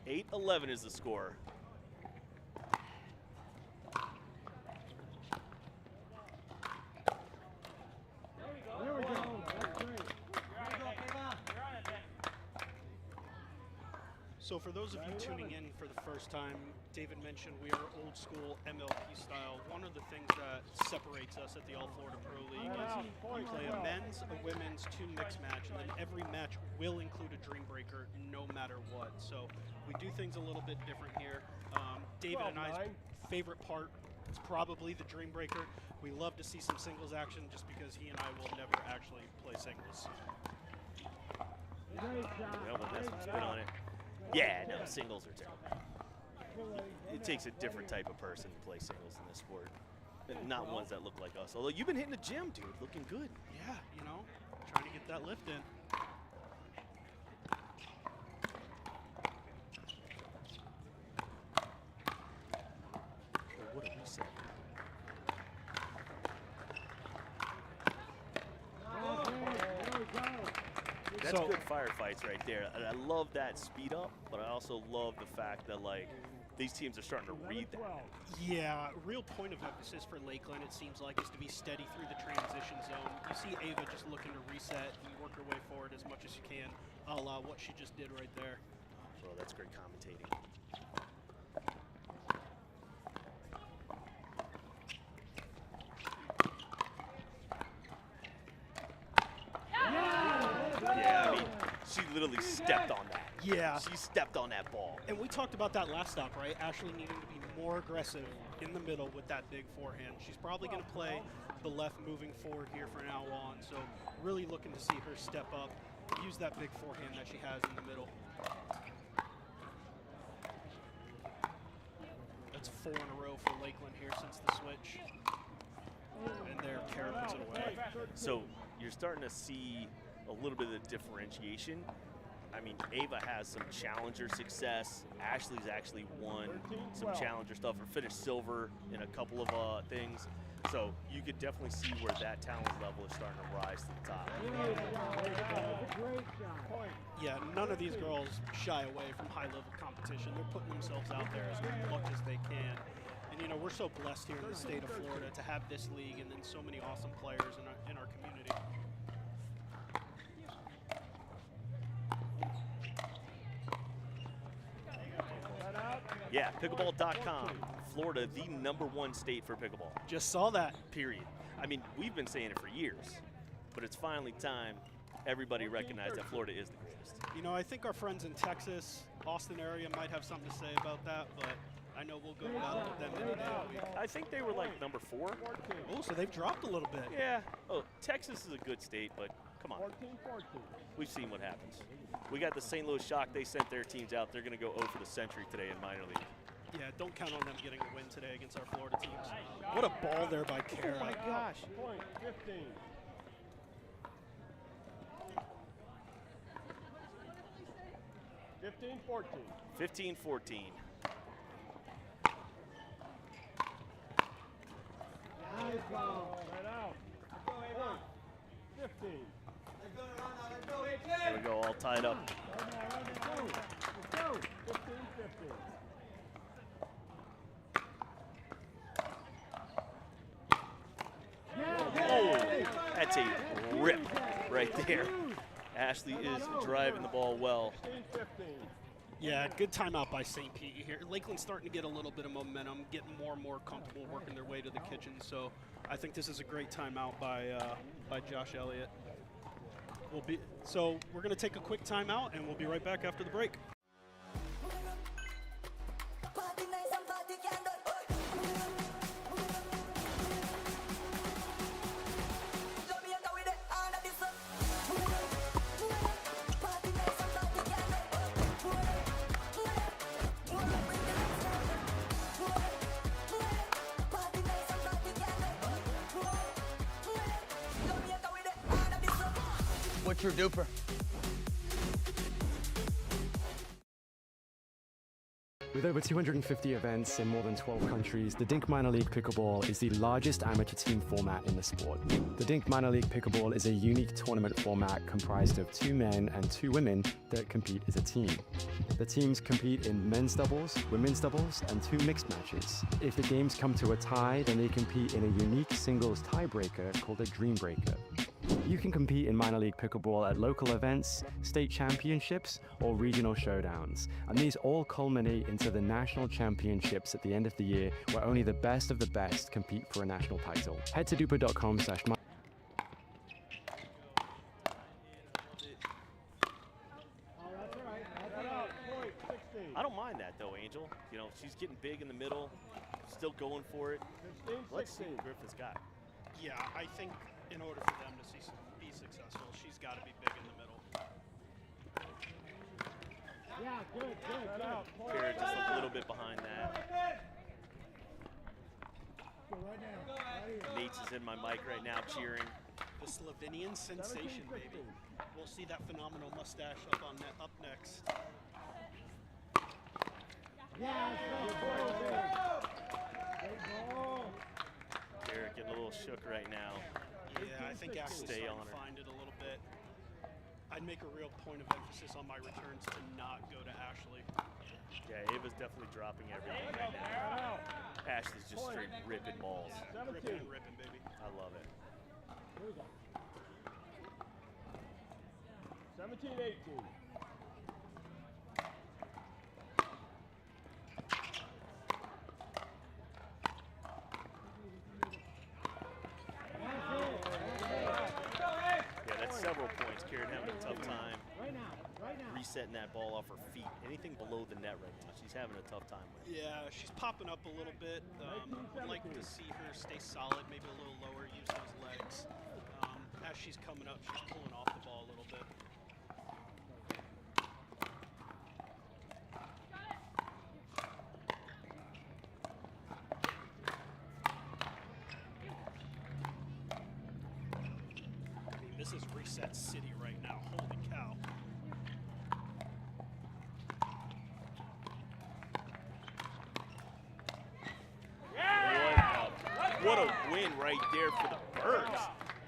8-11 is the score. There we go. That's great. So for those of you tuning in for the first time, David mentioned we are old school MLP style. One of the things that separates us at the All Florida Pro League is we play a men's, a women's, 2 mixed match, and then every match will include a dream breaker no matter what. So we do things a little bit different here. David and I's favorite part is probably the dream breaker. We love to see some singles action just because he and I will never actually play singles. Well, but that's some spin on it. Yeah, no, singles are terrible. It takes a different type of person to play singles in this sport. And not ones that look like us. Although you've been hitting the gym, dude, looking good. Yeah, you know, trying to get that lift in. What a reset. That's good firefights right there. And I love that speed up, but I also love the fact that, like, these teams are starting to read that. Yeah, real point of emphasis for Lakeland, it seems like, is to be steady through the transition zone. You see Ava just looking to reset and work her way forward as much as she can, a la what she just did right there. Well, that's great commentating. Yeah, I mean, she literally stepped on that. Yeah. She stepped on that ball. And we talked about that last stop, right? Ashley needing to be more aggressive in the middle with that big forehand. She's probably going to play the left moving forward here from now on. So really looking to see her step up, use that big forehand that she has in the middle. That's 4 in a row for Lakeland here since the switch. And there, Kara puts it away. So you're starting to see a little bit of the differentiation. I mean, Ava has some challenger success. Ashley's actually won some challenger stuff or finished silver in a couple of things. So you could definitely see where that talent level is starting to rise to the top. Yeah, none of these girls shy away from high-level competition. They're putting themselves out there as much as they can. And, you know, we're so blessed here in the state of Florida to have this league and then so many awesome players in our community. Yeah, pickleball.com, Florida, the #1 state for pickleball. Just saw that. Period. I mean, we've been saying it for years, but it's finally time everybody recognized that Florida is the greatest. You know, I think our friends in Texas, Austin area might have something to say about that, but I know we'll go about it with them any day of the week. I think they were like #4. Oh, so they've dropped a little bit. Yeah. Oh, Texas is a good state, but come on. We've seen what happens. We got the St. Louis Shock. They sent their teams out. They're going to go 0 for the century today in minor league. Yeah, don't count on them getting a win today against our Florida teams. What a ball there by Kara. Oh, my gosh. Point 15. 15-14. 15-14. Nice ball. Right out. Point 15. There we go, all tied up. Let's go. 15-15. Oh, that's a rip right there. Ashley is driving the ball well. 15-15. Yeah, good timeout by St. Pete here. Lakeland's starting to get a little bit of momentum, getting more and more comfortable working their way to the kitchen. So I think this is a great timeout by Josh Elliott. So we're going to take a quick timeout, and we'll be right back after the break. What's your DUPR? With over 250 events in more than 12 countries, the Dink Minor League Pickleball is the largest amateur team format in the sport. The Dink Minor League Pickleball is a unique tournament format comprised of 2 men and 2 women that compete as a team. The teams compete in men's doubles, women's doubles, and 2 mixed matches. If the games come to a tie, then they compete in a unique singles tiebreaker called a Dream Breaker. You can compete in minor league pickleball at local events, state championships, or regional showdowns, and these all culminate into the national championships at the end of the year, where only the best of the best compete for a national title. Head to DUPR.com/. I don't mind that though, Angel. You know, she's getting big in the middle, still going for it. 15, Let's see 16. what Griffith's got. Yeah, I think in order for them to be successful, she's got to be big in the middle. Yeah, good. Out. Kara just a little bit behind that. Go right now. Right here. Nate's is in my mic right now cheering. The Slovenian sensation, baby. We'll see that phenomenal mustache up next. Yeah, Kara getting a little shook right now. Yeah, I think Ashley's Stay starting on to her. find it a little bit. I'd make a real point of emphasis on my returns to not go to Ashley. Yeah, Ava's definitely dropping everything right now. Ashley's just straight ripping balls. Ripping and ripping, baby. I love it. Here we go. 17, 18. Yeah, that's several points. Karen having a tough time Right now. resetting that ball off her feet. Anything below the net right now, she's having a tough time with. Yeah, she's popping up a little bit. I'd like to see her stay solid, maybe a little lower, use those legs. As she's coming up, she's pulling off the ball a little bit. I mean, this is reset city right now. Holy cow. What a win right there for the Birds.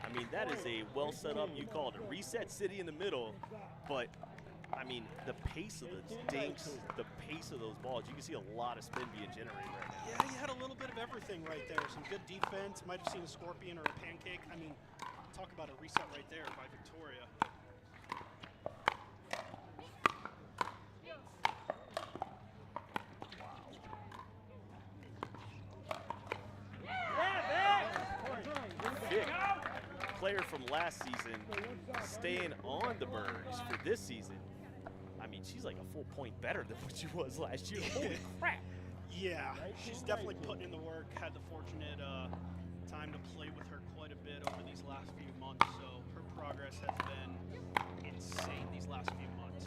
I mean, that is a well set up, you call it a reset city in the middle, but I mean, the pace of the dinks, the pace of those balls, you can see a lot of spin being generated right now. Yeah, you had a little bit of everything right there. Some good defense. Might have seen a scorpion or a pancake. I mean, talk about a reset right there by Victoria. Vic, player from last season, staying on the Birds for this season. I mean, she's like a full point better than what she was last year. Holy crap. Yeah, she's definitely putting in the work. Had the fortunate time to play with her quite a bit over these last few months, so her progress has been insane these last few months.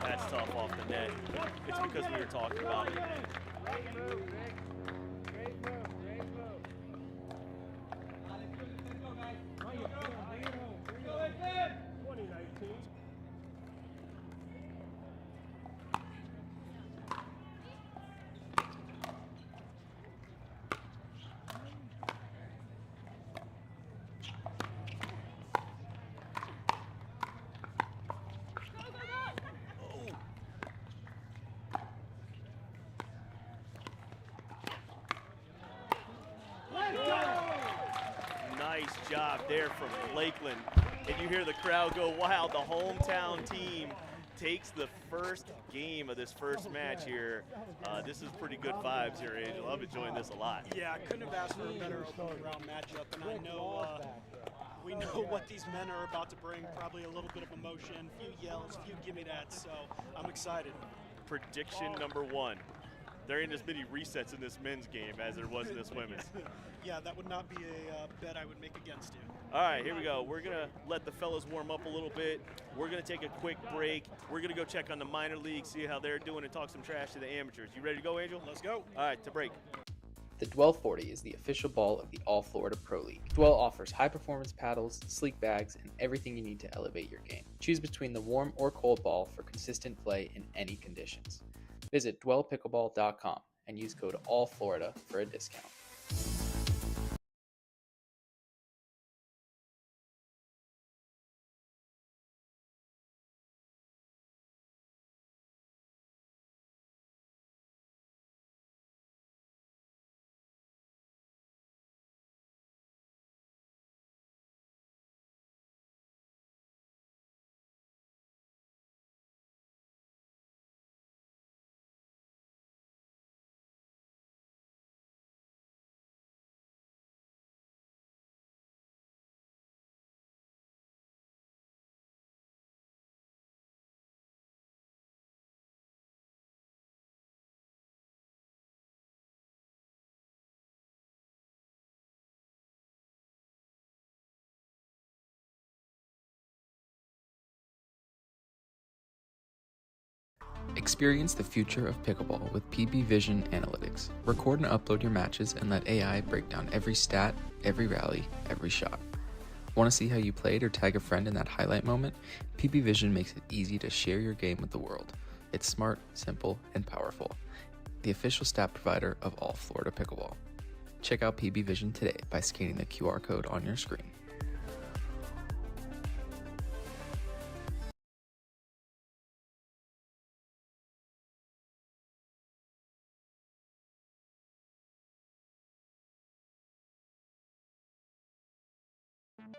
That's tough off the net. It's because we were talking about it. Great move. 2019. Nice job there from Lakeland. And you hear the crowd go wild. The hometown team takes the first game of this first match here. This is pretty good vibes here, Angel. I'm enjoying this a lot. Yeah, I couldn't have asked for a better opening round matchup, and I know we know what these men are about to bring. Probably a little bit of emotion, a few yells, a few gimme that, so I'm excited. Prediction number 1. There ain't as many resets in this men's game as there was in this women's. Yeah, that would not be a bet I would make against you. All right, here we go. We're going to let the fellas warm up a little bit. We're going to take a quick break. We're going to go check on the minor league, see how they're doing, and talk some trash to the amateurs. You ready to go, Angel? Let's go. All right, to break. The Dwell 40 is the official ball of the All Florida Pro League. Dwell offers high-performance paddles, sleek bags, and everything you need to elevate your game. Choose between the warm or cold ball for consistent play in any conditions. Visit dwellpickleball.com and use code ALLFLORIDA for a discount. Experience the future of pickleball with PB Vision Analytics. Record and upload your matches and let AI break down every stat, every rally, every shot. Want to see how you played or tag a friend in that highlight moment? PB Vision makes it easy to share your game with the world. It's smart, simple, and powerful. The official stat provider of All Florida Pickleball. Check out PB Vision today by scanning the QR code on your screen.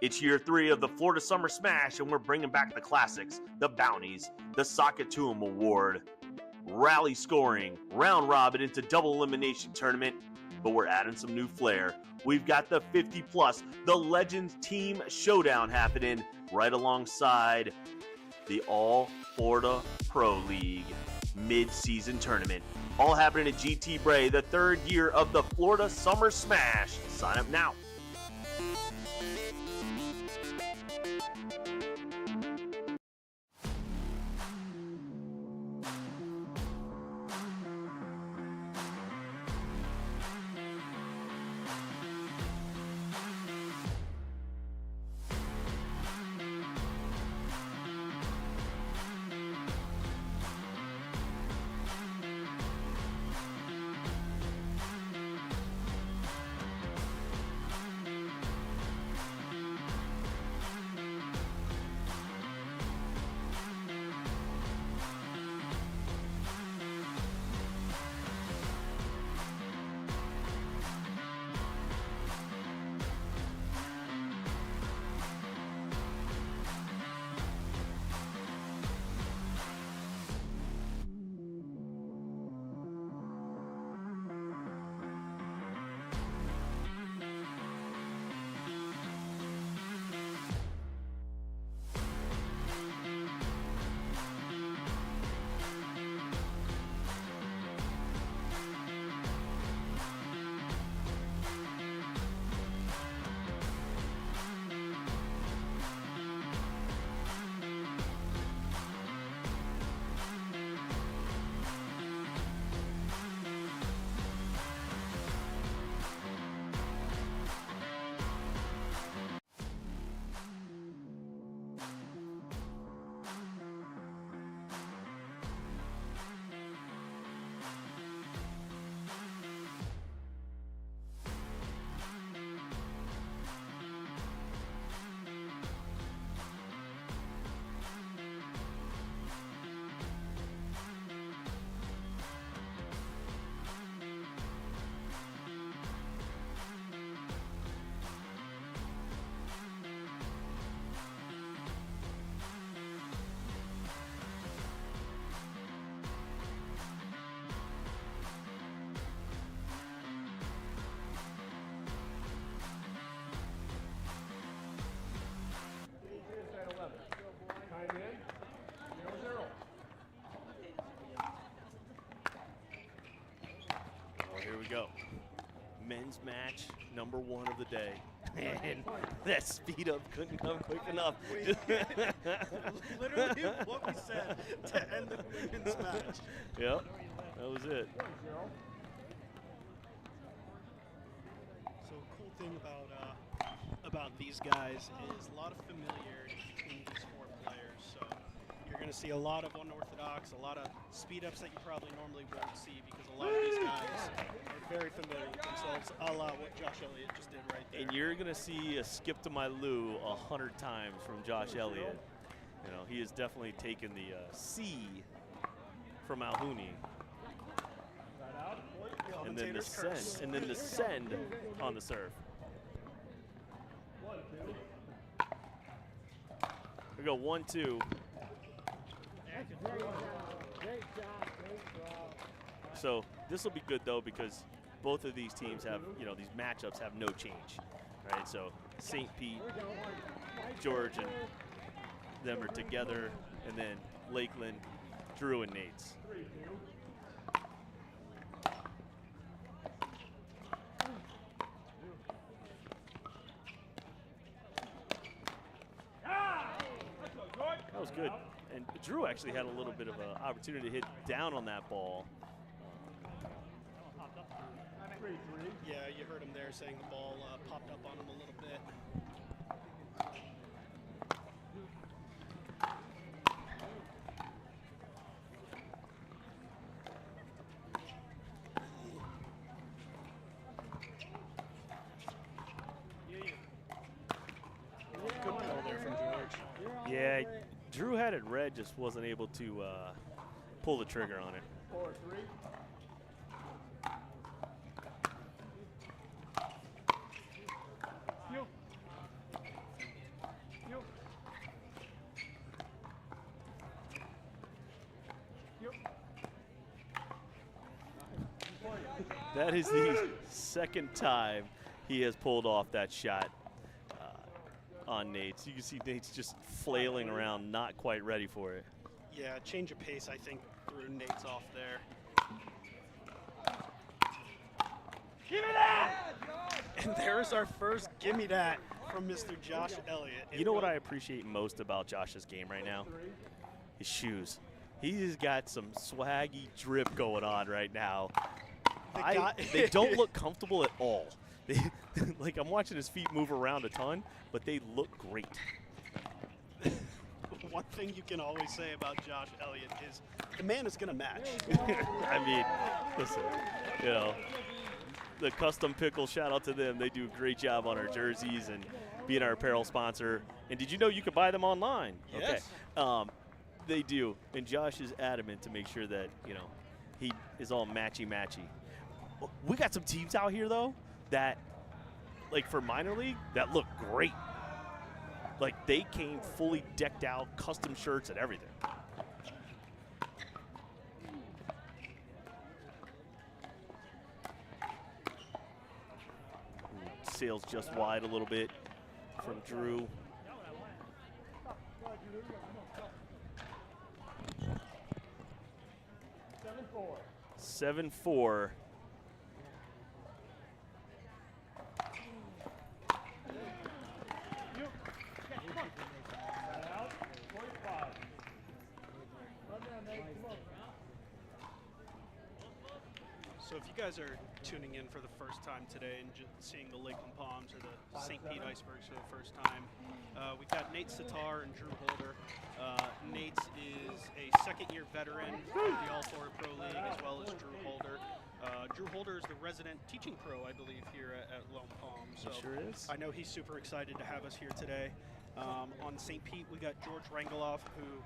It's year 3 of the Florida Summer Smash, and we're bringing back the classics, the bounties, the Sock It To 'Em Award, rally scoring, round robin into double elimination tournament, but we're adding some new flair. We've got the 50 plus, the Legends Team Showdown happening right alongside the All Florida Pro League mid-season tournament. All happening at GT Bray, the 3rd year of the Florida Summer Smash. Sign up now. Here we go. Men's match number 1 of the day. And that speed up couldn't come quick enough. Literally what we said to end the women's match. Yep, that was it. So a cool thing about these guys is a lot of familiarity between these 4 players. So you're going to see a lot of unorthodox, a lot of speed ups that you probably normally won't see because a lot of these guys are very familiar with themselves, a la what Josh Elliott just did right there. And you're going to see a skip to my Lou 100 times from Josh Elliott. You know, he has definitely taken the C from Alhouni. And then the send on the serve. We go 1-2. So this will be good though because both of these teams have, you know, these matchups have no change, right? So St. Pete, George, and them are together, and then Lakeland, Drew, and Nate's. That was good. And Drew actually had a little bit of an opportunity to hit down on that ball. Yeah, you heard him there saying the ball popped up on him a little bit. Good ball there from George. Yeah, Drew had it red, just wasn't able to pull the trigger on it. 4-3. That is the second time he has pulled off that shot on Nate. So you can see Nate's just flailing around, not quite ready for it. Yeah, change of pace, I think, threw Nate's off there. Give me that! And there's our first gimme that from Mr. Josh Elliott. You know what I appreciate most about Josh's game right now? His shoes. He's got some swaggy drip going on right now. They don't look comfortable at all. Like, I'm watching his feet move around a ton, but they look great. One thing you can always say about Josh Elliott is the man is going to match. I mean, listen, you know, the CustomPickle, shout out to them. They do a great job on our jerseys and being our apparel sponsor. And did you know you could buy them online? Yes. Okay. They do. And Josh is adamant to make sure that, you know, he is all matchy-matchy. We got some teams out here, though, that, like for minor league, that look great. Like, they came fully decked out, custom shirts and everything. Sails just wide a little bit from Drew. Seven four. So if you guys are tuning in for the first time today and just seeing the Lakeland Palms or the St. Pete Icebergs for the first time, we've got Nate Sitar and Drew Holder. Nate is a second-year veteran of the All Florida Pro League, as well as Drew Holder. Drew Holder is the resident teaching pro, I believe, here at Lone Palm. So Sure is. I know he's super excited to have us here today. On St. Pete, we got George Rangeloff, who,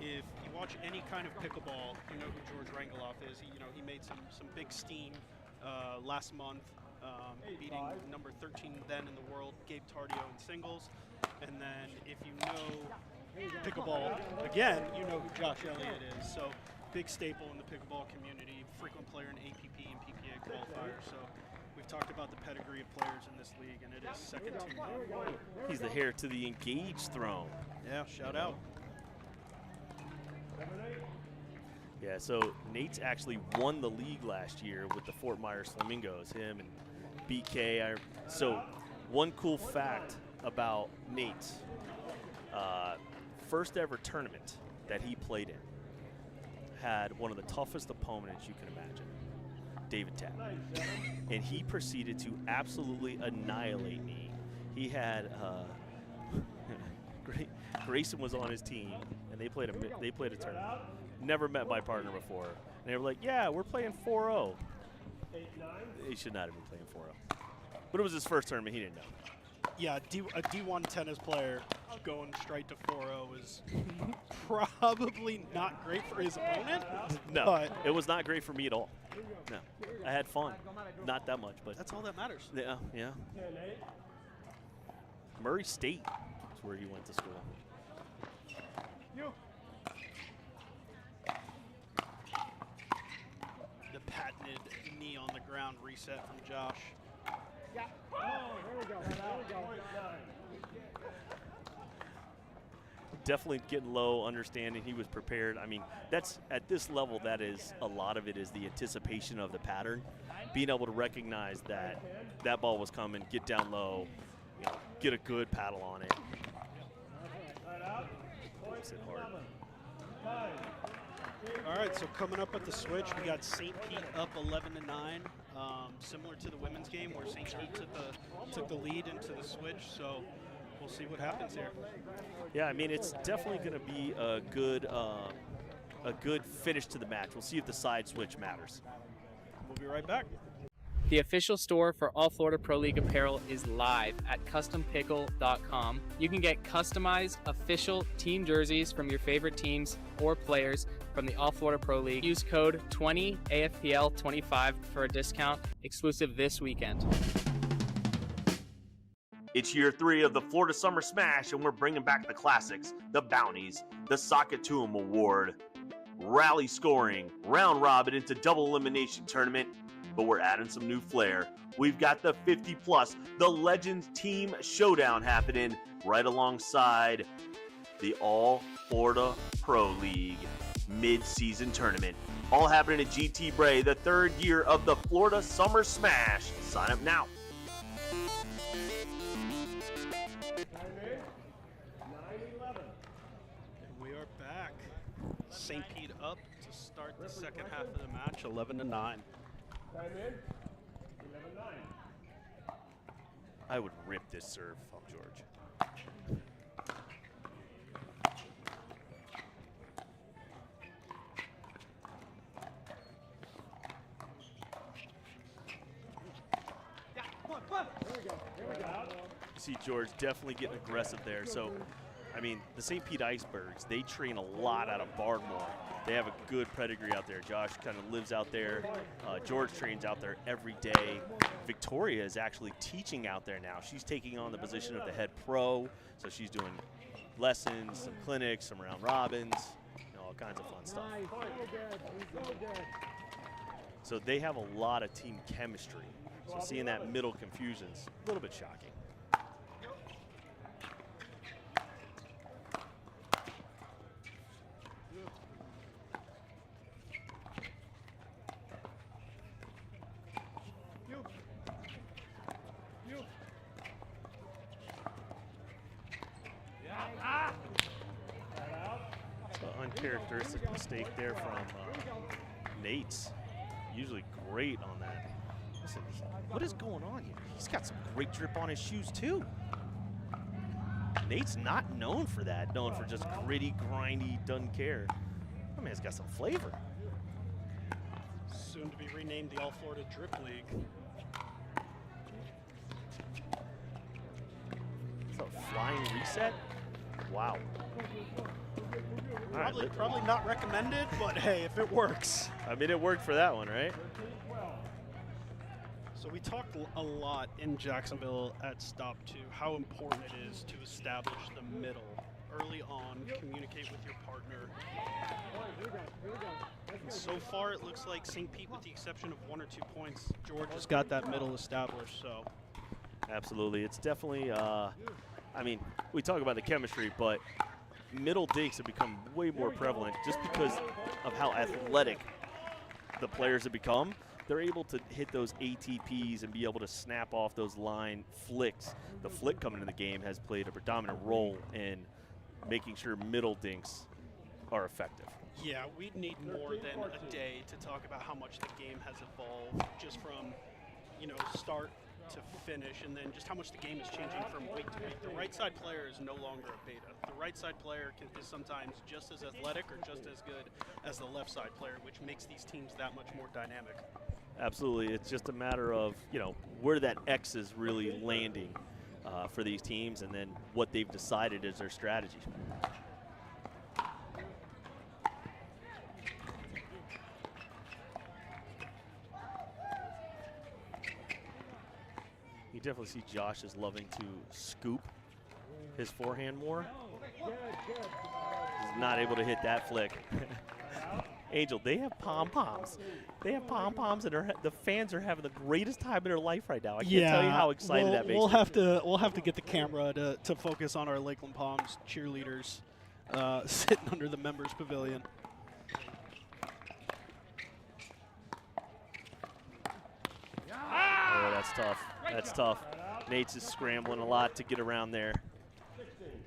if you watch any kind of pickleball, you know who George Rangeloff is. He made some big steam last month, beating number 13 then in the world, Gabe Tardio in singles. And then if you know pickleball, again, you know who Josh Elliott is. So big staple in the pickleball community, frequent player in APP and PPA qualifiers. So we've talked about the pedigree of players in this league, and it is second to none. He's the heir to the engaged throne. Yeah, shout out. Yeah, so Nate's actually won the league last year with the Fort Myers Flamingos, him and BK. So one cool fact about Nate's first ever tournament that he played in had one of the toughest opponents you can imagine, David Tapp. And he proceeded to absolutely annihilate me. He had Grayson was on his team, and they played a tournament. Never met my partner before. And they were like, yeah, we're playing 4-0. He should not have been playing 4-0. But it was his first tournament. He didn't know. Yeah, a D1 tennis player going straight to 4-0 is probably not great for his opponent. No, but it was not great for me at all. No, I had fun. Not that much, but that's all that matters. yeah, yeah. Murray State is where he went to school. The patented knee on the ground reset from Josh. Yeah. Oh, there we go. There we go. Definitely getting low, understanding he was prepared. I mean, that's at this level, that is a lot of it is the anticipation of the pattern, being able to recognize that that ball was coming, get down low, you know, get a good paddle on it. Makes it hard. All right, so coming up at the switch, we got St. Pete up 11-9, similar to the women's game where St. Pete took the lead into the switch. So we'll see what happens here. Yeah, I mean, it's definitely going to be a good finish to the match. We'll see if the side switch matters. We'll be right back. The official store for All Florida Pro League apparel is live at CustomPickle.com. You can get customized official team jerseys from your favorite teams or players from the All Florida Pro League. Use code 20AFPL25 for a discount exclusive this weekend. It's year 3 of the Florida Summer Smash, and we're bringing back the classics, the bounties, the Sock It To 'Em Award, rally scoring, round robin into double elimination tournament, but we're adding some new flair. We've got the 50+, the Legends Team Showdown happening right alongside the All Florida Pro League mid-season tournament. All happening at GT Bray, the 3rd year of the Florida Summer Smash. Sign up now. And we are back. St. Pete up to start the second half of the match, 11-9. I would rip this serve from George. You see George definitely getting aggressive there. So, I mean, the St. Pete Icebergs, they train a lot out of Bardmore. They have a good pedigree out there. Josh kind of lives out there. George trains out there every day. Victoria is actually teaching out there now. She's taking on the position of the head pro. So she's doing lessons, some clinics, some round robins, you know, all kinds of fun stuff. So they have a lot of team chemistry. So seeing that middle confusion's a little bit shocking. Uncharacteristic mistake there from Nate's. Usually great on that. Listen, what is going on here? He's got some great drip on his shoes too. Nate's not known for that, known for just gritty, grindy, doesn't care. That man's got some flavor. Soon to be renamed the All Florida Drip League. So flying reset? Wow. Probably not recommended, but hey, if it works. I mean, it worked for that one, right? So we talked a lot in Jacksonville at Stop 2 how important it is to establish the middle early on, communicate with your partner. And so far, it looks like St. Pete, with the exception of 1 or 2 points, George has got that middle established. So absolutely, it's definitely. I mean, we talk about the chemistry, but middle dinks have become way more prevalent just because of how athletic the players have become. They're able to hit those ATPs and be able to snap off those line flicks. The flick coming into the game has played a predominant role in making sure middle dinks are effective. yeah, we'd need more than a day to talk about how much the game has evolved just from, you know, start to finish, and then just how much the game is changing from week to week. The right side player is no longer a beta. The right side player is sometimes just as athletic or just as good as the left side player, which makes these teams that much more dynamic. Absolutely. It's just a matter of, where that X is really landing for these teams, and then what they've decided is their strategy. You definitely see Josh is loving to scoop his forehand more. He's not able to hit that flick. Angel, they have pom-poms. They have pom-poms, and the fans are having the greatest time of their life right now. I can't tell you how excited that makes me. We'll have to get the camera to focus on our Lakeland Palms cheerleaders sitting under the members pavilion. Oh, that's tough. That's tough. Nate's is scrambling a lot to get around there.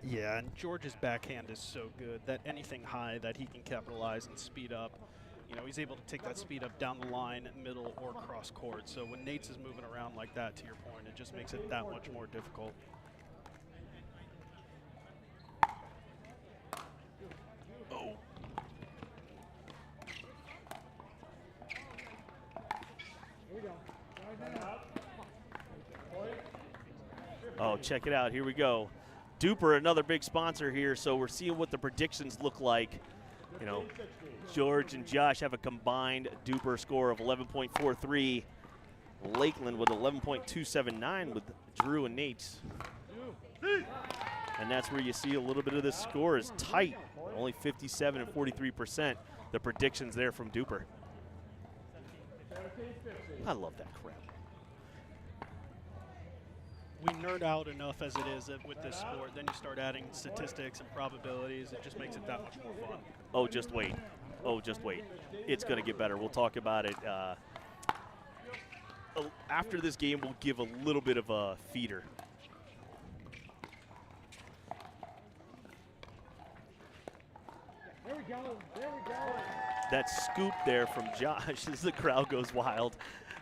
Yeah, and George's backhand is so good that anything high that he can capitalize and speed up, he's able to take that speed up down the line, middle, or cross court. So when Nate's is moving around like that, to your point, it just makes it that much more difficult. Oh. Oh, check it out. Here we go. DUPR, another big sponsor here, so we're seeing what the predictions look like. George and Josh have a combined DUPR score of 11.43. Lakeland with 11.279 with Drew and Nate. And that's where you see a little bit of this score is tight. Only 57 and 43%. The predictions there from DUPR. I love that crap. We nerd out enough as it is with this sport. Then you start adding statistics and probabilities. It just makes it that much more fun. Oh, just wait. Oh, just wait. It's going to get better. We'll talk about it. After this game, we'll give a little bit of a feeder. There we go. There we go. That scoop there from Josh as the crowd goes wild.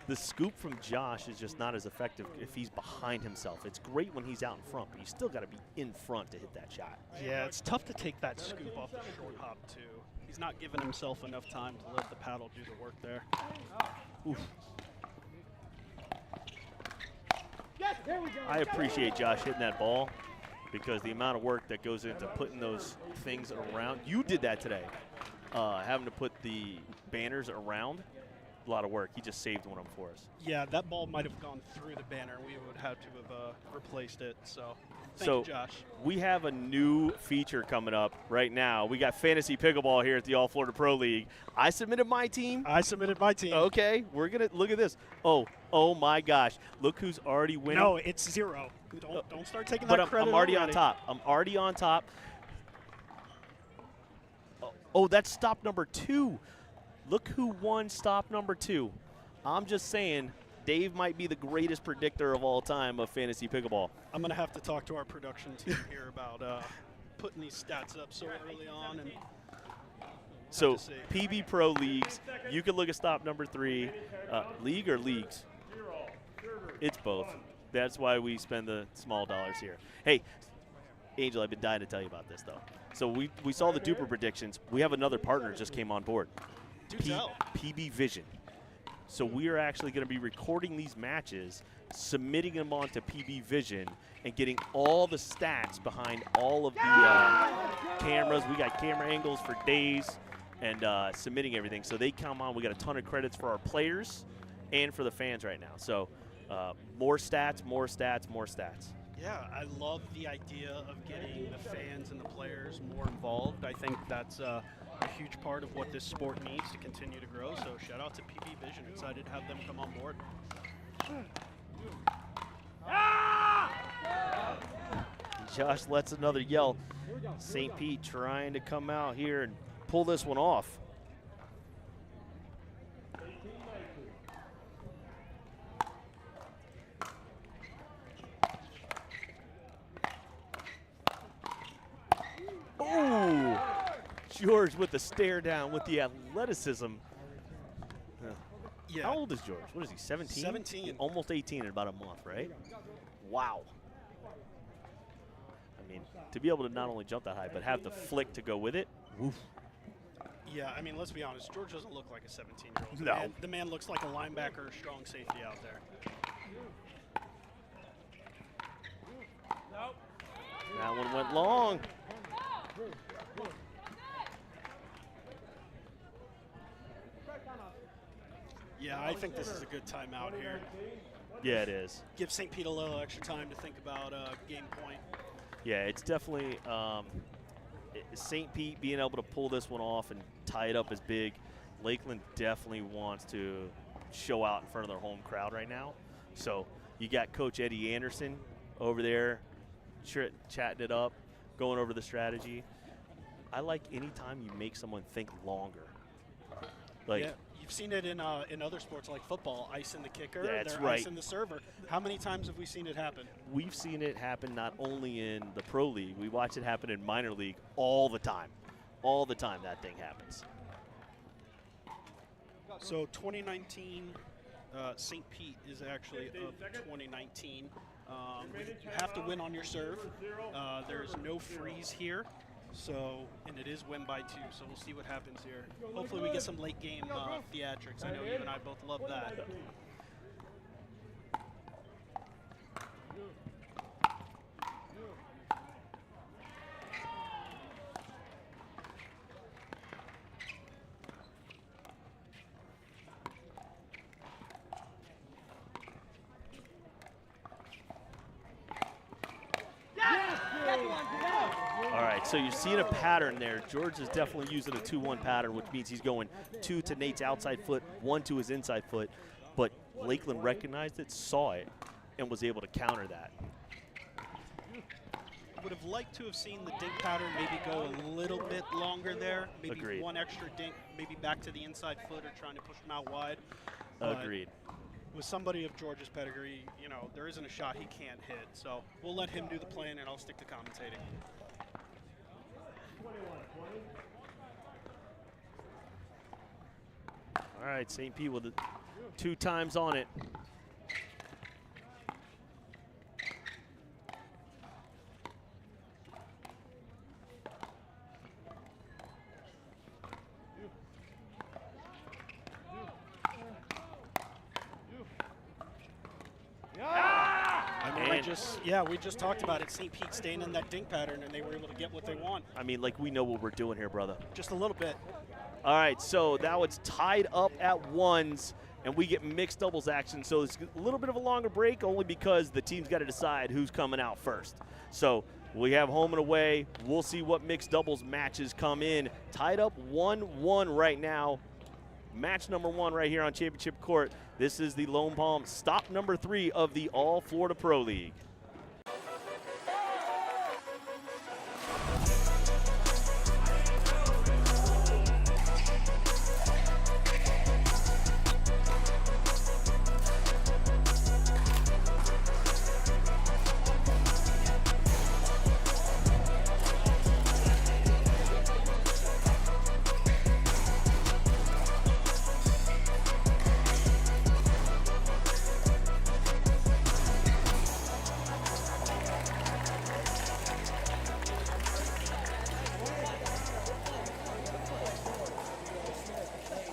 The scoop from Josh is just not as effective if he's behind himself. It's great when he's out in front, but you still got to be in front to hit that shot. Yeah, it's tough to take that scoop off the short hop, too. He's not giving himself enough time to let the paddle do the work there. Oof. Yes, there we go. I appreciate Josh hitting that ball because the amount of work that goes into putting those things around. You did that today, having to put the banners around. A lot of work. He just saved one of them for us. Yeah, that ball might have gone through the banner. We would have to have replaced it. So, thank you, Josh. We have a new feature coming up right now. We got fantasy pickleball here at the All Florida Pro League. I submitted my team. Okay, we're gonna look at this. Oh my gosh! Look who's already winning. No, it's 0. Don't start taking that credit. I'm already on top. I'm already on top. Oh, that's stop number 2. Look who won stop number 2. I'm just saying, Dave might be the greatest predictor of all time of fantasy pickleball. I'm going to have to talk to our production team here about putting these stats up so early on. And so PB Pro leagues, you can look at stop number 3. League or leagues? It's both. That's why we spend the small dollars here. Hey, Angel, I've been dying to tell you about this, though. So we saw the DUPR predictions. We have another partner that just came on board. PB Vision. So we are actually going to be recording these matches, submitting them onto PB Vision, and getting all the stats behind all of the cameras. We got camera angles for days and submitting everything. So they come on. We got a ton of credits for our players and for the fans right now. So more stats, more stats, more stats. Yeah, I love the idea of getting the fans and the players more involved. I think that's a huge part of what this sport needs to continue to grow. So shout out to PB Vision. Excited to have them come on board. Josh lets another yell. St. Pete trying to come out here and pull this one off. Oh, George with the stare down with the athleticism. Yeah. How old is George? What is he, 17? 17. Almost 18 in about a month, right? Wow. I mean, to be able to not only jump that high, but have the flick to go with it, woof. Yeah, I mean, let's be honest. George doesn't look like a 17-year-old. No. The man looks like a linebacker or strong safety out there. That one went long. Yeah, I think this is a good timeout here. Yeah, it is. Give St. Pete a little extra time to think about game point. Yeah, it's definitely St. Pete being able to pull this one off and tie it up is big. Lakeland definitely wants to show out in front of their home crowd right now. So you got Coach Eddie Anderson over there chatting it up, going over the strategy. I like any time you make someone think longer. Like, yeah, you've seen it in other sports like football, icing the kicker, That's they're right. icing the server. How many times have we seen it happen? we've seen it happen not only in the pro league, we watch it happen in minor league all the time. All the time that thing happens. So 2019, St. Pete is actually of 2019. You have to win on your serve. There's no freeze here. So, and it is win by 2, so we'll see what happens here. Hopefully we get some late game theatrics. I know you and I both love that. All right, so you're seeing a pattern there. George is definitely using a 2-1 pattern, which means he's going 2 to Nate's outside foot, 1 to his inside foot. But Lakeland recognized it, saw it, and was able to counter that. Would have liked to have seen the dink pattern maybe go a little bit longer there. Maybe Agreed. one extra dink, maybe back to the inside foot or trying to push him out wide. But Agreed. with somebody of George's pedigree, you know, there isn't a shot he can't hit. So we'll let him do the playing and I'll stick to commentating. All right, St. Pete with it 2 times on it. We just talked about it. St. Pete staying in that dink pattern, and they were able to get what they want. I mean, like, we know what we're doing here, brother. Just a little bit. All right, so now it's tied up at 1s, and we get mixed doubles action. So it's a little bit of a longer break, only because the team's got to decide who's coming out first. So we have home and away. We'll see what mixed doubles matches come in. Tied up 1-1 right now. Match number 1 right here on Championship Court. This is the Lone Palm stop number 3 of the All Florida Pro League.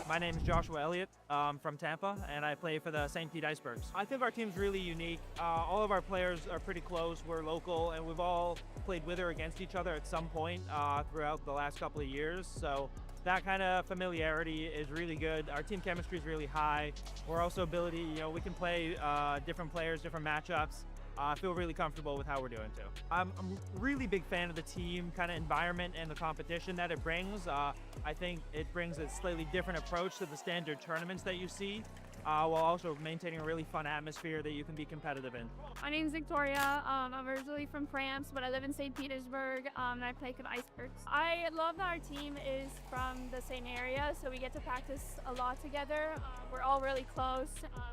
My name is Joshua Elliott from Tampa, and I play for the St. Pete Icebergs. I think our team's really unique. All of our players are pretty close. We're local, and we've all played with or against each other at some point throughout the last couple of years. So that kind of familiarity is really good. Our team chemistry is really high. We're also we can play different players, different matchups. I feel really comfortable with how we're doing too. I'm a really big fan of the team kind of environment and the competition that it brings. I think it brings a slightly different approach to the standard tournaments that you see, while also maintaining a really fun atmosphere that you can be competitive in. My name's Victoria. I'm originally from France, but I live in St. Petersburg, and I play for the Icebergs. I love that our team is from the same area, so we get to practice a lot together. We're all really close.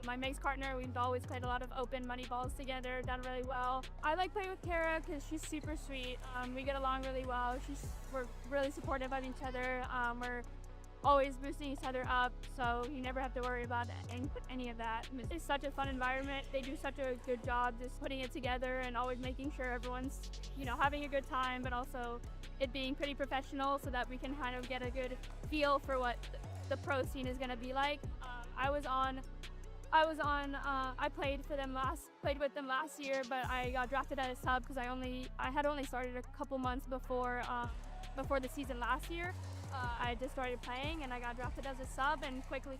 My mixed partner, we've always played a lot of open money balls together, done really well. I like playing with Kara because she's super sweet. We get along really well. We're really supportive of each other. We're always boosting each other up, so you never have to worry about any of that. It's such a fun environment. They do such a good job just putting it together and always making sure everyone's, having a good time, but also it being pretty professional so that we can kind of get a good feel for what the pro scene is going to be like. I played with them last year, but I got drafted as a sub because I had only started a couple months before the season last year. I just started playing and I got drafted as a sub and quickly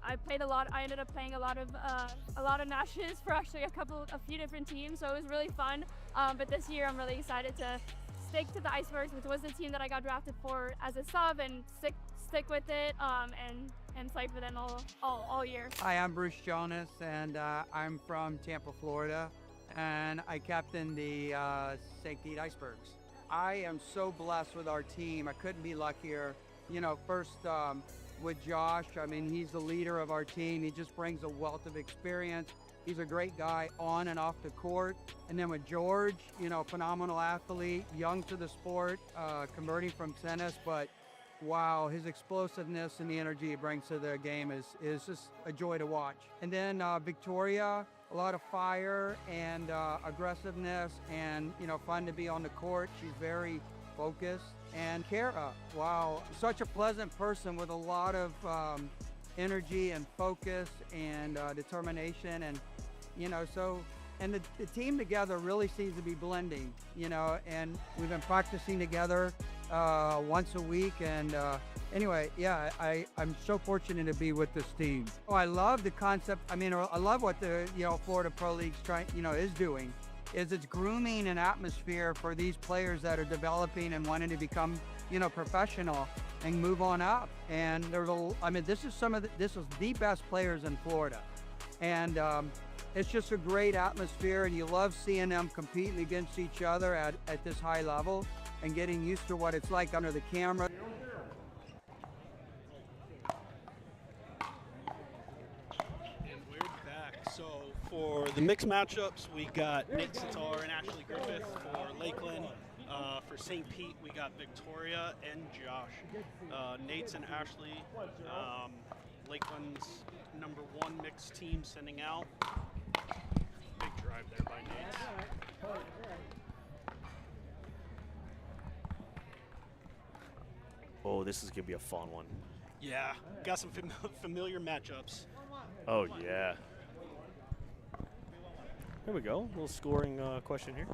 I played a lot. I ended up playing a lot of matches for actually a few different teams, so it was really fun. But this year I'm really excited to stick to the Icebergs, which was the team that I got drafted for as a sub, and stick with it and play for them all year. Hi, I'm Bruce Jonas, and I'm from Tampa, Florida, and I captain the St. Pete Icebergs. I am so blessed with our team. I couldn't be luckier. First with Josh, he's the leader of our team. He just brings a wealth of experience. He's a great guy on and off the court. And then with George, phenomenal athlete, young to the sport, converting from tennis, but wow, his explosiveness and the energy he brings to the game is just a joy to watch. And then Victoria, a lot of fire and aggressiveness and, fun to be on the court. She's very focused. And Kara, wow, such a pleasant person with a lot of energy and focus and determination. And, and the team together really seems to be blending, and we've been practicing together once a week. And anyway, yeah, I'm so fortunate to be with this team. Oh, I love the concept. I love what the Florida Pro League's is doing. It's grooming an atmosphere for these players that are developing and wanting to become professional and move on up. And this is the best players in Florida, and it's just a great atmosphere, and you love seeing them competing against each other at this high level and getting used to what it's like under the camera. And we're back. So for the mixed matchups, we got Nate Sitar and Ashley Griffith. For Lakeland, for St. Pete, we got Victoria and Josh. Nate's and Ashley, Lakeland's #1 mixed team sending out. Big drive there by Nate. Oh, this is going to be a fun one. Yeah, got some familiar matchups. Oh, yeah. Here we go. A little scoring question here.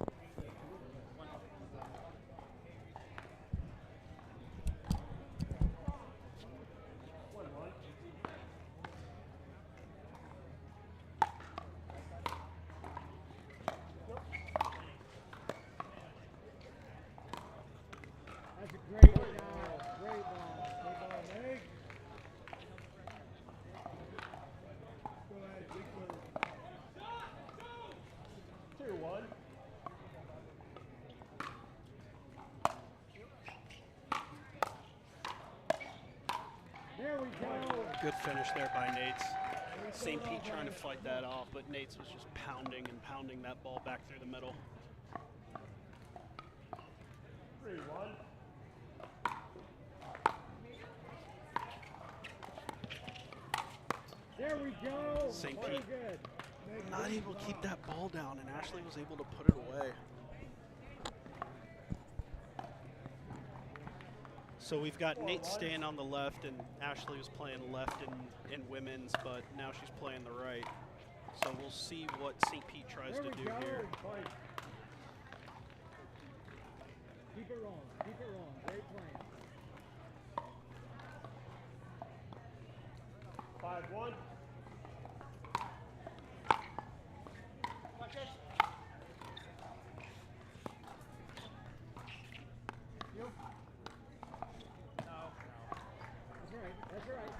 That's a great ball. Great ball. Good ball, Meg. Go ahead, big move. 2-1. There we go. Good finish there by Nate's. St. Pete trying to fight that off, but Nate's was just pounding that ball back through the middle. 3-1. There we go. St. Very Pete good. not able to keep that ball down, and Ashley was able to put it away. So we've got Nate staying on the left, and Ashley was playing left in women's, but now she's playing the right. So we'll see what St. Pete tries to do here. Keep it rolling. Keep it rolling. Great playing. 5-1.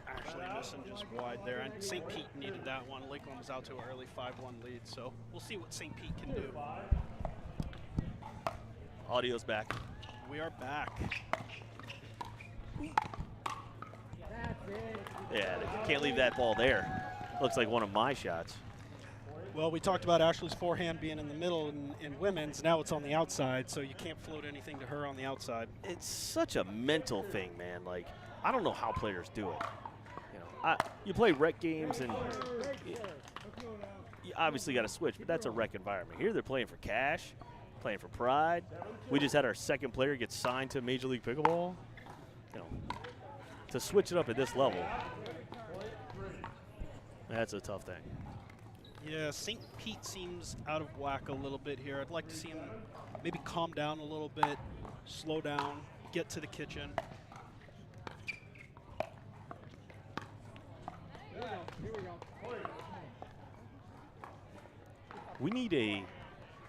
Actually missing just wide there, and St. Pete needed that one. Lakeland was out to an early 5-1 lead, so we'll see what St. Pete can do. Audio's back. We are back. Yeah, you can't leave that ball there. Looks like one of my shots. Well, we talked about Ashley's forehand being in the middle in women's. Now it's on the outside, so you can't float anything to her on the outside. It's such a mental thing, man. Like, I don't know how players do it. You play rec games and you obviously got to switch, but that's a rec environment. Here they're playing for cash, playing for pride. We just had our second player get signed to Major League Pickleball. To switch it up at this level, that's a tough thing. Yeah, St. Pete seems out of whack a little bit here. I'd like to see him maybe calm down a little bit, slow down, get to the kitchen. We need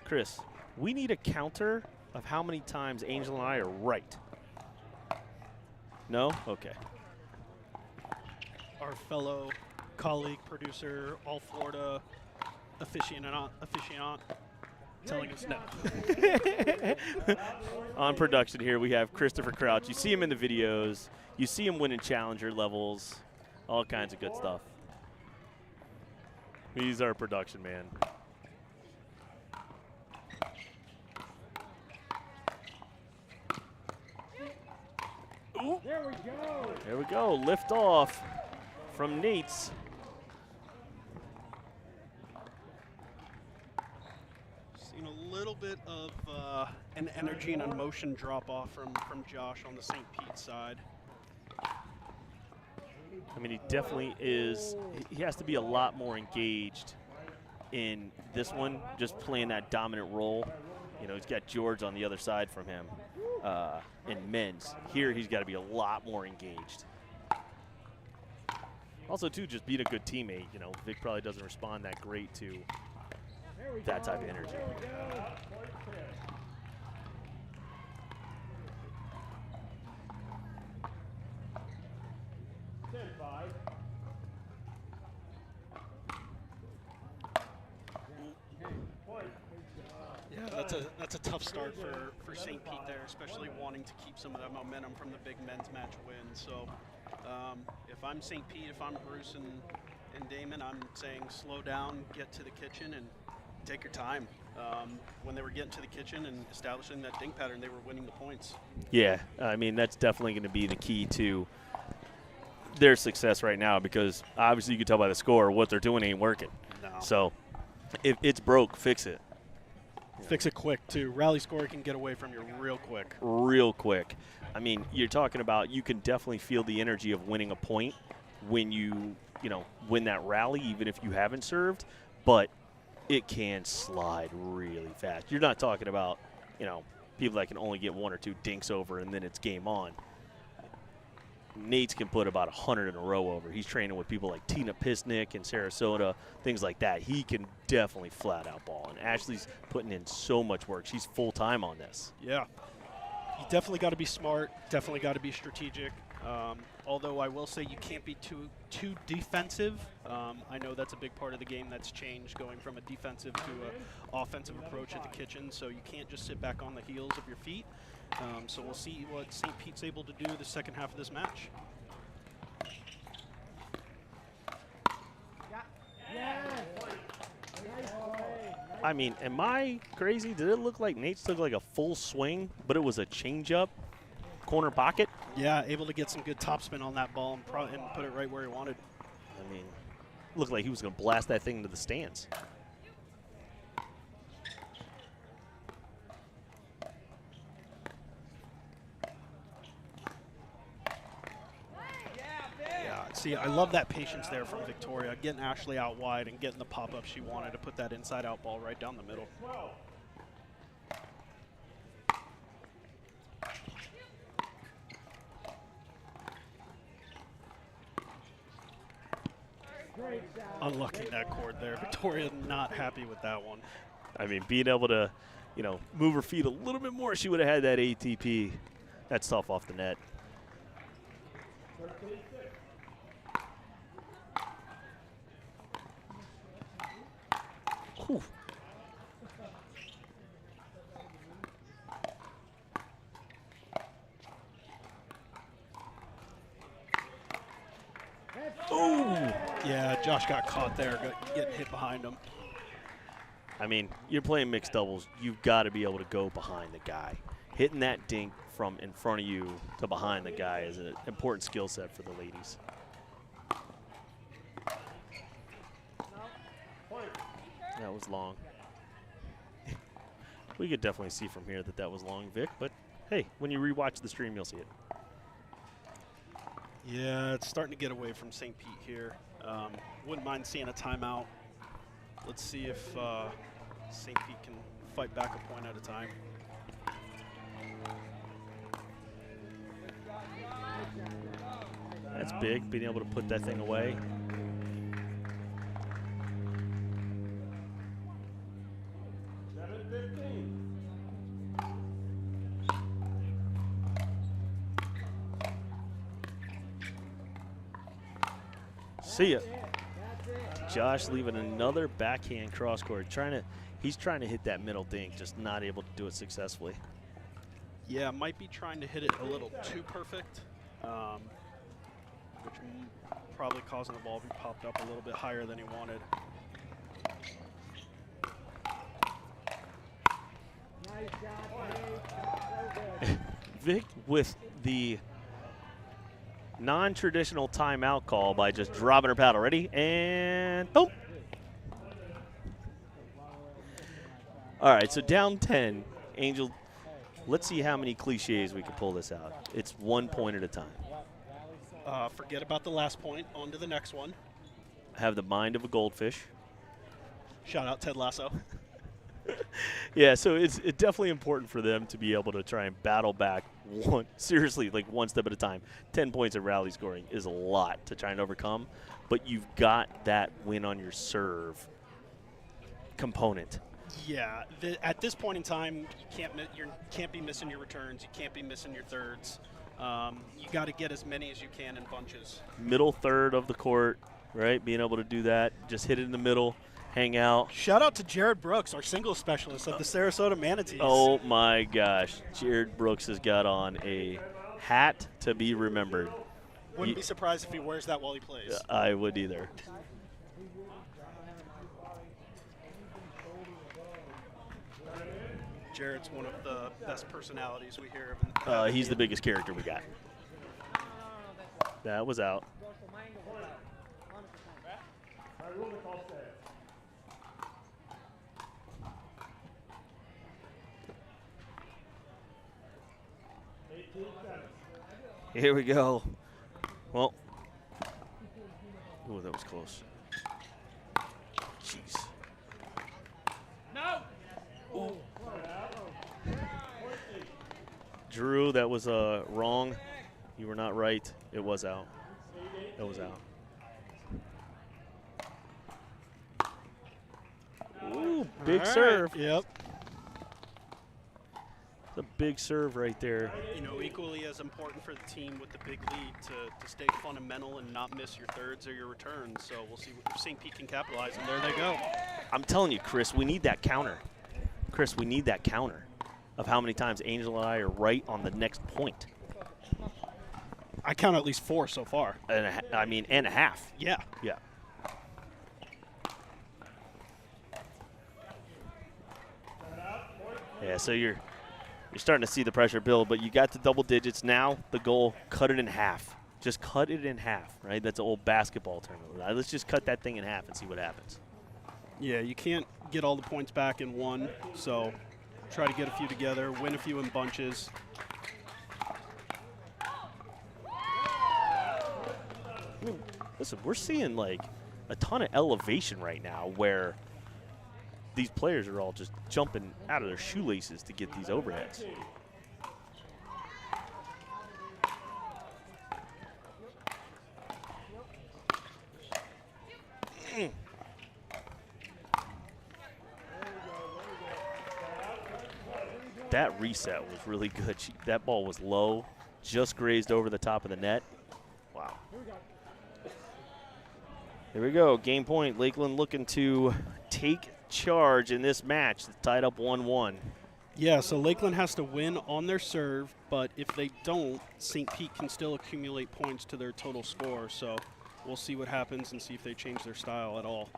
Chris, we need a counter of how many times Angel and I are right. No? Okay. Our fellow colleague, producer, All Florida aficionado telling us no. On production here, we have Christopher Crouch. You see him in the videos. You see him winning challenger levels. All kinds of good stuff. He's our production man. Ooh. There we go. There we go. Lift off from Nate's. Seen a little bit of an energy and emotion drop off from Josh on the St. Pete side. I mean, he definitely is. He has to be a lot more engaged in this one, just playing that dominant role. He's got George on the other side from him in men's. Here, he's got to be a lot more engaged. Also, too, just being a good teammate. Vic probably doesn't respond that great to that type of energy. Yeah, that's a tough start for St. Pete there, especially wanting to keep some of that momentum from the big men's match win. So if I'm St. Pete, if I'm Bruce and Damon, I'm saying slow down, get to the kitchen, and take your time. When they were getting to the kitchen and establishing that dink pattern, they were winning the points. Yeah, I mean, that's definitely going to be the key to their success right now, because obviously you can tell by the score what they're doing ain't working. No. So if it's broke, fix it. Fix it quick, too. Rally score can get away from you real quick. Real quick. I mean, you're talking about, you can definitely feel the energy of winning a point when you win that rally, even if you haven't served, but it can slide really fast. You're not talking about, people that can only get one or two dinks over and then it's game on. Nate's can put about 100 in a row over. He's training with people like Tina Pisnick in Sarasota, things like that. He can definitely flat out ball. And Ashley's putting in so much work. She's full time on this. Yeah. You definitely got to be smart, definitely got to be strategic. Although I will say you can't be too defensive. I know that's a big part of the game that's changed, going from a defensive to an offensive approach at the kitchen. So you can't just sit back on the heels of your feet. So we'll see what St. Pete's able to do the second half of this match. I mean, am I crazy? Did it look like Nate took like a full swing, but it was a changeup corner pocket? Yeah, able to get some good topspin on that ball and put it right where he wanted. I mean, looked like he was going to blast that thing into the stands. See, I love that patience there from Victoria, getting Ashley out wide and getting the pop-up she wanted to put that inside-out ball right down the middle. Unlucky that cord there. Victoria not happy with that one. I mean, being able to, move her feet a little bit more, she would have had that ATP. That's tough off the net. Whew. Ooh. Yeah, Josh got caught there, getting hit behind him. I mean, you're playing mixed doubles. You've got to be able to go behind the guy. Hitting that dink from in front of you to behind the guy is an important skill set for the ladies. That was long. We could definitely see from here that that was long, Vic, but hey, when you rewatch the stream, you'll see it. Yeah, it's starting to get away from St. Pete here. Wouldn't mind seeing a timeout. Let's see if St. Pete can fight back a point at a time. That's big, being able to put that thing away. See ya. Josh leaving another backhand cross court. He's trying to hit that middle dink, just not able to do it successfully. Yeah, might be trying to hit it a little too perfect, which probably causing the ball to be popped up a little bit higher than he wanted. Vic with the non-traditional timeout call by just dropping her paddle. Ready? And boom. All right, so down 10. Angel, let's see how many cliches we can pull this out. It's 1 point at a time. Forget about the last point. On to the next one. Have the mind of a goldfish. Shout out Ted Lasso. Yeah, so it's definitely important for them to be able to try and battle back seriously, like one step at a time. 10 points of rally scoring is a lot to try and overcome, but you've got that win on your serve component. Yeah, at this point in time, you can't be missing your returns. You can't be missing your thirds. You got to get as many as you can in bunches. Middle third of the court, right? Being able to do that, just hit it in the middle. Hang out. Shout out to Jared Brooks, our singles specialist of the Sarasota Manatees. Oh my gosh, Jared Brooks has got on a hat to be remembered. Wouldn't be surprised if he wears that while he plays. I would either. Jared's one of the best personalities we hear of. He's the biggest character we got. That was out. Here we go. Well, oh, that was close. Jeez. No. Ooh. Drew, that was wrong. You were not right. It was out. That was out. Ooh, big serve. Yep. A big serve right there. You know, equally as important for the team with the big lead to stay fundamental and not miss your thirds or your returns. So we'll see if St. Pete can capitalize, and there they go. I'm telling you, Chris, we need that counter. Chris, we need that counter of how many times Angel and I are right on the next point. I count at least 4 so far. And a half. Yeah. Yeah. Yeah, so you're starting to see the pressure build, but you got to double digits now. The goal, cut it in half. Just cut it in half, right? That's an old basketball term. Let's just cut that thing in half and see what happens. Yeah, you can't get all the points back in one, so try to get a few together, win a few in bunches. I mean, listen, we're seeing like a ton of elevation right now where these players are all just jumping out of their shoelaces to get these overheads. That reset was really good. That ball was low, just grazed over the top of the net. Wow. Here we go, game point. Lakeland looking to take charge in this match. It's tied up 1-1. Yeah, so Lakeland has to win on their serve, but if they don't, St. Pete can still accumulate points to their total score. So we'll see what happens and see if they change their style at all.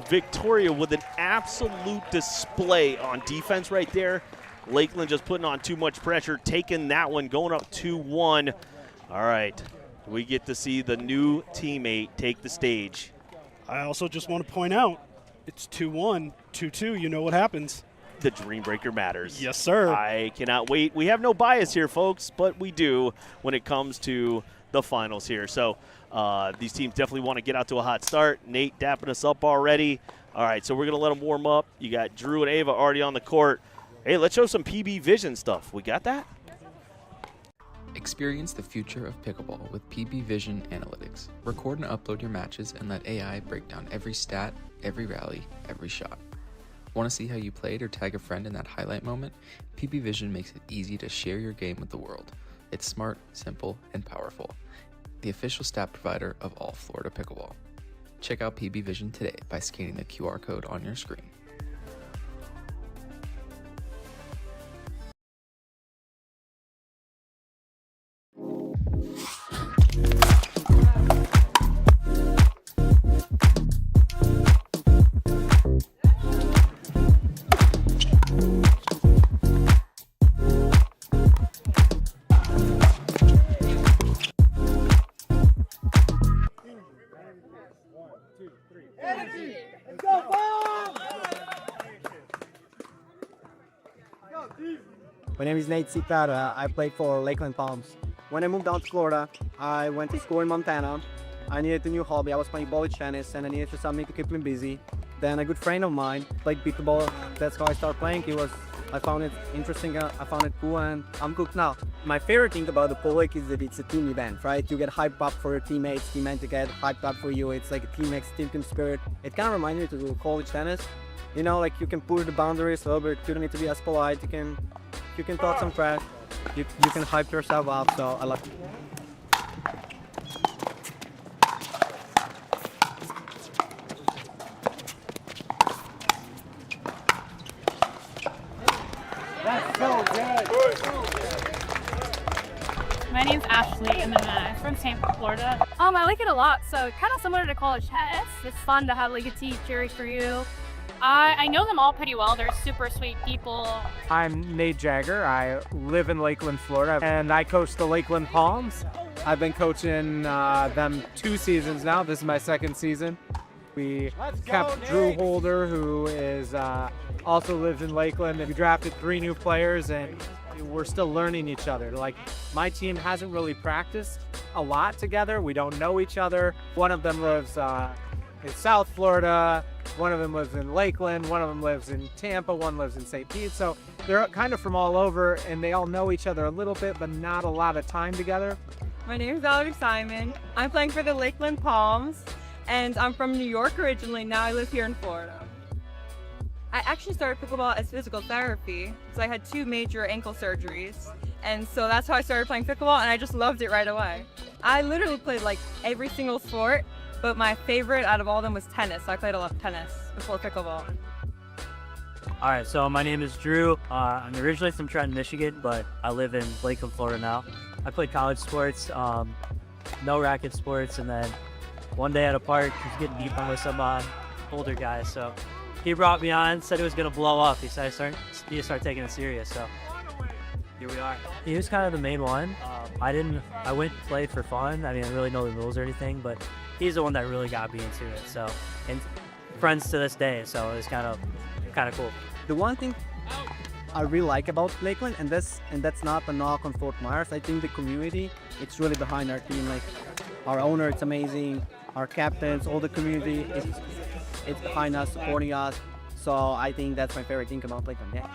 Victoria with an absolute display on defense right there. Lakeland just putting on too much pressure, taking that one, going up 2-1. All right, we get to see the new teammate take the stage. I also just want to point out, it's 2-1, 2-2, you know what happens. The Dream Breaker matters. Yes, sir. I cannot wait. We have no bias here, folks, but we do when it comes to the finals here. So these teams definitely want to get out to a hot start. Nate dapping us up already. All right, so we're going to let them warm up. You got Drew and Ava already on the court. Hey, let's show some PB Vision stuff. We got that? Experience the future of pickleball with PB Vision Analytics. Record and upload your matches and let AI break down every stat, every rally, every shot. Want to see how you played or tag a friend in that highlight moment? PB Vision makes it easy to share your game with the world. It's smart, simple, and powerful. The official stat provider of All Florida Pickleball. Check out PB Vision today by scanning the QR code on your screen. My name is Nate Cipara. I played for Lakeland Palms. When I moved down to Florida, I went to school in Montana. I needed a new hobby. I was playing ball tennis and I needed something to keep me busy. Then a good friend of mine played pickleball. That's how I started playing. I found it interesting, I found it cool, and I'm hooked now. My favorite thing about the Pro League is that it's a team event, right? You get hyped up for your teammates, teammates get hyped up for you. It's like a team spirit. It kind of reminds me to college tennis. You know, like you can push the boundaries a little bit. You don't need to be as polite. You can talk some trash. You can hype yourself up. So I love it. That's so good. My name's Ashley, and then I'm from Tampa, Florida. I like it a lot. So kind of similar to college tennis. It's fun to have like a team cheering for you. I know them all pretty well. They're super sweet people. I'm Nate Jagger. I live in Lakeland, Florida, and I coach the Lakeland Palms. I've been coaching them 2 seasons now. This is my 2nd season. We kept Drew Holder, who is also lives in Lakeland, and we drafted 3 new players, and we're still learning each other. Like, my team hasn't really practiced a lot together. We don't know each other. One of them lives in South Florida. One of them lives in Lakeland, one of them lives in Tampa, one lives in St. Pete. So they're kind of from all over, and they all know each other a little bit, but not a lot of time together. My name is Alex Simon. I'm playing for the Lakeland Palms, and I'm from New York originally. Now I live here in Florida. I actually started pickleball as physical therapy, so I had 2 major ankle surgeries. And so that's how I started playing pickleball, and I just loved it right away. I literally played like every single sport, but my favorite out of all of them was tennis. So I played a lot of tennis before pickleball. All right, so my name is Drew. I'm originally from Trenton, Michigan, but I live in Lakeland, Florida now. I played college sports, no racket sports, and then one day at a park, I was getting beat by with some older guys. So he brought me on, said it was gonna blow up. He said he started taking it serious. So here we are. He was kind of the main one. I went and played for fun. I didn't really know the rules or anything, but he's the one that really got me into it. So, and friends to this day. So it's kind of cool. The one thing I really like about Lakeland, and that's not a knock on Fort Myers. I think the community, it's really behind our team. Like our owner, it's amazing. Our captains, all the community, it's behind us, supporting us. So I think that's my favorite thing about Lakeland. Yeah.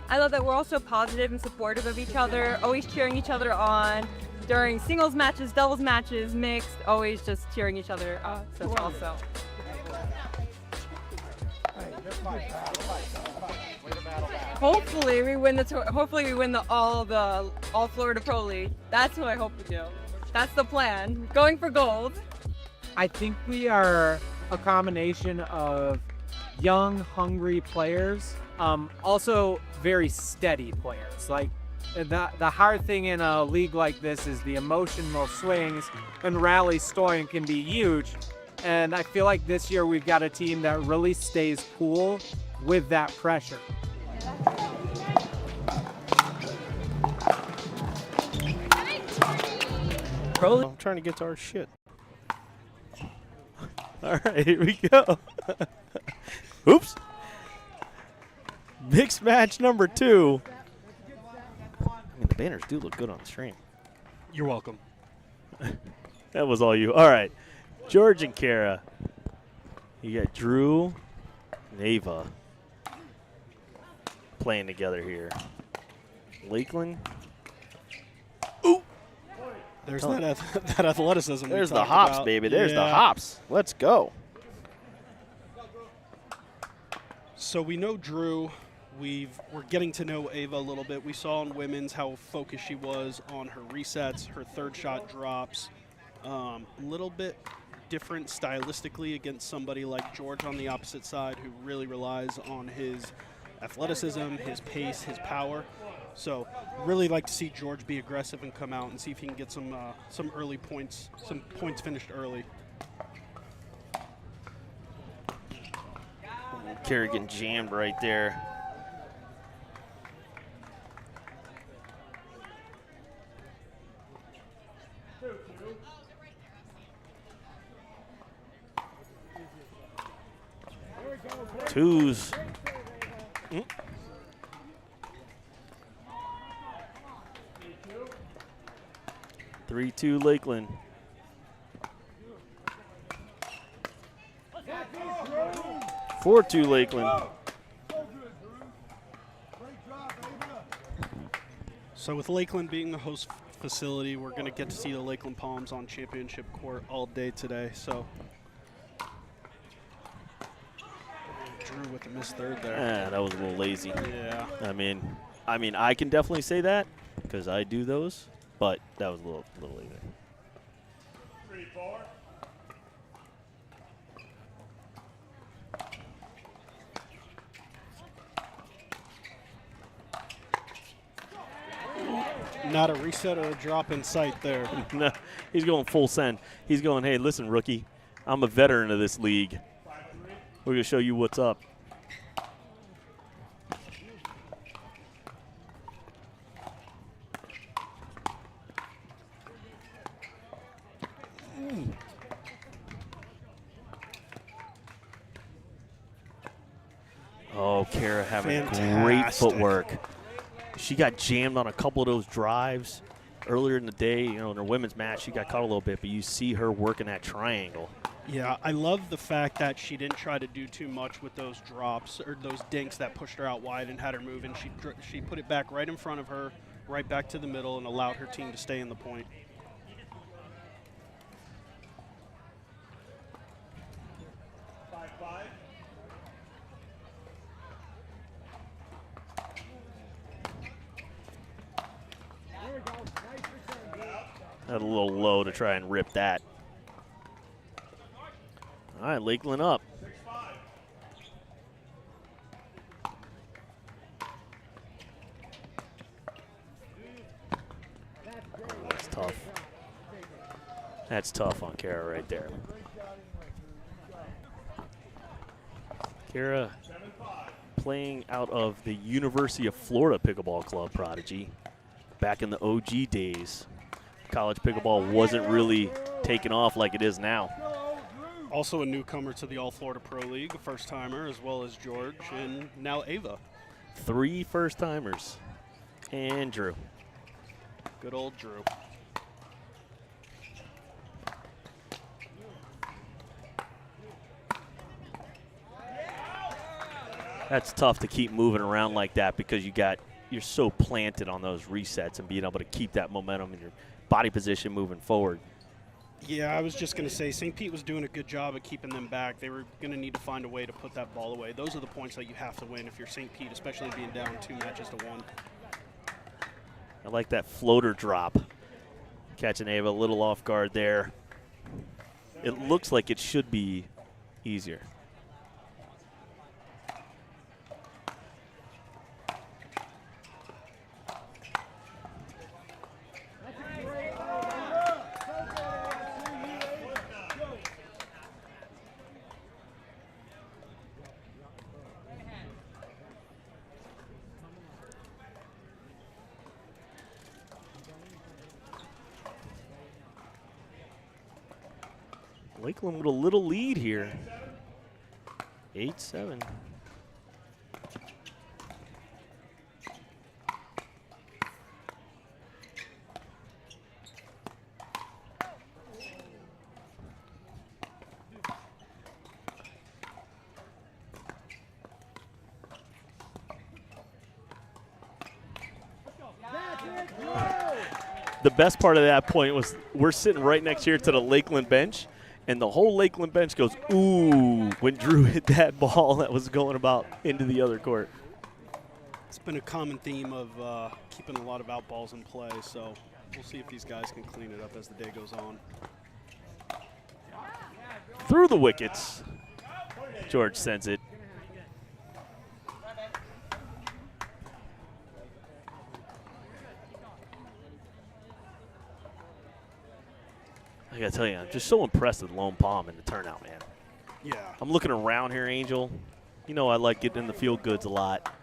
I love that we're all so positive and supportive of each other, always cheering each other on. During singles matches, doubles matches, mixed, always just cheering each other on. So also. Hopefully we win the All Florida Pro League. That's what I hope to do. That's the plan. Going for gold. I think we are a combination of young, hungry players, also very steady players. Like the hard thing in a league like this is the emotional swings and rally scoring can be huge, And I feel like this year we've got a team that really stays cool with that pressure. I'm trying to get to our shit. All right, here we go. Oops. Mixed match number 2. I mean, the banners do look good on the stream. You're welcome. That was all you. All right. George and Kara. You got Drew and Ava playing together here. Lakeland. Ooh. There's that athleticism. There's the hops, baby. There's the hops. Let's go. So we know Drew. We're getting to know Ava a little bit. We saw in women's how focused she was on her resets, her third shot drops. A little bit different stylistically against somebody like George on the opposite side, who really relies on his athleticism, his pace, his power. So really like to see George be aggressive and come out and see if he can get some early points, some points finished early. Kara getting jammed right there. Twos. 3-2 Lakeland. Four-two Lakeland. So with Lakeland being the host facility, we're going to get to see the Lakeland Palms on championship court all day today. So Drew with the missed third there. Yeah, that was a little lazy. Yeah. I mean, I can definitely say that because I do those, but that was a little lazy. 3-4. Not a reset or a drop in sight there. No, he's going full send. He's going, hey, listen, rookie, I'm a veteran of this league. We're going to show you what's up. Oh, Kara having great footwork. She got jammed on a couple of those drives earlier in the day. You know, in her women's match, she got caught a little bit, but you see her working that triangle. Yeah, I love the fact that she didn't try to do too much with those drops or those dinks that pushed her out wide and had her move, and she put it back right in front of her, right back to the middle, and allowed her team to stay in the point. Had a little low to try and rip that. All right, Lakeland up. That's tough. That's tough on Kara right there. Kara playing out of the University of Florida Pickleball Club prodigy back in the OG days. College pickleball wasn't really taking off like it is now. Also a newcomer to the All Florida Pro League, a first-timer, as well as George, and now Ava. 3 first-timers. And Drew. Good old Drew. That's tough to keep moving around like that because you're so planted on those resets and being able to keep that momentum in your body position moving forward. Yeah, I was just going to say St. Pete was doing a good job at keeping them back. They were going to need to find a way to put that ball away. Those are the points that you have to win if you're St. Pete, especially being down 2 matches to 1. I like that floater drop. Catching Ava a little off guard there. It looks like it should be easier. Lakeland with a little lead here. 8-7. The best part of that point was we're sitting right next here to the Lakeland bench, and the whole Lakeland bench goes, ooh, when Drew hit that ball that was going about into the other court. It's been a common theme of keeping a lot of out balls in play, so we'll see if these guys can clean it up as the day goes on. Through the wickets. George sends it. I gotta tell you, I'm just so impressed with Lone Palm and the turnout, man. Yeah. I'm looking around here, Angel. You know I like getting in the field goods a lot.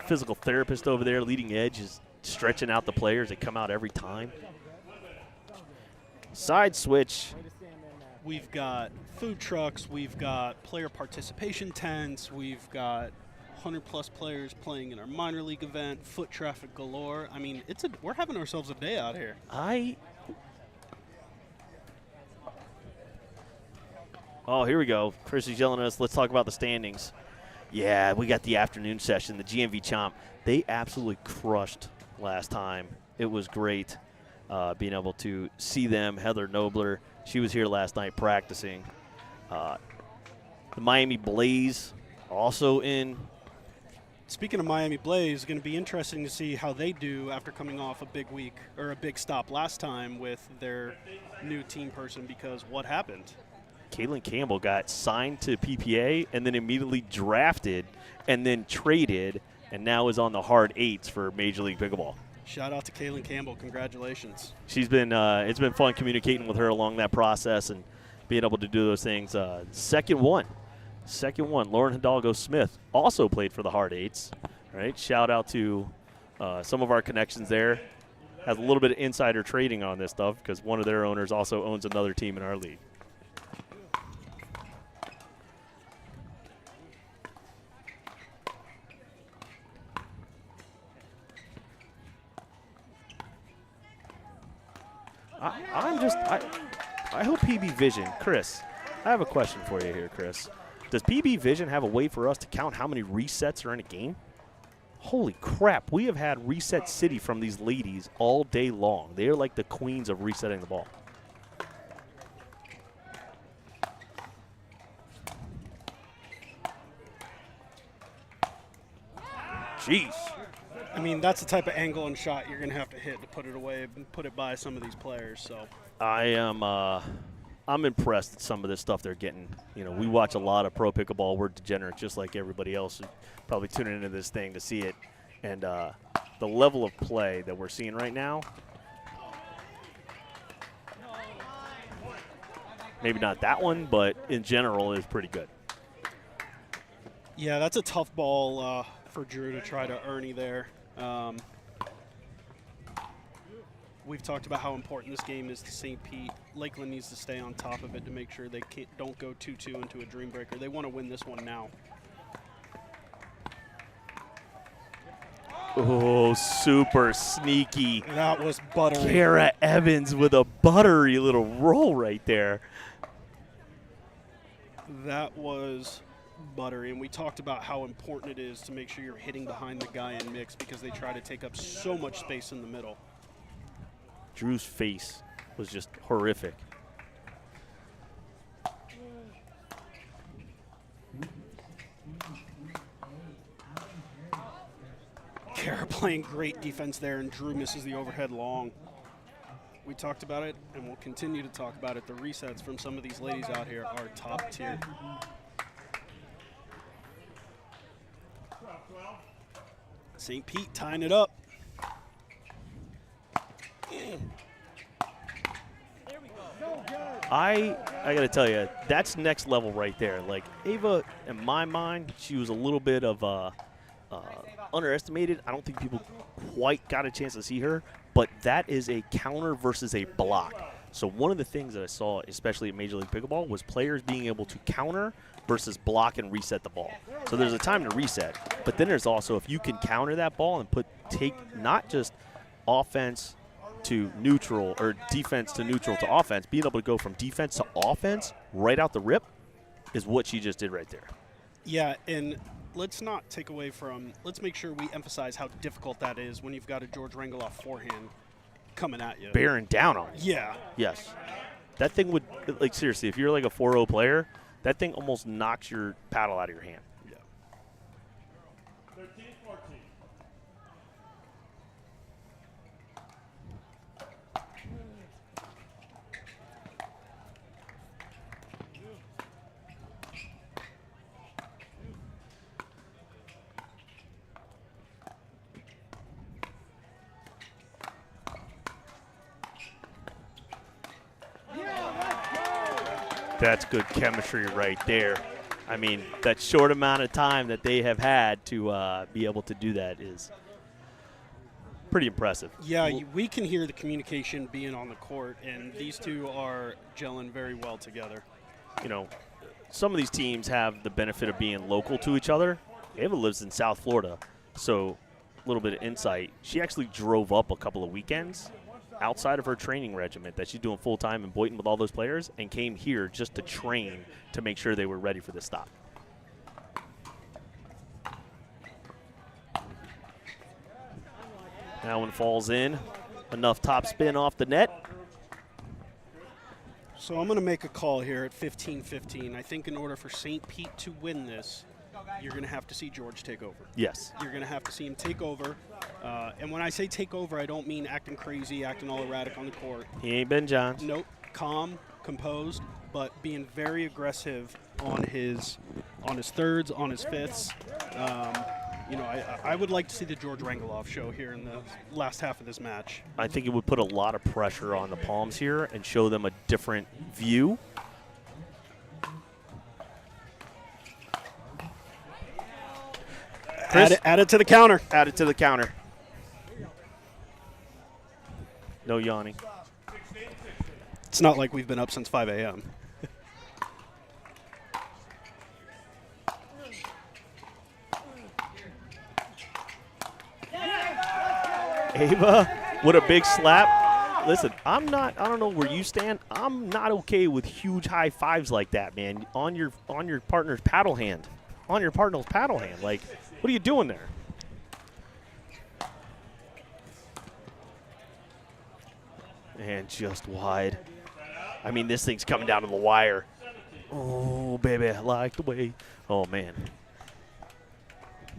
Physical therapist over there, leading edge, is stretching out the players. They come out every time. Side switch. We've got food trucks. We've got player participation tents. We've got 100-plus players playing in our minor league event. Foot traffic galore. I mean, we're having ourselves a day out here. Oh, here we go. Chris is yelling at us. Let's talk about the standings. Yeah, we got the afternoon session, the GMV Chomp. They absolutely crushed last time. It was great being able to see them. Heather Nobler, she was here last night practicing. The Miami Blaze also in. Speaking of Miami Blaze, it's going to be interesting to see how they do after coming off a big week or a big stop last time with their new team person, because what happened? Caitlin Campbell got signed to PPA and then immediately drafted and then traded and now is on the hard eights for Major League Pickleball. Shout out to Caitlin Campbell. Congratulations. She's been it's been fun communicating with her along that process and being able to do those things. Second one, Lauren Hidalgo Smith also played for the hard eights. Right? Shout out to some of our connections there. Has a little bit of insider trading on this stuff because one of their owners also owns another team in our league. I hope PB Vision, Chris, I have a question for you here, Chris. Does PB Vision have a way for us to count how many resets are in a game? Holy crap, we have had Reset City from these ladies all day long. They are like the queens of resetting the ball. Jeez. I mean, that's the type of angle and shot you're going to have to hit to put it away and put it by some of these players. So I'm impressed at some of this stuff they're getting. You know, we watch a lot of pro pickleball. We're degenerate just like everybody else who's probably tuning into this thing to see it. And the level of play that we're seeing right now, maybe not that one, but in general is pretty good. Yeah, that's a tough ball for Drew to try to Ernie there. We've talked about how important this game is to St. Pete. Lakeland needs to stay on top of it to make sure they don't go 2-2 into a dream breaker. They want to win this one now. Oh, super sneaky. That was buttery. Kara Evans with a buttery little roll right there. That was buttery, and we talked about how important it is to make sure you're hitting behind the guy in mix because they try to take up so much space in the middle. Drew's face was just horrific. Kara playing great defense there, and Drew misses the overhead long. We talked about it, and we'll continue to talk about it. The resets from some of these ladies out here are top tier. St. Pete tying it up. I got to tell you, that's next level right there. Like, Ava, in my mind, she was a little bit of underestimated. I don't think people quite got a chance to see her, but that is a counter versus a block. So one of the things that I saw, especially at Major League Pickleball, was players being able to counter versus block and reset the ball. So there's a time to reset, but then there's also, if you can counter that ball and take not just offense to neutral or defense to neutral to offense, being able to go from defense to offense right out the rip is what she just did right there. Yeah, and let's not take away from, let's make sure we emphasize how difficult that is when you've got a George Rangeloff forehand coming at you. Bearing down on you. Yeah. Yes. That thing would, like, seriously, if you're like a 4-0 player, that thing almost knocks your paddle out of your hand. Yeah. 13-14. That's good chemistry right there. I mean, that short amount of time that they have had to be able to do that is pretty impressive. Yeah, we can hear the communication being on the court, and these two are gelling very well together. You know, some of these teams have the benefit of being local to each other. Ava lives in South Florida, so a little bit of insight. She actually drove up a couple of weekends outside of her training regiment that she's doing full-time in Boynton with all those players and came here just to train to make sure they were ready for the stop. That one falls in. Enough top spin off the net. So I'm going to make a call here at 15-15. I think in order for St. Pete to win this, you're going to have to see George take over. Yes. You're going to have to see him take over. And when I say take over, I don't mean acting crazy, acting all erratic on the court. He ain't Ben Johns. Nope. Calm, composed, but being very aggressive on his thirds, on his fifths. You know, I would like to see the George Rangeloff show here in the last half of this match. I think it would put a lot of pressure on the Palms here and show them a different view. Add it to the counter. Add it to the counter. No yawning. It's not like we've been up since 5 a.m. Ava with a big slap. Listen, I don't know where you stand. I'm not okay with huge high fives like that, man, on your partner's paddle hand. On your partner's paddle hand. Like, what are you doing there? And just wide. I mean, this thing's coming down to the wire. Oh, baby, I like the way. Oh, man.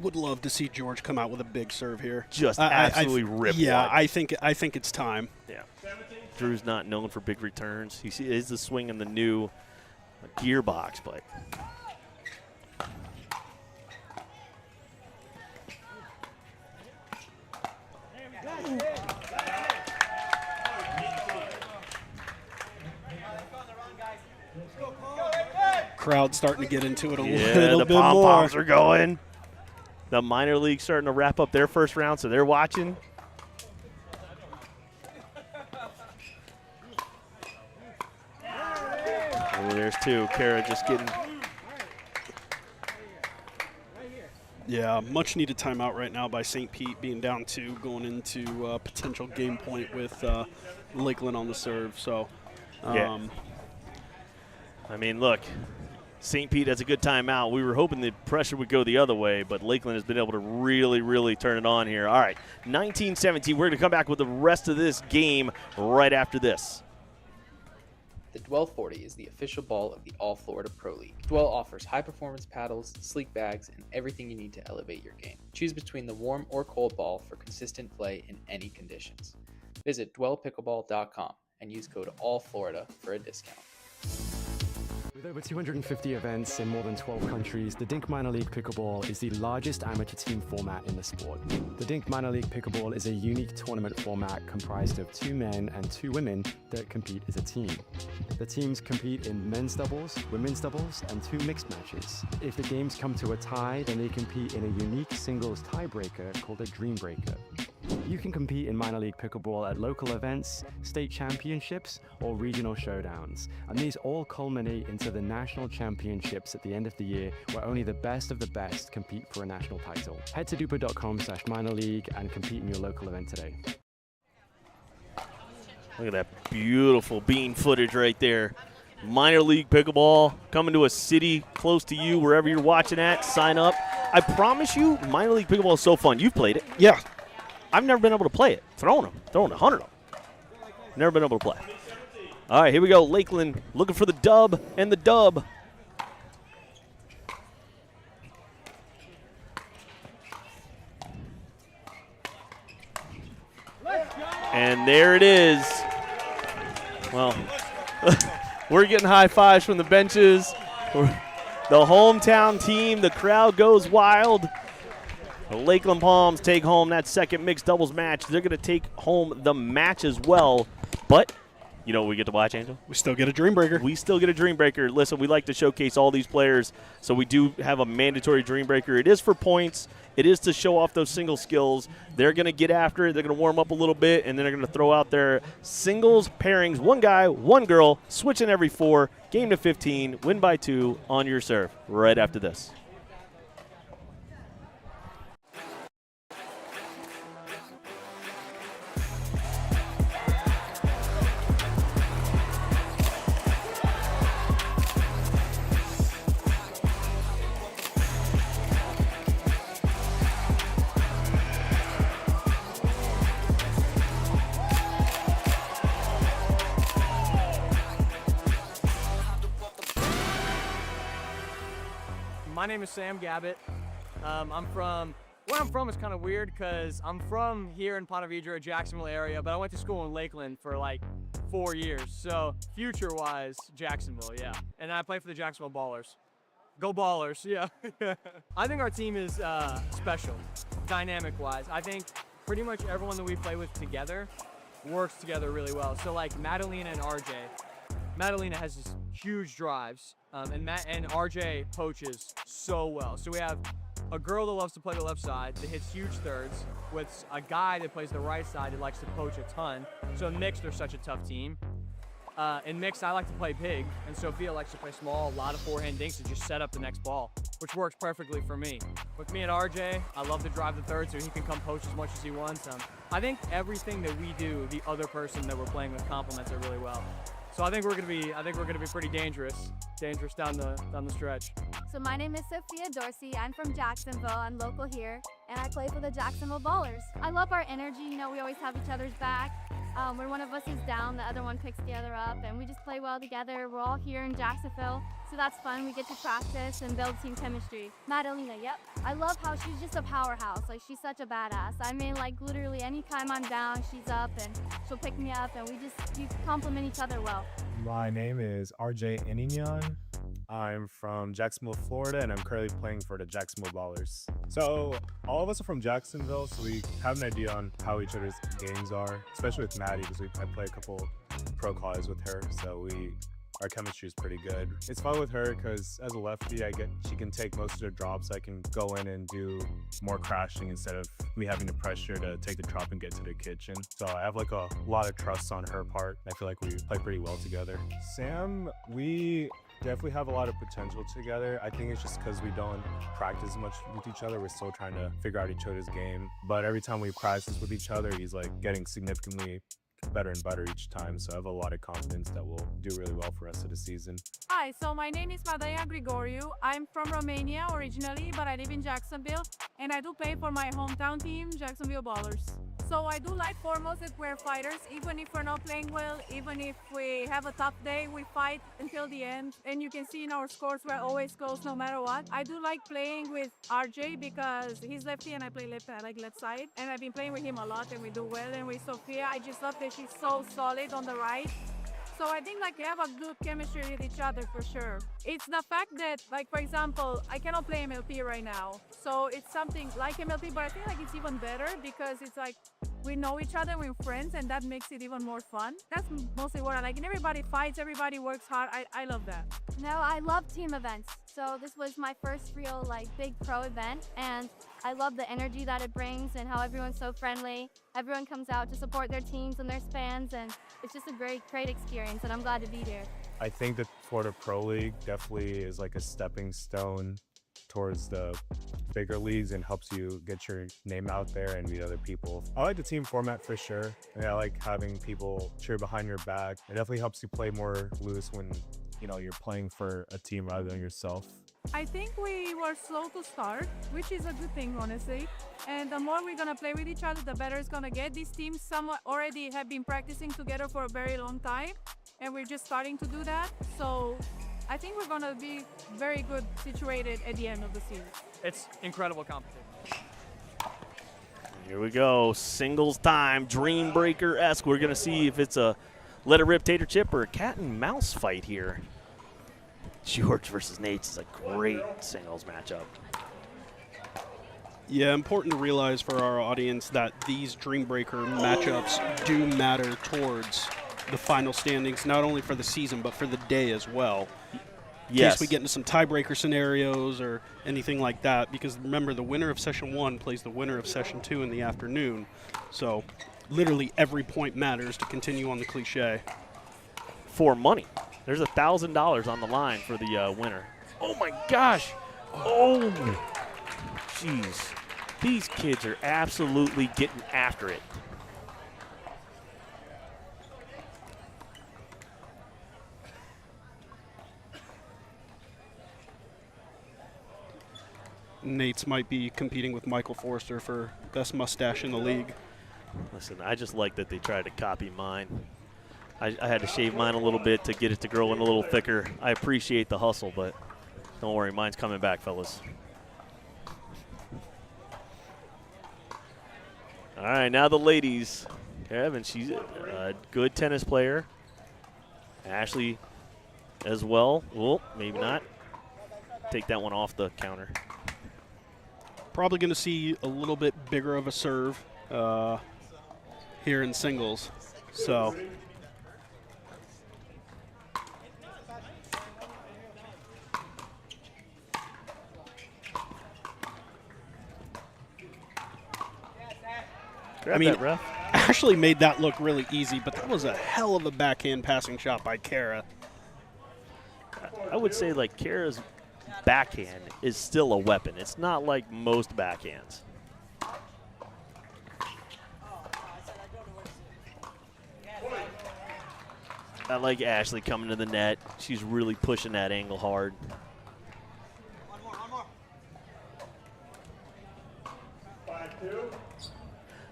Would love to see George come out with a big serve here. Just absolutely rip. Yeah, wide. I think it's time. Yeah. Drew's not known for big returns. He is the swing in the new gearbox, but crowd starting to get into it a little the bit more. pom-poms are going. The minor league's starting to wrap up their first round, so they're watching. Oh, there's two. Kara just getting. Yeah, much needed timeout right now by St. Pete, being down 2, going into potential game point with Lakeland on the serve. So, Yeah. I mean, look, St. Pete has a good timeout. We were hoping the pressure would go the other way, but Lakeland has been able to really, really turn it on here. All right, 19-17. We're going to come back with the rest of this game right after this. The Dwell 40 is the official ball of the All Florida Pro League. Dwell offers high-performance paddles, sleek bags, and everything you need to elevate your game. Choose between the warm or cold ball for consistent play in any conditions. Visit dwellpickleball.com and use code ALLFLORIDA for a discount. With over 250 events in more than 12 countries, the Dink Minor League Pickleball is the largest amateur team format in the sport. The Dink Minor League Pickleball is a unique tournament format comprised of 2 men and 2 women that compete as a team. The teams compete in men's doubles, women's doubles, and 2 mixed matches. If the games come to a tie, then they compete in a unique singles tiebreaker called a Dream Breaker. You can compete in minor league pickleball at local events, state championships, or regional showdowns, and these all culminate into the national championships at the end of the year, where only the best of the best compete for a national title. Head to DUPR.com/minor league and compete in your local event today. Look at that beautiful bean footage right there. Minor league pickleball coming to a city close to you, wherever you're watching at. Sign up. I promise you, minor league pickleball is so fun. You've played it. Yeah. I've never been able to play it. Throwing 100 of them. Never been able to play. All right, here we go. Lakeland looking for the dub and the dub. And there it is. Well, we're getting high fives from the benches. The hometown team, the crowd goes wild. The Lakeland Palms take home that second mixed doubles match. They're going to take home the match as well. But you know what we get to watch, Angel? We still get a Dream Breaker. We still get a Dream Breaker. Listen, we like to showcase all these players, so we do have a mandatory Dream Breaker. It is for points. It is to show off those single skills. They're going to get after it. They're going to warm up a little bit, and then they're going to throw out their singles pairings. One guy, one girl, switching every 4, game to 15, win by 2 on your serve right after this. My name is Sam Gabbett. Where I'm from is kind of weird because I'm from here in Ponte Vedra, Jacksonville area, but I went to school in Lakeland for like 4 years. So future-wise, Jacksonville, yeah. And I play for the Jacksonville Ballers. Go Ballers, yeah. I think our team is special, dynamic-wise. I think pretty much everyone that we play with together works together really well. So like Madalena and RJ. Madalena has this huge drives, and RJ poaches so well. So we have a girl that loves to play the left side that hits huge thirds, with a guy that plays the right side that likes to poach a ton. So in mixed, they're such a tough team. In mixed, I like to play big, and Sophia likes to play small, a lot of forehand dinks to just set up the next ball, which works perfectly for me. With me and RJ, I love to drive the third so he can come poach as much as he wants. I think everything that we do, the other person that we're playing with complements it really well. So I think we're gonna be pretty dangerous down the stretch. So my name is Sophia Dorsey. I'm from Jacksonville. I'm local here, and I play for the Jacksonville Ballers. I love our energy. You know, we always have each other's back. When one of us is down, the other one picks the other up, and we just play well together. We're all here in Jacksonville, so that's fun. We get to practice and build team chemistry. Madalena, yep. I love how she's just a powerhouse. Like, she's such a badass. I mean, like, literally anytime I'm down, she's up, and she'll pick me up, and we complement each other well. My name is RJ Enignan. I'm from Jacksonville, Florida, and I'm currently playing for the Jacksonville Ballers. So all of us are from Jacksonville, so we have an idea on how each other's games are, especially with Maddie, because I play a couple pro calls with her, so our chemistry is pretty good. It's fun with her because as a lefty, she can take most of the drops. I can go in and do more crashing instead of me having the pressure to take the drop and get to the kitchen. So I have like a lot of trust on her part. I feel like we play pretty well together. Sam, we definitely have a lot of potential together. I think it's just because we don't practice much with each other. We're still trying to figure out each other's game. But every time we practice with each other, he's like getting significantly better and better each time, so I have a lot of confidence that we'll do really well for the rest of the season. Hi, so my name is Madaya Grigoriu. I'm from Romania originally, but I live in Jacksonville, and I do play for my hometown team, Jacksonville Ballers. So I do like foremost that we're fighters, even if we're not playing well, even if we have a tough day, we fight until the end. And you can see in our scores, we're always close no matter what. I do like playing with RJ because he's lefty and I play left, I like left side. And I've been playing with him a lot and we do well. And with Sophia, I just love that she's so solid on the right. So I think like we have a good chemistry with each other for sure. It's the fact that, like, for example, I cannot play MLP right now. So it's something like MLP, but I feel like it's even better because it's like we know each other, we're friends, and that makes it even more fun. That's mostly what I like. And everybody fights, everybody works hard. I love that. No, I love team events. So this was my first real like big pro event, and I love the energy that it brings and how everyone's so friendly. Everyone comes out to support their teams and their fans, and it's just a great experience, and I'm glad to be here. I think the Florida Pro League definitely is like a stepping stone towards the bigger leagues and helps you get your name out there and meet other people. I like the team format for sure, and I like having people cheer behind your back. It definitely helps you play more loose when you're playing for a team rather than yourself. I think we were slow to start, which is a good thing, honestly. And the more we're gonna play with each other, the better it's gonna get. These teams somewhat already have been practicing together for a very long time, and we're just starting to do that. So I think we're gonna be very good situated at the end of the season. It's incredible competition. Here we go, singles time, Dream Breaker-esque. We're gonna see if it's a let it rip tater chip or a cat and mouse fight here. George versus Nate's is a great singles matchup. Yeah, important to realize for our audience that these Dream Breaker matchups do matter towards the final standings, not only for the season, but for the day as well. In case we get into some tiebreaker scenarios or anything like that, because remember, the winner of Session 1 plays the winner of Session 2 in the afternoon. So literally every point matters to continue on the cliche. For money. There's $1,000 on the line for the winner. Oh my gosh. Oh, jeez. These kids are absolutely getting after it. Nate's might be competing with Michael Forster for best mustache in the league. Listen, I just like that they tried to copy mine. I had to shave mine a little bit to get it to grow in a little thicker. I appreciate the hustle, but don't worry, mine's coming back, fellas. All right, now the ladies. Kevin, she's a good tennis player. Ashley as well. Oh, maybe not. Take that one off the counter. Probably going to see a little bit bigger of a serve here in singles. So I mean, Ashley made that look really easy, but that was a hell of a backhand passing shot by Kara. I would say, like, Kara's backhand is still a weapon. It's not like most backhands. I like Ashley coming to the net. She's really pushing that angle hard.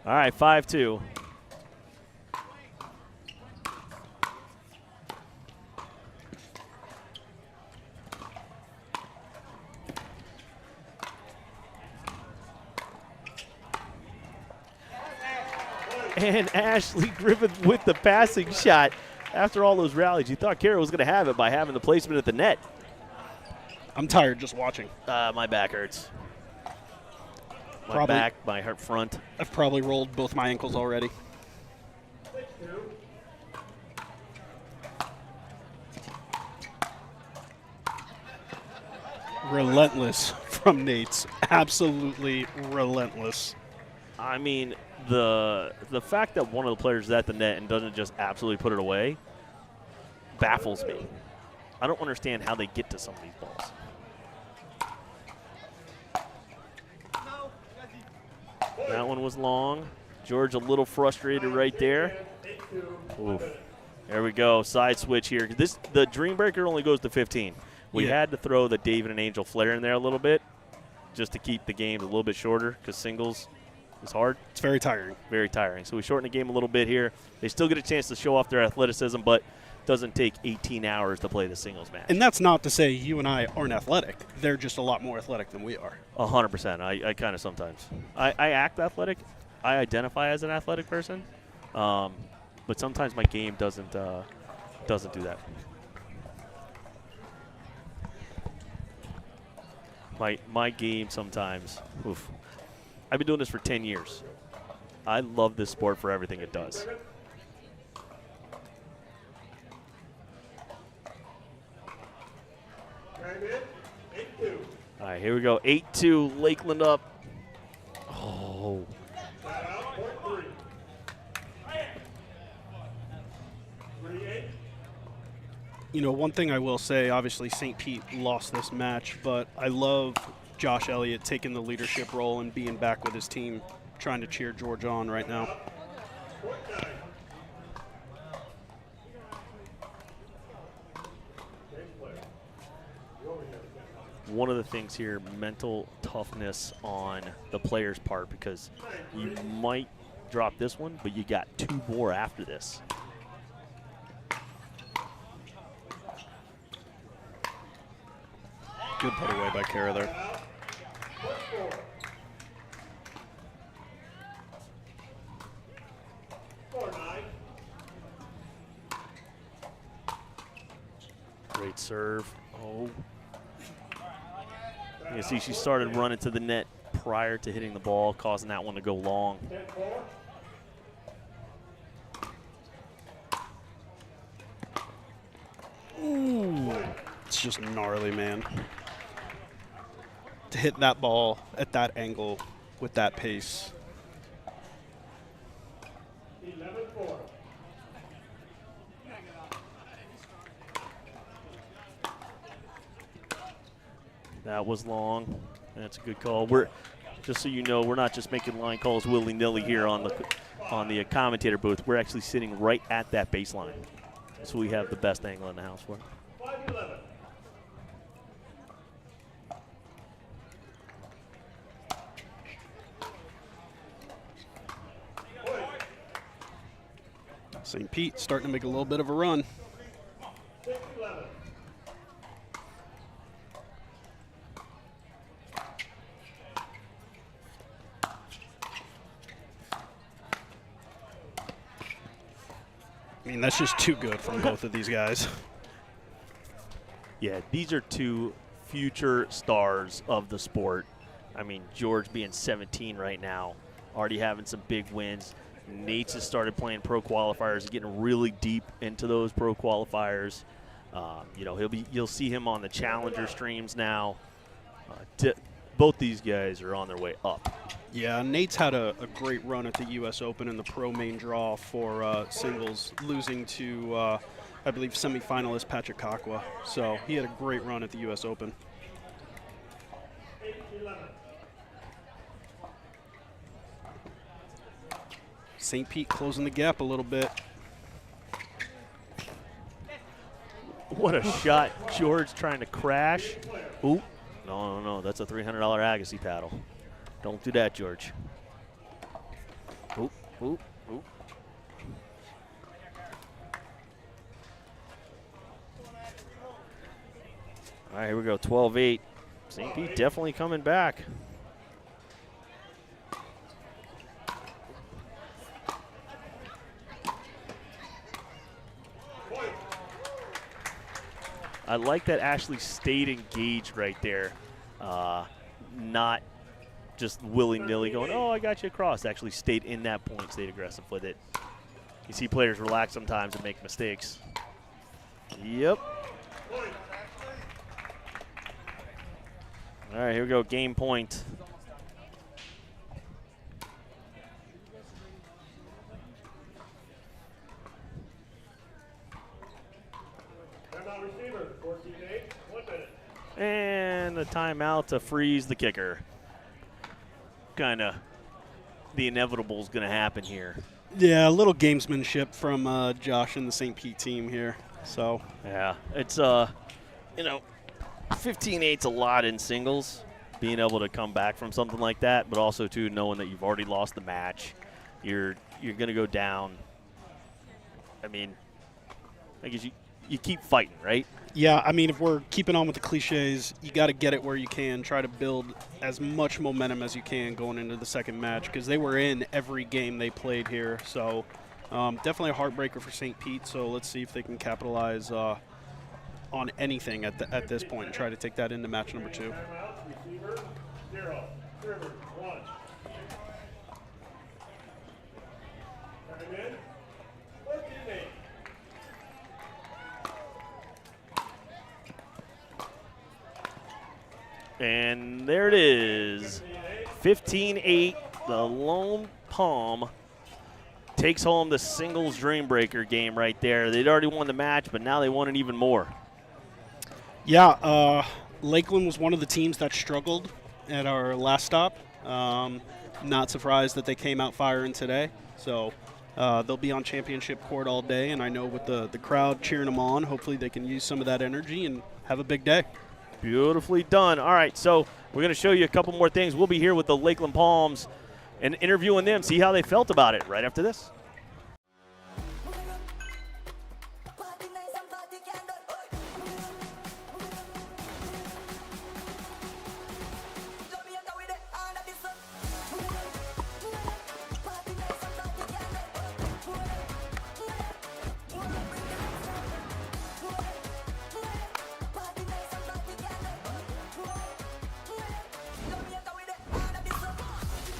All right, 5-2. And Ashley Griffith with the passing shot. After all those rallies, you thought Kara was going to have it by having the placement at the net. I'm tired just watching. My back hurts. My back, my front. I've probably rolled both my ankles already. Relentless from Nate's. Absolutely relentless. I mean, the fact that one of the players is at the net and doesn't just absolutely put it away baffles me. I don't understand how they get to some of these balls. That one was long. George a little frustrated right there. Oof. There we go. Side switch here. The Dream Breaker only goes to 15. We had to throw the David and Angel Flair in there a little bit just to keep the game a little bit shorter because singles is hard. It's very tiring. Very tiring. So we shorten the game a little bit here. They still get a chance to show off their athleticism, but doesn't take 18 hours to play the singles match. And that's not to say you and I aren't athletic. They're just a lot more athletic than we are. 100%. I kind of sometimes. I act athletic. I identify as an athletic person. But sometimes my game doesn't do that. My game sometimes, oof. I've been doing this for 10 years. I love this sport for everything it does. All right, here we go. 8-2, Lakeland up. Oh. You know, one thing I will say, obviously St. Pete lost this match, but I love Josh Elliott taking the leadership role and being back with his team, trying to cheer George on right now. One of the things here, mental toughness on the player's part, because you might drop this one, but you got 2 more after this. Good put away by Kara there. Great serve. Oh. You see she started running to the net prior to hitting the ball, causing that one to go long. Ooh. It's just gnarly, man. To hit that ball at that angle with that pace. 11-4. That was long. That's a good call. We're just so you know, we're not just making line calls willy-nilly here on the commentator booth. We're actually sitting right at that baseline, so we have the best angle in the house for it. 5-11. St. Pete starting to make a little bit of a run. 6-11. I mean, that's just too good from both of these guys. Yeah, these are 2 future stars of the sport. I mean, George being 17 right now, already having some big wins. Nate's has started playing pro qualifiers, getting really deep into those pro qualifiers. You know, you'll see him on the Challenger streams now. Both these guys are on their way up. Yeah, Nate's had a great run at the U.S. Open in the pro main draw for singles, losing to, I believe, semifinalist Patrick Kakwa. So he had a great run at the U.S. Open. 8-11. St. Pete closing the gap a little bit. What a shot. George trying to crash. Ooh. No. That's a $300 Agassi paddle. Don't do that, George. Oop. All right, here we go. 12-8. St. Pete definitely coming back. I like that Ashley stayed engaged right there, not just willy-nilly going, oh, I got you across. Actually stayed in that point, stayed aggressive with it. You see players relax sometimes and make mistakes. Yep. All right, here we go, game point. Receiver, 14-8, 1 minute. And a timeout to freeze the kicker. Kind of the inevitable is going to happen here. Yeah, a little gamesmanship from Josh and the St. Pete team here. So yeah, it's you know, 15-8's a lot in singles. Being able to come back from something like that, but also too knowing that you've already lost the match, you're going to go down. I mean, I guess you keep fighting, right? yeah, I mean, if we're keeping on with the cliches, you got to get it where you can. Try to build as much momentum as you can going into the second match, because they were in every game they played here. So definitely a heartbreaker for St. Pete. So let's see if they can capitalize on anything at this point and try to take that into match number 2. Receiver, 0. Server, 1. And there it is. 15-8. The Lone Palm takes home the singles dream breaker game right there. They'd already won the match, but now they want it even more. Yeah, Lakeland was one of the teams that struggled at our last stop. Not surprised that they came out firing today. So they'll be on championship court all day, and I know with the crowd cheering them on, hopefully they can use some of that energy and have a big day. Beautifully done. All right, so we're going to show you a couple more things. We'll be here with the Lakeland Palms and interviewing them, see how they felt about it right after this.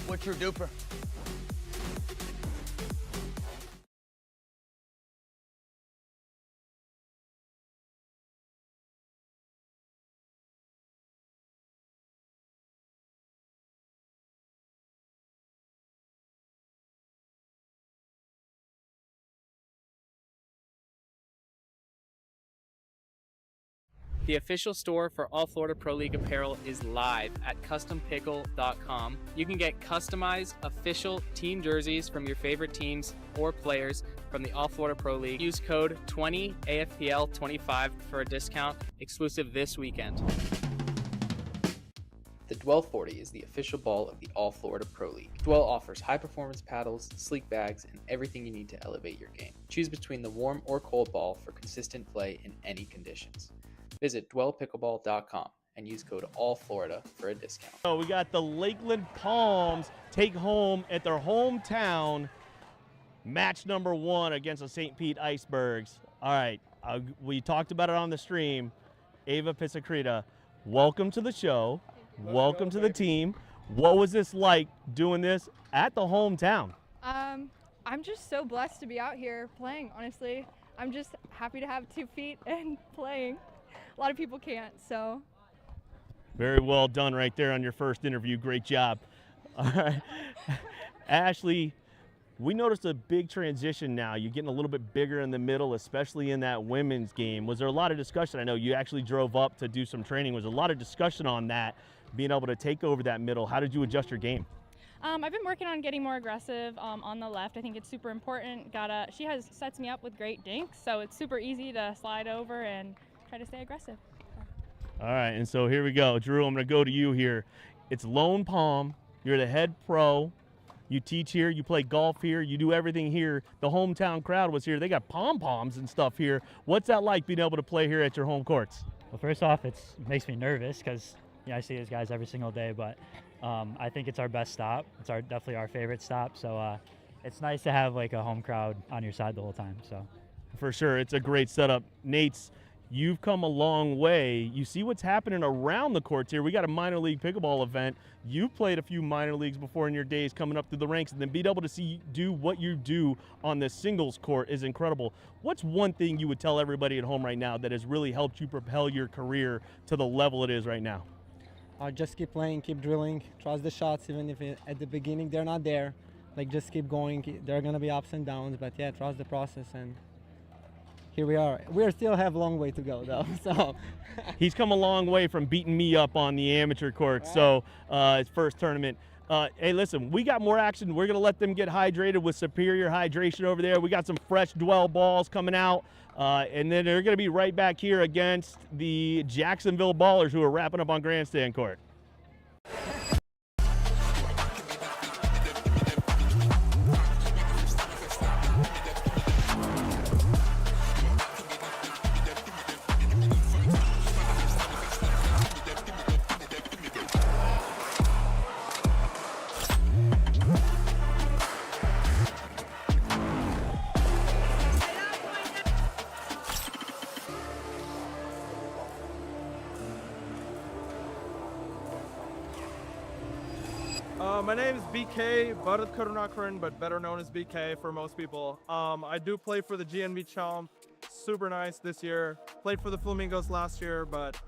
What's your DUPR? The official store for All Florida Pro League apparel is live at CustomPickle.com. You can get customized official team jerseys from your favorite teams or players from the All Florida Pro League. Use code 20AFPL25 for a discount exclusive this weekend. The Dwell 40 is the official ball of the All Florida Pro League. Dwell offers high-performance paddles, sleek bags, and everything you need to elevate your game. Choose between the warm or cold ball for consistent play in any conditions. Visit DwellPickleball.com and use code ALLFlorida for a discount. So we got the Lakeland Palms take home at their hometown match number 1 against the St. Pete Icebergs. All right, we talked about it on the stream. Ava Pisacrita, welcome to the show. Welcome to the team. What was this like doing this at the hometown? I'm just so blessed to be out here playing, honestly. I'm just happy to have 2 feet and playing. A lot of people can't, so. Very well done right there on your first interview. Great job. All right. Ashley, we noticed a big transition now. You're getting a little bit bigger in the middle, especially in that women's game. Was there a lot of discussion? I know you actually drove up to do some training. Was there a lot of discussion on that, being able to take over that middle? How did you adjust your game? I've been working on getting more aggressive on the left. I think it's super important. She sets me up with great dinks, so it's super easy to slide over and try to stay aggressive. All right, and so here we go. Drew, I'm going to go to you here. It's Lone Palm. You're the head pro. You teach here. You play golf here. You do everything here. The hometown crowd was here. They got pom-poms and stuff here. What's that like being able to play here at your home courts? Well, first off, it makes me nervous because I see these guys every single day, but I think it's our best stop. It's definitely our favorite stop, so it's nice to have like a home crowd on your side the whole time. So, for sure, it's a great setup. Nate's, you've come a long way. You see what's happening around the courts here. We got a minor league pickleball event. You've played a few minor leagues before in your days coming up through the ranks, and then being able to see you do what you do on the singles court is incredible. What's one thing you would tell everybody at home right now that has really helped you propel your career to the level it is right now? Just keep playing, keep drilling, trust the shots, even if at the beginning they're not there. Like, just keep going. There are going to be ups and downs, but yeah, trust the process, and here we are. We still have a long way to go, though. So he's come a long way from beating me up on the amateur court. Right. So his first tournament. Hey, listen, we got more action. We're going to let them get hydrated with superior hydration over there. We got some fresh Dwell balls coming out. And then they're going to be right back here against the Jacksonville Ballers, who are wrapping up on grandstand court. My name is BK, Bharat Karunakaran, but better known as BK for most people. I do play for the GNB Chomp, super nice this year. Played for the Flamingos last year, but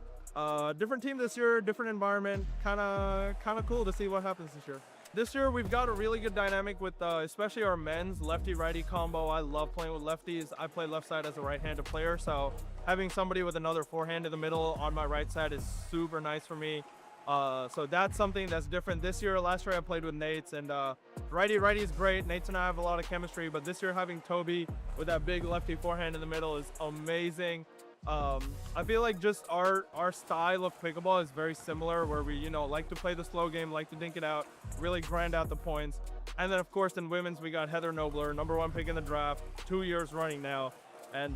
Different team this year, different environment, kind of cool to see what happens this year. This year we've got a really good dynamic with especially our men's lefty-righty combo. I love playing with lefties. I play left side as a right-handed player, so having somebody with another forehand in the middle on my right side is super nice for me. So that's something that's different this year. Last year I played with Nate's, and righty-righty is great. Nate's and I have a lot of chemistry, but this year having Toby with that big lefty forehand in the middle is amazing. I feel like just our style of pickleball is very similar, where we, like to play the slow game, like to dink it out, really grind out the points. And then of course in women's we got Heather Nobler, #1 pick in the draft, 2 years running now, and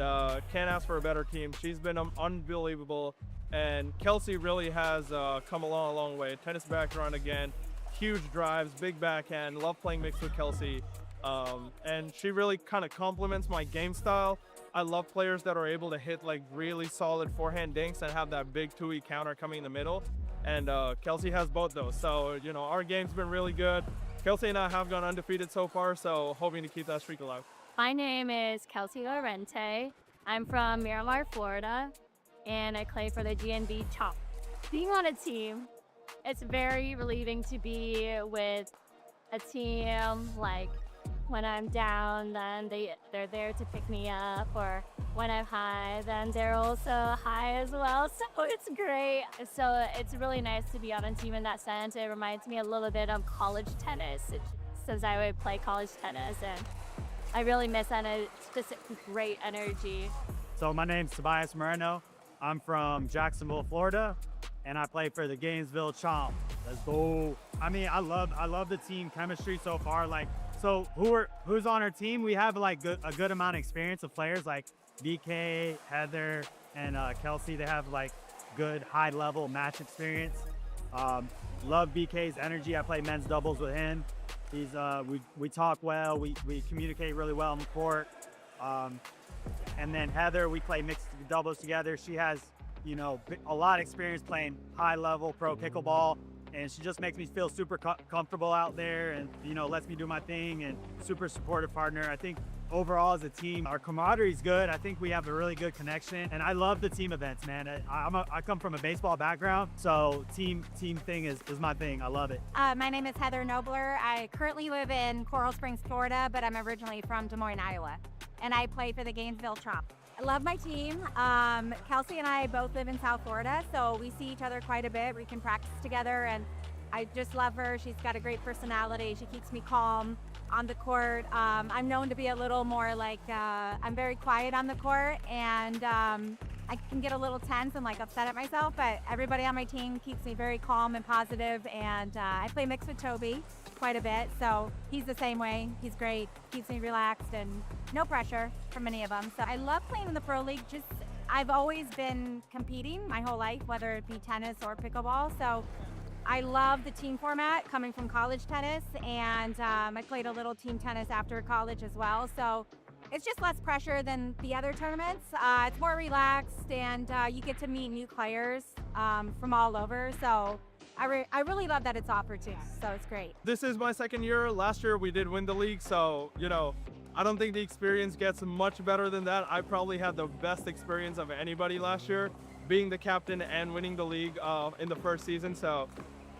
can't ask for a better team. She's been unbelievable, and Kelsey really has come a long way. Tennis background again, huge drives, big backhand, love playing mixed with Kelsey, and she really kind of complements my game style. I love players that are able to hit like really solid forehand dinks and have that big 2E counter coming in the middle. And Kelsey has both those. So, our game's been really good. Kelsey and I have gone undefeated so far, so hoping to keep that streak alive. My name is Kelsey Lorente. I'm from Miramar, Florida, and I play for the GNB Chop. Being on a team, it's very relieving to be with a team. Like, when I'm down, then they're there to pick me up, or when I'm high, then they're also high as well. So it's great. So it's really nice to be on a team in that sense. It reminds me a little bit of college tennis, since I would play college tennis, and I really miss that. It's just great energy. So my name's Tobias Moreno. I'm from Jacksonville, Florida, and I play for the Gainesville Chomp. Let's go. I mean, I love the team chemistry so far. So who's on our team? We have a good amount of experience of players like BK, Heather, and Kelsey. They have good high level match experience. Love BK's energy. I play men's doubles with him. He's we talk well. We communicate really well on the court. And then Heather, we play mixed doubles together. She has a lot of experience playing high level pro pickleball. And she just makes me feel super comfortable out there, and lets me do my thing, and super supportive partner. I think overall as a team, our camaraderie is good. I think we have a really good connection, and I love the team events, man. I come from a baseball background, so team thing is my thing. I love it. My name is Heather Nobler. I currently live in Coral Springs, Florida, but I'm originally from Des Moines, Iowa, and I play for the Gainesville Chomp. I love my team. Kelsey and I both live in South Florida, so we see each other quite a bit. We can practice together, and I just love her. She's got a great personality. She keeps me calm on the court. I'm known to be a little more I'm very quiet on the court, and I can get a little tense and upset at myself, but everybody on my team keeps me very calm and positive, and I play mixed with Toby quite a bit, so he's the same way. He's great, keeps me relaxed, and no pressure from any of them. So I love playing in the Pro League. I've always been competing my whole life, whether it be tennis or pickleball, so I love the team format coming from college tennis, and I played a little team tennis after college as well, so it's just less pressure than the other tournaments. It's more relaxed, and you get to meet new players from all over, so I really love that it's offered too, so it's great. This is my second year. Last year we did win the league, so I don't think the experience gets much better than that. I probably had the best experience of anybody last year, being the captain and winning the league in the first season. So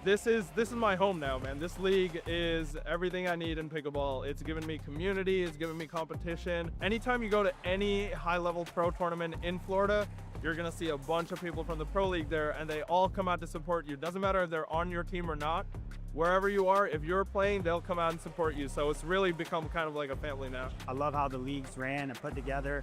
this is my home now, man. This league is everything I need in pickleball. It's given me community, it's given me competition. Anytime you go to any high-level pro tournament in Florida, you're gonna see a bunch of people from the Pro League there, and they all come out to support you. Doesn't matter if they're on your team or not. Wherever you are, if you're playing, they'll come out and support you. So it's really become kind of like a family now. I love how the leagues ran and put together.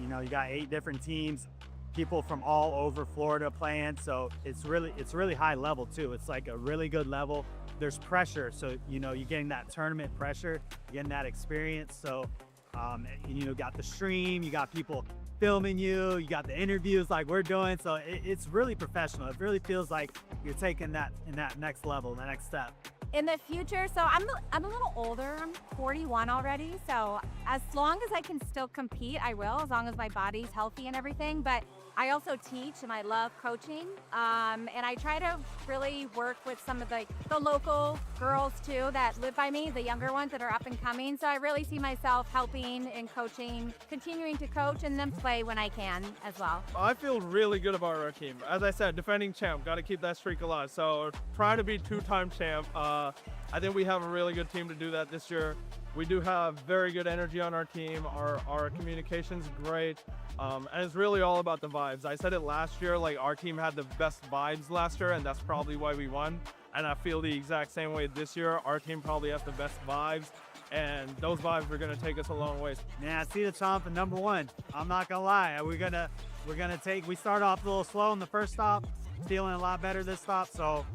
You got 8 different teams, people from all over Florida playing. So it's really high level too. It's like a really good level. There's pressure, so you're getting that tournament pressure, you're getting that experience. So got the stream, you got people filming you got the interviews like we're doing, so it's really professional. It really feels like you're taking that in that next level, the next step. In the future, so I'm a little older. I'm 41 already, so as long as I can still compete, I will, as long as my body's healthy and everything. But I also teach and I love coaching. And I try to really work with some of the local girls too that live by me, the younger ones that are up and coming. So I really see myself helping and coaching, continuing to coach and then play when I can as well. I feel really good about our team. As I said, defending champ, got to keep that streak alive. So trying to be two-time champ. I think we have a really good team to do that this year. We do have very good energy on our team. Our communication's great. And it's really all about the vibes. I said it last year, like our team had the best vibes last year, and that's probably why we won. And I feel the exact same way this year. Our team probably has the best vibes, and those vibes are gonna take us a long way. Man, I see the Chomp at number one. I'm not gonna lie. We start off a little slow in the first stop, feeling a lot better this stop. So,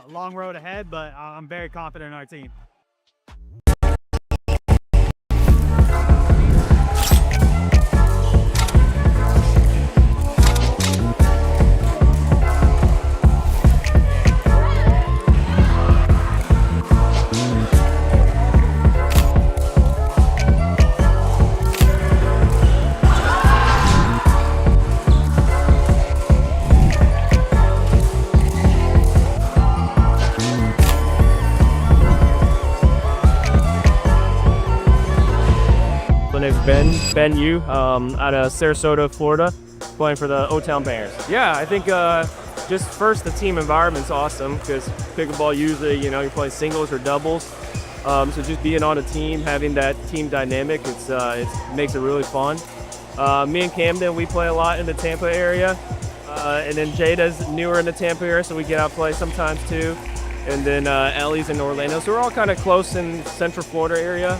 long road ahead, but I'm very confident in our team. My name's Ben Yu, out of Sarasota, Florida, playing for the O-Town Bangers. Yeah, I think just first the team environment's awesome because pickleball usually, you're playing singles or doubles. So just being on a team, having that team dynamic, it makes it really fun. Me and Camden, we play a lot in the Tampa area. And then Jada's newer in the Tampa area, so we get out and play sometimes too. And then Ellie's in Orlando. So we're all kind of close in Central Florida area.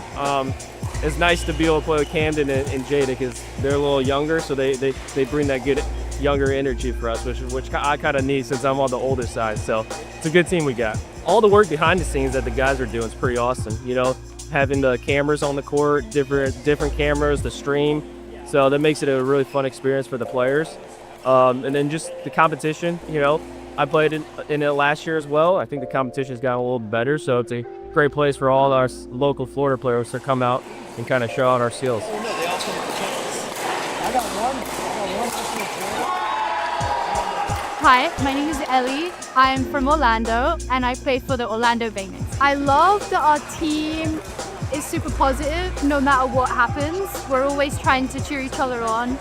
It's nice to be able to play with Camden and Jada because they're a little younger, so they bring that good younger energy for us, which I kind of need since I'm on the older side. So it's a good team we got. All the work behind the scenes that the guys are doing is pretty awesome. Having the cameras on the court, different cameras, the stream. So that makes it a really fun experience for the players. And then just the competition, I played in it last year as well. I think the competition's gotten a little better, so it's a great place for all our local Florida players to come out and kind of show out our skills. Hi, my name is Ellie. I'm from Orlando and I play for the Orlando Bangers. I love that our team is super positive no matter what happens. We're always trying to cheer each other on.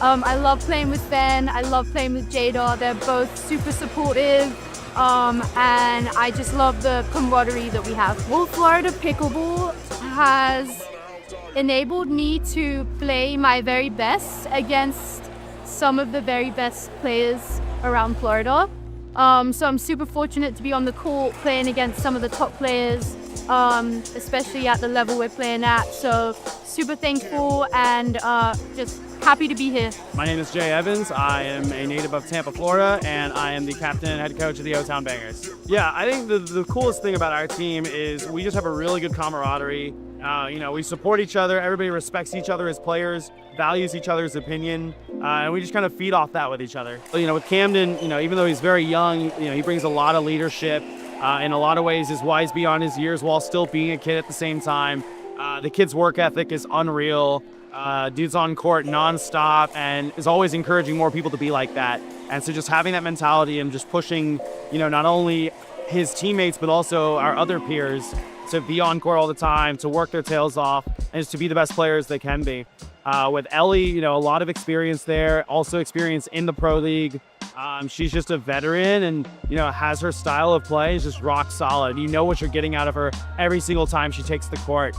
I love playing with Ben, I love playing with Jada. They're both super supportive. And I just love the camaraderie that we have. All Florida Pickleball has enabled me to play my very best against some of the very best players around Florida. So I'm super fortunate to be on the court playing against some of the top players, especially at the level we're playing at. So super thankful and just happy to be here. My name is Jay Evans. I am a native of Tampa, Florida, and I am the captain and head coach of the O-Town Bangers. Yeah, I think the coolest thing about our team is we just have a really good camaraderie. We support each other. Everybody respects each other as players, values each other's opinion, and we just kind of feed off that with each other. With Camden, even though he's very young, he brings a lot of leadership. In a lot of ways is wise beyond his years while still being a kid at the same time. The kid's work ethic is unreal. Dude's on court nonstop and is always encouraging more people to be like that. And so just having that mentality and just pushing, not only his teammates, but also our other peers to be on court all the time, to work their tails off, and just to be the best players they can be. With Ellie, a lot of experience there, also experience in the pro league. She's just a veteran and, has her style of play is just rock solid. You know what you're getting out of her every single time she takes the court.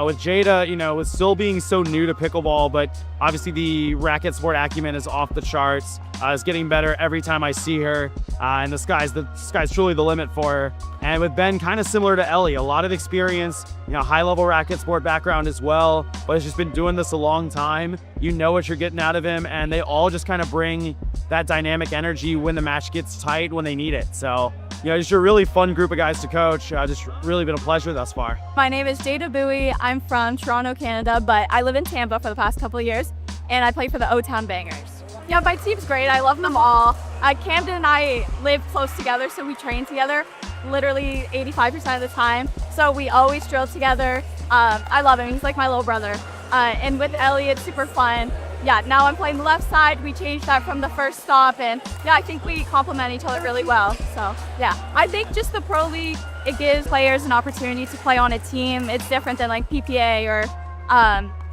With Jada, with still being so new to pickleball, but obviously the racket sport acumen is off the charts. Is getting better every time I see her, and the sky's truly the limit for her. And with Ben, kind of similar to Ellie, a lot of experience, high-level racket sport background as well, but has just been doing this a long time. You know what you're getting out of him, and they all just kind of bring that dynamic energy when the match gets tight, when they need it. So, just a really fun group of guys to coach. Just really been a pleasure thus far. My name is Jada Bowie. I'm from Toronto, Canada, but I live in Tampa for the past couple of years, and I play for the O-Town Bangers. Yeah, my team's great. I love them all. Camden and I live close together, so we train together literally 85% of the time. So we always drill together. I love him. He's like my little brother. And with Ellie, it's super fun. yeah, now I'm playing the left side. We changed that from the first stop, and yeah, I think we complement each other really well. So yeah, I think just the pro league, it gives players an opportunity to play on a team. It's different than like PPA or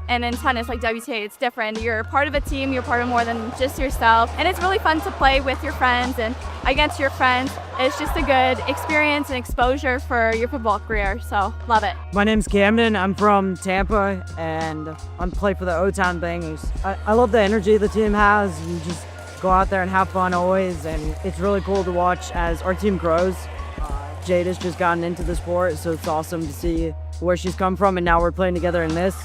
and in tennis like WTA, it's different. You're part of a team, you're part of more than just yourself. And it's really fun to play with your friends and against your friends. It's just a good experience and exposure for your football career, so love it. My name's Camden, I'm from Tampa, and I'm playing for the O-Town Bangers. I love the energy the team has. You just go out there and have fun always, and it's really cool to watch as our team grows. Jade has just gotten into the sport, so it's awesome to see where she's come from, and now we're playing together in this.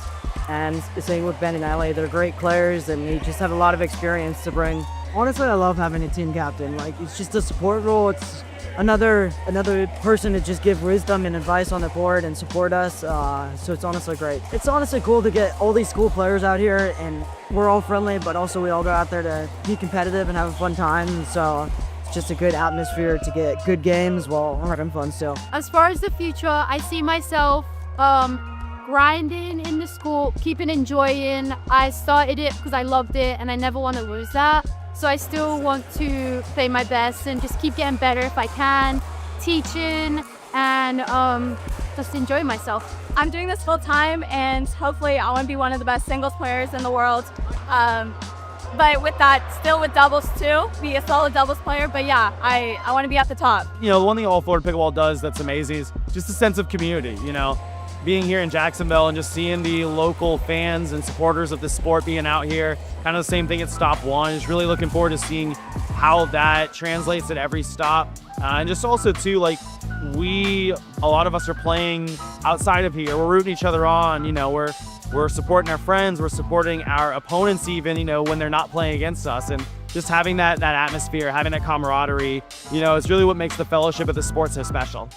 And same with Ben and Ellie, they're great players, and they just have a lot of experience to bring. Honestly, I love having a team captain. Like, it's just a support role. It's another person to just give wisdom and advice on the board and support us. So it's honestly great. It's honestly cool to get all these cool players out here, and we're all friendly, but also we all go out there to be competitive and have a fun time. So it's just a good atmosphere to get good games while having fun still. As far as the future, I see myself grinding in the school, keeping enjoying. I started it because I loved it and I never want to lose that. So I still want to play my best and just keep getting better if I can, teaching and just enjoy myself. I'm doing this full time and hopefully I want to be one of the best singles players in the world. But with that, still with doubles too, be a solid doubles player. But yeah, I want to be at the top. You know, the one thing All Florida Pickleball does that's amazing is just a sense of community, you know. Being here in Jacksonville and just seeing the local fans and supporters of the sport being out here, kind of the same thing at stop one. Is really looking forward to seeing how that translates at every stop. And just also too, like, a lot of us are playing outside of here. We're rooting each other on, you know, we're supporting our friends, we're supporting our opponents even, you know, when they're not playing against us. And just having that atmosphere, having that camaraderie, you know, is really what makes the fellowship of the sport so special.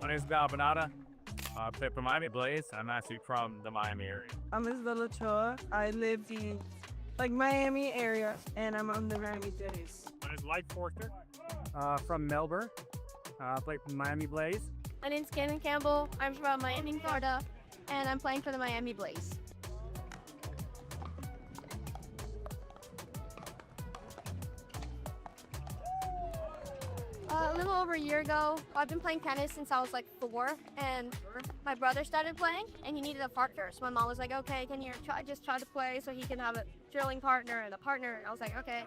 My name is Val Bonata. I play for Miami Blaze. I'm actually from the Miami area. I'm Isabella Choa. I live in Miami area, and I'm on the Miami Cities. My name is Light Forster. from Melbourne. Play for Miami Blaze. My name's Canary Campbell. I'm from Miami, Florida, and I'm playing for the Miami Blaze. A little over a year ago, I've been playing tennis since I was like 4, and my brother started playing, and he needed a partner. So my mom was like, okay, can you just try to play so he can have a drilling partner and a partner? And I was like, okay.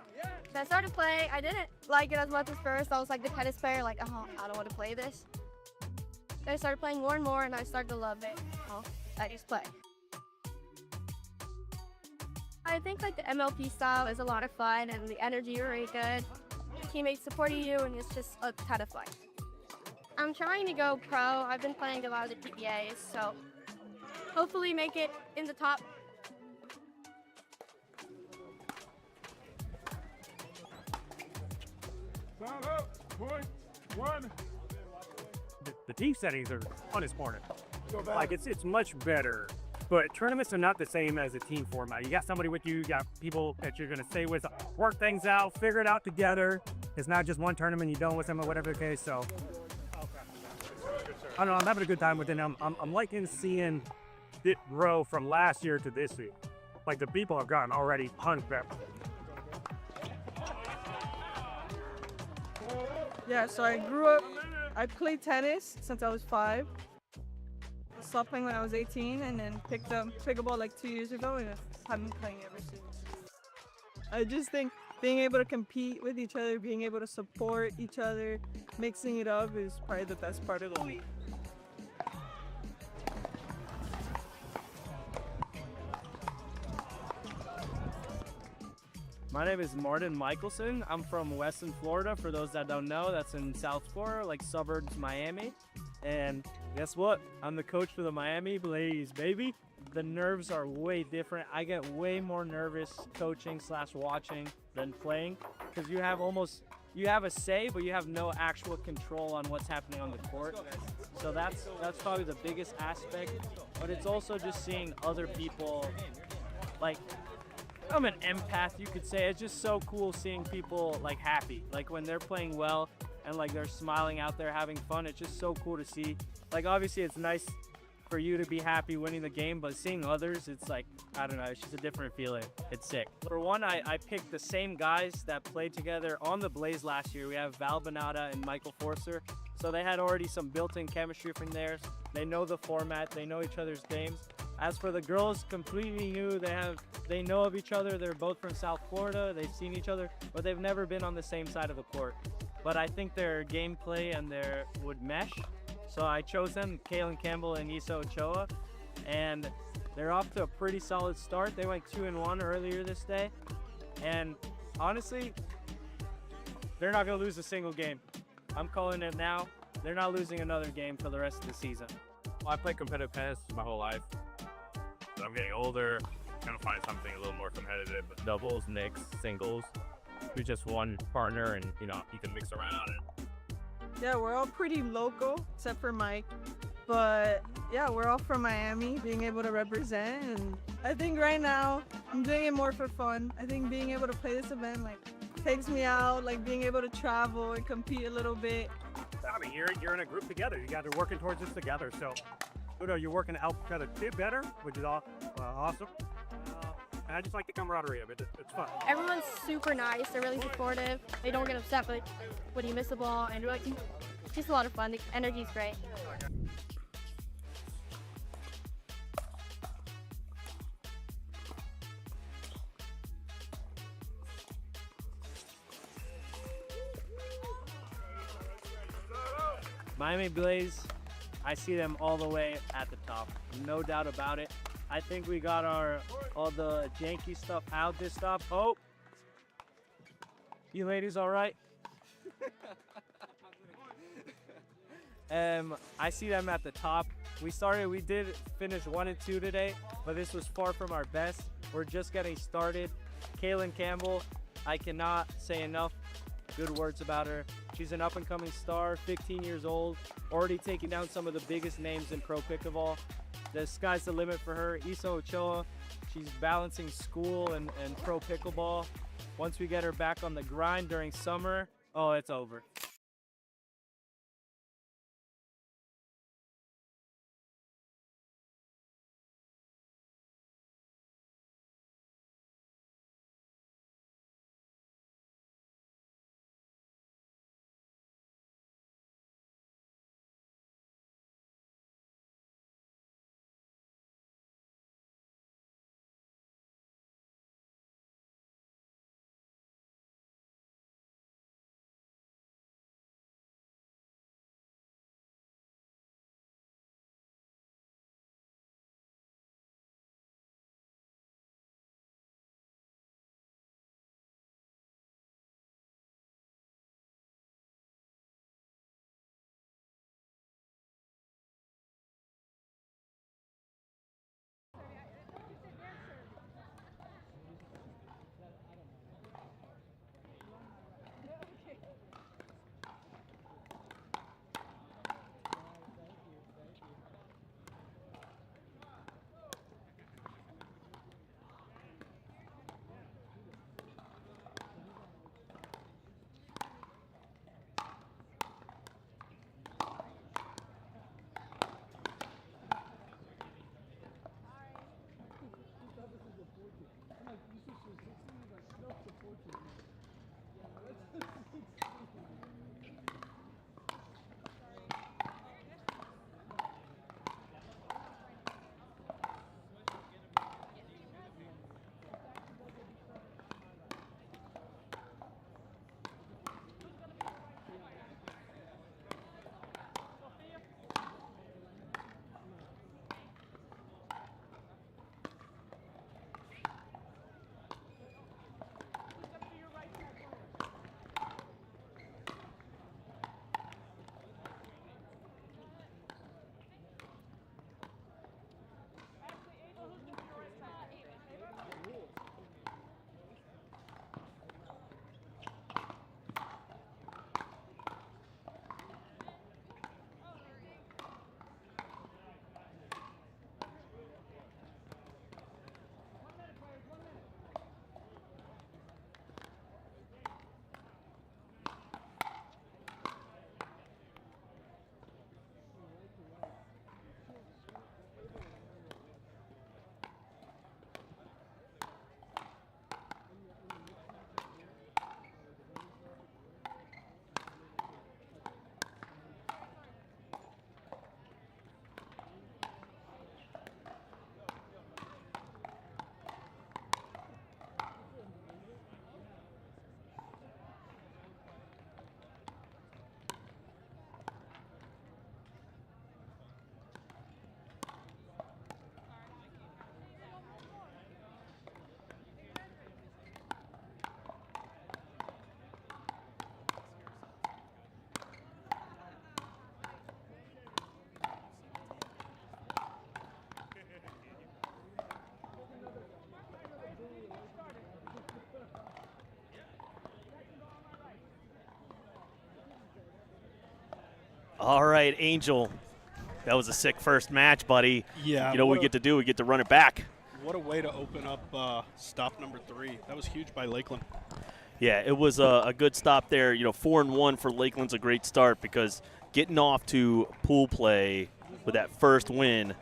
So I started playing. I didn't like it as much as first. I was like the tennis player, like, oh, I don't want to play this. So I started playing more and more, and I started to love it. Oh, I just play. I think like the MLP style is a lot of fun, and the energy is really good. Teammates supporting you, and it's just a ton of fun. I'm trying to go pro. I've been playing a lot of the PBAs, so hopefully make it in the top. Point one. The team settings are on his corner. Like it's much better. But tournaments are not the same as a team format. You got somebody with you, you got people that you're gonna stay with, work things out, figure it out together. It's not just one tournament, you're done with them or whatever the case. So I don't know, I'm having a good time with it. I'm liking seeing it grow from last year to this year. Like the people have gotten already tons better. Yeah, so I played tennis since I was 5. I stopped playing when I was 18 and then picked up pickleball like 2 years ago and I've been playing ever since. I just think being able to compete with each other, being able to support each other, mixing it up is probably the best part of the league. My name is Martin Michelson. I'm from Weston, Florida. For those that don't know, that's in South Florida, like suburbs Miami. And guess what? I'm the coach for the Miami Blaze, baby. The nerves are way different. I get way more nervous coaching / watching than playing because you have a say, but you have no actual control on what's happening on the court. So that's probably the biggest aspect. But it's also just seeing other people, like, I'm an empath, you could say. It's just so cool seeing people like happy, like when they're playing well and like they're smiling out there having fun. It's just so cool to see. Like obviously it's nice for you to be happy winning the game, but seeing others, it's like, I don't know, it's just a different feeling. It's sick. For one, I picked the same guys that played together on the Blaze last year. We have Val Bonata and Michael Forcer. So they had already some built-in chemistry from there. They know the format, they know each other's games. As for the girls, completely new. They know of each other. They're both from South Florida. They've seen each other, but they've never been on the same side of the court. But I think their gameplay and their would mesh. So I chose them, Kaylin Campbell and Issa Ochoa, and they're off to a pretty solid start. They went 2-1 earlier this day, and honestly, they're not gonna lose a single game. I'm calling it now. They're not losing another game for the rest of the season. Well, I played competitive tennis my whole life. But I'm getting older, trying to find something a little more competitive. Doubles, mix, singles. With just one partner, and you can mix around on it. Yeah, we're all pretty local, except for Mike. But yeah, we're all from Miami, being able to represent. And I think right now, I'm doing it more for fun. I think being able to play this event takes me out, being able to travel and compete a little bit. I mean, you're in a group together. You guys are working towards this together. So, you're working to help kind of get better, which is awesome. And I just like the camaraderie of it. It's fun. Everyone's super nice. They're really supportive. They don't get upset when you miss a ball, and it's just a lot of fun. The energy's great. Miami Blaze, I see them all the way at the top. No doubt about it. I think we got all the janky stuff out this stop. Oh, you ladies all right? I see them at the top. We did finish 1 and 2 today, but this was far from our best. We're just getting started. Kaylin Campbell, I cannot say enough good words about her. She's an up-and-coming star, 15 years old, already taking down some of the biggest names in pro pickleball. The sky's the limit for her. Issa Ochoa, she's balancing school and pro pickleball. Once we get her back on the grind during summer, oh, it's over. All right, Angel. That was a sick first match, buddy. Yeah. You know what we get to do? We get to run it back. What a way to open up stop number 3. That was huge by Lakeland. Yeah, it was a good stop there. 4-1 for Lakeland's a great start because getting off to pool play with that first win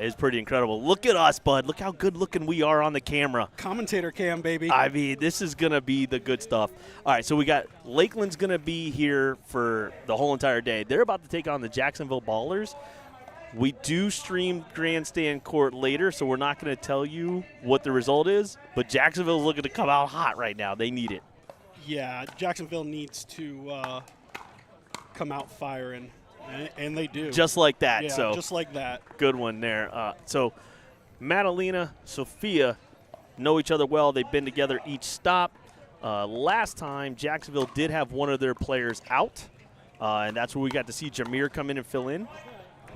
is pretty incredible. Look at us, bud. Look how good looking we are on the camera. Commentator cam, baby. I mean, this is going to be the good stuff. All right, so we got Lakeland's going to be here for the whole entire day. They're about to take on the Jacksonville Ballers. We do stream Grandstand Court later, so we're not going to tell you what the result is, but Jacksonville's looking to come out hot right now. They need it. Yeah, Jacksonville needs to come out firing, and they do. Just like that. Yeah, so just like that. Good one there. So Madalena, Sophia know each other well. They've been together each stop. Last time, Jacksonville did have one of their players out, and that's where we got to see Jameer come in and fill in.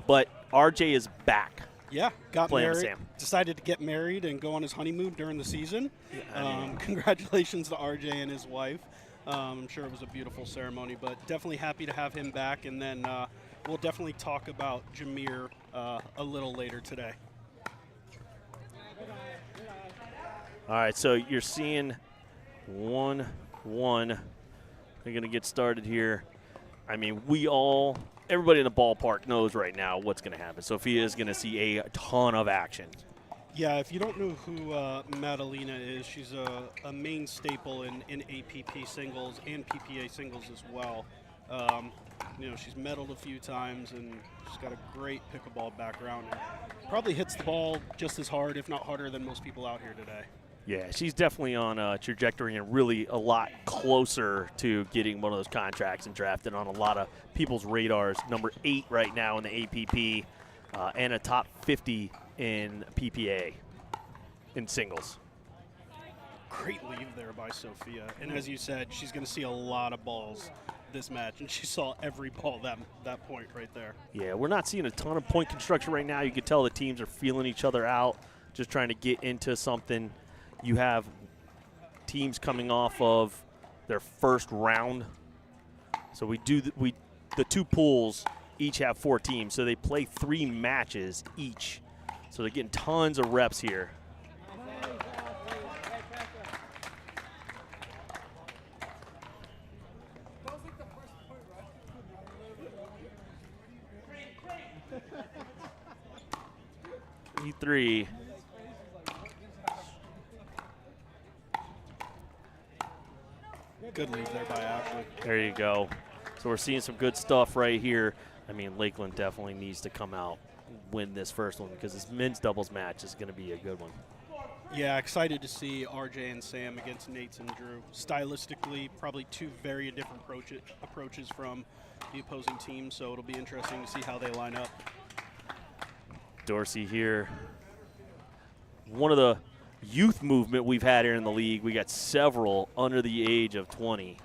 But RJ is back. Yeah, got playing with married, Sam. decided to get married and go on his honeymoon during the season. Congratulations to RJ and his wife. I'm sure it was a beautiful ceremony, but definitely happy to have him back. And then we'll definitely talk about Jameer a little later today. All right, so you're seeing 1-1. They're going to get started here. I mean, everybody in the ballpark knows right now what's going to happen. Sophia is going to see a ton of action. Yeah, if you don't know who Madalena is, she's a main staple in APP singles and PPA singles as well. She's medaled a few times, and she's got a great pickleball background. And probably hits the ball just as hard, if not harder, than most people out here today. Yeah, she's definitely on a trajectory and really a lot closer to getting one of those contracts and drafted on a lot of people's radars. Number 8 right now in the APP and a top 50 in PPA in singles. Great lead there by Sophia. And as you said, she's going to see a lot of balls this match, and she saw every ball that point right there. Yeah, we're not seeing a ton of point construction right now. You can tell the teams are feeling each other out, just trying to get into something. You have teams coming off of their first round. So the 2 pools each have 4 teams, so they play 3 matches each. So they're getting tons of reps here. E3. Good lead there by Ashley. There you go. So we're seeing some good stuff right here. I mean, Lakeland definitely needs to come out and win this first one because this men's doubles match is going to be a good one. Yeah, excited to see RJ and Sam against Nate and Drew. Stylistically, probably 2 very different approaches from the opposing team, so it'll be interesting to see how they line up. Dorsey here. One of the youth movement we've had here in the league. We got several under the age of 20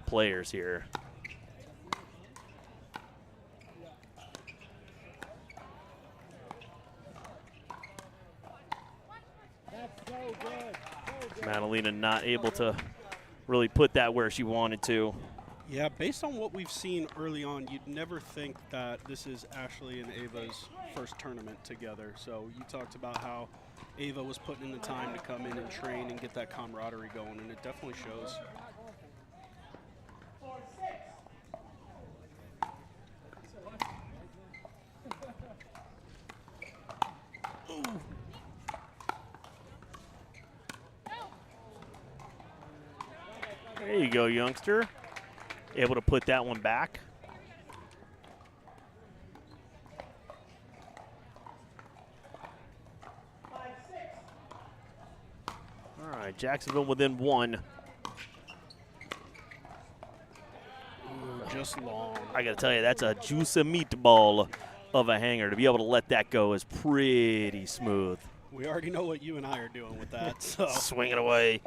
players here. Madalena not able to really put that where she wanted to. Yeah, based on what we've seen early on, you'd never think that this is Ashley and Ava's first tournament together. So you talked about how Ava was putting in the time to come in and train and get that camaraderie going, and it definitely shows. There you go, youngster. Able to put that one back. All right, Jacksonville within 1. Just long. I got to tell you, that's a juicy meatball of a hanger. To be able to let that go is pretty smooth. We already know what you and I are doing with that. So. Swing it away.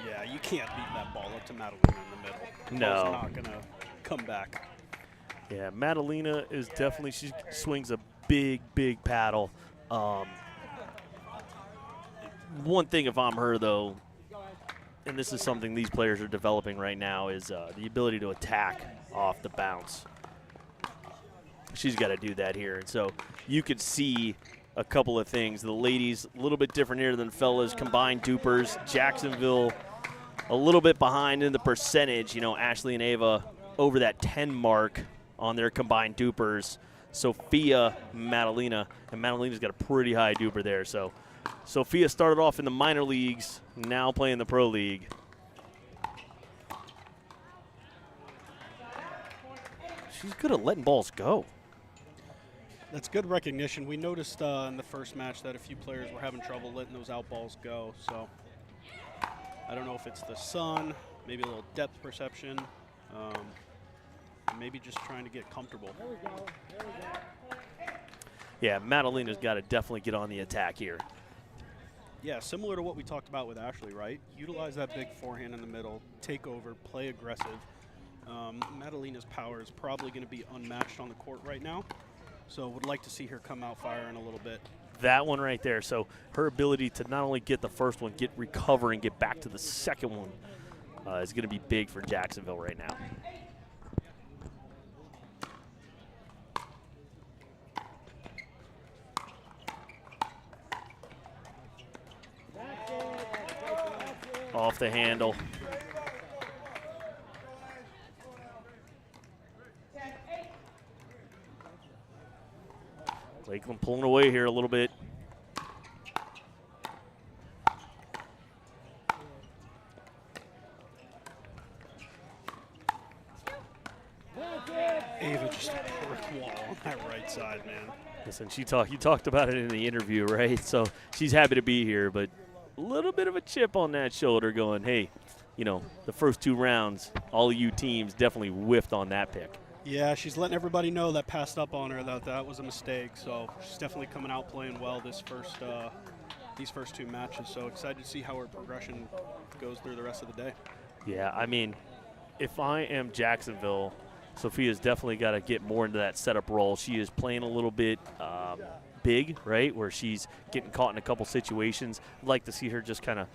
Yeah, you can't beat that ball up to Madalena in the middle. No. Ball's not going to come back. Yeah, Madalena is definitely, she swings a big, big paddle. one thing if I'm her, though, and this is something these players are developing right now, is the ability to attack off the bounce. She's got to do that here. And so you could see a couple of things. The ladies a little bit different here than fellas. Combined dupers. Jacksonville a little bit behind in the percentage. You know, Ashley and Ava over that 10 mark on their combined dupers. Sophia, Madalena, and Madalena's got a pretty high duper there. So Sophia started off in the minor leagues, now playing the pro league. She's good at letting balls go. That's good recognition. We noticed in the first match that a few players were having trouble letting those out balls go. So I don't know if it's the sun, maybe a little depth perception, maybe just trying to get comfortable. Yeah, Madalena's got to definitely get on the attack here. Yeah, similar to what we talked about with Ashley, right? Utilize that big forehand in the middle, take over, play aggressive. Madalena's power is probably going to be unmatched on the court right now. So would like to see her come out firing a little bit. That one right there. So her ability to not only get the first one, recover and get back to the second one is going to be big for Jacksonville right now. Off the handle. Lakeland pulling away here a little bit. Ava just a brick wall on that right side, man. Listen, you talked about it in the interview, right? So she's happy to be here, but a little bit of a chip on that shoulder going, hey, you know, the first 2 rounds, all of you teams definitely whiffed on that pick. Yeah, she's letting everybody know that passed up on her, that was a mistake. So she's definitely coming out playing well these first 2 matches. So excited to see how her progression goes through the rest of the day. Yeah, I mean, if I am Jacksonville, Sophia's definitely got to get more into that setup role. She is playing a little bit big, right, where she's getting caught in a couple situations. I'd like to see her just kind of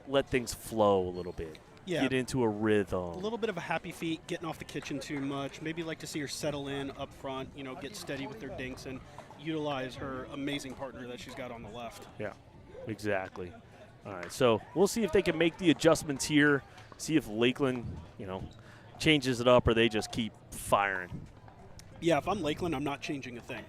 let things flow a little bit. Yeah. Get into a rhythm. A little bit of a happy feet, getting off the kitchen too much. Maybe like to see her settle in up front, you know, get steady with her dinks and utilize her amazing partner that she's got on the left. Yeah, exactly. All right, so we'll see if they can make the adjustments here, see if Lakeland, you know, changes it up or they just keep firing. Yeah, if I'm Lakeland, I'm not changing a thing.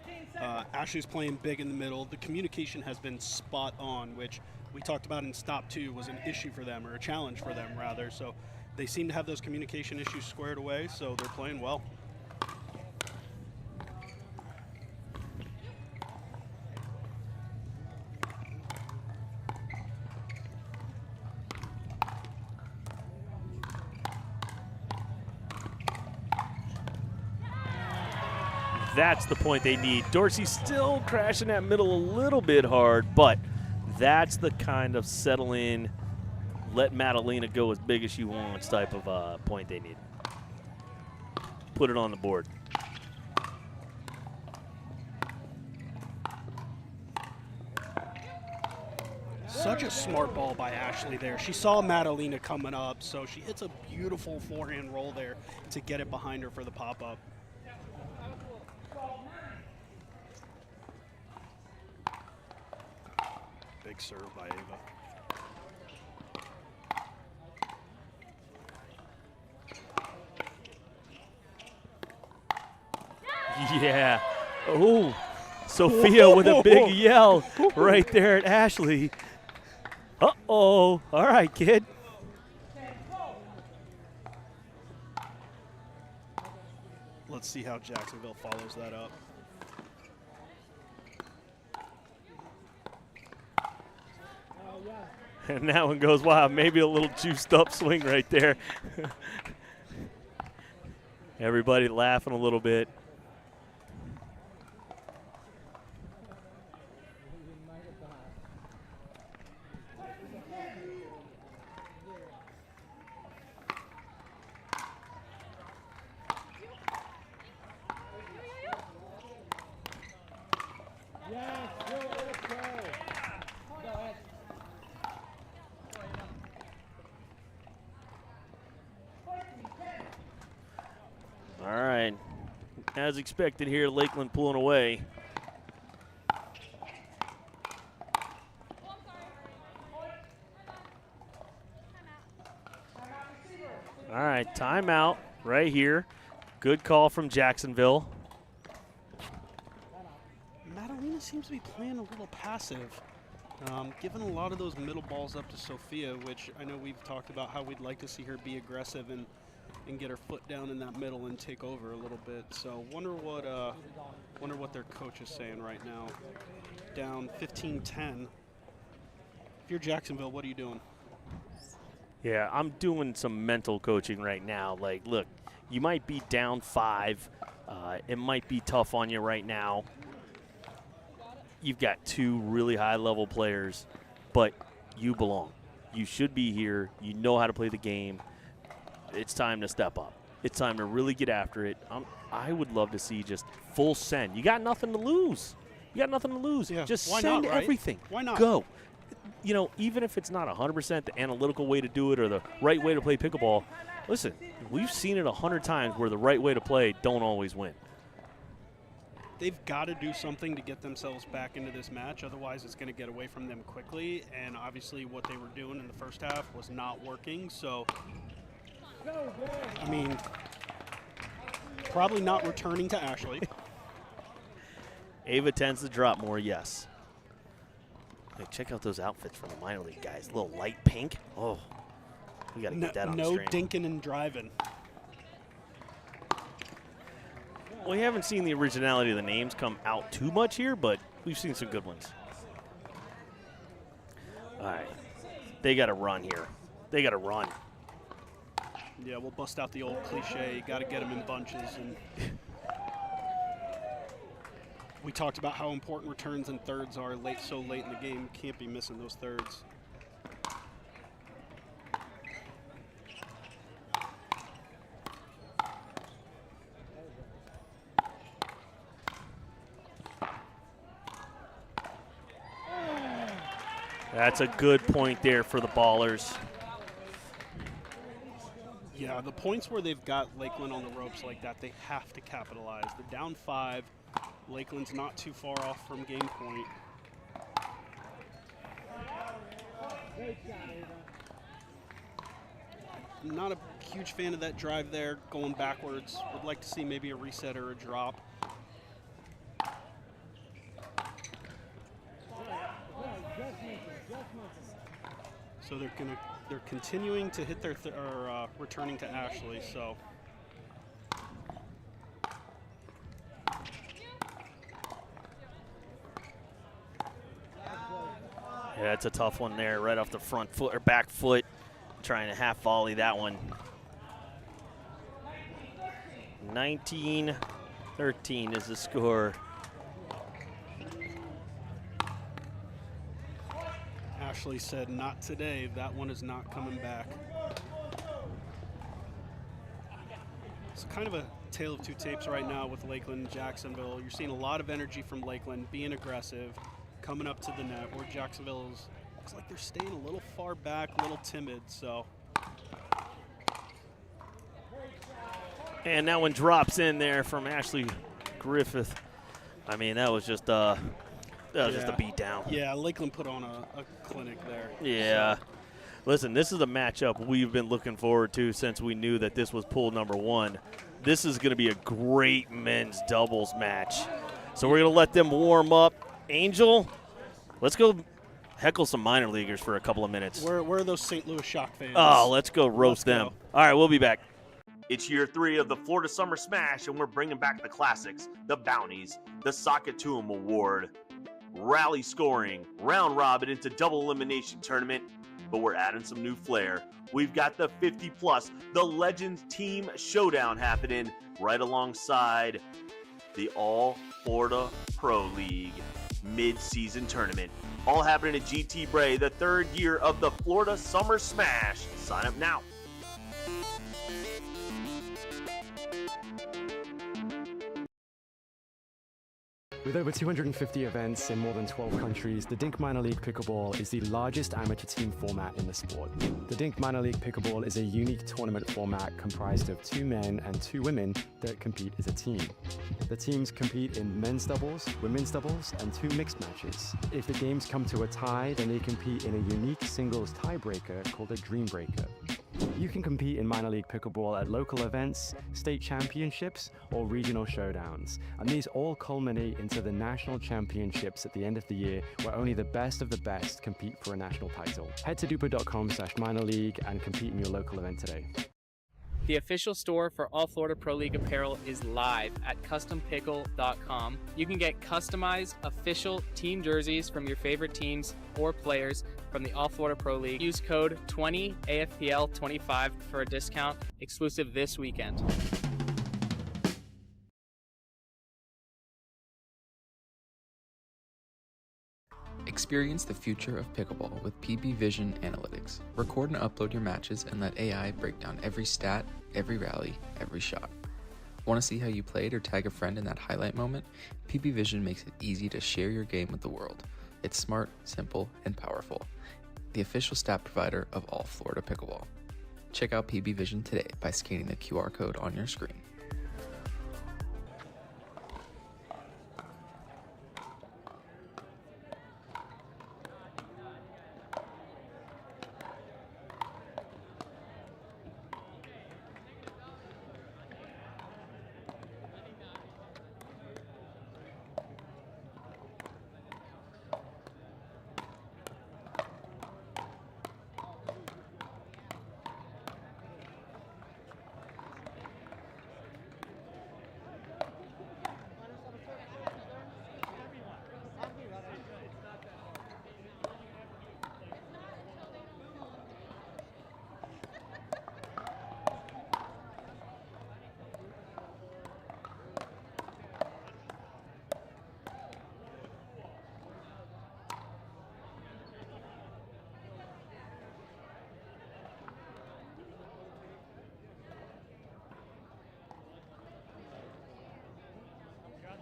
Ashley's playing big in the middle. The communication has been spot on, which we talked about in stop 2 was an issue for them, or a challenge for them, rather. So they seem to have those communication issues squared away, so they're playing well. That's the point they need. Dorsey's still crashing that middle a little bit hard, but that's the kind of settle in, let Madalena go as big as she wants type of point they need. Put it on the board. Such a smart ball by Ashley there. She saw Madalena coming up, so she hits a beautiful forehand roll there to get it behind her for the pop-up. Big serve by Ava. Yeah. Oh, Sophia with a big yell right there at Ashley. Uh-oh. All right, kid. Let's see how Jacksonville follows that up. And that one goes, wow, maybe a little juiced up swing right there. Everybody laughing a little bit. as expected here, Lakeland pulling away. All right, timeout right here. Good call from Jacksonville. Madalena seems to be playing a little passive, giving a lot of those middle balls up to Sophia, which I know we've talked about how we'd like to see her be aggressive and get her foot down in that middle and take over a little bit. So wonder what their coach is saying right now. Down 15-10. If you're Jacksonville, what are you doing? Yeah, I'm doing some mental coaching right now. Like, look, you might be down 5. It might be tough on you right now. You've got 2 really high-level players, but you belong. You should be here. You know how to play the game. It's time to step up. It's time to really get after it. I would love to see just full send. You got nothing to lose. You got nothing to lose. Yeah. Just Why send not, right? everything. Why not? Go. You know, even if it's not 100% the analytical way to do it or the right way to play pickleball, listen, we've seen it 100 times where the right way to play don't always win. They've got to do something to get themselves back into this match. Otherwise, it's going to get away from them quickly. And obviously what they were doing in the first half was not working. So, I mean, probably not returning to Ashley. Ava tends to drop more, yes. Hey, check out those outfits from the minor league guys. A little light pink. Oh, we got to get that on the No screen. dinking and driving. We haven't seen the originality of the names come out too much here, but we've seen some good ones. All right. They got to run here. They got to run. Yeah, we'll bust out the old cliche. You got to get them in bunches. And we talked about how important returns and thirds are so late in the game. Can't be missing those thirds. That's a good point there for the ballers. Yeah, the points where they've got Lakeland on the ropes like that, they have to capitalize. They're down 5. Lakeland's not too far off from game point. Not a huge fan of that drive there, going backwards. Would like to see maybe a reset or a drop. So they're continuing to hit their returning to Ashley. So yeah, it's a tough one there, right off the front foot or back foot, trying to half volley that one. 19-13 is the score. Ashley said, "Not today. That one is not coming back." It's kind of a tale of two tapes right now with Lakeland and Jacksonville. You're seeing a lot of energy from Lakeland, being aggressive, coming up to the net, where Jacksonville looks like they're staying a little far back, a little timid. So, and that one drops in there from Ashley Griffith. I mean, that was just just a beat down. Yeah, Lakeland put on a clinic there. Yeah. Listen, this is a matchup we've been looking forward to since we knew that this was pool number 1. This is going to be a great men's doubles match. So we're going to let them warm up. Angel, let's go heckle some minor leaguers for a couple of minutes. Where are those St. Louis Shock fans? Oh, let's go roast them. Go. All right, we'll be back. It's year 3 of the Florida Summer Smash, and we're bringing back the classics, the bounties, the Sockatoom Award, rally scoring, round robin into double elimination tournament, but we're adding some new flair. We've got the 50+, the Legends Team Showdown happening right alongside the All Florida Pro League mid-season tournament. All happening at GT Bray, the 3rd year of the Florida Summer Smash. Sign up now. With over 250 events in more than 12 countries, the Dink Minor League Pickleball is the largest amateur team format in the sport. The Dink Minor League Pickleball is a unique tournament format comprised of 2 men and 2 women that compete as a team. The teams compete in men's doubles, women's doubles, and 2 mixed matches. If the games come to a tie, then they compete in a unique singles tiebreaker called a Dream Breaker. You can compete in minor league pickleball at local events, state championships, or regional showdowns, and these all culminate into the national championships at the end of the year, where only the best of the best compete for a national title. Head to DUPR.com/minor league and compete in your local event today. The official store for All Florida Pro League apparel is live at CustomPickle.com. You can get customized official team jerseys from your favorite teams or players from the All Florida Pro League. Use code 20AFPL25 for a discount exclusive this weekend. Experience the future of pickleball with PB Vision Analytics. Record and upload your matches and let AI break down every stat, every rally, every shot. Want to see how you played or tag a friend in that highlight moment? PB Vision makes it easy to share your game with the world. It's smart, simple, and powerful. The official stat provider of All Florida Pickleball. Check out PB Vision today by scanning the QR code on your screen.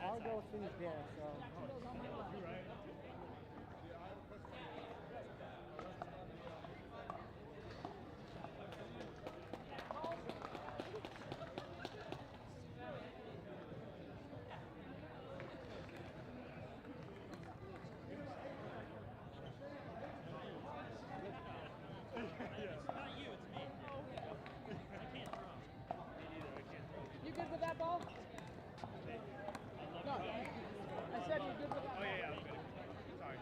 I'll go finish there, so. You good with that ball? No. I said you're good with that. Oh, yeah, I'm good. Sorry.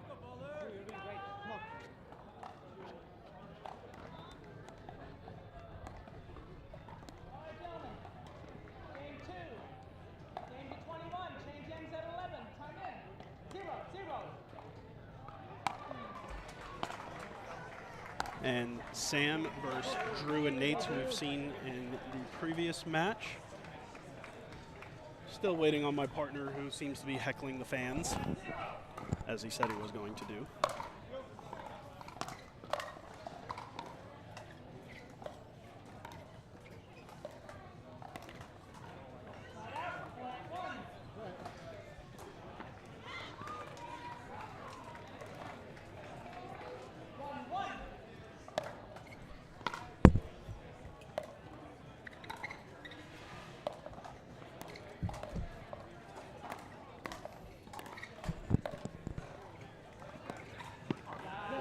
Go, baller. You're doing great. Come on. All right, gentlemen. Game 2. Game to 21. Change ends at 11. Time in. 0-0. And Sam versus Drew and Nate, who we've seen in the previous match. Still waiting on my partner, who seems to be heckling the fans, as he said he was going to do.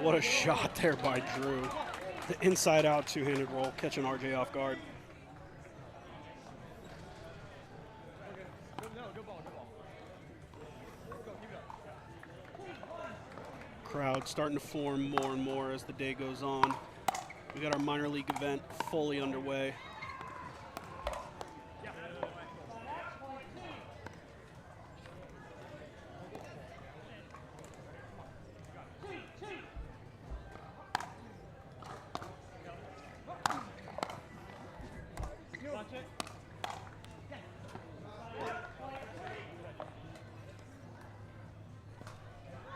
What a shot there by Drew. The inside-out two-handed roll, catching RJ off guard. Crowd starting to form more and more as the day goes on. We got our minor league event fully underway.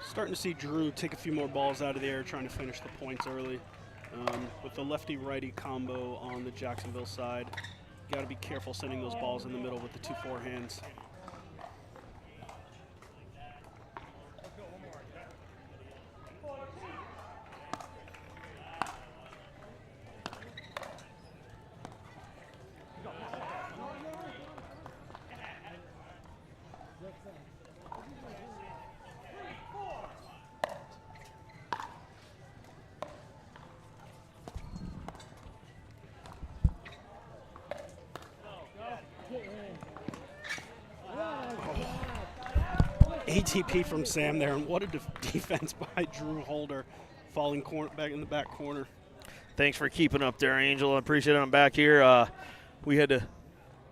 Starting to see Drew take a few more balls out of the air, trying to finish the points early. With the lefty-righty combo on the Jacksonville side. Got to be careful sending those balls in the middle with the 2 forehands. ATP from Sam there, and what a defense by Drew Holder, falling back in the back corner. Thanks for keeping up there, Angel. I appreciate it. I'm back here. We had to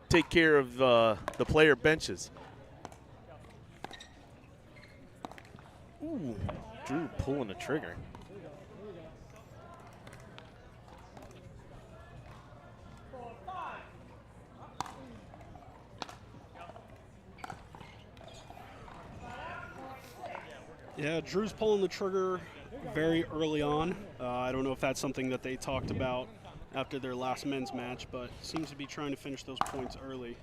take care of the player benches. Ooh, Drew pulling the trigger. Yeah, Drew's pulling the trigger very early on. I don't know if that's something that they talked about after their last men's match, but seems to be trying to finish those points early.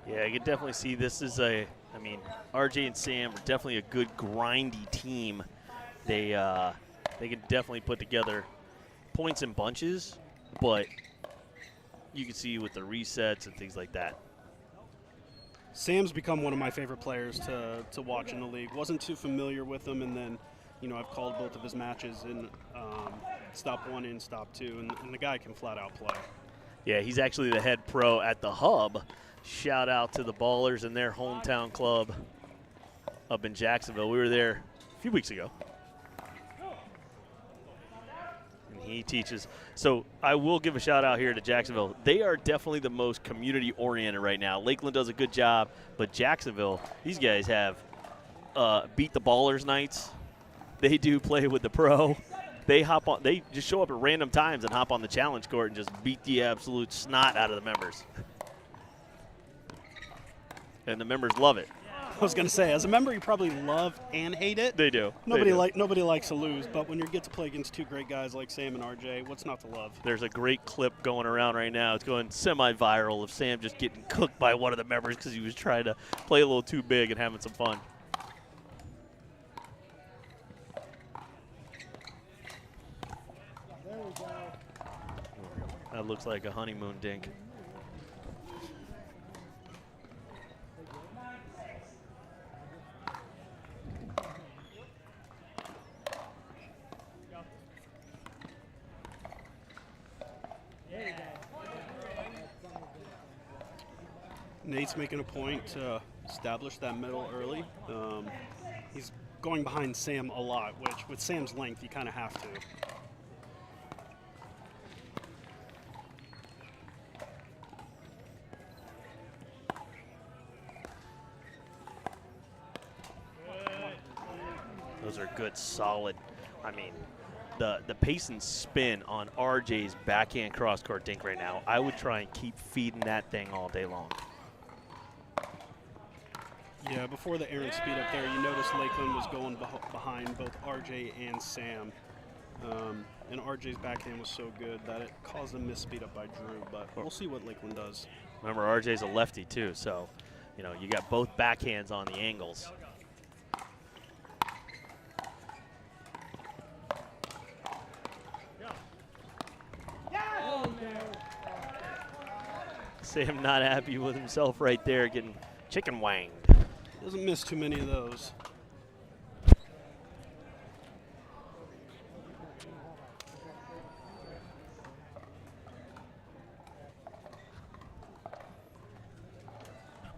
Yeah, you can definitely see this is I mean, RJ and Sam are definitely a good grindy team. They can definitely put together points in bunches, but you can see with the resets and things like that. Sam's become one of my favorite players to watch in the league. Wasn't too familiar with him, and then, you know, I've called both of his matches in stop 1 and stop 2, and the guy can flat out play. Yeah, he's actually the head pro at the Hub. Shout out to the Ballers and their hometown club up in Jacksonville. We were there a few weeks ago. And he teaches. So I will give a shout out here to Jacksonville. They are definitely the most community oriented right now. Lakeland does a good job, but Jacksonville, these guys have beat the Ballers nights. They do play with the pro. They hop on. They just show up at random times and hop on the challenge court and just beat the absolute snot out of the members. And the members love it. I was going to say, as a member, you probably love and hate it. They do. Nobody likes to lose, but when you get to play against 2 great guys like Sam and RJ, what's not to love? There's a great clip going around right now. It's going semi-viral of Sam just getting cooked by one of the members because he was trying to play a little too big and having some fun. There we go. That looks like a honeymoon dink. Nate's making a point to establish that middle early. He's going behind Sam a lot, which with Sam's length, you kind of have to. Those are good, solid. I mean, the pace and spin on RJ's backhand cross-court dink right now, I would try and keep feeding that thing all day long. Yeah, before the errant speed up there, you noticed Lakeland was going behind both RJ and Sam. And RJ's backhand was so good that it caused a misspeed up by Drew, but we'll see what Lakeland does. Remember, RJ's a lefty too, so, you know, you got both backhands on the angles. Sam not happy with himself right there, getting chicken wanged. Doesn't miss too many of those.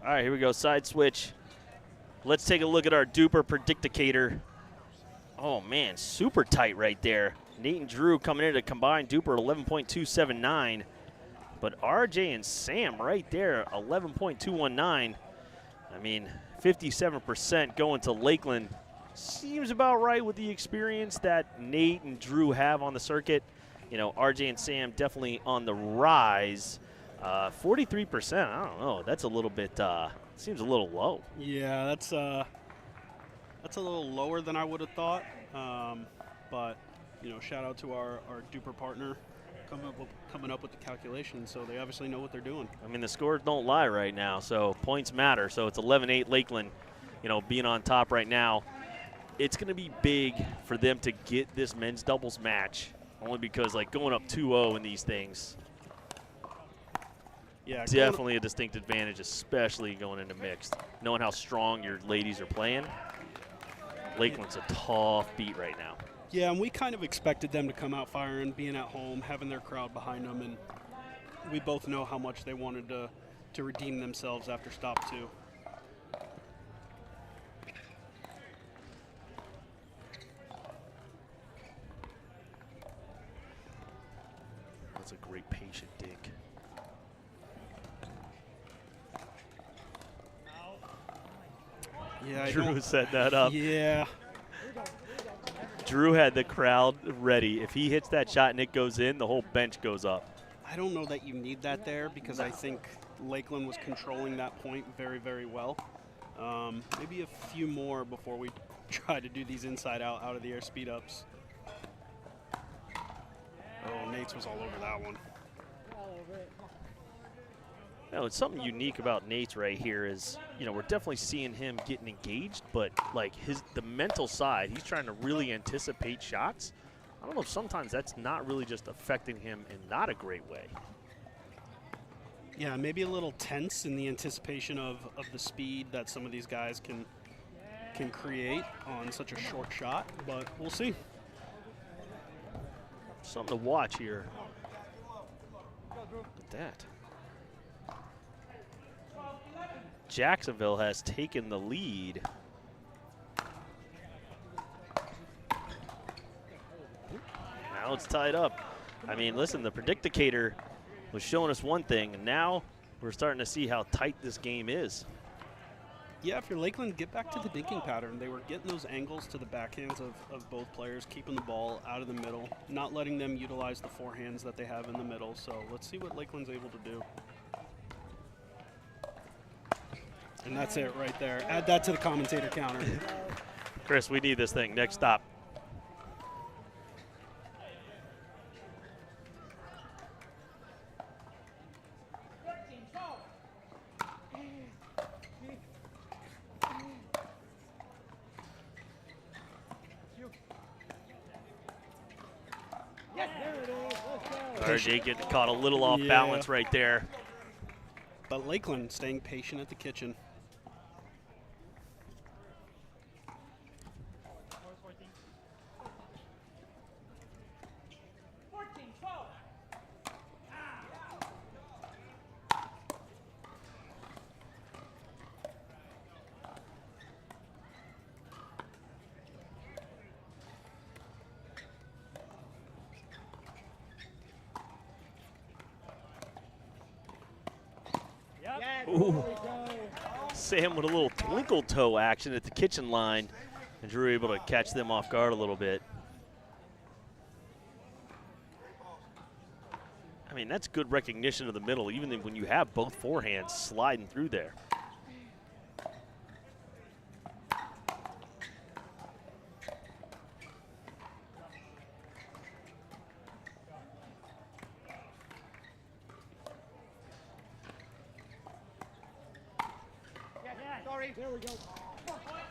All right, here we go, side switch. Let's take a look at our DUPR predicticator. Oh, man, super tight right there. Nate and Drew coming in at a combined DUPR 11.279. But RJ and Sam right there, 11.219. I mean, 57% going to Lakeland. Seems about right with the experience that Nate and Drew have on the circuit. You know, RJ and Sam definitely on the rise. 43%, I don't know. That's a little bit, seems a little low. Yeah, that's a little lower than I would have thought. But shout out to our DUPR partner coming up with the calculation. So they obviously know what they're doing. I mean, the scores don't lie right now, so points matter. So it's 11-8 Lakeland, being on top right now. It's going to be big for them to get this men's doubles match, only because, going up 2-0 in these things, yeah, definitely a distinct advantage, especially going into mixed. Knowing how strong your ladies are playing, Lakeland's a tough beat right now. Yeah, and we kind of expected them to come out firing, being at home, having their crowd behind them, and we both know how much they wanted to redeem themselves after stop 2. That's a great patient dink. Yeah, Drew set that up. Yeah. Drew had the crowd ready. If he hits that shot and it goes in, the whole bench goes up. I don't know that you need that there because I think Lakeland was controlling that point very, very well. Maybe a few more before we try to do these inside out of the air speed ups. Oh, Nate's was all over that one. No, it's something unique about Nate's right here is, we're definitely seeing him getting engaged, but the mental side, he's trying to really anticipate shots. I don't know if sometimes that's not really just affecting him in not a great way. Yeah, maybe a little tense in the anticipation of the speed that some of these guys can create on such a short shot, but we'll see. Something to watch here. Look at that. Jacksonville has taken the lead. Now it's tied up. I mean, listen, the Predicticator was showing us one thing, and now we're starting to see how tight this game is. Yeah, if you're Lakeland, get back to the dinking pattern. They were getting those angles to the backhands of both players, keeping the ball out of the middle, not letting them utilize the forehands that they have in the middle. So let's see what Lakeland's able to do. And that's it right there. Add that to the commentator counter. Chris, we need this thing. Next stop. RJ getting caught a little off balance right there. But Lakeland staying patient at the kitchen. Ooh. Sam with a little twinkle toe action at the kitchen line, and Drew able to catch them off guard a little bit. I mean, that's good recognition of the middle, even when you have both forehands sliding through there.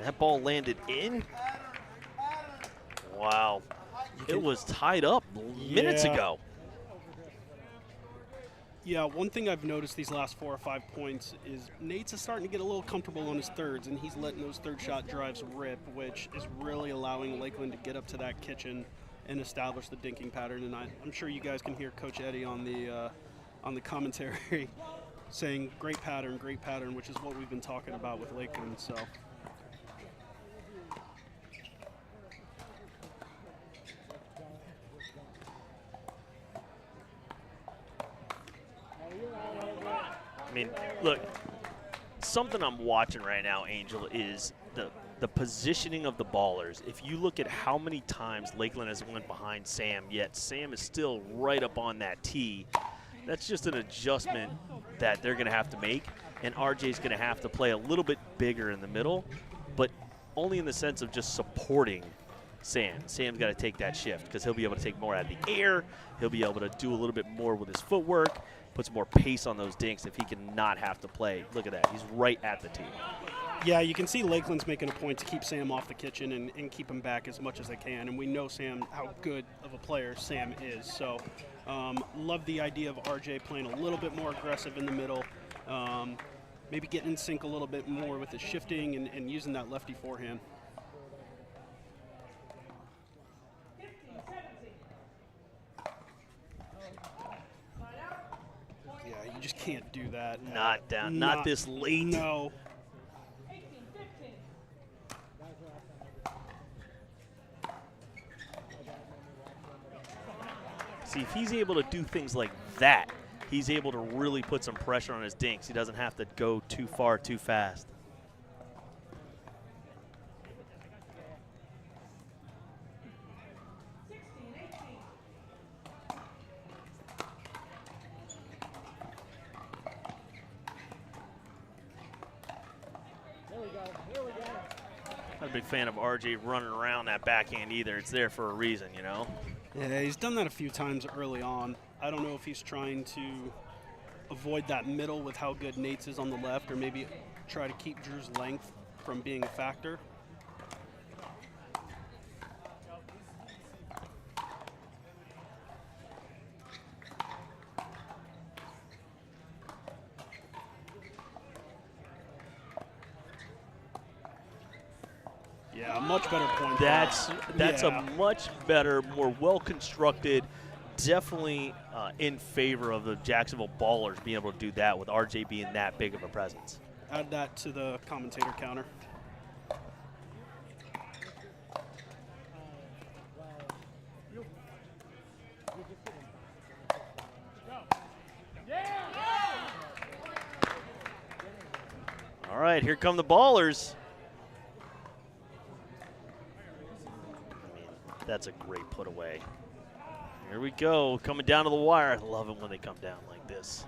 That ball landed in. Wow. It was tied up minutes ago. Yeah, one thing I've noticed these last 4 or 5 points is Nate's is starting to get a little comfortable on his thirds, and he's letting those third shot drives rip, which is really allowing Lakeland to get up to that kitchen and establish the dinking pattern. And I'm sure you guys can hear Coach Eddie on the commentary saying great pattern, which is what we've been talking about with Lakeland. So. I mean, look, something I'm watching right now, Angel, is the positioning of the ballers. If you look at how many times Lakeland has went behind Sam, yet Sam is still right up on that tee, that's just an adjustment that they're going to have to make, and RJ's going to have to play a little bit bigger in the middle, but only in the sense of just supporting Sam. Sam's got to take that shift because he'll be able to take more out of the air. He'll be able to do a little bit more with his footwork, put some more pace on those dinks if he can not have to play. Look at that. He's right at the tee. Yeah, you can see Lakeland's making a point to keep Sam off the kitchen and keep him back as much as they can. And we know Sam, how good of a player Sam is. So love the idea of RJ playing a little bit more aggressive in the middle. Maybe getting in sync a little bit more with his shifting and using that lefty forehand. Yeah, you just can't do that. Not down, not this late. No. See, if he's able to do things like that, he's able to really put some pressure on his dinks. He doesn't have to go too far too fast. Not a big fan of RJ running around that backhand either. It's there for a reason, you know? Yeah, he's done that a few times early on. I don't know if he's trying to avoid that middle with how good Nate's is on the left, or maybe try to keep Drew's length from being a factor. Yeah, a much better point. That's yeah. a much better, more well-constructed, definitely in favor of the Jacksonville Ballers being able to do that with RJ being that big of a presence. Add that to the commentator counter. All right, here come the Ballers. That's a great put away. Here we go, coming down to the wire. I love it when they come down like this.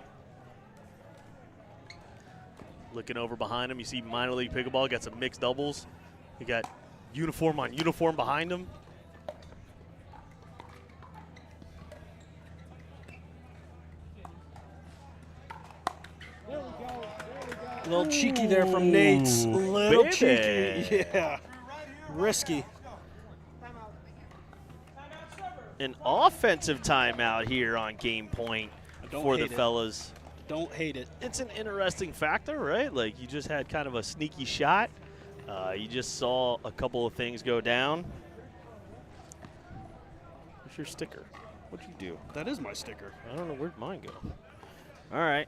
Looking over behind him, you see minor league pickleball got some mixed doubles. You got uniform on uniform behind him. A little cheeky there from Nate's. A little cheeky. Yeah. Risky. An offensive timeout here on game point for the fellas. Don't hate it. It's an interesting factor, right? Like, you just had kind of a sneaky shot. You just saw a couple of things go down. Where's your sticker? What'd you do? That is my sticker. I don't know where'd mine go. All right.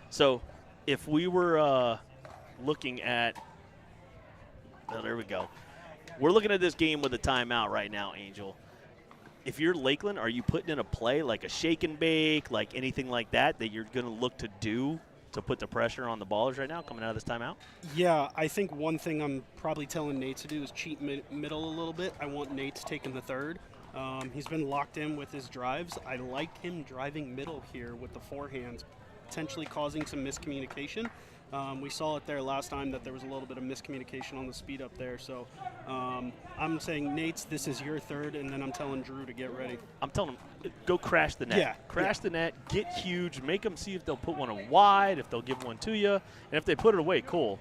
So if we were looking at, oh, there we go. We're looking at this game with a timeout right now, Angel. If you're Lakeland, are you putting in a play like a shake and bake, like anything like that you're going to look to do to put the pressure on the Ballers right now coming out of this timeout? Yeah, I think one thing I'm probably telling Nate to do is cheat middle a little bit. I want Nate taking the third. He's been locked in with his drives. I like him driving middle here with the forehands, potentially causing some miscommunication. We saw it there last time that there was a little bit of miscommunication on the speed up there. So I'm saying, Nate's, this is your third, and then I'm telling Drew to get ready. I'm telling him, go crash the net. Yeah. Crash the net, get huge, make them see if they'll put one wide, if they'll give one to you. And if they put it away, cool.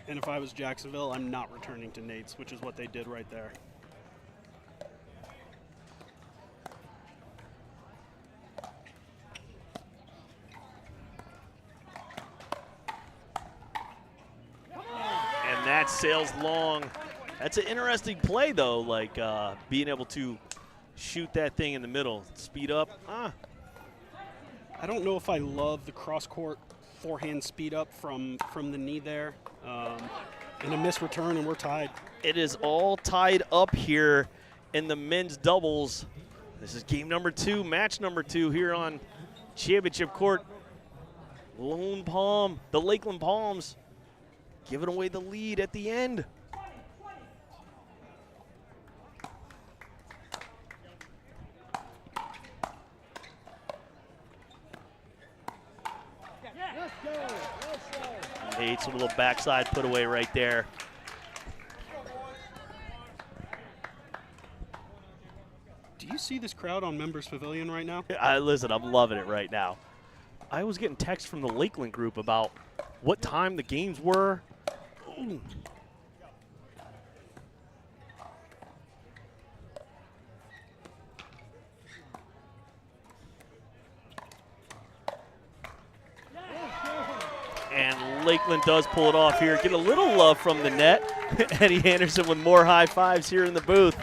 And if I was Jacksonville, I'm not returning to Nate's, which is what they did right there. And that sails long. That's an interesting play, though, like being able to shoot that thing in the middle. Speed up. I don't know if I love the cross-court forehand speed up from the knee there. And a missed return, and we're tied. It is all tied up here in the men's doubles. This is game number 2, match number 2 here on Championship Court. Lone Palm, the Lakeland Palms, giving away the lead at the end. Nate's a little backside put away right there. see this crowd on Members Pavilion right now? Listen, I'm loving it right now. I was getting texts from the Lakeland group about what time the games were. Ooh. And Lakeland does pull it off here. Get a little love from the net. Eddie Anderson with more high fives here in the booth.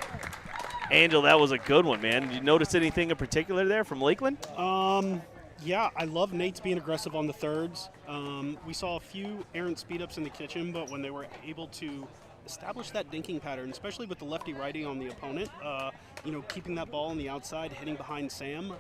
Angel, that was a good one, man. Did you notice anything in particular there from Lakeland? Yeah, I love Nate's being aggressive on the thirds. We saw a few errant speed-ups in the kitchen, but when they were able to establish that dinking pattern, especially with the lefty-righty on the opponent, keeping that ball on the outside, hitting behind Sam,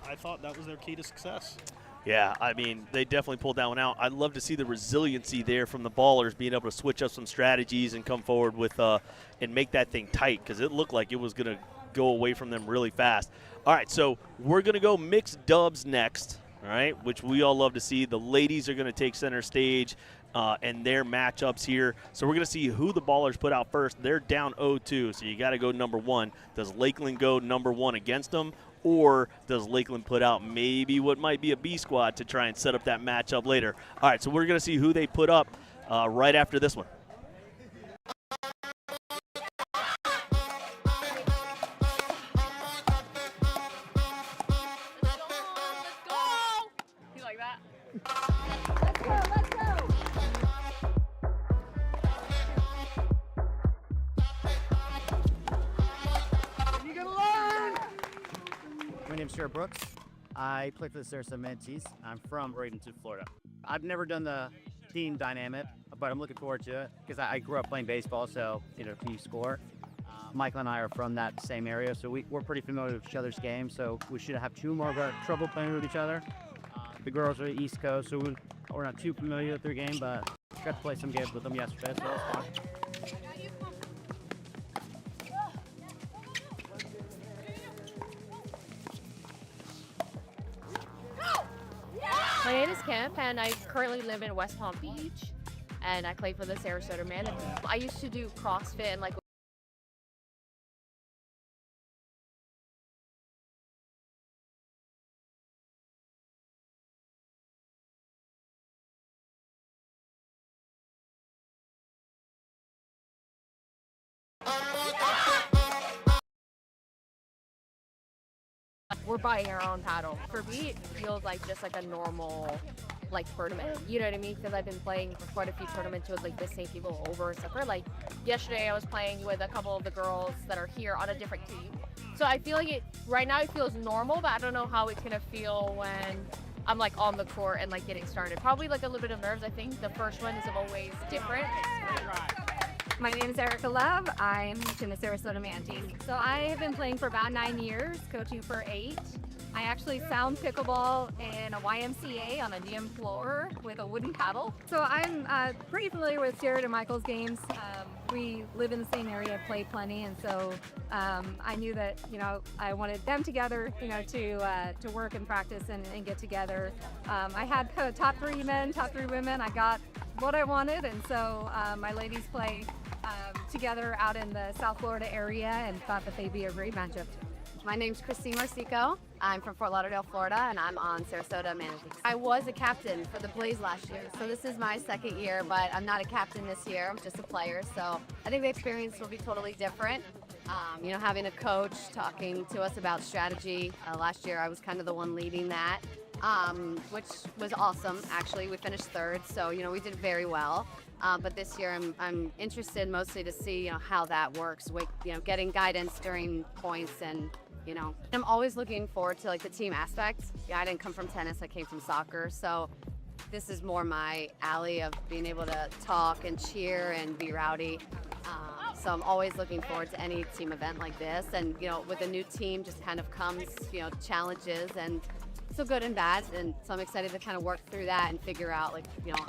I thought that was their key to success. Yeah, I mean, they definitely pulled that one out. I'd love to see the resiliency there from the ballers being able to switch up some strategies and come forward with and make that thing tight, because it looked like it was going to go away from them really fast. All right, so we're going to go mixed dubs next, all right, which we all love to see. The ladies are going to take center stage and their matchups here. So we're going to see who the ballers put out first. They're down 0-2, so you got to go number one. Does Lakeland go number one against them? Or does Lakeland put out maybe what might be a B squad to try and set up that matchup later? All right, so we're going to see who they put up right after this one. You like that? Let's go. You gonna learn? My name's Sherrod Brooks. I play for the Sarasota Manatee. I'm from Bradenton, Florida. I've never done the team dynamic, but I'm looking forward to it because I grew up playing baseball, so you score. Michael and I are from that same area, so we're pretty familiar with each other's games, so we should have too more of a trouble playing with each other. The girls are the East Coast, so we're not too familiar with their game, but got to play some games with them yesterday, so it was fun. My name is Kim, and I currently live in West Palm Beach, and I play for the Sarasota Manatees. I used to do CrossFit and we're buying our own paddle. For me, it feels like just like a normal tournament. You know what I mean? Because I've been playing for quite a few tournaments with the same people over and stuff. Like yesterday, I was playing with a couple of the girls that are here on a different team. So I feel like right now it feels normal, but I don't know how it's gonna feel when I'm on the court and getting started. Probably a little bit of nerves. I think the first one is always different. My name is Erica Love. I'm in the Sarasota Manatees. So I have been playing for about 9 years, coaching for 8. I actually found pickleball in a YMCA on a gym floor with a wooden paddle. So I'm pretty familiar with Jared and Michael's games. We live in the same area, play plenty, and so I knew that I wanted them together, to work and practice and get together. I had top 3 men, top 3 women. I got what I wanted, and so my ladies play together out in the South Florida area, and thought that they'd be a great matchup. My name's Christine Marcico. I'm from Fort Lauderdale, Florida, and I'm on Sarasota Manatees. I was a captain for the Blaze last year, so this is my second year, but I'm not a captain this year. I'm just a player, so I think the experience will be totally different. Having a coach talking to us about strategy. Last year, I was kind of the one leading that, which was awesome, actually. We finished 3rd, so, we did very well. But this year, I'm interested mostly to see, how that works, with, getting guidance during points and, I'm always looking forward to the team aspect. Yeah, I didn't come from tennis, I came from soccer, so this is more my alley of being able to talk and cheer and be rowdy. So I'm always looking forward to any team event like this, and with a new team just kind of comes challenges, and so good and bad, and so I'm excited to kind of work through that and figure out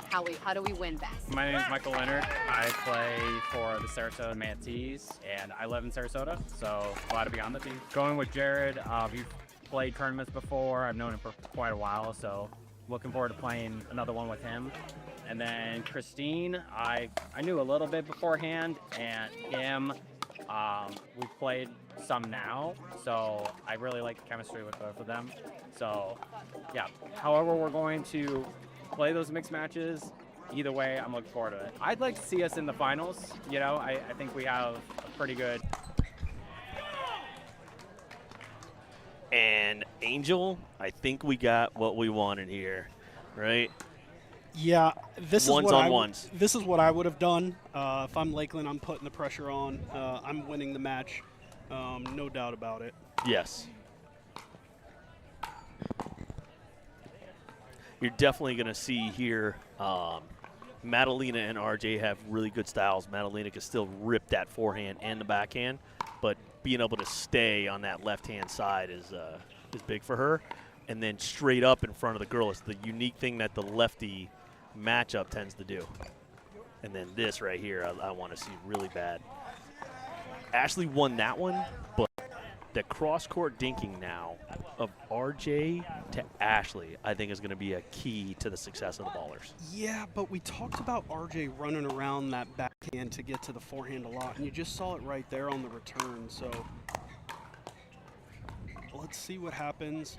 how do we win best. My name is Michael Leonard. I play for the Sarasota Manatees, and I live in Sarasota, so glad to be on the team. Going with Jared, we've played tournaments before. I've known him for quite a while, so looking forward to playing another one with him. And then Christine, I knew a little bit beforehand, and him, We've played some now, so I really like the chemistry with both of them. So, yeah. However, we're going to play those mixed matches. Either way, I'm looking forward to it. I'd like to see us in the finals. You know, I think we have a pretty good. And Angel, I think we got what we wanted here, right? Yeah, this ones is on ones. This is what I would have done. If I'm Lakeland, I'm putting the pressure on. I'm winning the match, no doubt about it. Yes. You're definitely going to see here Madalena and RJ have really good styles. Madalena can still rip that forehand and the backhand, but being able to stay on that left-hand side is big for her. And then straight up in front of the girl is the unique thing that the lefty matchup tends to do. And then this right here I want to see really bad. Ashley won that one, but the cross-court dinking now of RJ to Ashley I think is going to be a key to the success of the ballers. Yeah, but we talked about RJ running around that backhand to get to the forehand a lot, and you just saw it right there on the return. So let's see what happens.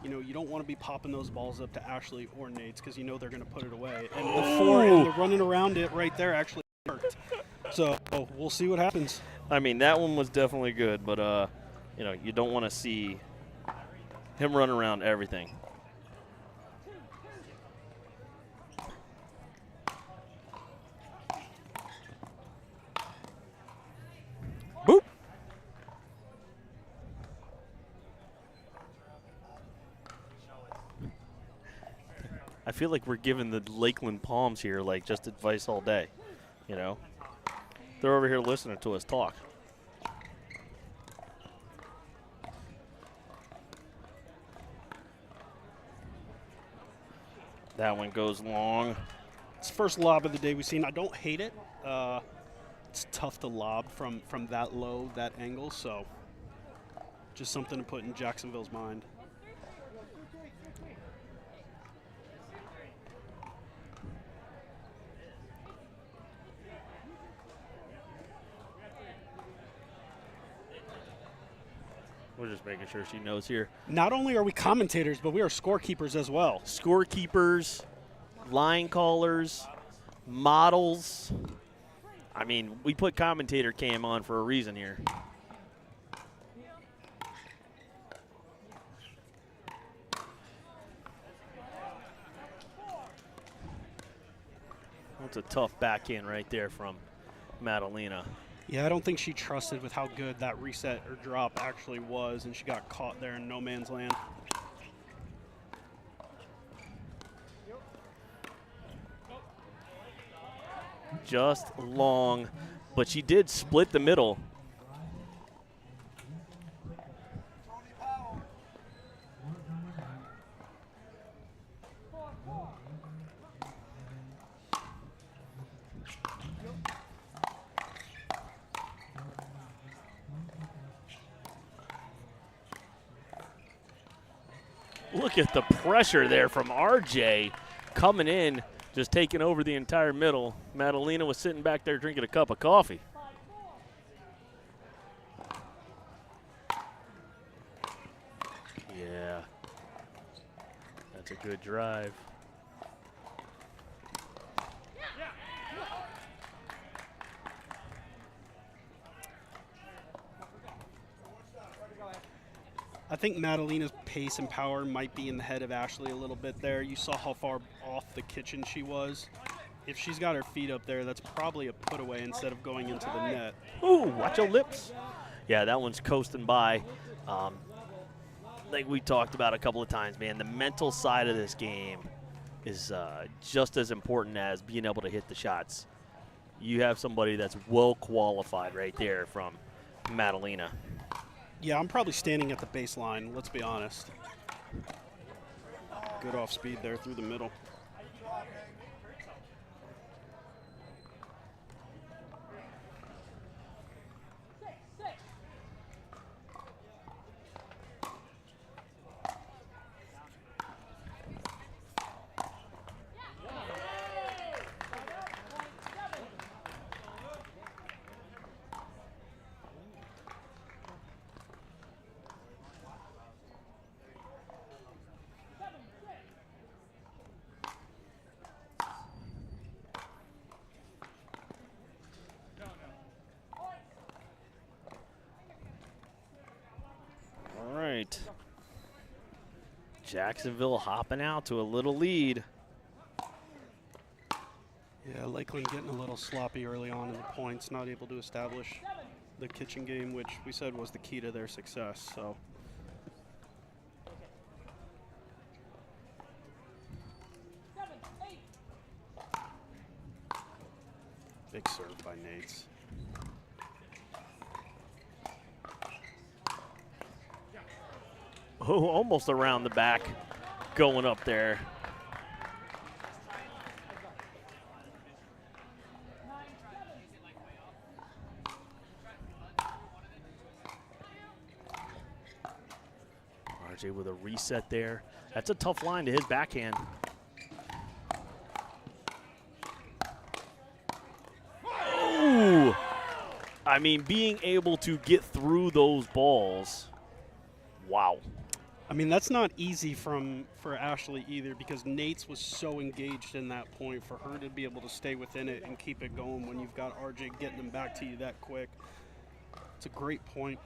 You know, you don't want to be popping those balls up to Ashley or Nate's because you know they're going to put it away. And the forehand, the running around it right there actually worked. So we'll see what happens. I mean, that one was definitely good, but you know, you don't want to see him run around everything. Boop. I feel like we're giving the Lakeland Palms here like just advice all day, you know. They're over here listening to us talk. That one goes long. It's the first lob of the day we've seen. I don't hate it. It's tough to lob from that low, that angle, so just something to put in Jacksonville's mind. We're just making sure she knows here. Not only are we commentators, but we are scorekeepers as well. Scorekeepers, line callers, models. I mean, we put commentator cam on for a reason here. That's a tough backhand right there from Madalena. Yeah, I don't think she trusted with how good that reset or drop actually was, and she got caught there in no man's land. Just long, but she did split the middle. Look at the pressure there from RJ coming in, just taking over the entire middle. Madalena was sitting back there drinking a cup of coffee. Yeah, that's a good drive. I think Madalena's pace and power might be in the head of Ashley a little bit there. You saw how far off the kitchen she was. If she's got her feet up there, that's probably a put away instead of going into the net. Ooh, watch your lips. Yeah, that one's coasting by. Like we talked about a couple of times, man, the mental side of this game is just as important as being able to hit the shots. You have somebody that's well qualified right there from Madalena. Yeah, I'm probably standing at the baseline, let's be honest. Good off speed there through the middle. Jacksonville hopping out to a little lead. Yeah, Lakeland getting a little sloppy early on in the points, not able to establish the kitchen game, which we said was the key to their success. So. Big serve by Nates. Oh, almost around the back, going up there. RJ with a reset there. That's a tough line to his backhand. Oh! I mean, being able to get through those balls, wow. I mean, that's not easy for Ashley either, because Nate's was so engaged in that point. For her to be able to stay within it and keep it going when you've got RJ getting them back to you that quick, it's a great point.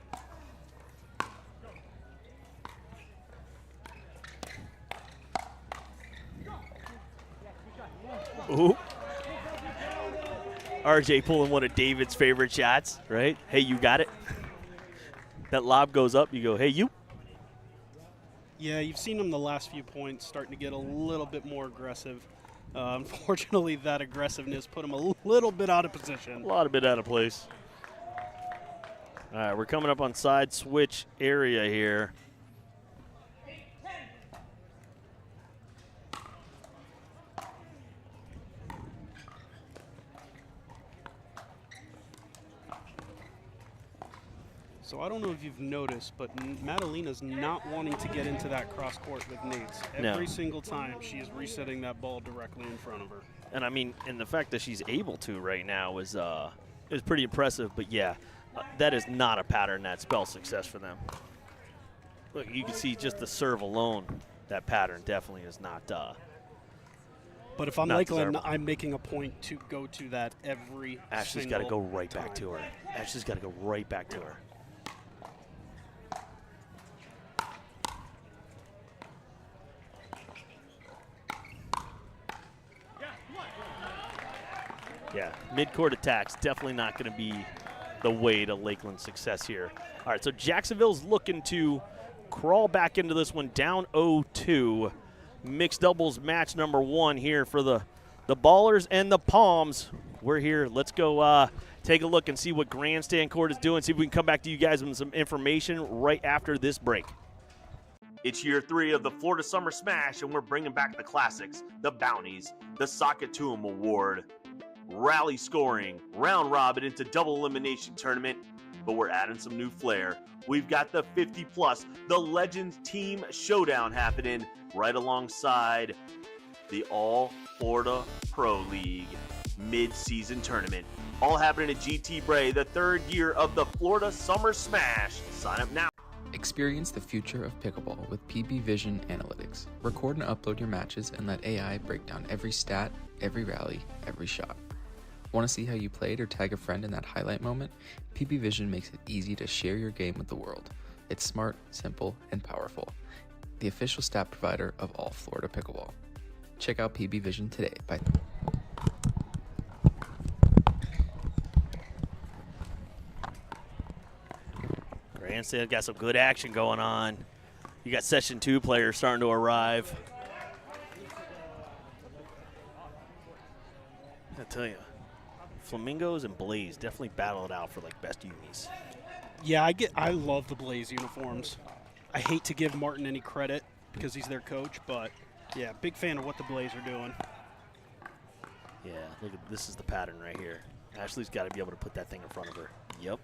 Ooh. RJ pulling one of David's favorite shots, right? Hey, you got it. That lob goes up, you go, hey, you. Yeah, you've seen him the last few points starting to get a little bit more aggressive. Unfortunately, that aggressiveness put him a little bit out of position. A lot of bit out of place. All right, we're coming up on side switch area here. So I don't know if you've noticed, but Madalena's not wanting to get into that cross court with Nate's. Every single time she is resetting that ball directly in front of her. And I mean, and the fact that she's able to right now is pretty impressive. But yeah, that is not a pattern that spells success for them. Look, you can see just the serve alone. That pattern definitely is not. But if I'm Lakeland, I'm making a point to go to that every. Ashley's got to go right back to her. Ashley's got to go right back to her. Yeah, mid-court attacks definitely not going to be the way to Lakeland's success here. All right, so Jacksonville's looking to crawl back into this one down 0-2. Mixed doubles match number 1 here for the Ballers and the Palms. We're here. Let's go take a look and see what Grandstand Court is doing, see if we can come back to you guys with some information right after this break. It's year 3 of the Florida Summer Smash, and we're bringing back the classics, the bounties, the Sockatoom Award, rally scoring, round robin into double elimination tournament, but we're adding some new flair. We've got the 50+, the Legends Team Showdown happening right alongside the All Florida Pro League mid-season tournament. All happening at GT Bray, the 3rd year of the Florida Summer Smash. Sign up now. Experience the future of pickleball with PB Vision Analytics. Record and upload your matches and let AI break down every stat, every rally, every shot. Want to see how you played or tag a friend in that highlight moment? PB Vision makes it easy to share your game with the world. It's smart, simple, and powerful. The official stat provider of All Florida Pickleball. Check out PB Vision today by Grandstand got some good action going on. You got Session 2 players starting to arrive. I tell you, Flamingos and Blaze definitely battle it out for like best unis. Yeah, I love the Blaze uniforms. I hate to give Martin any credit because he's their coach, but yeah, big fan of what the Blaze are doing. Yeah, look at this is the pattern right here. Ashley's got to be able to put that thing in front of her. Yep.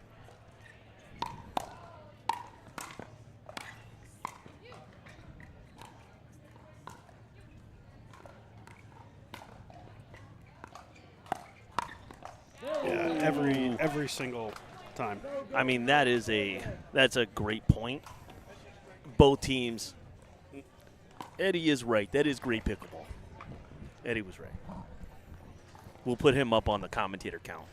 Yeah, every single time. I mean, that's a great point. Both teams. Eddie is right. That is great pickleball. Eddie was right. We'll put him up on the commentator count.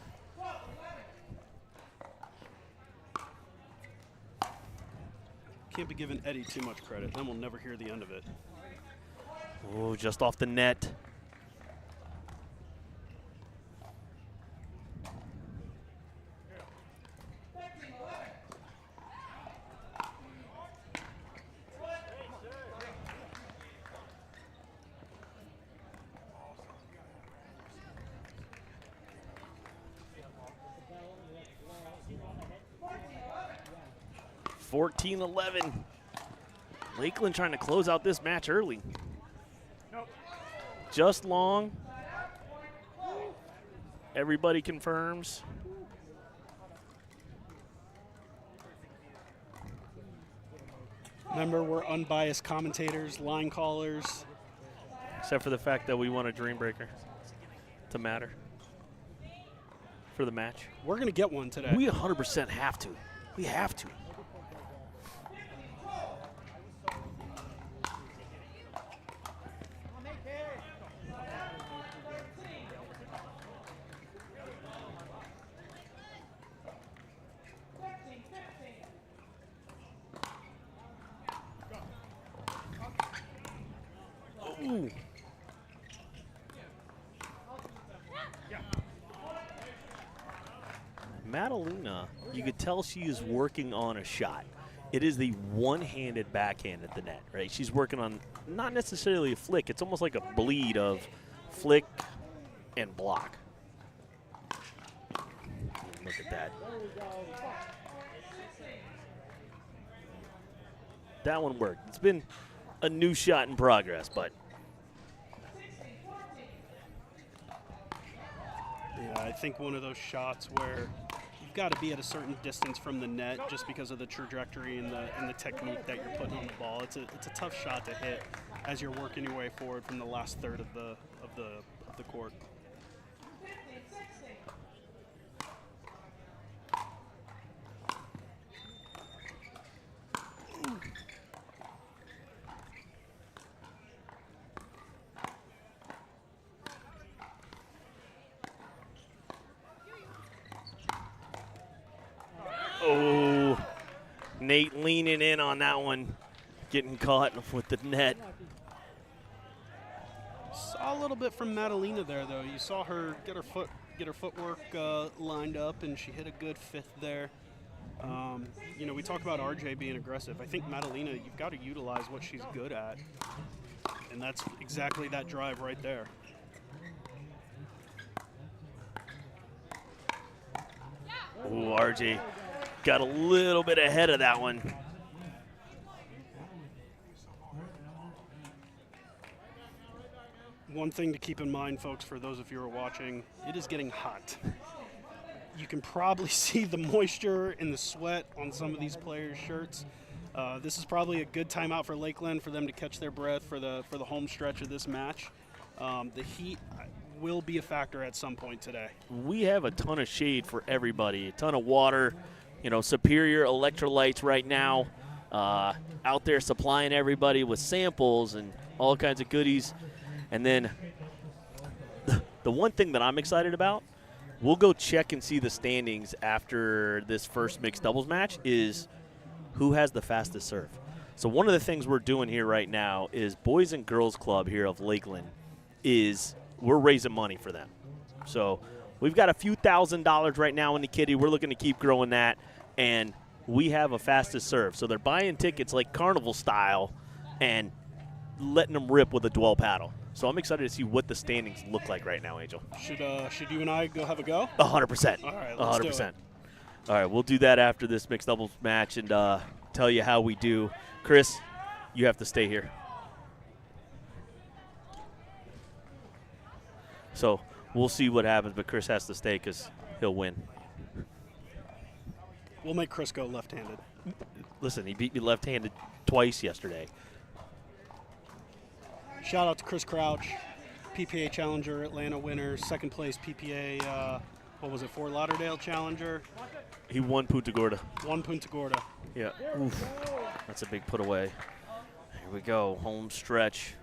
Can't be giving Eddie too much credit. Then we'll never hear the end of it. Oh, just off the net. (14-11). Lakeland trying to close out this match early. Just long. Everybody confirms. Remember, we're unbiased commentators, line callers. Except for the fact that we want a dream breaker to matter for the match. We're going to get one today. We 100% have to. We have to. Ooh. Madalena, you could tell she is working on a shot. It is the one-handed backhand at the net, right? She's working on not necessarily a flick. It's almost like a bleed of flick and block. Look at that. That one worked. It's been a new shot in progress, but yeah, I think one of those shots where you've got to be at a certain distance from the net just because of the trajectory and the technique that you're putting on the ball. It's a tough shot to hit as you're working your way forward from the last third of the court. oh, Nate leaning in on that one, getting caught with the net. Saw a little bit from Madalena there, though. You saw her get her footwork lined up, and she hit a good fifth there. You know, we talk about RJ being aggressive. I think Madalena, you've got to utilize what she's good at, and that's exactly that drive right there. Oh, RJ got a little bit ahead of that one. One thing to keep in mind, folks, for those of you who are watching, it is getting hot. You can probably see the moisture and the sweat on some of these players' shirts. This is probably a good timeout for Lakeland for them to catch their breath for the home stretch of this match. The heat will be a factor at some point today. We have a ton of shade for everybody, a ton of water, you know, superior electrolytes right now, out there supplying everybody with samples and all kinds of goodies. And then the one thing that I'm excited about, we'll go check and see the standings after this first mixed doubles match, is who has the fastest serve. So one of the things we're doing here right now is Boys and Girls Club here of Lakeland is we're raising money for them. So we've got a few $1,000s right now in the kitty. We're looking to keep growing that, and we have a fastest serve. So they're buying tickets like carnival style and letting them rip with a dwell paddle. So I'm excited to see what the standings look like right now, Angel. Should you and I go have a go? 100%. All right, let's 100%. do it. All right, we'll do that after this mixed doubles match and tell you how we do. Chris, you have to stay here. So we'll see what happens, but Chris has to stay because he'll win. We'll make Chris go left-handed. Listen, he beat me left-handed twice yesterday. Shout out to Chris Crouch, PPA Challenger, Atlanta winner, second place PPA, Fort Lauderdale Challenger. He won Punta Gorda. Won Punta Gorda. Yeah. Oof. That's a big put away. Here we go, home stretch.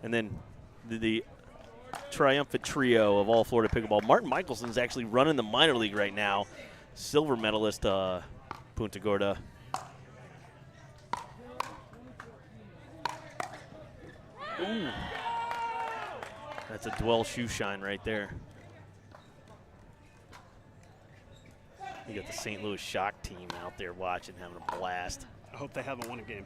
And then the triumphant trio of All Florida Pickleball. Martin Michelson's actually running the minor league right now. Silver medalist, Punta Gorda. Ooh. That's a Dwell shoe shine right there. You got the St. Louis Shock team out there watching, having a blast. I hope they haven't won a game.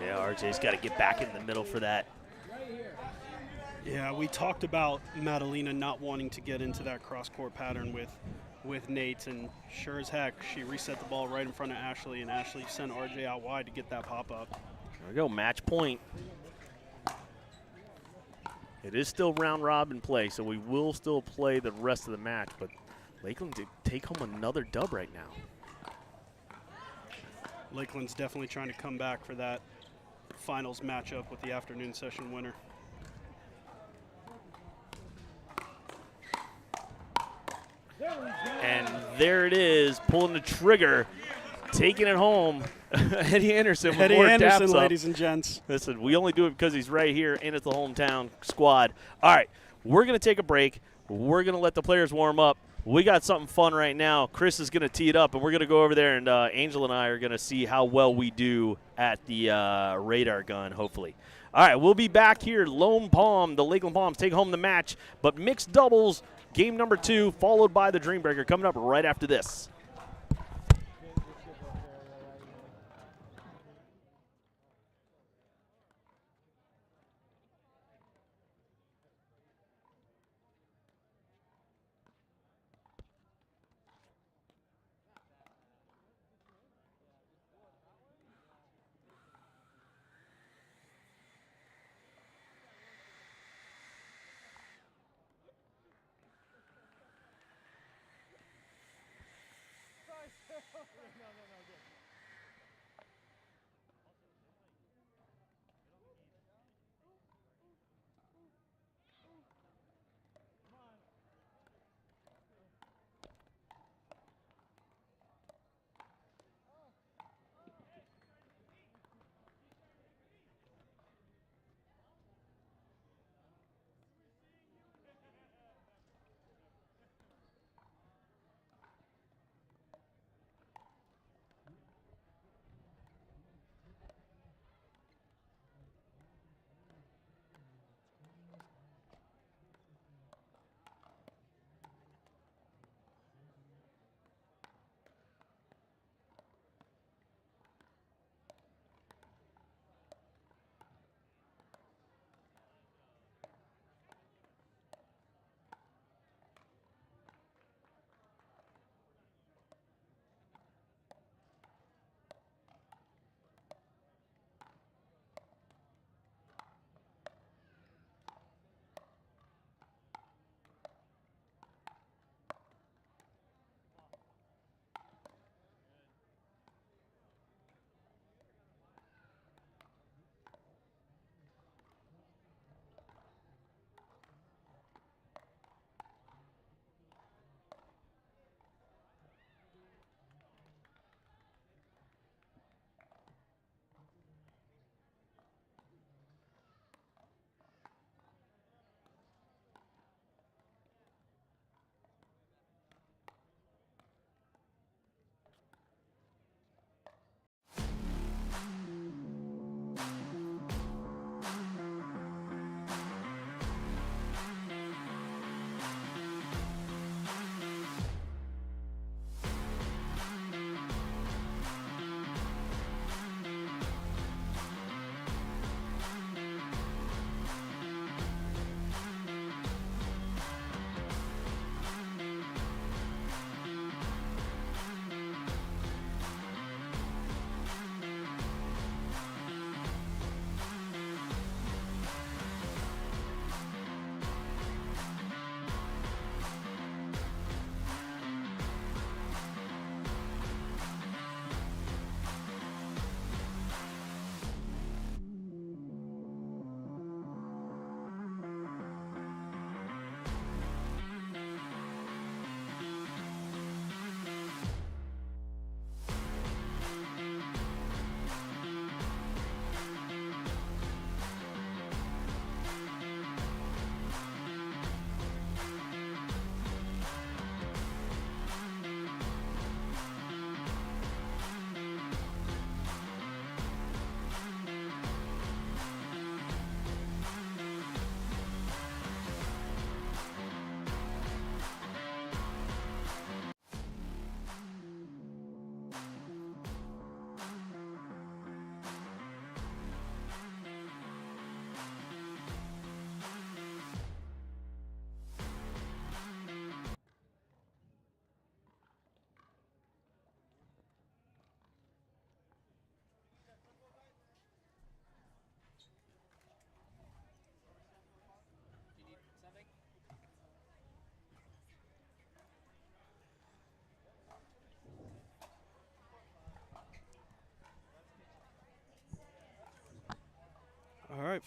Yeah, RJ's got to get back in the middle for that. Yeah, we talked about Madalena not wanting to get into that cross-court pattern with Nate, and sure as heck, she reset the ball right in front of Ashley, and Ashley sent RJ out wide to get that pop-up. There we go, match point. It is still round robin play, so we will still play the rest of the match, but Lakeland did take home another dub right now. Lakeland's definitely trying to come back for that finals matchup with the afternoon session winner. And there it is, pulling the trigger, taking it home. Eddie Anderson with Eddie more Anderson, daps up. ladies and gents. Listen, we only do it because he's right here and it's the hometown squad. All right, we're going to take a break. We're going to let the players warm up. We got something fun right now. Chris is going to tee it up, and we're going to go over there, and Angel and I are going to see how well we do at the radar gun, hopefully. All right, we'll be back here. Lone Palm, the Lakeland Palms take home the match, but mixed doubles, game number 2, followed by the Dreambreaker, coming up right after this.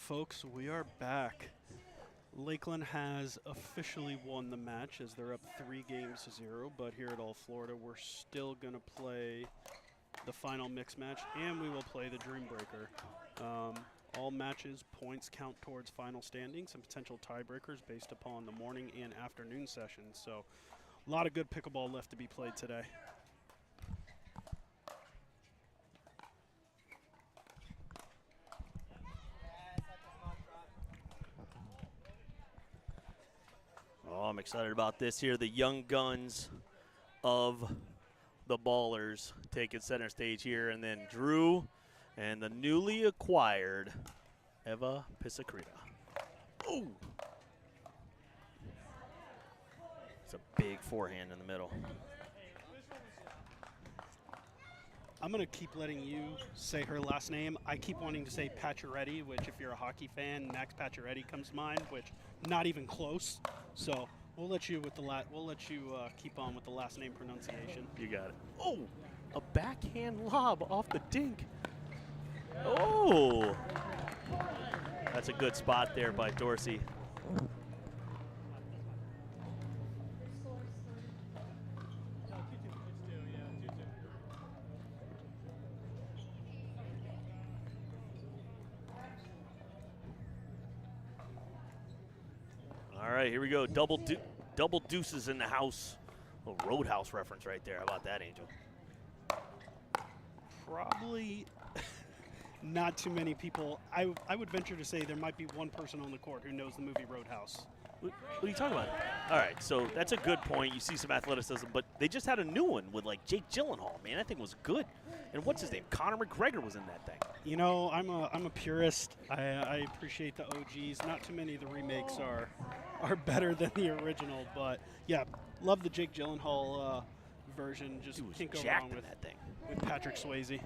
folks, we are back. Lakeland has officially won the match as they're up 3-0, but here at All Florida, we're still going to play the final mixed match, and we will play the Dream Breaker. All matches, points count towards final standings and potential tiebreakers based upon the morning and afternoon sessions. So a lot of good pickleball left to be played today. Oh, I'm excited about this here. The young guns of the Ballers taking center stage here, and then Drew and the newly acquired Eva Pisakrita. Ooh! It's a big forehand in the middle. I'm going to keep letting you say her last name. I keep wanting to say Pacioretty, which if you're a hockey fan, Max Pacioretty comes to mind, which not even close. So we'll let you keep on with the last name pronunciation. You got it. Oh, a backhand lob off the Dink. Oh, that's a good spot there by Dorsey. All right, here we go. Double deuces in the house. A little Roadhouse reference right there. How about that, Angel? Probably not too many people. I would venture to say there might be one person on the court who knows the movie Roadhouse. What are you talking about? All right, so that's a good point. You see some athleticism, but they just had a new one with like Jake Gyllenhaal. Man, that thing was good. And what's his name? Conor McGregor was in that thing. You know, I'm a purist. I appreciate the OGs. Not too many of the remakes are better than the original, but yeah, love the Jake Gyllenhaal version. Just can't go wrong with that thing. With Patrick Swayze.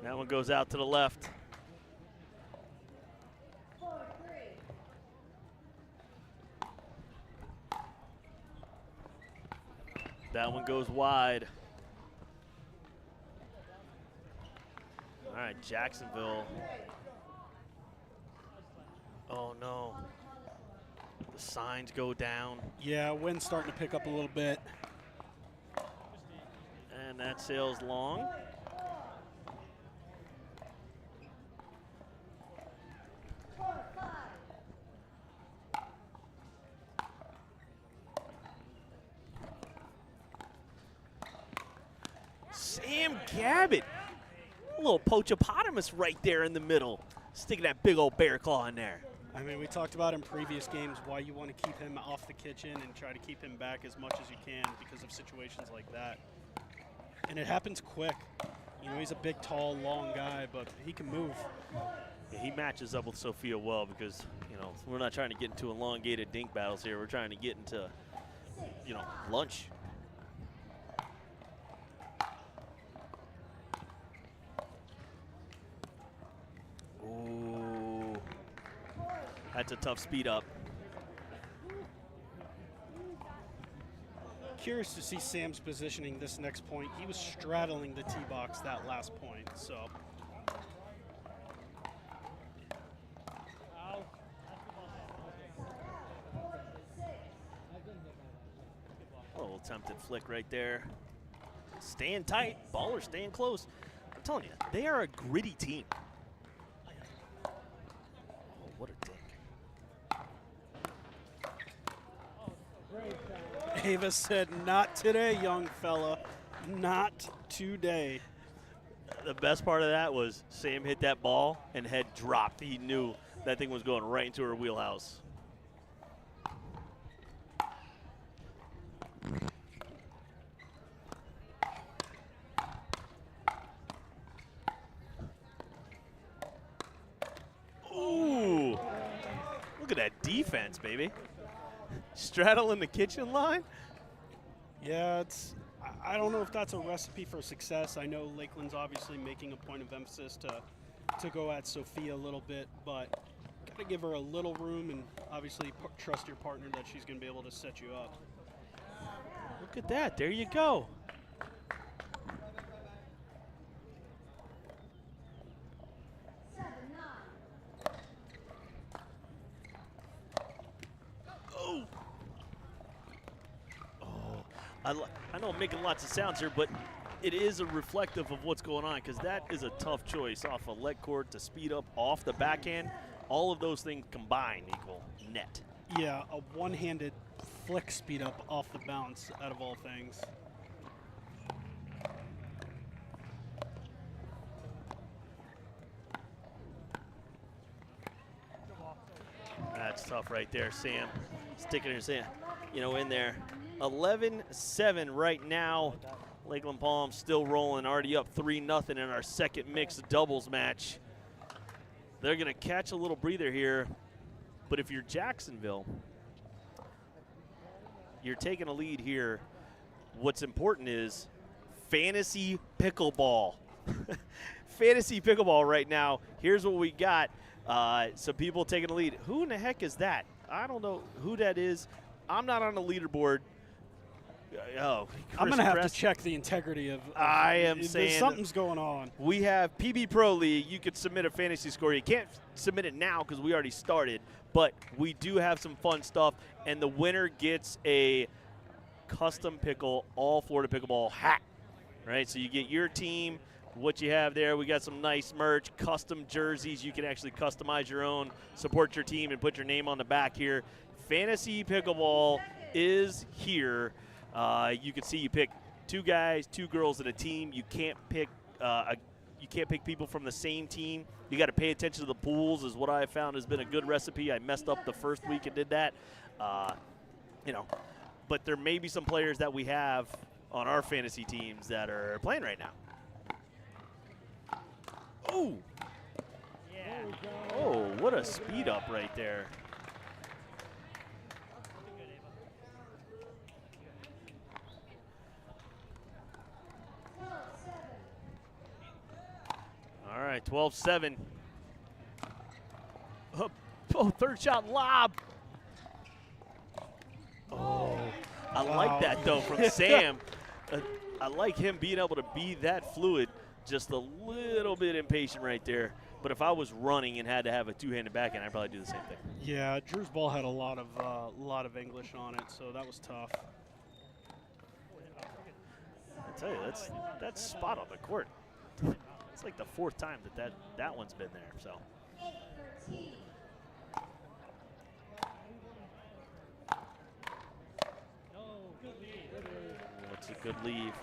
That one goes out to the left. That one goes wide. All right, Jacksonville. Oh, no. The signs go down. Yeah, wind's starting to pick up a little bit. And that sails long. Sam Gabbett. A little poachopotamus right there in the middle. Sticking that big old bear claw in there. I mean, we talked about in previous games why you want to keep him off the kitchen and try to keep him back as much as you can because of situations like that. And it happens quick. You know, he's a big, tall, long guy, but he can move. Yeah, he matches up with Sophia well because, you know, we're not trying to get into elongated dink battles here. We're trying to get into, you know, lunch. Ooh. That's a tough speed up. Curious to see Sam's positioning this next point. He was straddling the tee box that last point, so. A little attempted flick right there. Staying tight, Ballers staying close. I'm telling you, they are a gritty team. Oh, what a dink. Ava said, not today, young fella. Not today. The best part of that was Sam hit that ball and head dropped. He knew that thing was going right into her wheelhouse. Ooh, look at that defense, baby. Straddling the kitchen line? Yeah, I don't know if that's a recipe for success. I know Lakeland's obviously making a point of emphasis to go at Sophia a little bit, but got to give her a little room and obviously trust your partner that she's going to be able to set you up. Look at that. There you go. I know I'm making lots of sounds here, but it is a reflective of what's going on, because that is a tough choice off a leg court to speed up off the backhand. All of those things combined equal net. Yeah, a one-handed flick speed up off the bounce out of all things. That's tough right there, Sam. Sticking his hand, in there. 11-7 right now. Lakeland Palm still rolling, already up 3-0 in our second mixed doubles match. They're going to catch a little breather here, but if you're Jacksonville, you're taking a lead here. What's important is fantasy pickleball. Fantasy pickleball right now. Here's what we got. Some people taking the lead. Who in the heck is that? I don't know who that is. I'm not on the leaderboard. I'm going to have to check the integrity of I am saying something's going on. We have PB Pro League. You could submit a fantasy score. You can't submit it now because we already started, but we do have some fun stuff, and the winner gets a CustomPickle All Florida Pickleball hat, right? So you get your team, what you have there. We got some nice merch, custom jerseys. You can actually customize your own, support your team, and put your name on the back here. Fantasy Pickleball is here. You can see you pick 2 guys, 2 girls in a team. You can't pick people from the same team. You got to pay attention to the pools, is what I found has been a good recipe. I messed up the first week and did that. But there may be some players that we have on our fantasy teams that are playing right now. Oh, oh, what a speed up right there. All right, 12-7. Oh, third shot lob. Oh, I like that, though, from Sam. I like him being able to be that fluid, just a little bit impatient right there. But if I was running and had to have a two-handed backhand, I'd probably do the same thing. Yeah, Drew's ball had a lot of English on it, so that was tough. I tell you, that's spot on the court. It's like the 4th time that one's been there. So. What's a good leave?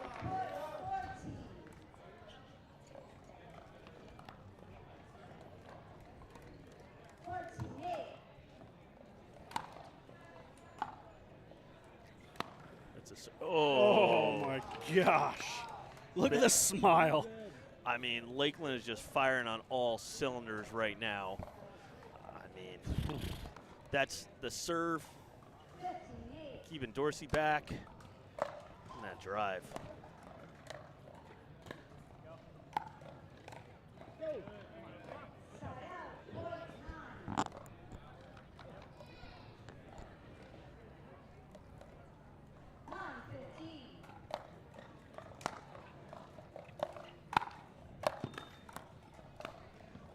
Oh my gosh. Look at the smile. I mean, Lakeland is just firing on all cylinders right now. I mean, that's the serve, keeping Dorsey back, and that drive.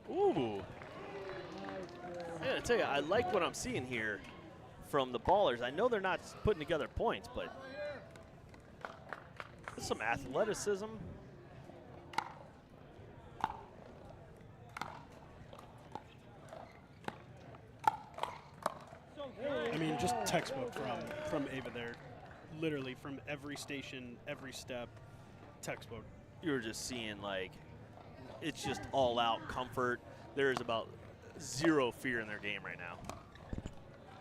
Ooh. Yeah, I tell you, I like what I'm seeing here from the ballers. I know they're not putting together points, but there's some athleticism. I mean, just textbook from Ava there. Literally from every station, every step, textbook. You were just seeing, like, it's just all out comfort. There is about zero fear in their game right now.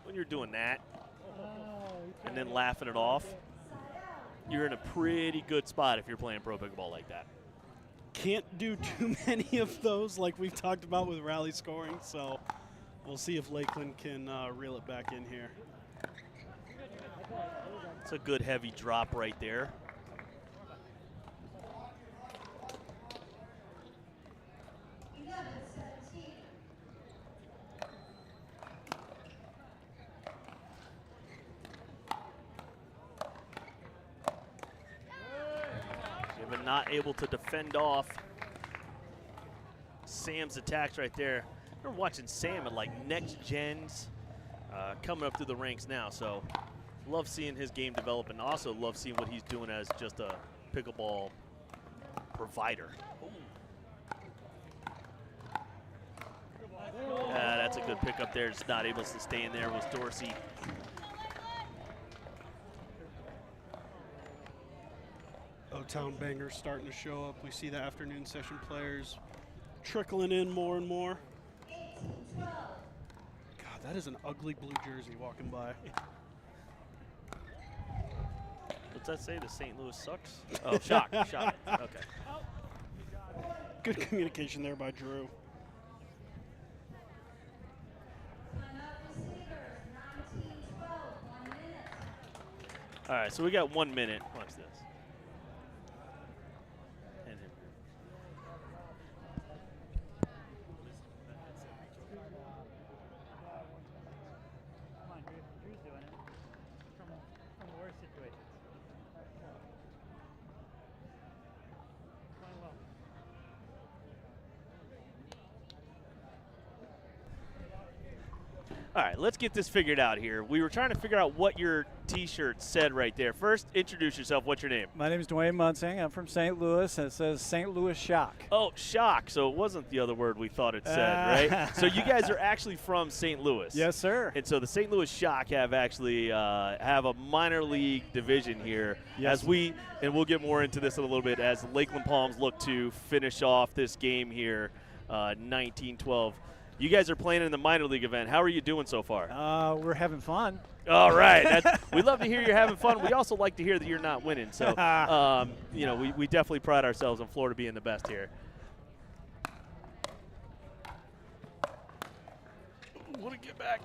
When you're doing that and then laughing it off, you're in a pretty good spot if you're playing pro pickleball like that. Can't do too many of those like we've talked about with rally scoring, so we'll see if Lakeland can reel it back in here. It's a good heavy drop right there. But not able to defend off Sam's attacks right there. We're watching Sam at like next gens coming up through the ranks now, so Love seeing his game develop, and also love seeing what he's doing as just a pickleball provider. That's a good pickup there. Just not able to stay in there was Dorsey. O-Town bangers starting to show up. We see the afternoon session players trickling in more and more. God, that is an ugly blue jersey walking by. What's that say? The St. Louis sucks? Oh, shock. Shock. Okay. Good communication there by Drew. All right, so we got 1 minute. Watch this. All right, let's get this figured out here. We were trying to figure out what your T-shirt said right there. First, introduce yourself. What's your name? My name is Dwayne Munsing. I'm from St. Louis, and it says St. Louis Shock. Oh, shock. So it wasn't the other word we thought it said, right? So you guys are actually from St. Louis. Yes, sir. And so the St. Louis Shock have actually have a minor league division here. Yes. And we'll get more into this in a little bit as Lakeland Palms look to finish off this game here, 19-12. You guys are playing in the minor league event. How are you doing so far? We're having fun. All right. We love to hear you're having fun. We also like to hear that you're not winning. So, we definitely pride ourselves on Florida being the best here. Want to get back.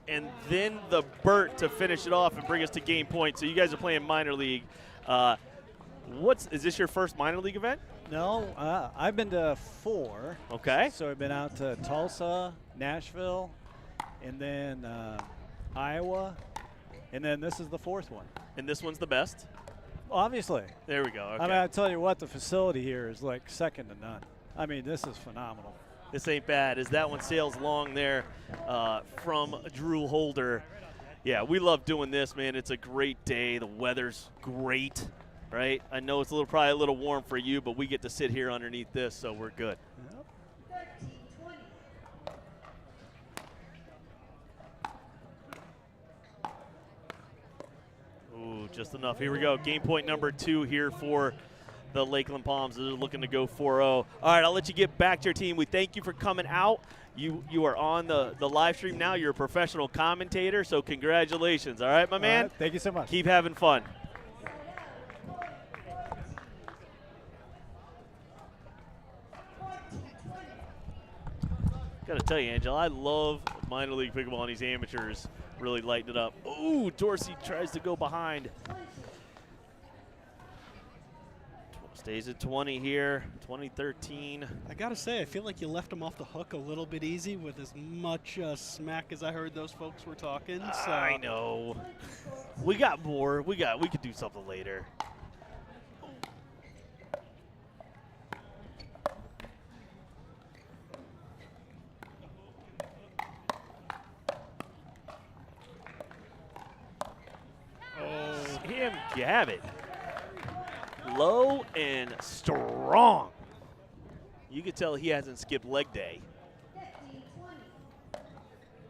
And then the Burt to finish it off and bring us to game point. So you guys are playing minor league. Is this your first minor league event? No, I've been to 4. Okay. So I've been out to Tulsa, Nashville, and then Iowa, and then this is the 4th one. And this one's the best? Obviously. There we go. Okay. I mean, I tell you what, the facility here is like second to none. I mean, this is phenomenal. This ain't bad as that one sails long there from Drew Holder. Yeah, we love doing this, man. It's a great day. The weather's great. Right? I know it's probably a little warm for you, but we get to sit here underneath this, so we're good. Yep. Ooh, just enough. Here we go. Game point number 2 here for the Lakeland Palms. They're looking to go 4-0. All right, I'll let you get back to your team. We thank you for coming out. You are on the live stream now. You're a professional commentator, so congratulations. All right, my man? All right, thank you so much. Keep having fun. Got to tell you, Angela, I love minor league pickleball, and these amateurs really lighten it up. Ooh, Dorsey tries to go behind. Stays at 20 here, 2013. I got to say, I feel like you left him off the hook a little bit easy with as much smack as I heard those folks were talking. So. I know. We got more. We could do something later. Have it. Low and strong. You can tell he hasn't skipped leg day.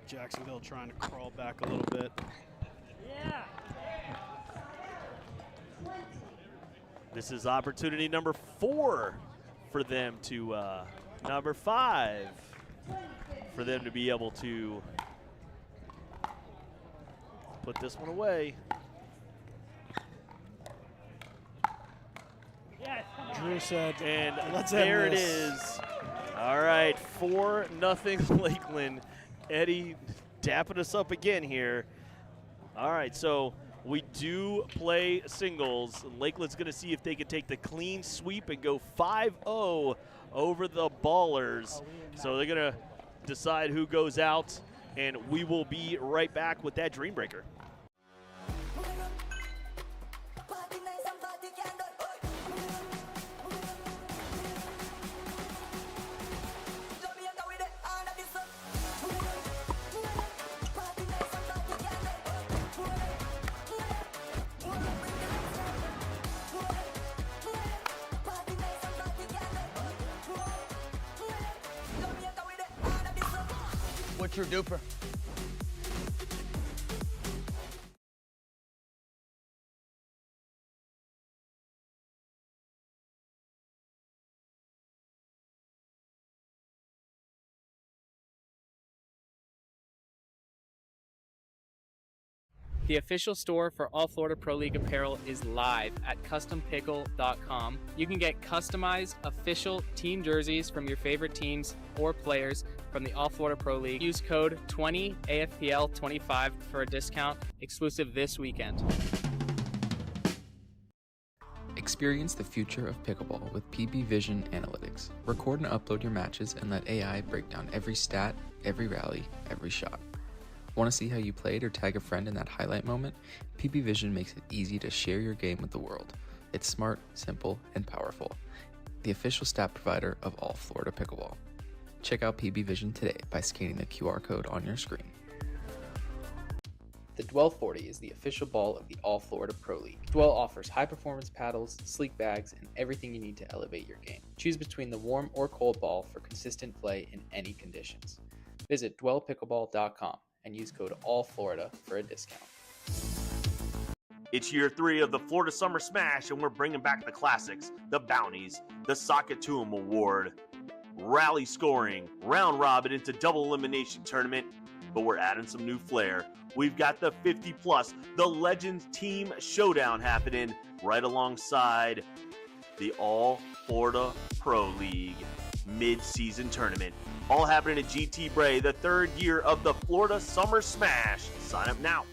Jacksonville trying to crawl back a little bit. Yeah. This is opportunity number 4 for them to, number 5 for them to be able to put this one away. Drew said, and let's there end it this. is. All right, 4-0 Lakeland. Eddie dapping us up again here. All right, so we do play singles. Lakeland's going to see if they can take the clean sweep and go 5-0 over the Ballers. So they're going to decide who goes out, and we will be right back with that Dream Breaker. What's your DUPR? The official store for All Florida Pro League apparel is live at CustomPickle.com. You can get customized official team jerseys from your favorite teams or players from the All Florida Pro League. Use code 20AFPL25 for a discount exclusive this weekend. Experience the future of pickleball with PB Vision Analytics. Record and upload your matches and let AI break down every stat, every rally, every shot. Want to see how you played or tag a friend in that highlight moment? PB Vision makes it easy to share your game with the world. It's smart, simple, and powerful. The official stat provider of All Florida Pickleball. Check out PB Vision today by scanning the QR code on your screen. The Dwell 40 is the official ball of the All Florida Pro League. Dwell offers high-performance paddles, sleek bags, and everything you need to elevate your game. Choose between the warm or cold ball for consistent play in any conditions. Visit dwellpickleball.com and use code ALLFLORIDA for a discount. It's year 3 of the Florida Summer Smash, and we're bringing back the classics, the bounties, the Socket Tomb Award, rally scoring, round robin into double elimination tournament, but we're adding some new flair. We've got the 50+, the Legends Team Showdown happening right alongside the All Florida Pro League mid-season tournament. All happening at GT Bray, the 3rd year of the Florida Summer Smash. Sign up now.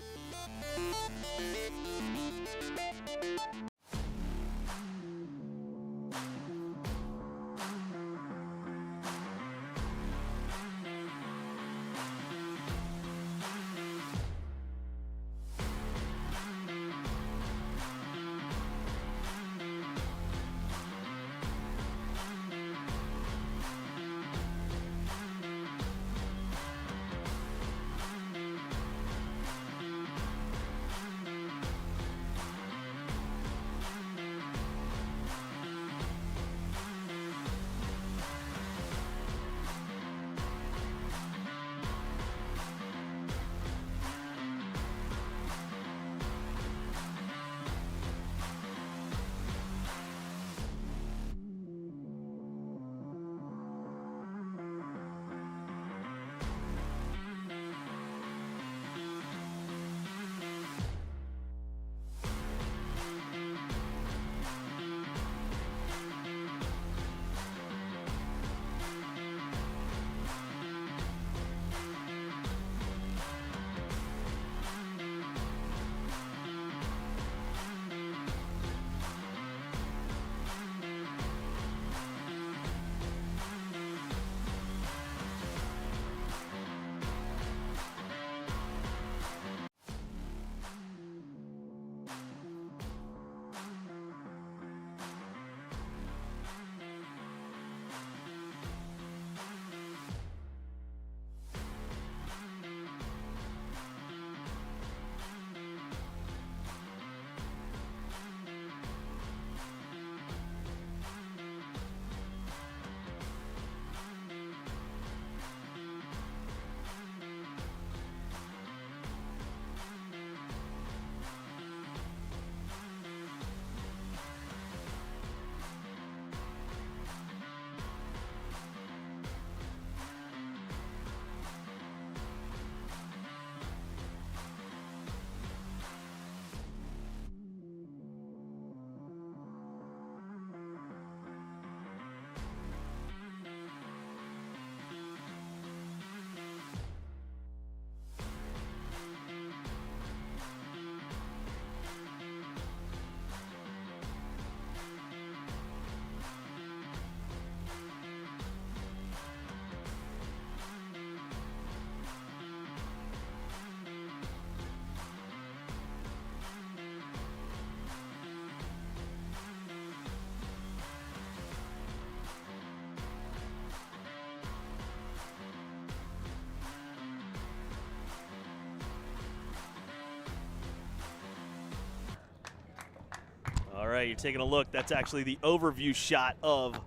All right, you're taking a look. That's actually the overview shot of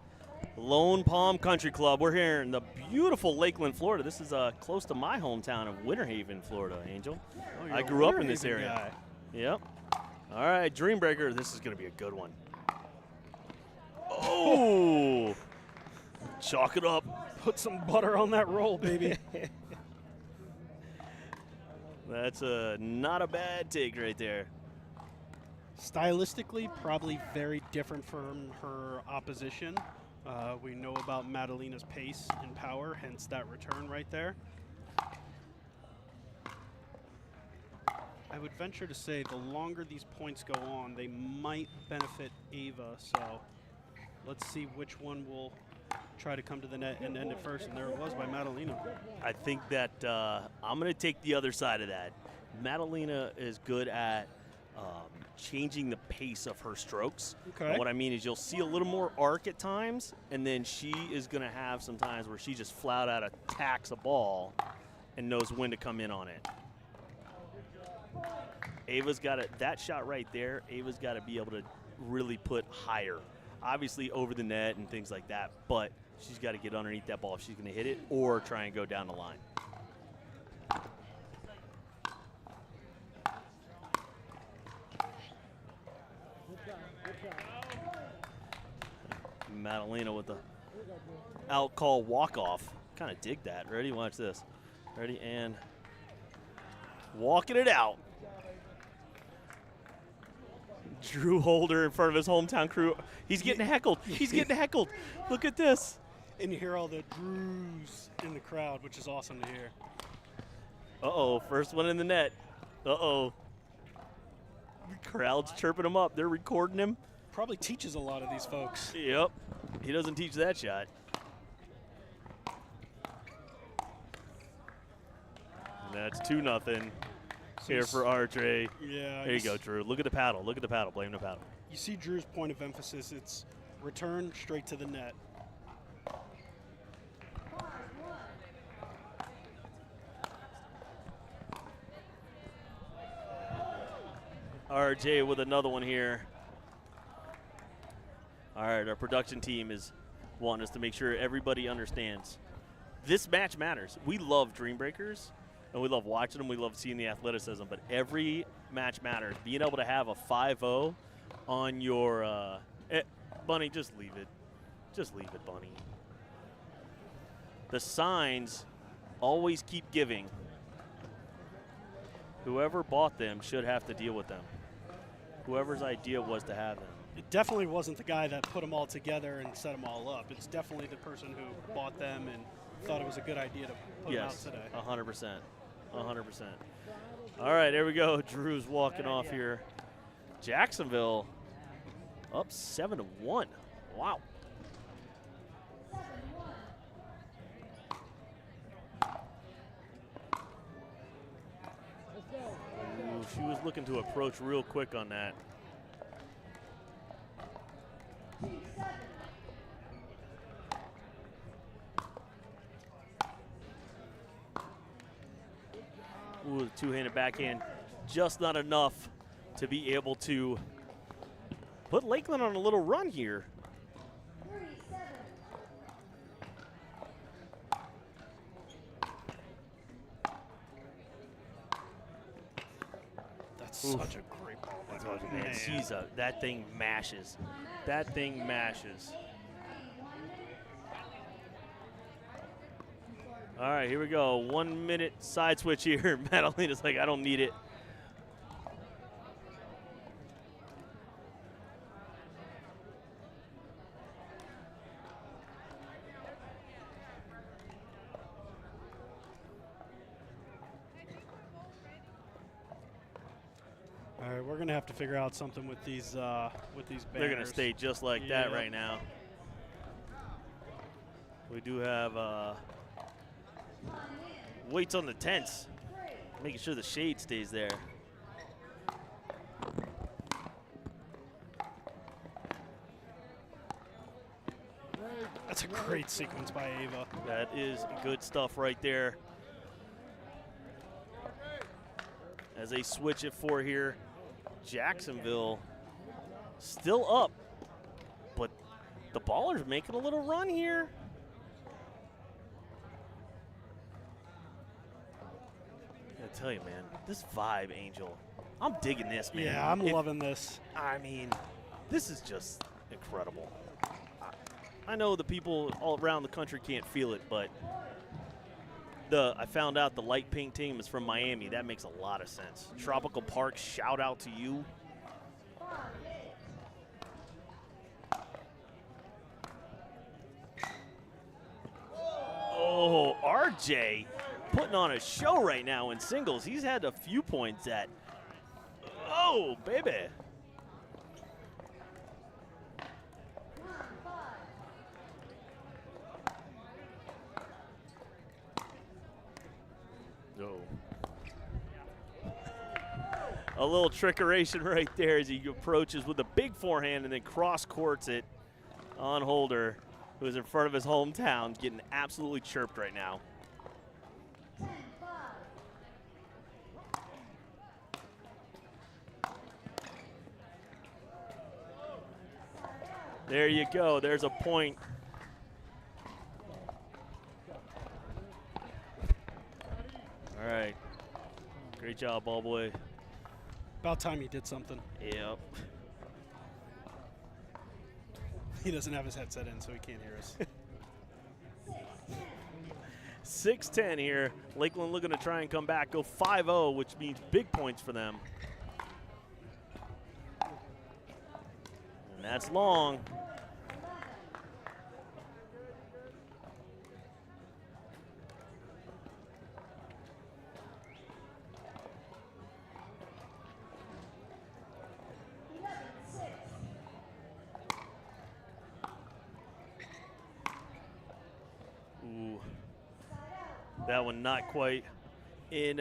Lone Palm Country Club. We're here in the beautiful Lakeland, Florida. This is close to my hometown of Winter Haven, Florida, Angel. Oh, I you're a grew up Winter in this Haven area. guy. Yep. All right, Dreambreaker. This is going to be a good one. Oh! Chalk it up. Put some butter on that roll, baby. That's not a bad take right there. Stylistically, probably very different from her opposition. We know about Madalena's pace and power, hence that return right there. I would venture to say the longer these points go on, they might benefit Ava. So let's see which one will try to come to the net and end it first. And there it was by Madalena. I think that I'm going to take the other side of that. Madalena is good at changing the pace of her strokes. Okay. And what I mean is you'll see a little more arc at times, and then she is going to have some times where she just flat out attacks a ball and knows when to come in on it. Ava's got it. That shot right there, Ava's got to be able to really put higher. Obviously over the net and things like that, but she's got to get underneath that ball if she's going to hit it or try and go down the line. Madalena with the out call walk-off. Kind of dig that. Ready? Watch this. Ready? And walking it out. Drew Holder in front of his hometown crew. He's getting heckled. He's getting heckled. Look at this. And you hear all the Drews in the crowd, which is awesome to hear. Uh-oh. First one in the net. Uh-oh. The crowd's chirping him up. They're recording him. Probably teaches a lot of these folks. Yep. He doesn't teach that shot. And that's 2-0 here for Artre. Yeah. There you go, Drew. Look at the paddle. Look at the paddle. Blame the paddle. You see Drew's point of emphasis. It's return straight to the net. RJ with another one here. All right, our production team is wanting us to make sure everybody understands. This match matters. We love Dream Breakers, and we love watching them. We love seeing the athleticism, but every match matters. Being able to have a 5-0 on your Bunny, just leave it. Just leave it, Bunny. The signs always keep giving. Whoever bought them should have to deal with them. Whoever's idea was to have them. It definitely wasn't the guy that put them all together and set them all up. It's definitely the person who bought them and thought it was a good idea to put them out today. 100%. 100%. All right, there we go. Drew's walking off here. Jacksonville up 7-1. Wow. Ooh, she was looking to approach real quick on that. Ooh, the two-handed backhand, just not enough to be able to put Lakeland on a little run here. That's such a great ball. Man, that thing mashes. That thing mashes. All right, here we go. 1 minute side switch here. Madalena's like, I don't need it. All right, we're gonna have to figure out something with these banners. They're gonna stay just like that right now. We do have weights on the tents, making sure the shade stays there. That's a great sequence by Ava. That is good stuff right there. As they switch it for here, Jacksonville still up, but the Ballers making a little run here. I gotta tell you, man, this vibe, Angel, I'm digging this, man. Yeah, I'm loving this. I mean, this is just incredible. I know the people all around the country can't feel it, but I found out the light pink team is from Miami. That makes a lot of sense. Tropical Park, shout out to you. Oh, RJ putting on a show right now in singles. He's had a few points at. Oh, baby. No. A little trickeration right there as he approaches with a big forehand and then cross courts it on Holder, who is in front of his hometown, getting absolutely chirped right now. There you go. There's a point. All right. Great job, ball boy. About time he did something. Yep. He doesn't have his headset in, so he can't hear us. 6-10 here. Lakeland looking to try and come back, go 5-0, which means big points for them. And that's long. Ooh. That one not quite in.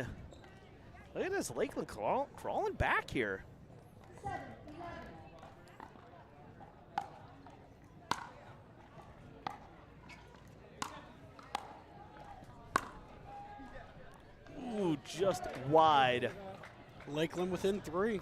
Look at this, Lakeland crawling back here. Ooh, just wide. Lakeland within 3.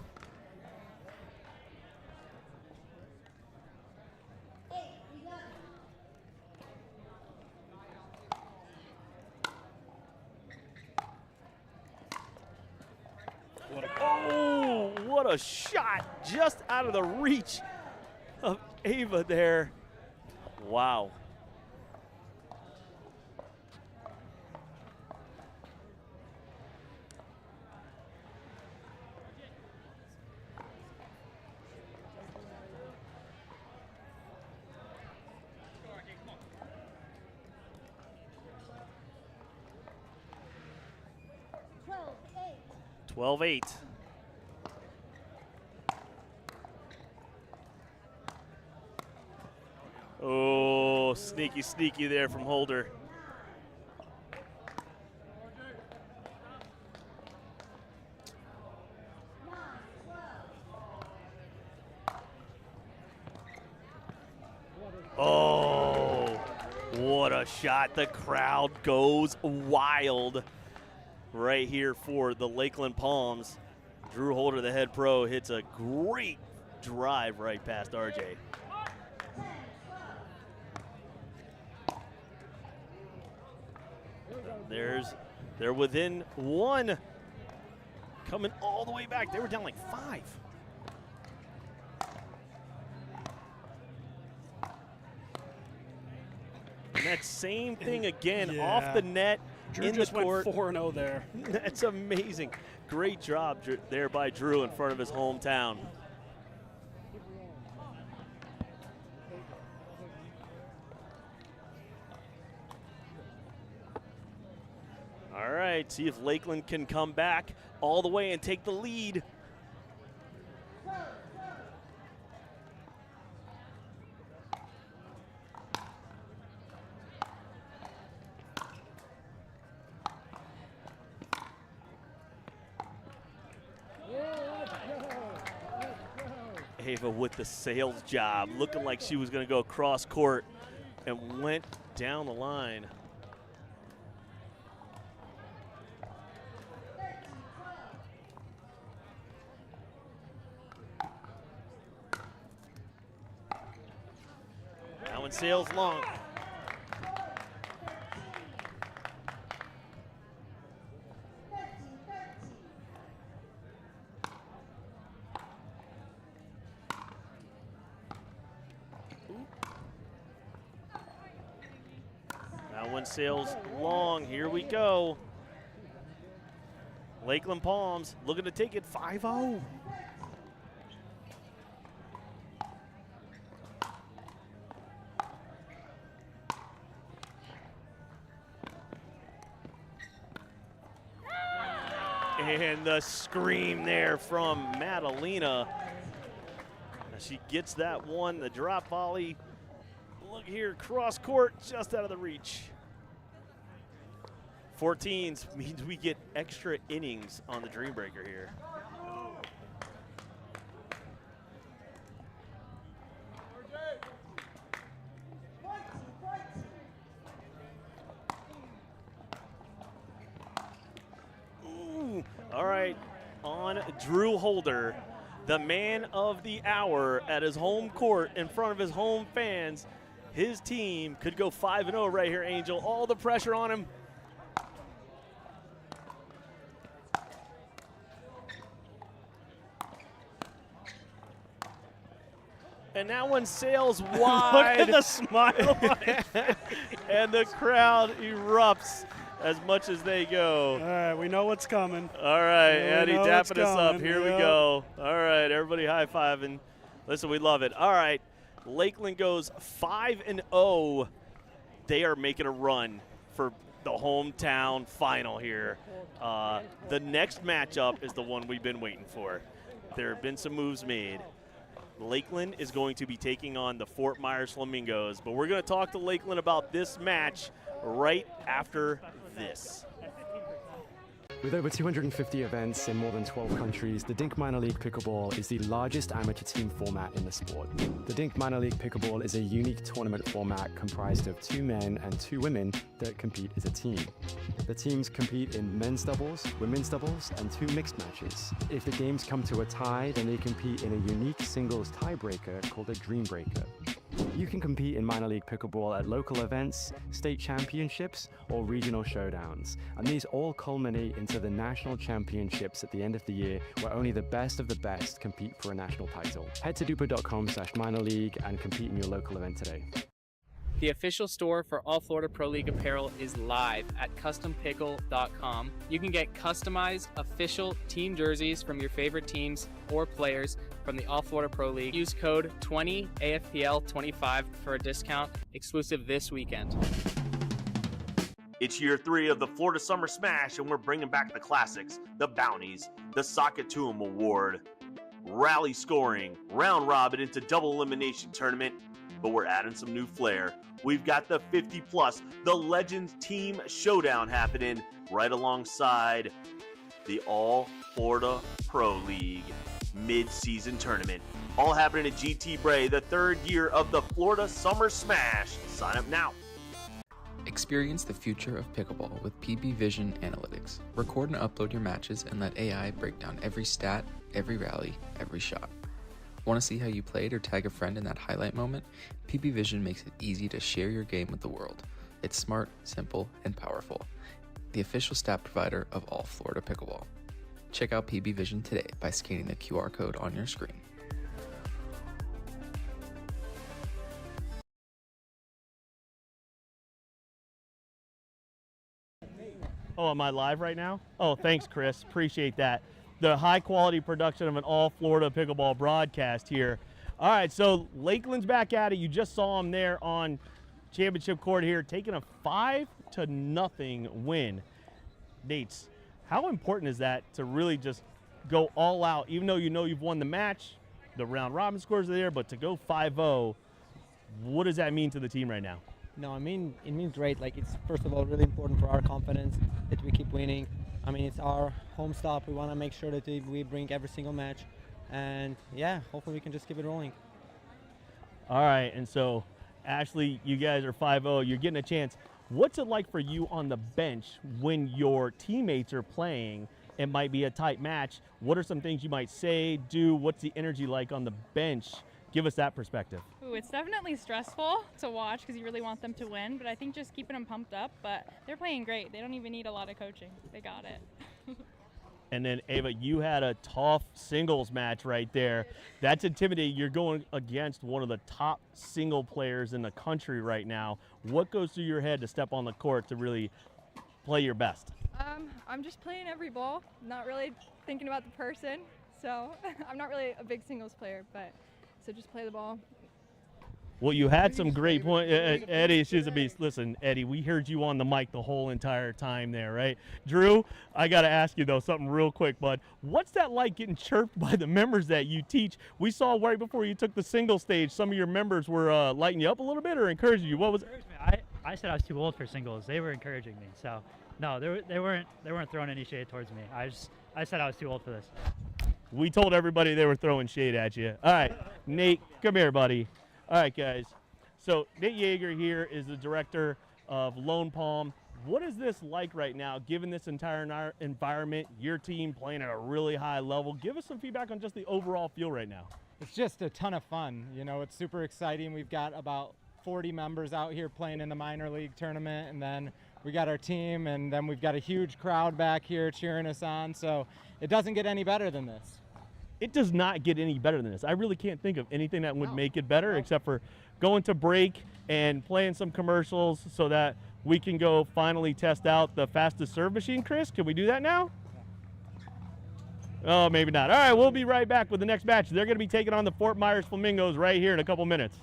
Oh, what a shot just out of the reach of Ava there. Wow. Twelve eight. Oh, sneaky, sneaky there from Holder. Oh, what a shot. The crowd goes wild right here for the Lakeland Palms. Drew Holder, the head pro, hits a great drive right past RJ. They're within 1. Coming all the way back. They were down like 5. And that same thing again, off the net, Drew in just the court. went 4-0 there. That's amazing. Great job there by Drew in front of his hometown. All right, see if Lakeland can come back all the way and take the lead. Ava with the sales job, looking like she was going to go cross court and went down the line. That sails long. That one sails long. Here we go. Lakeland Palms looking to take it 5-0. And the scream there from Madalena. She gets that one, the drop volley. Look here, cross court, just out of the reach. 14s means we get extra innings on the Dream Breaker here. Ooh, all right, on Drew Holder, the man of the hour at his home court in front of his home fans. His team could go 5-0 right here, Angel. All the pressure on him. And that one sails wide. Look at the smile. And the crowd erupts as much as they go. All right, we know what's coming. All right, We Eddie know dapping it's us up. coming, Here we yep. go. All right, everybody high-fiving. Listen, we love it. All right, Lakeland goes 5-0. They are making a run for the hometown final here. The next matchup is the one we've been waiting for. There have been some moves made. Lakeland is going to be taking on the Fort Myers Flamingos, but we're going to talk to Lakeland about this match right after this. With over 250 events in more than 12 countries, the Dink Minor League Pickleball is the largest amateur team format in the sport. The Dink Minor League Pickleball is a unique tournament format comprised of 2 men and 2 women that compete as a team. The teams compete in men's doubles, women's doubles, and 2 mixed matches. If the games come to a tie, then they compete in a unique singles tiebreaker called a Dream Breaker. You can compete in minor league pickleball at local events, state championships, or regional showdowns, and these all culminate into the national championships at the end of the year, where only the best of the best compete for a national title. Head to DUPR.com/minorleague and compete in your local event today. The official store for All Florida Pro League apparel is live at CustomPickle.com. You can get customized official team jerseys from your favorite teams or players from the All Florida Pro League. Use code 20AFPL25 for a discount exclusive this weekend. It's year 3 of the Florida Summer Smash, and we're bringing back the classics, the bounties, the Sock-a-Toom Award, rally scoring, round robin into double elimination tournament, but we're adding some new flair. We've got the 50+, the Legends Team Showdown happening right alongside the All Florida Pro League mid-season tournament. All happening at GT Bray, the 3rd year of the Florida Summer Smash. Sign up now. Experience the future of pickleball with PB Vision Analytics. Record and upload your matches and let AI break down every stat, every rally, every shot. Want to see how you played or tag a friend in that highlight moment? PB Vision makes it easy to share your game with the world. It's smart, simple, and powerful. The official stat provider of All Florida Pickleball. Check out PB Vision today by scanning the QR code on your screen. Oh, am I live right now? Oh, thanks, Chris. Appreciate that. The high quality production of an All Florida Pickleball broadcast here. All right, so Lakeland's back at it. You just saw him there on championship court here, taking a 5-0 win. Nates, how important is that to really just go all out, even though you know you've won the match, the round robin scores are there, but to go 5-0, what does that mean to the team right now? No, I mean, it means great. Like, it's first of all really important for our confidence that we keep winning. I mean, it's our home stop. We want to make sure that we bring every single match. And yeah, hopefully we can just keep it rolling. All right, and so Ashley, you guys are 5-0. You're getting a chance. What's it like for you on the bench when your teammates are playing? It might be a tight match. What are some things you might say, do? What's the energy like on the bench? Give us that perspective. Ooh, Ooh, it's definitely stressful to watch because you really want them to win, but I think just keeping them pumped up. But they're playing great. They don't even need a lot of coaching. They got it. And then, Ava, you had a tough singles match right there. That's intimidating. You're going against one of the top single players in the country right now. What goes through your head to step on the court to really play your best? I'm just playing every ball, not really thinking about the person. So I'm not really a big singles player, but so just play the ball. Well, you had some great points. Eddie, she's a beast. Listen, Eddie, we heard you on the mic the whole entire time there, right? Drew, I got to ask you, though, something real quick, bud. What's that like getting chirped by the members that you teach? We saw right before you took the single stage, some of your members were lighting you up a little bit or encouraging you. What was it? I said I was too old for singles. They were encouraging me. So, no, they weren't throwing any shade towards me. I said I was too old for this. We told everybody they were throwing shade at you. All right, Nate, come here, buddy. All right, guys. So Nate Yeager here is the director of Lone Palm. What is this like right now, given this entire environment, your team playing at a really high level? Give us some feedback on just the overall feel right now. It's just a ton of fun. You know, it's super exciting. We've got about 40 members out here playing in the minor league tournament, and then we got our team, and then we've got a huge crowd back here cheering us on. So it doesn't get any better than this. It does not get any better than this. I really can't think of anything that would make it better except for going to break and playing some commercials so that we can go finally test out the fastest serve machine. Chris, can we do that now? Oh, maybe not. All right, we'll be right back with the next match. They're going to be taking on the Fort Myers Flamingos right here in a couple minutes.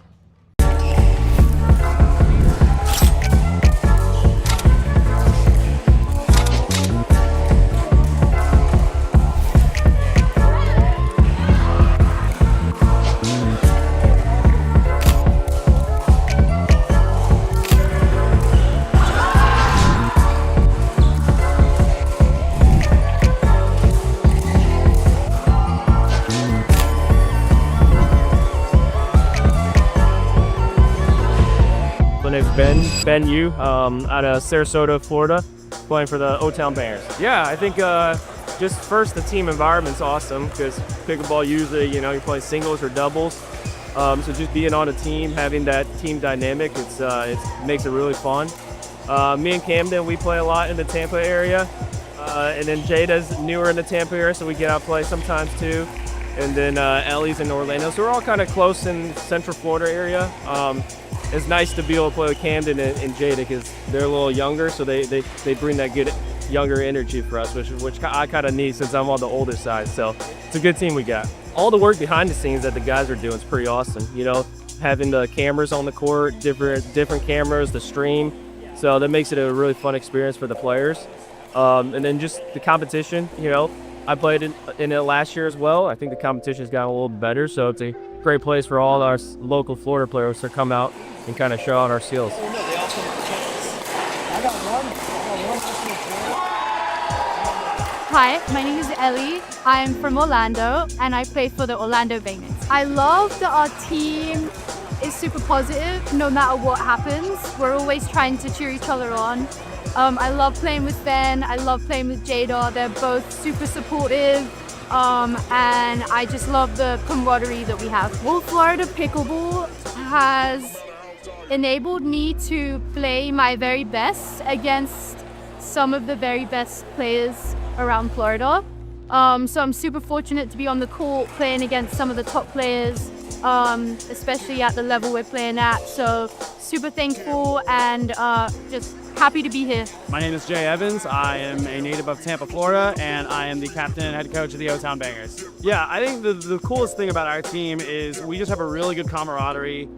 My name's Ben Yu, out of Sarasota, Florida, playing for the O-Town Bangers. Yeah, I think just first the team environment's awesome because pickleball usually, you know, you're playing singles or doubles. So just being on a team, having that team dynamic, it makes it really fun. Me and Camden, we play a lot in the Tampa area. And then Jada's newer in the Tampa area, so we get out and play sometimes too. And then Ellie's in Orlando. So we're all kind of close in Central Florida area. It's nice to be able to play with Camden and Jada because they're a little younger, so they bring that good younger energy for us, which I kind of need since I'm on the older side. So it's a good team we got. All the work behind the scenes that the guys are doing is pretty awesome. You know, having the cameras on the court, different cameras, the stream. So that makes it a really fun experience for the players. And then just the competition, you know, I played in it last year as well. I think the competition's gotten a little better, so it's a great place for all our local Florida players to come out and kind of show out our skills. Hi, my name is Ellie. I'm from Orlando and I play for the Orlando Bangers. I love that our team is super positive no matter what happens. We're always trying to cheer each other on. I love playing with Ben, I love playing with Jada. They're both super supportive. And I just love the camaraderie that we have. All Florida Pickleball has enabled me to play my very best against some of the very best players around Florida. So I'm super fortunate to be on the court playing against some of the top players, especially at the level we're playing at. So super thankful and just happy to be here. My name is Jay Evans. I am a native of Tampa, Florida, and I am the captain and head coach of the O-Town Bangers. Yeah, I think the coolest thing about our team is we just have a really good camaraderie.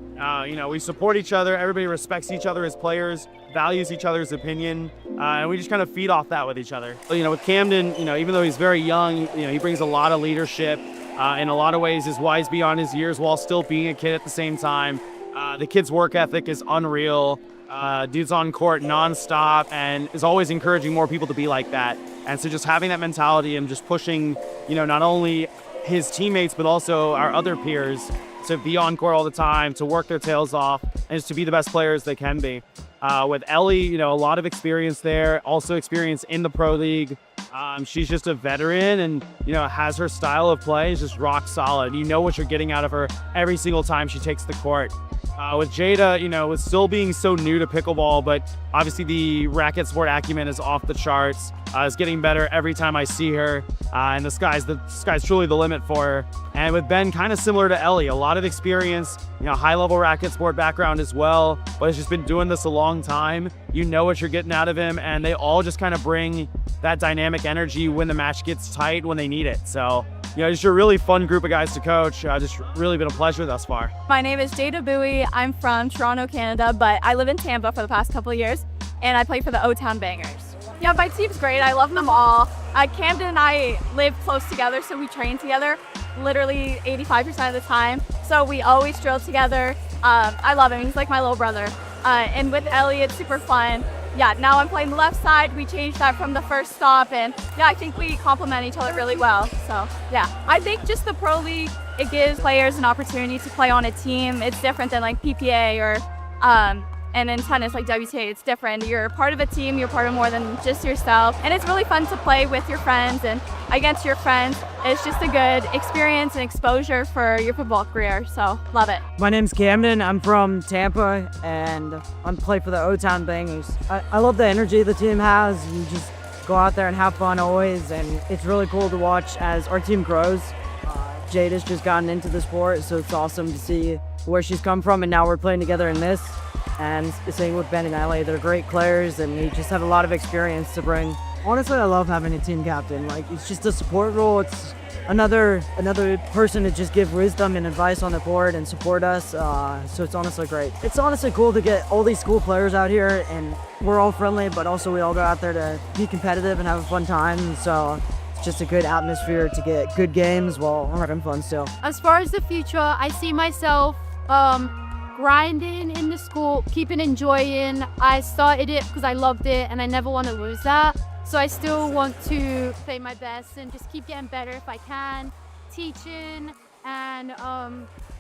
You know, we support each other. Everybody respects each other as players, values each other's opinion, and we just kind of feed off that with each other. You know, with Camden, you know, even though he's very young, you know, he brings a lot of leadership. In a lot of ways, is wise beyond his years while still being a kid at the same time. The kid's work ethic is unreal. Dude's on court nonstop and is always encouraging more people to be like that. And so just having that mentality and just pushing, you know, not only his teammates, but also our other peers to be on court all the time, to work their tails off, and just to be the best players they can be. With Ellie, you know, a lot of experience there, also experience in the pro league. She's just a veteran and, has her style of play is just rock solid. You know what you're getting out of her every single time she takes the court. With Jada, with still being so new to pickleball, but obviously the racket sport acumen is off the charts. Is getting better every time I see her, and the sky's truly the limit for her. And with Ben, kind of similar to Ellie, a lot of experience, high-level racket sport background as well, but has just been doing this a long time. You know what you're getting out of him, and they all just kind of bring that dynamic energy when the match gets tight, when they need it. So, just a really fun group of guys to coach. Just really been a pleasure thus far. My name is Jada Bowie. I'm from Toronto, Canada, but I live in Tampa for the past couple of years, and I play for the O-Town Bangers. Yeah, my team's great. I love them all. Camden and I live close together, so we train together literally 85% of the time. So we always drill together. I love him. He's like my little brother. And with Ellie, it's super fun. Yeah, now I'm playing the left side. We changed that from the first stop, and yeah, I think we complement each other really well. So yeah, I think just the Pro League, it gives players an opportunity to play on a team. It's different than like PPA or and in tennis, like WTA, it's different. You're part of a team, you're part of more than just yourself. And it's really fun to play with your friends and against your friends. It's just a good experience and exposure for your football career, so love it. My name's Camden, I'm from Tampa, and I play for the O-Town Bangers. I love the energy the team has. You just go out there and have fun always, and it's really cool to watch as our team grows. Jada's just gotten into the sport, so it's awesome to see where she's come from, and now we're playing together in this. And same with Ben and Ellie, they're great players and they just have a lot of experience to bring. Honestly, I love having a team captain. Like, it's just a support role. It's another person to just give wisdom and advice on the court and support us. So it's honestly great. It's honestly cool to get all these cool players out here, and we're all friendly, but also we all go out there to be competitive and have a fun time. So it's just a good atmosphere to get good games while having fun still. As far as the future, I see myself grinding in the school, keeping enjoying. I started it because I loved it and I never want to lose that. So I still want to play my best and just keep getting better if I can, teaching and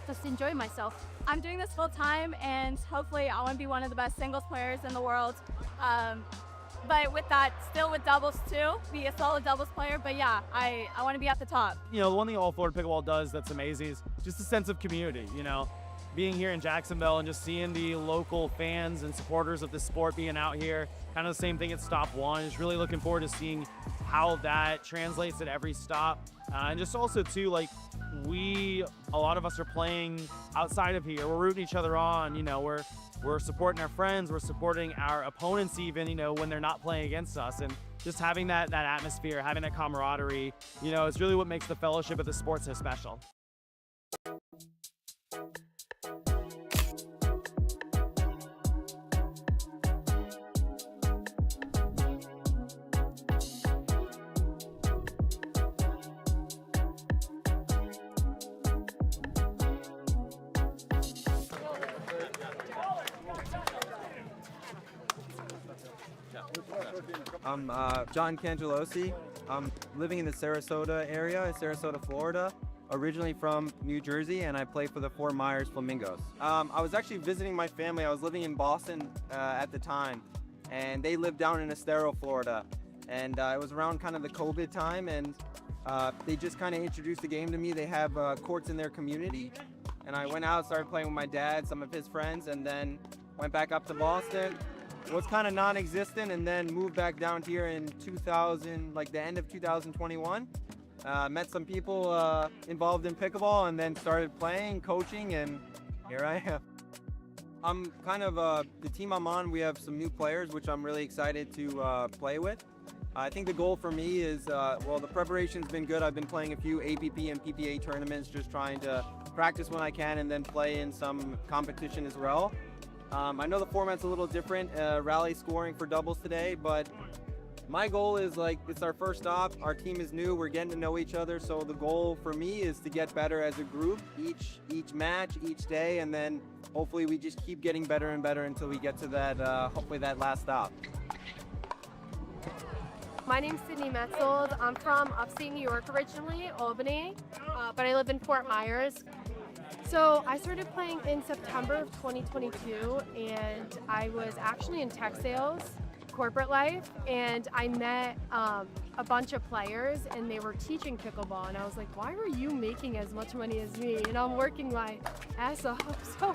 just enjoy myself. I'm doing this full time and hopefully I want to be one of the best singles players in the world. But with that, still with doubles too, be a solid doubles player. But yeah, I want to be at the top. The one thing All Florida Pickleball does that's amazing is just a sense of community, Being here in Jacksonville and just seeing the local fans and supporters of this sport being out here, kind of the same thing at stop one. Just really looking forward to seeing how that translates at every stop. And just also too, like, a lot of us are playing outside of here. We're rooting each other on, we're supporting our friends, we're supporting our opponents even, when they're not playing against us. And just having that atmosphere, having that camaraderie, is really what makes the fellowship of the sport so special. I'm John Cangelosi. I'm living in the Sarasota area, Sarasota, Florida. Originally from New Jersey, and I play for the Fort Myers Flamingos. I was actually visiting my family. I was living in Boston at the time, and they lived down in Estero, Florida. And it was around kind of the COVID time, and they just kind of introduced the game to me. They have courts in their community, and I went out, started playing with my dad, some of his friends, and then went back up to Boston. Was kind of non-existent, and then moved back down here in 2000, like the end of 2021. Met some people involved in pickleball, and then started playing, coaching, and here I am. I'm kind of, the team I'm on, we have some new players, which I'm really excited to play with. I think the goal for me is, well, the preparation's been good. I've been playing a few APP and PPA tournaments, just trying to practice when I can and then play in some competition as well. I know the format's a little different, rally scoring for doubles today, but my goal is, like, it's our first stop, our team is new, we're getting to know each other, so the goal for me is to get better as a group each match, each day, and then hopefully we just keep getting better and better until we get to that, hopefully that last stop. My name's Sydney Metzold. I'm from upstate New York originally, Albany, but I live in Fort Myers. So I started playing in September of 2022, and I was actually in tech sales, corporate life, and I met a bunch of players and they were teaching pickleball, and I was like, why are you making as much money as me? And I'm working my ass off. So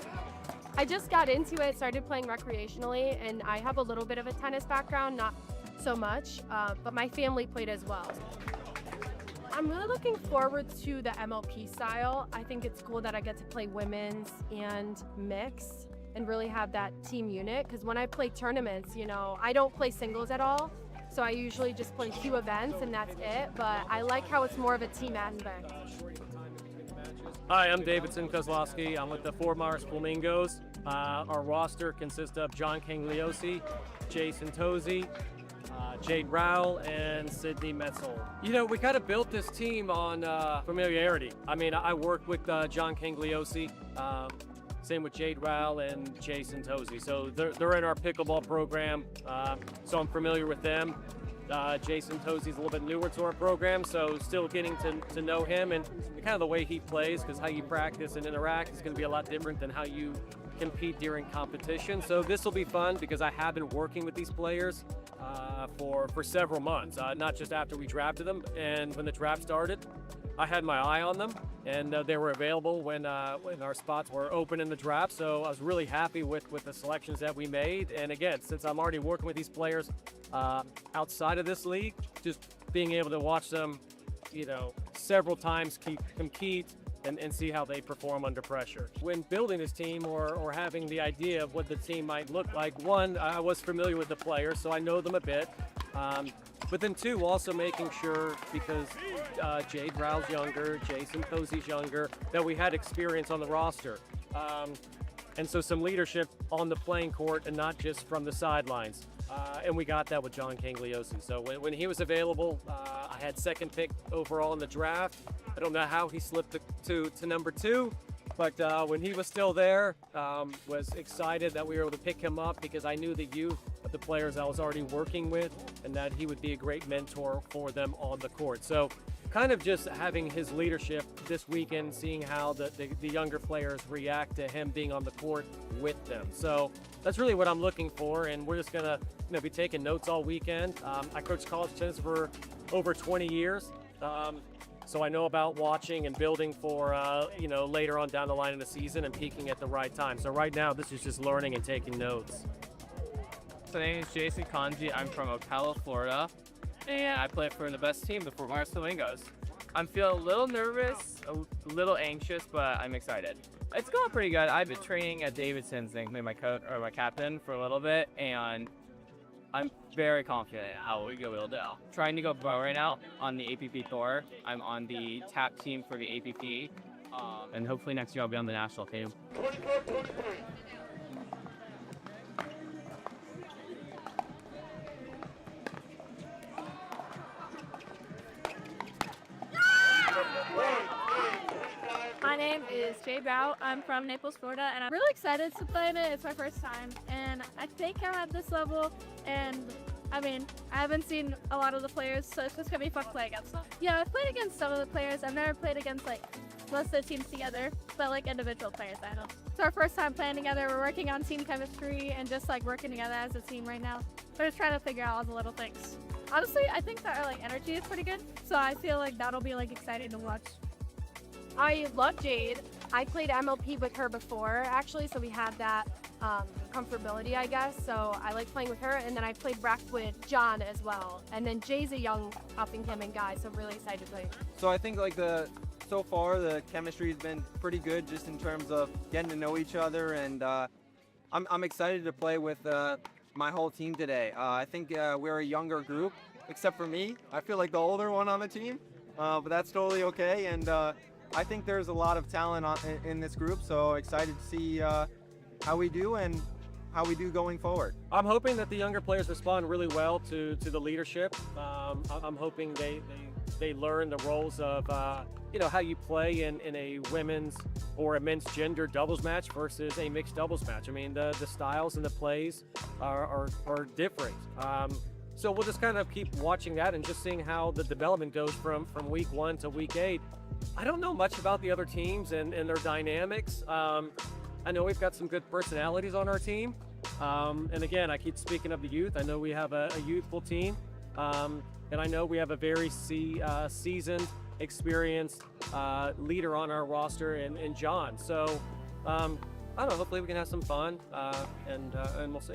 I just got into it, started playing recreationally, and I have a little bit of a tennis background, not so much, but my family played as well. I'm really looking forward to the MLP style. I think it's cool that I get to play women's and mix and really have that team unit, because when I play tournaments, you know, I don't play singles at all. So I usually just play 2 events and that's it, but I like how it's more of a team aspect. Hi, I'm Davidson Kozlowski. I'm with the Fort Myers Flamingos. Our roster consists of John Cangliosi, Jason Tozy, Jade Rowell, and Sydney Metzel. You know, we kind of built this team on familiarity. I mean, I work with John Cangliosi, same with Jade Rowell and Jason Tozy. So they're in our pickleball program, so I'm familiar with them. Jason Tozy's a little bit newer to our program, so still getting to know him and kind of the way he plays, because how you practice and interact is going to be a lot different than how you compete during competition. So this will be fun because I have been working with these players for several months, not just after we drafted them. And when the draft started, I had my eye on them, and they were available when our spots were open in the draft. So I was really happy with the selections that we made. And again, since I'm already working with these players outside of this league, just being able to watch them, you know, several times compete and see how they perform under pressure. When building this team or having the idea of what the team might look like, one, I was familiar with the players, so I know them a bit. But then two, also making sure, because Jade Rowell's younger, Jason Tozy's younger, that we had experience on the roster. And so some leadership on the playing court and not just from the sidelines. And we got that with John Cangliosi. So when he was available, I had second pick overall in the draft. I don't know how he slipped to number 2, but when he was still there, was excited that we were able to pick him up because I knew the youth of the players I was already working with and that he would be a great mentor for them on the court. So kind of just having his leadership this weekend, seeing how the younger players react to him being on the court with them. So that's really what I'm looking for, and we're just gonna be taking notes all weekend. I coached college tennis for over 20 years. So I know about watching and building for, later on down the line in the season and peaking at the right time. So right now, this is just learning and taking notes. My name is Jason Kanji. I'm from Ocala, Florida, and I play for the best team, the Fort Myers Flamingos. I'm feeling a little nervous, a little anxious, but I'm excited. It's going pretty good. I've been training at Davidson's, my coach or my captain, for a little bit, and I'm very confident how we go will do. Trying to go pro right now on the APP Tour. I'm on the TAP team for the APP, and hopefully next year I'll be on the national team. My name is Jade Rowell. I'm from Naples, Florida, and I'm really excited to play in it. It's my first time, and I think I'm at this level, and I mean, I haven't seen a lot of the players, so it's just gonna be fun to play against them. Yeah, I've played against some of the players. I've never played against most of the teams together, but individual players I know. It's our first time playing together. We're working on team chemistry and just working together as a team right now. We're just trying to figure out all the little things. Honestly, I think that our energy is pretty good, so I feel that'll be exciting to watch. I love Jade. I played MLP with her before, actually, so we had that comfortability, I guess. So I like playing with her, and then I played rec with John as well. And then Jay's a young up-and-coming guy, so I'm really excited to play. So I think so far the chemistry has been pretty good, just in terms of getting to know each other, and I'm excited to play with my whole team today. I think we're a younger group, except for me. I feel like the older one on the team, but that's totally okay. And I think there's a lot of talent in this group, so excited to see how we do and how we do going forward. I'm hoping that the younger players respond really well to the leadership. I'm hoping they learn the roles of how you play in a women's or a men's gender doubles match versus a mixed doubles match. I mean, the styles and the plays are different. So we'll just kind of keep watching that and just seeing how the development goes from week 1 to week 8. I don't know much about the other teams and their dynamics. I know we've got some good personalities on our team. And again, I keep speaking of the youth. I know we have a youthful team. and I know we have a very seasoned, experienced leader on our roster in John. So I don't know, hopefully we can have some fun, and we'll see.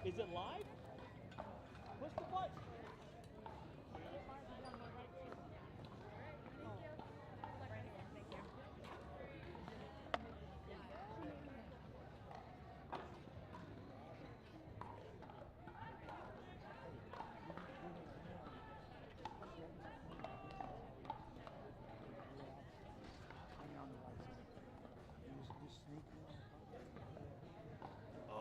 Is it live? Push the button.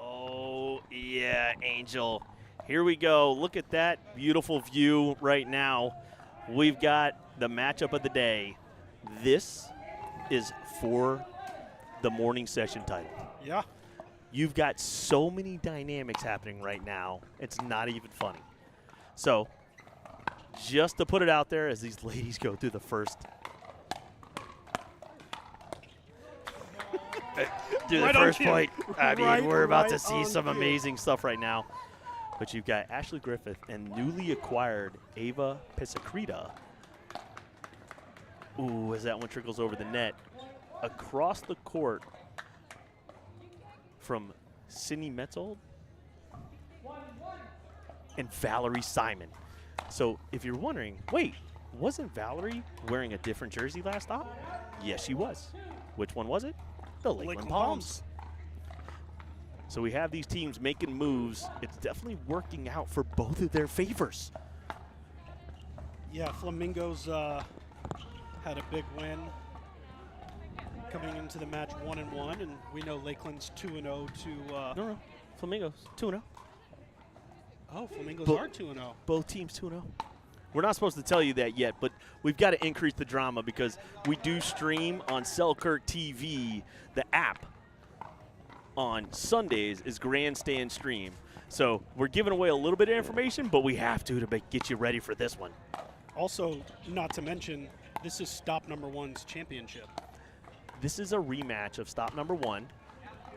Oh, yeah, Angel. Here we go. Look at that beautiful view right now. We've got the matchup of the day. This is for the morning session title. Yeah. You've got so many dynamics happening right now, it's not even funny. So, just to put it out there as these ladies go through the first point. I mean, we're about to see some amazing stuff right now. But you've got Ashley Griffith and newly acquired Ava Pisacrita. Ooh, as that one trickles over the net. Across the court from Sydney Metzold and Valerie Simon. So if you're wondering, wait, wasn't Valerie wearing a different jersey last stop? Yes, she was. Which one was it? The Lakeland Palms. So we have these teams making moves. It's definitely working out for both of their favors. Yeah, Flamingos had a big win coming into the match 1-1, and we know Lakeland's 2-0 to. No, Flamingos 2-0. Oh, Flamingos are 2-0. Both teams 2-0. We're not supposed to tell you that yet, but we've got to increase the drama because we do stream on SelkirkTV, the app. On Sundays is Grandstand Stream. So we're giving away a little bit of information, but we have to get you ready for this one. Also, not to mention, this is Stop Number One's championship. This is a rematch of Stop Number One.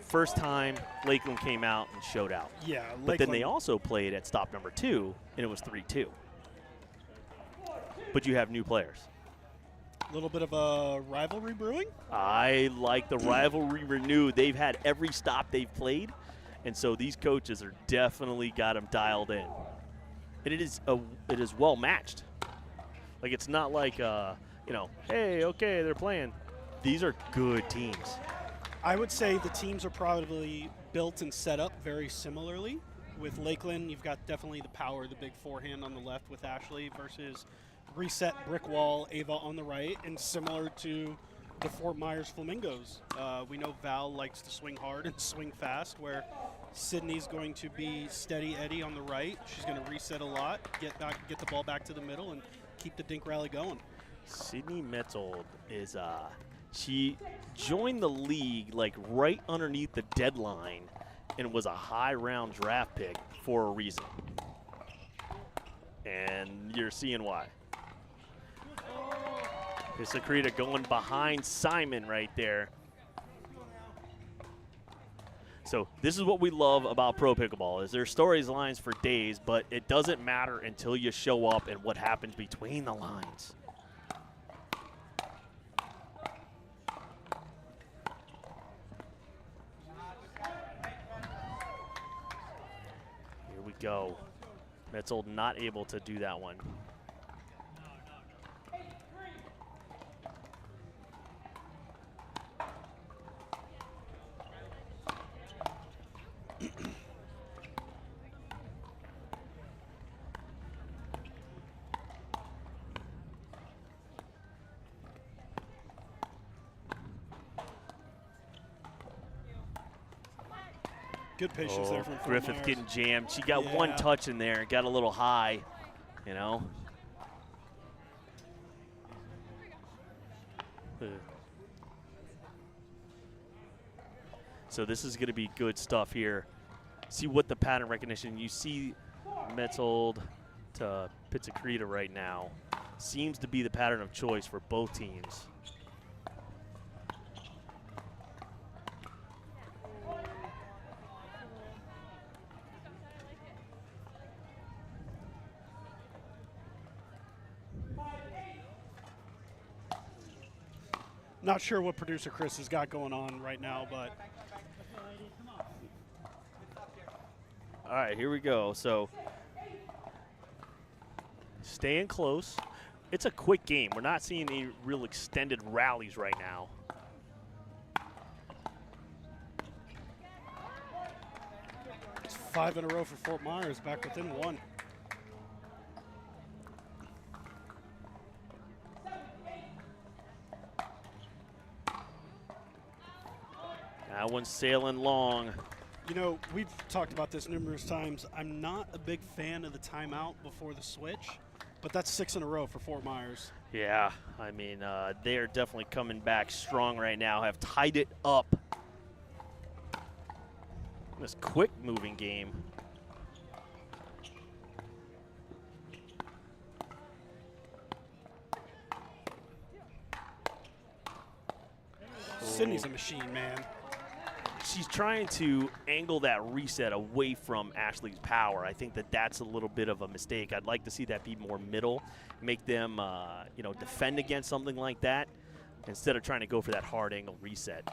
First time Lakeland came out and showed out. Yeah, but then they also played at Stop Number 2, and it was 3-2. But you have new players. A little bit of a rivalry brewing? I like the rivalry renewed. They've had every stop they've played, and so these coaches are definitely got them dialed in. And it is well matched. Like, it's not like, you know, hey, okay, they're playing. These are good teams. I would say the teams are probably built and set up very similarly. With Lakeland, you've got definitely the power, the big forehand on the left with Ashley versus reset brick wall, Ava on the right, and similar to the Fort Myers Flamingos. We know Val likes to swing hard and swing fast, where Sydney's going to be steady Eddie on the right. She's going to reset a lot, get the ball back to the middle, and keep the Dink rally going. Sydney Metzold is, she joined the league like right underneath the deadline and was a high round draft pick for a reason. And you're seeing why. Sakrita going behind Simon right there. So this is what we love about pro pickleball, is there's storylines for days, but it doesn't matter until you show up and what happens between the lines. Here we go. Metzold not able to do that one. Good patience there from Fort Griffith Myers. getting jammed. She got one touch in there, got a little high, you know. So this is going to be good stuff here. See what the pattern recognition. You see Metzold to Pizzicrita right now. Seems to be the pattern of choice for both teams. Not sure what producer Chris has got going on right now, but. All right, here we go. So staying close. It's a quick game. We're not seeing any real extended rallies right now. It's 5 in a row for Fort Myers, back within 1. That one's sailing long. You know, we've talked about this numerous times. I'm not a big fan of the timeout before the switch, but that's 6 in a row for Fort Myers. Yeah, I mean, they are definitely coming back strong right now, have tied it up. This quick moving game. Sydney's a machine, man. She's trying to angle that reset away from Ashley's power. I think that that's a little bit of a mistake. I'd like to see that be more middle, make them, you know, defend against something like that instead of trying to go for that hard angle reset.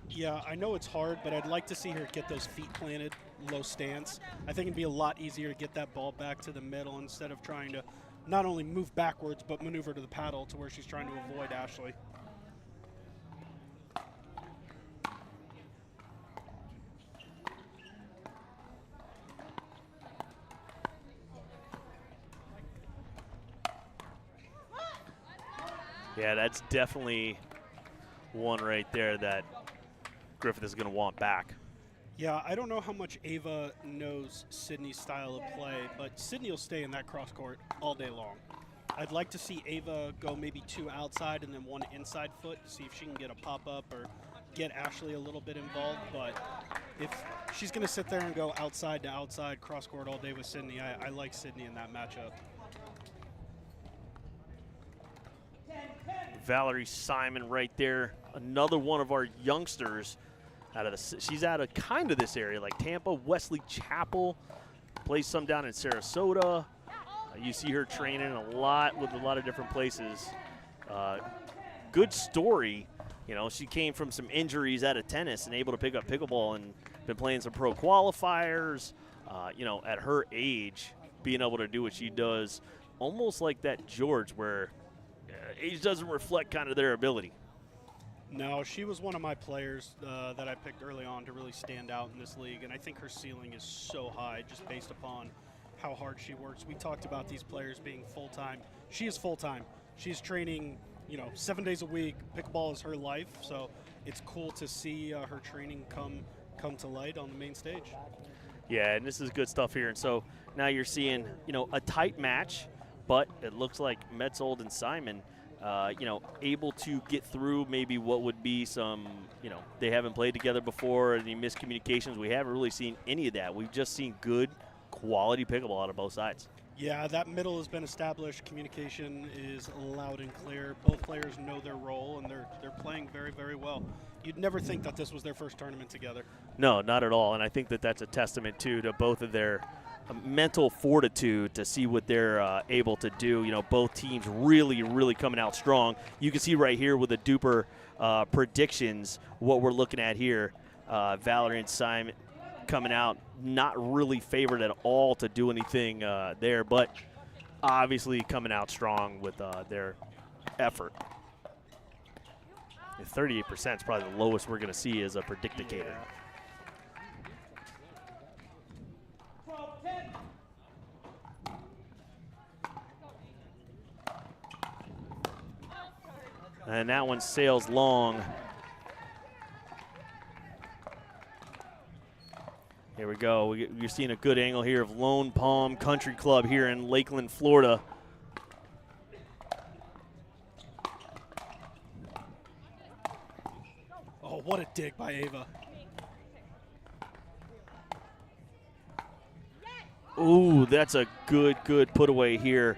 Yeah, I know it's hard, but I'd like to see her get those feet planted, low stance. I think it'd be a lot easier to get that ball back to the middle instead of trying to not only move backwards, but maneuver to the paddle to where she's trying to avoid Ashley. Yeah, that's definitely one right there that Griffith is going to want back. Yeah, I don't know how much Ava knows Sydney's style of play, but Sydney will stay in that cross court all day long. I'd like to see Ava go maybe 2 outside and then 1 inside foot to see if she can get a pop-up or get Ashley a little bit involved. But if she's going to sit there and go outside to outside cross court all day with Sydney, I like Sydney in that matchup. Valerie Simon right there, another one of our youngsters out of the, she's out of kind of this area, like Tampa, Wesley Chapel, plays some down in Sarasota. You see her training a lot with a lot of different places. Good story. You know, she came from some injuries out of tennis and able to pick up pickleball and been playing some pro qualifiers. You know, at her age, being able to do what she does, almost like that George, where age doesn't reflect kind of their ability. No, she was one of my players that I picked early on to really stand out in this league, and I think her ceiling is so high just based upon how hard she works. We talked about these players being full-time. She is full-time. She's training, 7 days a week. Pickleball is her life, so it's cool to see her training come to light on the main stage. Yeah, and this is good stuff here. And so now you're seeing, a tight match, but it looks like Metzold and Simon, able to get through maybe what would be some, they haven't played together before, any miscommunications. We haven't really seen any of that. We've just seen good quality pickleball out of both sides. Yeah, that middle has been established. Communication is loud and clear. Both players know their role, and they're playing very, very well. You'd never think that this was their first tournament together. No, not at all. And I think that that's a testament, too, to both of their mental fortitude to see what they're able to do. Both teams really, really coming out strong. You can see right here with the DUPR predictions what we're looking at here. Valerie and Simon coming out not really favored at all to do anything there, but obviously coming out strong with their effort. 38% is probably the lowest we're going to see as a predicticator. And that one sails long. Here we go. You're seeing a good angle here of Lone Palm Country Club here in Lakeland, Florida. Oh, what a dig by Ava. Ooh, that's a good put away here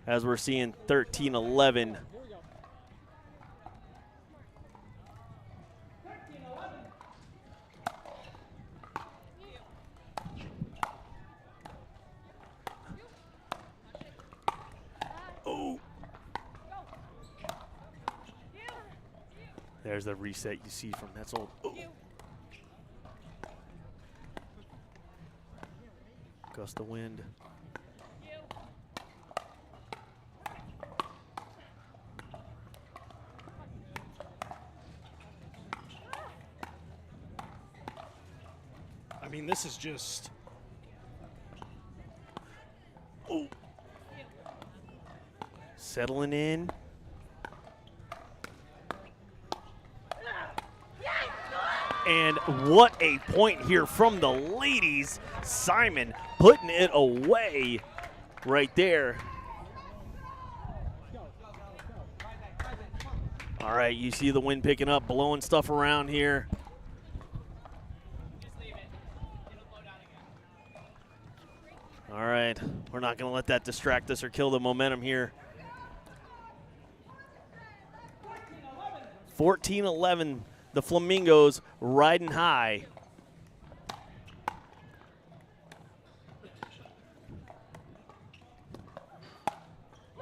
as we're seeing 13-11. There's the reset you see from Metzold. Gust of wind. I mean, this is just... Settling in. And what a point here from the ladies. Simon putting it away right there. All right, you see the wind picking up, blowing stuff around here. All right, we're not going to let that distract us or kill the momentum here. 14-11. The Flamingos riding high.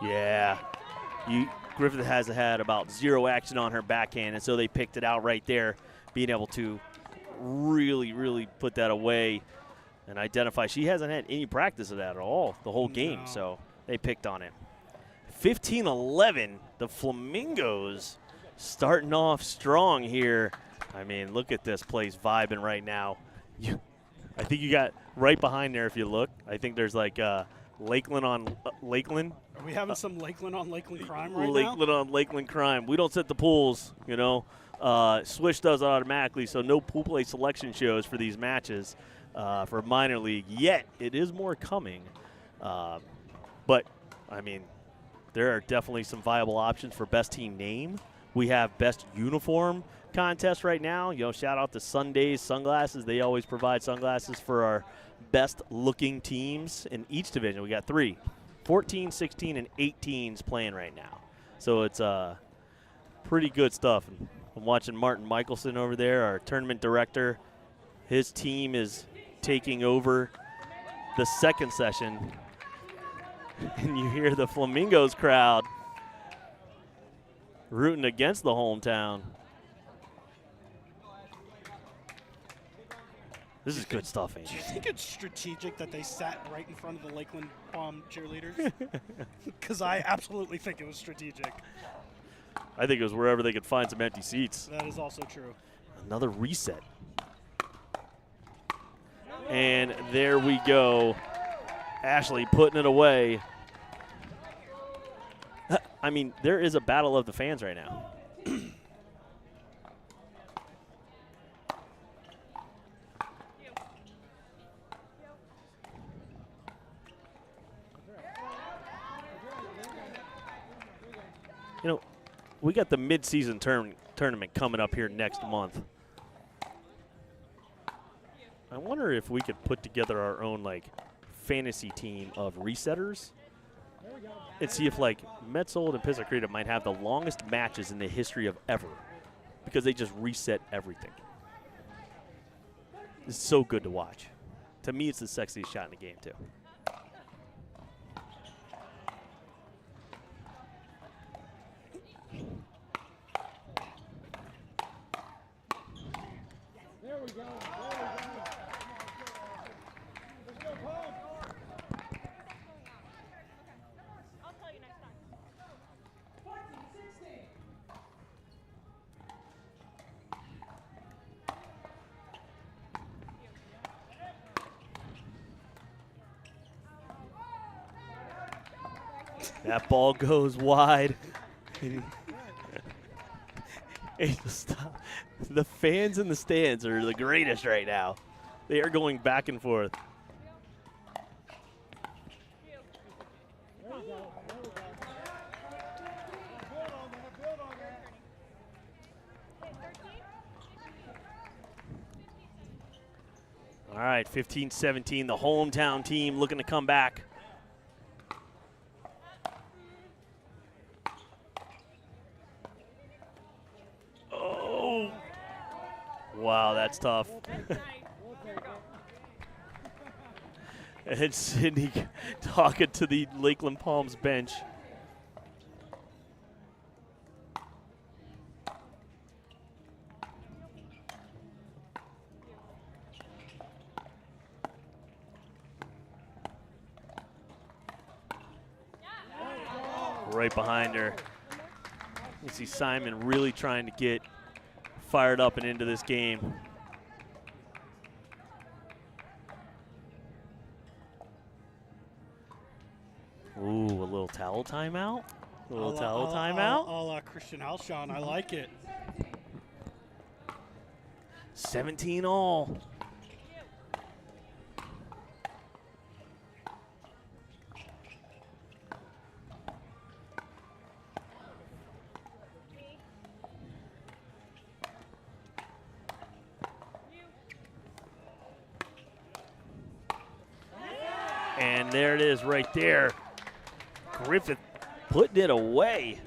Yeah. Griffith has had about 0 action on her backhand, and so they picked it out right there, being able to really, really put that away and identify. She hasn't had any practice of that at all the whole game, so they picked on it. 15-11, the Flamingos starting off strong here. I mean, look at this place vibing right now. I think you got right behind there if you look. I think there's like Lakeland on Lakeland. Are we having some Lakeland on Lakeland crime right now? Lakeland on Lakeland crime. We don't set the pools, Swish does it automatically, so no pool play selection shows for these matches for minor league yet. It is more coming. But, I mean, there are definitely some viable options for best team name. We have best uniform contest right now. Shout out to Sundays Sunglasses. They always provide sunglasses for our best looking teams in each division. We got 3, 14, 16, and 18s playing right now. So it's pretty good stuff. I'm watching Martin Michelson over there, our tournament director. His team is taking over the second session. And you hear the Flamingos crowd rooting against the hometown. This is good stuff, Angel. Do you think it's strategic that they sat right in front of the Lakeland cheerleaders? Because I absolutely think it was strategic. I think it was wherever they could find some empty seats. That is also true. Another reset. And there we go. Ashley putting it away. I mean, there is a battle of the fans right now. You know, we got the mid-season tournament coming up here next month. I wonder if we could put together our own, like, fantasy team of resetters and see if, like, Metzold and Pisacreta might have the longest matches in the history of ever because they just reset everything. It's so good to watch. To me, it's the sexiest shot in the game, too. That ball goes wide. The fans in the stands are the greatest right now. They are going back and forth. All right, 15-17, the hometown team looking to come back. Wow, that's tough. And Sydney talking to the Lakeland Palms bench. Right behind her. You see Simon really trying to get fired up and into this game. Ooh, a little towel timeout? A little towel timeout? A la Christian Alshon, I like it. 17 all. And there it is right there. Griffith putting it away.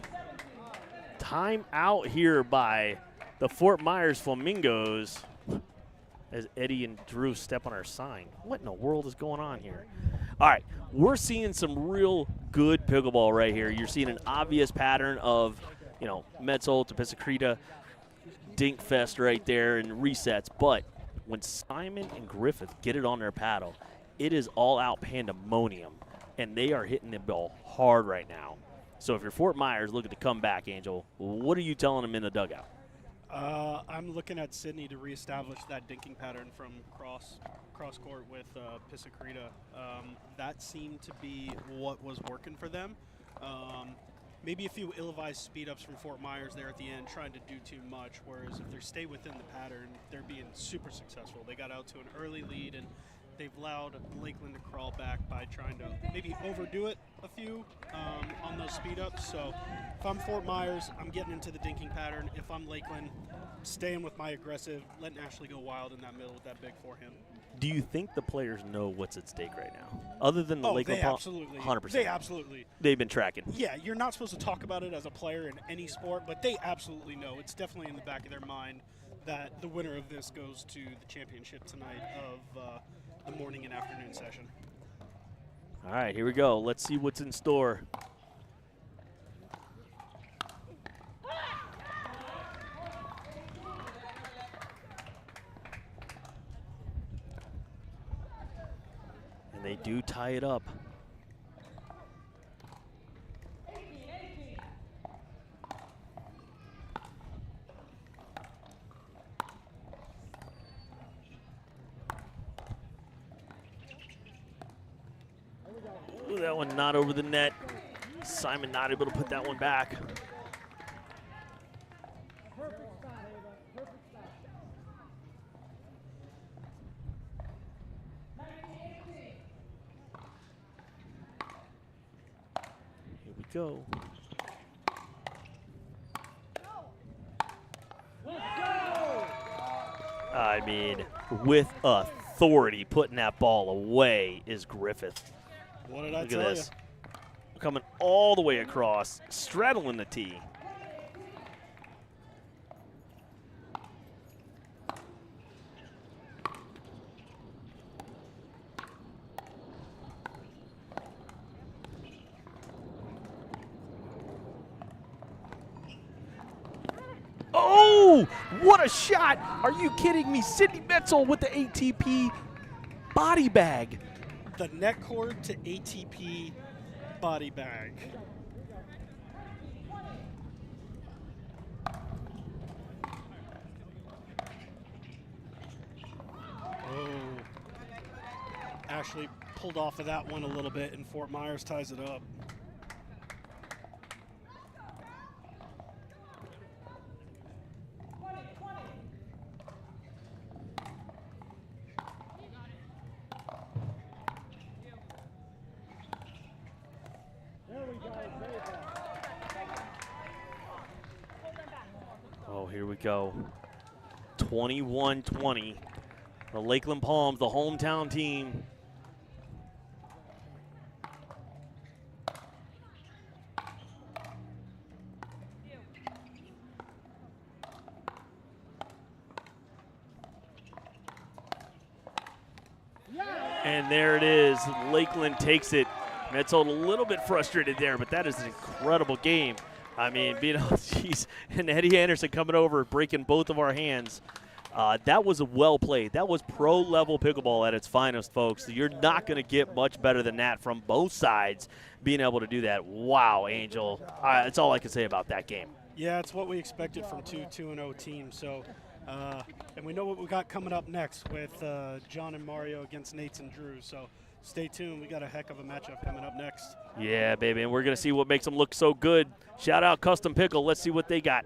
Time out here by the Fort Myers Flamingos as Eddie and Drew step on our sign. What in the world is going on here? All right, we're seeing some real good pickleball right here. You're seeing an obvious pattern of, you know, Metzold to Pisacreta, Dink Fest right there and resets. But when Simon and Griffith get it on their paddle, it is all-out pandemonium, and they are hitting the ball hard right now. So if you're Fort Myers looking to come back, Angel, what are you telling them in the dugout? I'm looking at Sydney to reestablish that dinking pattern from cross court with Pisacreta. That seemed to be what was working for them. Maybe a few ill-advised speed-ups from Fort Myers there at the end, trying to do too much, whereas if they stay within the pattern, they're being super successful. They got out to an early lead, and they've allowed Lakeland to crawl back by trying to maybe overdo it a few on those speed-ups. So if I'm Fort Myers, I'm getting into the dinking pattern. If I'm Lakeland, staying with my aggressive, letting Ashley go wild in that middle with that big forehand. Do you think the players know what's at stake right now? Other than the Lakeland they absolutely. 100%. They absolutely. They've been tracking. Yeah, you're not supposed to talk about it as a player in any sport, but they absolutely know. It's definitely in the back of their mind that the winner of this goes to the championship tonight of the morning and afternoon session. All right, here we go. Let's see what's in store. They do tie it up. Ooh, that one not over the net. Simon not able to put that one back. Here we go. I mean, with authority, putting that ball away is Griffith. What did I Look tell at this. Coming all the way across, straddling the tee. Oh, what a shot. Are you kidding me? Sidney Metzel with the ATP body bag. The neck cord to ATP body bag. Oh. Ashley pulled off of that one a little bit, and Fort Myers ties it up. Oh, here we go. 21-20. The Lakeland Palms, the hometown team. And there it is. Lakeland takes it. Metzel a little bit frustrated there, but that is an incredible game. I mean, geez, and Eddie Anderson coming over, breaking both of our hands. That was well played. That was pro-level pickleball at its finest, folks. You're not going to get much better than that from both sides being able to do that. Wow, Angel. That's all I can say about that game. Yeah, it's what we expected from two 2-0 teams. So, and we know what we got coming up next with John and Mario against Nates and Drew. So stay tuned. We got a heck of a matchup coming up next. Yeah, baby, and we're going to see what makes them look so good. Shout out Custom Pickle. Let's see what they got.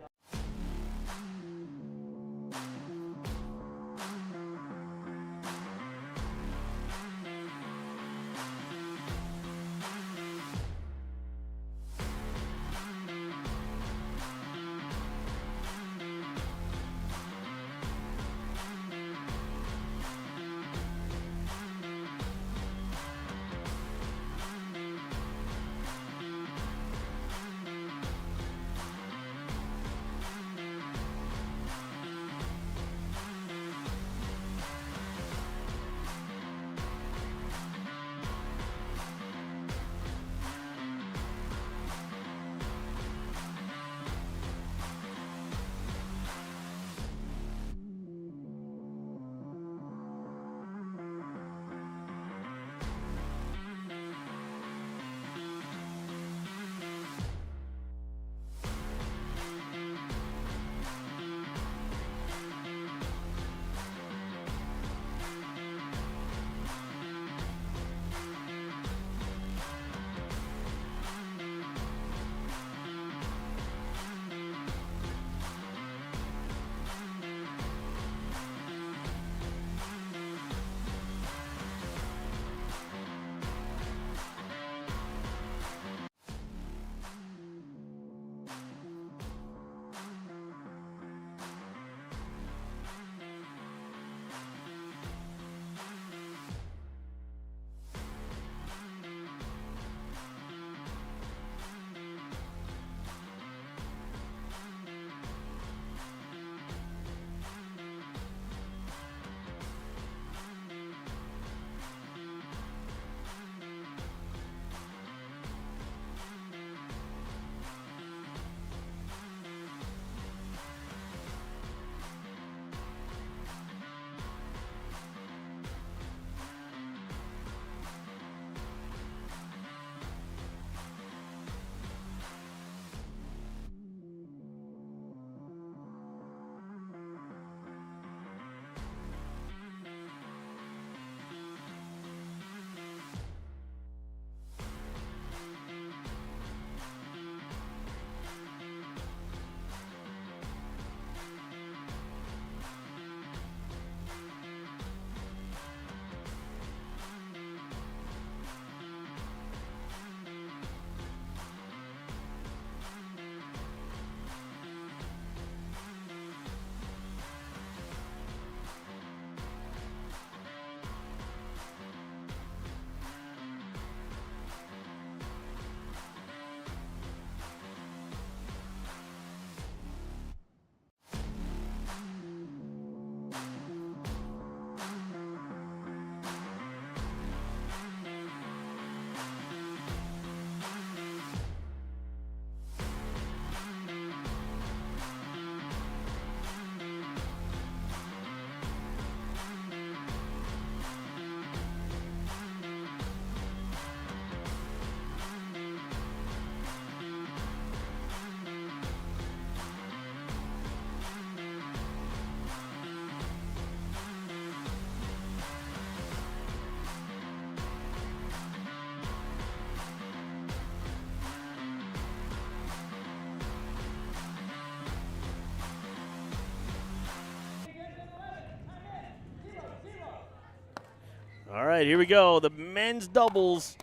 All right, here we go. The men's doubles.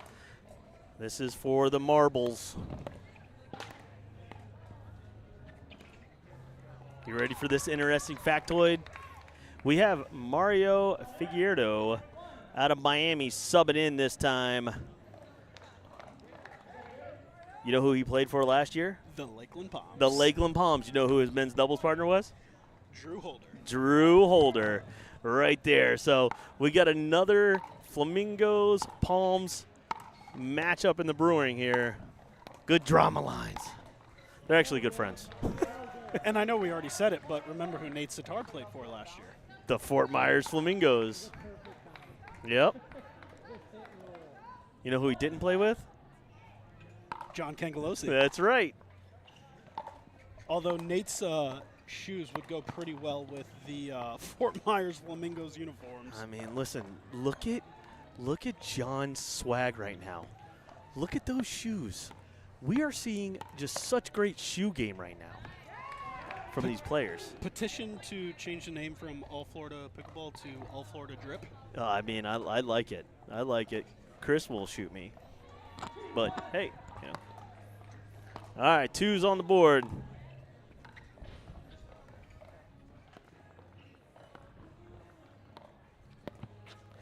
This is for the marbles. You ready for this interesting factoid? We have Mario Figueiredo out of Miami subbing in this time. You know who he played for last year? The Lakeland Palms. The Lakeland Palms. You know who his men's doubles partner was? Drew Holder. Drew Holder, right there. So we got another Flamingos Palms matchup in the brewing here. Good drama lines. They're actually good friends. And I know we already said it, but remember who Nate Sitar played for last year? The Fort Myers Flamingos. Yep. You know who he didn't play with? John Cangelosi. That's right. Although Nate's shoes would go pretty well with the Fort Myers Flamingos uniforms. I mean, listen, look at John's swag right now. Look at those shoes. We are seeing just such great shoe game right now from these players. Petition to change the name from All Florida Pickleball to All Florida Drip. I mean, I like it. I like it. Chris will shoot me. But, hey, you know. All right, 2's on the board.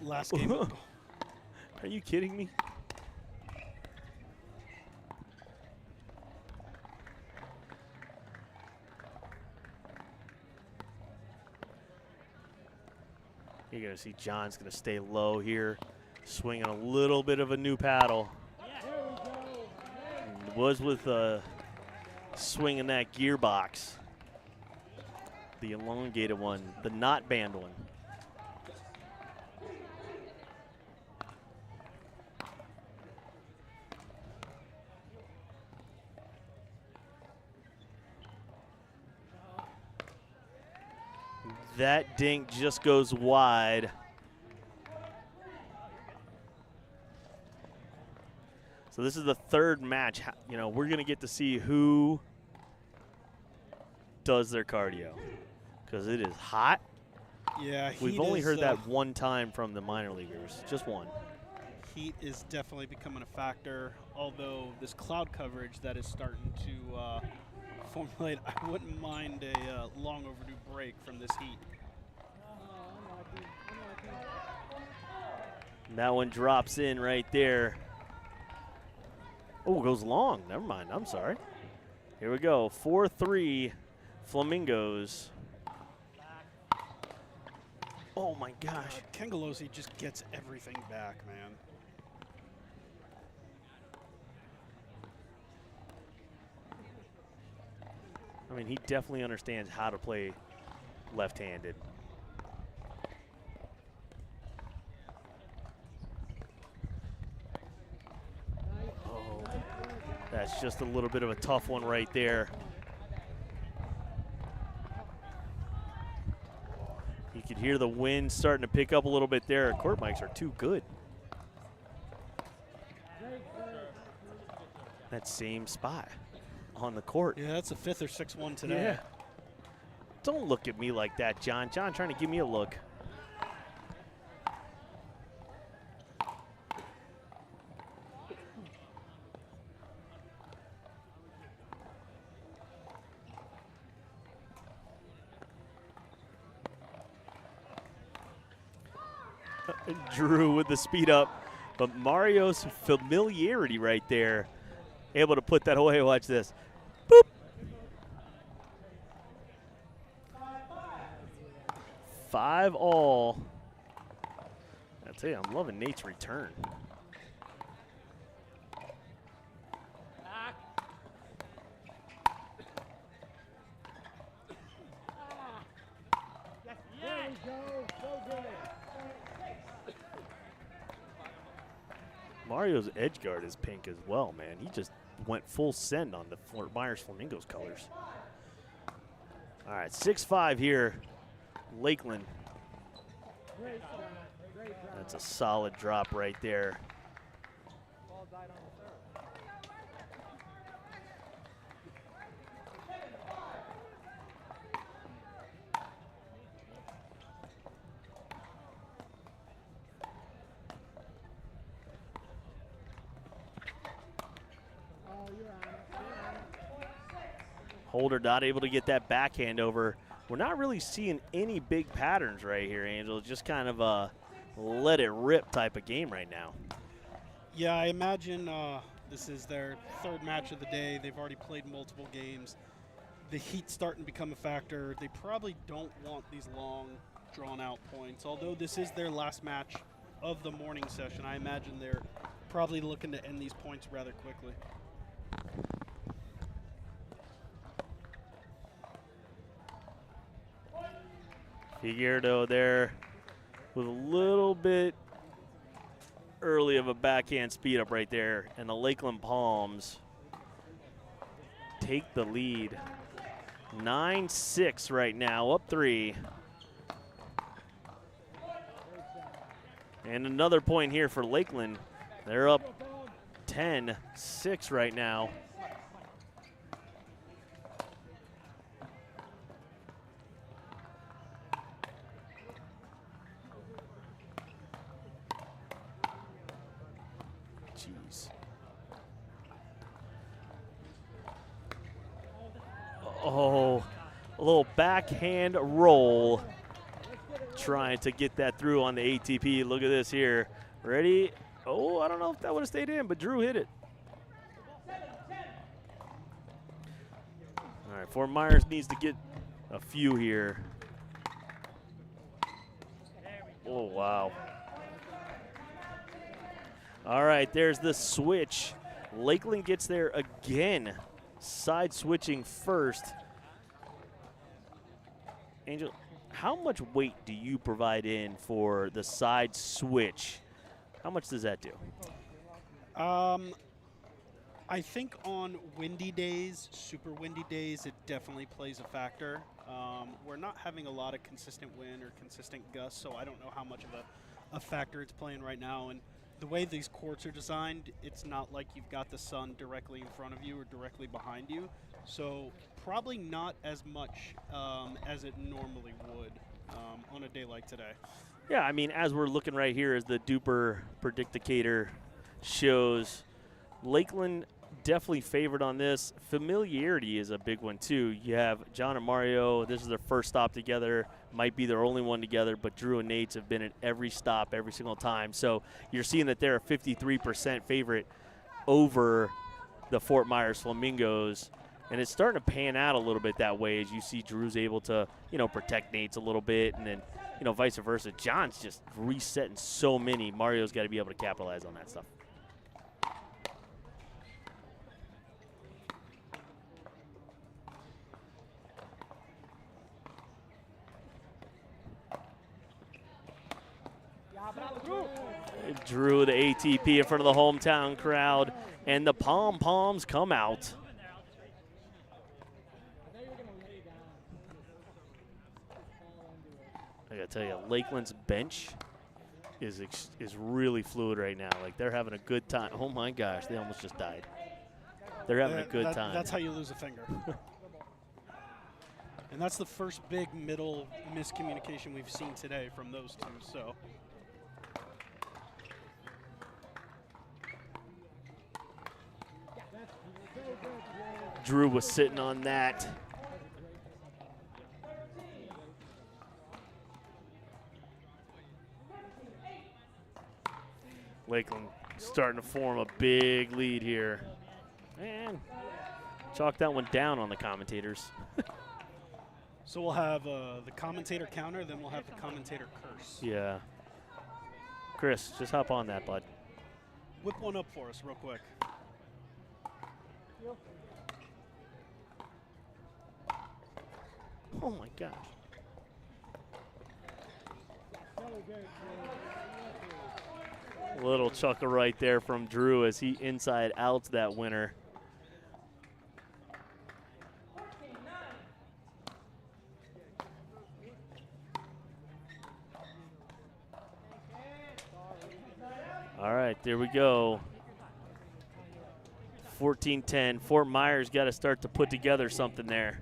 Last game. Are you kidding me? You're going to see John's going to stay low here, swinging a little bit of a new paddle. Was with swinging that gearbox, the elongated one, the knot band one. That dink just goes wide. So this is the third match. You know, we're going to get to see who does their cardio because it is hot. Yeah, we've only heard that one time from the minor leaguers, just one. Heat is definitely becoming a factor, although this cloud coverage that is starting to formulate, I wouldn't mind a long overdue break from this heat. And that one drops in right there. Oh, it goes long. Never mind. I'm sorry. Here we go. 4-3 Flamingos. Oh, my gosh. Cangelosi just gets everything back, man. I mean, he definitely understands how to play left-handed. Oh, that's just a little bit of a tough one right there. You could hear the wind starting to pick up a little bit there. Court mics are too good. That same spot on the court. Yeah, that's a 5th or 6th one today. Yeah. Don't look at me like that, John. John trying to give me a look. Drew with the speed up, but Mario's familiarity right there, able to put that away. Watch this. Boop. 5-all. I tell you, I'm loving Nate's return. Mario's edge guard is pink as well, man. He just went full send on the Fort Myers Flamingos colors. All right, 6-5 here, Lakeland. That's a solid drop right there. Holder not able to get that backhand over. We're not really seeing any big patterns right here, Angel. Just kind of a let it rip type of game right now. Yeah, I imagine this is their third match of the day. They've already played multiple games. The heat's starting to become a factor. They probably don't want these long, drawn-out points. Although this is their last match of the morning session, I imagine they're probably looking to end these points rather quickly. Figueredo there with a little bit early of a backhand speed up right there, and the Lakeland Palms take the lead. 9-6 right now, up 3. And another point here for Lakeland. They're up 10-6 right now. Jeez. Oh, a little backhand roll. Trying to get that through on the ATP. Look at this here. Ready? Oh, I don't know if that would have stayed in, but Drew hit it. All right, Fort Myers needs to get a few here. Oh, wow. All right, there's the switch. Lakeland gets there again. Side switching first. Angel, how much weight do you provide in for the side switch? How much does that do? I think on windy days, super windy days, it definitely plays a factor. We're not having a lot of consistent wind or consistent gusts, so I don't know how much of a factor it's playing right now. And the way these courts are designed, it's not like you've got the sun directly in front of you or directly behind you. So probably not as much as it normally would on a day like today. Yeah, I mean, as we're looking right here, as the DUPR predicticator shows, Lakeland definitely favored on this. Familiarity is a big one, too. You have John and Mario. This is their first stop together. Might be their only one together, but Drew and Nate's have been at every stop every single time. So you're seeing that they're a 53% favorite over the Fort Myers Flamingos. And it's starting to pan out a little bit that way as you see Drew's able to, protect Nate's a little bit, and then, vice versa. John's just resetting so many. Mario's got to be able to capitalize on that stuff. Drew, the ATP in front of the hometown crowd, and the pom-poms come out. I gotta tell you, Lakeland's bench is really fluid right now. Like, they're having a good time. Oh my gosh, they almost just died. They're having a good time. That's how you lose a finger. And that's the first big middle miscommunication we've seen today from those two. So. Drew was sitting on that. Lakeland starting to form a big lead here. And chalk that one down on the commentators. So we'll have the commentator counter, then we'll have the commentator curse. Yeah. Chris, just hop on that, bud. Whip one up for us real quick. Oh my gosh. Little chuckle right there from Drew as he inside outs that winner. All right, there we go. 14-10. Fort Myers got to start to put together something there.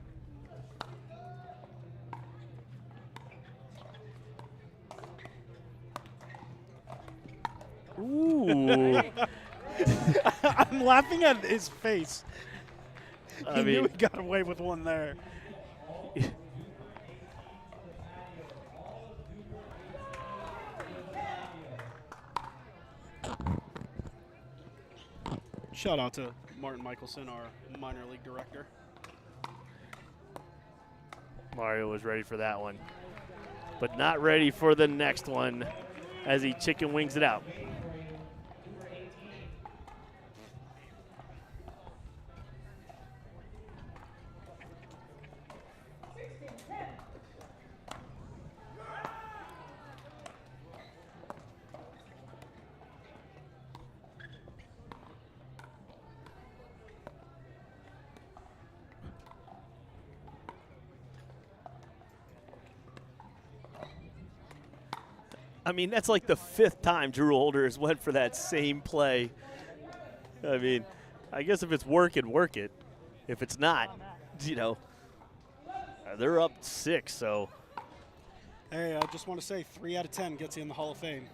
Ooh. I'm laughing at his face. He knew he got away with one there. Shout out to Martin Michelson, our minor league director. Mario was ready for that one, but not ready for the next one as he chicken wings it out. I mean, that's like the 5th time Drew Holder has went for that same play. I mean, I guess if it's working, work it. If it's not, you know, they're up 6, so. Hey, I just want to say 3 out of 10 gets you in the Hall of Fame.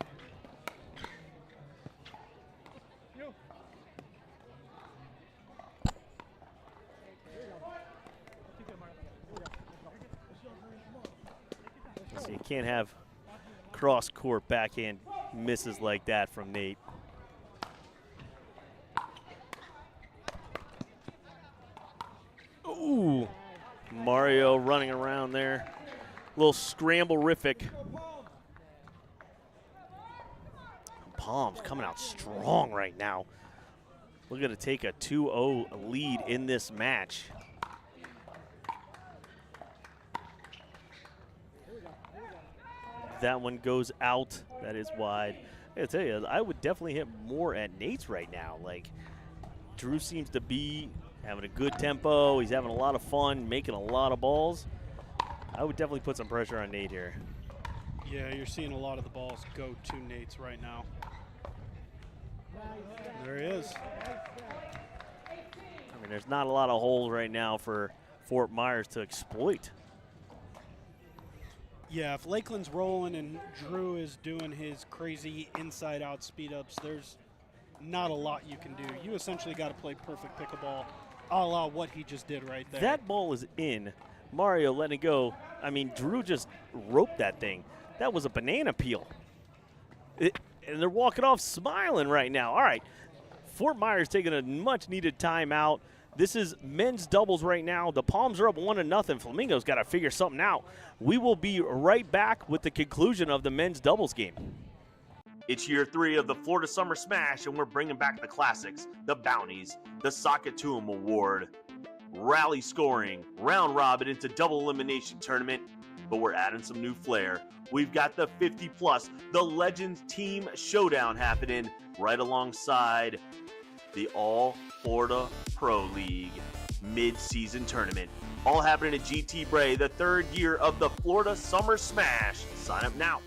So you can't have cross-court backhand misses like that from Nate. Ooh, Mario running around there. A little scramble-rific. Palms coming out strong right now. Looking to take a 2-0 lead in this match. That one goes out. That is wide. I gotta tell you, I would definitely hit more at Nate's right now. Like, Drew seems to be having a good tempo. He's having a lot of fun, making a lot of balls. I would definitely put some pressure on Nate here. Yeah, you're seeing a lot of the balls go to Nate's right now. There he is. I mean, there's not a lot of holes right now for Fort Myers to exploit. Yeah, if Lakeland's rolling and Drew is doing his crazy inside-out speed-ups, there's not a lot you can do. You essentially got to play perfect pickleball, a la what he just did right there. That ball is in. Mario letting it go. I mean, Drew just roped that thing. That was a banana peel. And they're walking off smiling right now. All right, Fort Myers taking a much-needed timeout. This is men's doubles right now. The Palms are up 1-0. Flamingo's got to figure something out. We will be right back with the conclusion of the men's doubles game. It's year 3 of the Florida Summer Smash, and we're bringing back the classics, the bounties, the Sockatoom Award, rally scoring, round robin into double elimination tournament, but we're adding some new flair. We've got the 50+, the Legends Team Showdown happening right alongside the All Florida Pro League mid-season tournament. All happening at GT Bray, the 3rd year of the Florida Summer Smash. Sign up now.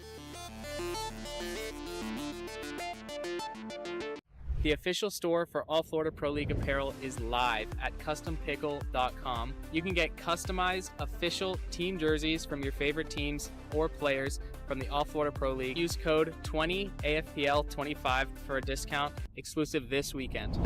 The official store for All Florida Pro League apparel is live at CustomPickle.com. You can get customized official team jerseys from your favorite teams or players from the All Florida Pro League. Use code 20AFPL25 for a discount exclusive this weekend.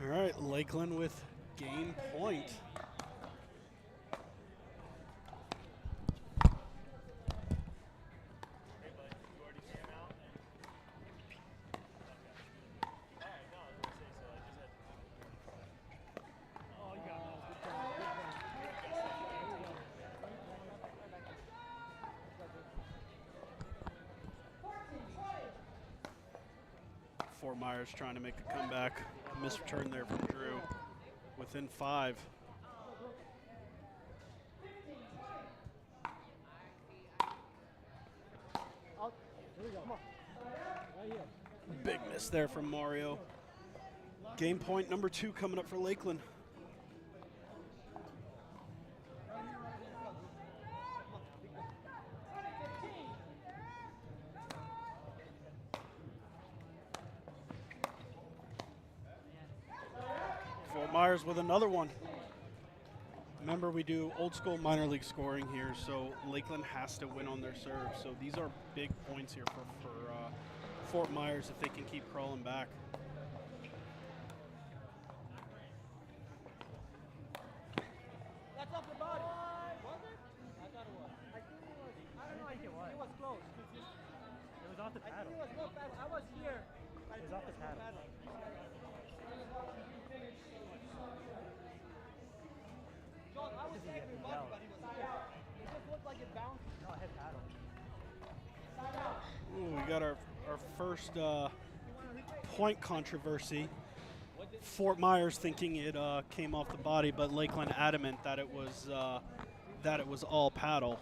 All right, Lakeland with game point. Fort Myers trying to make a comeback. Missed return there from Drew. Within 5. Big miss there from Mario. Game point number 2 coming up for Lakeland. Fort Myers with another one. Remember, we do old school minor league scoring here, so Lakeland has to win on their serve. So these are big points here for Fort Myers if they can keep crawling back. That's off the body. Was it? I thought it was. I think it was. I don't know. I think it was close. It was off the paddle. I think it was close. I was here. It was off the paddle. John, I was saying your body, but he was here. It just looked like it bounced. No, it hit paddle. Ooh, we got our first point controversy. Fort Myers thinking it came off the body, but Lakeland adamant that it was all paddle.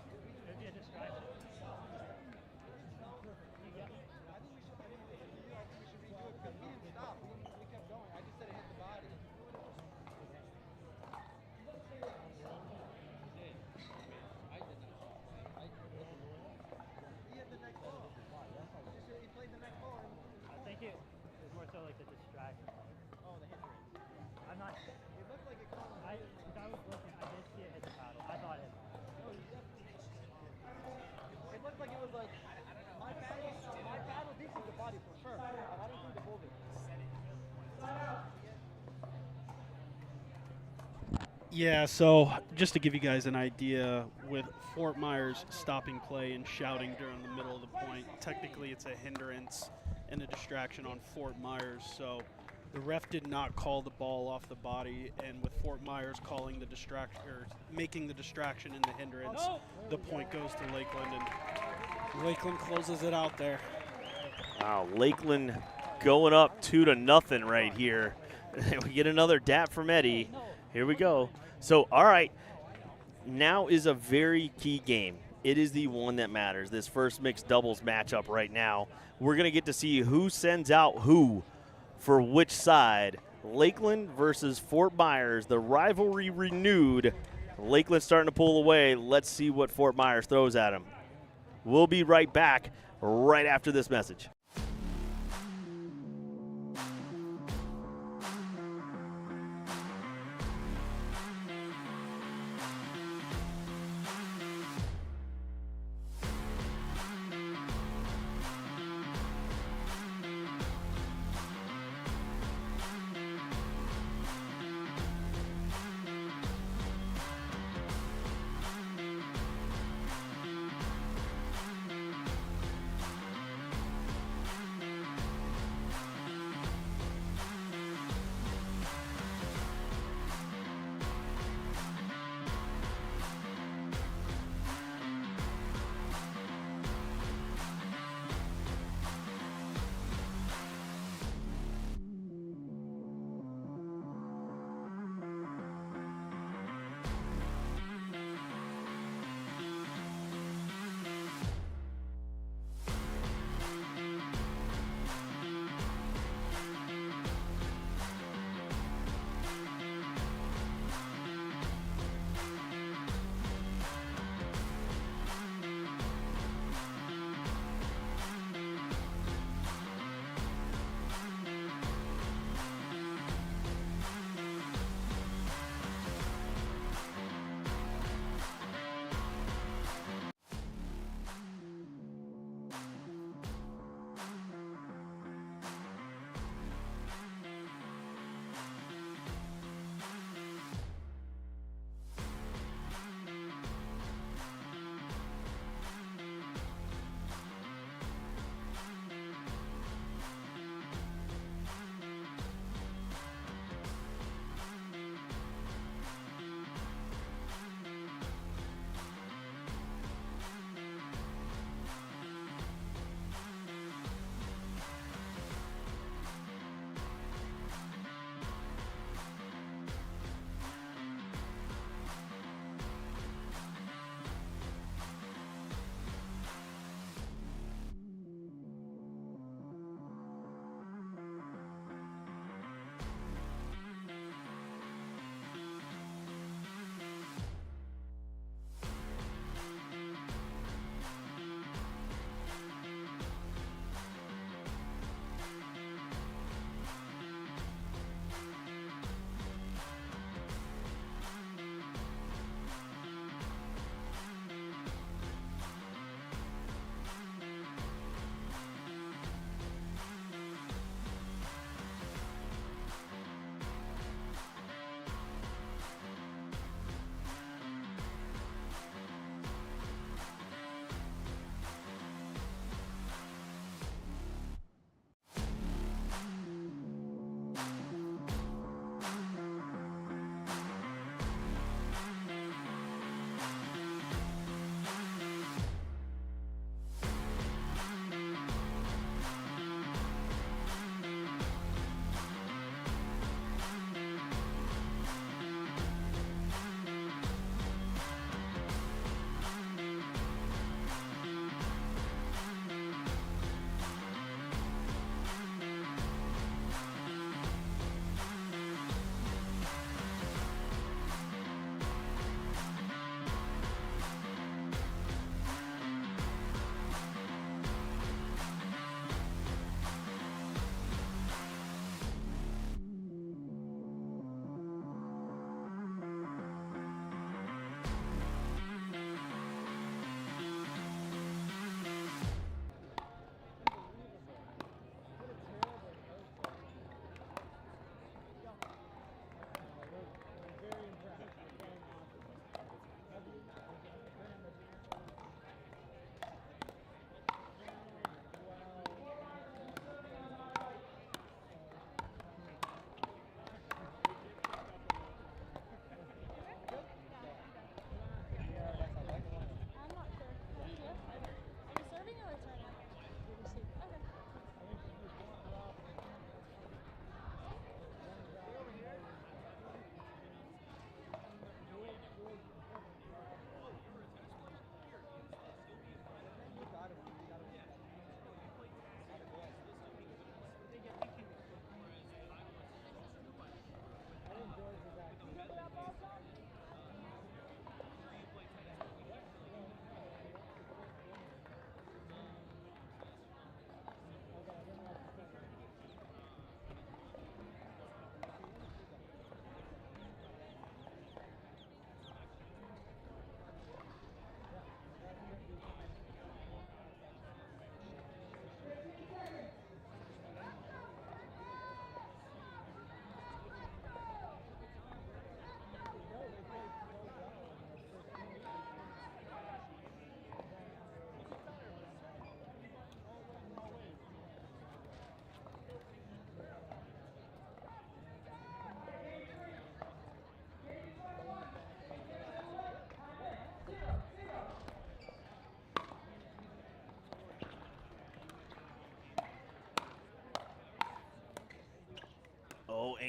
I think it was more so like the distraction. Oh, the hindrance. I'm not. It looked like it caught him. I was looking. I did see it hit the paddle. I thought it. It looked like it was like my paddle beats the body for sure. But I don't think the moving. Yeah, so just to give you guys an idea, with Fort Myers stopping play and shouting during the middle of the point, technically it's a hindrance and a distraction on Fort Myers. So the ref did not call the ball off the body, and with Fort Myers calling the distraction or making the distraction in the hindrance, the point goes to Lakeland, and Lakeland closes it out there. Wow, Lakeland going up 2-0 right here. We get another dap from Eddie. Here we go. So, all right, now is a very key game. It is the one that matters, this first mixed doubles matchup right now. We're going to get to see who sends out who for which side. Lakeland versus Fort Myers, the rivalry renewed. Lakeland starting to pull away. Let's see what Fort Myers throws at him. We'll be right back right after this message.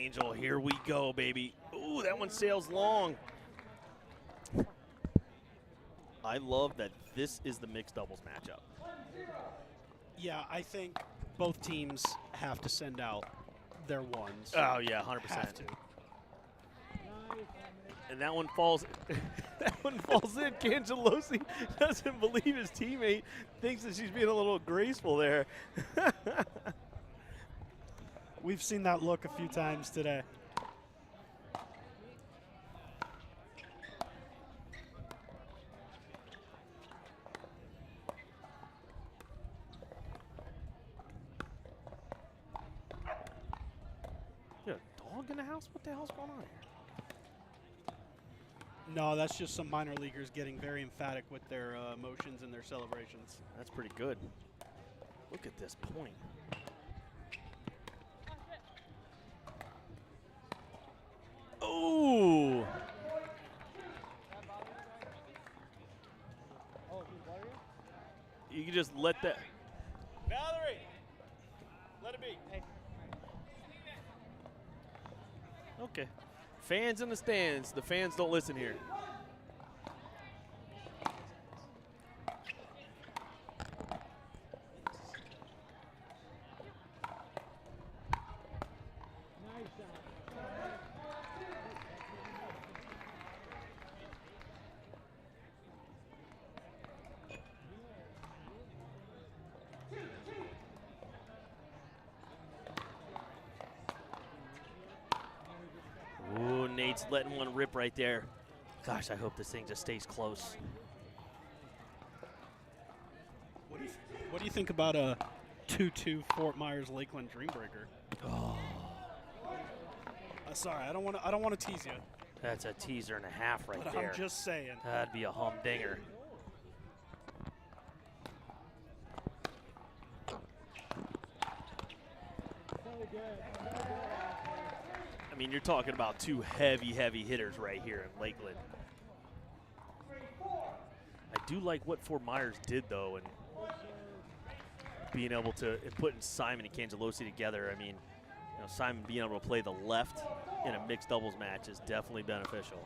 Angel, here we go, baby. Ooh, that one sails long. I love that this is the mixed doubles matchup. Yeah, I think both teams have to send out their ones. Oh, yeah, 100%. Have to. And that one falls. That one falls in. Cangelosi doesn't believe his teammate, thinks that she's being a little graceful there. We've seen that look a few times today. You got a dog in the house? What the hell's going on here? No, that's just some minor leaguers getting very emphatic with their motions and their celebrations. That's pretty good. Look at this point. Ooh! You can just let that. Valerie, let it be. Hey. Okay. Fans in the stands. The fans don't listen here. Ooh, Nate's letting one rip right there. Gosh, I hope this thing just stays close. What do you think about a 2-2 Fort Myers Lakeland Dreambreaker? Oh. Sorry, I don't want to tease you. That's a teaser and a half right But there. I'm just saying. That'd be a humdinger. I mean, you're talking about two heavy hitters right here in Lakeland. I do like what Fort Myers did, though, and being able to putting Simon and Cangelosi together. I mean, you know, Simon being able to play the left in a mixed doubles match is definitely beneficial.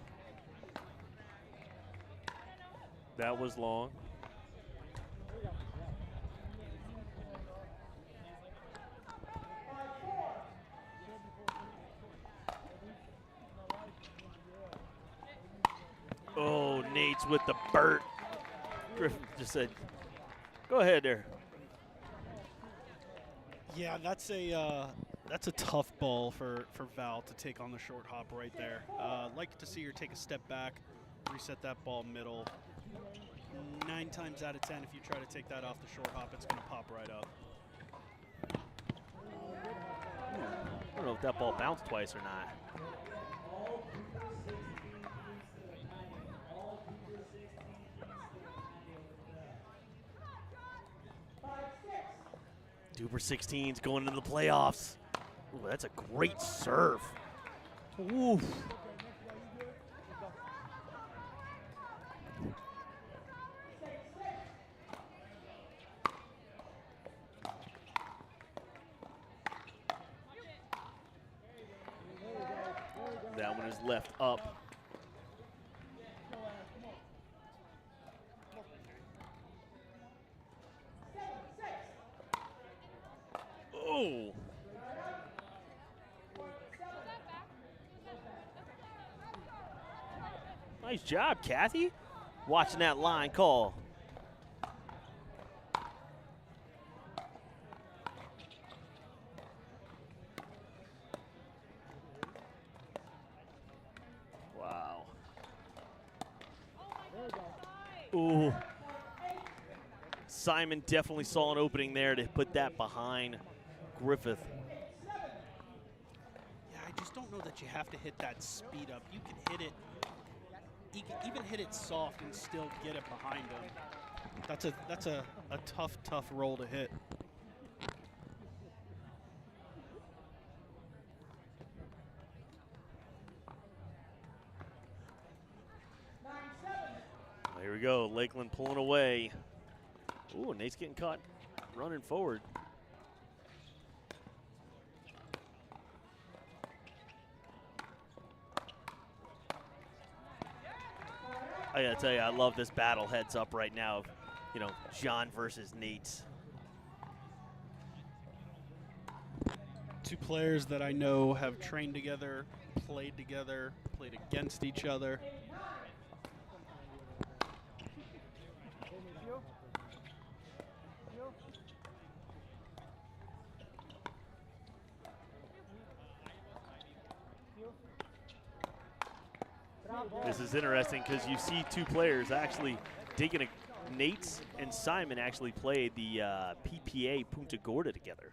That was long. Oh, Nate's with the Burt. Griffin just said, go ahead there. Yeah, that's a tough ball for Val to take on the short hop right there. Like to see her take a step back, reset that ball middle. 9 times out of 10, if you try to take that off the short hop, it's going to pop right up. I don't know if that ball bounced twice or not. DUPR 16's going into the playoffs. Ooh, that's a great serve. Ooh. That one is left up. Oh. Nice job, Kathy. Watching that line call. Wow. Ooh. Simon definitely saw an opening there to put that behind Griffith. Yeah, I just don't know that you have to hit that speed up. You can hit it, you can even hit it soft and still get it behind him. That's a tough roll to hit. Here we go, Lakeland pulling away. Ooh, Nate's getting caught running forward. I gotta tell you, I love this battle heads up right now of, you know, John versus Nate. Two players that I know have trained together, played against each other. This is interesting because you see two players actually taking Nate's and Simon actually played the PPA Punta Gorda together.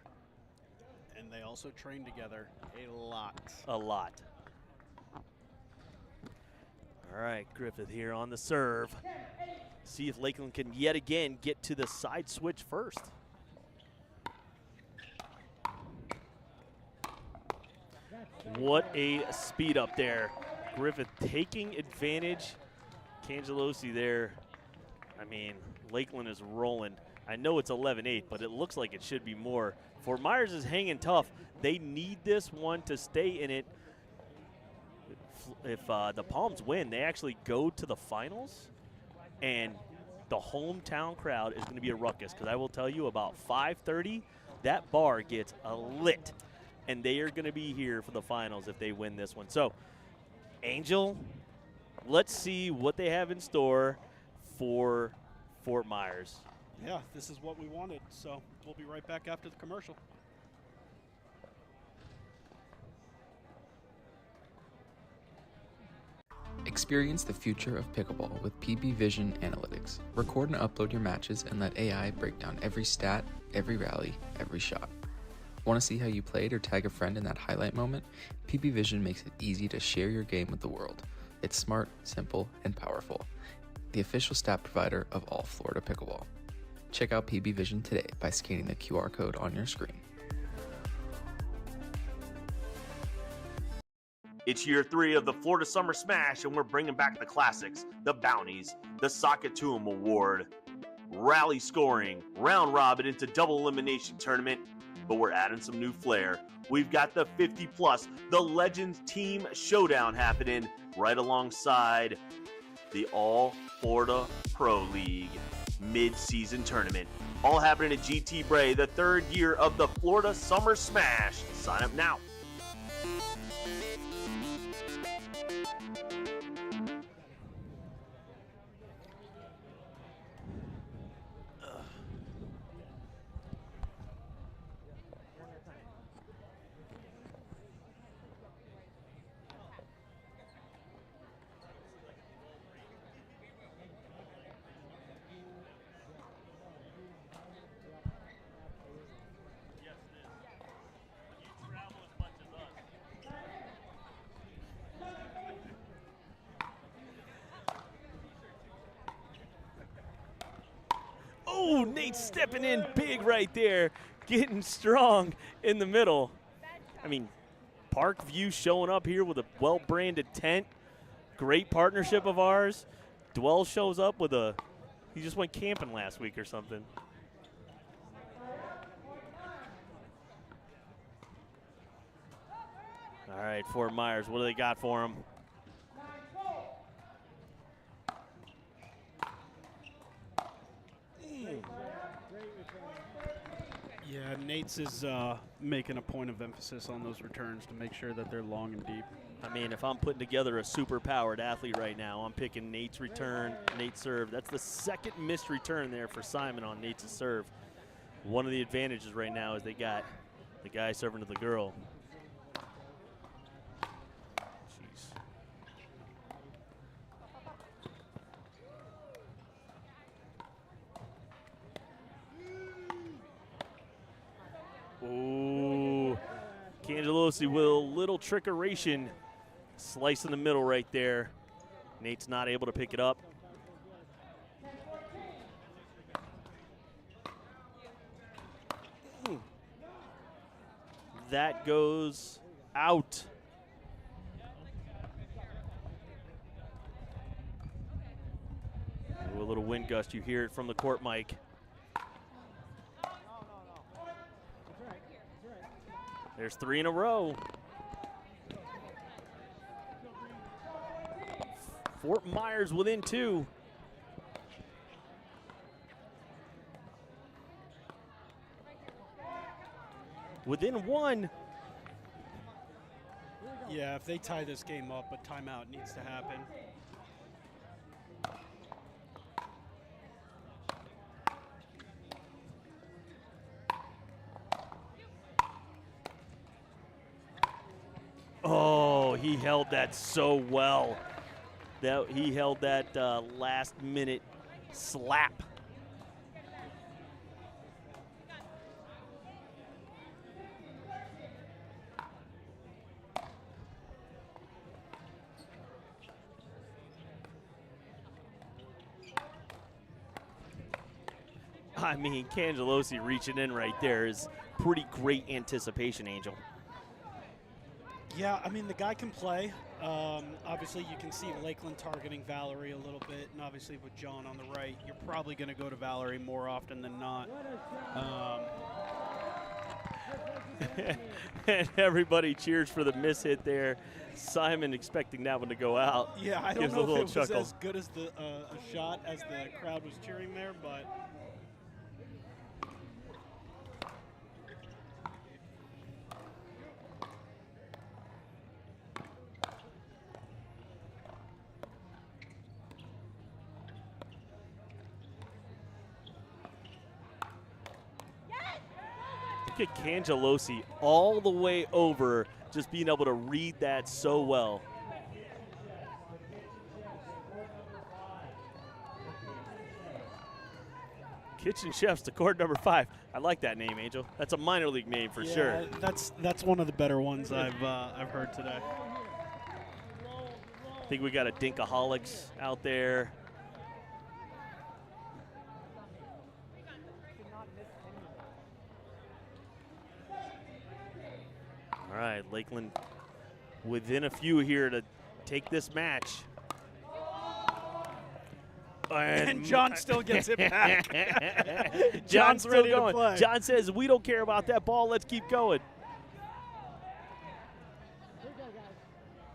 And they also train together a lot. A lot. All right, Griffith here on the serve. See if Lakeland can yet again get to the side switch first. What a speed up there. Griffith taking advantage. Cangelosi there. I mean, Lakeland is rolling. I know it's 11-8, but it looks like it should be more. Fort Myers is hanging tough. They need this one to stay in it. If the Palms win, they actually go to the finals, and the hometown crowd is going to be a ruckus, because I will tell you, about 5:30, that bar gets lit, and they are going to be here for the finals if they win this one. So, Angel, let's see what they have in store for Fort Myers. Yeah, this is what we wanted, so we'll be right back after the commercial. Experience the future of pickleball with PB Vision Analytics. Record and upload your matches and let AI break down every stat, every rally, every shot. Want to see how you played or tag a friend in that highlight moment? PB Vision makes it easy to share your game with the world. It's smart, simple, and powerful. The official stat provider of All Florida Pickleball. Check out PB Vision today by scanning the QR code on your screen. It's year 3 of the Florida Summer Smash, and we're bringing back the classics, the bounties, the Sockatoom Award, rally scoring, round robin into double elimination tournament, but we're adding some new flair. We've got the 50+, the Legends Team Showdown happening right alongside the All Florida Pro League mid-season tournament. All happening at GT Bray, the 3rd year of the Florida Summer Smash. Sign up now. Oh, Nate stepping in big right there, getting strong in the middle. I mean, Parkview showing up here with a well-branded tent. Great partnership of ours. Dwell shows up with he just went camping last week or something. All right, Fort Myers, what do they got for him? Yeah, Nate's is making a point of emphasis on those returns to make sure that they're long and deep. I mean, if I'm putting together a super-powered athlete right now, I'm picking Nate's return, Nate's serve. That's the 2nd missed return there for Simon on Nate's serve. One of the advantages right now is they got the guy serving to the girl. Jeez. Ooh, Cangelosi with a little trickeration. Slice in the middle right there. Nate's not able to pick it up. That goes out. Ooh, a little wind gust. You hear it from the court mic. There's 3 in a row. Fort Myers within 2. Within 1. Yeah, if they tie this game up, a timeout needs to happen. Oh, he held that so well. He held that last-minute slap. I mean, Cangelosi reaching in right there is pretty great anticipation, Angel. Yeah, I mean, the guy can play. Obviously, you can see Lakeland targeting Valerie a little bit, and obviously with John on the right, you're probably going to go to Valerie more often than not. And everybody cheers for the miss hit there. Simon expecting that one to go out. Yeah, I Gives don't know a if little it was chuckle. as good as the a shot as the crowd was cheering there, but Look at Cangelosi all the way over, just being able to read that so well. Kitchen Chefs to court number 5. I like that name, Angel. That's a minor league name for sure. That's one of the better ones I've heard today. I think we got a Dinkaholics out there. All right, Lakeland within a few here to take this match. And John still gets it back. John's still ready to going. play. John says, we don't care about that ball. Let's keep going.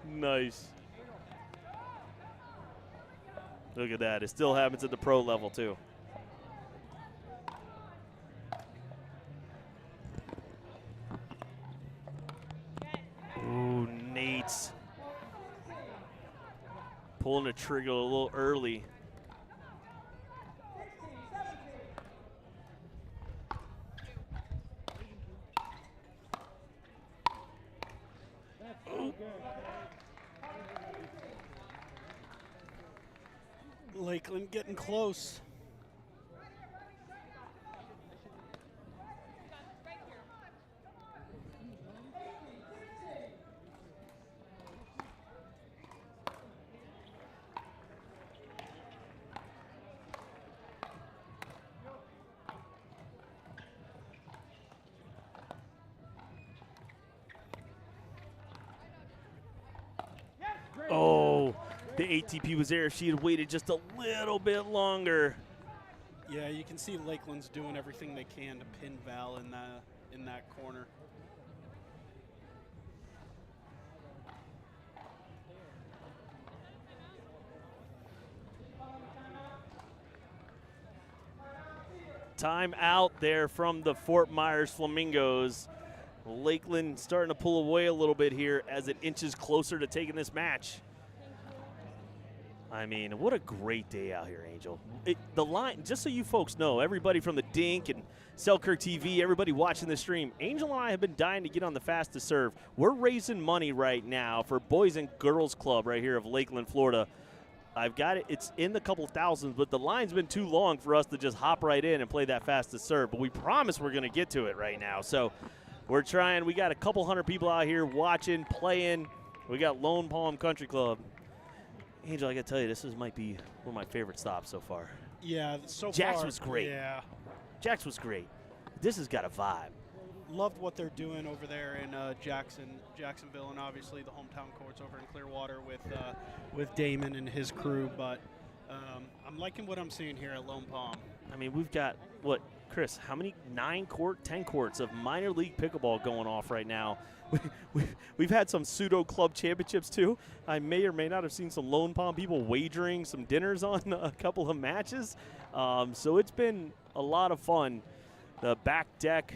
Nice. Look at that. It still happens at the pro level, too. Ooh, Nate's pulling the trigger a little early. Lakeland getting close. Oh, the ATP was there. If she had waited just a little bit longer. Yeah, you can see Lakeland's doing everything they can to pin Val in that corner. Time out there from the Fort Myers Flamingos. Lakeland starting to pull away a little bit here as it inches closer to taking this match. I mean, what a great day out here, Angel. The line, just so you folks know, everybody from the Dink and SelkirkTV, everybody watching the stream, Angel and I have been dying to get on the fastest serve. We're raising money right now for Boys and Girls Club right here of Lakeland, Florida. I've got it. It's in the couple thousands, but the line's been too long for us to just hop right in and play that fastest serve. But we promise we're going to get to it right now. So we're trying. We got a couple hundred people out here watching, playing. We got Lone Palm Country Club. Angel, I got to tell you, this might be one of my favorite stops so far. Yeah, so Jax far. was great. Yeah. Jax was great. This has got a vibe. Loved what they're doing over there in Jacksonville, and obviously the hometown courts over in Clearwater with Damon and his crew. But I'm liking what I'm seeing here at Lone Palm. I mean, we've got, what, Chris, how many 9-court, 10 courts of minor league pickleball going off right now? We've had some pseudo club championships too. I may or may not have seen some Lone Palm people wagering some dinners on a couple of matches. So it's been a lot of fun. The back deck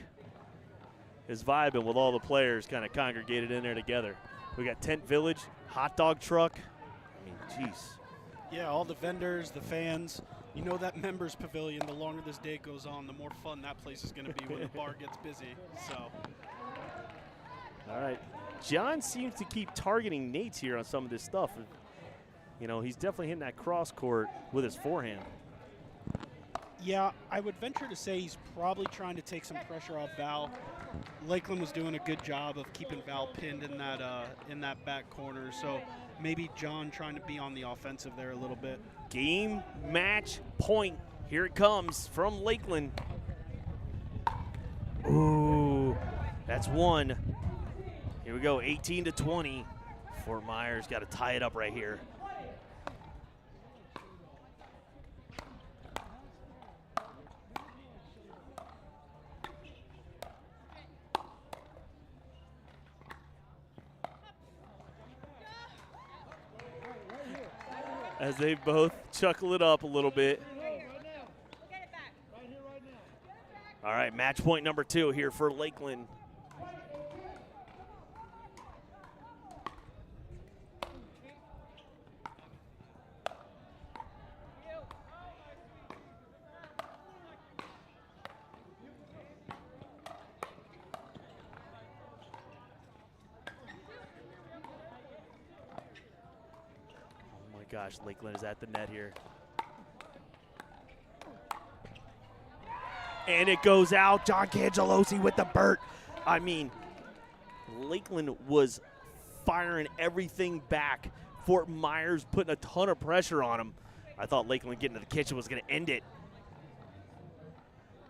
is vibing with all the players kind of congregated in there together. We got Tent Village, hot dog truck. I mean, jeez. Yeah, all the vendors, the fans. You know that members pavilion, the longer this day goes on, the more fun that place is going to be when the bar gets busy. So. All right. John seems to keep targeting Nate's here on some of this stuff. You know, he's definitely hitting that cross court with his forehand. Yeah, I would venture to say he's probably trying to take some pressure off Val. Lakeland was doing a good job of keeping Val pinned in that back corner. So maybe John trying to be on the offensive there a little bit. Game, match, point. Here it comes from Lakeland. Ooh, that's one. Here we go, 18-20. Fort Myers got to tie it up right here. As they both chuckle it up a little bit. All right, match point number 2 here for Lakeland. Gosh, Lakeland is at the net here. And it goes out. John Cangelosi with the Burt. I mean, Lakeland was firing everything back. Fort Myers putting a ton of pressure on him. I thought Lakeland getting to the kitchen was going to end it.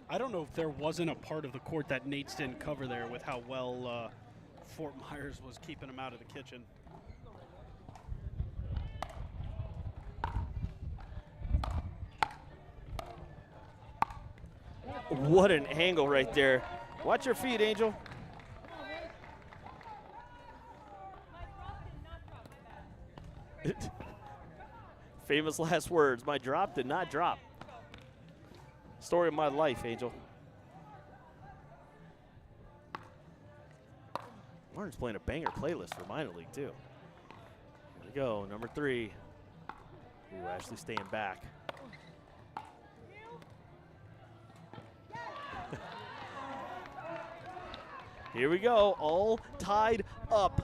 I don't know if there wasn't a part of the court that Nate's didn't cover there with how well Fort Myers was keeping him out of the kitchen. What an angle right there. Watch your feet, Angel. Famous last words. My drop did not drop. Story of my life, Angel. Martin's playing a banger playlist for minor league, too. Here we go, number 3. Ooh, Ashley staying back. Here we go, all tied up.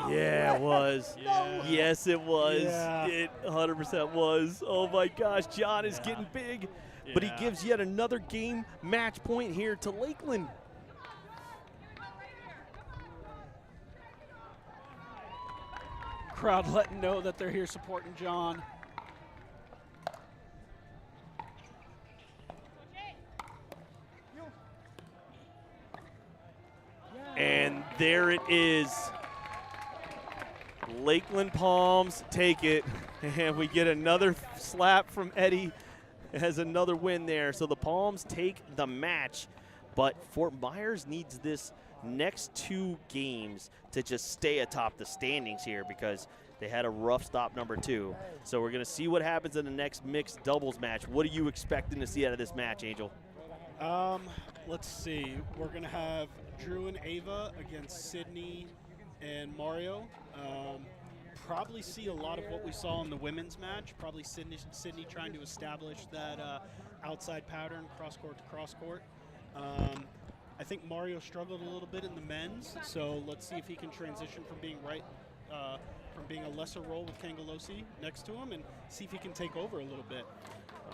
Yeah, it was. Yeah. Yes, it was. Yeah. It 100% was. Oh my gosh, John is getting big. But he gives yet another game match point here to Lakeland. Crowd letting know that they're here supporting John. And there it is. Lakeland Palms take it. And we get another slap from Eddie. Has another win there. So the Palms take the match. But Fort Myers needs this next 2 games to just stay atop the standings here because they had a rough stop number 2. So we're going to see what happens in the next mixed doubles match. What are you expecting to see out of this match, Angel? Let's see. We're going to have Drew and Ava against Sydney and Mario. Probably see a lot of what we saw in the women's match. Probably Sydney trying to establish that outside pattern, cross-court to cross-court. I think Mario struggled a little bit in the men's, so let's see if he can transition from being from being a lesser role with Cangelosi next to him and see if he can take over a little bit.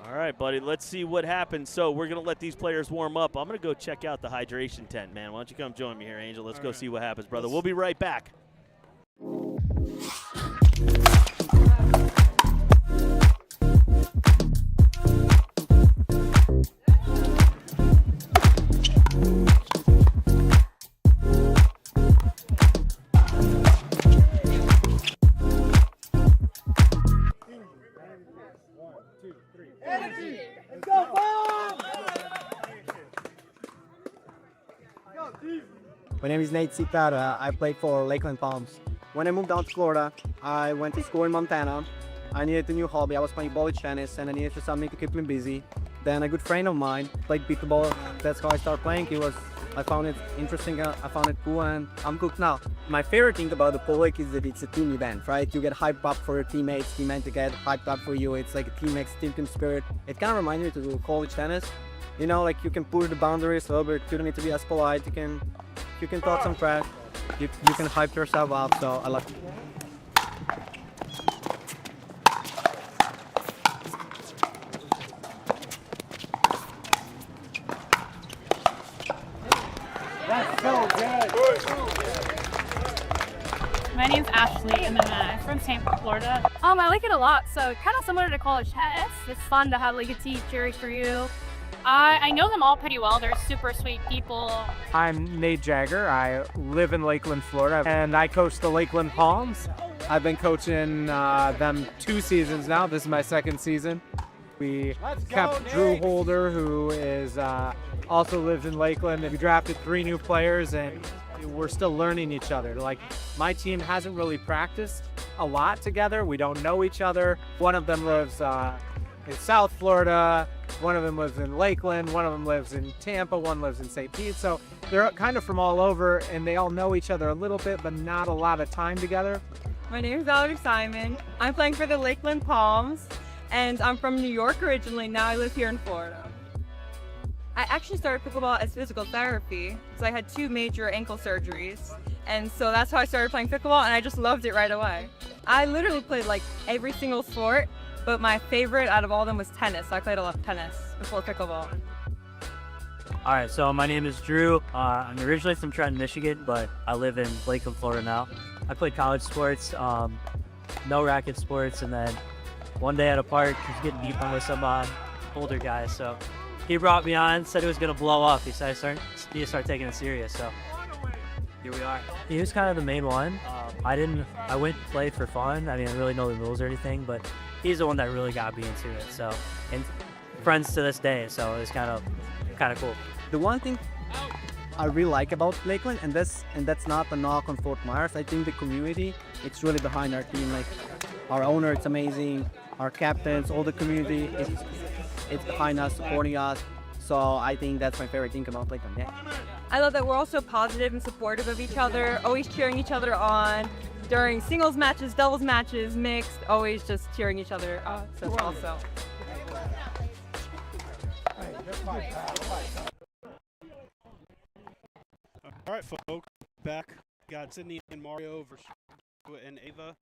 All right, buddy, let's see what happens. So we're going to let these players warm up. I'm going to go check out the hydration tent, man. Why don't you come join me here, Angel? Let's go see what happens, brother. We'll be right back. Let's go, Palms! My name is Nate Citara. I play for Lakeland Palms. When I moved down to Florida, I went to school in Montana. I needed a new hobby. I was playing ball tennis and I needed something to keep me busy. Then a good friend of mine played pickleball. That's how I started playing. I found it interesting, I found it cool, and I'm hooked now. My favorite thing about the pole league is that it's a team event, right? You get hyped up for your teammates to get hyped up for you. It's like a team spirit. It kind of reminds me to do college tennis. You know, like you can push the boundaries a little bit. You don't need to be as polite. You can talk some trash. You can hype yourself up. So I love it. That's so good. My name's Ashley, and then I'm from Tampa, Florida. I like it a lot. So kind of similar to college tennis. It's fun to have like a team cheering for you. I know them all pretty well. They're super sweet people. I'm Nate Jagger. I live in Lakeland, Florida, and I coach the Lakeland Palms. I've been coaching them 2 seasons now. This is my 2nd season. We kept Drew Holder, who is also lives in Lakeland, and we drafted 3 new players, and we're still learning each other. Like, my team hasn't really practiced a lot together. We don't know each other. One of them lives in South Florida, one of them lives in Lakeland, one of them lives in Tampa, one lives in St. Pete. So they're kind of from all over, and they all know each other a little bit, but not a lot of time together. My name is Valerie Simon. I'm playing for the Lakeland Palms, and I'm from New York originally. Now I live here in Florida. I actually started pickleball as physical therapy, so I had 2 major ankle surgeries, and so that's how I started playing pickleball, and I just loved it right away. I literally played like every single sport, but my favorite out of all of them was tennis. So I played a lot of tennis before pickleball. All right, so my name is Drew. I'm originally from Trenton, Michigan, but I live in Lakeland, Florida now. I played college sports, no racket sports, and then one day at a park, I was getting beat on with some older guys. So he brought me on, said it was gonna blow up. He said I need to start taking it serious. So here we are. He was kind of the main one. I went to play for fun. I didn't really know the rules or anything, but he's the one that really got me into it. So, and friends to this day. So it's kind of cool. The one thing I really like about Lakeland, and that's not a knock on Fort Myers. I think the community, it's really behind our team. Like our owner, it's amazing. Our captains, all the community, it's behind us, supporting us. So I think that's my favorite thing about Lakeland. Yeah. I love that we're all so positive and supportive of each other, always cheering each other on. During singles matches, doubles matches, mixed, always just cheering each other on. So it's also. All right, folks, back. Got Sydney and Mario versus and Ava.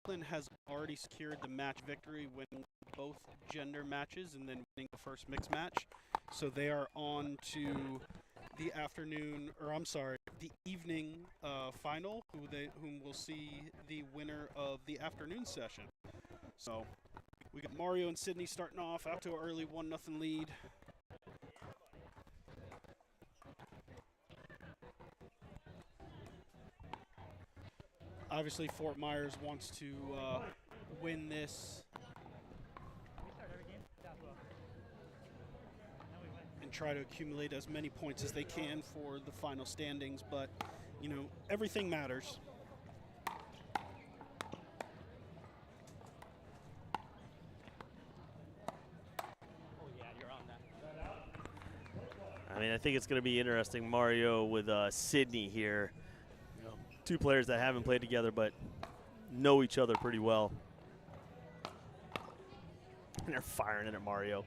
Lakeland has already secured the match victory, winning both gender matches and then winning the first mixed match. So they are on to the afternoon, or I'm sorry, the evening final, whom will see the winner of the afternoon session. So we got Mario and Sydney starting off out to an early 1-0 lead. Obviously, Fort Myers wants to win this and try to accumulate as many points as they can for the final standings, but, you know, everything matters. I mean, I think it's going to be interesting, Mario, with Sydney here. You know, 2 players that haven't played together but know each other pretty well. And they're firing it at Mario.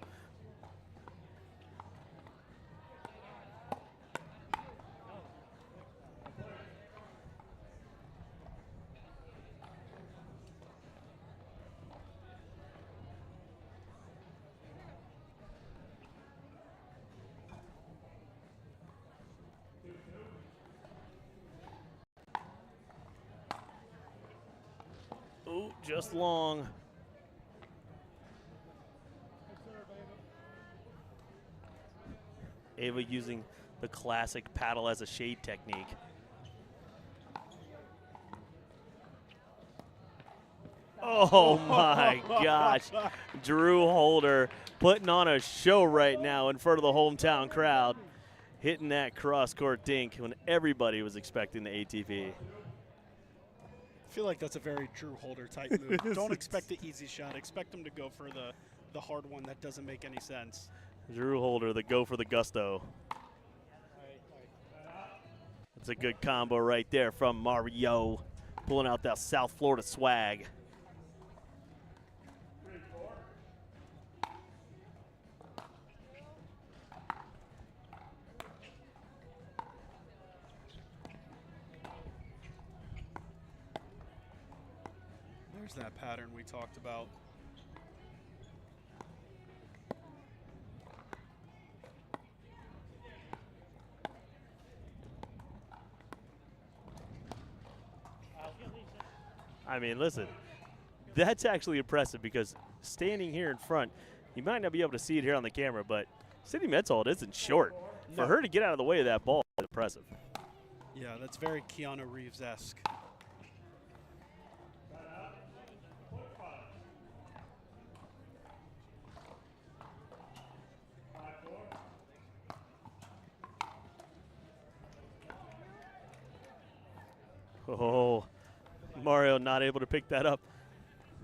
Oh, just long. Ava using the classic paddle as a shade technique. Oh my gosh. Drew Holder putting on a show right now in front of the hometown crowd, hitting that cross-court dink when everybody was expecting the ATP. I feel like that's a very Drew Holder type move. Don't expect the easy shot. Expect him to go for the hard one that doesn't make any sense. Drew Holder, the go for the gusto. That's a good combo right there from Mario, pulling out that South Florida swag. There's that pattern we talked about. I mean, listen, that's actually impressive because standing here in front, you might not be able to see it here on the camera, but Cindy Metzold isn't short. For her to get out of the way of that ball is impressive. Yeah, that's very Keanu Reeves-esque. Oh, Mario not able to pick that up.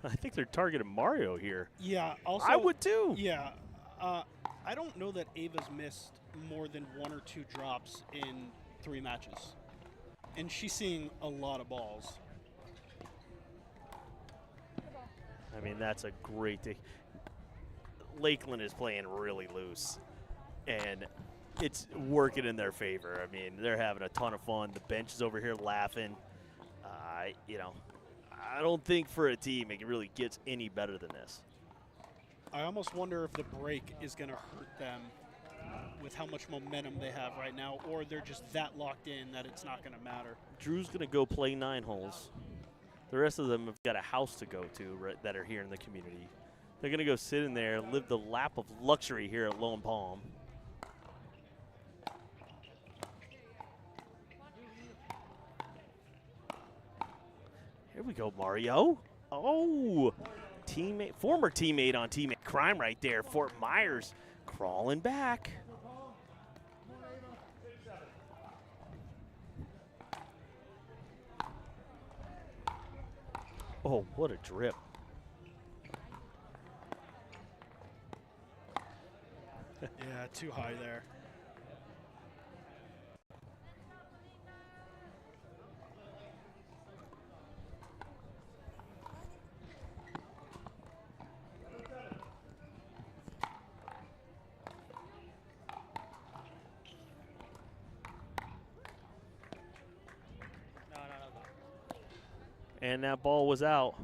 I think they're targeting Mario here. Yeah, also I would too. Yeah, I don't know that Ava's missed more than 1 or 2 drops in 3 matches, and she's seeing a lot of balls. I mean, that's a great thing. Lakeland is playing really loose, and it's working in their favor. I mean, they're having a ton of fun. The bench is over here laughing. You know, I don't think for a team it really gets any better than this. I almost wonder if the break is going to hurt them with how much momentum they have right now, or they're just that locked in that it's not going to matter. Drew's going to go play 9 holes. The rest of them have got a house to go to that are here in the community. They're going to go sit in there, live the lap of luxury here at Lone Palm. Here we go, Mario. Oh, teammate, former teammate on teammate crime right there. Fort Myers crawling back. Oh, what a drip. Yeah, too high there. And that ball was out.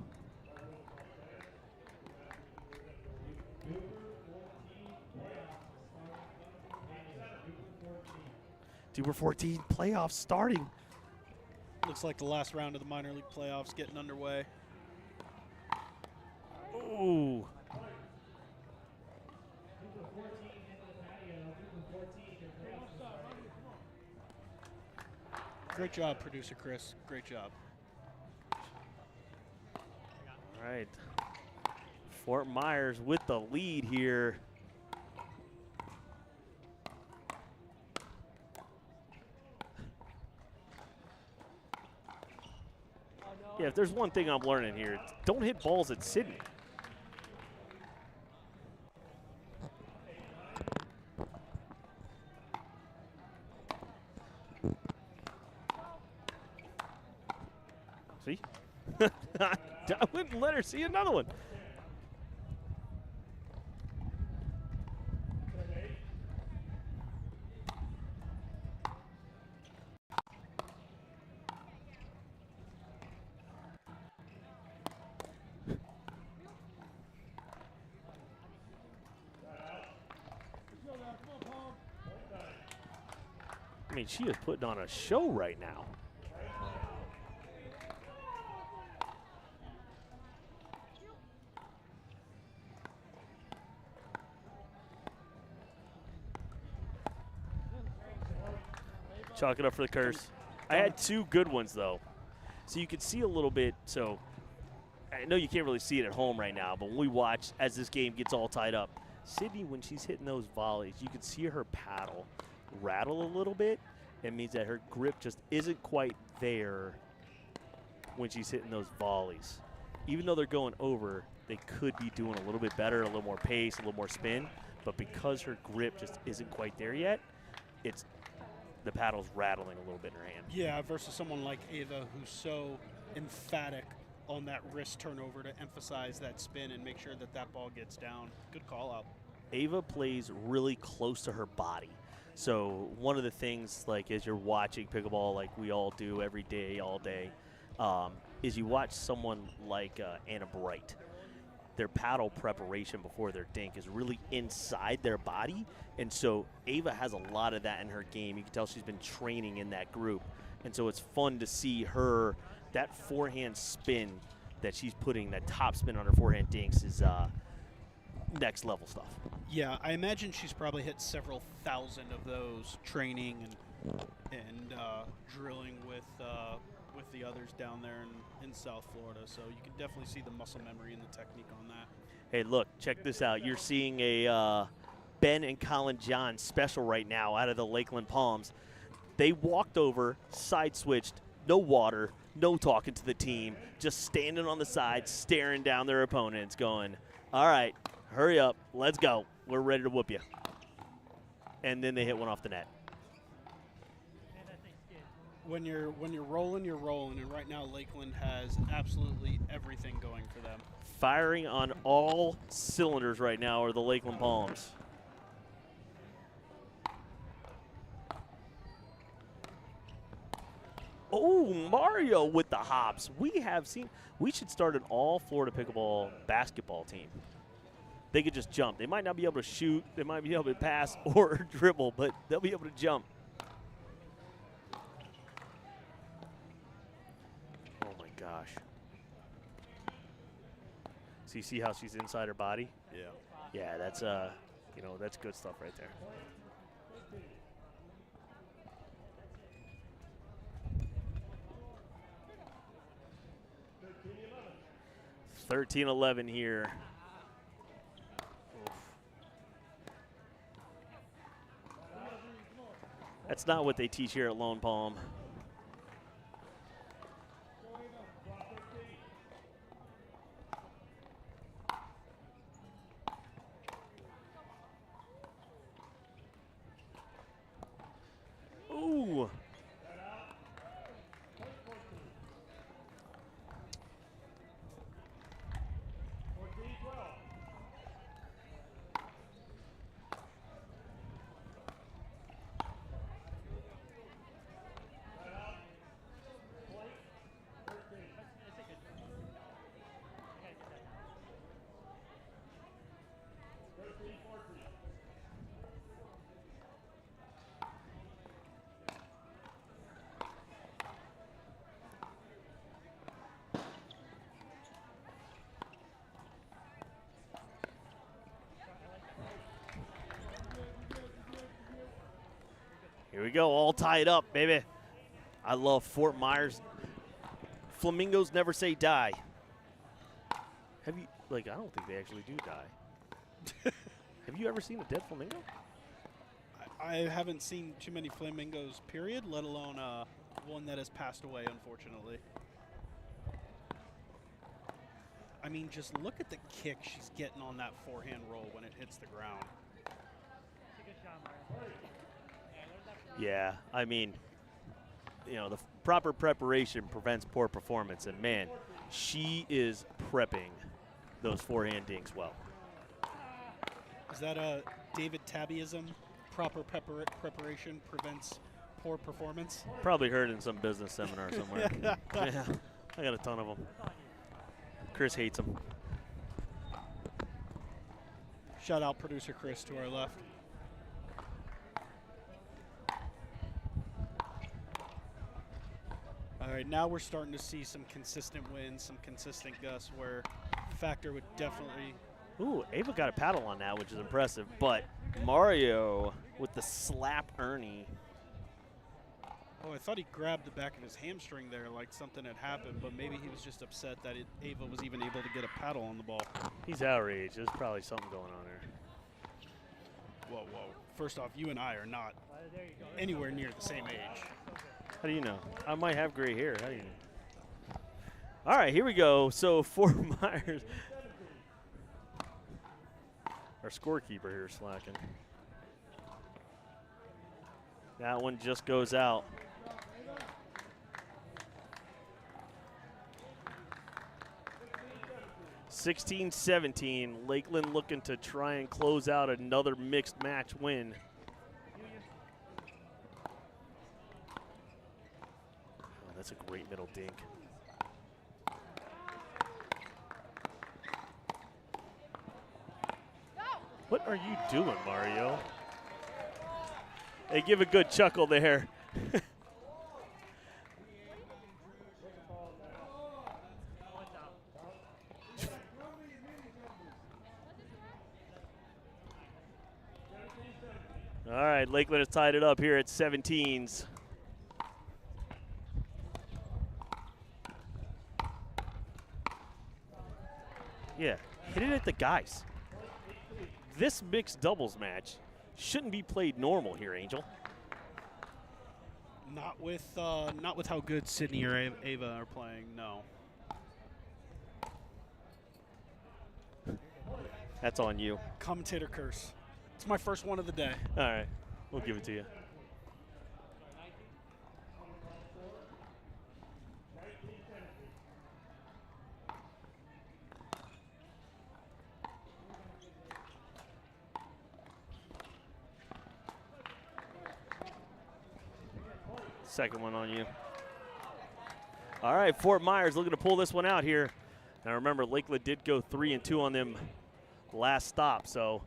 DUPR 14 playoffs starting. Looks like the last round of the minor league playoffs getting underway. Ooh. Great job, producer Chris. Great job. All right. Fort Myers with the lead here. Yeah, if there's one thing I'm learning here, don't hit balls at Sydney. See? I wouldn't let her see another one. I mean, she is putting on a show right now. Chalk it up for the curse. I had 2 good ones, though. So you could see a little bit. So I know you can't really see it at home right now, but when we watch as this game gets all tied up, Sydney, when she's hitting those volleys, you can see her paddle rattle a little bit. It means that her grip just isn't quite there when she's hitting those volleys. Even though they're going over, they could be doing a little bit better, a little more pace, a little more spin. But because her grip just isn't quite there yet, it's the paddle's rattling a little bit in her hand. Yeah, versus someone like Ava who's so emphatic on that wrist turnover to emphasize that spin and make sure that that ball gets down. Good call out. Ava plays really close to her body. So one of the things, like as you're watching pickleball, like we all do every day, all day, is you watch someone like Anna Bright. Their paddle preparation before their dink is really inside their body. And so Ava has a lot of that in her game. You can tell she's been training in that group. And so it's fun to see her, that forehand spin that she's putting, that top spin on her forehand dinks is next level stuff. Yeah, I imagine she's probably hit several thousand of those training and drilling with the others down there in South Florida. So you can definitely see the muscle memory and the technique on that. Hey, look, check this out. You're seeing a Ben and Colin John special right now out of the Lakeland Palms. They walked over, side switched, no water, no talking to the team, just standing on the side, staring down their opponents, going, all right, hurry up, let's go. We're ready to whoop you. And then they hit one off the net. When you're rolling, you're rolling, and right now Lakeland has absolutely everything going for them. Firing on all cylinders right now are the Lakeland Palms. Oh, Mario with the hops. We should start an all Florida pickleball basketball team. They could just jump. They might not be able to shoot, they might be able to pass or dribble, but they'll be able to jump. Oh my gosh. So you see how she's inside her body? Yeah. Yeah, that's that's good stuff right there. $13-11 here. Oof. That's not what they teach here at Lone Palm. Ooh. Here we go, all tied up, baby. I love Fort Myers. Flamingos never say die. Have you, I don't think they actually do die. Have you ever seen a dead flamingo? I haven't seen too many flamingos, period, let alone one that has passed away, unfortunately. I mean, just look at the kick she's getting on that forehand roll when it hits the ground. Yeah, I mean, the proper preparation prevents poor performance, and man, she is prepping those forehand dinks well. Is that a David Tabbyism? Proper preparation prevents poor performance? Probably heard in some business seminar somewhere. Yeah, I got a ton of them. Chris hates them. Shout out producer Chris to our left. All right, now we're starting to see some consistent wins, some consistent gusts where Factor would definitely... Ooh, Ava got a paddle on that, which is impressive, but Mario with the slap Ernie. Oh, I thought he grabbed the back of his hamstring there like something had happened, but maybe he was just upset that Ava was even able to get a paddle on the ball. He's outraged. There's probably something going on there. Whoa, whoa. First off, you and I are not anywhere near the same age. How do you know? I might have gray hair. How do you know? All right, here we go. So Fort Myers, our scorekeeper here, slacking. That one just goes out. (16-17). Lakeland looking to try and close out another mixed match win. Oh, that's a great middle dink. What are you doing, Mario? Hey, give a good chuckle there. All right, Lakeland has tied it up here at 17s. Yeah, hit it at the guys. This mixed doubles match shouldn't be played normal here, Angel. Not with how good Sydney or Ava are playing, no. That's on you. Commentator curse. It's my first one of the day. All right, we'll give it to you. Second one on you. All right, Fort Myers looking to pull this one out here. Now remember, Lakeland did go 3-2 on them last stop, so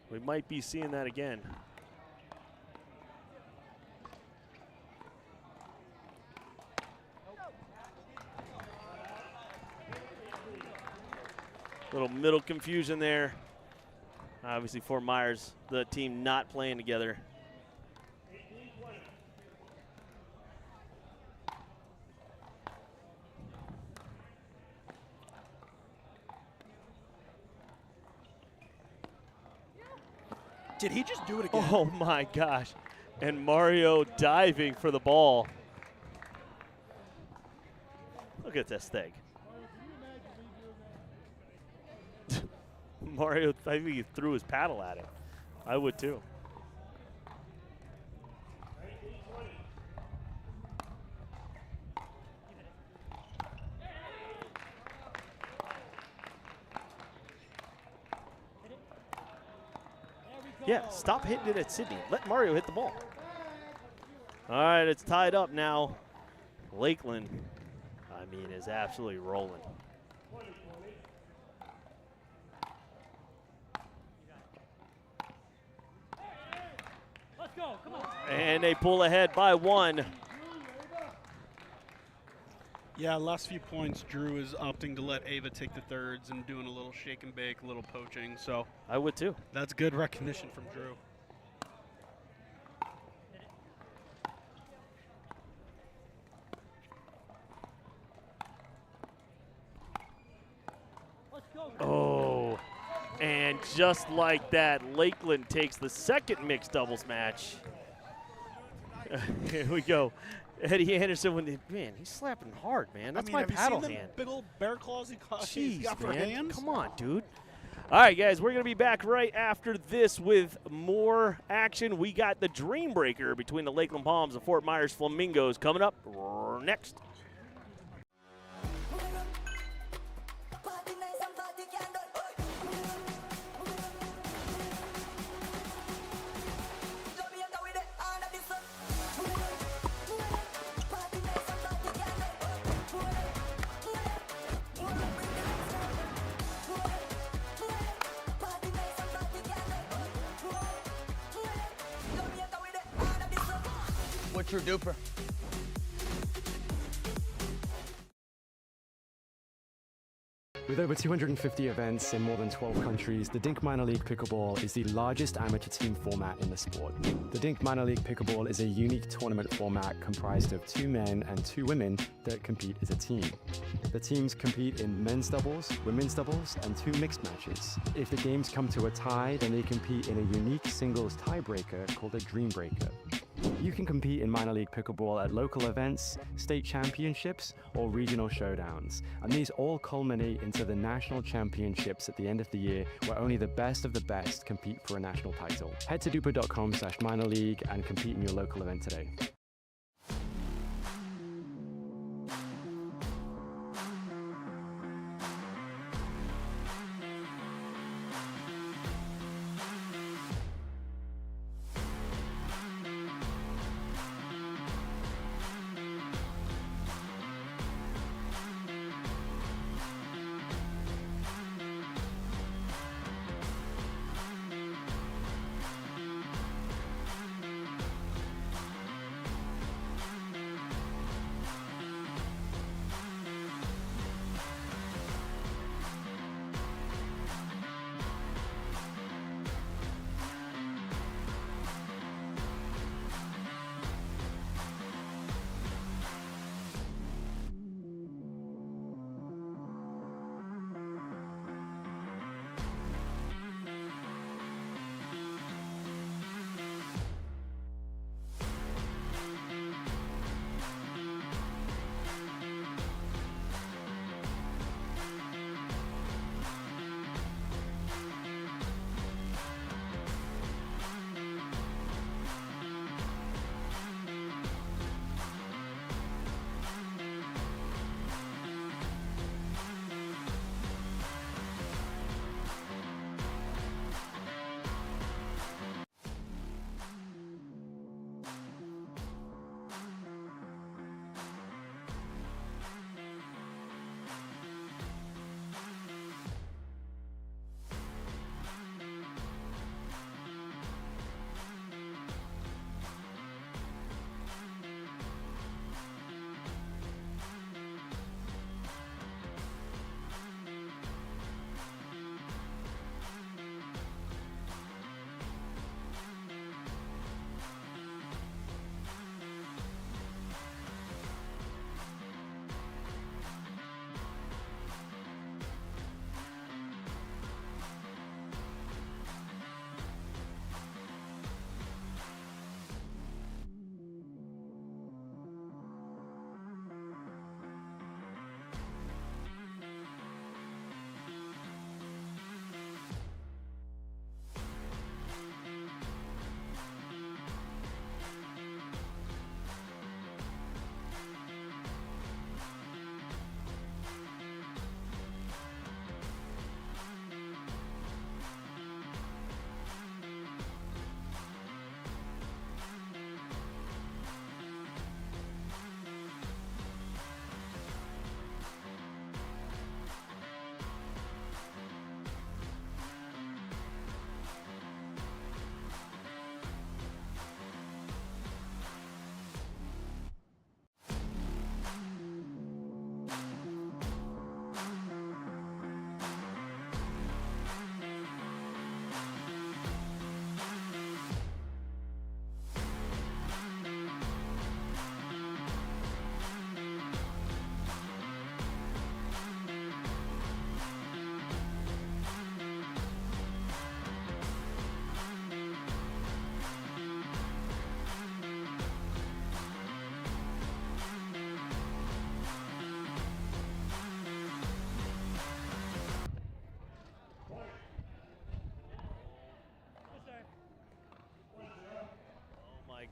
we might be seeing that again. Little middle confusion there. Obviously, Fort Myers, the team not playing together. Did he just do it again? Oh my gosh. And Mario diving for the ball. Look at this thing. Mario, I think he threw his paddle at it. I would too. Yeah, stop hitting it at Sydney. Let Mario hit the ball. All right, it's tied up now. Lakeland, I mean, is absolutely rolling. Let's go, come on. And they pull ahead by 1. Yeah, last few points, Drew is opting to let Ava take the thirds and doing a little shake and bake, a little poaching. So I would too. That's good recognition from Drew. Oh, and just like that, Lakeland takes the second mixed doubles match. Here we go. Eddie Anderson, man, he's slapping hard, man. That's my paddle hand. Big old bear claws he's got for man. hands. Come on, dude. All right, guys, we're going to be back right after this with more action. We got the Dream Breaker between the Lakeland Palms and Fort Myers Flamingos coming up next. What's your DUPR? With over 250 events in more than 12 countries, the Dink Minor League Pickleball is the largest amateur team format in the sport. The Dink Minor League Pickleball is a unique tournament format comprised of 2 men and 2 women that compete as a team. The teams compete in men's doubles, women's doubles, and 2 mixed matches. If the games come to a tie, then they compete in a unique singles tiebreaker called a Dream Breaker. You can compete in minor league pickleball at local events, state championships, or regional showdowns, and these all culminate into the national championships at the end of the year, where only the best of the best compete for a national title. Head to DUPR.com/minorleague and compete in your local event today.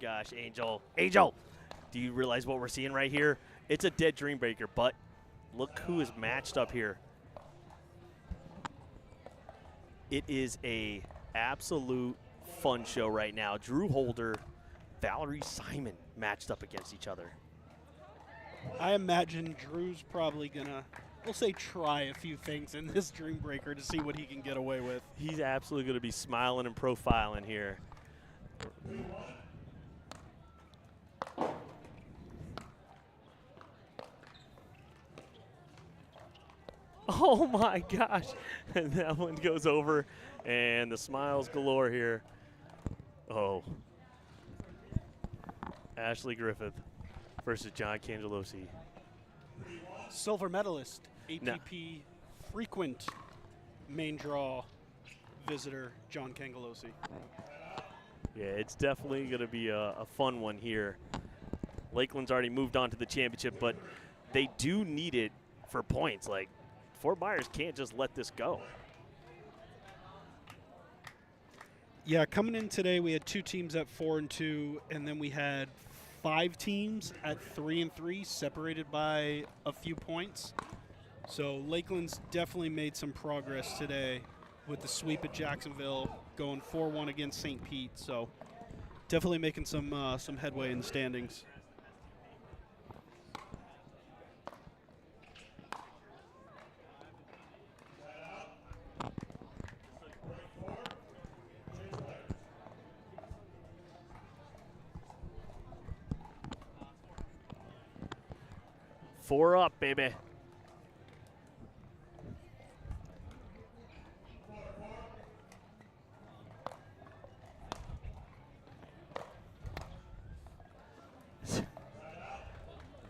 Gosh, Angel. Angel! Do you realize what we're seeing right here? It's a dead dream breaker, but look who is matched up here. It is a absolute fun show right now. Drew Holder, Valerie Simon matched up against each other. I imagine Drew's probably gonna, we'll say, try a few things in this dream breaker to see what he can get away with. He's absolutely gonna be smiling and profiling here. Oh my gosh. And that one goes over, and the smiles galore here. Oh. Ashley Griffith versus John Cangelosi. Silver medalist, APP frequent main draw visitor, John Cangelosi. Yeah, it's definitely going to be a fun one here. Lakeland's already moved on to the championship, but they do need it for points. Like, Fort Myers can't just let this go. Yeah, coming in today, we had 2 teams at 4-2, and then we had 5 teams at 3-3, separated by a few points. So Lakeland's definitely made some progress today with the sweep at Jacksonville, going 4-1 against St. Pete. So definitely making some headway in the standings. Four up, baby.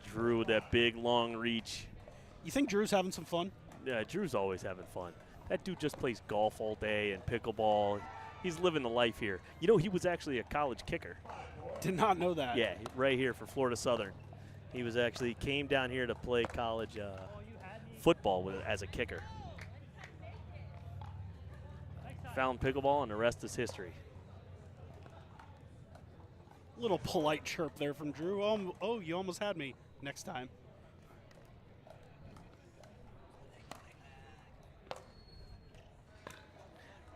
Drew with that big, long reach. You think Drew's having some fun? Yeah, Drew's always having fun. That dude just plays golf all day and pickleball. He's living the life here. You know, he was actually a college kicker. Did not know that. Yeah, right here for Florida Southern. He was actually came down here to play college football as a kicker. Found pickleball, and the rest is history. Little polite chirp there from Drew. Oh, you almost had me. Next time.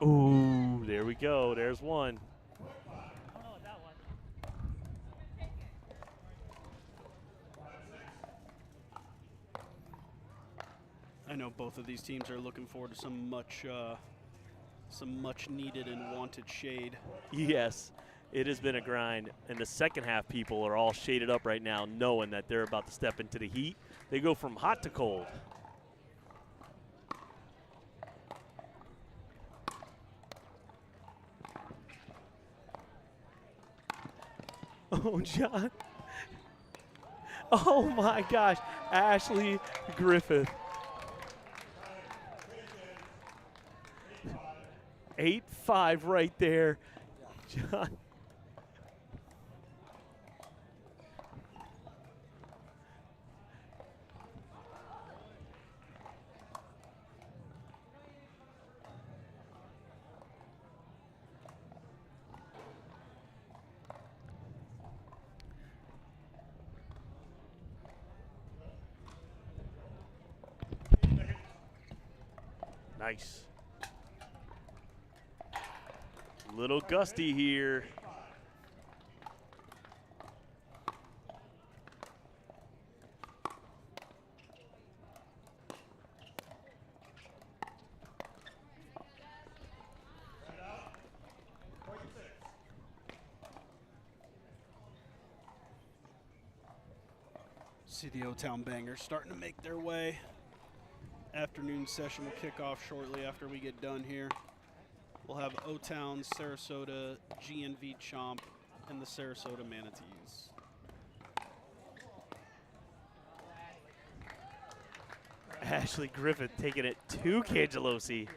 Ooh, there we go. There's one. I know both of these teams are looking forward to some much needed and wanted shade. Yes, it has been a grind. And the second half people are all shaded up right now, knowing that they're about to step into the heat. They go from hot to cold. Oh, John. Oh, my gosh. Ashley Griffith. 8-5 right there. John. Nice. Little gusty here. See the O-Town Bangers starting to make their way. Afternoon session will kick off shortly after we get done here. We'll have O-Town, Sarasota, GNV Chomp, and the Sarasota Manatees. Ashley Griffith taking it to Cangelosi.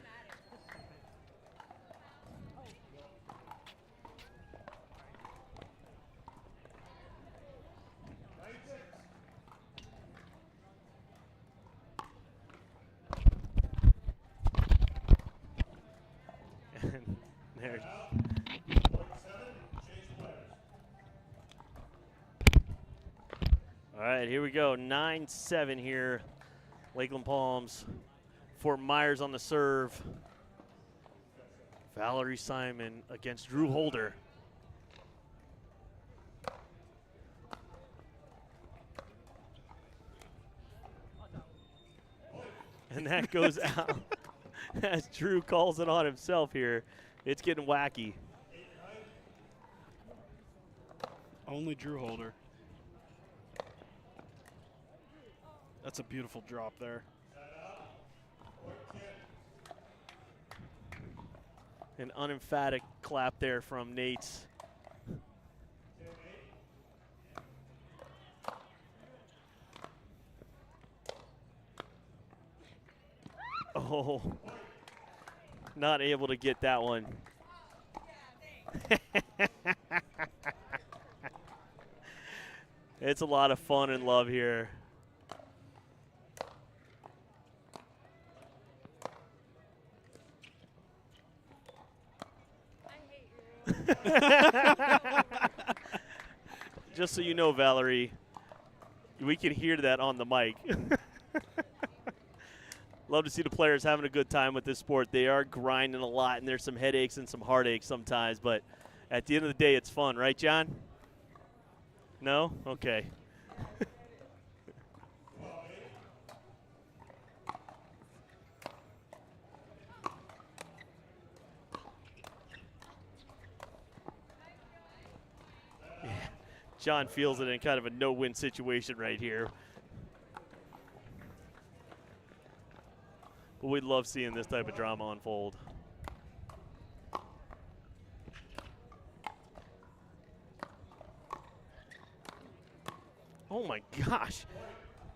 There. All right, here we go. 9-7 here. Lakeland Palms. Fort Myers on the serve. Valerie Simon against Drew Holder. And that goes out as Drew calls it on himself here. It's getting wacky. Only Drew Holder. That's a beautiful drop there. An unemphatic clap there from Nate's. Oh, not able to get that one. It's a lot of fun and love here. Just so you know, Valerie, we can hear that on the mic. Love to see the players having a good time with this sport. They are grinding a lot, and there's some headaches and some heartaches sometimes, but at the end of the day, it's fun, right, John? No? Okay. Yeah. John feels it in kind of a no-win situation right here. But we love seeing this type of drama unfold. Oh my gosh,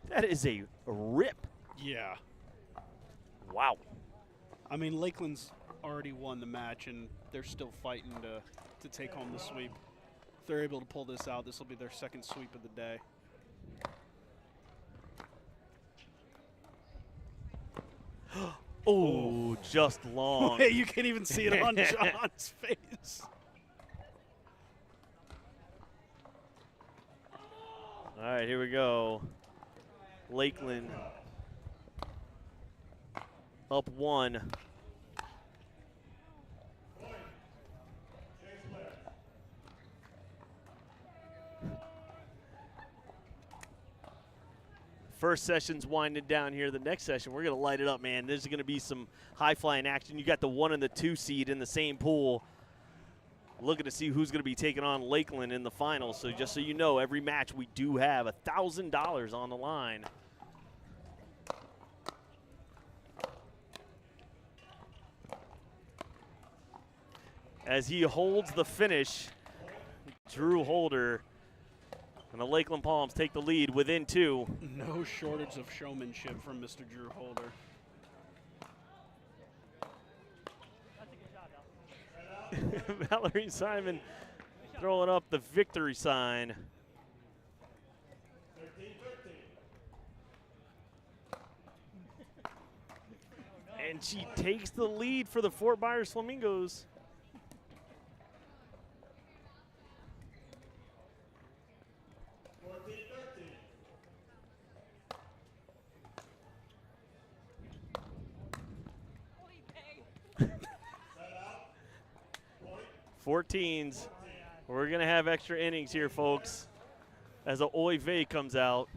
that is a rip. Yeah. Wow. I mean, Lakeland's already won the match, and they're still fighting to take home the sweep. If they're able to pull this out, this will be their second sweep of the day. Oh, just long. Hey, you can't even see it on John's face. All right, here we go. Lakeland up 1. First session's winding down here. The next session, we're going to light it up, man. There's going to be some high-flying action. You got the 1 and the 2 seed in the same pool. Looking to see who's going to be taking on Lakeland in the finals. So just so you know, every match we do have $1,000 on the line. As he holds the finish, Drew Holder and the Lakeland Palms take the lead within 2. No shortage of showmanship from Mr. Drew Holder. Valerie Simon throwing up the victory sign. And she takes the lead for the Fort Myers Flamingos. Teens. We're going to have extra innings here, folks, as a Oy vey comes out.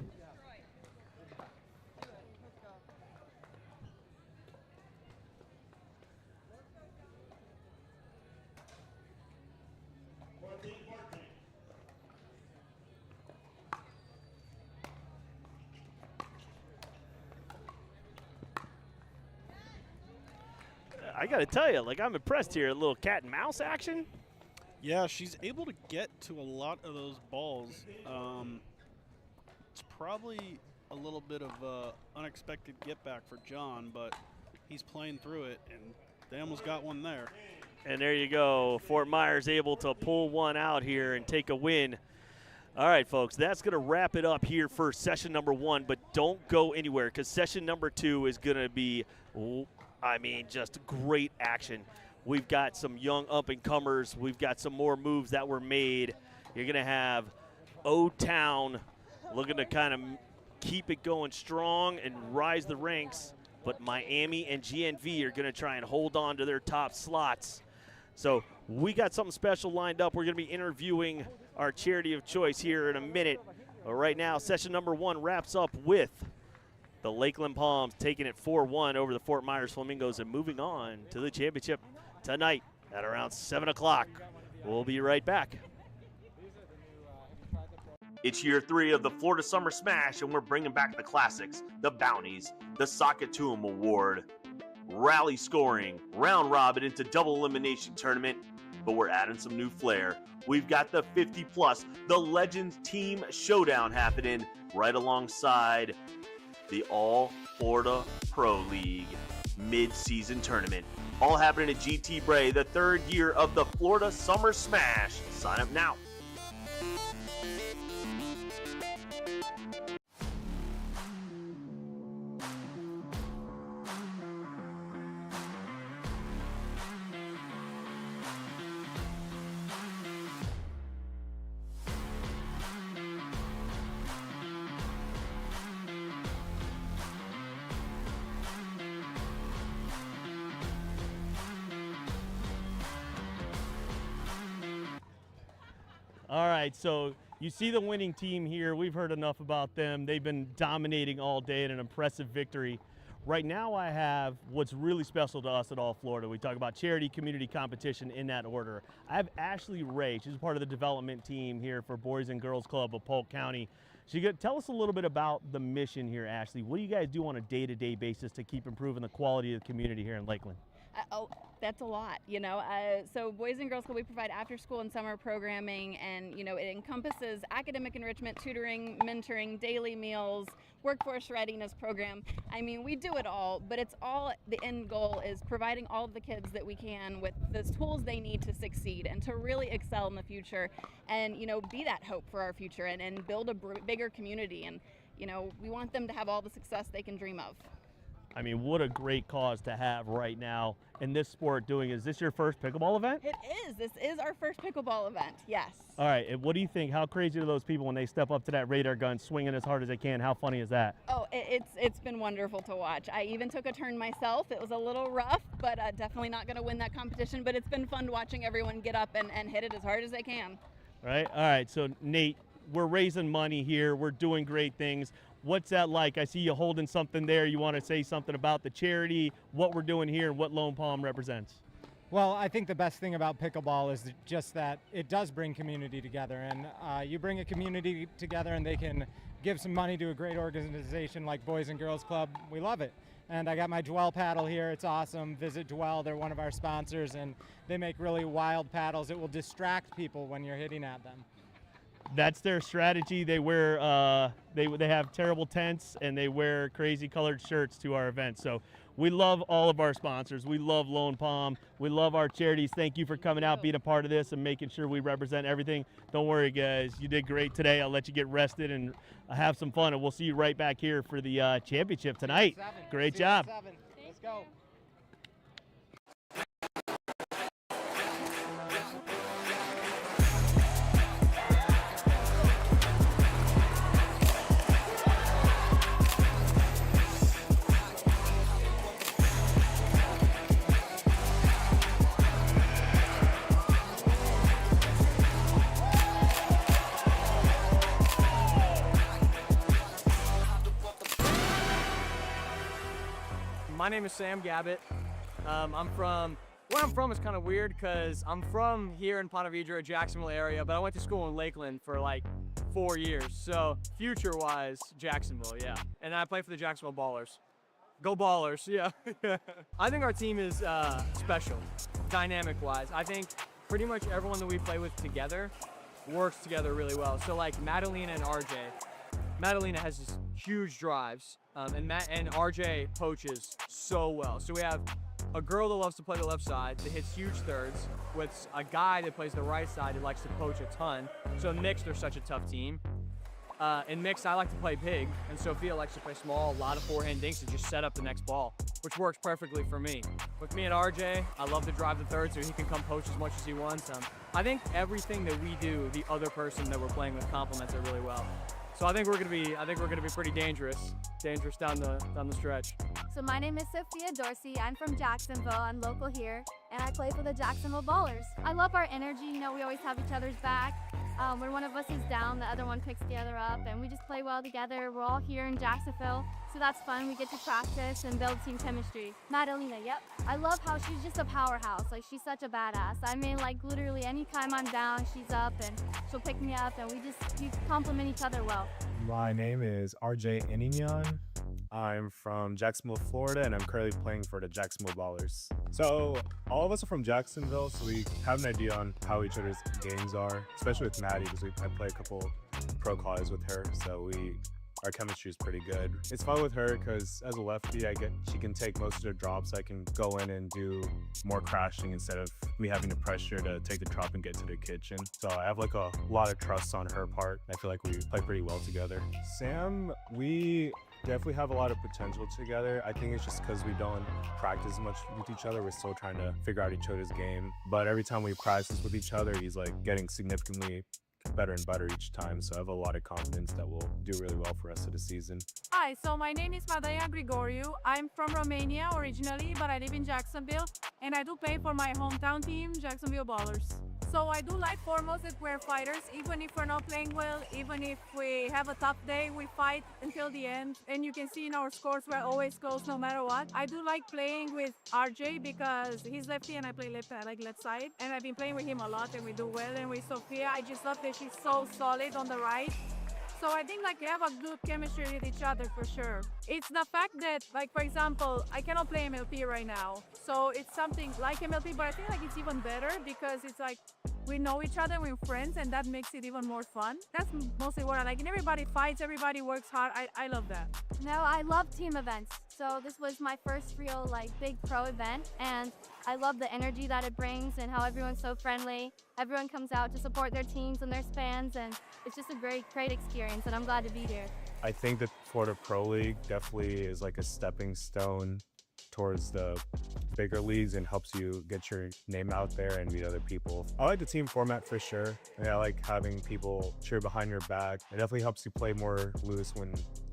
I got to tell you, like, I'm impressed here. A little cat and mouse action. Yeah, she's able to get to a lot of those balls. It's probably a little bit of a unexpected get back for John, but he's playing through it, and they almost got one there. And there you go. Fort Myers able to pull one out here and take a win. All right, folks, that's going to wrap it up here for session number 1, but don't go anywhere because session number 2 is going to be, I mean, just great action. We've got some young up-and-comers. We've got some more moves that were made. You're going to have O-Town looking to kind of keep it going strong and rise the ranks, but Miami and GNV are going to try and hold on to their top slots. So we got something special lined up. We're going to be interviewing our charity of choice here in a minute. But right now, session number 1 wraps up with the Lakeland Palms taking it 4-1 over the Fort Myers Flamingos and moving on to the championship tonight at around 7 o'clock. We'll be right back. It's year 3 of the Florida Summer Smash, and we're bringing back the classics, the bounties, the Sockatoom Award, rally scoring, round robin into double elimination tournament, but we're adding some new flair. We've got the 50 plus, the Legends Team Showdown happening right alongside the All Florida Pro League mid-season tournament. All happening at GT Bray, the third year of the Florida Summer Smash. Sign up now. All right, so you see the winning team here. We've heard enough about them. They've been dominating all day in an impressive victory. Right now I have what's really special to us at All Florida. We talk about charity, community, competition in that order. I have Ashley Ray. She's part of the development team here for Boys and Girls Club of Polk County. Tell us a little bit about the mission here, Ashley. What do you guys do on a day-to-day basis to keep improving the quality of the community here in Lakeland? That's a lot, you know. So Boys and Girls Club, we provide after school and summer programming, and you know, it encompasses academic enrichment, tutoring, mentoring, daily meals, workforce readiness program. I mean, we do it all, but it's all, the end goal is providing all of the kids that we can with the tools they need to succeed and to really excel in the future, and you know, be that hope for our future, and build a bigger community. And you know, we want them to have all the success they can dream of. I mean, what a great cause to have right now in this sport doing. Is this your first pickleball event? It is. This is our first pickleball event, yes. All right, and what do you think? How crazy are those people when they step up to that radar gun, swinging as hard as they can? How funny is that? Oh, it's been wonderful to watch. I even took a turn myself. It was a little rough, but definitely not going to win that competition. But it's been fun watching everyone get up and hit it as hard as they can. All right, so Nate, we're raising money here. We're doing great things. What's that like? I see you holding something there. You want to say something about the charity, what we're doing here, and what Lone Palm represents? Well, I think the best thing about pickleball is just that it does bring community together, and you bring a community together and they can give some money to a great organization like Boys and Girls Club. We love it. And I got my Dwell paddle here. It's awesome. Visit Dwell. They're one of our sponsors, and they make really wild paddles. It will distract people when you're hitting at them. That's their strategy. They wear they have terrible tents, and they wear crazy colored shirts to our events. So we love all of our sponsors. We love Lone Palm. We love our charities. Thank you for coming out, being a part of this, and making sure we represent everything. Don't worry, guys. You did great today. I'll let you get rested and have some fun, and we'll see you right back here for the championship tonight. Great job. Let's go. My name is Sam Gabbett. Where I'm from is kind of weird because I'm from here in Ponte Vedra, Jacksonville area, but I went to school in Lakeland for like 4 years. So future-wise, Jacksonville, yeah. And I play for the Jacksonville Ballers. Go Ballers, yeah. I think our team is special, dynamic-wise. I think pretty much everyone that we play with together works together really well. So like Madalena and RJ. Madalena has just huge drives, and RJ poaches so well. So we have a girl that loves to play the left side that hits huge thirds, with a guy that plays the right side that likes to poach a ton. So in mixed, they're such a tough team. In mixed, I like to play big, and Sophia likes to play small, a lot of forehand dinks and just set up the next ball, which works perfectly for me. With me and RJ, I love to drive the third so he can come poach as much as he wants. I think everything that we do, the other person that we're playing with complements it really well. So I think we're gonna be pretty dangerous down the stretch. So my name is Sophia Dorsey. I'm from Jacksonville. I'm local here, and I play for the Jacksonville Ballers. I love our energy. You know, we always have each other's back. When one of us is down, the other one picks the other up, and we just play well together. We're all here in Jacksonville, so that's fun. We get to practice and build team chemistry. Madalena, yep. I love how she's just a powerhouse. Like, she's such a badass. I mean, like, literally anytime I'm down, she's up, and she'll pick me up, and we complement each other well. My name is RJ Eninyan. I'm from Jacksonville, Florida, and I'm currently playing for the Jacksonville Ballers. So all of us are from Jacksonville, so we have an idea on how each other's games are, especially with Maddie, because I play a couple pro collies with her, so our chemistry is pretty good. It's fun with her because as a lefty, she can take most of the drops. I can go in and do more crashing instead of me having the pressure to take the drop and get to the kitchen. So I have like a lot of trust on her part. I feel like we play pretty well together. Sam, we definitely have a lot of potential together. I think it's just because we don't practice much with each other. We're still trying to figure out each other's game. But every time we practice with each other, he's like getting significantly better and better each time, so I have a lot of confidence that we'll do really well for the rest of the season. Hi, so my name is Madaya Grigoriu. I'm from Romania originally, but I live in Jacksonville, and I do play for my hometown team, Jacksonville Ballers. So I do like foremost that we're fighters, even if we're not playing well, even if we have a tough day, we fight until the end. And you can see in our scores, we're always close no matter what. I do like playing with RJ because he's lefty and I play left, I like left side. And I've been playing with him a lot and we do well. And with Sophia, I just love that she's so solid on the right. So I think like we have a good chemistry with each other for sure. It's the fact that, like, for example, I cannot play MLP right now. So it's something like MLP, but I think like it's even better because it's like we know each other, we're friends, and that makes it even more fun. That's mostly what I like. And everybody fights, everybody works hard. I love that. No, I love team events. So this was my first real like big pro event, and I love the energy that it brings and how everyone's so friendly. Everyone comes out to support their teams and their fans, and it's just a great experience, and I'm glad to be here. I think that Florida Pro League definitely is like a stepping stone towards the bigger leagues and helps you get your name out there and meet other people. I like the team format for sure. And I like having people cheer behind your back. It definitely helps you play more loose when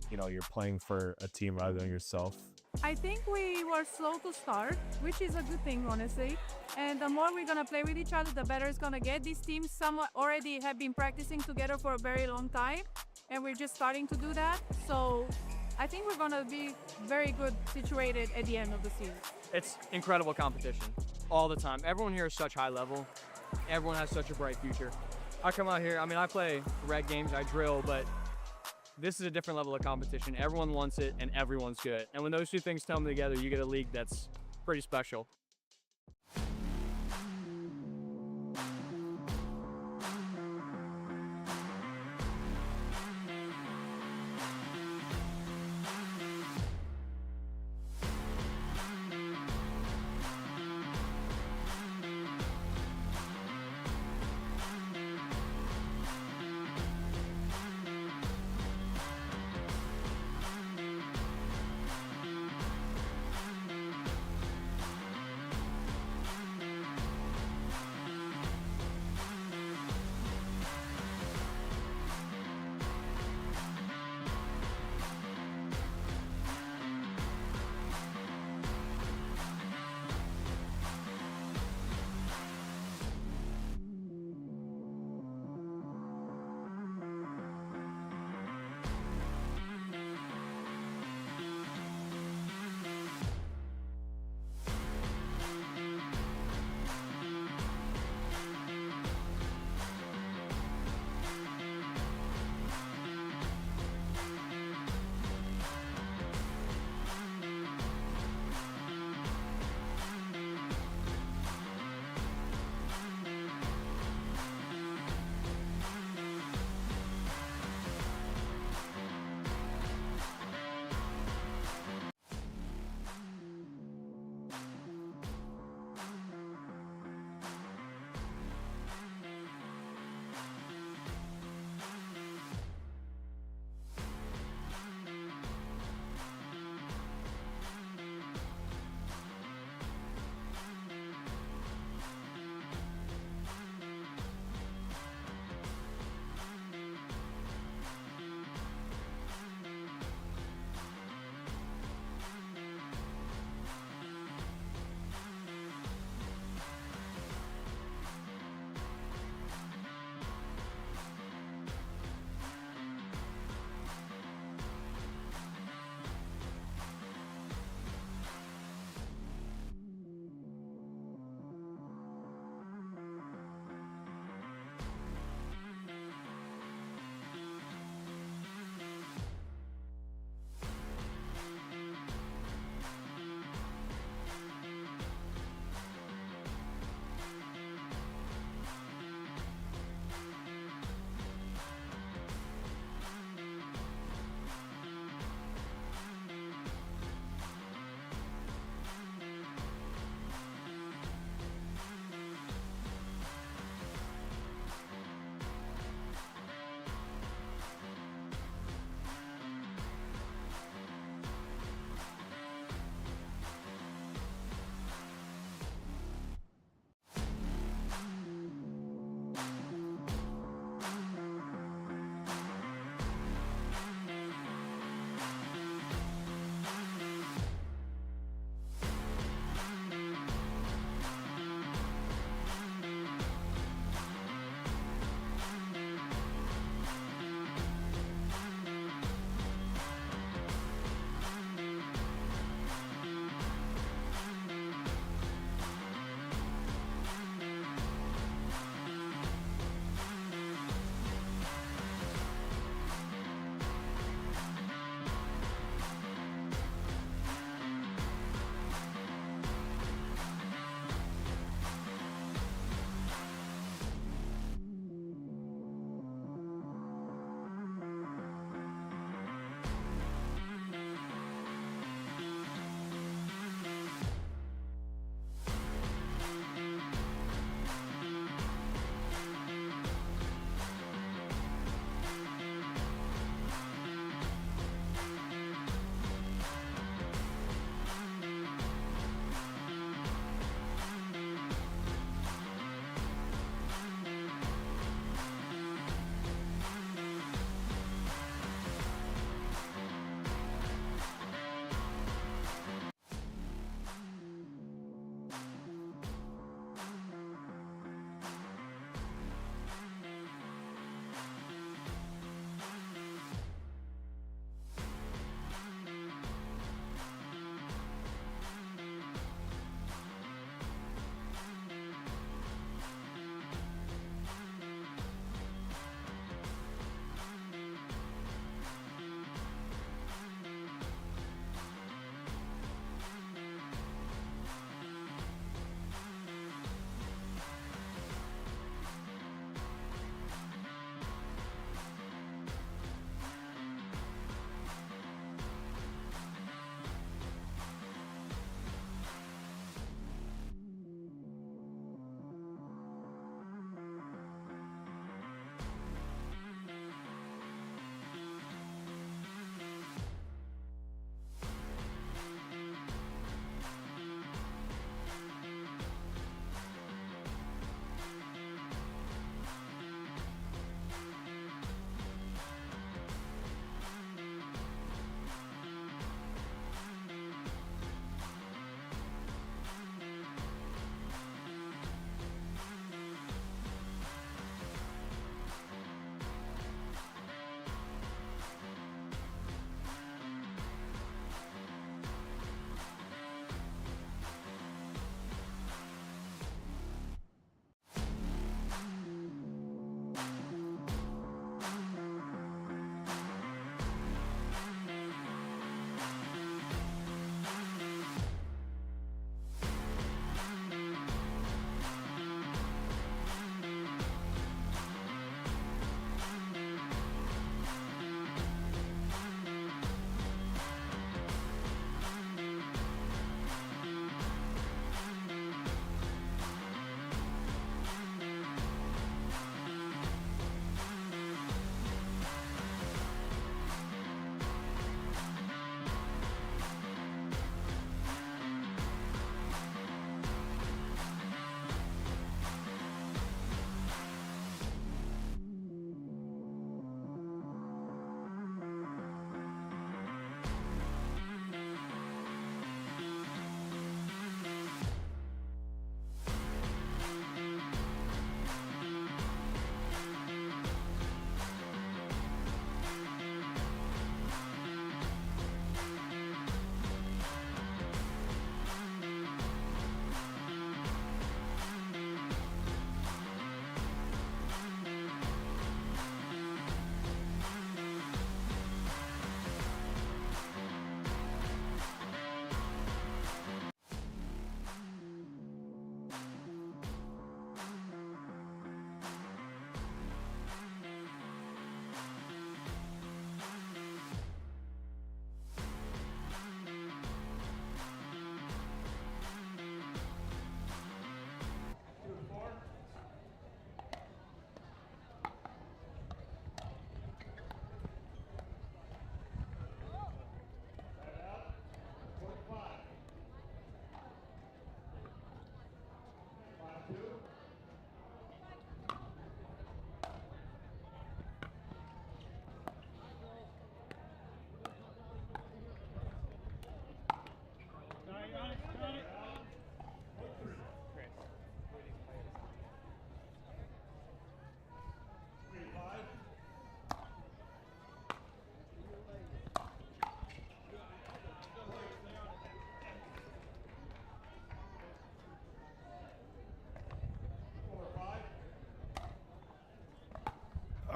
you're playing for a team rather than yourself. I think we were slow to start, which is a good thing, honestly. And the more we're gonna play with each other, the better it's gonna get. These teams somewhat already have been practicing together for a very long time, and we're just starting to do that. So I think we're gonna be very good situated at the end of the season. It's incredible competition all the time. Everyone here is such high level. Everyone has such a bright future. I come out here, I play rec games, I drill, but this is a different level of competition. Everyone wants it and everyone's good. And when those two things come together, you get a league that's pretty special.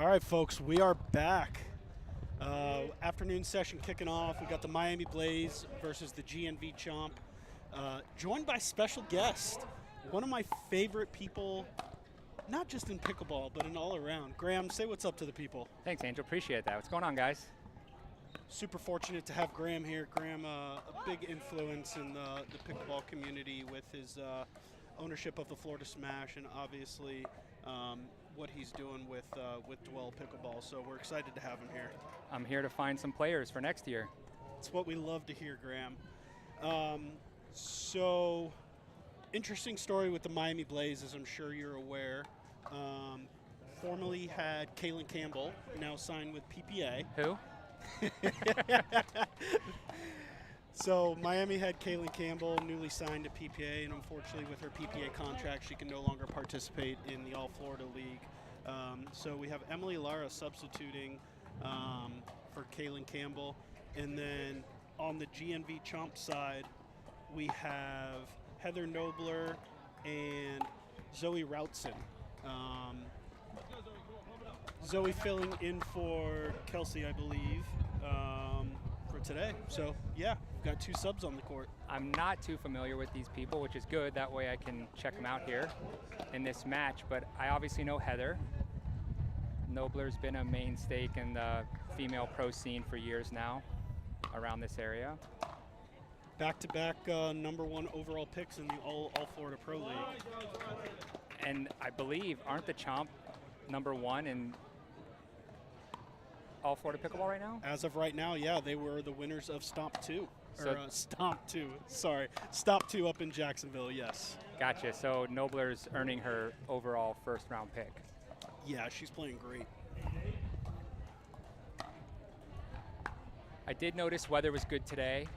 All right, folks, we are back. Afternoon session kicking off. We got the Miami Blaze versus the GNV Chomp. Joined by special guest, one of my favorite people, not just in pickleball, but in all around. Graham, say what's up to the people. Thanks, Angel. Appreciate that. What's going on, guys? Super fortunate to have Graham here. Graham, a big influence in the pickleball community with his ownership of the Florida Smash, and obviously what he's doing with Dwell Pickleball. So we're excited to have him here. I'm here to find some players for next year. It's what we love to hear, Graham. So interesting story with the Miami Blaze, as I'm sure you're aware. Formerly had Kaylin Campbell, now signed with PPA. Who? So Miami had Kaylin Campbell, newly signed to PPA, and unfortunately with her PPA contract, she can no longer participate in the All Florida League. So we have Emily Lara substituting for Kaylin Campbell. And then on the GNV Chomp side, we have Heather Nobler and Zoe Routson. Zoe filling in for Kelsey, I believe, for today. So yeah, we've got 2 subs on the court. I'm not too familiar with these people, which is good. That way I can check them out here in this match. But I obviously know Heather. Nobler's been a mainstay in the female pro scene for years now around this area. Back-to-back #1 overall picks in the All Florida Pro League. And I believe, aren't the Chomp #1 in All Florida Pickleball right now? As of right now, yeah, they were the winners of Stomp 2. So Stop 2 up in Jacksonville, yes. Gotcha. So Nobler's earning her overall first-round pick. Yeah, she's playing great. I did notice weather was good today,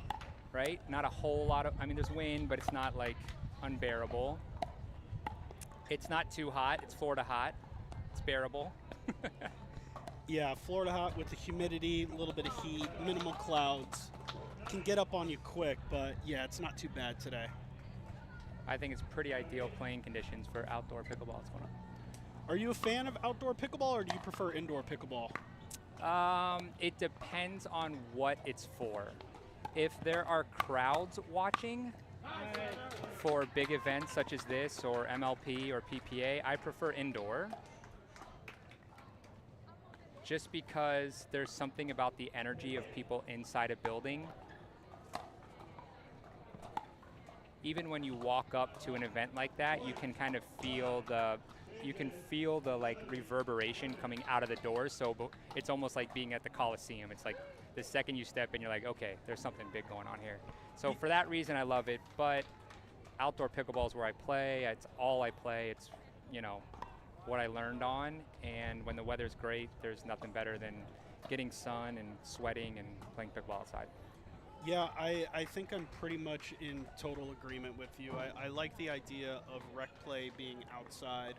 right? Not a whole lot of, I mean, there's wind, but it's not like unbearable. It's not too hot. It's Florida hot. It's bearable. Yeah, Florida hot with the humidity, a little bit of heat, minimal clouds. Can get up on you quick, but yeah, it's not too bad today. I think it's pretty ideal playing conditions for outdoor pickleball. What's going on? Are you a fan of outdoor pickleball, or do you prefer indoor pickleball? It depends on what it's for. If there are crowds watching for big events such as this or MLP or PPA, I prefer indoor. Just because there's something about the energy of people inside a building. Even when you walk up to an event like that, you can kind of feel the like reverberation coming out of the doors. So it's almost like being at the Coliseum. It's like the second you step in, you're like, okay, there's something big going on here. So for that reason, I love it. But outdoor pickleball is where I play. It's all I play. It's, you know, what I learned on. And when the weather's great, there's nothing better than getting sun and sweating and playing pickleball outside. Yeah, I think I'm pretty much in total agreement with you. I like the idea of rec play being outside.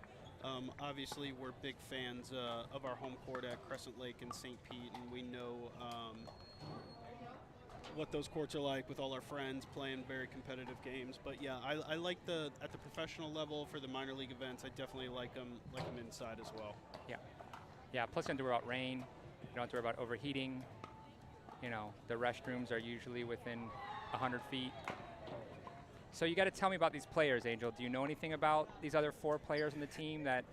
Obviously, we're big fans of our home court at Crescent Lake in St. Pete, and we know what those courts are like with all our friends playing very competitive games. But yeah, I like at the professional level for the minor league events, I definitely like them inside as well. Yeah. Plus, you don't have to worry about rain. You don't have to worry about overheating. You know, the restrooms are usually within 100 feet. So you got to tell me about these players, Angel. Do you know anything about these other 4 players on the team that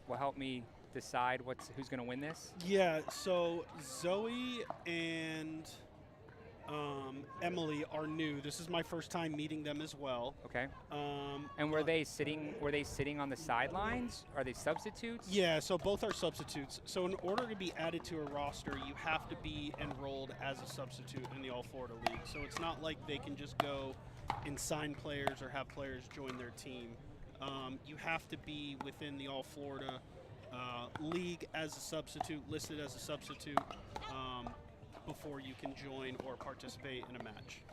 will help me decide who's going to win this? Yeah, so Zoe and Emily are new. This is my first time meeting them as well. Okay. And were they sitting on the sidelines? Are they substitutes? Yeah, so both are substitutes. So in order to be added to a roster, you have to be enrolled as a substitute in the All Florida League. So it's not like they can just go and sign players or have players join their team. You have to be within the All Florida League as a substitute, listed as a substitute, before you can join or participate in a match.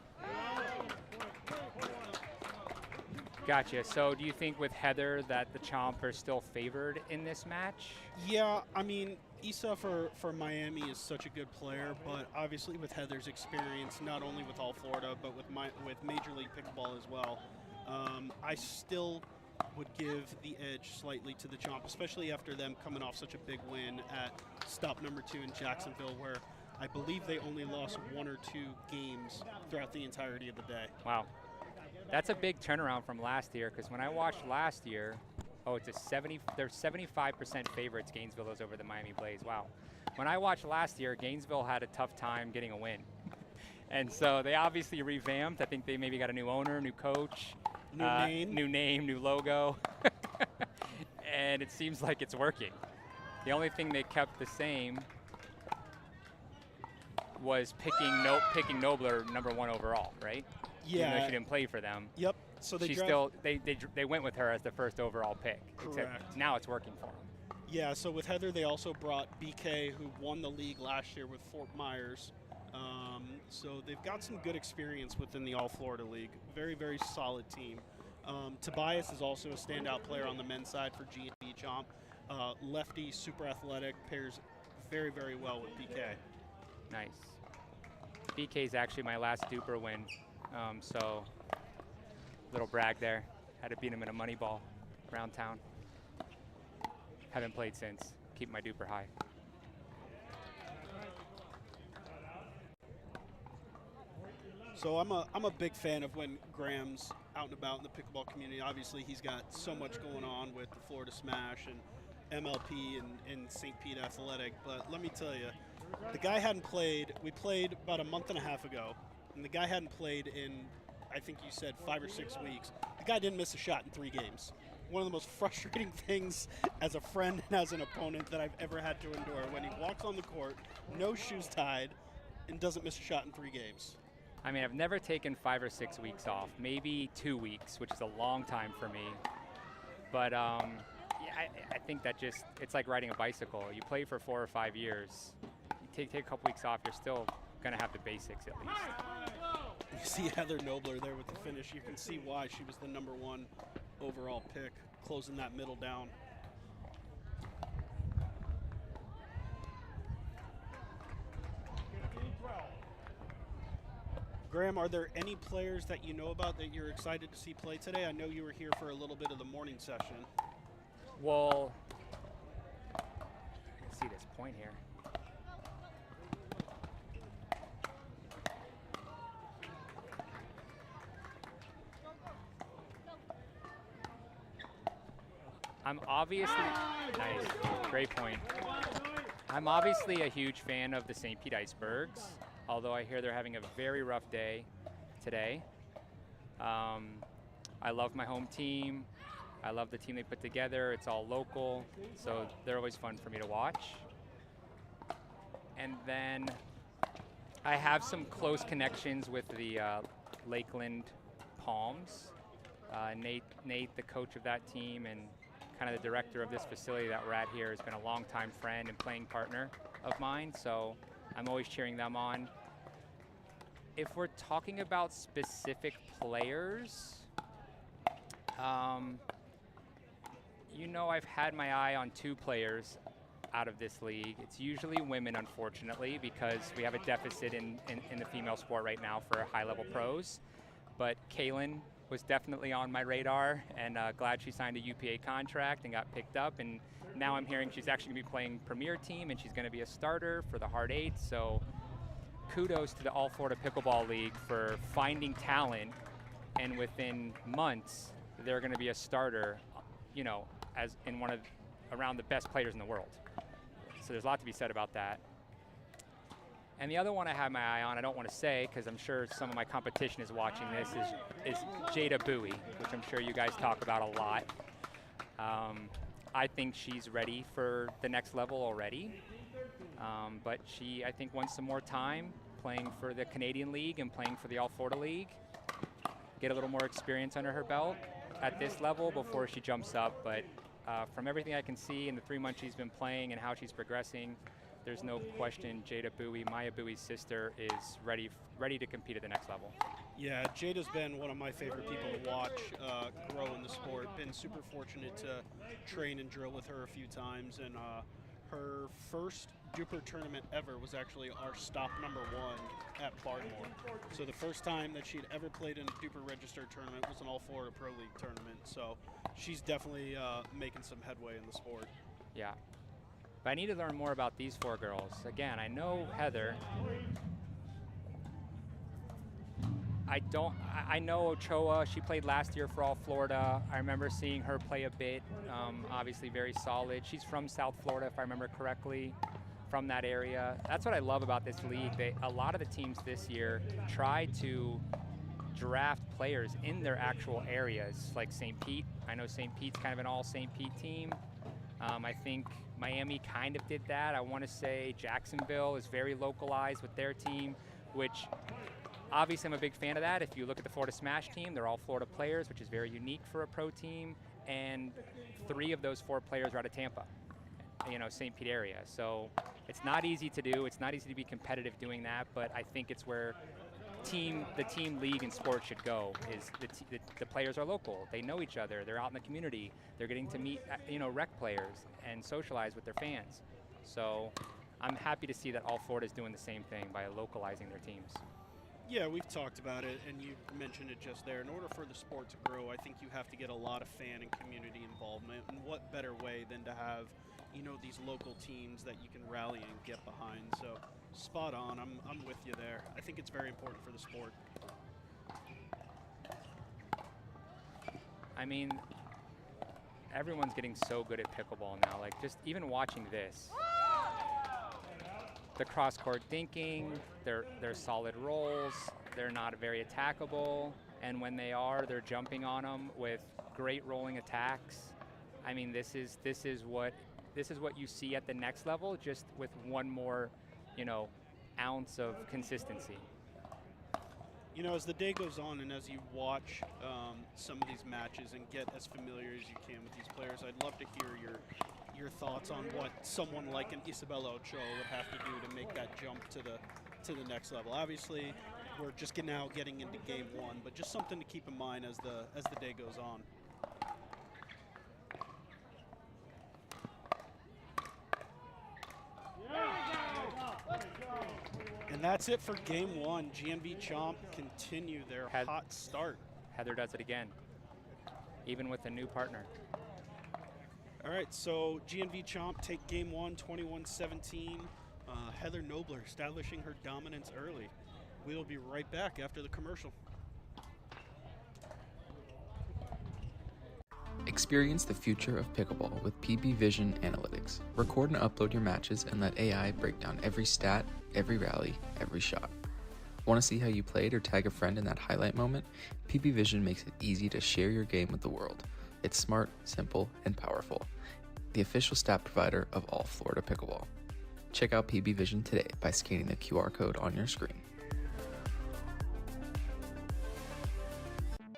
Gotcha. So do you think with Heather that the Chomp are still favored in this match? Yeah, I mean, Issa for Miami is such a good player, but obviously with Heather's experience, not only with All Florida, but with Major League Pickleball as well, I still would give the edge slightly to the Chomp, especially after them coming off such a big win at stop number 2 in Jacksonville, where I believe they only lost 1 or 2 games throughout the entirety of the day. Wow. That's a big turnaround from last year, because when I watched last year, they're 75% favorites, Gainesville is over the Miami Blaze. Wow. When I watched last year, Gainesville had a tough time getting a win. And so they obviously revamped. I think they maybe got a new owner, new coach, new name, new logo. And it seems like it's working. The only thing they kept the same was picking Nobler number 1 overall, right? Yeah. Even though she didn't play for them. Yep. So they went with her as the first overall pick. Correct. Except now it's working for them. Yeah, so with Heather, they also brought BK, who won the league last year with Fort Myers. So they've got some good experience within the All Florida League. Very, very solid team. Tobias is also a standout player on the men's side for G&B Chomp. Lefty, super athletic, pairs very, very well with BK. Nice. BK is actually my last DUPR win, so little brag there. Had to beat him in a money ball around town. Haven't played since. Keep my DUPR high. So I'm a big fan of when Graham's out and about in the pickleball community. Obviously, he's got so much going on with the Florida Smash and MLP and St. Pete Athletic. But let me tell you, the guy hadn't played. We played about a month and a half ago, and the guy hadn't played in, I think you said 5 or 6 weeks. The guy didn't miss a shot in 3 games. One of the most frustrating things as a friend and as an opponent that I've ever had to endure, when he walks on the court, no shoes tied, and doesn't miss a shot in 3 games. I mean, I've never taken 5 or 6 weeks off, maybe 2 weeks, which is a long time for me. But yeah, I think that it's like riding a bicycle. You play for 4 or 5 years, you take a couple weeks off, you're still gonna have the basics at least. You see Heather Nobler there with the finish. You can see why she was the number 1 overall pick, closing that middle down. Graham, are there any players that you know about that you're excited to see play today? I know you were here for a little bit of the morning session. Well, let's see this point here. I'm obviously, nice, great point. I'm obviously a huge fan of the St. Pete Icebergs, although I hear they're having a very rough day today. I love my home team. I love the team they put together. It's all local, so they're always fun for me to watch. And then I have some close connections with the Lakeland Palms. Nate, the coach of that team, and kind of the director of this facility that we're at here, has been a longtime friend and playing partner of mine, so I'm always cheering them on. If we're talking about specific players, you know, I've had my eye on 2 players out of this league. It's usually women, unfortunately, because we have a deficit in the female sport right now for high-level pros. But Kaylin was definitely on my radar, and glad she signed a UPA contract and got picked up. And now I'm hearing she's actually going to be playing Premier Team, and she's going to be a starter for the Hard 8. So kudos to the All Florida Pickleball League for finding talent, and within months, they're going to be a starter, you know, as in around the best players in the world. So there's a lot to be said about that. And the other one I have my eye on, I don't want to say because I'm sure some of my competition is watching this, is Jada Bowie, which I'm sure you guys talk about a lot. I think she's ready for the next level already. But she, I think, wants some more time playing for the Canadian League and playing for the All Florida League. Get a little more experience under her belt at this level before she jumps up. But from everything I can see in the 3 months she's been playing and how she's progressing, there's no question Jada Bowie, Maya Bowie's sister, is ready to compete at the next level. Yeah, Jada's been one of my favorite people to watch grow in the sport. Been super fortunate to train and drill with her a few times, and her first DUPR tournament ever was actually our stop number 1 at Bardmore. So the first time that she'd ever played in a DUPR registered tournament was an All Florida Pro League tournament. So she's definitely making some headway in the sport. Yeah. But I need to learn more about these 4 girls. Again, I know Heather. I know Ochoa. She played last year for All Florida. I remember seeing her play a bit. Obviously very solid. She's from South Florida, if I remember correctly, from that area. That's what I love about this league. A lot of the teams this year tried to draft players in their actual areas, like St. Pete. I know St. Pete's kind of an all St. Pete team. I think Miami kind of did that. I want to say Jacksonville is very localized with their team, which obviously I'm a big fan of that. If you look at the Florida Smash team, they're all Florida players, which is very unique for a pro team. And 3 of those 4 players are out of Tampa, St. Pete area. So it's not easy to do. It's not easy to be competitive doing that, but I think it's where the team league in sports should go. Is the players are local. They know each other. They're out in the community. They're getting to meet rec players and socialize with their fans. So I'm happy to see that All Florida is doing the same thing by localizing their teams. Yeah, we've talked about it, and you mentioned it just there. In order for the sport to grow, I think you have to get a lot of fan and community involvement. And what better way than to have, these local teams that you can rally and get behind. So spot on. I'm with you there. I think it's very important for the sport. I mean, everyone's getting so good at pickleball now. Like, just even watching this. The cross-court dinking, they're solid rolls, they're not very attackable, and when they are, they're jumping on them with great rolling attacks. I mean, this is what you see at the next level, just with one more, ounce of consistency. As the day goes on and as you watch some of these matches and get as familiar as you can with these players, I'd love to hear your thoughts on what someone like an Isabella Ochoa would have to do to make that jump to the next level. Obviously, we're just now getting into game 1, but just something to keep in mind as the day goes on. And that's it for game 1. GNV Chomp continue their hot start. Heather does it again, even with a new partner. All right, so GNV Chomp take game 1, 21-17. Heather Nobler establishing her dominance early. We'll be right back after the commercial. Experience the future of pickleball with PB Vision Analytics. Record and upload your matches and let AI break down every stat, every rally, every shot. Want to see how you played or tag a friend in that highlight moment? PB Vision makes it easy to share your game with the world. It's smart, simple, and powerful. The official stat provider of All Florida Pickleball. Check out PB Vision today by scanning the QR code on your screen.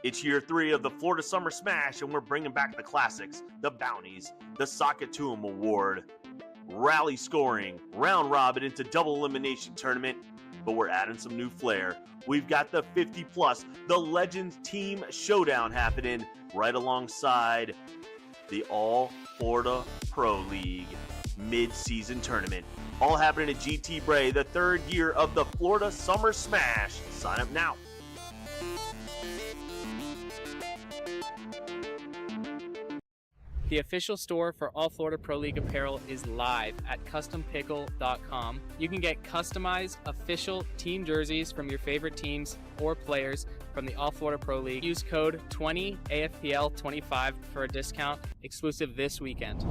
It's year 3 of the Florida Summer Smash, and we're bringing back the classics, the bounties, the Sockatoom Award, rally scoring, round robin into double elimination tournament, but we're adding some new flair. We've got the 50+, the Legends Team Showdown happening right alongside the All Florida Pro League mid-season tournament. All happening at GT Bray, the 3rd year of the Florida Summer Smash. Sign up now. The official store for All Florida Pro League apparel is live at CustomPickle.com. You can get customized official team jerseys from your favorite teams or players from the All Florida Pro League. Use code 20AFPL25 for a discount exclusive this weekend.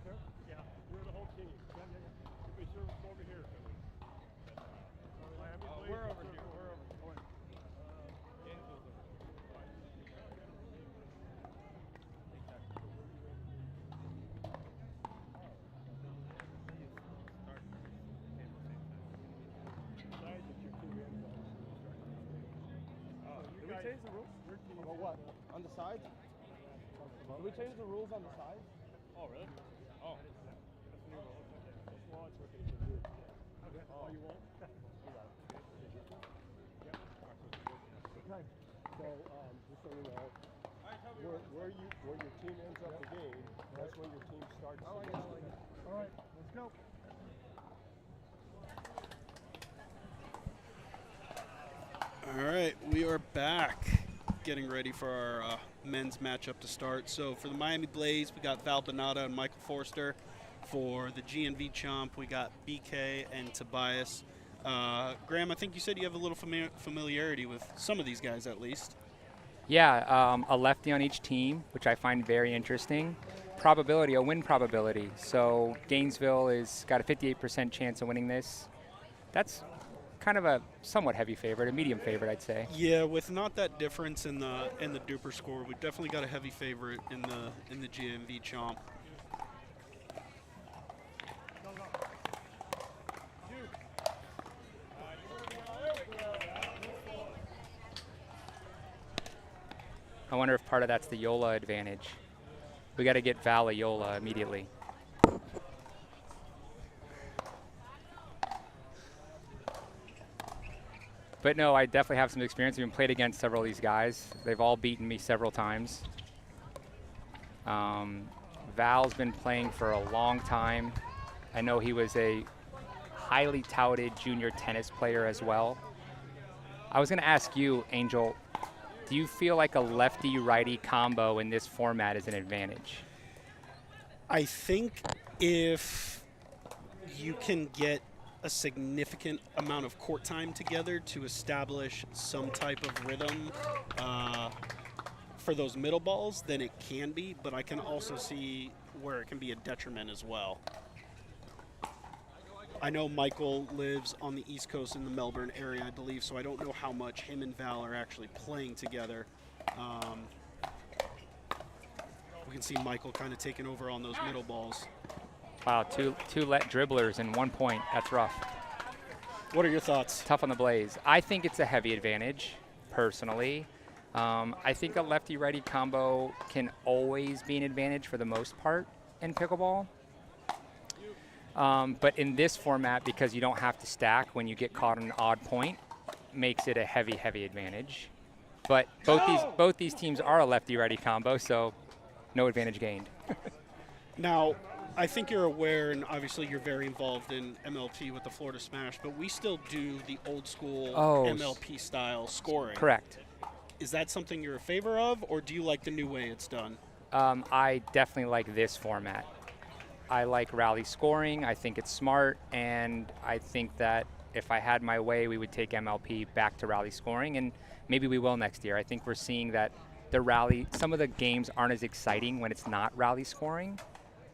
Yeah, we're the whole team. If we serve over here. We're over here. We're over here. Did we change the rules? Well, what? On the side? Did we change the rules on the side? Oh, really? Oh. That's a new rule. Well, it's working. Okay. Oh, you won't? Okay. So, just so you know, where your team ends up the game, that's when your team starts. All right, let's go. All right, we are back, getting ready for our men's matchup to start. So for the Miami Blaze, we got Val Donata and Michael Forster. For the GNV Chomp, we got BK and Tobias. Graham, I think you said you have a little familiarity with some of these guys at least. Yeah, a lefty on each team, which I find very interesting. Probability, a win probability. So Gainesville is got a 58% chance of winning this. That's kind of a somewhat heavy favorite, a medium favorite, I'd say. Yeah, with not that difference in the DUPR score, we've definitely got a heavy favorite in the GNV Chomp. I wonder if part of that's the Yola advantage. We got to get Val a Yola immediately. But no, I definitely have some experience. I've been played against several of these guys. They've all beaten me several times. Val's been playing for a long time. I know he was a highly touted junior tennis player as well. I was going to ask you, Angel, do you feel like a lefty-righty combo in this format is an advantage? I think if you can get a significant amount of court time together to establish some type of rhythm for those middle balls, then it can be, but I can also see where it can be a detriment as well. I know Michael lives on the East Coast in the Melbourne area, I believe, so I don't know how much him and Val are actually playing together. We can see Michael kind of taking over on those middle balls. Wow, two let dribblers in 1 point. That's rough. What are your thoughts? Tough on the Blaze. I think it's a heavy advantage, personally. I think a lefty-righty combo can always be an advantage for the most part in pickleball. But in this format, because you don't have to stack when you get caught on an odd point, makes it a heavy, heavy advantage. But both these teams are a lefty-righty combo, so no advantage gained. Now, I think you're aware, and obviously you're very involved in MLP with the Florida Smash, but we still do the old school MLP style scoring. Correct. Is that something you're in favor of, or do you like the new way it's done? I definitely like this format. I like rally scoring. I think it's smart, and I think that if I had my way, we would take MLP back to rally scoring, and maybe we will next year. I think we're seeing that some of the games aren't as exciting when it's not rally scoring.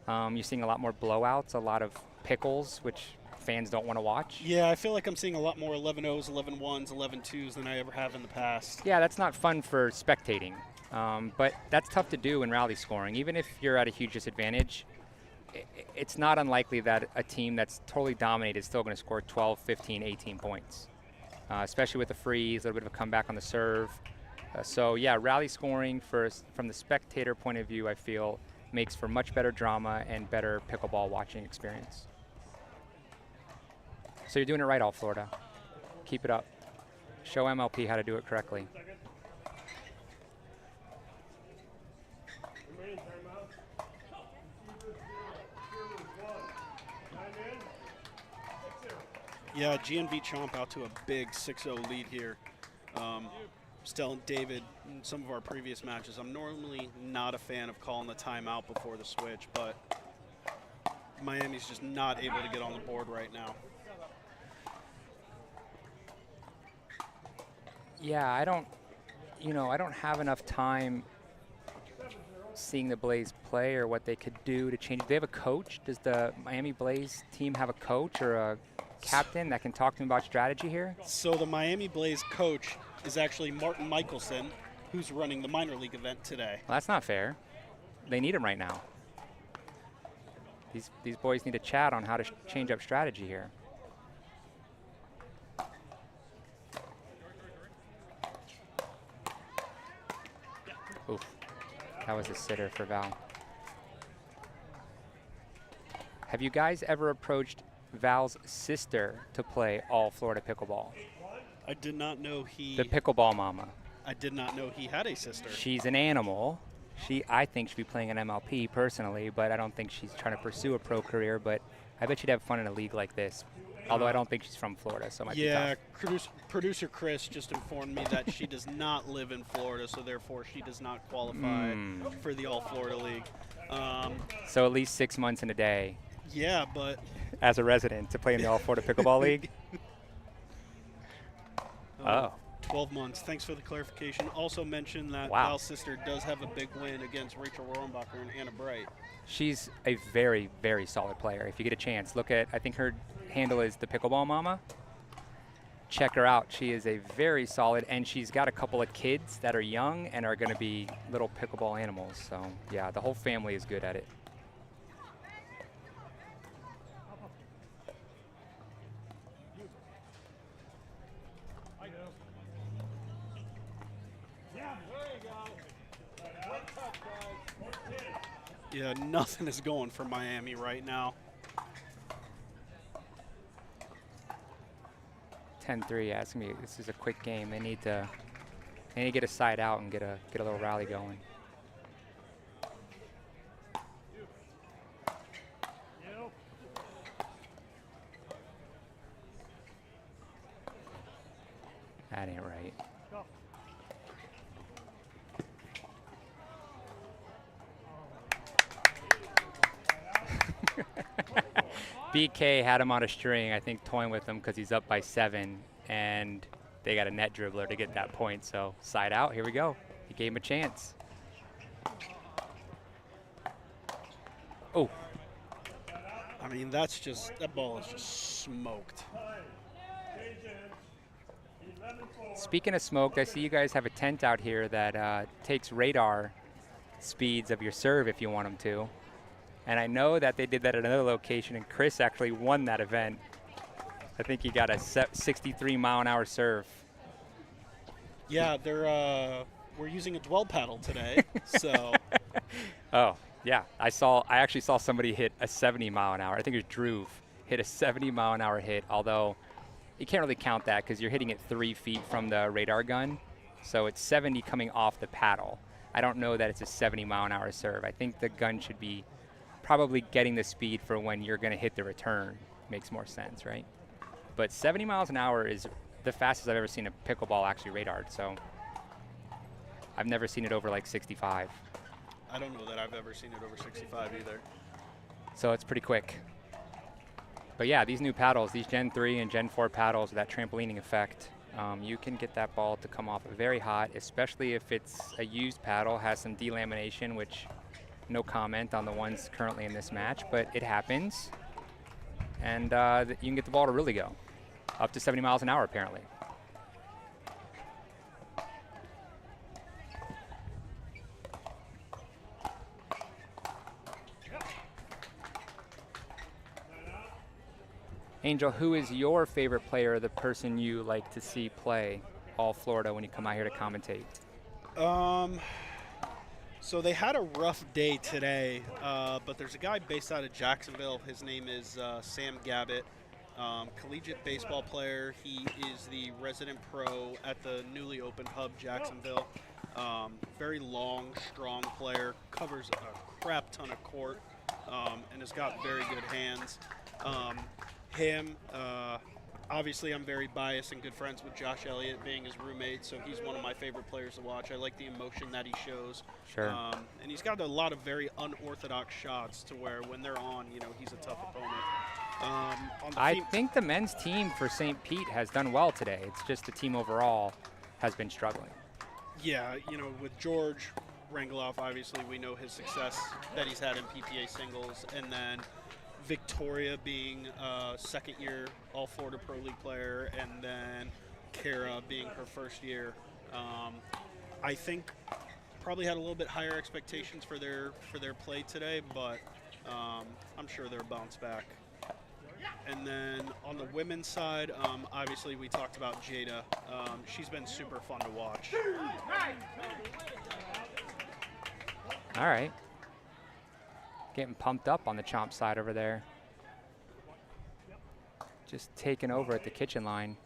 You're seeing a lot more blowouts, a lot of pickles, which fans don't want to watch. Yeah, I feel like I'm seeing a lot more 11-0s, 11-1s, 11-2s than I ever have in the past. Yeah, that's not fun for spectating, but that's tough to do in rally scoring. Even if you're at a huge disadvantage, it's not unlikely that a team that's totally dominated is still going to score 12, 15, 18 points, especially with the freeze, a little bit of a comeback on the serve. So yeah, rally scoring from the spectator point of view, I feel, makes for much better drama and better pickleball watching experience. So you're doing it right, All Florida. Keep it up. Show MLP how to do it correctly. Yeah, GNV Chomp out to a big 6-0 lead here. Was telling David in some of our previous matches, I'm normally not a fan of calling the timeout before the switch, but Miami's just not able to get on the board right now. Yeah, I don't have enough time seeing the Blaze play or what they could do to change. Do they have a coach? Does the Miami Blaze team have a coach or a captain that can talk to them about strategy here? So the Miami Blaze coach is actually Martin Michelson, who's running the minor league event today. Well, that's not fair. They need him right now. These boys need to chat on how to change up strategy here. Oof. That was a sitter for Val. Have you guys ever approached Val's sister to play All Florida Pickleball? I did not know he... The pickleball mama. I did not know he had a sister. She's an animal. I think should be playing an MLP personally, but I don't think she's trying to pursue a pro career, but I bet she'd have fun in a league like this. Although I don't think she's from Florida, so it might be tough. Producer Chris just informed me that she does not live in Florida, so therefore she does not qualify for the All Florida League. So at least 6 months in a day. Yeah, but... As a resident to play in the All Florida Pickleball League? Oh. 12 months. Thanks for the clarification. Also mentioned that Wow. Val's sister does have a big win against Rachel Rohrenbacher and Anna Bright. She's a very, very solid player. If you get a chance, look at, I think her handle is the Pickleball Mama. Check her out. She is a very solid, and she's got a couple of kids that are young and are going to be little pickleball animals. So, yeah, the whole family is good at it. Yeah, nothing is going for Miami right now. 10-3, yeah, it's gonna be, this is a quick game. They need to get a side out and get a little rally going. That ain't right. BK had him on a string, I think, toying with him because he's up by 7, and they got a net dribbler to get that point. So side out, here we go. He gave him a chance. Oh. I mean, that ball is just smoked. Speaking of smoked, I see you guys have a tent out here that takes radar speeds of your serve if you want them to. And I know that they did that at another location, and Chris actually won that event. I think he got a 63-mile-an-hour serve. Yeah, we're using a dwell paddle today, so. Oh, yeah. I actually saw somebody hit a 70-mile-an-hour. I think it was Drew hit a 70-mile-an-hour hit, although you can't really count that because you're hitting it 3 feet from the radar gun. So it's 70 coming off the paddle. I don't know that it's a 70-mile-an-hour serve. I think the gun should be probably getting the speed for when you're going to hit the return. Makes more sense, right? But 70 miles an hour is the fastest I've ever seen a pickleball actually radared, so I've never seen it over like 65. I don't know that I've ever seen it over 65 either. So it's pretty quick. But yeah, these new paddles, these Gen 3 and Gen 4 paddles with that trampolining effect, you can get that ball to come off very hot, especially if it's a used paddle, has some delamination, which no comment on the ones currently in this match, but it happens. And you can get the ball to really go. Up to 70 miles an hour, apparently. Angel, who is your favorite player, the person you like to see play All Florida when you come out here to commentate? So they had a rough day today, but there's a guy based out of Jacksonville. His name is Sam Gabbett, collegiate baseball player. He is the resident pro at the newly opened hub Jacksonville. Very long, strong player, covers a crap ton of court, and has got very good hands. Obviously, I'm very biased and good friends with Josh Elliott, being his roommate, so he's one of my favorite players to watch. I like the emotion that he shows. Sure. And he's got a lot of very unorthodox shots to where when they're on, he's a tough opponent. I think the men's team for St. Pete has done well today. It's just the team overall has been struggling. Yeah, with George Rangeloff, obviously, we know his success that he's had in PPA singles, and then Victoria being a second-year All Florida Pro League player, and then Kara being her first year. I think probably had a little bit higher expectations for their play today, but I'm sure they'll bounce back. And then on the women's side, obviously we talked about Jada. She's been super fun to watch. All right. Getting pumped up on the chomp side over there. Just taking over at the kitchen line.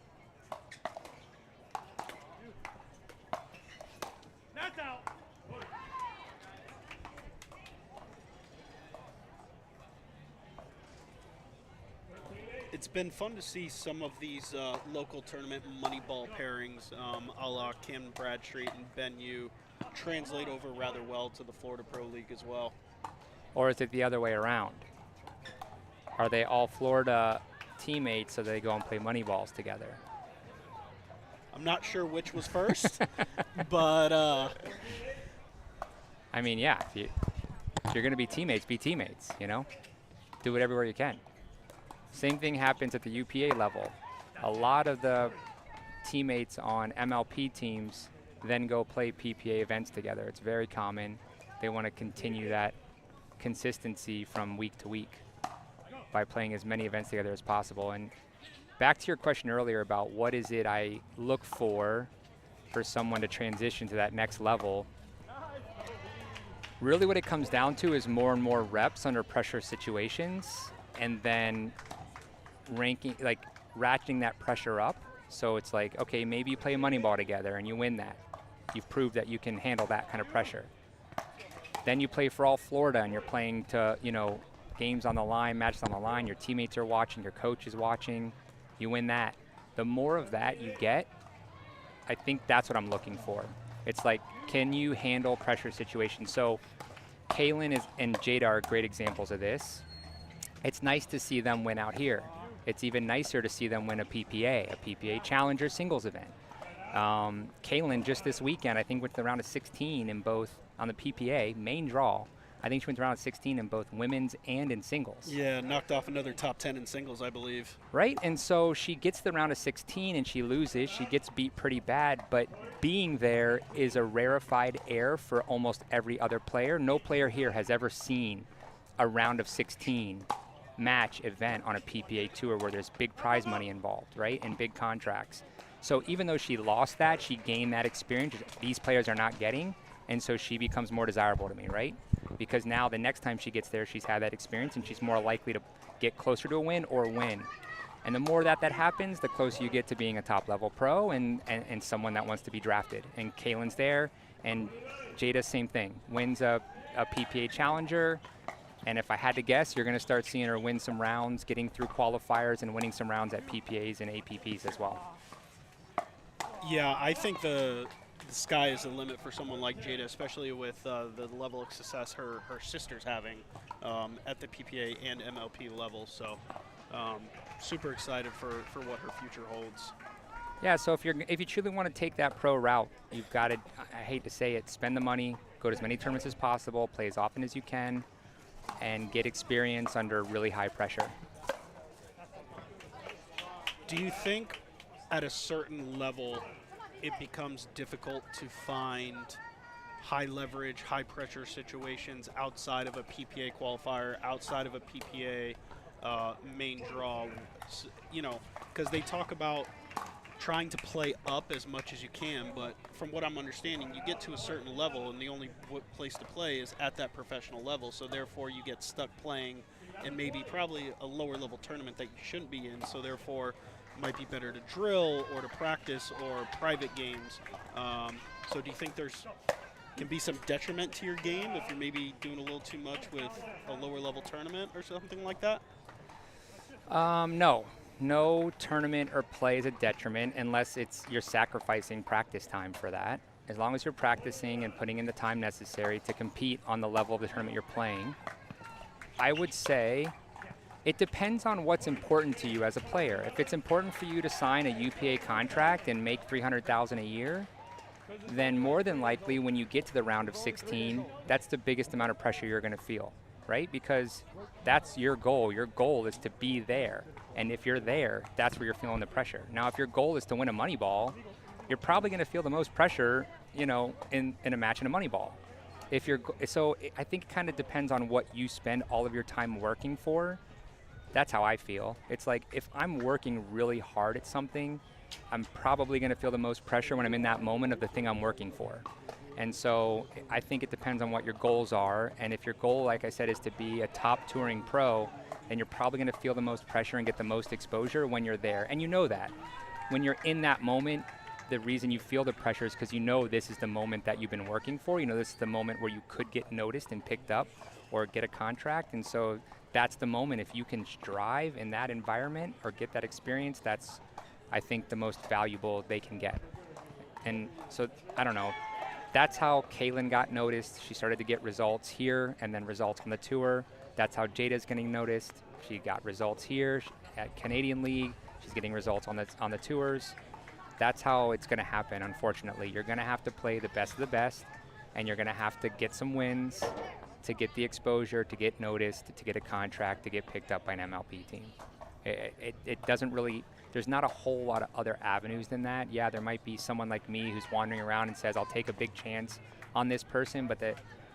It's been fun to see some of these local tournament money ball pairings, a la Cam Bradstreet and Ben Yu, translate over rather well to the Florida Pro League as well. Or is it the other way around? Are they all Florida teammates so they go and play money balls together? I'm not sure which was first, but I mean, yeah, if you're going to be teammates, you know? Do it everywhere you can. Same thing happens at the UPA level. A lot of the teammates on MLP teams then go play PPA events together. It's very common. They want to continue that consistency from week to week by playing as many events together as possible. And back to your question earlier about what is it I look for someone to transition to that next level, really what it comes down to is more and more reps under pressure situations, and then ratcheting that pressure up. So it's like, okay, maybe you play a money ball together and you win that. You've proved that you can handle that kind of pressure. Then you play for All Florida and you're playing to, you know, games on the line, matches on the line, your teammates are watching, your coach is watching, you win that. The more of that you get, I think that's what I'm looking for. It's like, can you handle pressure situations? So Kaylin and Jada are great examples of this. It's nice to see them win out here. It's even nicer to see them win a PPA Challenger singles event. Kaylin just this weekend, I think, went to the round of 16 in both on the PPA main draw. I think she went to round of 16 in both women's and in singles. Yeah, knocked off another top 10 in singles, I believe. Right, and so she gets the round of 16 and she loses. She gets beat pretty bad, but being there is a rarefied air for almost every other player. No player here has ever seen a round of 16 match event on a PPA tour where there's big prize money involved, right, and big contracts. So even though she lost that, she gained that experience these players are not getting, and so she becomes more desirable to me, right? Because now the next time she gets there, she's had that experience and she's more likely to get closer to a win or win. And the more that happens, the closer you get to being a top-level pro and someone that wants to be drafted. And Kaylin's there, and Jada, same thing. Wins a PPA Challenger, and if I had to guess, you're going to start seeing her win some rounds, getting through qualifiers and winning some rounds at PPAs and APPs as well. Yeah, I think the sky is the limit for someone like Jada, especially with the level of success her sister's having at the PPA and MLP level. So super excited for what her future holds. Yeah, so if you truly want to take that pro route, you've got to, I hate to say it, spend the money, go to as many tournaments as possible, play as often as you can, and get experience under really high pressure. Do you think at a certain level it becomes difficult to find high leverage, high pressure situations outside of a PPA qualifier, outside of a PPA main draw? You know, because they talk about trying to play up as much as you can, but from what I'm understanding, you get to a certain level and the only place to play is at that professional level, so therefore you get stuck playing in maybe probably a lower level tournament that you shouldn't be in, so therefore it might be better to drill or to practice or private games. So do you think can be some detriment to your game if you're maybe doing a little too much with a lower level tournament or something like that? No tournament or play is a detriment unless you're sacrificing practice time for that. As long as you're practicing and putting in the time necessary to compete on the level of the tournament you're playing, I would say it depends on what's important to you as a player. If it's important for you to sign a UPA contract and make $300,000 a year, then more than likely when you get to the round of 16, that's the biggest amount of pressure you're going to feel, right? Because that's your goal. Your goal is to be there. And if you're there, that's where you're feeling the pressure. Now, if your goal is to win a money ball, you're probably going to feel the most pressure, you know, in a match in a money ball. So I think it kind of depends on what you spend all of your time working for. That's how I feel. It's like if I'm working really hard at something, I'm probably going to feel the most pressure when I'm in that moment of the thing I'm working for. And so I think it depends on what your goals are. And if your goal, like I said, is to be a top touring pro, then you're probably going to feel the most pressure and get the most exposure when you're there. And you know that. When you're in that moment, the reason you feel the pressure is because you know this is the moment that you've been working for. You know this is the moment where you could get noticed and picked up or get a contract. And so that's the moment. If you can strive in that environment or get that experience, that's, I think, the most valuable they can get. And so, I don't know. That's how Kaylin got noticed. She started to get results here and then results on the tour. That's how Jada's getting noticed. She got results here at Canadian League. She's getting results on the tours. That's how it's going to happen, unfortunately. You're going to have to play the best of the best, and you're going to have to get some wins to get the exposure, to get noticed, to get a contract, to get picked up by an MLP team. It doesn't really, there's not a whole lot of other avenues than that. Yeah, there might be someone like me who's wandering around and says, I'll take a big chance on this person, but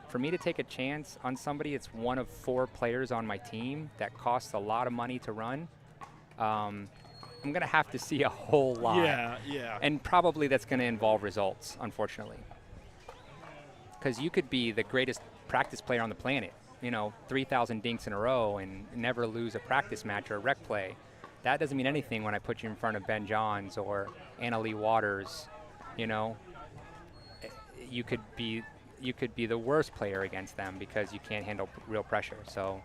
for me to take a chance on somebody, it's one of 4 players on my team that costs a lot of money to run. I'm going to have to see a whole lot. Yeah. And probably that's going to involve results, unfortunately. Because you could be the greatest practice player on the planet, 3,000 dinks in a row and never lose a practice match or a rec play. That doesn't mean anything when I put you in front of Ben Johns or Anna Lee Waters. You could be the worst player against them because you can't handle real pressure. So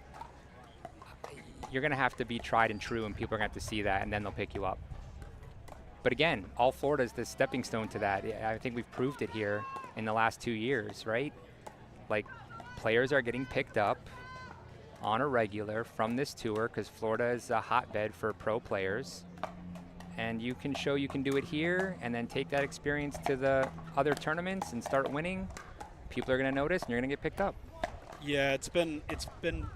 you're going to have to be tried and true, and people are going to have to see that, and then they'll pick you up. But again, All Florida is the stepping stone to that. I think we've proved it here in the last 2 years, right? Like, players are getting picked up on a regular from this tour because Florida is a hotbed for pro players. And you can show you can do it here and then take that experience to the other tournaments and start winning. People are going to notice, and you're going to get picked up. Yeah, it's been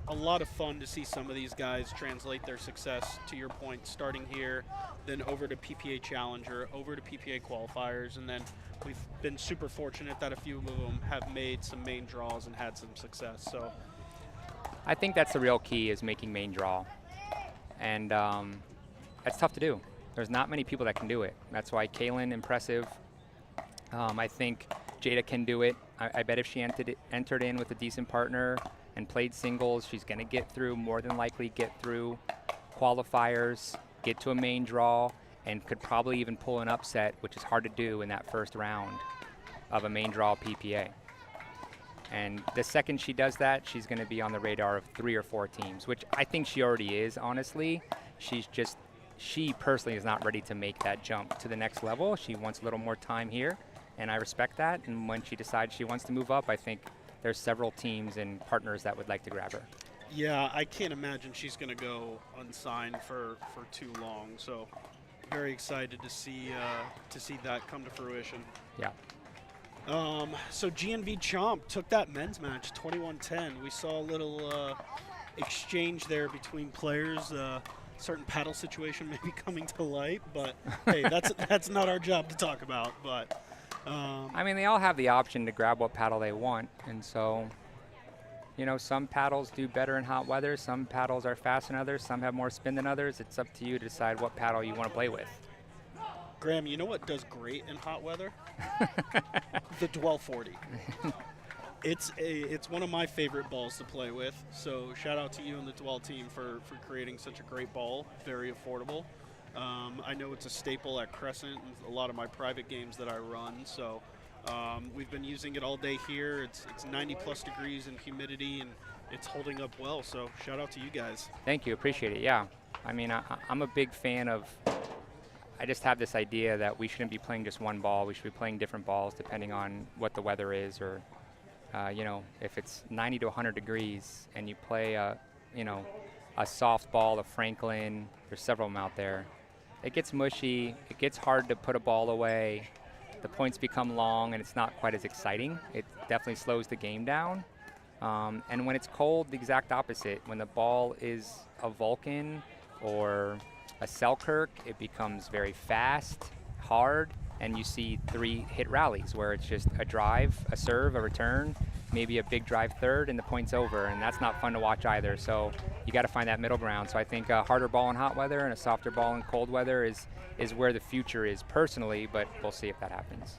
a lot of fun to see some of these guys translate their success, to your point, starting here, then over to PPA Challenger, over to PPA qualifiers, and then we've been super fortunate that a few of them have made some main draws and had some success. So I think that's the real key, is making main draw. And that's tough to do. There's not many people that can do it. That's why Kaylin, impressive. I think Jada can do it. I bet if she entered in with a decent partner and played singles, she's going to get through, more than likely get through qualifiers, get to a main draw, and could probably even pull an upset, which is hard to do in that first round of a main draw PPA. And the second she does that, she's going to be on the radar of 3 or 4 teams, which I think she already is, honestly. She personally is not ready to make that jump to the next level. She wants a little more time here, and I respect that. And when she decides she wants to move up, I think there's several teams and partners that would like to grab her. yeah, I can't imagine she's going to go unsigned for too long. So very excited to see that come to fruition. Yeah. So GNV Chomp took that men's match 21-10. We saw a little exchange there between players. Certain paddle situation may be coming to light, but hey, that's not our job to talk about. But I mean, they all have the option to grab what paddle they want, and so some paddles do better in hot weather, some paddles are fast than others, some have more spin than others. It's up to you to decide what paddle you want to play with. Graham, you know what does great in hot weather? The 1240. It's one of my favorite balls to play with. So shout out to you and the Dwell team for creating such a great ball, very affordable. I know it's a staple at Crescent and a lot of my private games that I run. So we've been using it all day here. It's 90 plus degrees and humidity, and it's holding up well. So shout out to you guys. Thank you, appreciate it. Yeah, I mean, I'm a big fan of. I just have this idea that we shouldn't be playing just one ball. We should be playing different balls depending on what the weather is, or if it's 90 to 100 degrees and you play a soft ball, a Franklin, there's several of them out there. It gets mushy, it gets hard to put a ball away. the points become long and it's not quite as exciting. It definitely slows the game down. And when it's cold, the exact opposite. When the ball is a Vulcan or a Selkirk, it becomes very fast, hard, and you see 3 hit rallies where it's just a drive, a serve, a return, maybe a big drive third, and the point's over, and that's not fun to watch either. So you got to find that middle ground. So I think a harder ball in hot weather and a softer ball in cold weather is where the future is personally, but we'll see if that happens.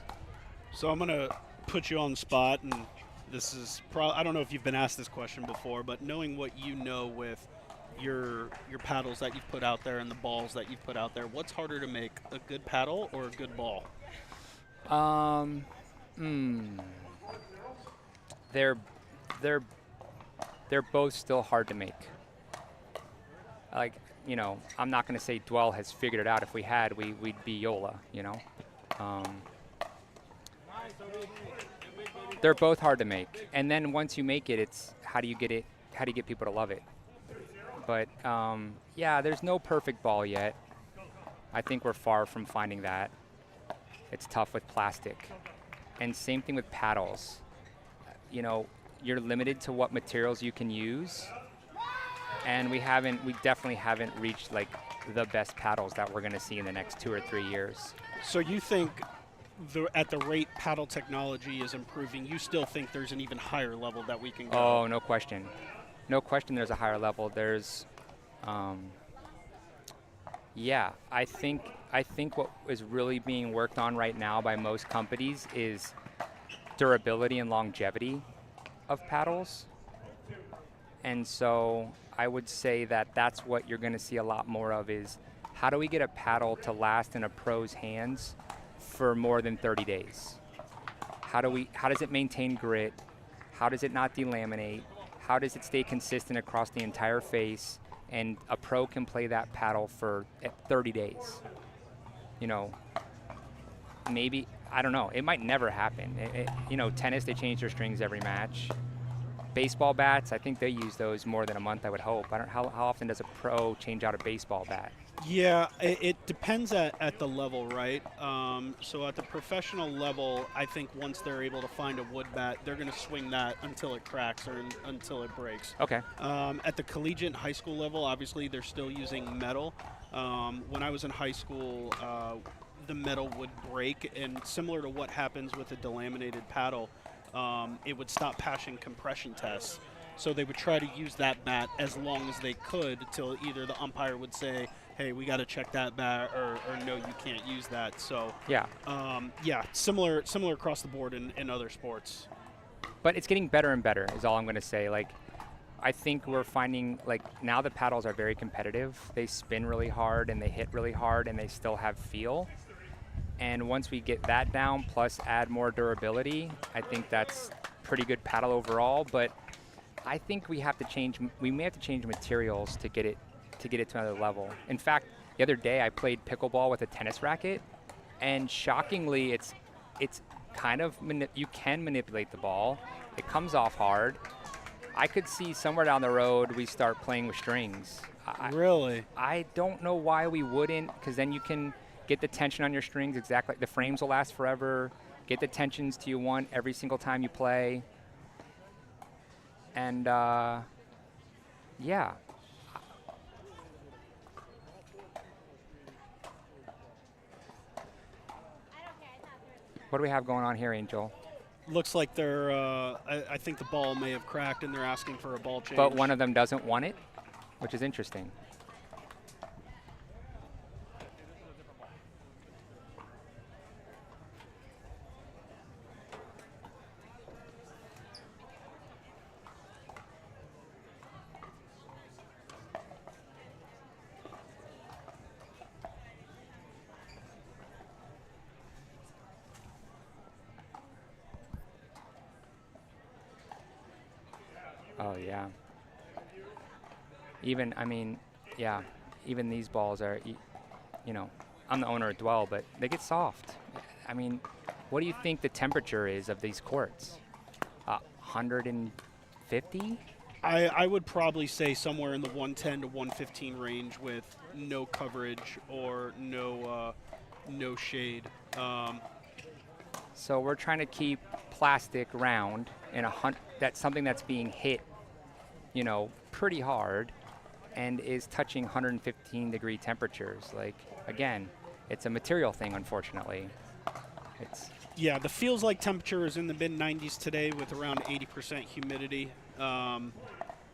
So I'm going to put you on the spot, and this is I don't know if you've been asked this question before, but knowing what you know with your paddles that you've put out there and the balls that you've put out there, what's harder to make, a good paddle or a good ball? They're both still hard to make. Like, you know, I'm not going to say Dwell has figured it out. If we had, we'd be Yola, you know. They're both hard to make, and then once you make it, it's how do you get people to love it? But yeah, there's no perfect ball yet. I think we're far from finding that. It's tough with plastic, and same thing with paddles. You know, you're limited to what materials you can use, and we definitely haven't reached like the best paddles that we're going to see in the next 2 or 3 years. So you think at the rate paddle technology is improving, you still think there's an even higher level that we can go? Oh, no question. No question there's a higher level. There's, yeah, I think what is really being worked on right now by most companies is durability and longevity of paddles. And so I would say that that's what you're going to see a lot more of is how do we get a paddle to last in a pro's hands for more than 30 days? How does it maintain grit? How does it not delaminate? How does it stay consistent across the entire face? And a pro can play that paddle for 30 days. You know, maybe, I don't know, it might never happen. You know, tennis, they change their strings every match. Baseball bats, I think they use those more than a month, I would hope. How often does a pro change out a baseball bat? Yeah, it depends at the level, right? So at the professional level, I think once they're able to find a wood bat, they're going to swing that until it cracks or until it breaks. Okay. At the collegiate high school level, obviously they're still using metal. When I was in high school, the metal would break, and similar to what happens with a delaminated paddle, it would stop passing compression tests. So they would try to use that bat as long as they could till either the umpire would say, hey, we got to check that bat, or no, you can't use that. So yeah, yeah, similar across the board in other sports. But it's getting better and better is all I'm going to say. Like, I think we're finding, like, now the paddles are very competitive. They spin really hard and they hit really hard and they still have feel. And once we get that down, plus add more durability, I think that's pretty good paddle overall. But I think we may have to change materials to get it to another level. In fact, the other day I played pickleball with a tennis racket, and shockingly, it's kind of you can manipulate the ball. It comes off hard. I could see somewhere down the road we start playing with strings. Really? I don't know why we wouldn't, because then you can get the tension on your strings exactly. The frames will last forever. Get the tensions you want every single time you play. And yeah. What do we have going on here, Angel? Looks like they're, I think the ball may have cracked and they're asking for a ball change. But one of them doesn't want it, which is interesting. Oh, yeah. Even, I mean, yeah, even these balls are, you know, I'm the owner of Dwell, but they get soft. I mean, what do you think the temperature is of these courts? 150? I would probably say somewhere in the 110 to 115 range with no coverage or no shade. So we're trying to keep plastic round in that's something that's being hit, you know, pretty hard and is touching 115-degree temperatures. Like, again, it's a material thing, unfortunately. Yeah, the feels like temperature is in the mid-90s today with around 80% humidity.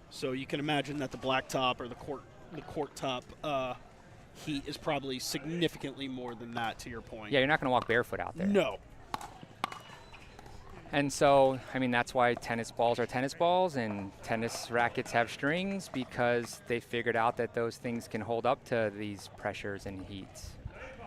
So you can imagine that the blacktop or the court top heat is probably significantly more than that, to your point. Yeah, you're not going to walk barefoot out there. No. And so, I mean, that's why tennis balls are tennis balls and tennis rackets have strings, because they figured out that those things can hold up to these pressures and heats.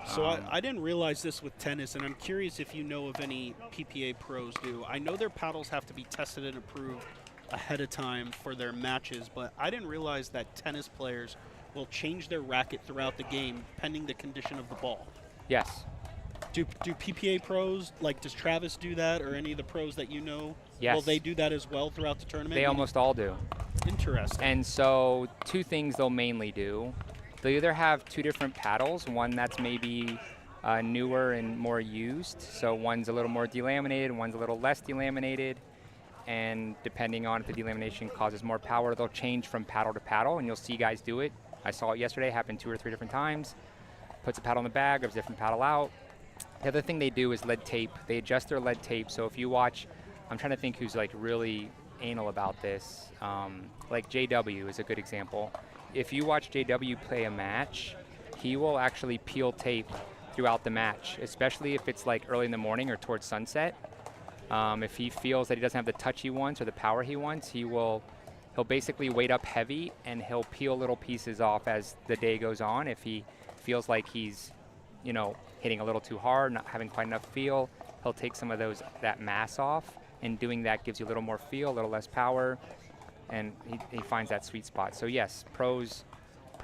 So I didn't realize this with tennis, and I'm curious if you know of any PPA pros do. I know their paddles have to be tested and approved ahead of time for their matches, but I didn't realize that tennis players will change their racket throughout the game pending the condition of the ball. Yes. Do PPA pros, like does Travis do that, or any of the pros that you know? Yes. Will they do that as well throughout the tournament? They almost all do. Interesting. And so 2 things they'll mainly do. They'll either have 2 different paddles, one that's maybe newer and more used. So one's a little more delaminated, one's a little less delaminated. And depending on if the delamination causes more power, they'll change from paddle to paddle, and you'll see guys do it. I saw it yesterday, happen 2 or 3 different times. Puts a paddle in the bag, grabs a different paddle out. The other thing they do is lead tape. They adjust their lead tape. So if you watch, I'm trying to think who's like really anal about this. Like JW is a good example. If you watch JW play a match, he will actually peel tape throughout the match, especially if it's like early in the morning or towards sunset. If he feels that he doesn't have the touch he wants or the power he wants, he'll basically weight up heavy and he'll peel little pieces off as the day goes on. If he feels like he's, you know, hitting a little too hard, not having quite enough feel, he'll take some of that mass off, and doing that gives you a little more feel, a little less power, and he finds that sweet spot. So yes, pros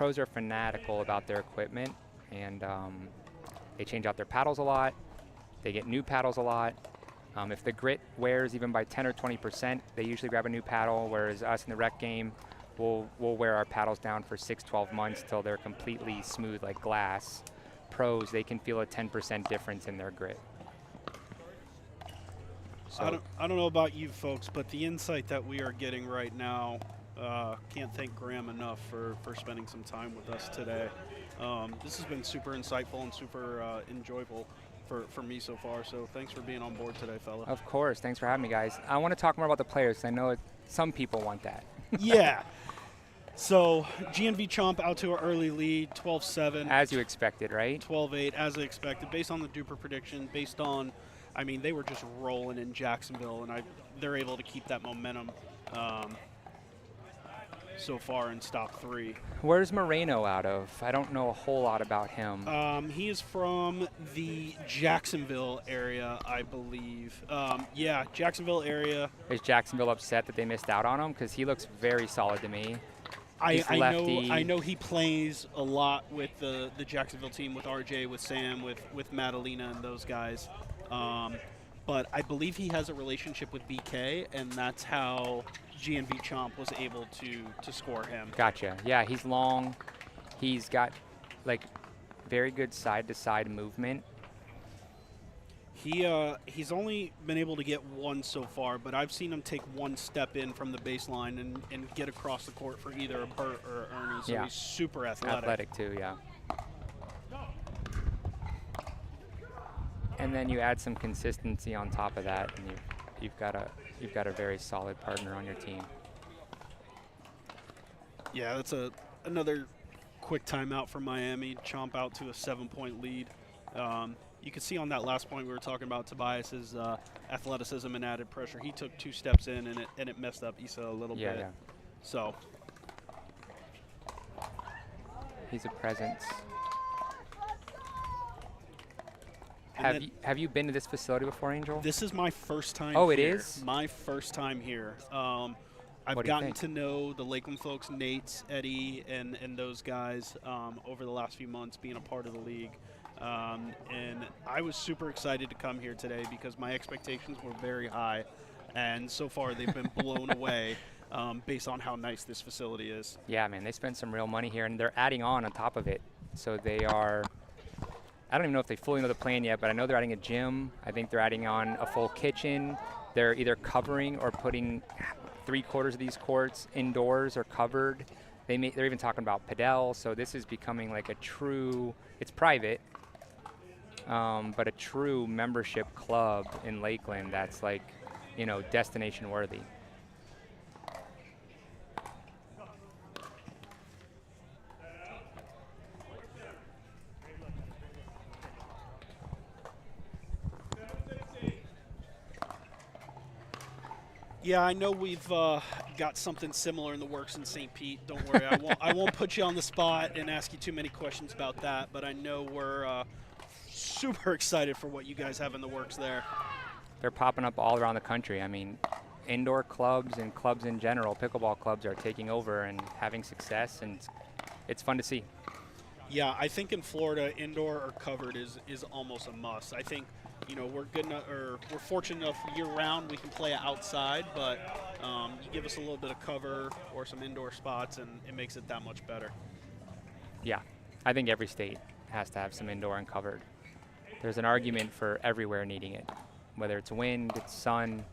are fanatical about their equipment, and they change out their paddles a lot. They get new paddles a lot. If the grit wears even by 10 or 20%, they usually grab a new paddle, whereas us in the rec game, we'll wear our paddles down for 6-12 months till they're completely smooth like glass. Pros, they can feel a 10% difference in their grit. So I don't know about you folks, but the insight that we are getting right now, can't thank Graham enough for spending some time with us today. This has been super insightful and super enjoyable for me so far, so thanks for being on board today, fella. Of course, thanks for having me, guys. I want to talk more about the players, 'cause I know some people want that. Yeah. So GNV Chomp out to an early lead, 12-7. As you expected, right? 12-8, as I expected, based on the DUPR prediction, based on, I mean, they were just rolling in Jacksonville, and they're able to keep that momentum so far in stock 3. Where's Moreno out of? I don't know a whole lot about him. He is from the Jacksonville area, I believe. Yeah, Jacksonville area. Is Jacksonville upset that they missed out on him? Because he looks very solid to me. I know he plays a lot with the Jacksonville team, with RJ, with Sam, with Madalena and those guys. But I believe he has a relationship with BK, and that's how GNV Chomp was able to score him. Gotcha. Yeah, he's long. He's got like very good side-to-side movement. He's only been able to get one so far, but I've seen him take one step in from the baseline and get across the court for either a Burt or Ernie. So he's super athletic. Athletic too, yeah. And then you add some consistency on top of that, and you've got a very solid partner on your team. Yeah, that's another quick timeout for Miami. Chomp out to a 7-point lead. You can see on that last point we were talking about Tobias's athleticism and added pressure. He took 2 steps in and it messed up Issa a little bit. Yeah. So he's a presence. Have you been to this facility before, Angel? This is my first time. Oh, here. it is? My first time here. I've gotten to know the Lakeland folks, Nate, Eddie, and those guys over the last few months being a part of the league. And I was super excited to come here today because my expectations were very high, and so far they've been blown away based on how nice this facility is. Yeah, man, they spent some real money here, and they're adding on top of it. So they are I don't even know if they fully know the plan yet, but I know they're adding a gym. I think they're adding on a full kitchen. They're either covering or putting 3/4 of these courts indoors or covered. They're even talking about padel. So this is becoming like a true, it's private, but a true membership club in Lakeland that's like, you know, destination worthy. Yeah, I know we've got something similar in the works in St. Pete. Don't worry, I won't put you on the spot and ask you too many questions about that, but I know we're super excited for what you guys have in the works there. They're popping up all around the country. I mean, indoor clubs and clubs in general, pickleball clubs are taking over and having success, and it's fun to see. Yeah, I think in Florida, indoor or covered is almost a must. I think, you know, we're good enough, or we're fortunate enough year-round we can play outside, but you give us a little bit of cover or some indoor spots, and it makes it that much better. Yeah, I think every state has to have some indoor and covered. There's an argument for everywhere needing it, whether it's wind, it's sun,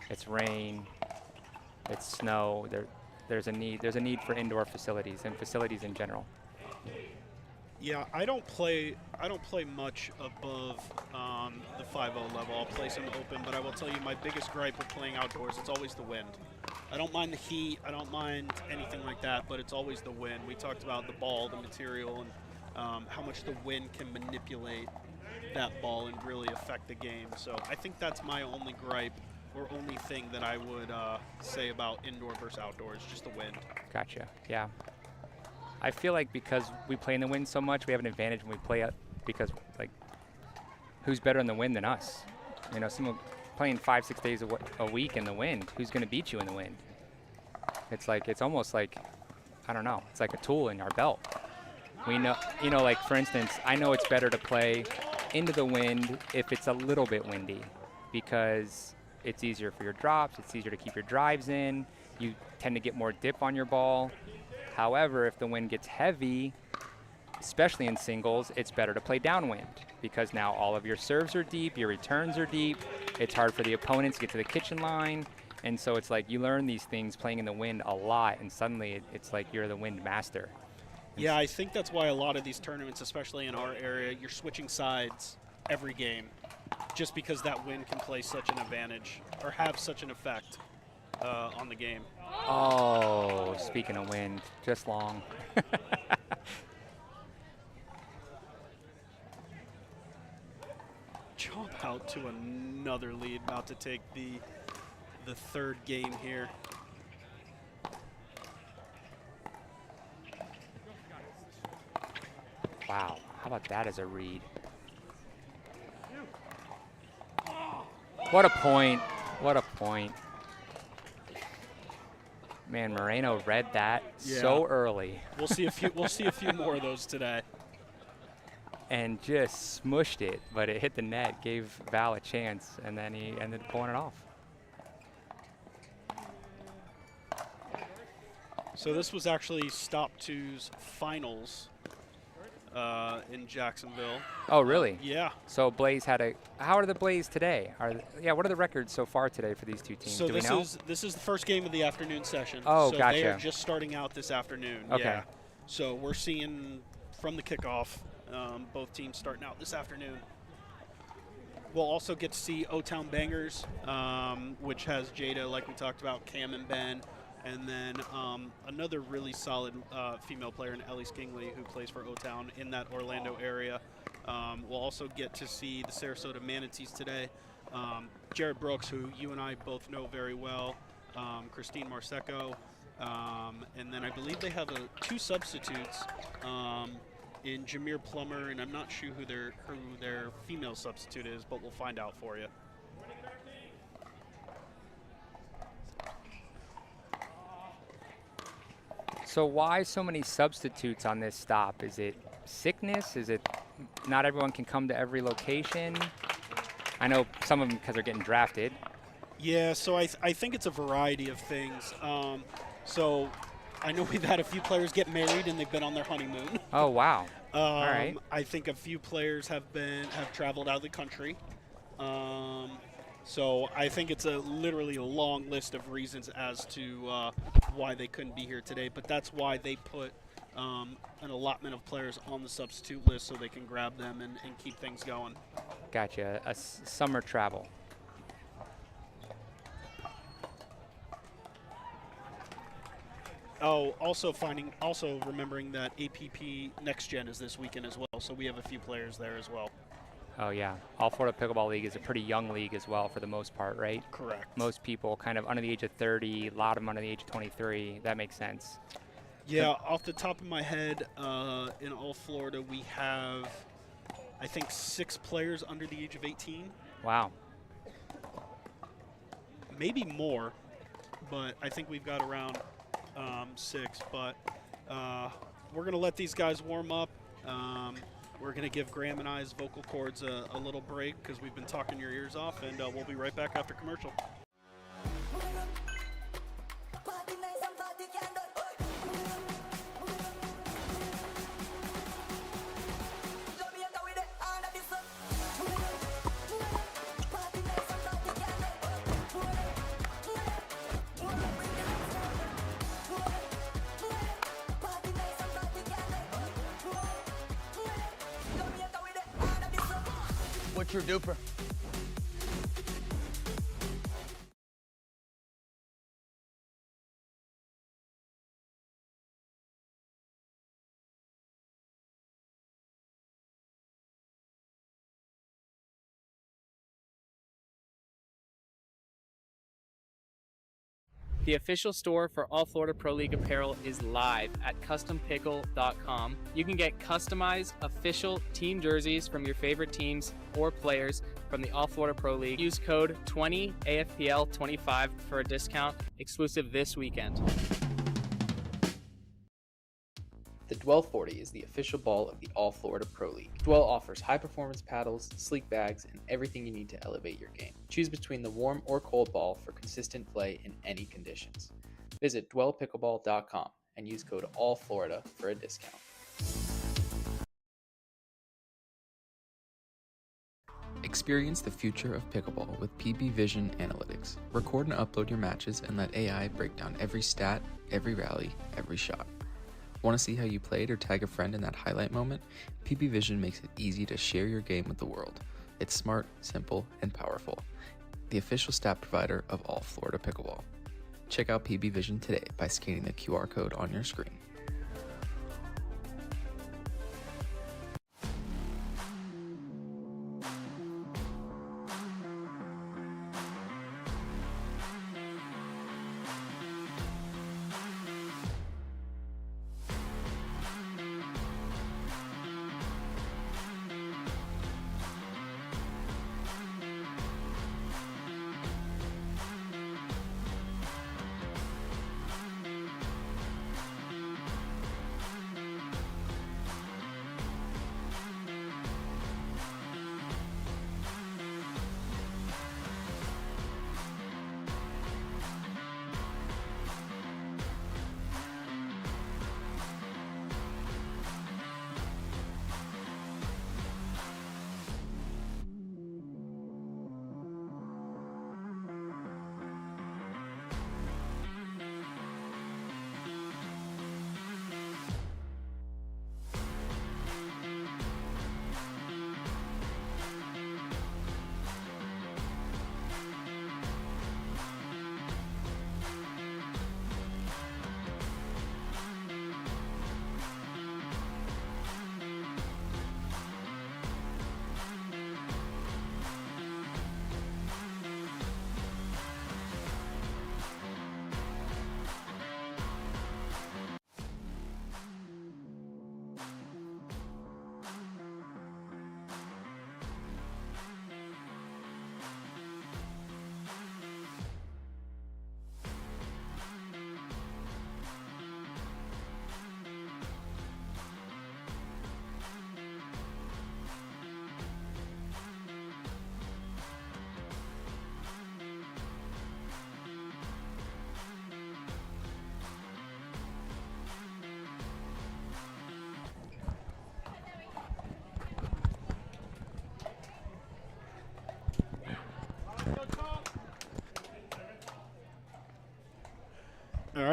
it's rain, it's snow. There's a need for indoor facilities and facilities in general. Yeah, I don't play much above the 5-0 level. I'll play some open, but I will tell you my biggest gripe with playing outdoors, it's always the wind. I don't mind the heat, I don't mind anything like that, but it's always the wind. We talked about the ball, the material, and how much the wind can manipulate that ball and really affect the game. So I think that's my only gripe or only thing that I would say about indoor versus outdoors, just the wind. Gotcha, yeah. I feel like because we play in the wind so much, we have an advantage when we play out, because like, who's better in the wind than us? You know, someone playing 5-6 days a week in the wind, who's going to beat you in the wind? It's like, it's almost like, I don't know, it's like a tool in our belt. We know, you know, like for instance, I know it's better to play into the wind if it's a little bit windy, because it's easier for your drops, it's easier to keep your drives in, you tend to get more dip on your ball. However, if the wind gets heavy, especially in singles, it's better to play downwind, because now all of your serves are deep, your returns are deep, it's hard for the opponents to get to the kitchen line, and so it's like you learn these things playing in the wind a lot, and suddenly it's like you're the wind master. Yeah, I think that's why a lot of these tournaments, especially in our area, you're switching sides every game, just because that wind can play such an advantage or have such an effect on the game. Oh, speaking of wind, just long. Jump out to another lead, about to take the third game here. Wow, how about that as a read? What a point, what a point. Man, Moreno read that so early. We'll see a few more of those today. And just smushed it, but it hit the net, gave Val a chance, and then he ended up pulling it off. So this was actually Stop 2's finals in Jacksonville. Oh, really? Yeah. So Blaze had a. How are the Blaze today? What are the records so far today for these two teams? So Do we know? this is the first game of the afternoon session. Oh, so gotcha. they are just starting out this afternoon. Okay. Yeah. So we're seeing from the kickoff, both teams starting out this afternoon. We'll also get to see O-Town Bangers, which has Jada, like we talked about, Cam and Ben. And then another really solid female player in Ellie Skingley, who plays for O-Town in that Orlando area. We'll also get to see the Sarasota Manatees today. Jared Brooks, who you and I both know very well, Christine Marseco, and then I believe they have two substitutes in Jameer Plummer, and I'm not sure who their female substitute is, but we'll find out for you. So why so many substitutes on this stop? Is it sickness? Is it not everyone can come to every location? I know some of them because they're getting drafted. Yeah, so I think it's a variety of things. So I know we've had a few players get married and they've been on their honeymoon. Oh, wow. right. I think a few players have traveled out of the country. So I think it's literally a long list of reasons as to why they couldn't be here today. But that's why they put an allotment of players on the substitute list so they can grab them and keep things going. Gotcha. Summer travel. Oh, also remembering that APP Next Gen is this weekend as well, so we have a few players there as well. Oh yeah, All Florida Pickleball League is a pretty young league as well for the most part, right? Correct. Most people kind of under the age of 30, a lot of them under the age of 23. That makes sense. Yeah, off the top of my head, in All Florida we have, I think, 6 players under the age of 18. Wow. Maybe more, but I think we've got around 6. But we're going to let these guys warm up. We're going to give Graham and I's vocal cords a little break because we've been talking your ears off, and we'll be right back after commercial. What's your DUPR? The official store for All Florida Pro League apparel is live at CustomPickle.com. You can get customized official team jerseys from your favorite teams or players from the All Florida Pro League. Use code 20AFPL25 for a discount exclusive this weekend. The Dwell 40 is the official ball of the All Florida Pro League. Dwell offers high-performance paddles, sleek bags, and everything you need to elevate your game. Choose between the warm or cold ball for consistent play in any conditions. Visit dwellpickleball.com and use code ALLFLORIDA for a discount. Experience the future of pickleball with PB Vision Analytics. Record and upload your matches and let AI break down every stat, every rally, every shot. Want to see how you played or tag a friend in that highlight moment? PB Vision makes it easy to share your game with the world. It's smart, simple, and powerful. The official stat provider of All Florida Pickleball. Check out PB Vision today by scanning the QR code on your screen.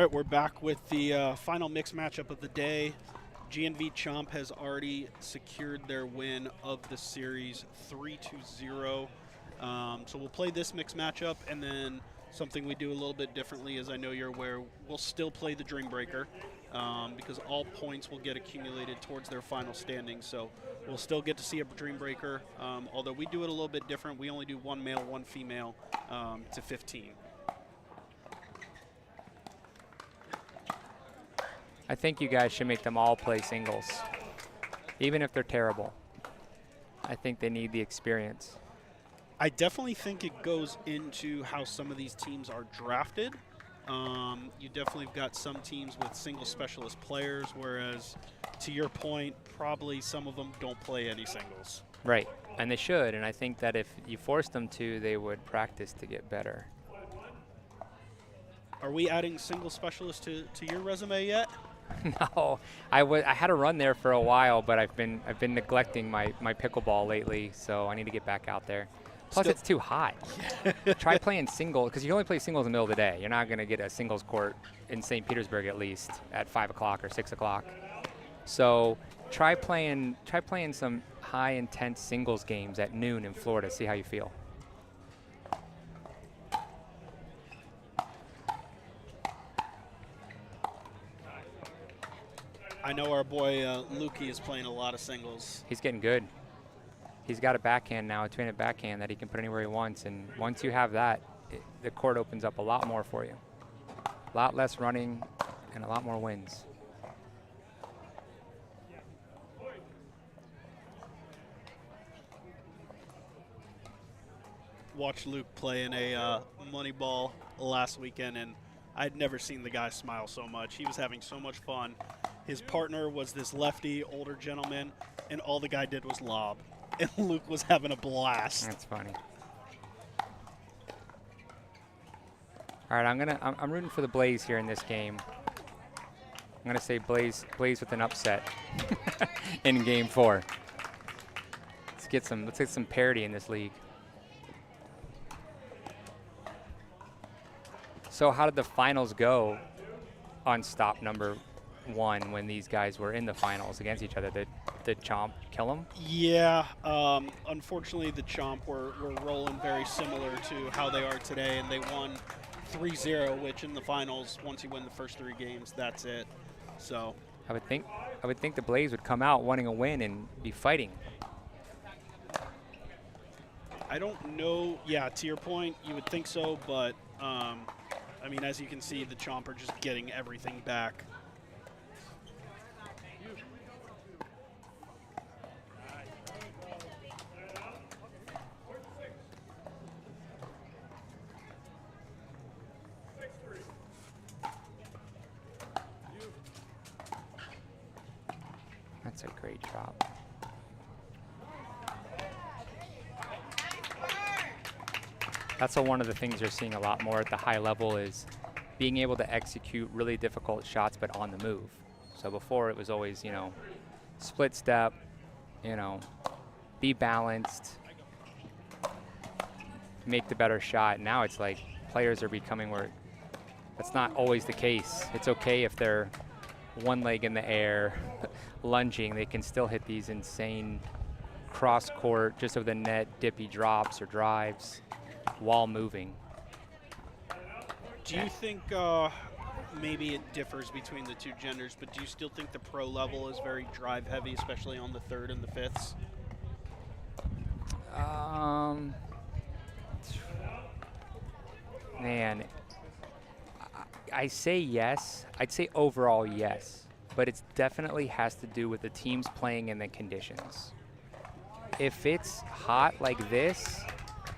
right, we're back with the final mixed matchup of the day. GNV Chomp has already secured their win of the series 3-0. So we'll play this mixed matchup, and then something we do a little bit differently, as I know you're aware, we'll still play the Dream Breaker because all points will get accumulated towards their final standings. So we'll still get to see a Dream Breaker, although we do it a little bit different. We only do 1 male, 1 female to 15. I think you guys should make them all play singles, even if they're terrible. I think they need the experience. I definitely think it goes into how some of these teams are drafted. You definitely have got some teams with single specialist players, whereas, to your point, probably some of them don't play any singles. Right, and they should, and I think that if you forced them to, they would practice to get better. Are we adding single specialists to your resume yet? No, I had a run there for a while, but I've been neglecting my pickleball lately, so I need to get back out there. Plus, it's too hot. Try playing singles, because you can only play singles in the middle of the day. You're not going to get a singles court in St. Petersburg at least at 5 o'clock or 6 o'clock. So try playing some high intense singles games at noon in Florida. See how you feel. I know our boy Lukey is playing a lot of singles. He's getting good. He's got a backhand now, a two-handed backhand that he can put anywhere he wants. And once you have that, the court opens up a lot more for you. A lot less running and a lot more wins. Watched Luke play in a money ball last weekend, and I'd never seen the guy smile so much. He was having so much fun. His partner was this lefty, older gentleman, and all the guy did was lob. And Luke was having a blast. That's funny. All right, I'm rooting for the Blaze here in this game. I'm gonna say Blaze with an upset in Game 4. Let's get some parity in this league. So how did the finals go on stop number 1 when these guys were in the finals against each other? Did Chomp kill them? Yeah, unfortunately the Chomp were rolling very similar to how they are today, and they won 3-0, which in the finals, once you win the first 3 games, that's it. So I would think the Blaze would come out wanting a win and be fighting. I don't know. Yeah, to your point, you would think so, but I mean, as you can see, the Chomp are just getting everything back. That's a great shot. That's one of the things you're seeing a lot more at the high level is being able to execute really difficult shots but on the move. So before it was always, split step, be balanced, make the better shot. Now it's like players are becoming where that's not always the case. It's okay if they're one leg in the air, lunging, they can still hit these insane cross court, just over the net, dippy drops or drives while moving. Do you think maybe it differs between the two genders, but do you still think the pro level is very drive heavy, especially on the 3rd and the 5ths? Man, I say yes. I'd say overall yes, but it definitely has to do with the teams playing in the conditions. If it's hot like this,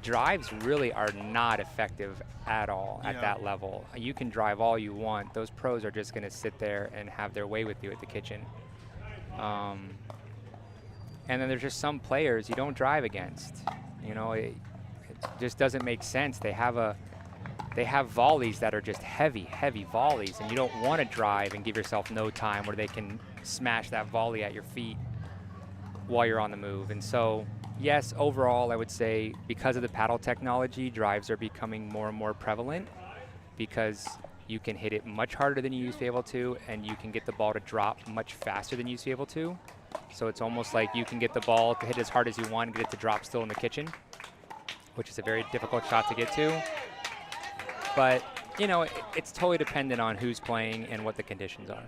drives really are not effective at all at that level. You can drive all you want. Those pros are just going to sit there and have their way with you at the kitchen. And then there's just some players you don't drive against. It just doesn't make sense. They have volleys that are just heavy, heavy volleys, and you don't want to drive and give yourself no time where they can smash that volley at your feet while you're on the move. And so, yes, overall, I would say because of the paddle technology, drives are becoming more and more prevalent because you can hit it much harder than you used to be able to, and you can get the ball to drop much faster than you used to be able to. So it's almost like you can get the ball to hit as hard as you want and get it to drop still in the kitchen, which is a very difficult shot to get to. But, you know, it's totally dependent on who's playing and what the conditions are.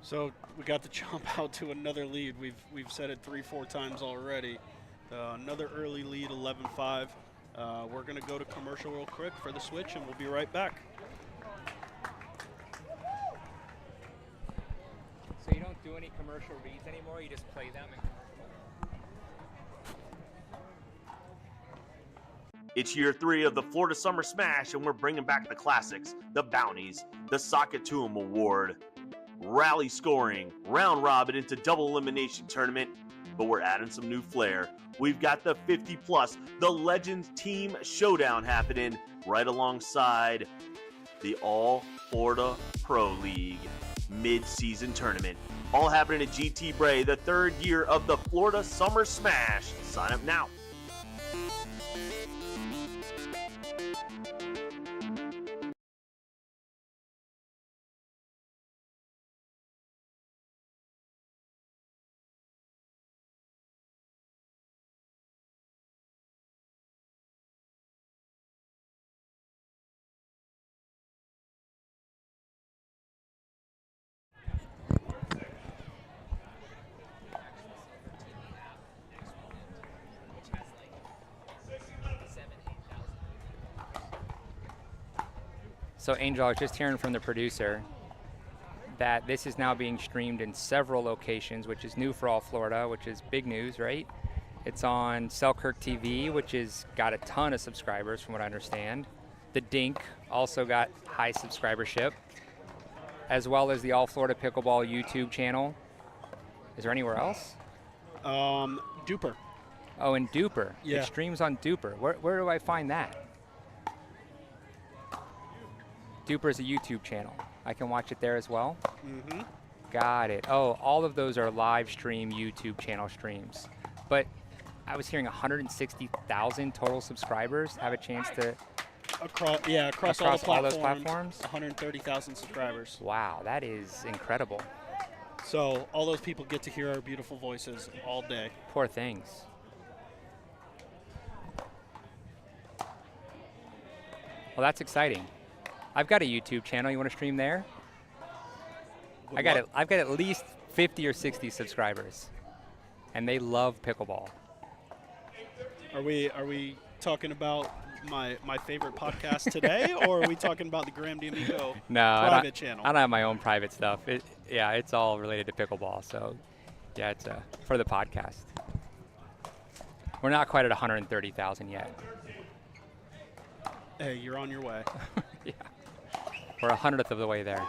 So we got to jump out to another lead. We've said it 3-4 times already. Another early lead, 11-5. We're going to go to commercial real quick for the switch, and we'll be right back. So you don't do any commercial reads anymore? You just play them in It's year 3 of the Florida Summer Smash, and we're bringing back the classics, the bounties, the Socket to 'em Award, rally scoring, round robin into double elimination tournament, but we're adding some new flair. We've got the 50+, the Legends Team Showdown happening right alongside the All Florida Pro League mid-season tournament. All happening at GT Bray, the 3rd year of the Florida Summer Smash. Sign up now. So Angel, I was just hearing from the producer that this is now being streamed in several locations, which is new for All Florida, which is big news, right? It's on SelkirkTV, which has got a ton of subscribers from what I understand. The Dink also got high subscribership, as well as the All Florida Pickleball YouTube channel. Is there anywhere else? DUPR. Oh, and DUPR. Yeah. It streams on DUPR. Where do I find that? DUPR is a YouTube channel. I can watch it there as well? Mm-hmm. Got it. Oh, all of those are live stream YouTube channel streams. But I was hearing 160,000 total subscribers have a chance to... Across all those platforms? 130,000 subscribers. Wow, that is incredible. So all those people get to hear our beautiful voices all day. Poor things. Well, that's exciting. I've got a YouTube channel. You want to stream there? I've got at least 50 or 60 subscribers, and they love pickleball. Are we talking about my favorite podcast today, or are we talking about the Graham D'Amico private channel? I don't have my own private stuff. It's all related to pickleball. So, yeah, it's for the podcast. We're not quite at 130,000 yet. Hey, you're on your way. Yeah. We're 100th of the way there.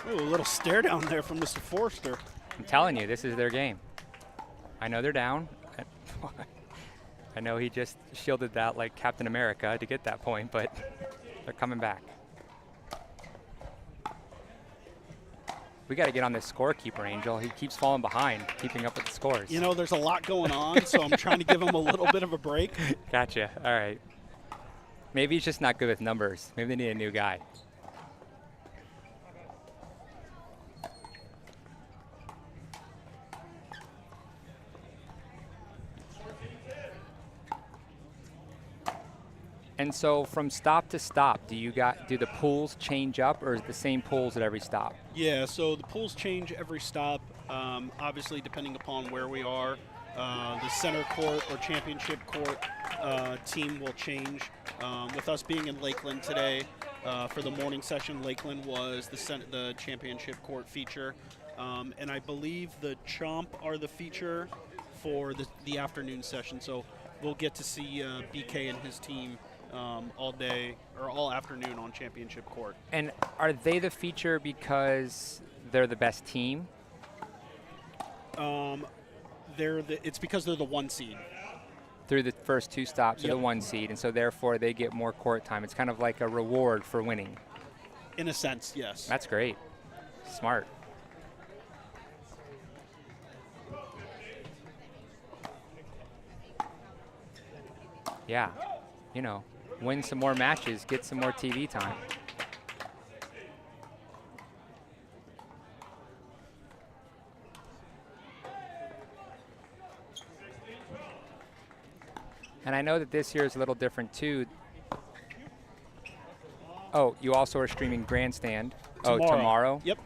Ooh, a little stare down there from Mr. Forster. I'm telling you, this is their game. I know they're down. I know he just shielded that like Captain America to get that point, but they're coming back. We got to get on this scorekeeper, Angel. He keeps falling behind, keeping up with the scores. You know, there's a lot going on, so I'm trying to give him a little bit of a break. Gotcha. All right. Maybe he's just not good with numbers. Maybe they need a new guy. And so from stop to stop, do the pools change up, or is it the same pools at every stop? Yeah, so the pools change every stop, obviously depending upon where we are. The center court or championship court team will change. With us being in Lakeland today, for the morning session, Lakeland was the championship court feature. And I believe the Chomp are the feature for the afternoon session. So we'll get to see BK and his team all day or all afternoon on championship court. And are they the feature because they're the best team? It's because they're the 1 seed. Through the first 2 stops, they're the 1 seed, and so therefore they get more court time. It's kind of like a reward for winning. In a sense, yes. That's great. Smart. yeah, you know, win some more matches, get some more TV time. And I know that this year is a little different too. Oh, you also are streaming Grandstand. Oh, tomorrow? Yep.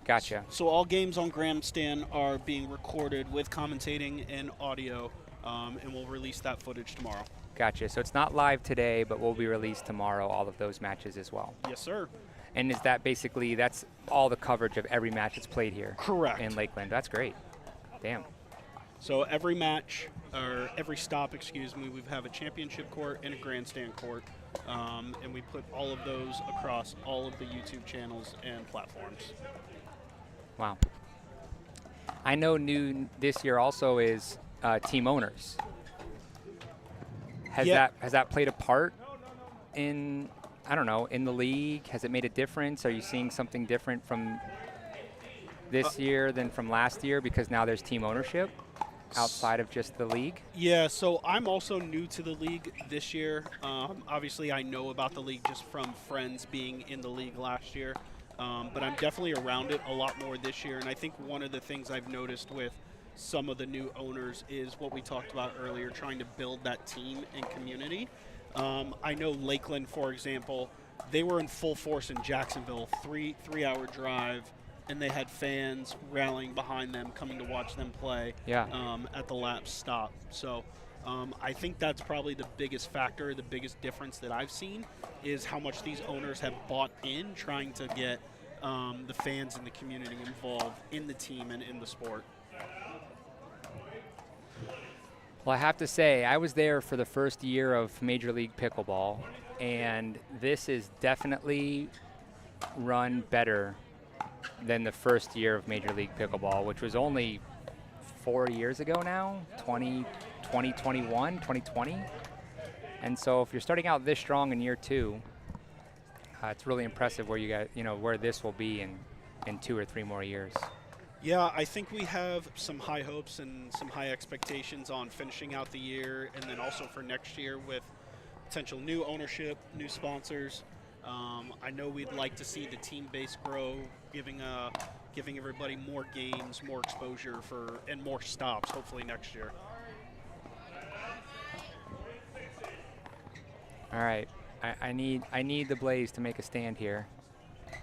Gotcha. So all games on Grandstand are being recorded with commentating and audio, and we'll release that footage tomorrow. Gotcha. So it's not live today, but will be released tomorrow, all of those matches as well. Yes, sir. And is that basically, that's all the coverage of every match that's played here? Correct. In Lakeland. That's great. Damn. So every match, or every stop, excuse me, we have a championship court and a grandstand court, and we put all of those across all of the YouTube channels and platforms. Wow. I know new this year also is team owners. Has that played a part in, I don't know, in the league? Has it made a difference? Are you seeing something different from this year than from last year because now there's team ownership outside of just the league? Yeah, so I'm also new to the league this year. Obviously, I know about the league just from friends being in the league last year, but I'm definitely around it a lot more this year. And I think one of the things I've noticed with some of the new owners is what we talked about earlier, trying to build that team and community. I know Lakeland, for example, they were in full force in Jacksonville, three-hour drive, and they had fans rallying behind them, coming to watch them play at the lap stop. So I think that's probably the biggest factor, the biggest difference that I've seen is how much these owners have bought in, trying to get the fans and the community involved in the team and in the sport. Well, I have to say, I was there for the first year of Major League Pickleball, and this is definitely run better than the first year of Major League Pickleball, which was only 4 years ago now, 2020. And so if you're starting out this strong in year 2, it's really impressive where you got, where this will be in 2 or 3 more years. Yeah, I think we have some high hopes and some high expectations on finishing out the year, and then also for next year with potential new ownership, new sponsors. I know we'd like to see the team base grow, giving everybody more games, more exposure and more stops, hopefully next year. All right, I need the Blaze to make a stand here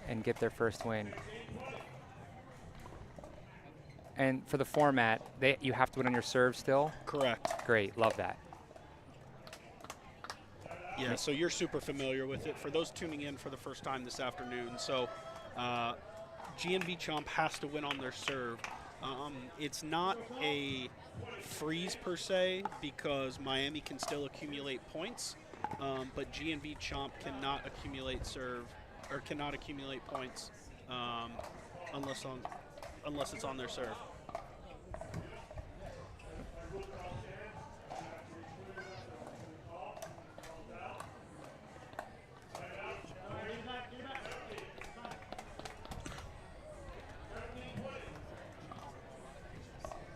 and get their first win. And for the format, you have to win on your serve still? Correct. Great, love that. Yeah, so you're super familiar with it. For those tuning in for the first time this afternoon, so GNV Chomp has to win on their serve. It's not a freeze per se because Miami can still accumulate points, but GNV Chomp cannot accumulate points unless it's on their serve.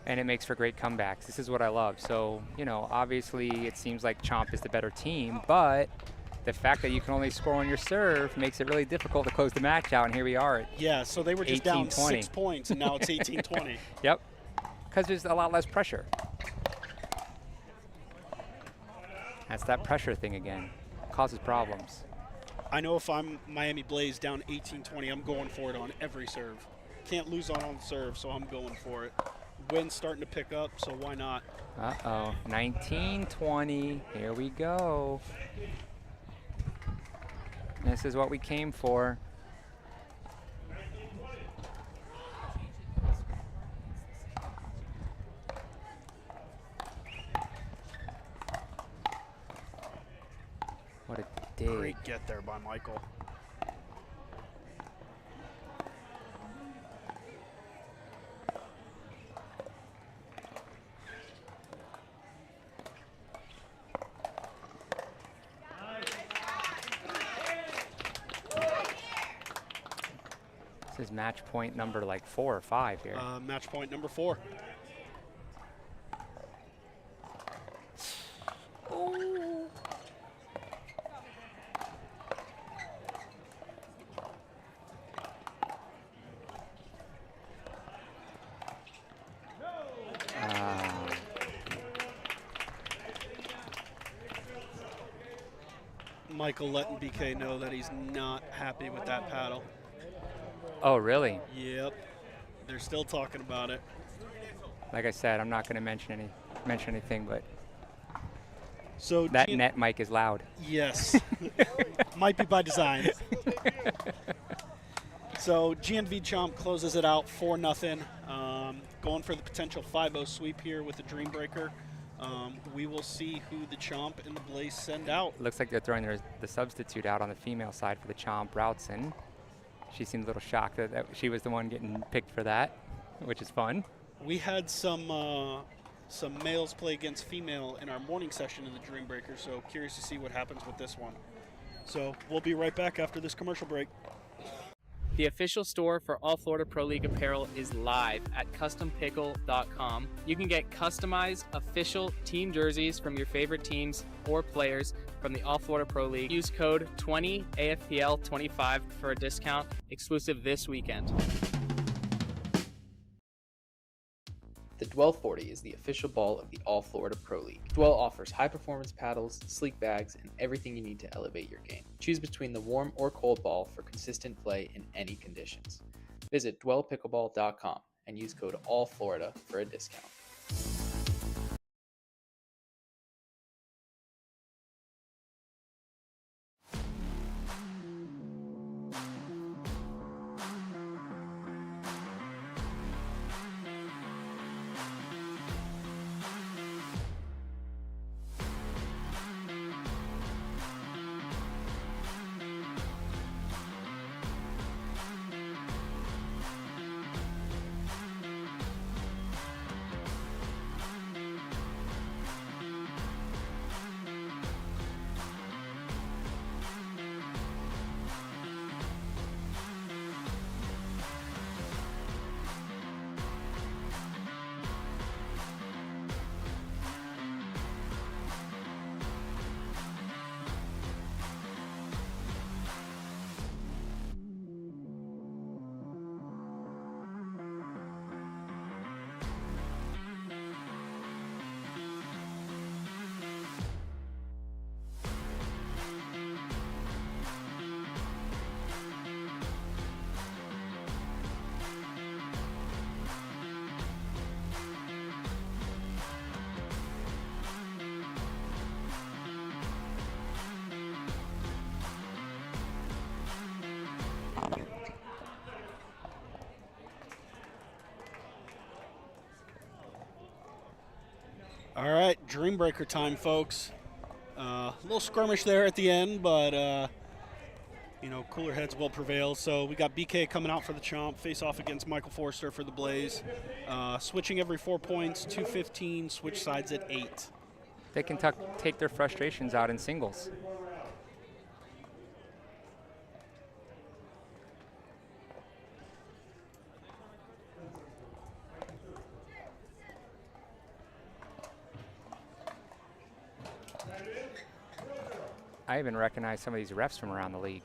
And it makes for great comebacks. This is what I love. So, obviously it seems like Chomp is the better team, but the fact that you can only score on your serve makes it really difficult to close the match out, and here we are at Yeah, so they were just down 6 points, and now it's 18-20. Yep, because there's a lot less pressure. That's that pressure thing again. Causes problems. I know if I'm Miami Blaze down 18-20, I'm going for it on every serve. Can't lose on serve, so I'm going for it. Wind's starting to pick up, so why not? Uh-oh, 19-20, here we go. This is what we came for. What a dig. Great get there by Michael. This is match point number like 4 or 5 here. Match point number 4. Michael letting BK know that he's not happy with that paddle. Oh, really? Yep. They're still talking about it. Like I said, I'm not going to mention anything, but so that net mic is loud. Yes. Might be by design. So GNV Chomp closes it out 4-0. Going for the potential 5-0 sweep here with the Dream Breaker. We will see who the Chomp and the Blaze send out. Looks like they're throwing the substitute out on the female side for the Chomp, Routson. She seemed a little shocked that she was the one getting picked for that, which is fun. We had some males play against female in our morning session in the Dream Breaker, so curious to see what happens with this one. So we'll be right back after this commercial break. The official store for All Florida Pro League apparel is live at CustomPickle.com. You can get customized official team jerseys from your favorite teams or players from the All Florida Pro League. Use code 20AFPL25 for a discount exclusive this weekend. The Dwell 40 is the official ball of the All Florida Pro League. Dwell offers high-performance paddles, sleek bags, and everything you need to elevate your game. Choose between the warm or cold ball for consistent play in any conditions. Visit dwellpickleball.com and use code ALLFLORIDA for a discount. All right, Dream Breaker time, folks. A little skirmish there at the end, but cooler heads will prevail. So we got BK coming out for the Chomp, face off against Michael Forster for the Blaze. Switching every 4 points, 2:15, switch sides at 8. They can take their frustrations out in singles. I even recognize some of these refs from around the league.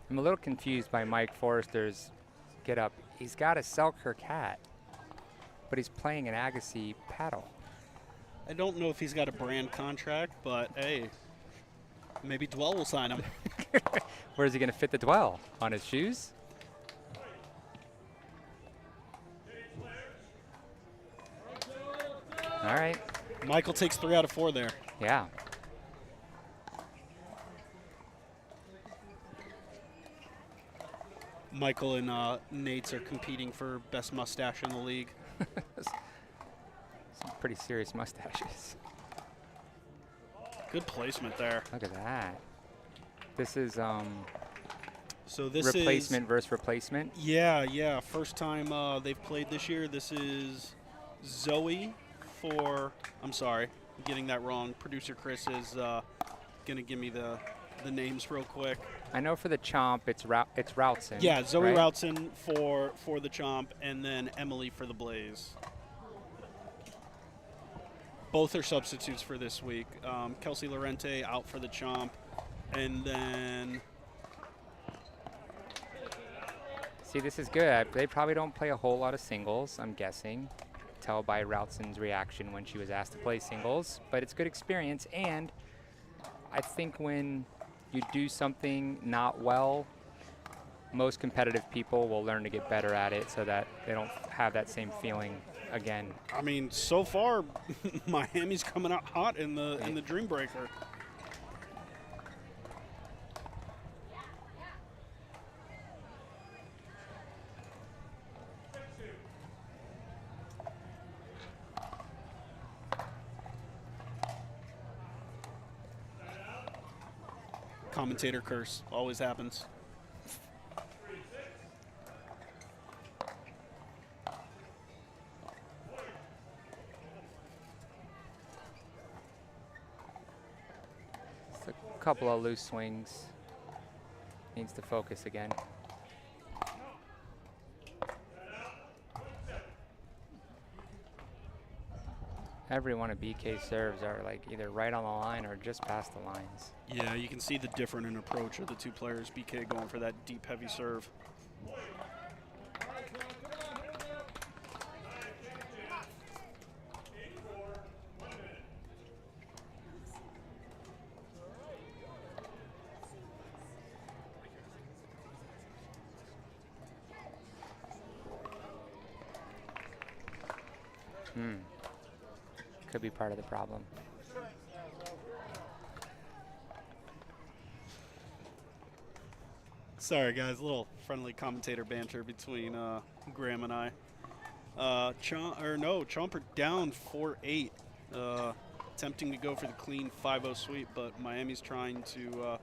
I'm a little confused by Mike Forrester's get up. He's got a Selkirk hat, but he's playing an Agassi paddle. I don't know if he's got a brand contract, but hey, maybe Dwell will sign him. Where's he going to fit the Dwell? On his shoes? All right. Michael takes 3 out of 4 there. Yeah. Michael and Nate's are competing for best mustache in the league. Some pretty serious mustaches. Good placement there. Look at that. This is So this replacement versus replacement. Yeah. First time they've played this year. This is Zoe for. I'm sorry, I'm getting that wrong. Producer Chris is gonna give me the names real quick. I know for the Chomp, it's Routson. Yeah, Zoe right? Routson for the Chomp, and then Emily for the Blaze. Both are substitutes for this week. Kelsey Lorente out for the Chomp, and then. See, this is good. They probably don't play a whole lot of singles, I'm guessing. Tell by Routson's reaction when she was asked to play singles, but it's good experience. And I think when you do something not well, most competitive people will learn to get better at it so that they don't have that same feeling again. I mean, so far, Miami's coming out hot in the Dream Breaker. Commentator curse always happens. Just a couple of loose swings. Needs to focus again. Every one of BK's serves are like either right on the line or just past the lines. Yeah, you can see the different in approach of the two players. BK going for that deep, heavy serve. Could be part of the problem. Sorry, guys, a little friendly commentator banter between Graham and I. Chomper down 4-8, attempting to go for the clean 5-0 sweep, but Miami's trying to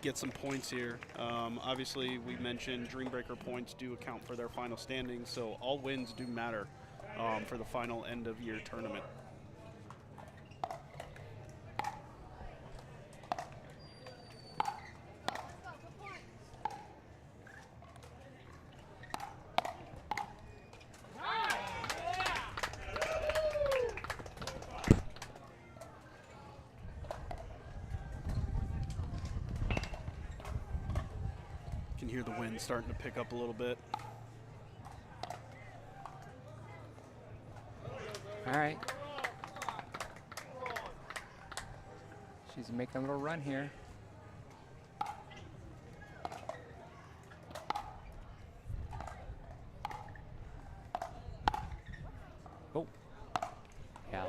get some points here. Obviously, we mentioned Dream Breaker points do account for their final standings, so all wins do matter for the final end-of-year tournament. Hear the wind starting to pick up a little bit. All right. She's making a little run here. Oh. Yeah,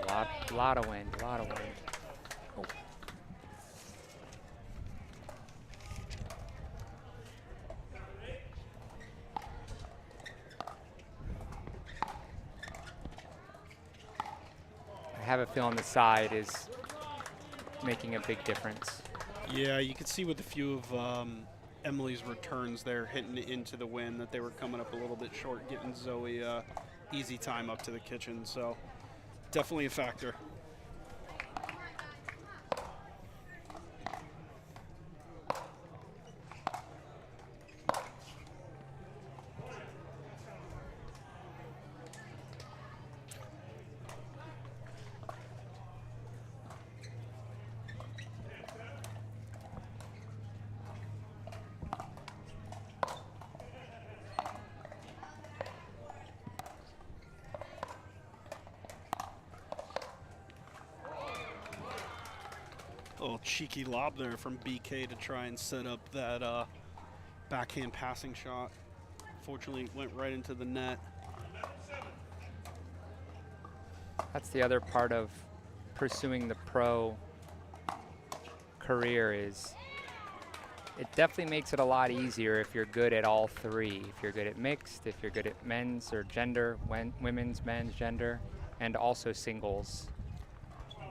a lot of wind, a lot of wind. Oh. I have a feeling the side is making a big difference. Yeah, you could see with a few of Emily's returns there hitting into the wind that they were coming up a little bit short, getting Zoe easy time up to the kitchen. So definitely a factor. Little cheeky lob there from BK to try and set up that backhand passing shot. Fortunately, it went right into the net. That's the other part of pursuing the pro career is it definitely makes it a lot easier if you're good at all three. If you're good at mixed, if you're good at men's or gender, women's, men's, gender, and also singles.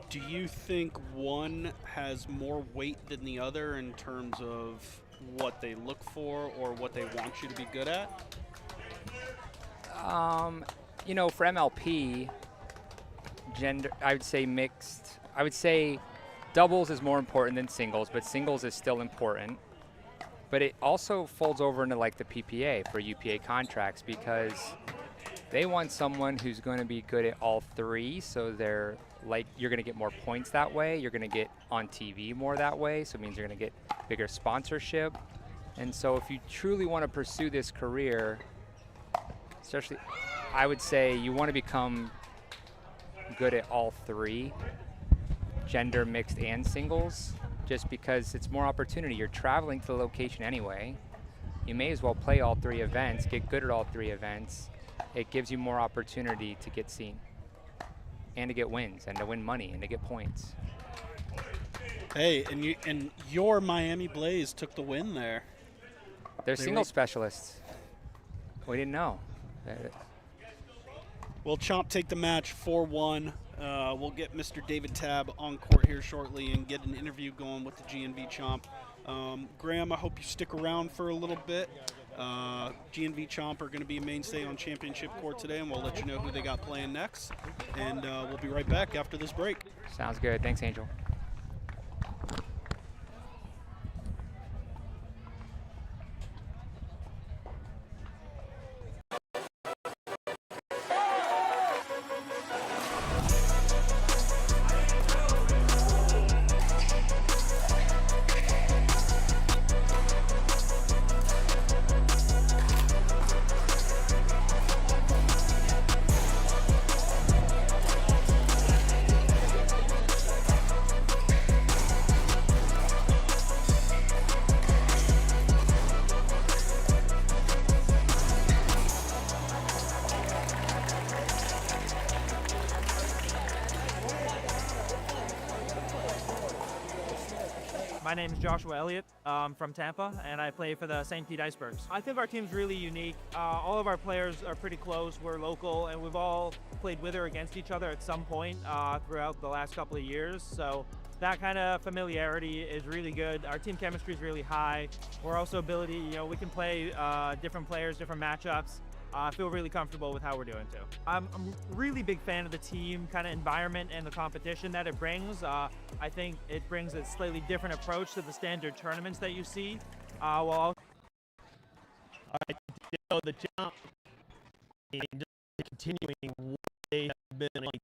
Do you think one has more weight than the other in terms of what they look for or what they want you to be good at? You know, for MLP, gender, I would say mixed. I would say doubles is more important than singles, but singles is still important. But it also folds over into like the PPA for UPA contracts, because they want someone who's going to be good at all three. So they're like, you're going to get more points that way. You're going to get on TV more that way. So it means you're going to get bigger sponsorship. And so if you truly want to pursue this career, especially, I would say you want to become good at all three, gender, mixed, and singles, just because it's more opportunity. You're traveling to the location anyway. You may as well play all three events, get good at all three events. It gives you more opportunity to get seen and to get wins and to win money and to get points. Hey, and your Miami Blaze took the win there. They're single specialists. We didn't know. Will Chomp take the match 4-1. We'll get Mr. David Tabb on court here shortly and get an interview going with the GNV Chomp. Graham, I hope you stick around for a little bit. GNV Chomp are going to be a mainstay on championship court today, and we'll let you know who they got playing next. And we'll be right back after this break. Sounds good. Thanks, Angel. My name is Joshua Elliott. I'm from Tampa, and I play for the St. Pete Icebergs. I think our team's really unique. All of our players are pretty close. We're local, and we've all played with or against each other at some point throughout the last couple of years. So that kind of familiarity is really good. Our team chemistry is really high. We're also we can play different players, different matchups. I feel really comfortable with how we're doing too. I'm a really big fan of the team kind of environment and the competition that it brings. I think it brings a slightly different approach to the standard tournaments that you see. All right, so the Chomp, and just continuing what they have been like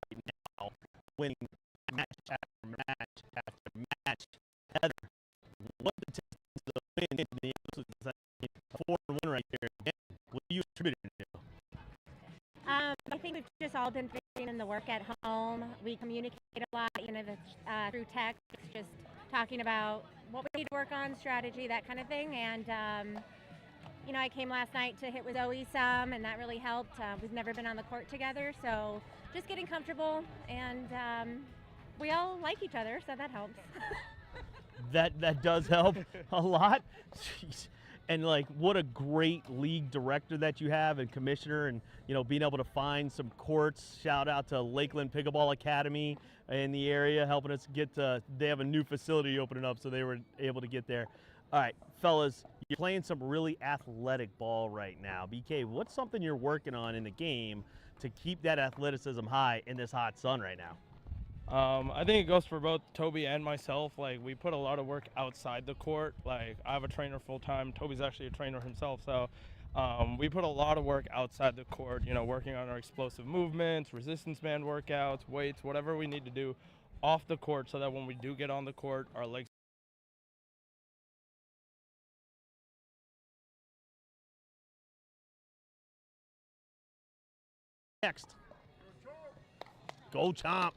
right now, winning match after match after match. Heather, what the chance of the win in the absolute 4-1 right there? What do you attribute it to? I think we've just all been putting in the work at home. We communicate a lot, through text, just talking about what we need to work on, strategy, that kind of thing. And, I came last night to hit with Zoe some, and that really helped. We've never been on the court together, so just getting comfortable. And we all like each other, so that helps. That does help a lot. Jeez. And what a great league director that you have and commissioner, and being able to find some courts. Shout out to Lakeland Pickleball Academy in the area, helping us get to. They have a new facility opening up, so they were able to get there. All right, fellas, you're playing some really athletic ball right now. BK, what's something you're working on in the game to keep that athleticism high in this hot sun right now? I think it goes for both Toby and myself. We put a lot of work outside the court. I have a trainer full time. Toby's actually a trainer himself, so we put a lot of work outside the court. Working on our explosive movements, resistance band workouts, weights, whatever we need to do off the court, so that when we do get on the court, our legs. Next, go Chomp.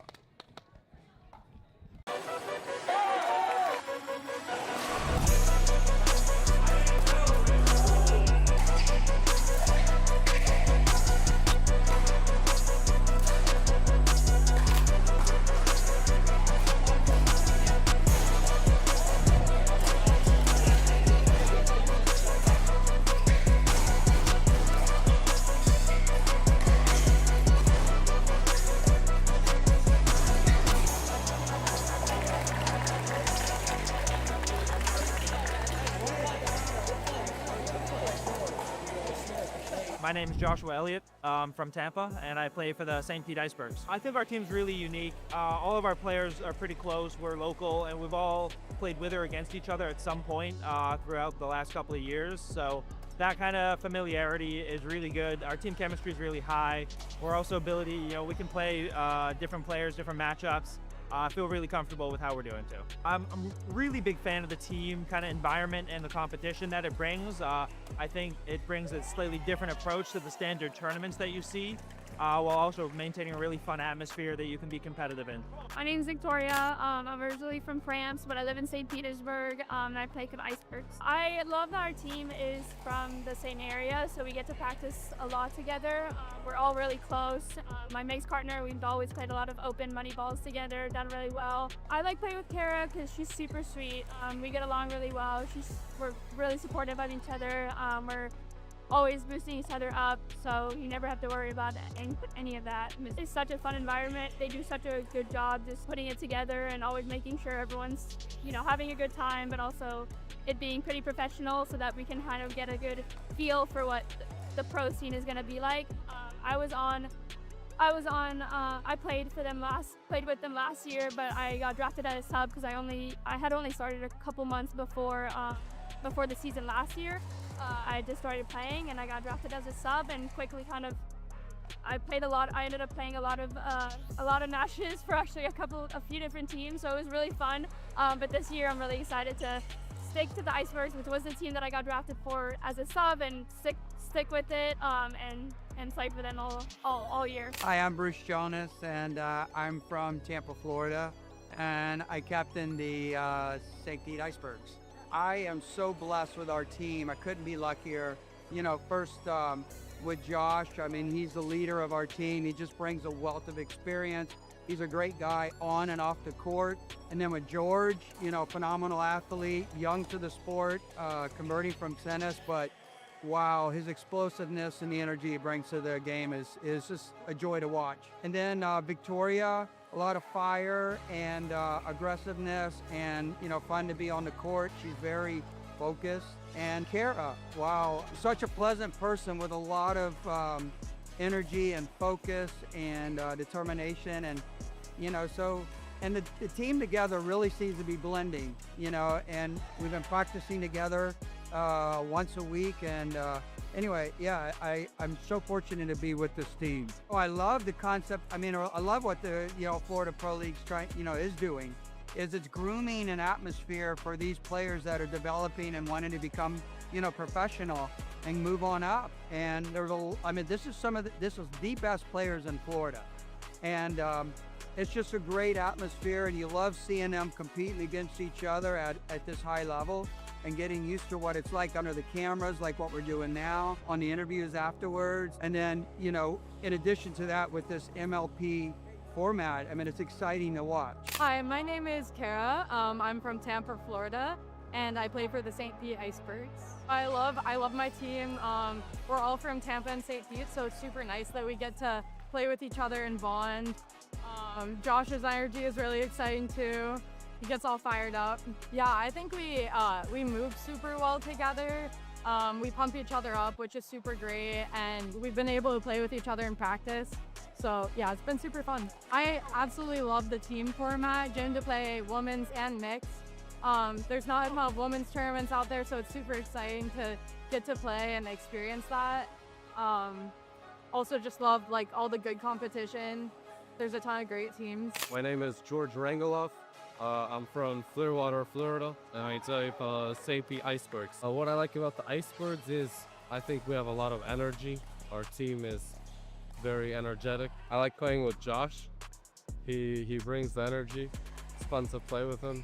My name is Joshua Elliott from Tampa, and I play for the St. Pete Icebergs. I think our team's really unique. All of our players are pretty close. We're local, and we've all played with or against each other at some point throughout the last couple of years. So that kind of familiarity is really good. Our team chemistry is really high. We're also we can play different players, different matchups. I feel really comfortable with how we're doing too. I'm a really big fan of the team kind of environment and the competition that it brings. I think it brings a slightly different approach to the standard tournaments that you see, while also maintaining a really fun atmosphere that you can be competitive in. My name's Victoria. I'm originally from France, but I live in St. Petersburg, and I play for the Icebergs. I love that our team is from the same area, so we get to practice a lot together. We're all really close. My mixed partner, we've always played a lot of open money balls together, done really well. I like playing with Kara because she's super sweet. We get along really well. We're really supportive of each other. We're always boosting each other up, so you never have to worry about any of that. It's such a fun environment. They do such a good job just putting it together and always making sure everyone's, having a good time, but also it being pretty professional so that we can kind of get a good feel for what the pro scene is going to be like. I played with them last year, but I got drafted as a sub because I had only started a couple months before the season last year. I just started playing and I got drafted as a sub and quickly I played a lot. I ended up playing a lot of matches for actually a few different teams, so it was really fun. But this year I'm really excited to stick to the Icebergs, which was the team that I got drafted for as a sub, and stick with it and play for them all year. Hi, I'm Bruce Jonas, and I'm from Tampa, Florida, and I captain the St. Pete Icebergs. I am so blessed with our team. I couldn't be luckier. First with Josh, he's the leader of our team. He just brings a wealth of experience. He's a great guy on and off the court. And then with George, phenomenal athlete, young to the sport, converting from tennis, but wow, his explosiveness and the energy he brings to the game is just a joy to watch. And then Victoria, a lot of fire and aggressiveness, and fun to be on the court. She's very focused. And Kara, wow, such a pleasant person with a lot of energy and focus and determination, and and the team together really seems to be blending, and we've been practicing together once a week, and anyway, yeah, I'm so fortunate to be with this team. I love the concept. I love what the Florida Pro League's is doing. It's grooming an atmosphere for these players that are developing and wanting to become professional and move on up. And this is the best players in Florida, and it's just a great atmosphere, and you love seeing them competing against each other at this high level, and getting used to what it's like under the cameras, like what we're doing now, on the interviews afterwards. And then, in addition to that, with this MLP format, it's exciting to watch. Hi, my name is Kara. I'm from Tampa, Florida, and I play for the St. Pete Icebergs. I love my team. We're all from Tampa and St. Pete, so it's super nice that we get to play with each other and bond. Josh's energy is really exciting too. He gets all fired up. Yeah, I think we move super well together. We pump each other up, which is super great, and we've been able to play with each other in practice. So yeah, it's been super fun. I absolutely love the team format, gym to play women's and mixed. There's not a lot of women's tournaments out there, so it's super exciting to get to play and experience that. Also just love all the good competition. There's a ton of great teams. My name is George Rangeloff. I'm from Clearwater, Florida, and I play for St. Pete Icebergs. What I like about the Icebergs is I think we have a lot of energy. Our team is very energetic. I like playing with Josh. He brings the energy. It's fun to play with him.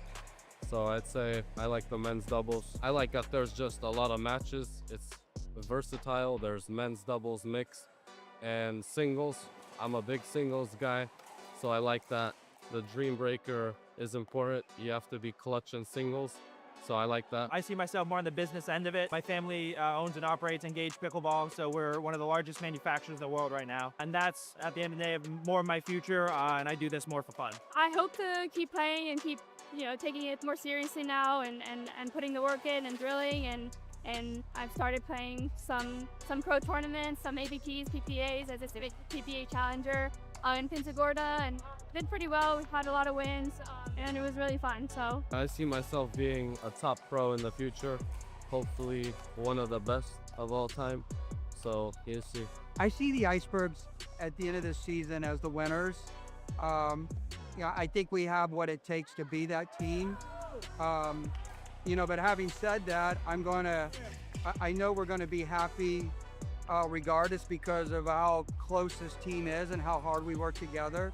So I'd say I like the men's doubles. I like that there's just a lot of matches. It's versatile. There's men's doubles, mixed, and singles. I'm a big singles guy, so I like that. The dream breaker is important. You have to be clutch in singles, so I like that. I see myself more on the business end of it. My family owns and operates Engage Pickleball, so we're one of the largest manufacturers in the world right now. And that's, at the end of the day, more of my future, and I do this more for fun. I hope to keep playing and keep taking it more seriously now, and putting the work in and drilling, and and I've started playing some pro tournaments, some AVPs, PPAs as a Civic PPA challenger in Punta Gorda, and did pretty well. We had a lot of wins, and it was really fun. So I see myself being a top pro in the future, hopefully one of the best of all time. So you'll see. I see the Icebergs at the end of the season as the winners. Yeah, I think we have what it takes to be that team. But having said that, I know we're going to be happy regardless because of how close this team is and how hard we work together.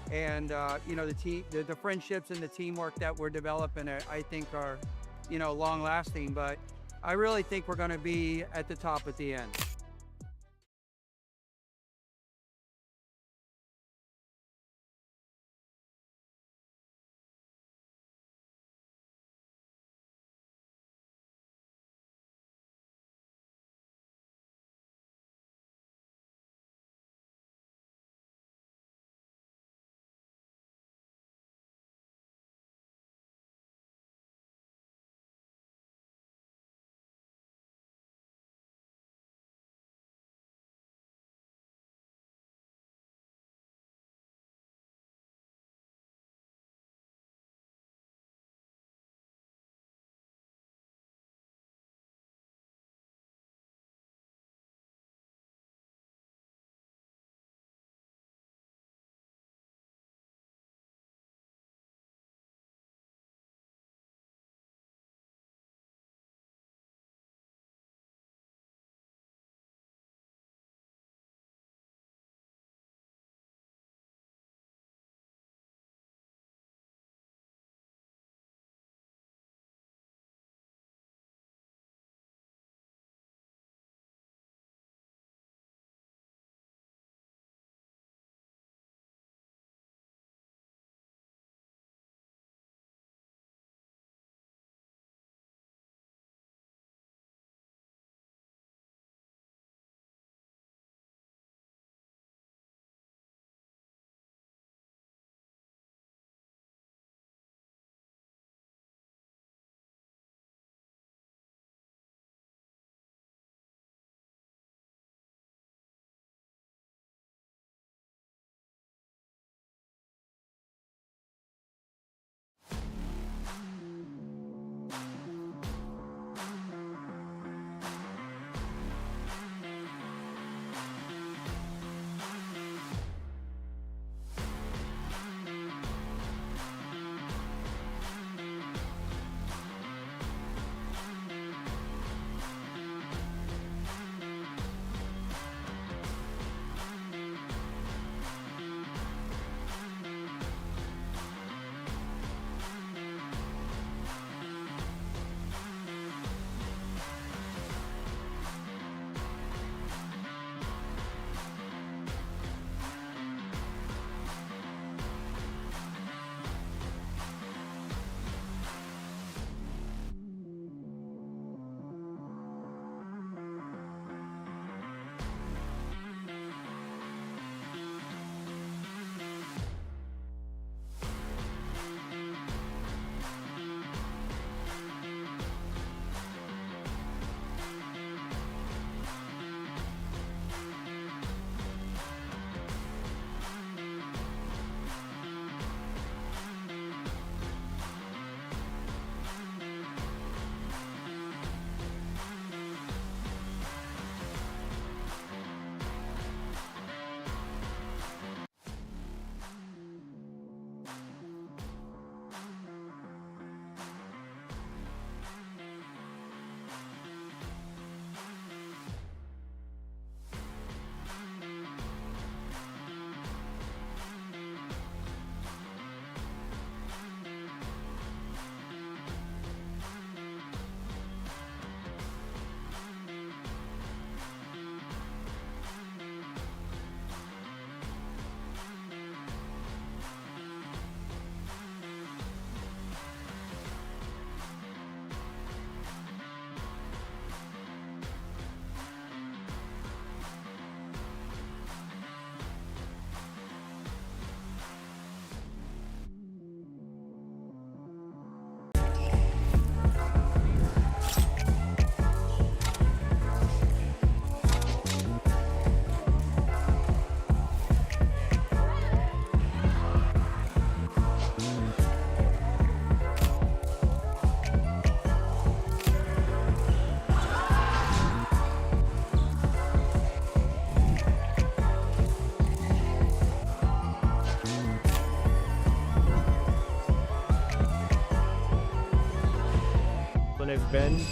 And, the friendships and the teamwork that we're developing, I think are, long lasting. But I really think we're going to be at the top at the end.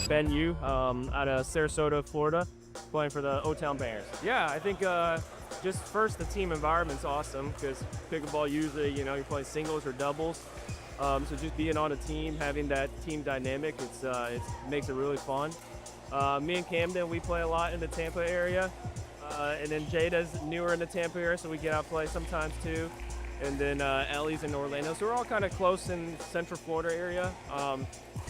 Ben Yu, out of Sarasota, Florida, playing for the O-Town Bangers. Yeah, I think just first the team environment's awesome because pickleball usually, you're playing singles or doubles. So just being on a team, having that team dynamic, it makes it really fun. Me and Camden, we play a lot in the Tampa area. And then Jada's newer in the Tampa area, so we get out and play sometimes too. And then Ellie's in Orlando, so we're all kind of close in Central Florida area.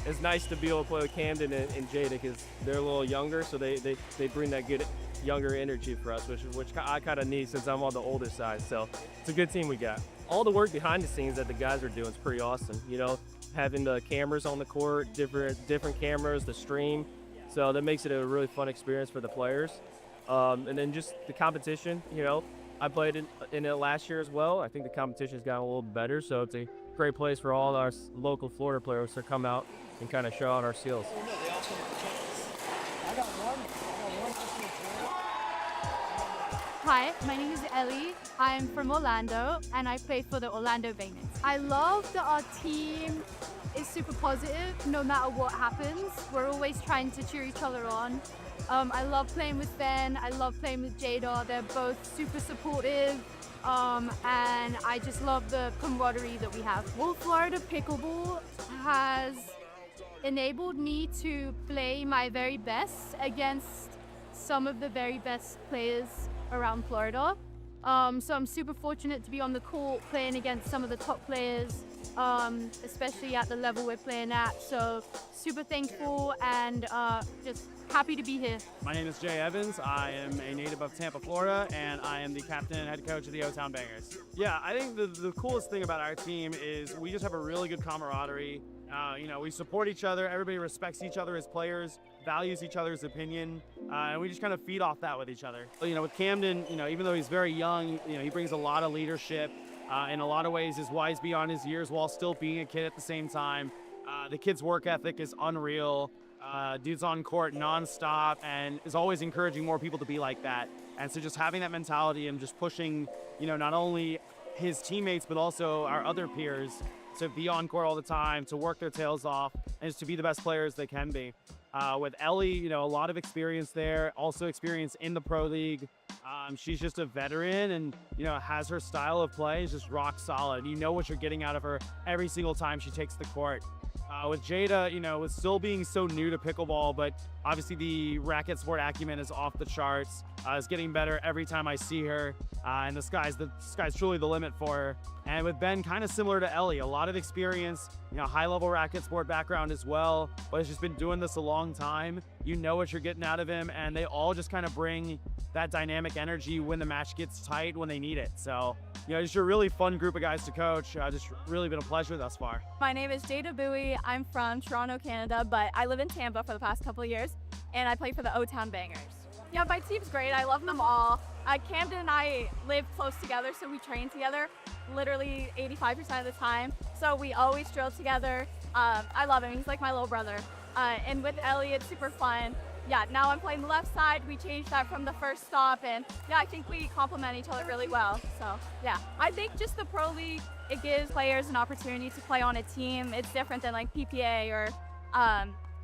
It's nice to be able to play with Camden and Jada because they're a little younger, so they bring that good younger energy for us, which I kind of need since I'm on the older side. So it's a good team we got. All the work behind the scenes that the guys are doing is pretty awesome. Having the cameras on the court, different cameras, the stream. So that makes it a really fun experience for the players. And then just the competition, I played in it last year as well. I think the competition's gotten a little better, so it's a great place for all our local Florida players to come out and kind of show out our skills. Hi, my name is Ellie. I'm from Orlando and I play for the Orlando Bangers. I love that our team is super positive no matter what happens. We're always trying to cheer each other on. I love playing with Ben, I love playing with Jada. They're both super supportive, and I just love the camaraderie that we have. All Florida Pickleball has enabled me to play my very best against some of the very best players around Florida. So I'm super fortunate to be on the court playing against some of the top players, especially at the level we're playing at. So super thankful and just happy to be here. My name is Jay Evans. I am a native of Tampa, Florida, and I am the captain and head coach of the O-Town Bangers. Yeah, I think the coolest thing about our team is we just have a really good camaraderie. We support each other. Everybody respects each other as players, values each other's opinion, and we just kind of feed off that with each other. With Camden, even though he's very young, he brings a lot of leadership. In a lot of ways is wise beyond his years while still being a kid at the same time. The kid's work ethic is unreal. Dude's on court nonstop and is always encouraging more people to be like that. And so just having that mentality and just pushing, not only his teammates, but also our other peers to be on court all the time, to work their tails off, and just to be the best players they can be. With Ellie, a lot of experience there, also experience in the pro league. She's just a veteran and, has her style of play is just rock solid. You know what you're getting out of her every single time she takes the court. With Jada, with still being so new to pickleball, but obviously the racket sport acumen is off the charts. Is getting better every time I see her, and the sky's truly the limit for her. And with Ben, kind of similar to Ellie, a lot of experience, high-level racket sport background as well, but has just been doing this a long time. You know what you're getting out of him, and they all just kind of bring that dynamic energy when the match gets tight, when they need it. So, just a really fun group of guys to coach. Just really been a pleasure thus far. My name is Jada Bowie. I'm from Toronto, Canada, but I live in Tampa for the past couple of years, and I play for the O-Town Bangers. Yeah, my team's great. I love them all. Camden and I live close together, so we train together literally 85% of the time. So we always drill together. I love him. He's like my little brother. And with Ellie, it's super fun. Yeah, now I'm playing the left side. We changed that from the first stop, and yeah, I think we complement each other really well. So yeah, I think just the pro league, it gives players an opportunity to play on a team. It's different than like PPA or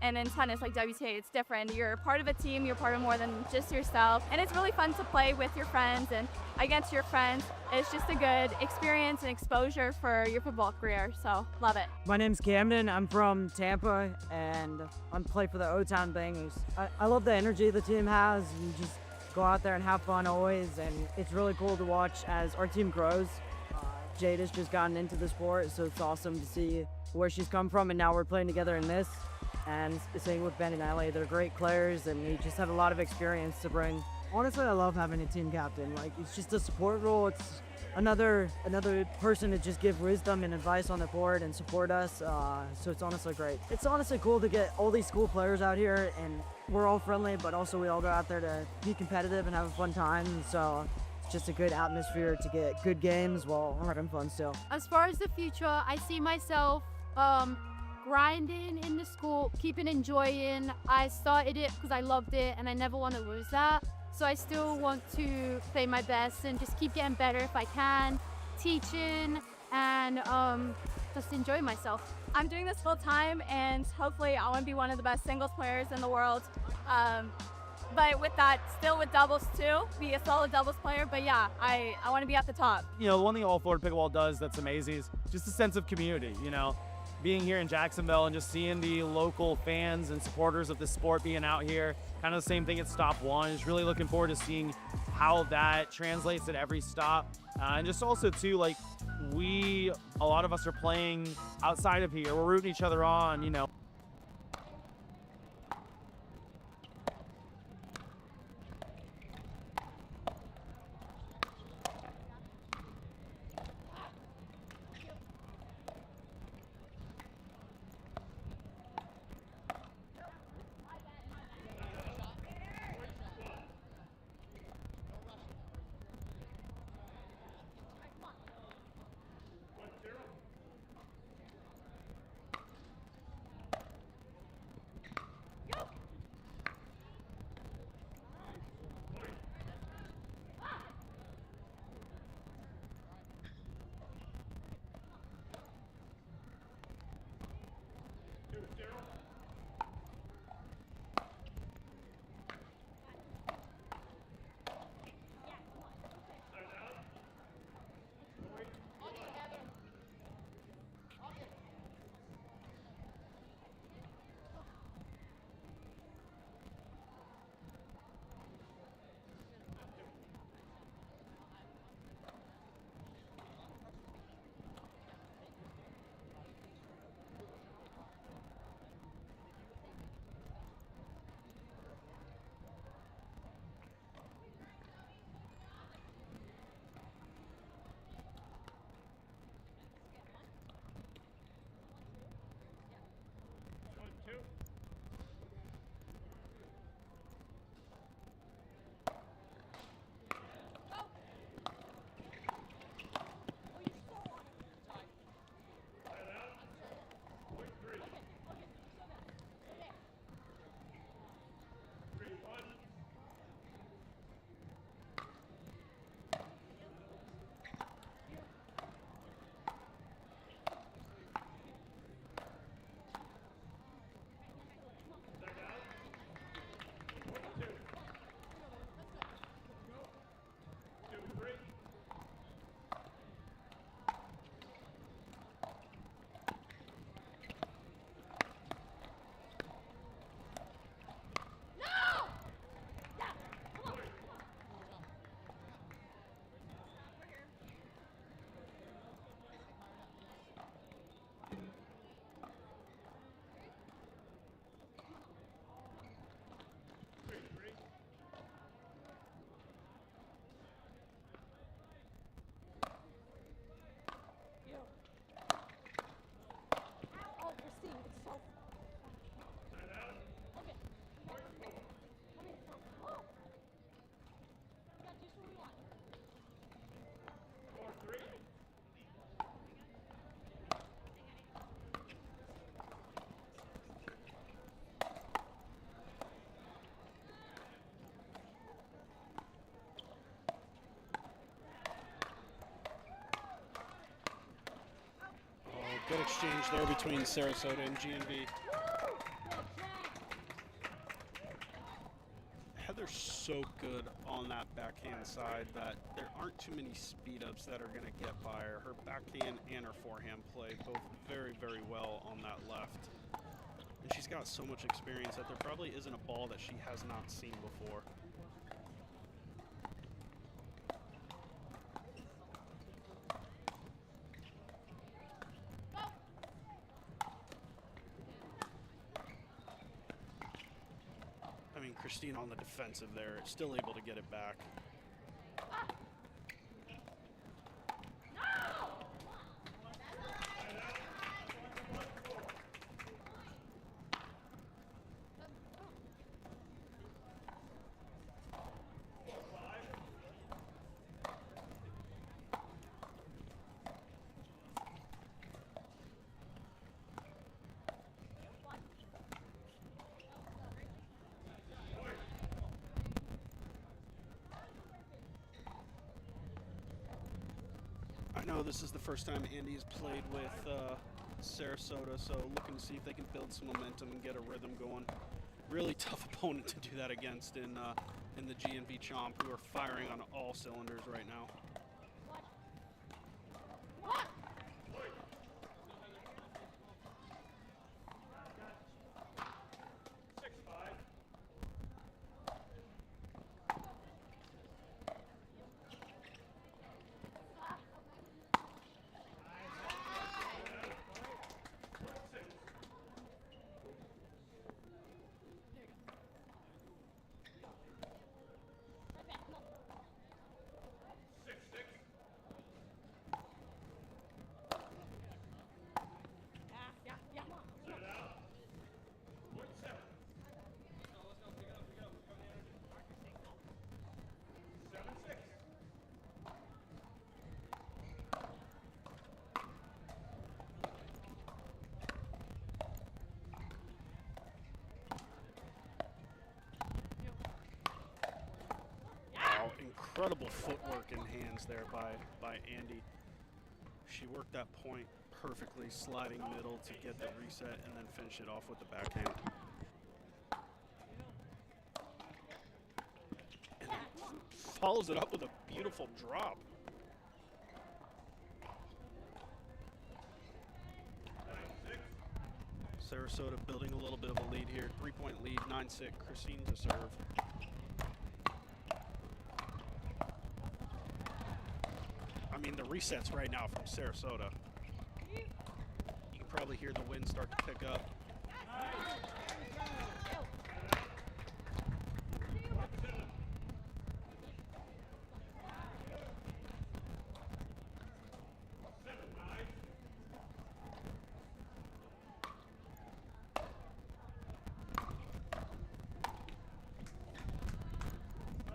and in tennis like WTA, it's different. You're part of a team, you're part of more than just yourself. And it's really fun to play with your friends and against your friends. It's just a good experience and exposure for your football career, so love it. My name's Camden, I'm from Tampa and I'm play for the O-Town Bangers. I love the energy the team has. You just go out there and have fun always, and it's really cool to watch as our team grows. Jada's just gotten into the sport, so it's awesome to see where she's come from, and now we're playing together in this. And same with Ben and Ellie, they're great players and they just have a lot of experience to bring. Honestly, I love having a team captain. Like, it's just a support role. It's another person to just give wisdom and advice on the court and support us. So it's honestly great. It's honestly cool to get all these cool players out here, and we're all friendly, but also we all go out there to be competitive and have a fun time. So it's just a good atmosphere to get good games while having fun still. As far as the future, I see myself grinding in the school, keeping enjoying. I started it because I loved it and I never want to lose that. So I still want to play my best and just keep getting better if I can, teaching and just enjoy myself. I'm doing this full time, and hopefully I want to be one of the best singles players in the world. But with that, still with doubles too, be a solid doubles player. But yeah, I want to be at the top. You know, the one thing All Florida Pickleball does that's amazing is just a sense of community, you know. Being here in Jacksonville and just seeing the local fans and supporters of the sport being out here, kind of the same thing at Stop 1. Just really looking forward to seeing how that translates at every stop. And just also too, like, a lot of us are playing outside of here. We're rooting each other on, you know. Good exchange there between Sarasota and GNV. Heather's so good on that backhand side that there aren't too many speed ups that are going to get by her. Her backhand and her forehand play both very, very well on that left. And she's got so much experience that there probably isn't a ball that she has not seen before. Christine on the defensive there, still able to get it back. I know this is the first time Andy has played with Sarasota, so looking to see if they can build some momentum and get a rhythm going. Really tough opponent to do that against in the GNV Chomp, who are firing on all cylinders right now. Incredible footwork and hands there by Andy. She worked that point perfectly, sliding middle to get the reset and then finish it off with the backhand. And follows it up with a beautiful drop. Sarasota building a little bit of a lead here. 3-point lead, 9-6, Christine to serve. I mean, the resets right now from Sarasota. You can probably hear the wind start to pick up.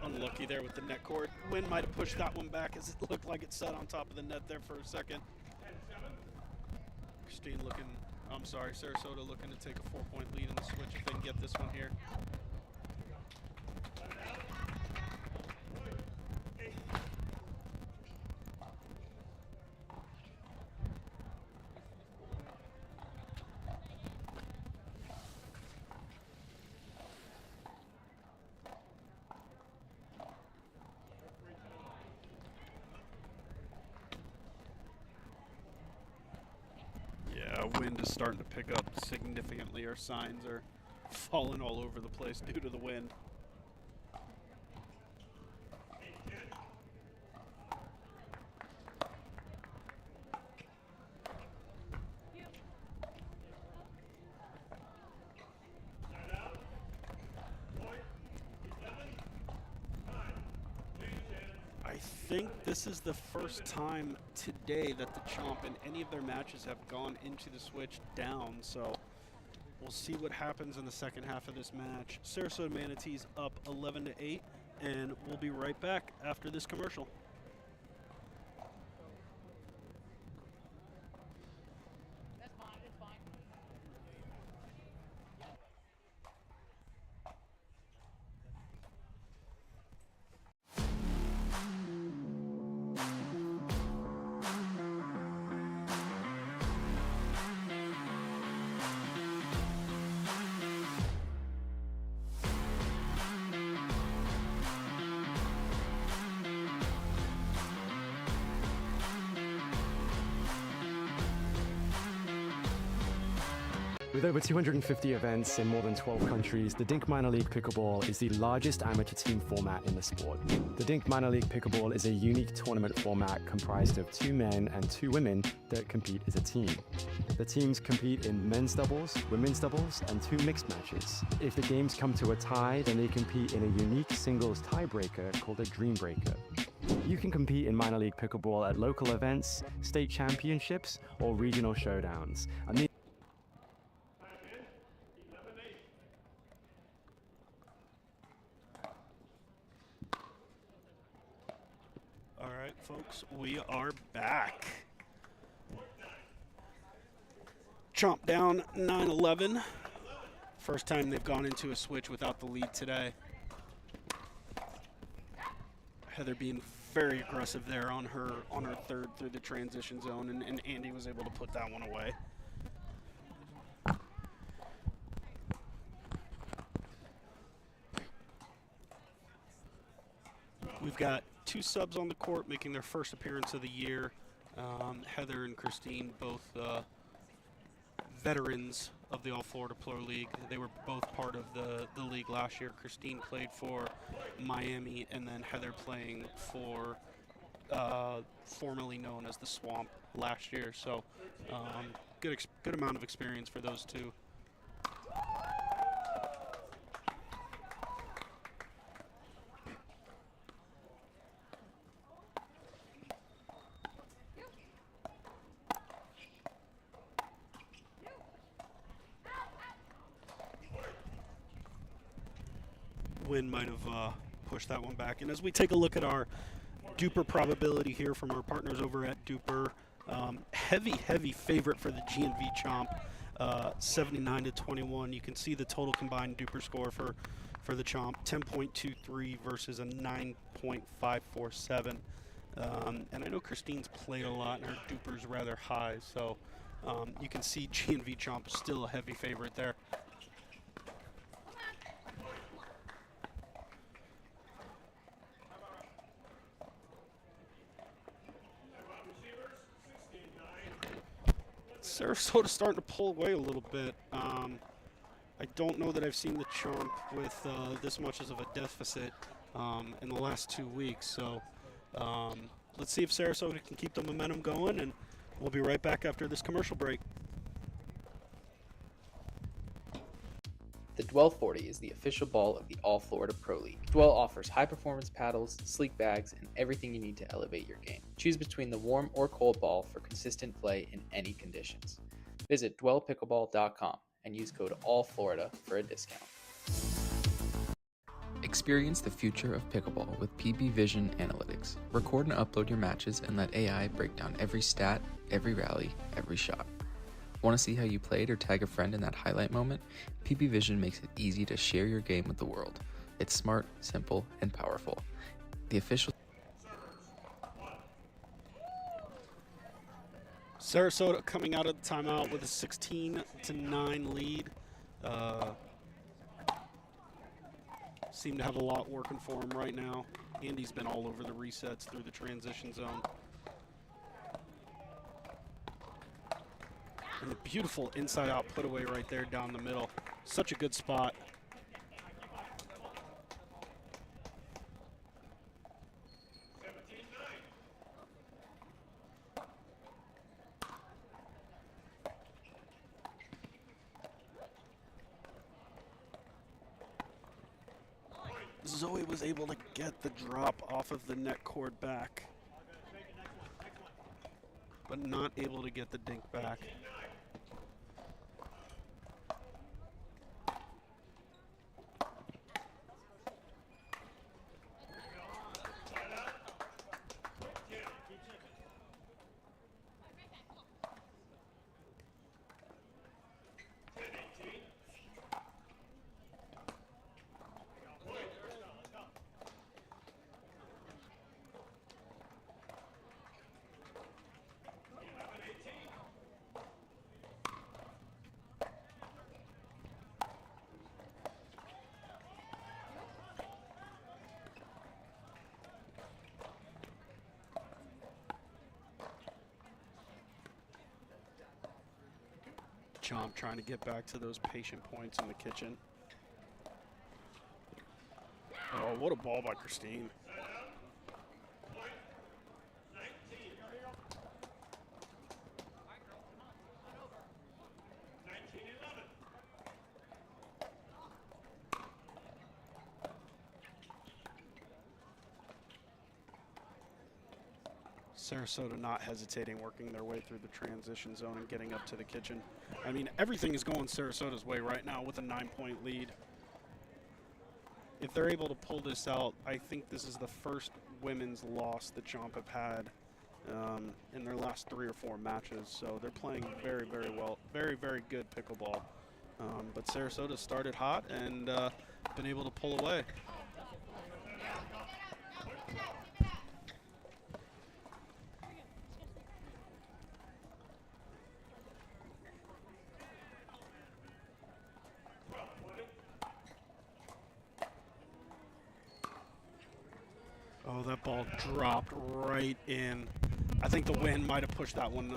Unlucky there with the net cord. Wind might have pushed that one back as it looked like it sat on top of the net there for a second. Christine looking, I'm sorry, Sarasota looking to take a 4-point lead in the switch if they can get this one here. Wind is starting to pick up significantly. Our signs are falling all over the place due to the wind. I think this is the first time today that the Chomp in any of their matches have gone into the switch down, so we'll see what happens in the second half of this match. Sarasota Manatees up 11-8, and we'll be right back after this commercial. With over 250 events in more than 12 countries, the Dink Minor League Pickleball is the largest amateur team format in the sport. The Dink Minor League Pickleball is a unique tournament format comprised of 2 men and 2 women that compete as a team. The teams compete in men's doubles, women's doubles, and 2 mixed matches. If the games come to a tie, then they compete in a unique singles tiebreaker called a Dream Breaker. You can compete in minor league pickleball at local events, state championships, or regional showdowns. All right, folks, we are back. Chomp down 9-11. First time they've gone into a switch without the lead today. Heather being very aggressive there on her third through the transition zone, and Andy was able to put that one away. We've got 2 subs on the court making their first appearance of the year. Heather and Christine, both veterans of the All Florida Pro League. They were both part of the league last year. Christine played for Miami, and then Heather playing for formerly known as the Swamp last year. So good amount of experience for those two. Wind might have pushed that one back. And as we take a look at our DUPR probability here from our partners over at DUPR, heavy favorite for the GNV Chomp, 79-21. You can see the total combined DUPR score for the Chomp, 10.23 versus a 9.547. And I know Christine's played a lot, and her DUPR's rather high, so you can see GNV Chomp is still a heavy favorite there. Sarasota's starting to pull away a little bit. I don't know that I've seen the Chomp with this much of a deficit in the last 2 weeks. So let's see if Sarasota can keep the momentum going, and we'll be right back after this commercial break. The Dwell 40 is the official ball of the All Florida Pro League. Dwell offers high-performance paddles, sleek bags, and everything you need to elevate your game. Choose between the warm or cold ball for consistent play in any conditions. Visit dwellpickleball.com and use code ALLFLORIDA for a discount. Experience the future of pickleball with PB Vision Analytics. Record and upload your matches and let AI break down every stat, every rally, every shot. Want to see how you played or tag a friend in that highlight moment? PB Vision makes it easy to share your game with the world. It's smart, simple, and powerful. The official Sarasota coming out of the timeout with a 16-9 lead. Seem to have a lot working for him right now. Andy's been all over the resets through the transition zone. And the beautiful inside-out put away right there down the middle. Such a good spot. Zoe was able to get the drop off of the net cord back, but not able to get the dink back. Chomp trying to get back to those patient points in the kitchen. Oh, what a ball by Christine. Sarasota not hesitating, working their way through the transition zone and getting up to the kitchen. I mean, everything is going Sarasota's way right now with a 9-point lead. If they're able to pull this out, I think this is the first women's loss that Chomp have had in their last 3 or 4 matches. So they're playing very, very well, very, very good pickleball. But Sarasota started hot and been able to pull away. Oh, that ball dropped right in. I think the wind might have pushed that one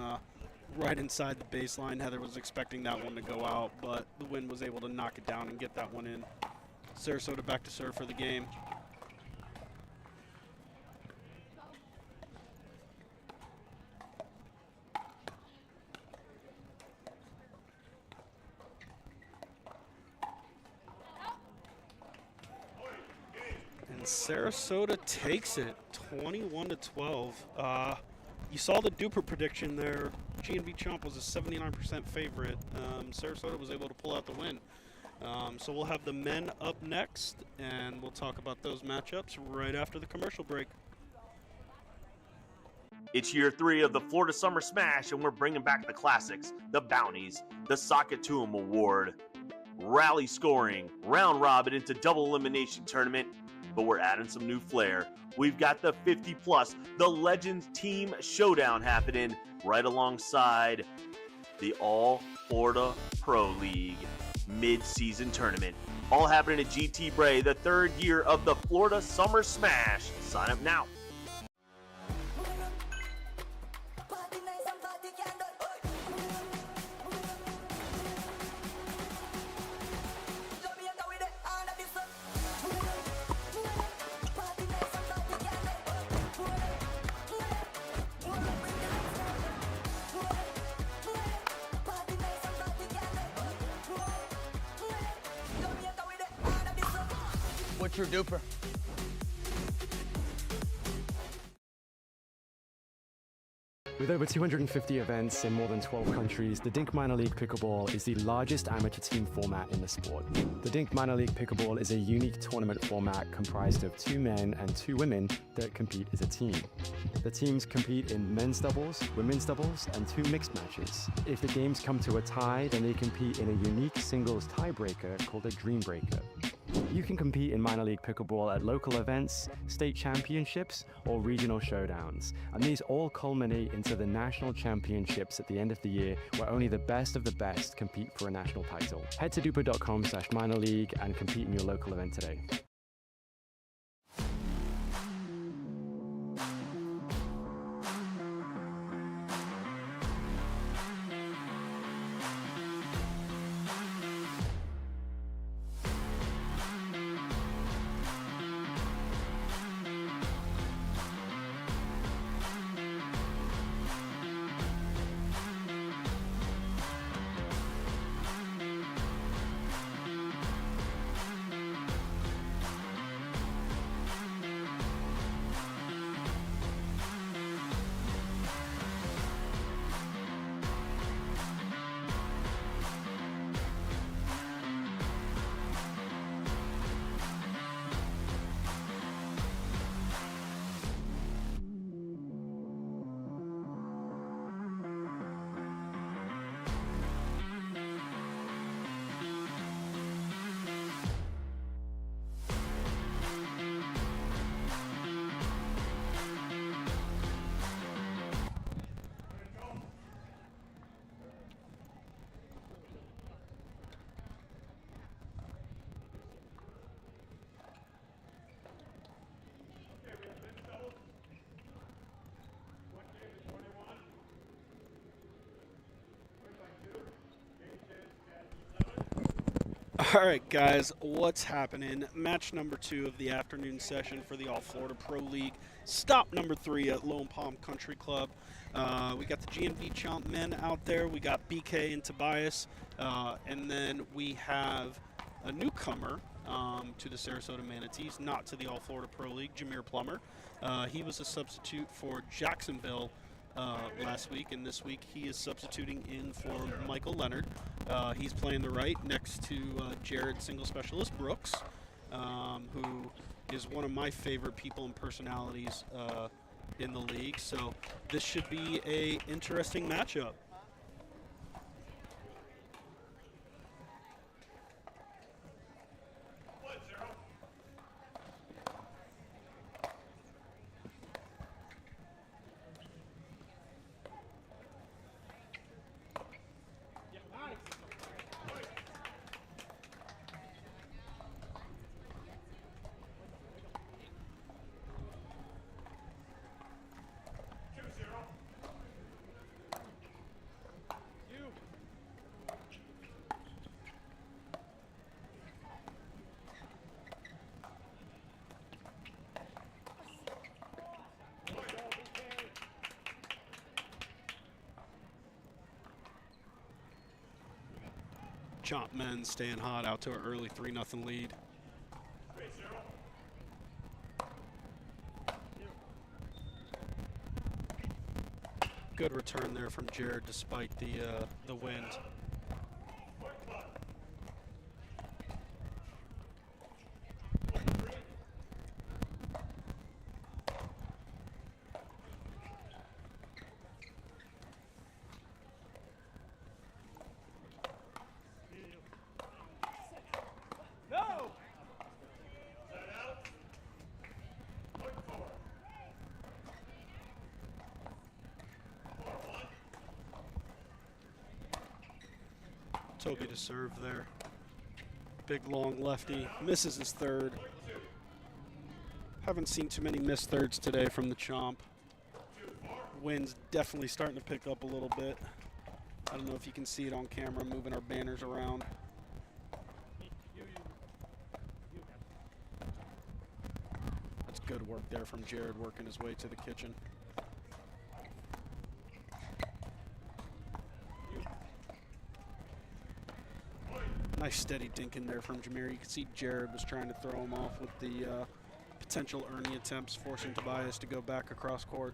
right inside the baseline. Heather was expecting that one to go out, but the wind was able to knock it down and get that one in. Sarasota back to serve for the game. And Sarasota takes it 21-12. You saw the DUPR prediction there. G&B Chomp was a 79% favorite. Sarasota was able to pull out the win. So we'll have the men up next, and we'll talk about those matchups right after the commercial break. It's year 3 of the Florida Summer Smash, and we're bringing back the classics, the bounties, the Sockatoom Award, rally scoring, round robin into double elimination tournament, but we're adding some new flair. We've got the 50+, the Legends Team Showdown happening right alongside the All Florida Pro League mid-season tournament. All happening at GT Bray, the 3rd year of the Florida Summer Smash. Sign up now. What's your DUPR? With over 250 events in more than 12 countries, the Dink Minor League Pickleball is the largest amateur team format in the sport. The Dink Minor League Pickleball is a unique tournament format comprised of 2 men and 2 women that compete as a team. The teams compete in men's doubles, women's doubles, and 2 mixed matches. If the games come to a tie, then they compete in a unique singles tiebreaker called a Dream Breaker. You can compete in minor league pickleball at local events, state championships, or regional showdowns, and these all culminate into the national championships at the end of the year, where only the best of the best compete for a national title. Head to DUPR.com/minorleague and compete in your local event today. All right, guys, what's happening? Match number 2 of the afternoon session for the All Florida Pro League. Stop number 3 at Lone Palm Country Club. We got the G&B Chomp men out there. We got BK and Tobias. And then we have a newcomer to the Sarasota Manatees, not to the All Florida Pro League, Jameer Plummer. He was a substitute for Jacksonville last week, and this week he is substituting in for Michael Leonard. He's playing the right next to Jared Single Specialist Brooks, who is one of my favorite people and personalities in the league. So this should be a interesting matchup. Chomp men staying hot out to an early 3-0 lead. Good return there from Jared despite the wind. Toby to serve there. Big long lefty, misses his third. Haven't seen too many missed thirds today from the Chomp. Wind's definitely starting to pick up a little bit. I don't know if you can see it on camera, moving our banners around. That's good work there from Jared, working his way to the kitchen. Nice steady dink in there from Jameer. You can see Jared was trying to throw him off with the potential Ernie attempts, forcing Tobias to go back across court.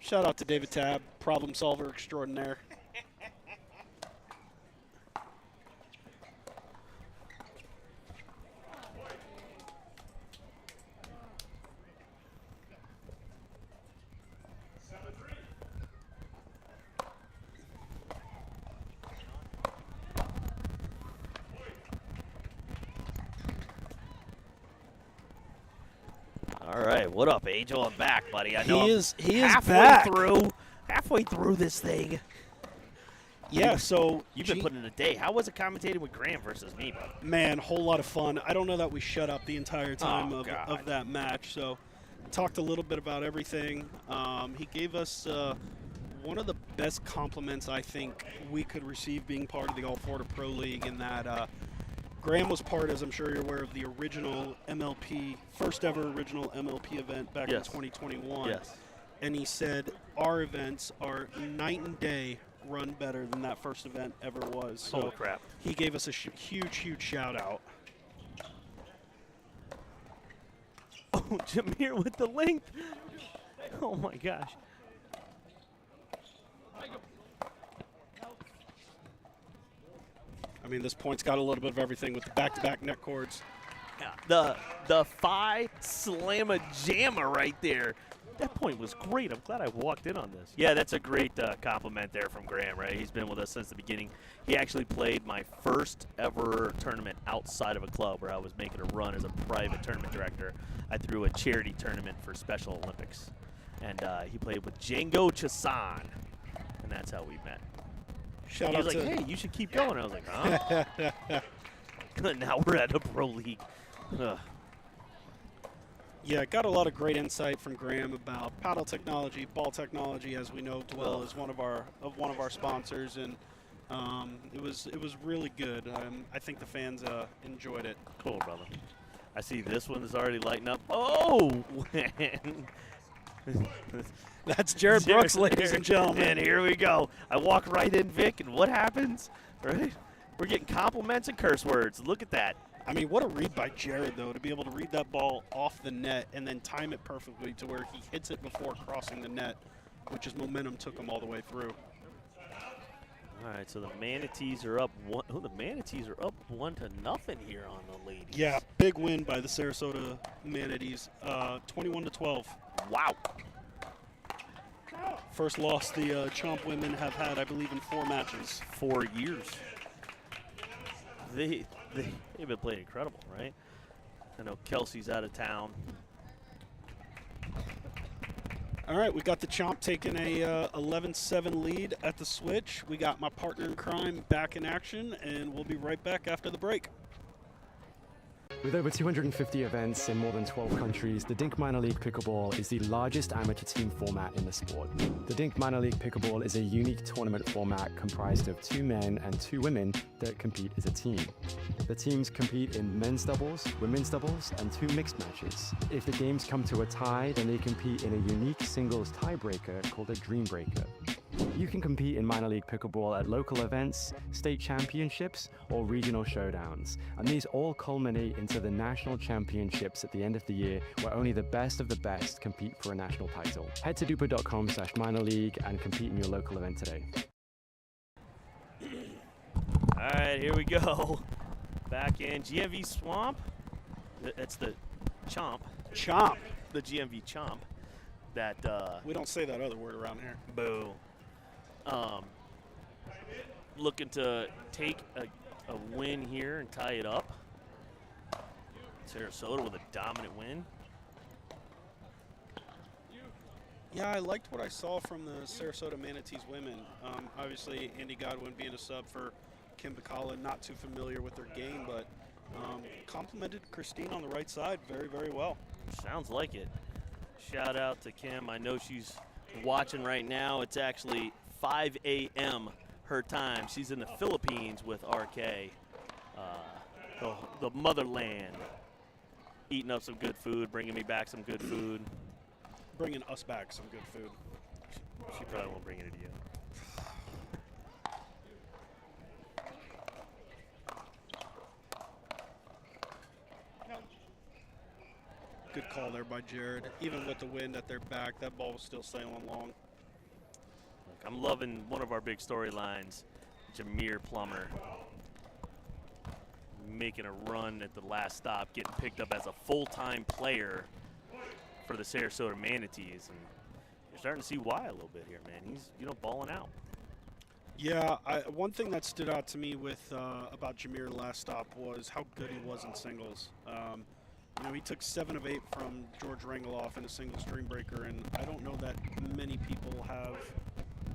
Shout out to David Tabb, problem solver extraordinaire. All right, what up, Angel? I'm back, buddy. I know He is halfway through this thing. Yeah, so you've been putting in a day. How was it commentating with Graham versus me, bro? Man, whole lot of fun. I don't know that we shut up the entire time of that match. So talked a little bit about everything. He gave us one of the best compliments I think we could receive being part of the All Florida Pro League, in that Graham was part, as I'm sure you're aware, of the original MLP, first ever original MLP event back in 2021. Yes. And he said our events are night and day run better than that first event ever was. So Holy crap. He gave us a huge shout out. Oh, Jameer with the length. Oh my gosh. I mean, this point's got a little bit of everything with the back-to-back net cords. The Phi Slamma Jamma right there. That point was great. I'm glad I walked in on this. Yeah, that's a great compliment there from Graham, right? He's been with us since the beginning. He actually played my first ever tournament outside of a club, where I was making a run as a private tournament director. I threw a charity tournament for Special Olympics. And he played with Django Chasan. And that's how we met. Shout he out was like, to hey, you should keep going. I was like, huh? Now we're at a pro league. Ugh. Yeah, got a lot of great insight from Graham about paddle technology, ball technology, as we know Dwell is one of our sponsors, and it was really good. I think the fans enjoyed it. Cool, brother. I see this one is already lighting up. Oh, that's Jared Brooks, ladies and gentlemen. And here we go. I walk right in, Vic, and what happens? Right, we're getting compliments and curse words. Look at that. I mean, what a read by Jared, though, to be able to read that ball off the net and then time it perfectly to where he hits it before crossing the net, which is momentum took him all the way through. All right, so the Manatees are up one. Oh, the Manatees are up 1-0 here on the ladies. Yeah, big win by the Sarasota Manatees, 21-12. Wow. First loss the Chomp women have had, I believe, in 4 matches. 4 years. They've been playing incredible, right? I know Kelsey's out of town. All right, we got the Chomp taking a 11-7 lead at the switch. We got my partner in crime back in action, and we'll be right back after the break. With over 250 events in more than 12 countries, the Dink Minor League Pickleball is the largest amateur team format in the sport. The Dink Minor League Pickleball is a unique tournament format comprised of 2 men and 2 women that compete as a team. The teams compete in men's doubles, women's doubles, and 2 mixed matches. If the games come to a tie, then they compete in a unique singles tiebreaker called a Dream Breaker. You can compete in minor league pickleball at local events, state championships, or regional showdowns, and these all culminate into the national championships at the end of the year, where only the best of the best compete for a national title. Head to DUPR.com/minor league and compete in your local event today. All right, here we go. Back in GMV Swamp. That's the Chomp. Chomp. The GMV Chomp. That we don't say that other word around here. Boo. Looking to take a win here and tie it up. Sarasota with a dominant win. Yeah, I liked what I saw from the Sarasota Manatees women. Obviously, Andy Godwin being a sub for Kim Bacala, not too familiar with their game, but complimented Christine on the right side very, very well. Sounds like it. Shout out to Kim. I know she's watching right now. It's actually 5 a.m. her time. She's in the Philippines with RK, the motherland, eating up some good food, bringing me back some good food. Bringing us back some good food. She probably won't bring it to you. Good call there by Jared. Even with the wind at their back, that ball was still sailing long. Look, I'm loving one of our big storylines, Jameer Plummer. Making a run at the last stop, getting picked up as a full-time player for the Sarasota Manatees. And you're starting to see why a little bit here, man. He's, balling out. Yeah, one thing that stood out to me with about Jameer last stop was how good he was in singles. He took 7 of 8 from George Rangeloff in a singles Dream Breaker, and I don't know that many people have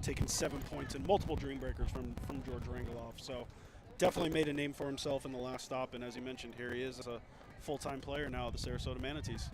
taken 7 points in multiple Dream Breakers from George Rangeloff. So definitely made a name for himself in the last stop, and as you mentioned, here he is as a full-time player now of the Sarasota Manatees.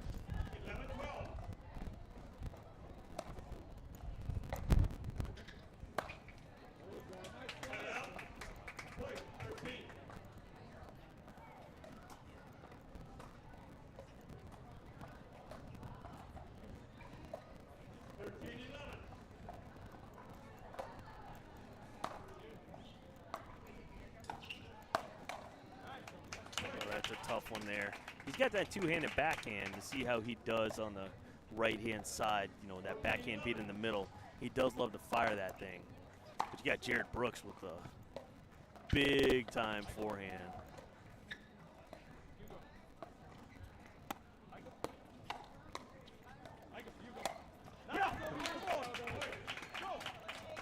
Tough one there. He's got that two-handed backhand to see how he does on the right-hand side. That backhand beat in the middle. He does love to fire that thing. But you got Jared Brooks with a big-time forehand.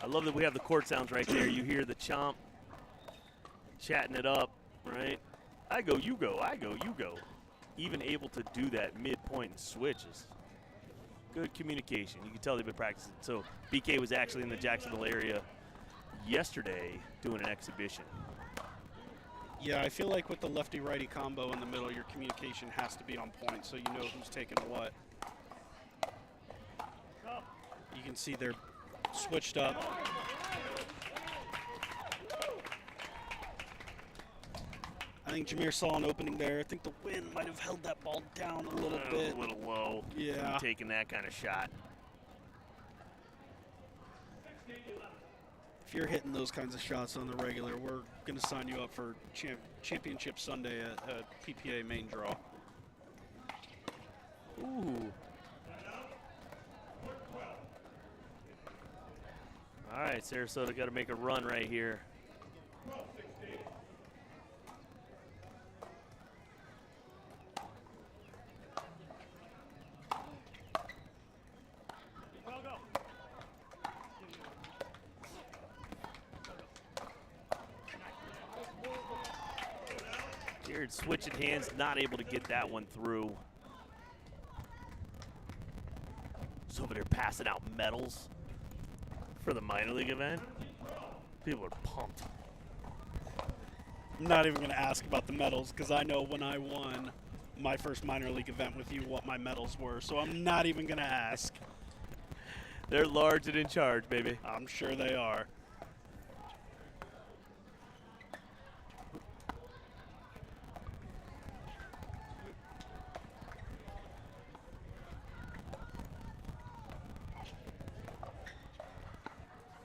I love that we have the court sounds right there. You hear the Chomp chatting it up, right? I go, you go, I go, you go. Even able to do that midpoint and switches. Good communication. You can tell they've been practicing. So BK was actually in the Jacksonville area yesterday doing an exhibition. Yeah, I feel like with the lefty-righty combo in the middle, your communication has to be on point so you know who's taking what. You can see they're switched up. I think Jameer saw an opening there. I think the wind might have held that ball down a little bit. A little low. Yeah. Taking that kind of shot. If you're hitting those kinds of shots on the regular, we're going to sign you up for Championship Sunday at PPA main draw. Ooh. All right, Sarasota got to make a run right here. Jared switching hands, not able to get that one through. Coaches over there passing out medals for the minor league event. People are pumped. I'm not even going to ask about the medals because I know when I won my first minor league event with you what my medals were, so I'm not even going to ask. They're large and in charge, baby. I'm sure they are.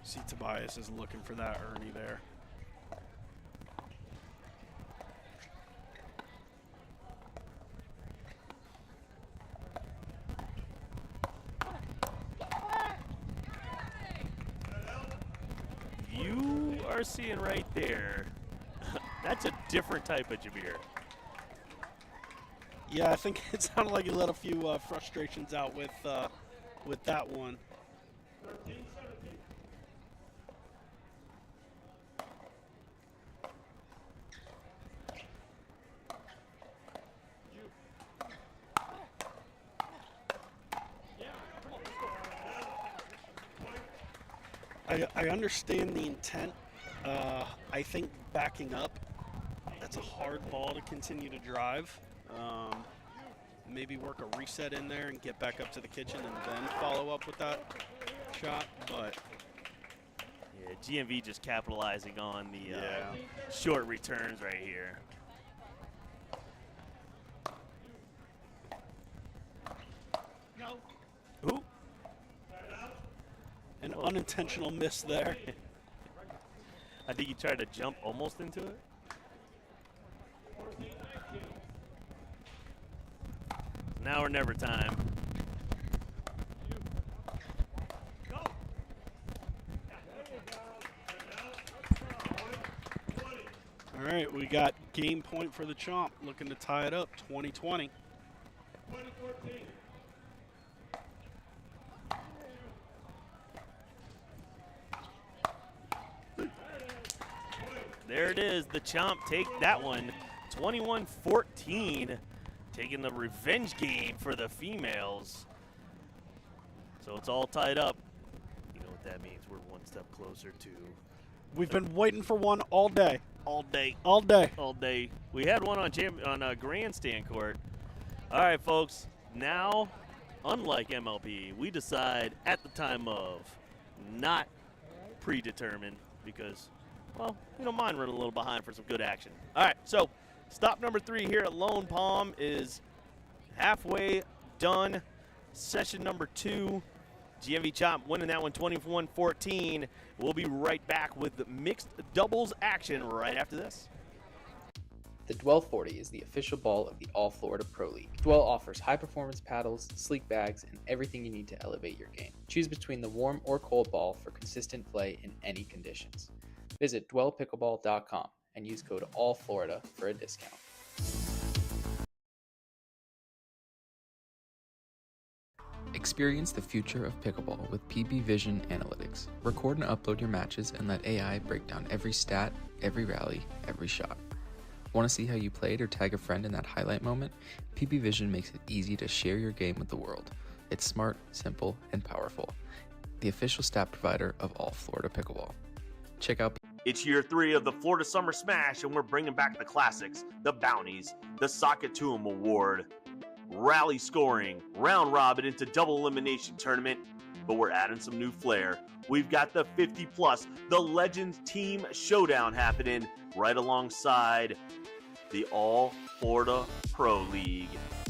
See, Tobias is looking for that Ernie there. You are seeing right there. That's a different type of Jabir. Yeah, I think it sounded like you let a few frustrations out with that one. I understand the intent. I think backing up, that's a hard ball to continue to drive. Maybe work a reset in there and get back up to the kitchen and then follow up with that shot. But yeah, GMV just capitalizing on the short returns right here. Ooh. An unintentional miss there. I think he tried to jump almost into it. Now or never time. All right, we got game point for the Chomp, looking to tie it up, 20-20. There it is, the Chomp take that one, 21-14, taking the revenge game for the females. So it's all tied up. You know what that means, we're one step closer to... We've been waiting for one all day. All day. All day. All day. We had one on grandstand court. All right, folks, now, unlike MLB, we decide at the time of, not predetermined, because... well, you don't mind running a little behind for some good action. All right, so stop number 3 here at Lone Palm is halfway done. Session number 2, GMV Chomp winning that one 21-14. We'll be right back with the mixed doubles action right after this. The Dwell 40 is the official ball of the All Florida Pro League. Dwell offers high-performance paddles, sleek bags, and everything you need to elevate your game. Choose between the warm or cold ball for consistent play in any conditions. Visit dwellpickleball.com and use code ALLFLORIDA for a discount. Experience the future of pickleball with PB Vision Analytics. Record and upload your matches and let AI break down every stat, every rally, every shot. Want to see how you played or tag a friend in that highlight moment? PB Vision makes it easy to share your game with the world. It's smart, simple, and powerful. The official stat provider of All Florida Pickleball. Check out. It's year 3 of the Florida Summer Smash, and we're bringing back the classics, the bounties, the Socket to 'em Award, rally scoring, round robin into double elimination tournament, but we're adding some new flair. We've got the 50+, the Legends Team Showdown happening right alongside the All Florida Pro League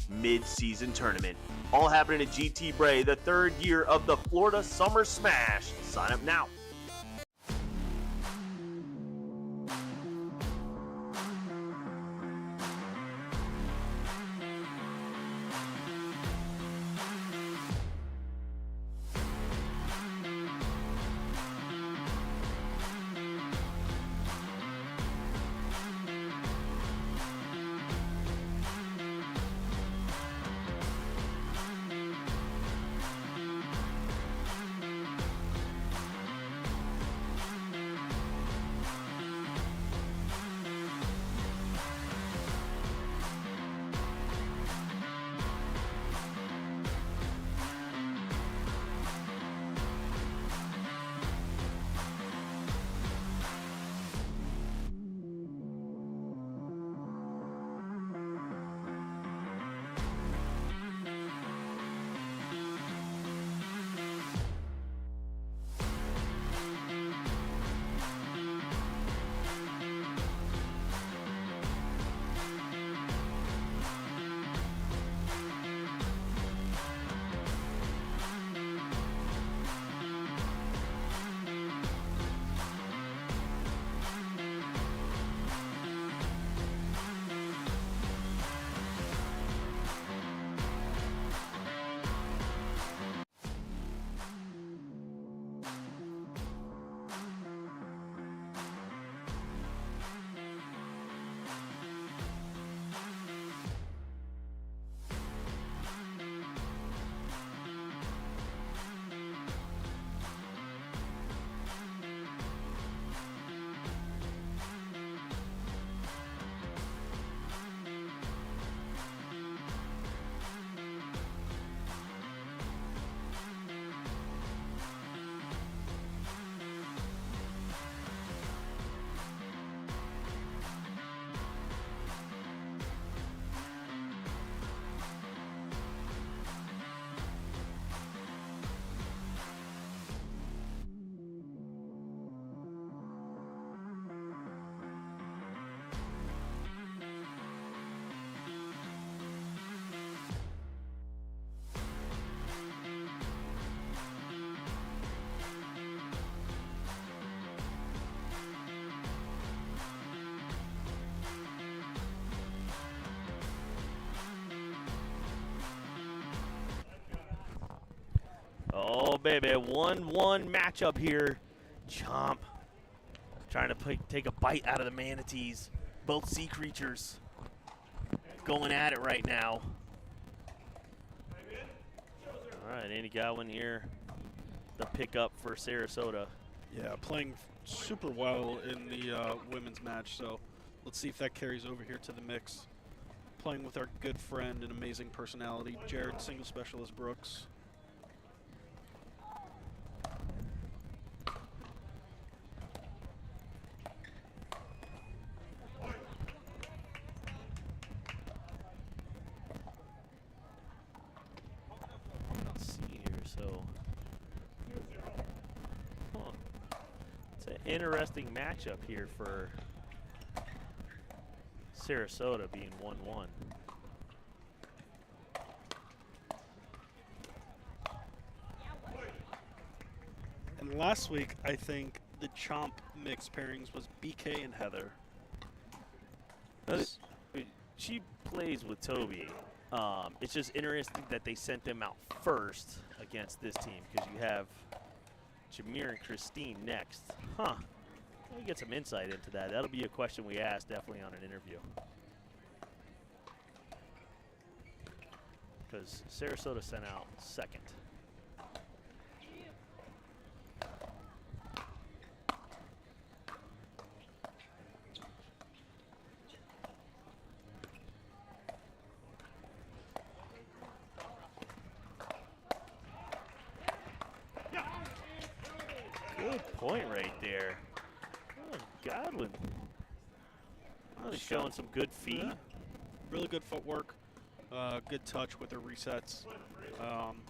mid-season tournament. All happening at GT Bray, the 3rd year of the Florida Summer Smash. Sign up now. baby. 1-1 matchup here. Chomp trying to take a bite out of the manatees. Both sea creatures going at it right now. All right, Andy Godwin here, the pickup for Sarasota. Yeah, playing super well in the women's match, so let's see if that carries over here to the mix. Playing with our good friend and amazing personality, Jared Single Specialist Brooks. Let's see here, so it's an interesting matchup here for Sarasota being 1-1. And last week, I think the Chomp mix pairings was BK and Heather. She plays with Toby. It's just interesting that they sent them out first against this team because you have Jameer and Christine next. Huh. We get some insight into that. That'll be a question we ask definitely on an interview. Because Sarasota sent out second. Good point right there. Oh, Godwin. Oh, he's showing some good feet. Yeah. Really good footwork. Good touch with her resets.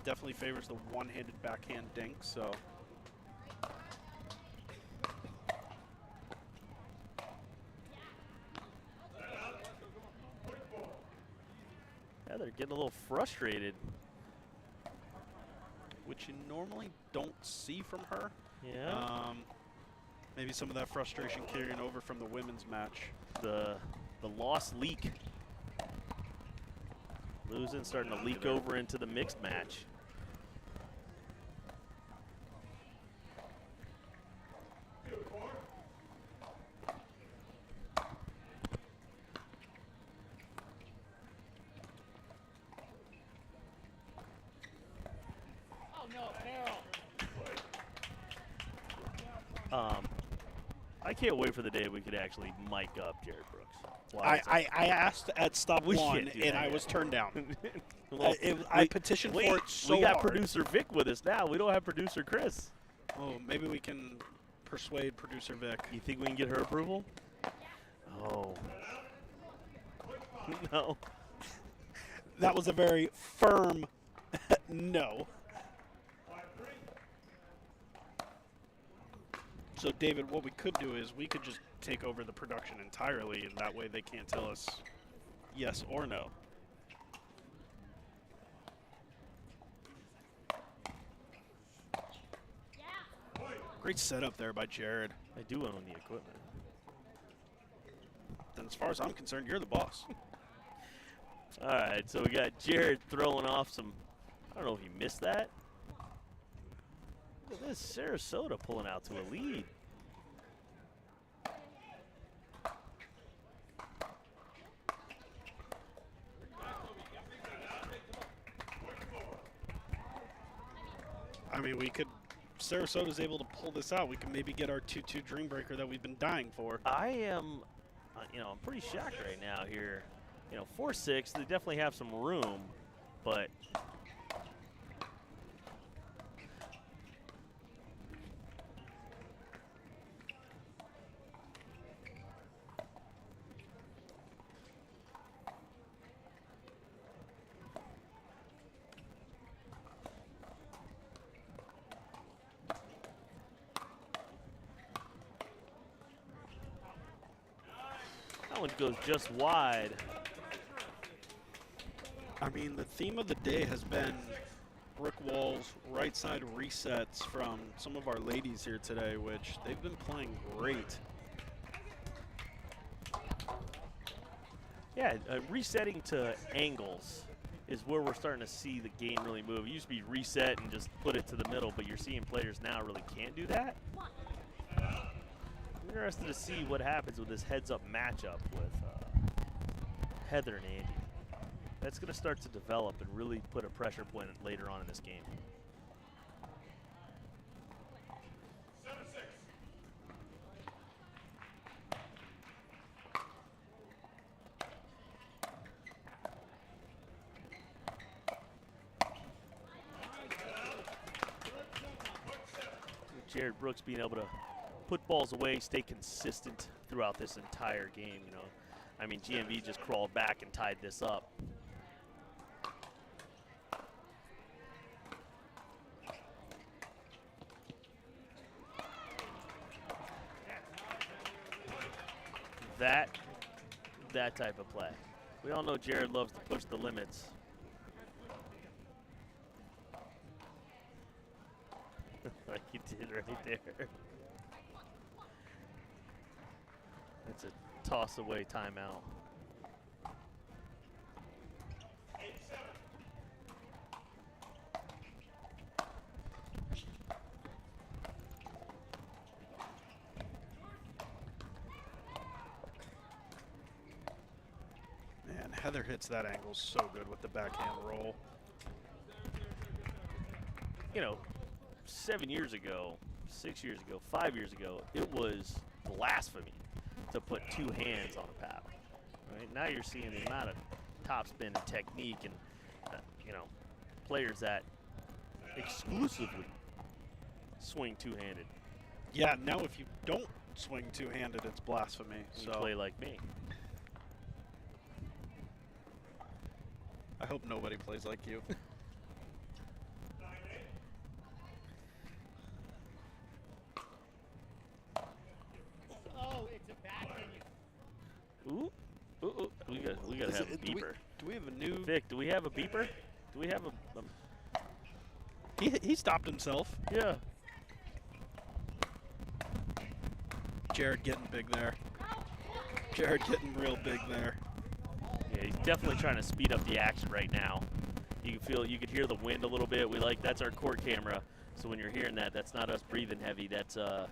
Definitely favors the one-handed backhand dink, so. Yeah, they're getting a little frustrated. Which you normally don't see from her. Yeah. Maybe some of that frustration carrying over from the women's match. The lost leak. Losing, starting to leak over into the mixed match. I can't wait for the day we could actually mic up Jared Brooks. I asked at stop We one, can't do and that I yet. was turned down. Well, I petitioned for it so we got hard. producer Vic with us now. We don't have producer Chris. Oh, maybe we can persuade producer Vic. You think we can get her approval? Oh. No. That was a very firm no. So, David, what we could do is we could just take over the production entirely, and that way they can't tell us yes or no. Great setup there by Jared. I do own the equipment. Then as far as I'm concerned, you're the boss. All right, so we got Jared throwing off some, I don't know if he missed that. Look at this, Sarasota pulling out to a lead. I mean, we could, Sarasota's able to pull this out. We can maybe get our 2-2 dream breaker that we've been dying for. I am, I'm pretty shocked right now here. 4-6, they definitely have some room, but that one goes just wide. I mean, the theme of the day has been brick walls, right side resets from some of our ladies here today, which they've been playing great. Yeah, resetting to angles is where we're starting to see the game really move. It used to be reset and just put it to the middle, but you're seeing players now really can't do that. I'm interested to see what happens with this heads-up matchup with Heather and Andy. That's going to start to develop and really put a pressure point later on in this game. Jared Brooks being able to put balls away, stay consistent throughout this entire game. You know, I mean, GMV just crawled back and tied this up. That type of play. We all know Jared loves to push the limits. Like he did right there. That's a toss away timeout. Man, Heather hits that angle so good with the backhand roll. You know, 7 years ago, 6 years ago, 5 years ago, it was blasphemy to put two hands on a paddle. Right? Now you're seeing the amount of topspin and technique and, you know, players that exclusively swing two-handed. Yeah, now if you don't swing two-handed, it's blasphemy. You play like me. I hope nobody plays like you. Ooh, ooh, ooh. We gotta have a beeper. Do we have a new Vic? Do we have a beeper? Do we have a? He stopped himself. Yeah. Jared getting big there. Jared getting real big there. Yeah, he's definitely trying to speed up the action right now. You can hear the wind a little bit. That's our court camera. So when you're hearing that, that's not us breathing heavy. That's the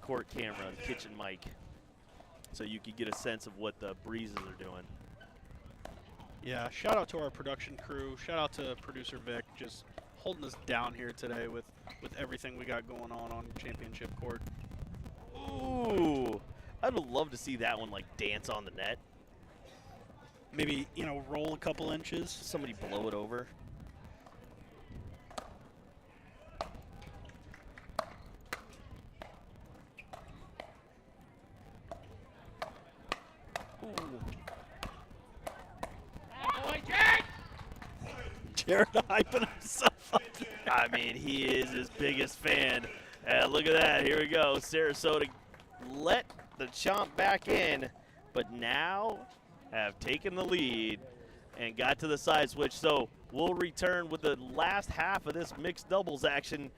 court camera, the kitchen mic. So you can get a sense of what the breezes are doing. Yeah, shout out to our production crew. Shout out to producer Vic, just holding us down here today with everything we got going on championship court. Ooh, I'd love to see that one like dance on the net. Maybe, you know, roll a couple inches. Somebody blow it over. Jared hyping himself up there. I mean, he is his biggest fan. Look at that. Here we go. Sarasota let the chomp back in, but now have taken the lead and got to the side switch. So we'll return with the last half of this mixed doubles action,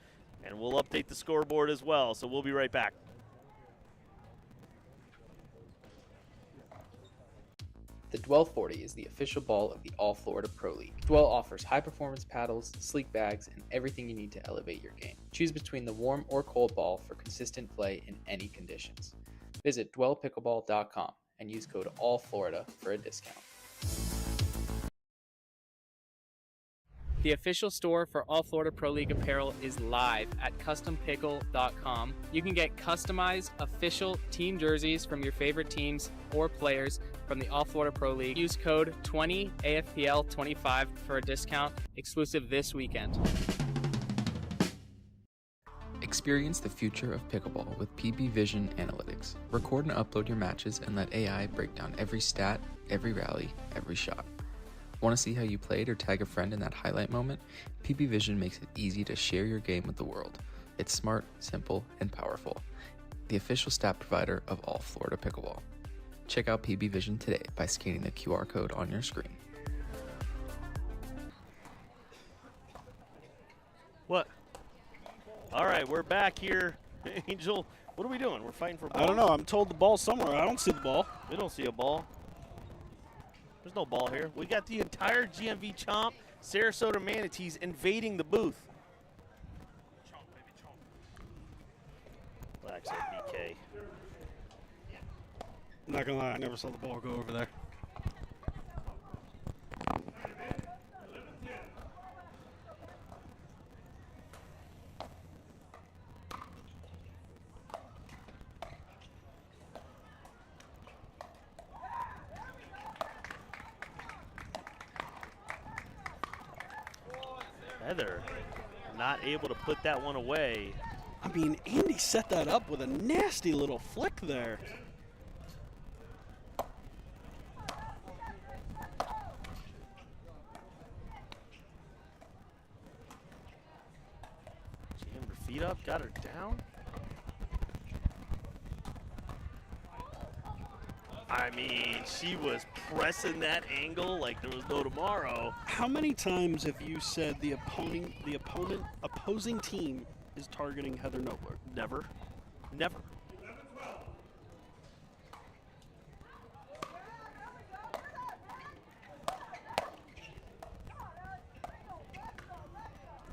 and we'll update the scoreboard as well. So we'll be right back. The Dwell 40 is the official ball of the All Florida Pro League. Dwell offers high-performance paddles, sleek bags, and everything you need to elevate your game. Choose between the warm or cold ball for consistent play in any conditions. Visit dwellpickleball.com and use code ALLFLORIDA for a discount. The official store for All Florida Pro League apparel is live at CustomPickle.com. You can get customized official team jerseys from your favorite teams or players from the All Florida Pro League. Use code 20AFPL25 for a discount exclusive this weekend. Experience the future of pickleball with PB Vision Analytics. Record and upload your matches and let AI break down every stat, every rally, every shot. Want to see how you played or tag a friend in that highlight moment? PB Vision makes it easy to share your game with the world. It's smart, simple, and powerful. The official stat provider of All Florida Pickleball. Check out PB Vision today by scanning the QR code on your screen. What? All right, we're back here. Angel, what are we doing? We're fighting for balls? I don't know. I'm told the ball's somewhere. I don't see the ball. We don't see a ball. There's no ball here. We got the entire GMV Chomp Sarasota Manatees invading the booth. Black said BK. I'm not gonna lie, I never saw the ball go over there. Heather not able to put that one away. I mean, Andy set that up with a nasty little flick there. Jammed her feet up, got her down. I mean, she was pressing that angle like there was no tomorrow. How many times have you said the opposing team is targeting Heather Notler? Never. Never.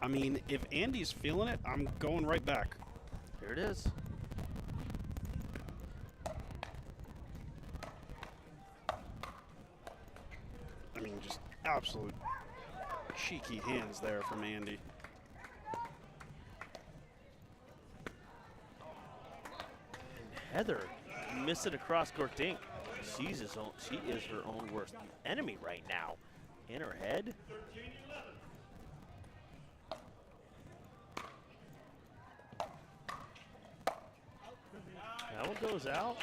I mean, if Andy's feeling it, I'm going right back. Here it is. I mean, just absolute cheeky hands there from Andy. Heather missing across court Dink. She is her own worst enemy right now. In her head. That one goes out.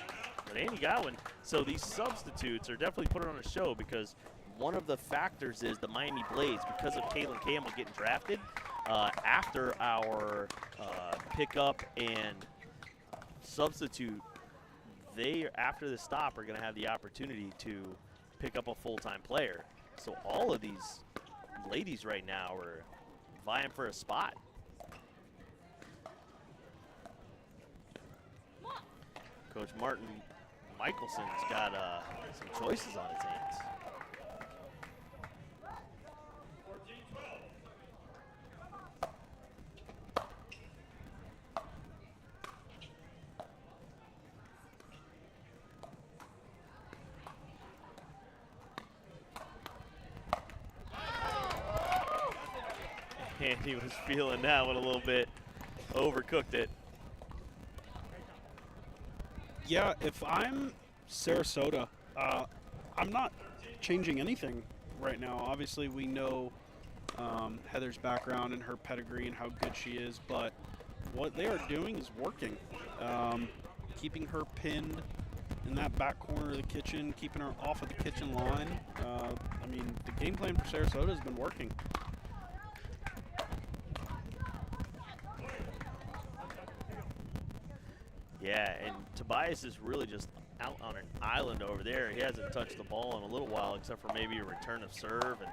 But Andy got one. So these substitutes are definitely putting on a show because one of the factors is the Miami Blades, because of Caitlin Campbell getting drafted, after our pickup and substitute, they, after the stop, are going to have the opportunity to pick up a full-time player. So all of these ladies right now are vying for a spot. Coach Martin Michelson's got some choices on his hands. Andy was feeling that one a little bit, overcooked it. Yeah, if I'm Sarasota, I'm not changing anything right now. Obviously, we know Heather's background and her pedigree and how good she is, but what they are doing is working. Keeping her pinned in that back corner of the kitchen, keeping her off of the kitchen line. I mean, the game plan for Sarasota has been working. Yeah, and Tobias is really just out on an island over there. He hasn't touched the ball in a little while, except for maybe a return of serve and,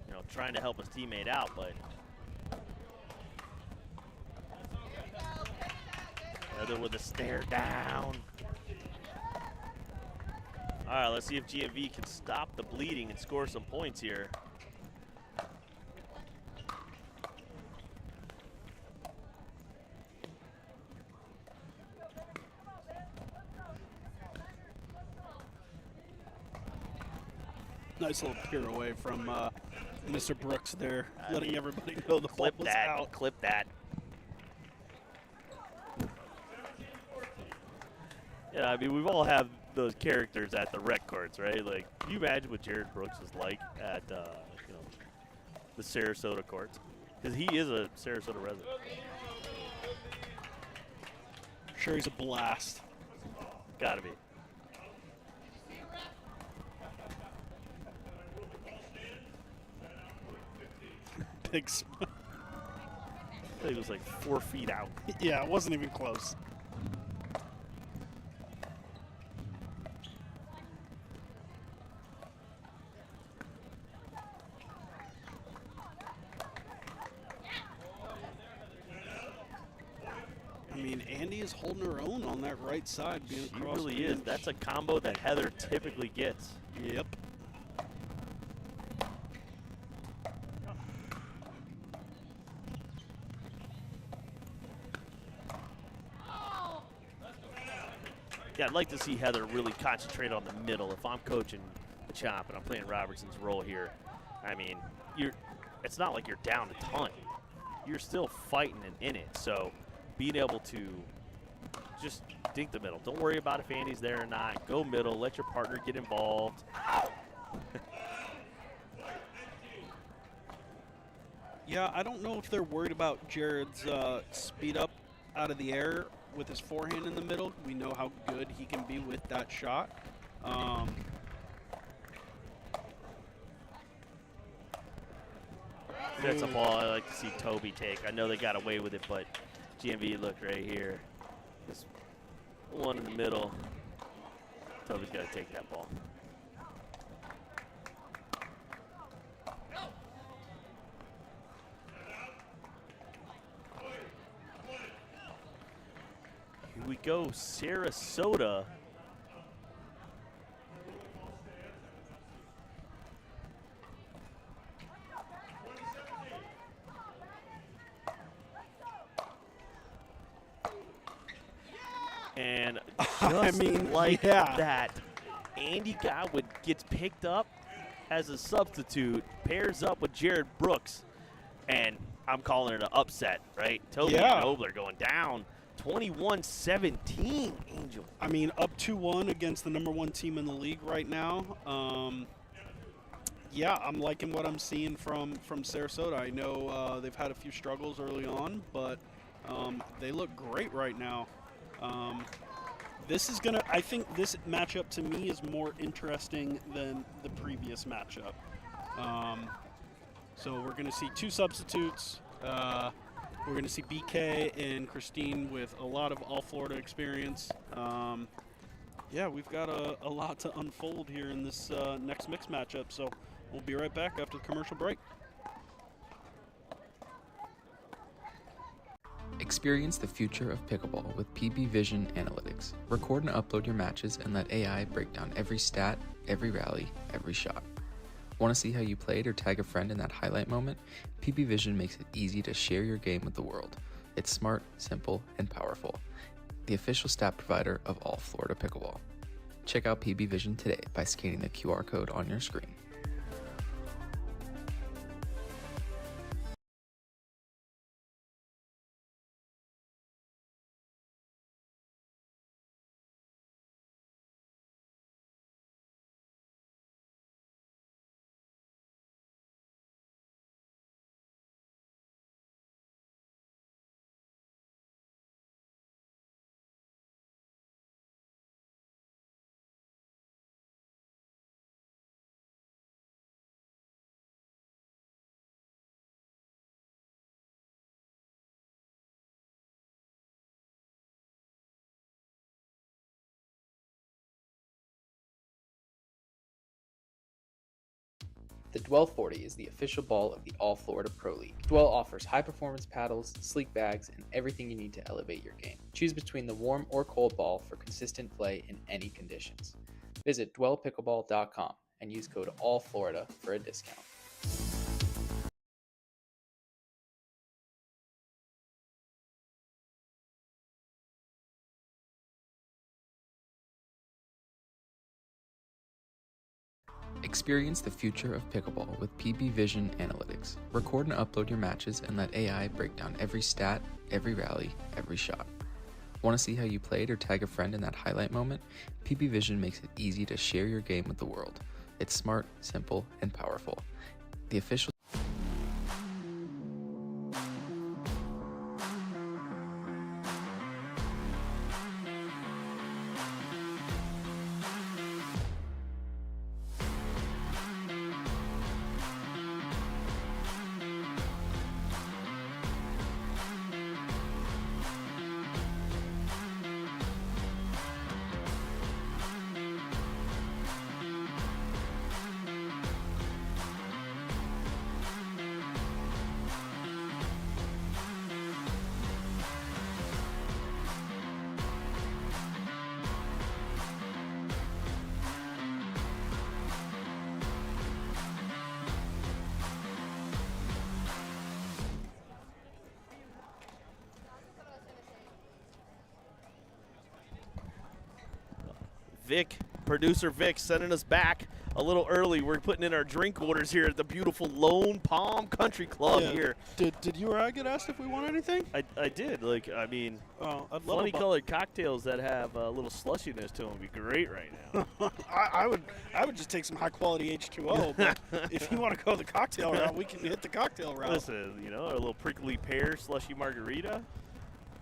you know, trying to help his teammate out. But Heather with a stare down. All right, let's see if GMV can stop the bleeding and score some points here. Nice little peer away from Mr. Brooks there, letting everybody know the ball was out. Clip that. Yeah, I mean, we've all had those characters at the rec courts, right? Like, can you imagine what Jared Brooks is like at, you know, the Sarasota courts? Because he is a Sarasota resident. Sure, he's a blast. Gotta be. Big smile. I think it was like 4 feet out. Yeah, it wasn't even close. I mean, Andy is holding her own on that right side. Being She really is. That's a combo that Heather typically gets. Yep. Yeah, I'd like to see Heather really concentrate on the middle. If I'm coaching the Chomp and I'm playing Robertson's role here, I mean, it's not like you're down a ton. You're still fighting and in it. So being able to just dink the middle. Don't worry about if Andy's there or not. Go middle. Let your partner get involved. Yeah, I don't know if they're worried about Jared's speed up out of the air with his forehand in the middle. We know how good he can be with that shot. That's a ball I like to see Toby take. I know they got away with it, but GMV, look right here. This one in the middle. Toby's got to take that ball. Here we go, Sarasota. And just that, Andy Godwin gets picked up as a substitute, pairs up with Jared Brooks, and I'm calling it an upset, right? Toby and Obler going down 21-17, Angel. I mean, up 2-1 against the #1 team in the league right now. Yeah, I'm liking what I'm seeing from Sarasota. I know they've had a few struggles early on, but they look great right now. This is gonna. I think this matchup to me is more interesting than the previous matchup. So we're gonna see two substitutes. We're gonna see BK and Christine with a lot of All Florida experience. Yeah, we've got a lot to unfold here in this next mix matchup. So we'll be right back after the commercial break. Experience the future of pickleball with PB Vision Analytics. Record and upload your matches and let AI break down every stat, every rally, every shot. Want to see how you played or tag a friend in that highlight moment? PB Vision makes it easy to share your game with the world. It's smart, simple, and powerful. The official stat provider of All Florida Pickleball. Check out PB Vision today by scanning the QR code on your screen. The Dwell 40 is the official ball of the All Florida Pro League. Dwell offers high-performance paddles, sleek bags, and everything you need to elevate your game. Choose between the warm or cold ball for consistent play in any conditions. Visit dwellpickleball.com and use code ALLFLORIDA for a discount. Experience the future of pickleball with PB Vision Analytics. Record and upload your matches and let AI break down every stat, every rally, every shot. Want to see how you played or tag a friend in that highlight moment? PB Vision makes it easy to share your game with the world. It's smart, simple, and powerful. The official Vic, producer Vic, sending us back a little early. We're putting in our drink orders here at the beautiful Lone Palm Country Club here. Did you or I get asked if we want anything? I did. Like, I mean, I'd love funny colored cocktails that have a little slushiness to them would be great right now. I would just take some high quality H2O. But if you want to go the cocktail route, we can hit the cocktail route. Listen, you know, a little prickly pear slushy margarita.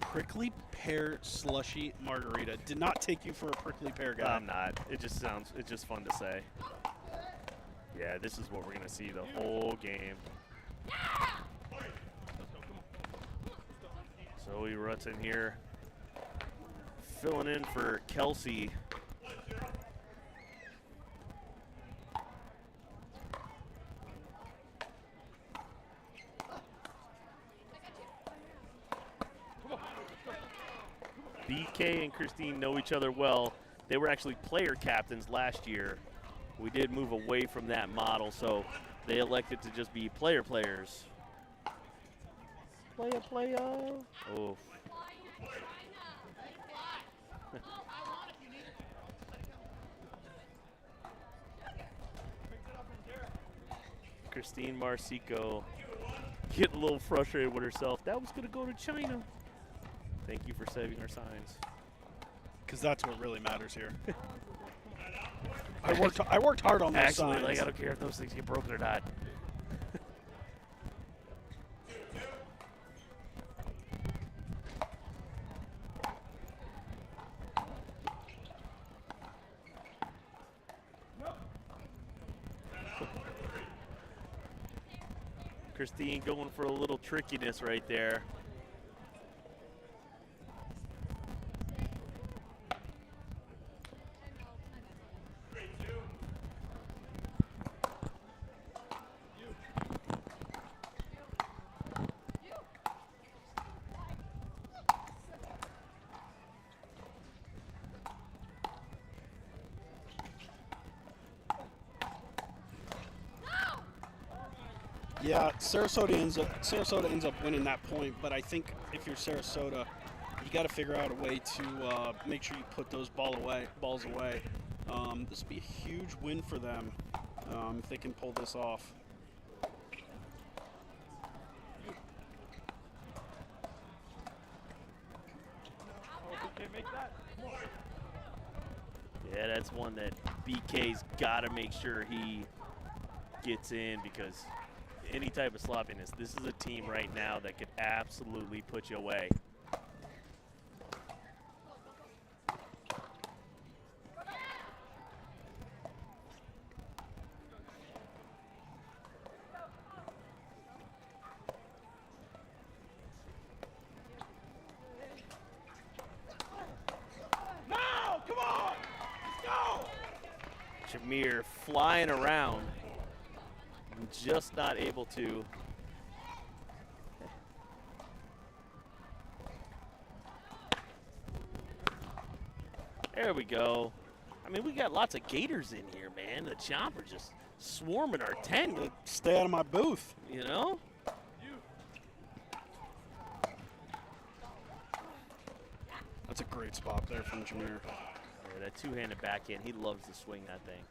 Prickly pear slushy margarita. Did not take you for a prickly pear guy. I'm not. It's just fun to say. Yeah, this is what we're going to see the whole game. Zoe Ruts in here, filling in for Kelsey. BK and Christine know each other well. They were actually player captains last year. We did move away from that model, so they elected to just be players. Player. Oh. Christine Marcico getting a little frustrated with herself. That was going to go to China. Thank you for saving our signs. Because that's what really matters here. I worked hard on those signs. Like, I don't care if those things get broken or not. Christine going for a little trickiness right there. Yeah, Sarasota ends up winning that point, but I think if you're Sarasota, you got to figure out a way to make sure you put those balls away. This would be a huge win for them if they can pull this off. Yeah, that's one that BK's got to make sure he gets in, because any type of sloppiness, this is a team right now that could absolutely put you away. No, come on, let's go! Jameer flying around, just not able to. There we go. I mean, we got lots of gators in here, man. The chopper just swarming our tent. Stay out of my booth. You know? That's a great spot there from Jameer. Yeah, that two-handed backhand, he loves to swing that thing.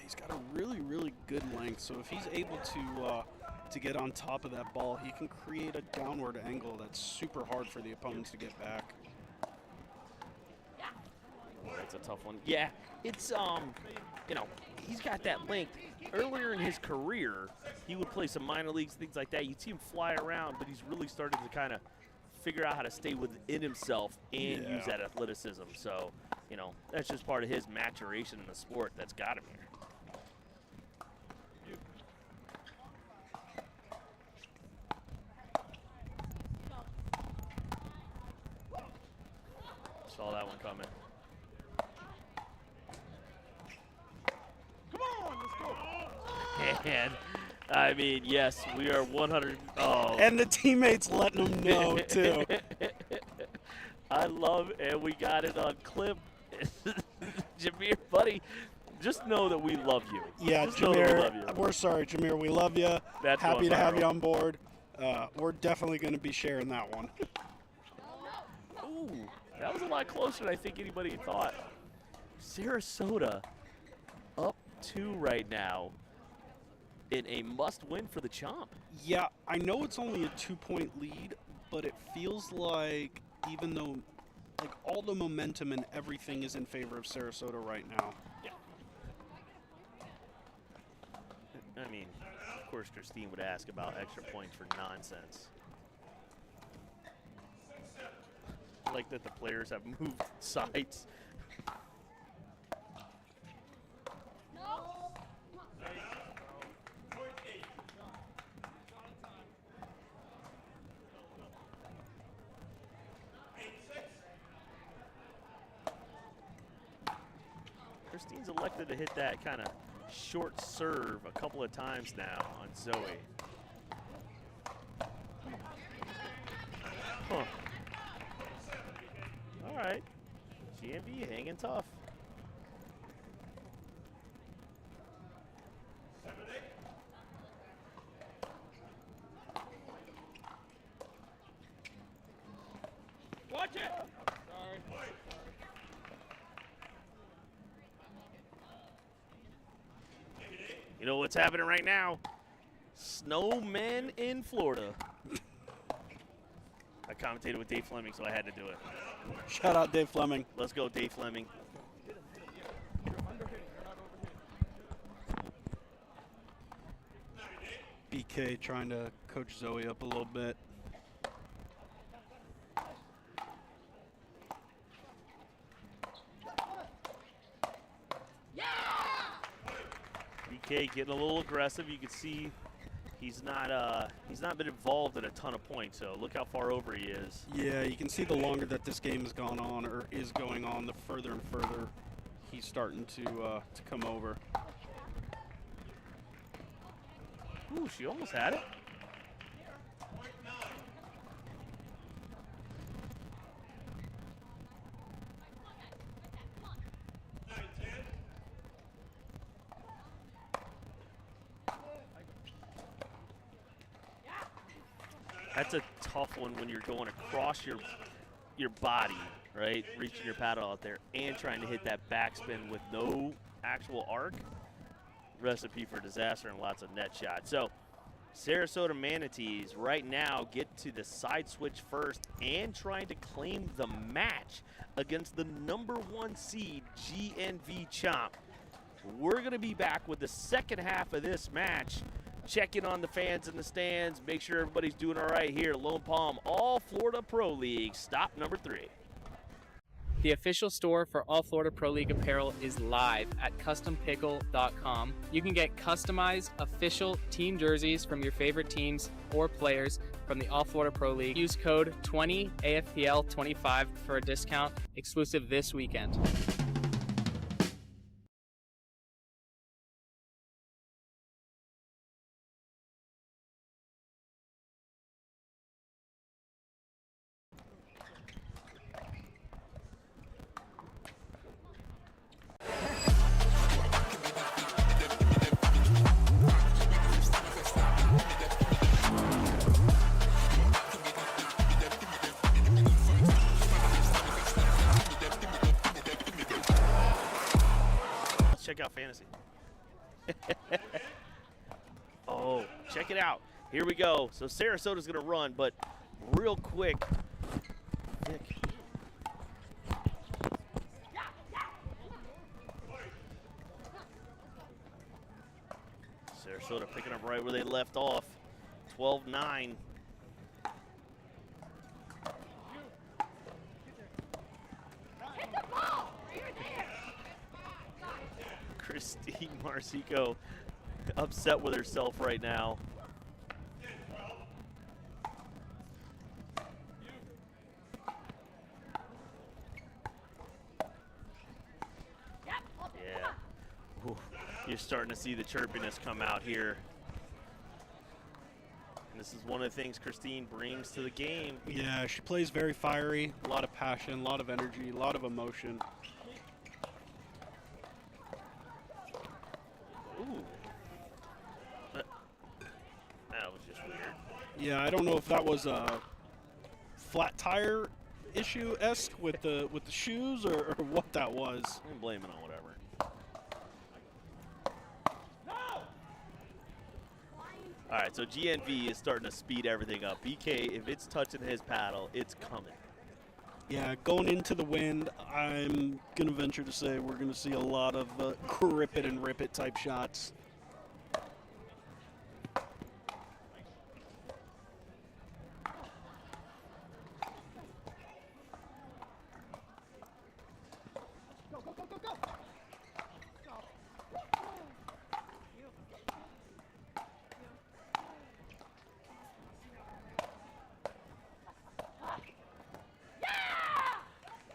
He's got a really, really good length, so if he's able to get on top of that ball, he can create a downward angle that's super hard for the opponents to get back. That's a tough one. Yeah, it's, you know, he's got that length. Earlier in his career, he would play some minor leagues, things like that. You'd see him fly around, but he's really started to kind of figure out how to stay within himself and use that athleticism. So, you know, that's just part of his maturation in the sport that's got him here. Saw that one coming. Come on, let's go. And, I mean, yes, we are 100. Oh. And the teammates letting them know, too. I love, and we got it on clip. Jameer, buddy, just know that we love you. Yeah, just know that we love Jameer, you. we're sorry, Jameer. We love you. That's happy going to have viral. you on board. We're definitely going to be sharing that one. Ooh, that was a lot closer than I think anybody thought. Sarasota up 2 right now in a must-win for the Chomp. Yeah, I know it's only a 2-point lead, but it feels like even though like all the momentum and everything is in favor of Sarasota right now. Yeah. I mean, of course, Christine would ask about extra points for nonsense. I like that the players have moved sides. Christine's elected to hit that kind of short serve a couple of times now on Zoe. Huh. All right. GMB hanging tough. Watch it! Sorry. You know what's happening right now? Snowmen in Florida. I commentated with Dave Fleming, so I had to do it. Shout out Dave Fleming. Let's go, Dave Fleming. BK trying to coach Zoe up a little bit. BK getting a little aggressive. You can see he's not been involved in a ton of points, so look how far over he is. Yeah, you can see the longer that this game has gone on or is going on, the further and further he's starting to come over. Ooh, she almost had it. That's a tough one when you're going across your body, right? Reaching your paddle out there and trying to hit that backspin with no actual arc. Recipe for disaster and lots of net shots. So Sarasota Manatees right now get to the side switch first and trying to claim the match against the #1 seed GNV Chomp. We're going to be back with the second half of this match. Check in on the fans in the stands. Make sure everybody's doing all right here. Lone Palm All Florida Pro League, stop number 3. The official store for All Florida Pro League apparel is live at CustomPickle.com. You can get customized official team jerseys from your favorite teams or players from the All Florida Pro League. Use code 20AFPL25 for a discount exclusive this weekend. Check out fantasy. Oh, check it out. Here we go. So Sarasota's going to run, but real quick. Vic. Sarasota picking up right where they left off. 12-9. Christine Marcico upset with herself right now. Yeah. Ooh, you're starting to see the chirpiness come out here. And this is one of the things Christine brings to the game. Yeah, she plays very fiery, a lot of passion, a lot of energy, a lot of emotion. Ooh. That was just weird. Yeah, I don't know if that was a flat tire issue-esque with the shoes or what that was. I'm blaming on whatever. All right, so GNV is starting to speed everything up. BK, if it's touching his paddle, it's coming. Yeah, going into the wind, I'm going to venture to say we're going to see a lot of grip it and rip it type shots.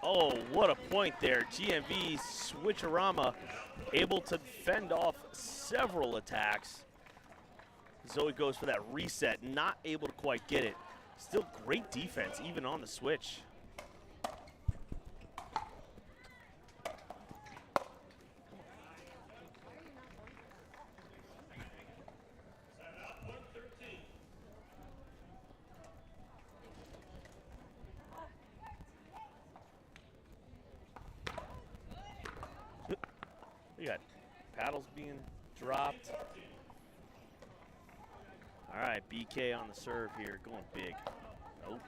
Oh, what a point there. GMV switcherama able to fend off several attacks. Zoe goes for that reset, not able to quite get it. Still great defense, even on the switch. We got paddles being dropped. All right, BK on the serve here, going big. Nope.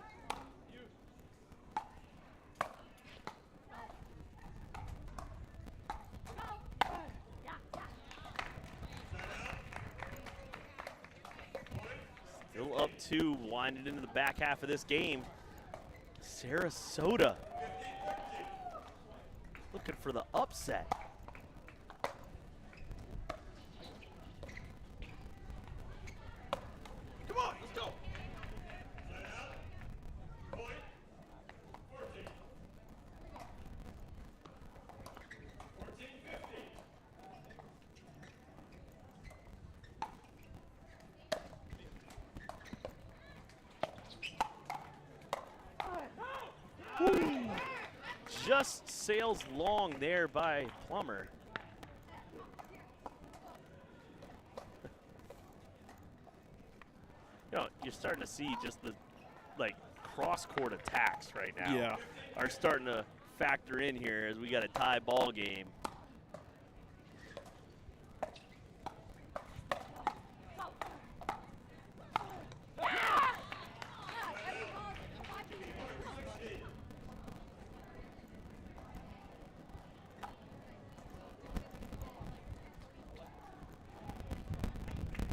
Still up 2, winding into the back half of this game. Sarasota looking for the upset. Just sails long there by Plummer. You know, you're starting to see just the cross-court attacks right now are starting to factor in here as we got a tie ball game.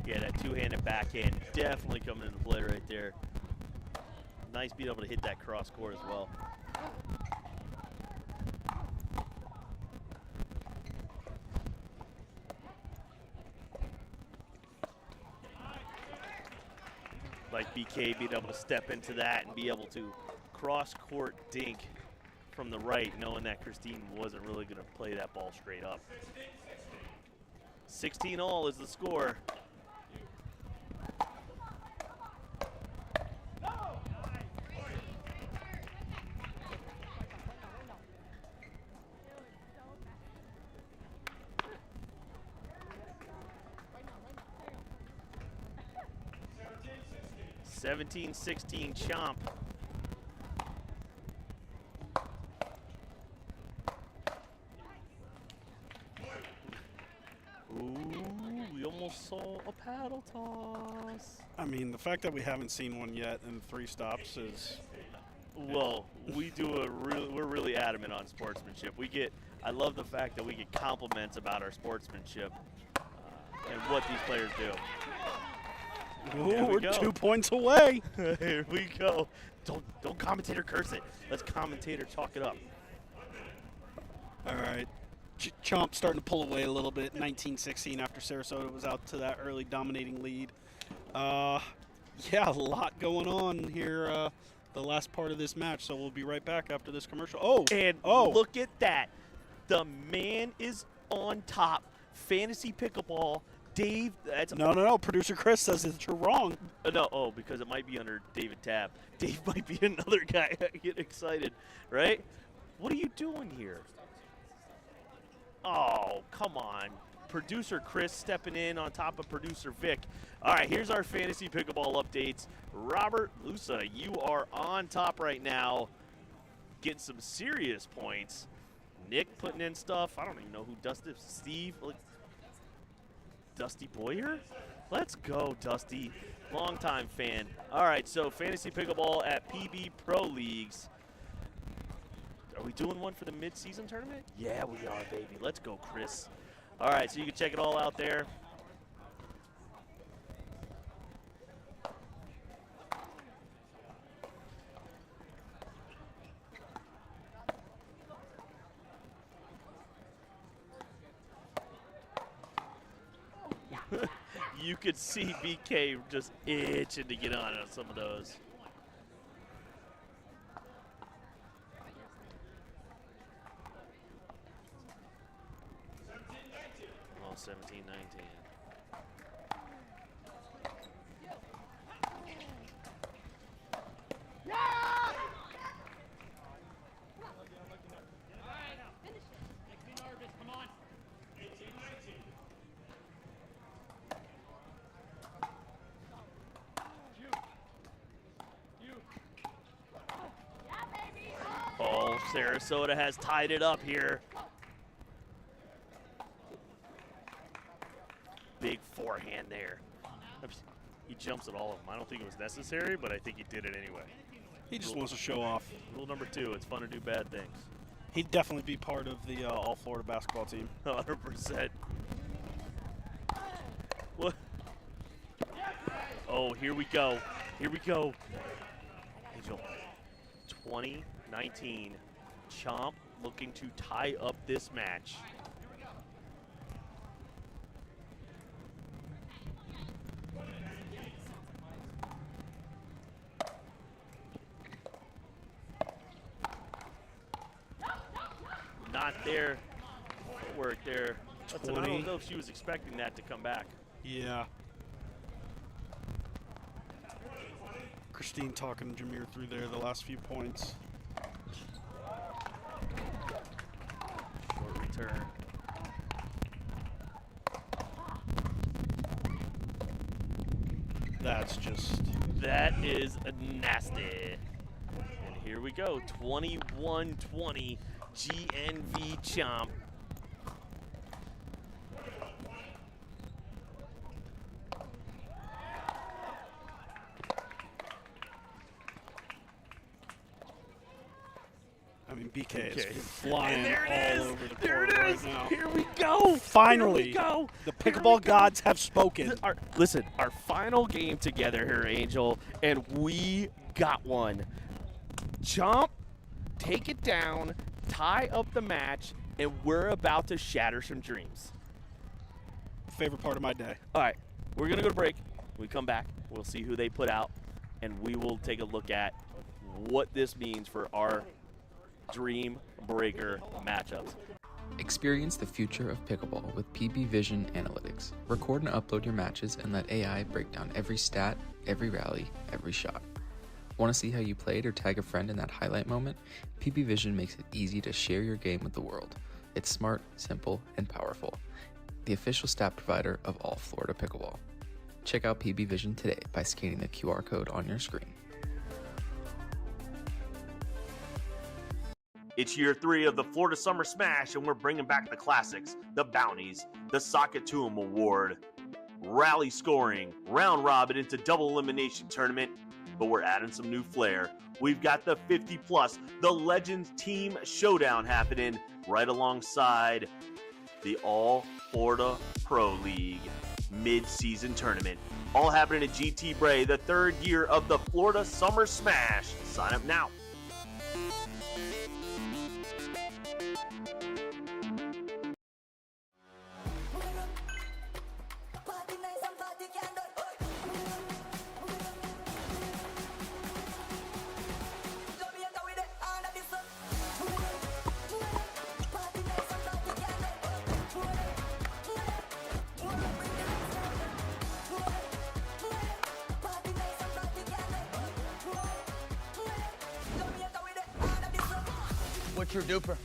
Yeah, that two-handed backhand definitely coming into play right there. Nice being able to hit that cross court as well. Like BK being able to step into that and be able to cross court dink from the right, knowing that Christine wasn't really going to play that ball straight up. 16-all is the score. (17-16) Chomp. Ooh, we almost saw a paddle toss. I mean, the fact that we haven't seen one yet in 3 stops is... Well, we're really adamant on sportsmanship. I love the fact that we get compliments about our sportsmanship and what these players do. Ooh, we're 2 points away. Here we go. Don't commentator curse it. Let's commentator talk it up. All right. Chomp starting to pull away a little bit. 19-16 after Sarasota was out to that early dominating lead. Yeah, a lot going on here the last part of this match. So we'll be right back after this commercial. Look at that. The man is on top. Fantasy Pickleball. Dave, that's no. Producer Chris says that you're wrong. Because it might be under David Tabb. Dave might be another guy. I get excited, right? What are you doing here? Oh, come on. Producer Chris stepping in on top of Producer Vic. All right, here's our Fantasy Pickleball updates. Robert Lusa, you are on top right now. getting some serious points. Nick putting in stuff. I don't even know who Dusty. Steve. Dusty Boyer? Let's go, Dusty. Longtime fan. All right, so Fantasy Pickleball at PB Pro Leagues. Are we doing one for the mid-season tournament? Yeah, we are, baby. Let's go, Chris. All right, so you can check it all out there. You could see BK just itching to get on some of those. Oh, 17, 19. Oh, Sarasota has tied it up here. Big forehand there. He jumps at all of them. I don't think it was necessary, but I think he did it anyway. He just wants to show off. Rule number 2, it's fun to do bad things. He'd definitely be part of the All Florida basketball team. 100%. What? Oh, here we go. Here we go. Angel. 2019. Chomp looking to tie up this match. Not there. Work there. I don't know if she was expecting that to come back. Yeah. Christine talking to Jameer through there the last few points. Short return. That's just... That is nasty. And here we go. 21-20 GNV Chomp. I mean, BK is flying all over the There court it right is. now. Here we go. Finally, Here we go. the pickleball gods have spoken. Listen, our final game together here, Angel, and we got one. Chomp, take it down, tie up the match, and we're about to shatter some dreams. Favorite part of my day. All right, we're going to go to break. When we come back, we'll see who they put out, and we will take a look at what this means for our Dream Breaker matchups. Experience the future of pickleball with PB Vision Analytics. Record and upload your matches and let AI break down every stat, every rally, every shot. Want to see how you played or tag a friend in that highlight moment? PB Vision makes it easy to share your game with the world. It's smart, simple, and powerful. The official stat provider of All Florida Pickleball. Check out PB Vision today by scanning the QR code on your screen. It's year 3 of the Florida Summer Smash, and we're bringing back the classics, the bounties, the Sockatoom Award, rally scoring, round robin into double elimination tournament, but we're adding some new flair. We've got the 50 plus, the Legends Team Showdown happening right alongside the All Florida Pro League mid-season tournament. All happening at GT Bray, the 3rd year of the Florida Summer Smash. Sign up now. What's your DUPR?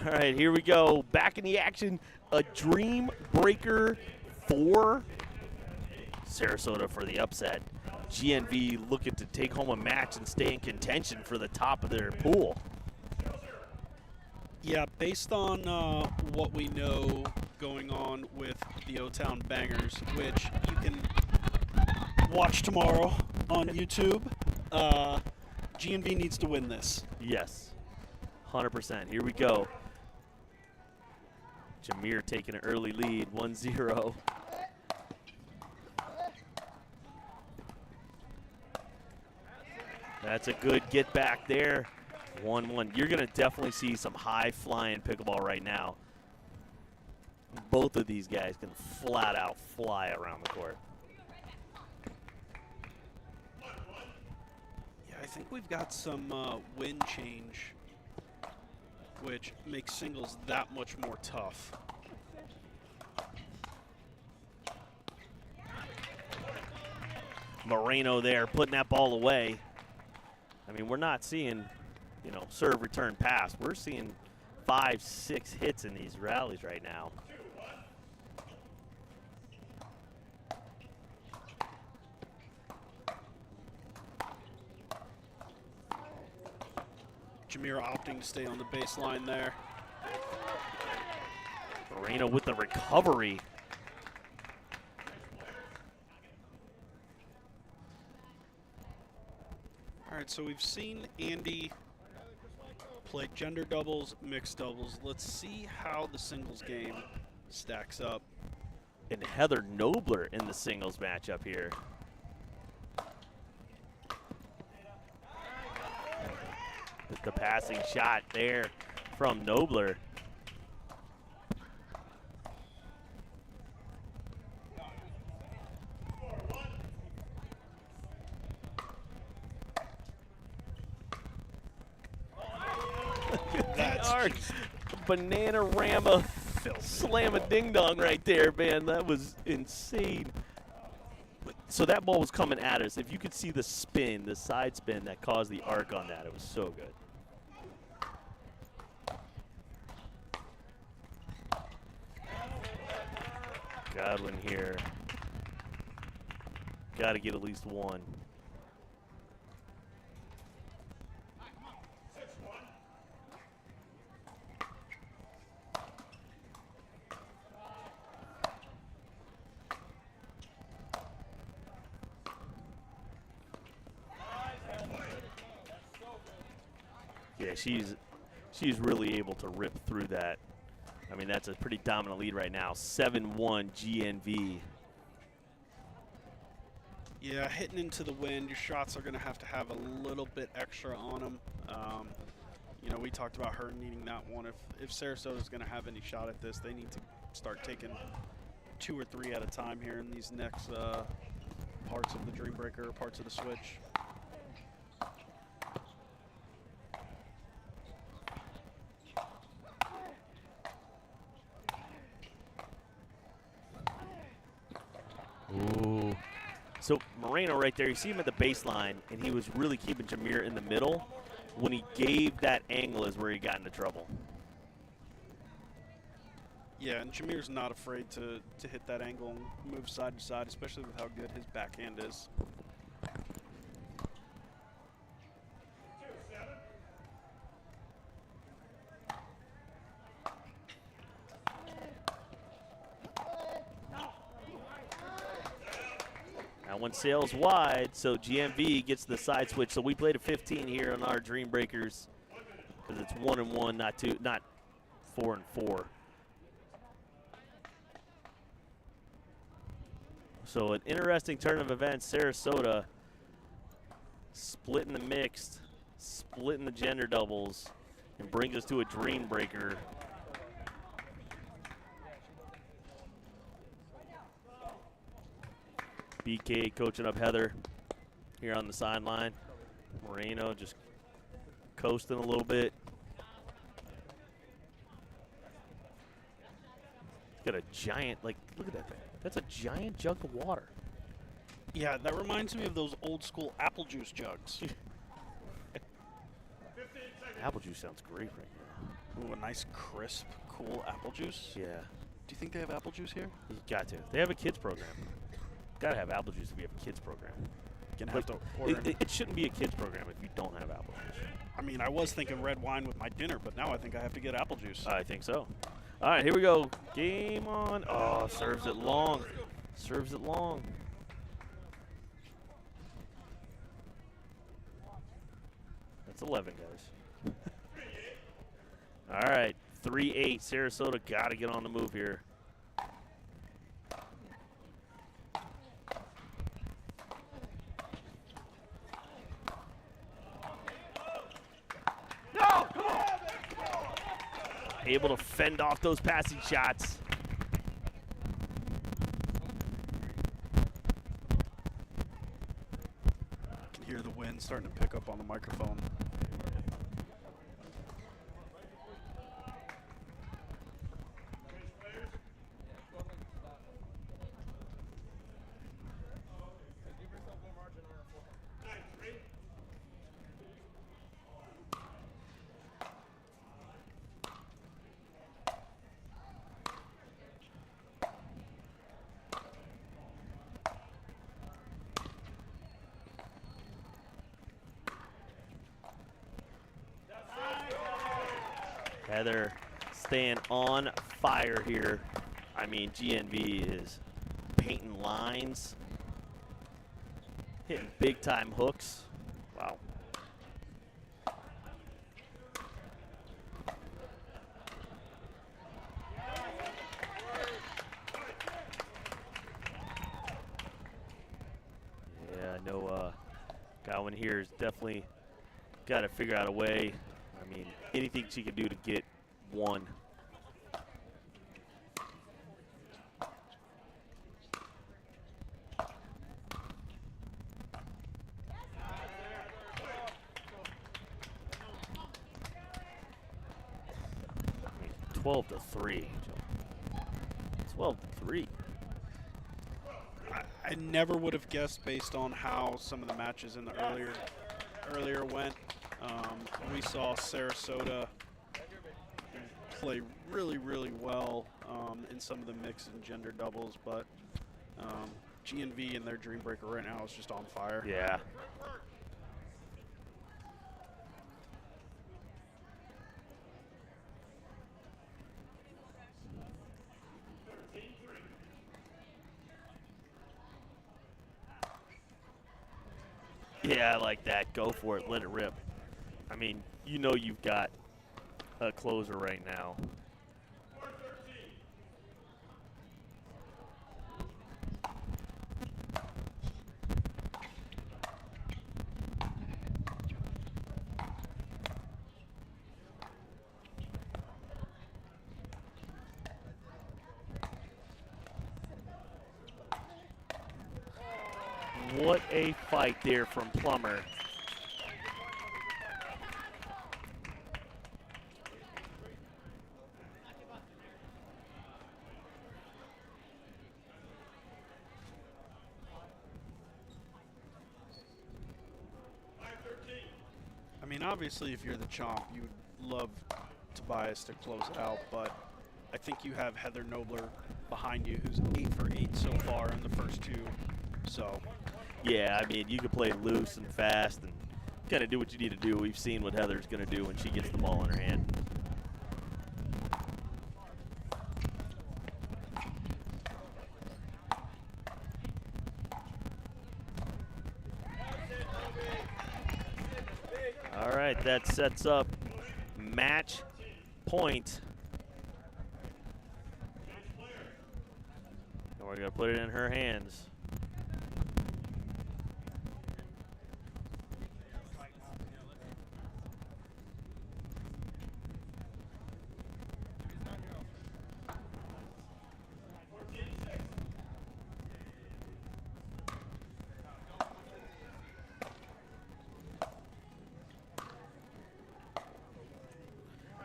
All right, here we go. Back in the action. A Dream Breaker 4. Sarasota for the upset. GNV looking to take home a match and stay in contention for the top of their pool. Yeah, based on what we know going on with the O-Town Bangers, which you can watch tomorrow on YouTube, GNV needs to win this. Yes, 100%. Here we go. Jameer taking an early lead, 1-0. That's a good get back there. 1-1. You're going to definitely see some high-flying pickleball right now. Both of these guys can flat out fly around the court. Yeah, I think we've got some wind change, which makes singles that much more tough. Moreno there putting that ball away. I mean, we're not seeing, you know, serve, return, pass. We're seeing 5, 6 hits in these rallies right now. Jameer opting to stay on the baseline there. Moreno with the recovery. All right, so we've seen Andy play gender doubles, mixed doubles. Let's see how the singles game stacks up. And Heather Nobler in the singles matchup here. The passing shot there from Nobler. Banana-rama slam a ding-dong right there, man. That was insane. So that ball was coming at us. If you could see the spin, the side spin that caused the arc on that, it was so good. Godwin here. Got to get at least one. Yeah, she's really able to rip through that. I mean, that's a pretty dominant lead right now. 7-1 GNV. Yeah, hitting into the wind, your shots are going to have a little bit extra on them. You know, we talked about her needing that one. If Sarasota's going to have any shot at this, they need to start taking 2 or 3 at a time here in these next parts of the Dream Breaker, parts of the switch. Ooh. So Moreno right there, you see him at the baseline, and he was really keeping Jameer in the middle. When he gave that angle is where he got into trouble. Yeah, and Jameer's not afraid to hit that angle and move side to side, especially with how good his backhand is. That one sails wide, so GMV gets the side switch. So we played a 15 here on our Dream Breakers because it's 1-1, not 4-4. So an interesting turn of events. Sarasota splitting the mixed, splitting the gender doubles, and brings us to a Dream Breaker. BK coaching up Heather here on the sideline. Moreno just coasting a little bit. Got a giant, like, look at that thing. That's a giant jug of water. Yeah, that reminds me of those old school apple juice jugs. Apple juice juice sounds great right now. Ooh, a nice, crisp, cool apple juice. Yeah. Do you think they have apple juice here? You got to. They have a kids program. Got to have apple juice if you have a kids program. Gonna have to order. It shouldn't be a kids program if you don't have apple juice. I mean, I was thinking red wine with my dinner, but now I think I have to get apple juice. I think so. All right, here we go. Game on. Oh, serves it long. Serves it long. That's 11, guys. All right, 3-8. Sarasota got to get on the move here. Able to fend off those passing shots. I can hear the wind starting to pick up on the microphone. Heather staying on fire here. I mean, GNV is painting lines, hitting big time hooks. Wow. Yeah, I know Gowan here is definitely got to figure out a way. I mean, anything she can do to get one. I mean, 12-3. 12-3. I never would have guessed based on how some of the matches in the earlier went. We saw Sarasota play really, really well in some of the mixed and gender doubles, but GNV and their Dream Breaker right now is just on fire. Yeah. Yeah, I like that. Go for it. Let it rip. I mean, you know you've got a closer right now. What a fight there from Plummer. I mean, obviously, if you're the Chomp, you'd love Tobias to close it out, but I think you have Heather Nobler behind you, who's 8 for 8 so far in the first two. So, yeah, I mean, you can play loose and fast and kind of do what you need to do. We've seen what Heather's going to do when she gets the ball in her hand. All right, that sets up match point. And we're going to put it in her hands.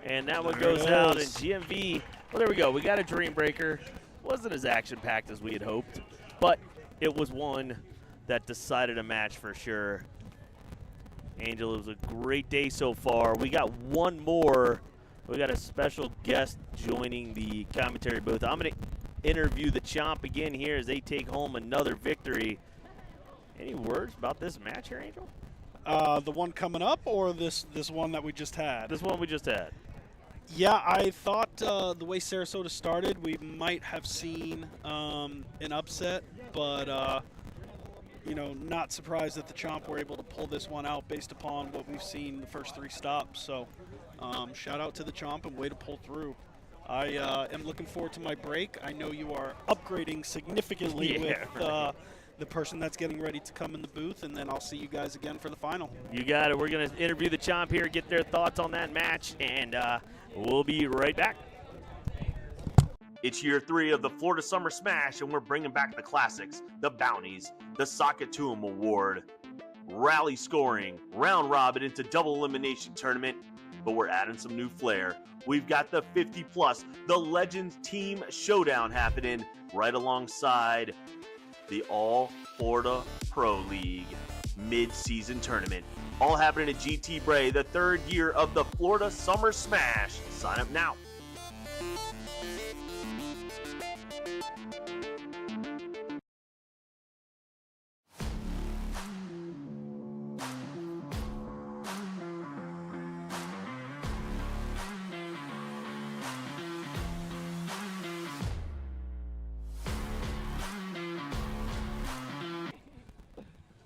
And that one goes out, and GMV, well, there we go. We got a Dream Breaker. Wasn't as action-packed as we had hoped, but it was one that decided a match for sure. Angel, it was a great day so far. We got one more. We got a special guest joining the commentary booth. I'm going to interview the Chomp again here as they take home another victory. Any words about this match here, Angel? The one coming up, or this one that we just had? This one we just had. Yeah, I thought the way Sarasota started, we might have seen an upset, but not surprised that the Chomp were able to pull this one out based upon what we've seen the first 3 stops. So shout out to the Chomp and way to pull through. I am looking forward to my break. I know you are upgrading significantly with the person that's getting ready to come in the booth, and then I'll see you guys again for the final. You got it. We're going to interview the Chomp here, get their thoughts on that match, and we'll be right back. It's year 3 of the Florida Summer Smash, and we're bringing back the classics, the bounties, the Sockatoom Award, rally scoring, round robin into double elimination tournament, but we're adding some new flair. We've got the 50+, the Legends Team Showdown happening right alongside the All Florida Pro League mid-season tournament. All happening at GT Bray, the 3rd year of the Florida Summer Smash. Sign up now.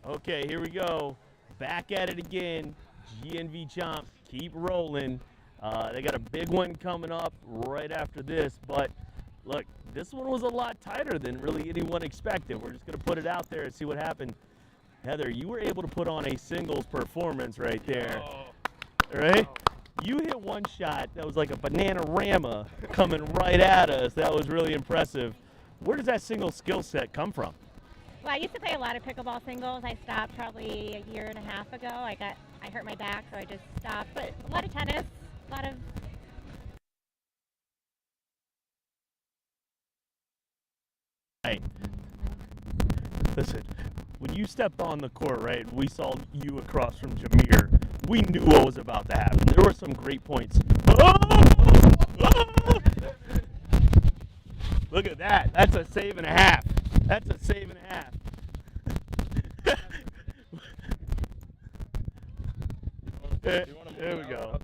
Okay, here we go. Back at it again. GNV Chomp, keep rolling. They got a big one coming up right after this, but look, this one was a lot tighter than really anyone expected. We're just going to put it out there and see what happened. Heather, you were able to put on a singles performance right there. Right? You hit one shot that was like a banana-rama coming right at us. That was really impressive. Where does that single skill set come from? Well, I used to play a lot of pickleball singles. I stopped probably a year and a half ago. I hurt my back, so I just stopped. But a lot of tennis, a lot of... Hey, listen, when you stepped on the court, right, we saw you across from Jameer. We knew what was about to happen. There were some great points. Look at that. That's a save and a half. That's a save and a half. There we go.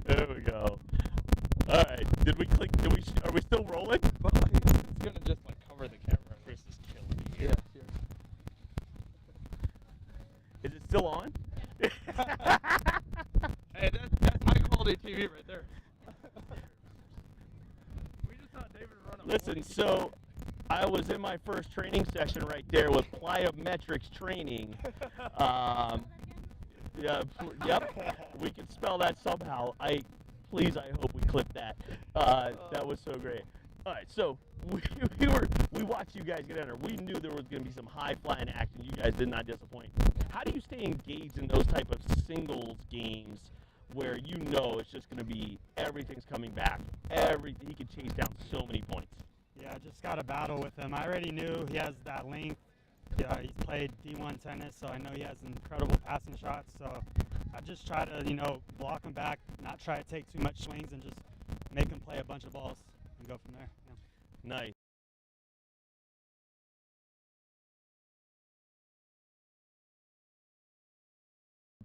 There we go. All right. Did we click? Are we still rolling? Well, it's gonna just like cover the camera versus kill it. Yeah, sure. Is it still on? Hey, that's high quality TV right there. We just saw David run a Listen, so I was in my first training session right there with plyometrics training. Yeah, yep, we can spell that somehow. I hope we clip that. That was so great. All right, so we watched you guys get in there. We knew there was going to be some high flying action. You guys did not disappoint. How do you stay engaged in those type of singles games where you know it's just going to be everything's coming back? Everything, he could chase down so many points. Yeah, I just got to battle with him. I already knew he has that length. Yeah, he's played D1 tennis, so I know he has incredible passing shots. So I just try to, block him back, not try to take too much swings, and just make him play a bunch of balls and go from there. Yeah. Nice.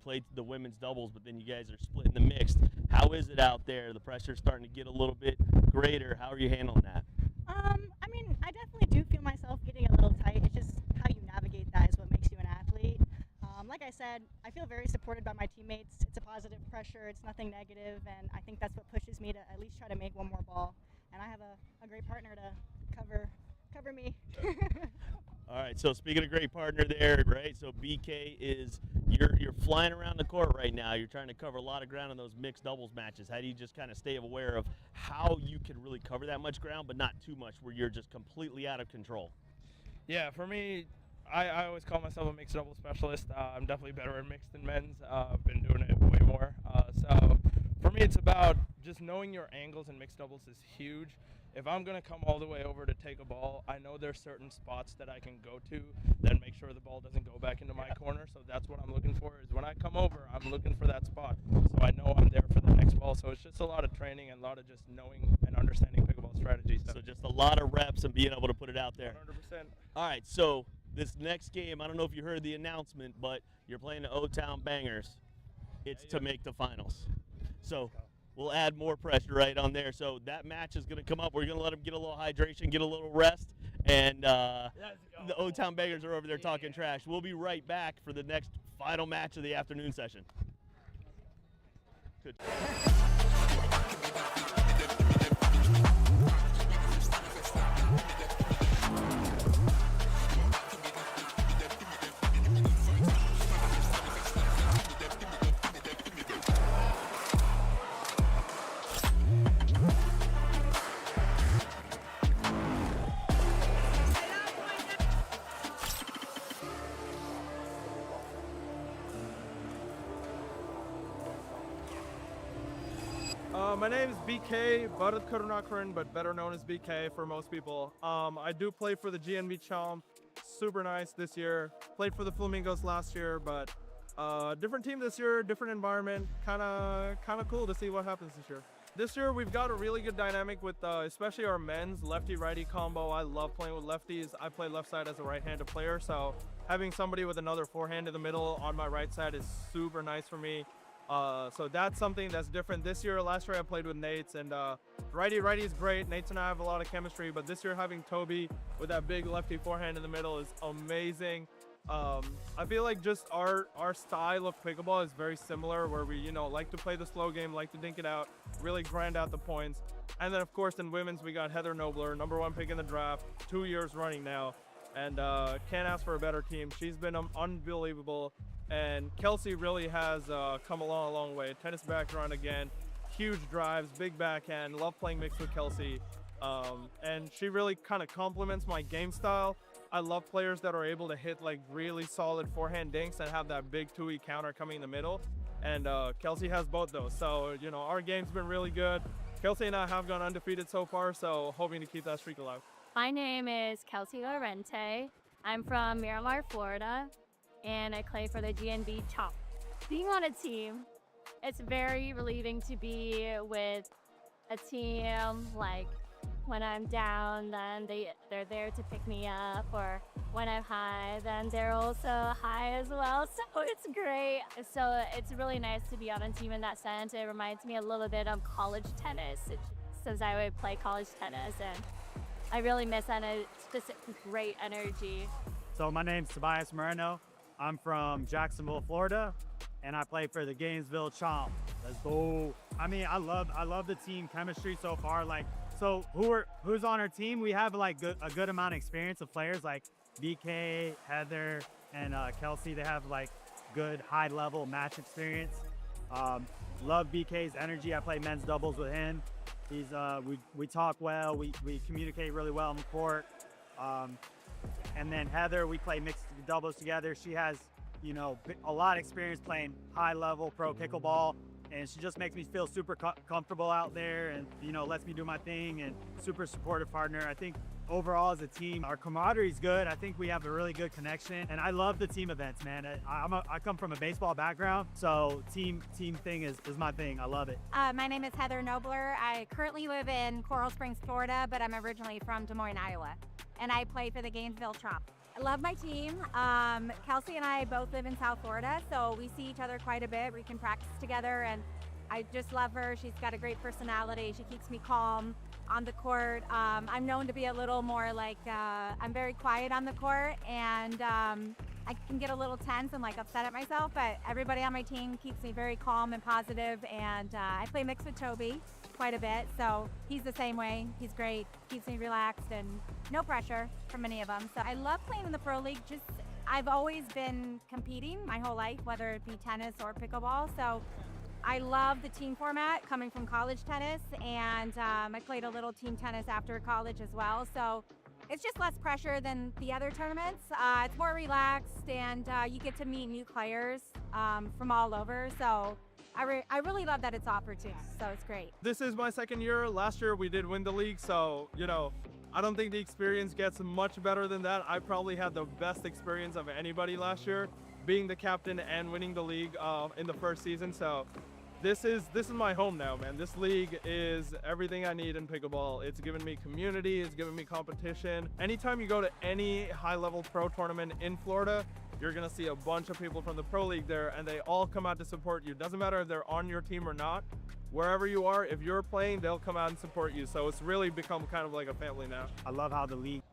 Played the women's doubles, but then you guys are splitting the mixed. How is it out there? The pressure's starting to get a little bit greater. How are you handling that? I mean, I definitely do feel myself getting a little tight. It's just how you navigate that is what makes you an athlete. Like I said, I feel very supported by my teammates. It's a positive pressure. It's nothing negative, and I think that's what pushes me to at least try to make one more ball. And I have a great partner to cover me. All right, so speaking of great partner there, right? So BK is you're flying around the court right now. You're trying to cover a lot of ground in those mixed doubles matches. How do you just kind of stay aware of how you can really cover that much ground, but not too much where you're just completely out of control? Yeah, for me, I always call myself a mixed double specialist. I'm definitely better at mixed than men's. I've been doing it way more. So for me, it's about just knowing your angles in mixed doubles is huge. If I'm going to come all the way over to take a ball, I know there's certain spots that I can go to that make sure the ball doesn't go back into my corner. So that's what I'm looking for, is when I come over, I'm looking for that spot. So I know I'm there for the next ball. So it's just a lot of training and a lot of just knowing and understanding pickleball strategy. So just a lot of reps and being able to put it out there. 100%. All right, so this next game, I don't know if you heard the announcement, but you're playing the O-Town Bangers. It's to make the finals. So we'll add more pressure right on there. So that match is going to come up. We're going to let them get a little hydration, get a little rest, and the O-Town Bangers are over there talking trash. We'll be right back for the next final match of the afternoon session. Good. My name is BK, Bharat Karunakaran, but better known as BK for most people. I do play for the GNB Chomp. Super nice this year. Played for the Flamingos last year, but different team this year, different environment. Kind of cool to see what happens this year. This year we've got a really good dynamic with especially our men's lefty-righty combo. I love playing with lefties. I play left side as a right-handed player, so having somebody with another forehand in the middle on my right side is super nice for me. So that's something that's different this year. Last year I played with Nate's, and righty is great. Nate's and I have a lot of chemistry, but this year having Toby with that big lefty forehand in the middle is amazing. I feel like just our style of pickleball is very similar, where we like to play the slow game, like to dink it out, really grind out the points. And then of course in women's we got Heather Nobler, #1 pick in the draft, 2 years running now, and can't ask for a better team. She's been unbelievable. And Kelsey really has come a long way. Tennis background again, huge drives, big backhand. Love playing mixed with Kelsey. And she really kind of complements my game style. I love players that are able to hit like really solid forehand dinks and have that big 2E counter coming in the middle. And Kelsey has both those. So, our game's been really good. Kelsey and I have gone undefeated so far, so hoping to keep that streak alive. My name is Kelsey Lorente. I'm from Miramar, Florida, and I play for the GNB Chomp. Being on a team, it's very relieving to be with a team. Like when I'm down, then they're there to pick me up, or when I'm high, then they're also high as well. So it's great. So it's really nice to be on a team in that sense. It reminds me a little bit of college tennis, since I would play college tennis, and I really miss that. It's just great energy. So my name's Tobias Moreno. I'm from Jacksonville, Florida, and I play for the Gainesville Chomp. Let's go. I mean, I love the team chemistry so far. Like, so who's on our team? We have like a good amount of experience of players like BK, Heather, and Kelsey. They have like good high level match experience. Love BK's energy. I play men's doubles with him. He's we talk well. We communicate really well on the court. And then Heather, we play mixed doubles together. She has, a lot of experience playing high-level pro pickleball, and she just makes me feel super comfortable out there, and lets me do my thing, and super supportive partner. I think overall as a team, our camaraderie is good. I think we have a really good connection, and I love the team events, man. I come from a baseball background, so team thing is my thing. I love it. My name is Heather Nobler. I currently live in Coral Springs, Florida, but I'm originally from Des Moines, Iowa, and I play for the Gainesville Chomp. I love my team. Kelsey and I both live in South Florida, so we see each other quite a bit. We can practice together, and I just love her. She's got a great personality. She keeps me calm on the court. I'm known to be a little more like, I'm very quiet on the court, and I can get a little tense and like upset at myself, but everybody on my team keeps me very calm and positive, and I play mixed with Toby quite a bit, so he's the same way. He's great, keeps me relaxed, and no pressure from any of them. So I love playing in the Pro League. I've always been competing my whole life, whether it be tennis or pickleball, so I love the team format coming from college tennis, and I played a little team tennis after college as well, so it's just less pressure than the other tournaments. It's more relaxed, and you get to meet new players from all over, so I really love that it's offered too, so it's great. This is my second year. Last year we did win the league, so I don't think the experience gets much better than that. I probably had the best experience of anybody last year, being the captain and winning the league in the first season. So this is my home now, man. This league is everything I need in pickleball. It's given me community, it's given me competition. Anytime you go to any high-level pro tournament in Florida, you're gonna see a bunch of people from the pro league there, and they all come out to support you. Doesn't matter if they're on your team or not. Wherever you are, if you're playing, they'll come out and support you. So it's really become kind of like a family now. I love how the league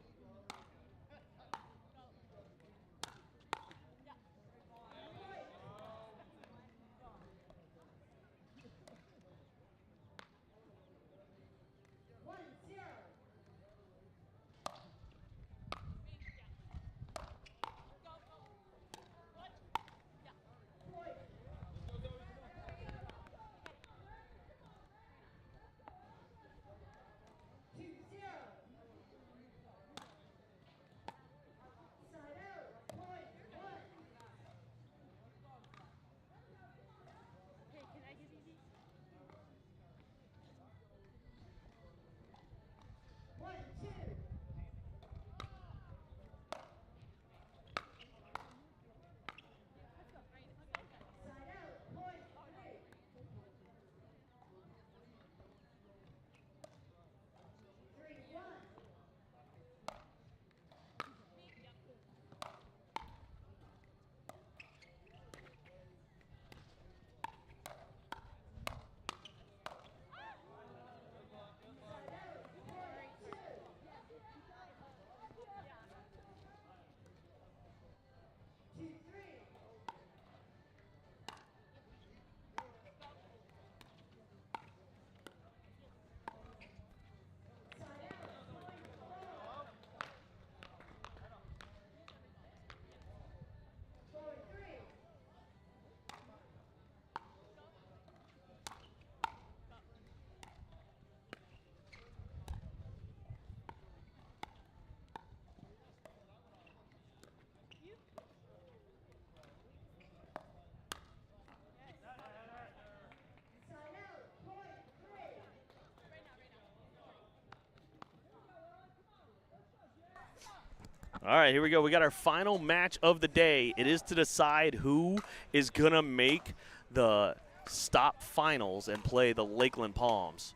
All right, here we go. We got our final match of the day. It is to decide who is going to make the stop finals and play the Lakeland Palms.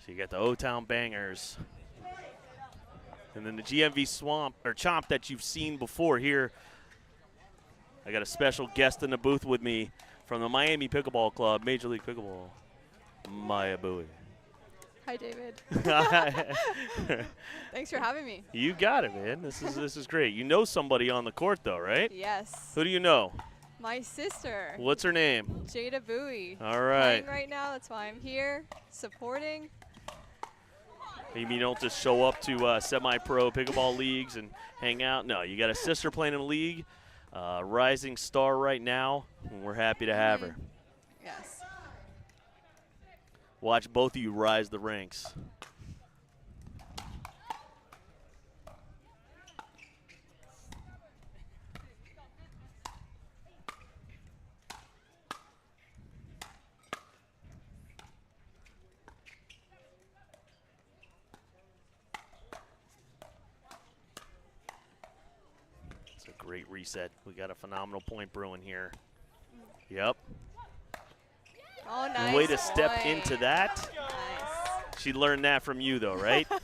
So you got the O-Town Bangers. And then the GMV Swamp or Chomp that you've seen before here. I got a special guest in the booth with me from the Miami Pickleball Club, Major League Pickleball, Maya Bowie. Hi, David. Thanks for having me. You got it, man. This is great. You know somebody on the court, though, right? Yes. Who do you know? My sister. What's her name? Jada Bowie. All right. Playing right now. That's why I'm here, supporting. You mean you don't just show up to semi-pro pickleball leagues and hang out? No, you got a sister playing in a league, rising star right now, and we're happy to have her. Yes. Watch both of you rise the ranks. It's a great reset. We got a phenomenal point brewing here. Yep. Oh, nice. Way to step point. into that. Nice. She learned that from you, though, right? All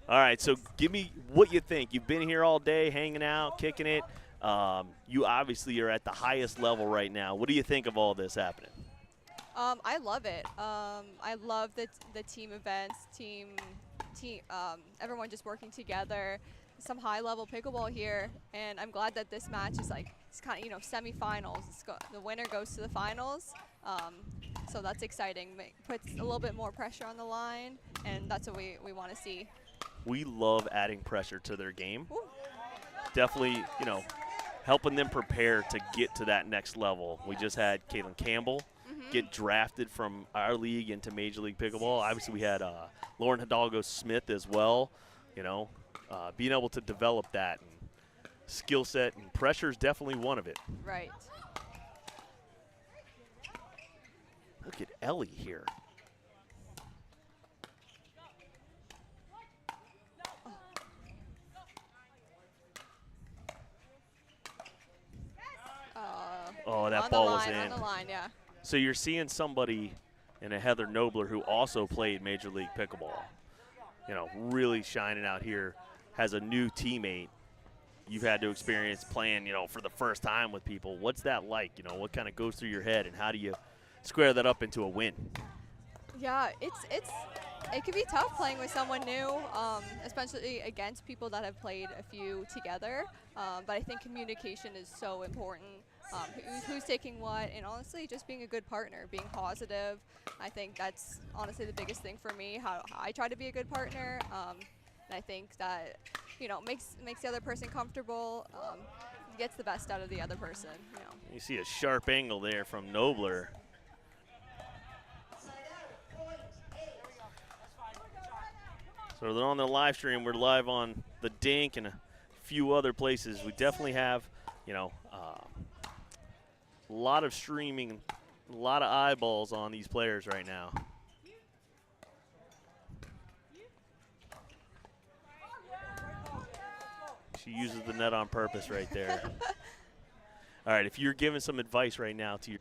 right, so give me what you think. You've been here all day, hanging out, kicking it. You obviously are at the highest level right now. What do you think of all this happening? I love it. I love the team events, everyone just working together. Some high-level pickleball here, and I'm glad that this match is like it's kind of semifinals. The winner goes to the finals, so that's exciting. Puts a little bit more pressure on the line, and that's what we want to see. We love adding pressure to their game. Ooh. Definitely, helping them prepare to get to that next level. We just had Caitlin Campbell get drafted from our league into Major League Pickleball. Obviously, we had Lauren Hidalgo-Smith as well. Being able to develop that and skill set and pressure is definitely one of it. Right. Look at Ellie here. Right in. on the line, yeah. So you're seeing somebody in a Heather Nobler who also played Major League Pickleball, you know, really shining out here, has a new teammate. You've had to experience playing, you know, for the first time with people. What's that like? You know, what kind of goes through your head, and how do you square that up into a win? Yeah, it can be tough playing with someone new, especially against people that have played a few together. But I think communication is so important. Who's taking what, and honestly, just being a good partner, being positive. I think that's honestly the biggest thing for me. How I try to be a good partner, and I think that, you know, makes the other person comfortable. Gets the best out of the other person. You know. You see a sharp angle there from Nobler. So they're on the live stream. We're live on the Dink and a few other places. We definitely have, you know, a lot of streaming, a lot of eyeballs on these players right now. She uses the net on purpose right there. All right, if you're giving some advice right now to your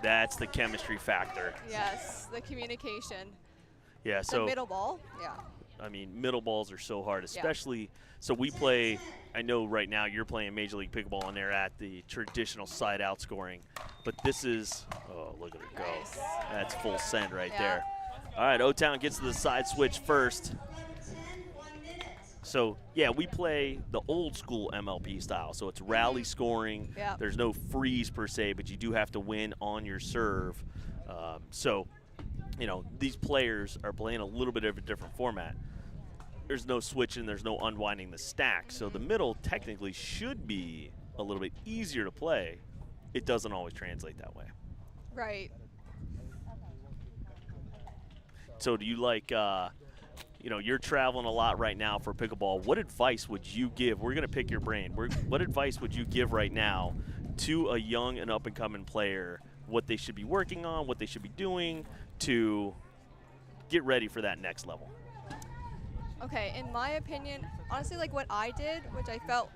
That's the chemistry factor. Yes, the communication. Yeah, so the middle ball, yeah. I mean, middle balls are so hard, especially, so we play, I know right now you're playing Major League Pickleball and they're at the traditional side out scoring, but this is, oh, look at her go. Nice. That's full send right there. All right, O-Town gets to the side switch first. So, yeah, we play the old school MLP style. So it's rally scoring. Yep. There's no freeze per se, but you do have to win on your serve. So, you know, these players are playing a little bit of a different format. There's no switching. There's no unwinding the stack. So the middle technically should be a little bit easier to play. It doesn't always translate that way. Right. So do you like you know, you're traveling a lot right now for pickleball. What advice would you give? We're going to pick your brain. What advice would you give right now to a young and up-and-coming player, what they should be working on, what they should be doing to get ready for that next level? Okay, in my opinion, honestly, like what I did, which I felt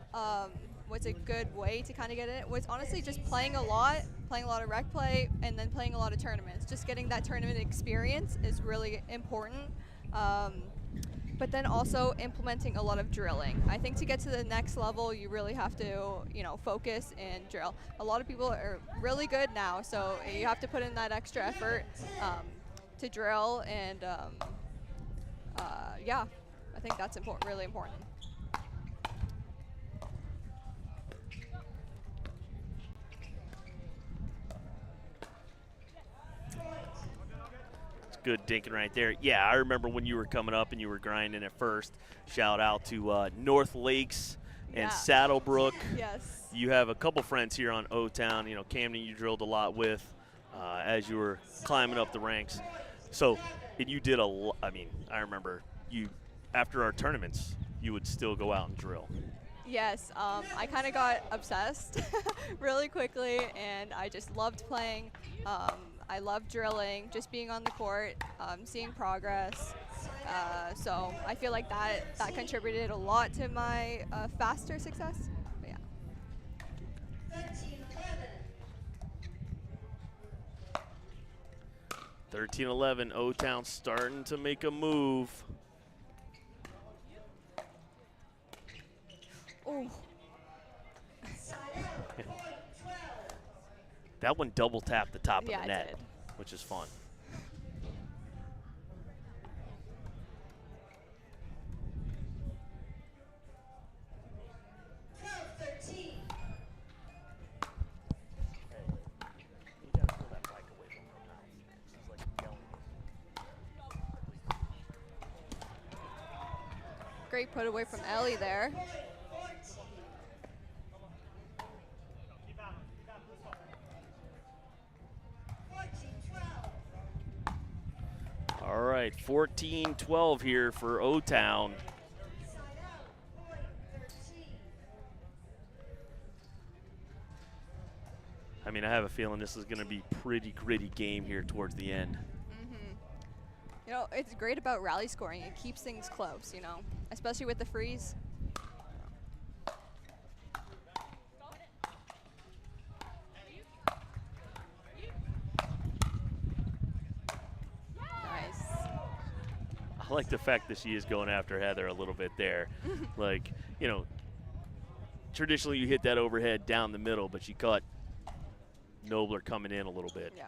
was a good way to kind of get in it, was honestly just playing a lot of rec play, and then playing a lot of tournaments. Just getting that tournament experience is really important. But then also implementing a lot of drilling. I think to get to the next level, you really have to, you know, focus and drill. A lot of people are really good now, so you have to put in that extra effort to drill, and yeah, I think that's important, really important. Good dinking right there. Yeah, I remember when you were coming up and you were grinding at first. Shout out to North Lakes and Saddlebrook. Yes. You have a couple friends here on O-Town. You know, Camden you drilled a lot with as you were climbing up the ranks. So, and you did I mean, I remember you, after our tournaments, you would still go out and drill. Yes, I kind of got obsessed really quickly, and I just loved playing. I love drilling, just being on the court, seeing progress. So I feel like that contributed a lot to my faster success. But yeah. 13-11, O-Town starting to make a move. Ooh. That one double tapped the top of the net, did. Which is fun. Great Great put away from Ellie there. All right, 14-12 here for O-Town. I mean, I have a feeling this is going to be pretty gritty game here towards the end. You know, it's great about rally scoring. It keeps things close, you know, especially with the freeze. Nice. I like the fact that she is going after Heather a little bit there. Like, you know, traditionally you hit that overhead down the middle, but she caught Nobler coming in a little bit. Yeah.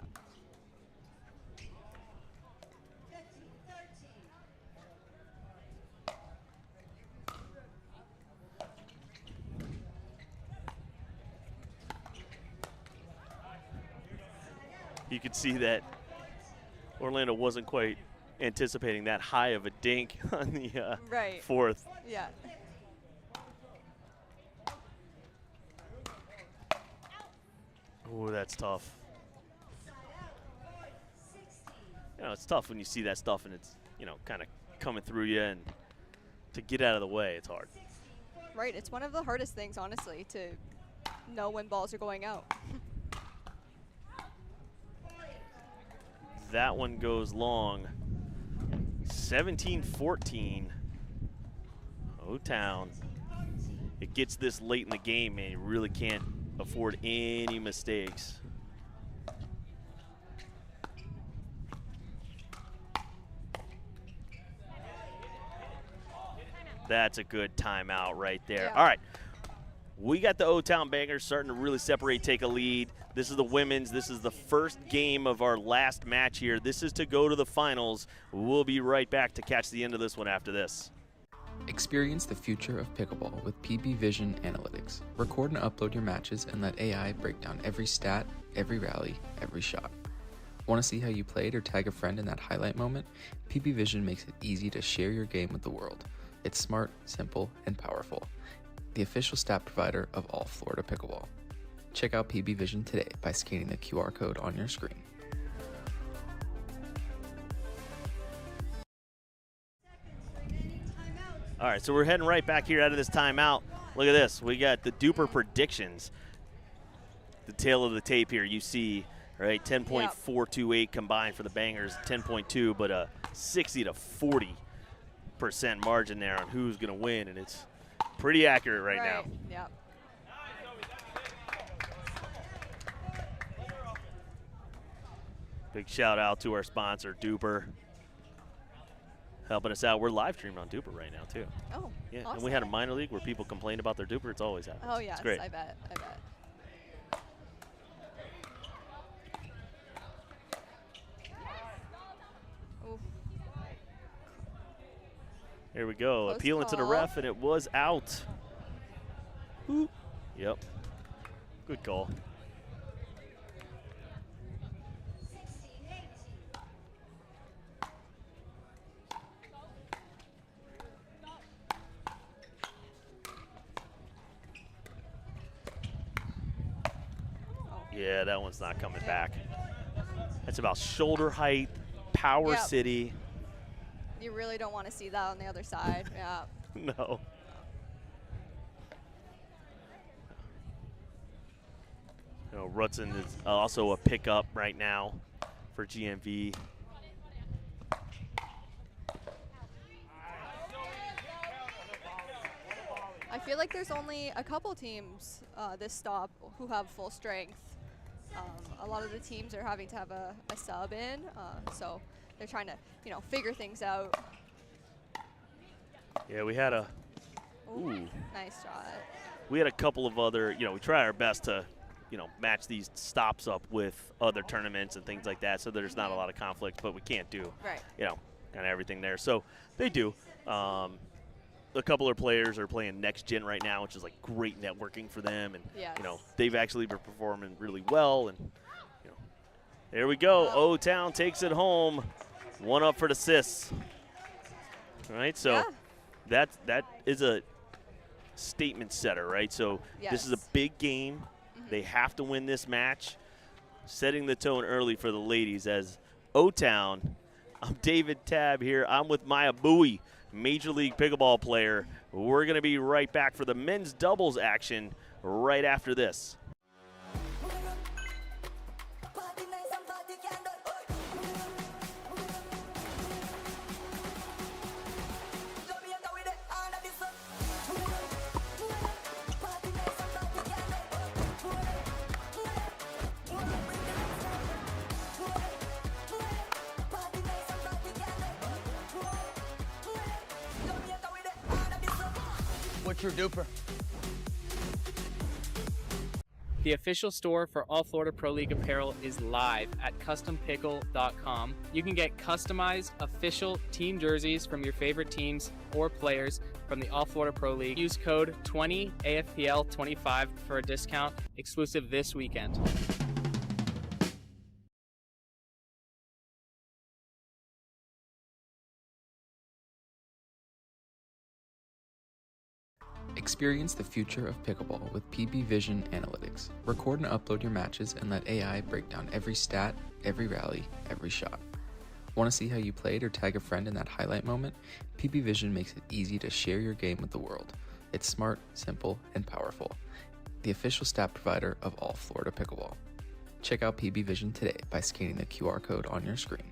You could see that Orlando wasn't quite anticipating that high of a dink on the fourth. Yeah. Oh, that's tough. You know, it's tough when you see that stuff and it's, you know, kind of coming through you, and to get out of the way, it's hard. Right. It's one of the hardest things, honestly, to know when balls are going out. That one goes long. 17-14. O-Town. It gets this late in the game, man. You really can't afford any mistakes. That's a good timeout right there. Yeah. All right. We got the O-Town Bangers starting to really separate, take a lead. This is the women's. This is the first game of our last match here. This is to go to the finals. We'll be right back to catch the end of this one after this. Experience the future of pickleball with PB Vision Analytics. Record and upload your matches and let AI break down every stat, every rally, every shot. Want to see how you played or tag a friend in that highlight moment? PB Vision makes it easy to share your game with the world. It's smart, simple, and powerful. The official stat provider of All Florida Pickleball. Check out PB Vision today by scanning the QR code on your screen. All right, so we're heading right back here out of this timeout. Look at this. We got the DUPR predictions. The tail of the tape here, you see, right, 10.428 combined for the Bangers, 10.2, but a 60 to 40% margin there on who's going to win, and it's pretty accurate right now. Yep. Big shout out to our sponsor, DUPR, helping us out. We're live streaming on DUPR right now, too. Oh, yeah. awesome. And we had a minor league where people complained about their DUPR. It's always happened. Oh, yes, it's great. I bet. Ooh. Here we go. Close Appealing to the call. ref, and it was out. Ooh. Yep. Good call. Yeah, that one's not coming back. That's about shoulder height, Power Yep. City. You really don't want to see that on the other side. Yeah. No. You know, Rutson is also a pickup right now for GMV. I feel like there's only a couple teams this stop who have full strength. A lot of the teams are having to have a sub in, so they're trying to, you know, figure things out. Yeah, we had a ooh. Nice shot. We had a couple of other, you know, we try our best to, you know, match these stops up with other tournaments and things like that, so there's not a lot of conflict, but we can't do, you know, kind of everything there. So they do. A couple of players are playing next gen right now, which is like great networking for them, and you know, they've actually been performing really well. And you know, there we go. O-Town takes it home. One up for the Sis. All right, so that is a statement setter, right? So this is a big game. They have to win this match, setting the tone early for the ladies as O-Town. I'm David Tabb here. I'm with Maya Bowie, Major League Pickleball player. We're going to be right back for the men's doubles action right after this. What's your DUPR? The official store for All Florida Pro League apparel is live at CustomPickle.com. You can get customized official team jerseys from your favorite teams or players from the All Florida Pro League. Use code 20AFPL25 for a discount exclusive this weekend. Experience the future of pickleball with PB Vision Analytics. Record and upload your matches and let AI break down every stat, every rally, every shot. Want to see how you played or tag a friend in that highlight moment? PB Vision makes it easy to share your game with the world. It's smart, simple, and powerful. The official stat provider of All Florida Pickleball. Check out PB Vision today by scanning the QR code on your screen.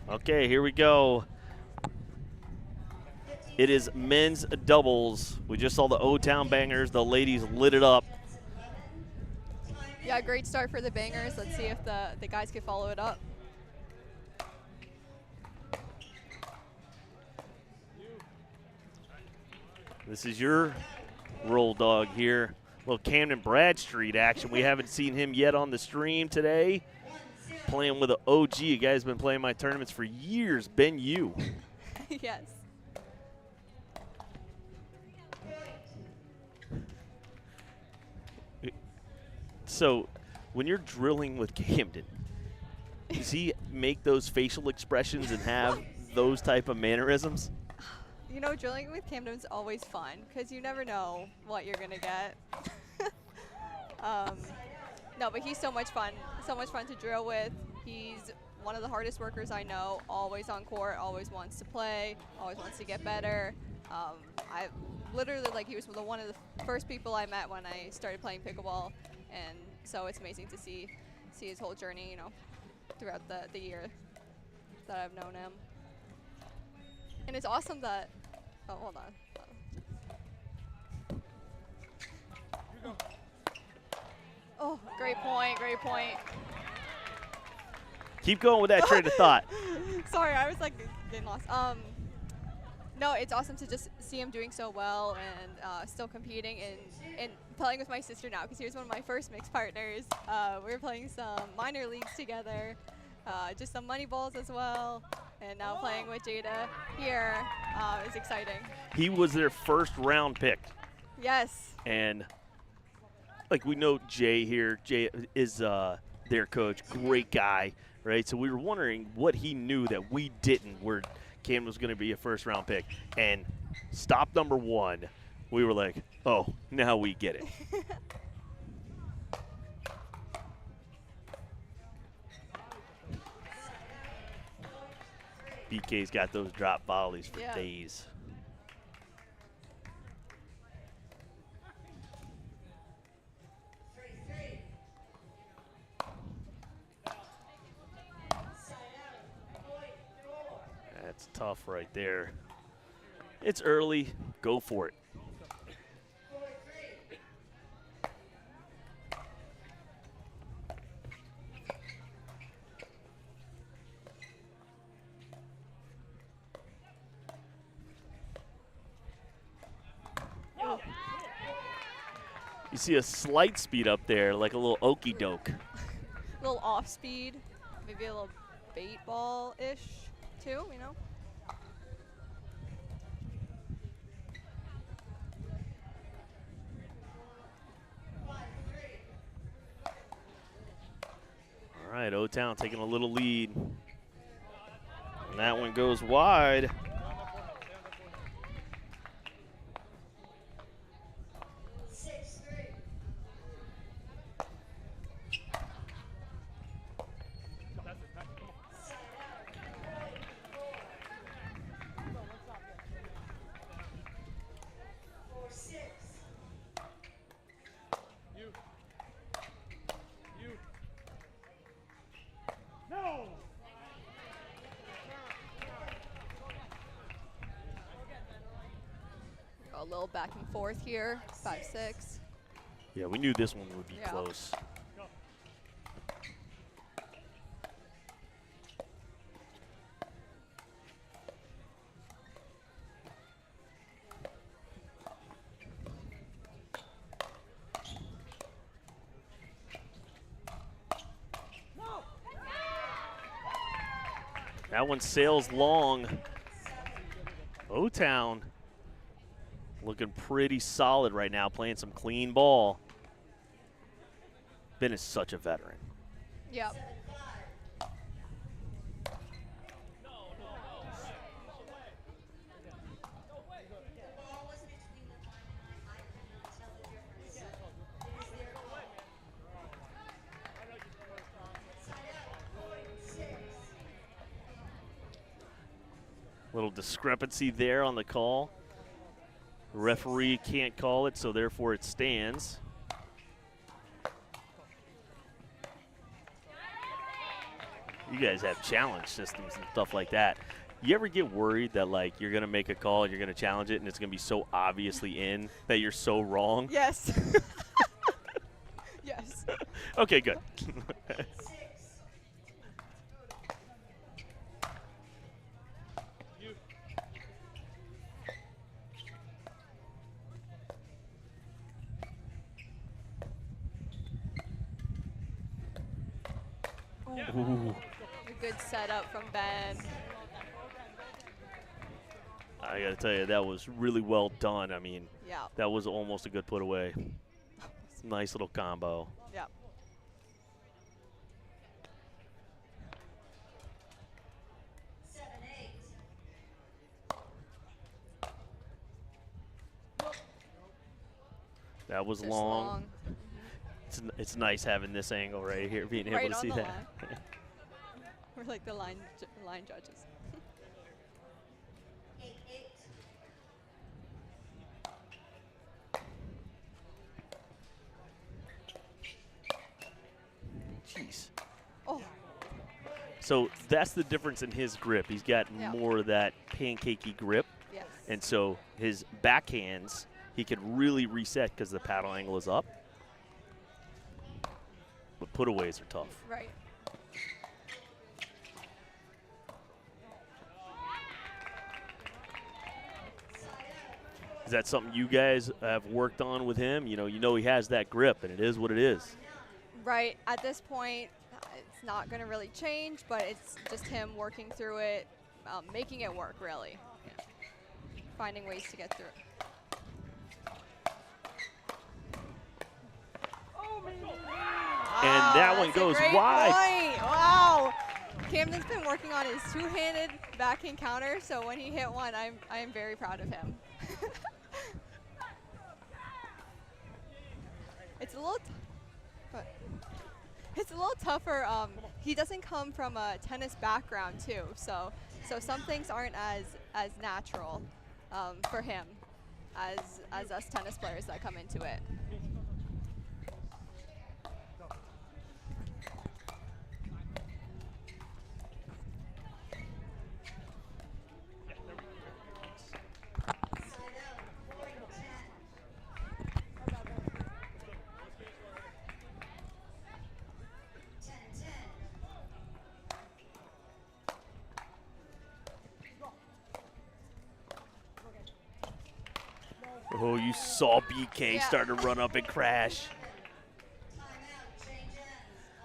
Okay, here we go. It is men's doubles. We just saw the O-Town Bangers. The ladies lit it up. Yeah, great start for the Bangers. Let's see if the guys can follow it up. This is your roll dog here. A little Camden Bradstreet action. We haven't seen him yet on the stream today. Playing with an OG. A guy's been playing my tournaments for years. Ben Yu. Yes. So, when you're drilling with Camden, does he make those facial expressions and have those type of mannerisms? You know, drilling with Camden's always fun because you never know what you're gonna get. No, but he's so much fun to drill with. He's one of the hardest workers I know, always on court, always wants to play, always wants to get better. I literally, like, he was one of the first people I met when I started playing pickleball, and so it's amazing to see his whole journey, you know, throughout the year that I've known him. And it's awesome that, oh, hold on. Oh, great point, great point. Keep going with that train of thought. Sorry, I was like getting lost. No, it's awesome to just see him doing so well and still competing and playing with my sister now, because he was one of my first mixed partners. We were playing some minor leagues together, just some money balls as well, and now playing with Jada here is exciting. He was their first round pick. Yes. And like we know Jay here, Jay is their coach, great guy, right? So we were wondering what he knew that we didn't, where Cam was going to be a first round pick. And stop number one, we were like, oh, now we get it. BK's got those drop volleys for days. That's tough right there. It's early. Go for it. You see a slight speed up there, like a little okey doke. A little off speed, maybe a little bait ball-ish too, you know? All right, O-Town taking a little lead. And that one goes wide. A little back and forth here, 5-6. Yeah, we knew this one would be close. That one sails long. O-Town looking pretty solid right now, playing some clean ball. Ben is such a veteran. Yep. Little discrepancy there on the call. The referee can't call it, so therefore it stands. You guys have challenge systems and stuff like that. You ever get worried that, like, you're going to make a call and you're going to challenge it and it's going to be so obviously in that you're so wrong? Yes. Yes. Okay, good. Ooh. A good setup from Ben. I got to tell you, that was really well done. I mean, Yeah. that was almost a good put away. Nice little combo. Yep. That was Just long. long. It's nice having this angle right here, being Right able to on see the that. line. We're like the line judges. Jeez. Oh. So that's the difference in his grip. He's got more of that pancakey grip. Yes. And so his backhands, he could really reset because the paddle angle is up. But putaways are tough. Right. Is that something you guys have worked on with him? You know he has that grip, and it is what it is. Right. At this point, it's not going to really change, but it's just him working through it, making it work, really. Yeah. Finding ways to get through it. And that one goes wide. Point. Wow. Camden's been working on his two-handed backhand counter, so when he hit one, I am very proud of him. It's a little tougher. He doesn't come from a tennis background too, so some things aren't as natural for him as us tennis players that come into it. Oh, you saw BK start to run up and crash.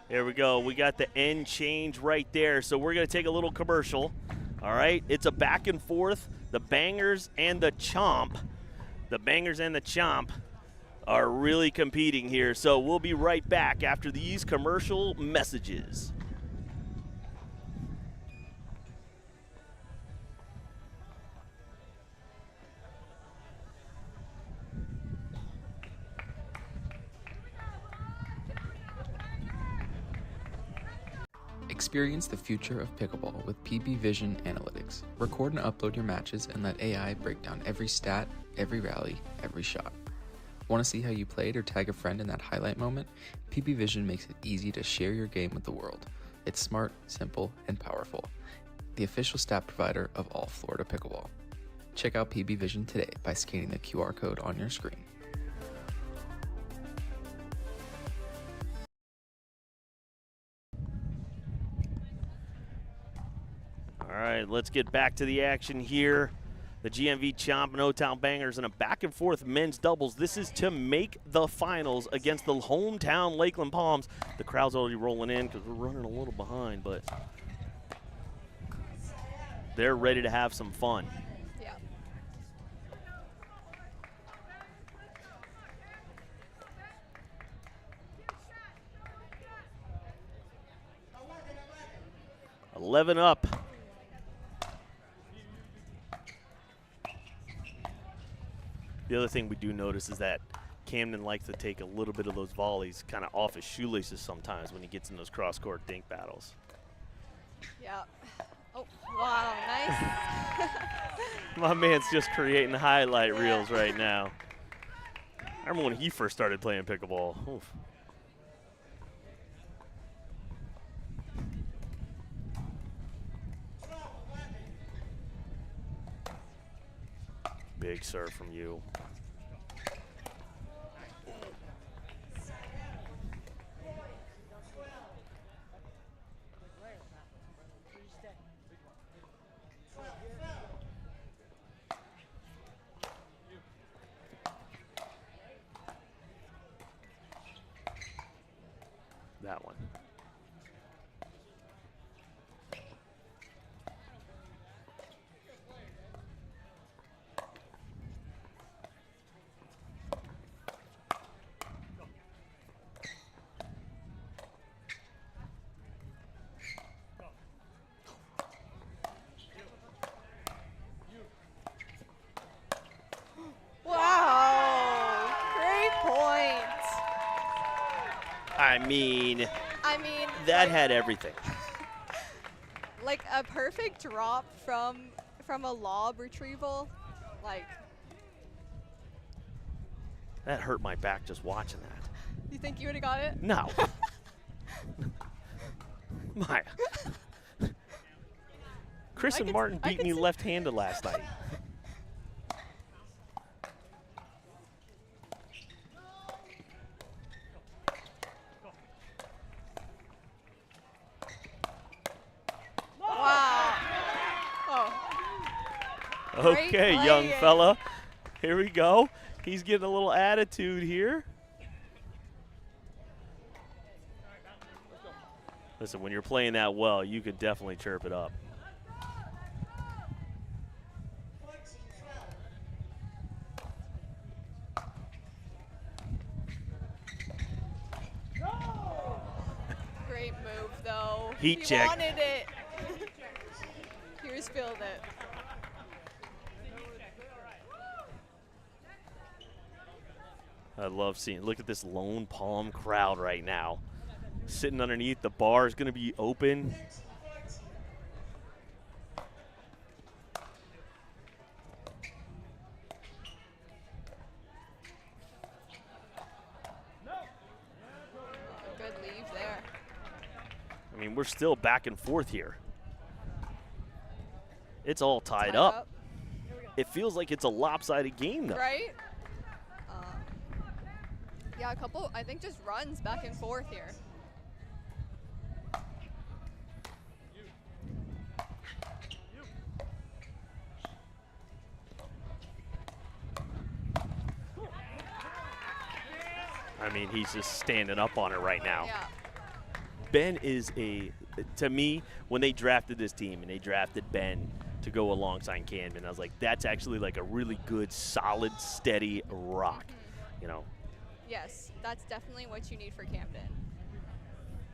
There we go. We got the end change right there. So we're going to take a little commercial. All right. It's a back and forth. The Bangers and the Chomp. The Bangers and the Chomp are really competing here. So we'll be right back after these commercial messages. Experience the future of pickleball with PB Vision Analytics. Record and upload your matches and let AI break down every stat, every rally, every shot. Want to see how you played or tag a friend in that highlight moment? PB Vision makes it easy to share your game with the world. It's smart, simple, and powerful. The official stat provider of All Florida Pickleball. Check out PB Vision today by scanning the QR code on your screen. All right, let's get back to the action here. The GMV Chomp and O-Town Bangers in a back-and-forth men's doubles. This is to make the finals against the hometown Lakeland Palms. The crowd's already rolling in because we're running a little behind, but they're ready to have some fun. Yeah. $11 up. The other thing we do notice is that Camden likes to take a little bit of those volleys kind of off his shoelaces sometimes when he gets in those cross-court dink battles. Yeah. Oh, wow, nice. My man's just creating highlight reels right now. I remember when he first started playing pickleball. Oof. Big serve from you. That one. Wow, great point. I mean, that like, had everything. Like a perfect drop from a lob retrieval, like. That hurt my back just watching that. You think you would have got it? No. Maya, Chris and Martin beat me left-handed last night. Wow. Oh. Okay, young fella. Here we go. He's getting a little attitude here. Listen, when you're playing that well, you can definitely chirp it up. Great move, though. Heat he check. Wanted it. He was feeling it. I love seeing. Look at this Lone Palm crowd right now. Sitting underneath. The bar is going to be open. Good leave there. I mean, we're still back and forth here. It's all tied up. It feels like it's a lopsided game, though. Right? Yeah, a couple, I think, just runs back and forth here. I mean, he's just standing up on it right now. Yeah. Ben is to me, when they drafted this team and they drafted Ben to go alongside Camden, I was like, that's actually like a really good, solid, steady rock, you know. Yes, that's definitely what you need for Camden.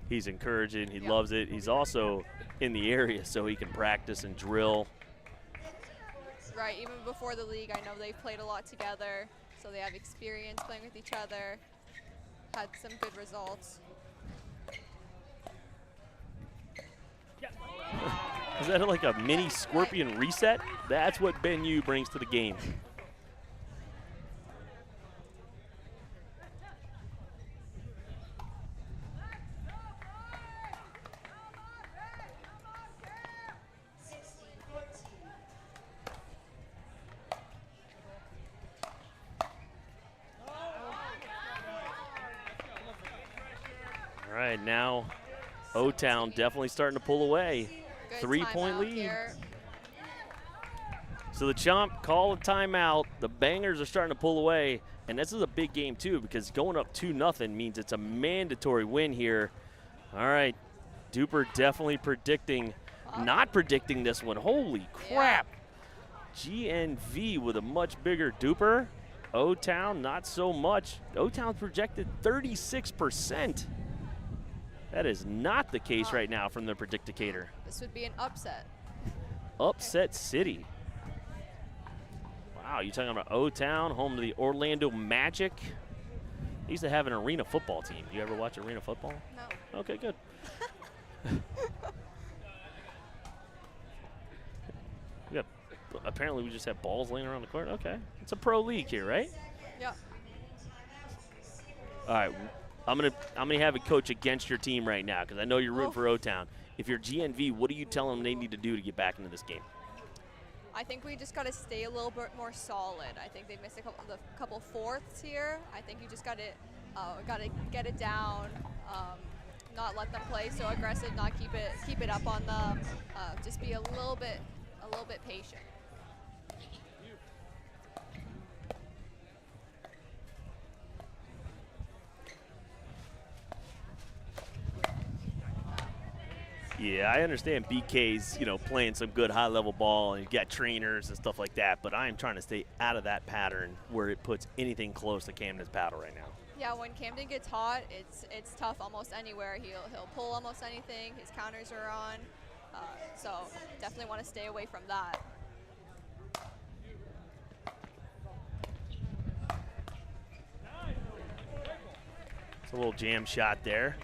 He's encouraging. He loves it. He's also in the area so he can practice and drill. Right, even before the league, I know they've played a lot together, so they have experience playing with each other, had some good results. Is that like a mini scorpion reset? That's what Ben Yu brings to the game. All right, now O-Town definitely starting to pull away. 3-point lead. Here. So the Chomp call a timeout. The Bangers are starting to pull away. And this is a big game, too, because going up 2-0 means it's a mandatory win here. All right, DUPR definitely not predicting this one. Holy crap. GNV with a much bigger DUPR. O-Town, not so much. O-Town's projected 36%. That is not the case right now from the Predicticator. This would be an upset. Upset City. Wow, you talking about O-Town, home to the Orlando Magic? They used to have an arena football team. Do you ever watch arena football? No. Okay, good. Apparently we just have balls laying around the court. Okay. It's a pro league here, right? Yeah. All right. I'm gonna have a coach against your team right now because I know you're rooting for O-Town. If you're GNV, what do you tell them they need to do to get back into this game? I think we just got to stay a little bit more solid. I think they missed a couple fourths here. I think you just got to get it down, not let them play so aggressive, not keep it up on them. Just be a little bit patient. Yeah, I understand BK's, playing some good high-level ball and you got trainers and stuff like that, but I am trying to stay out of that pattern where it puts anything close to Camden's paddle right now. Yeah, when Camden gets hot, it's tough almost anywhere. He'll pull almost anything. His counters are on, so definitely want to stay away from that. It's a little jam shot there.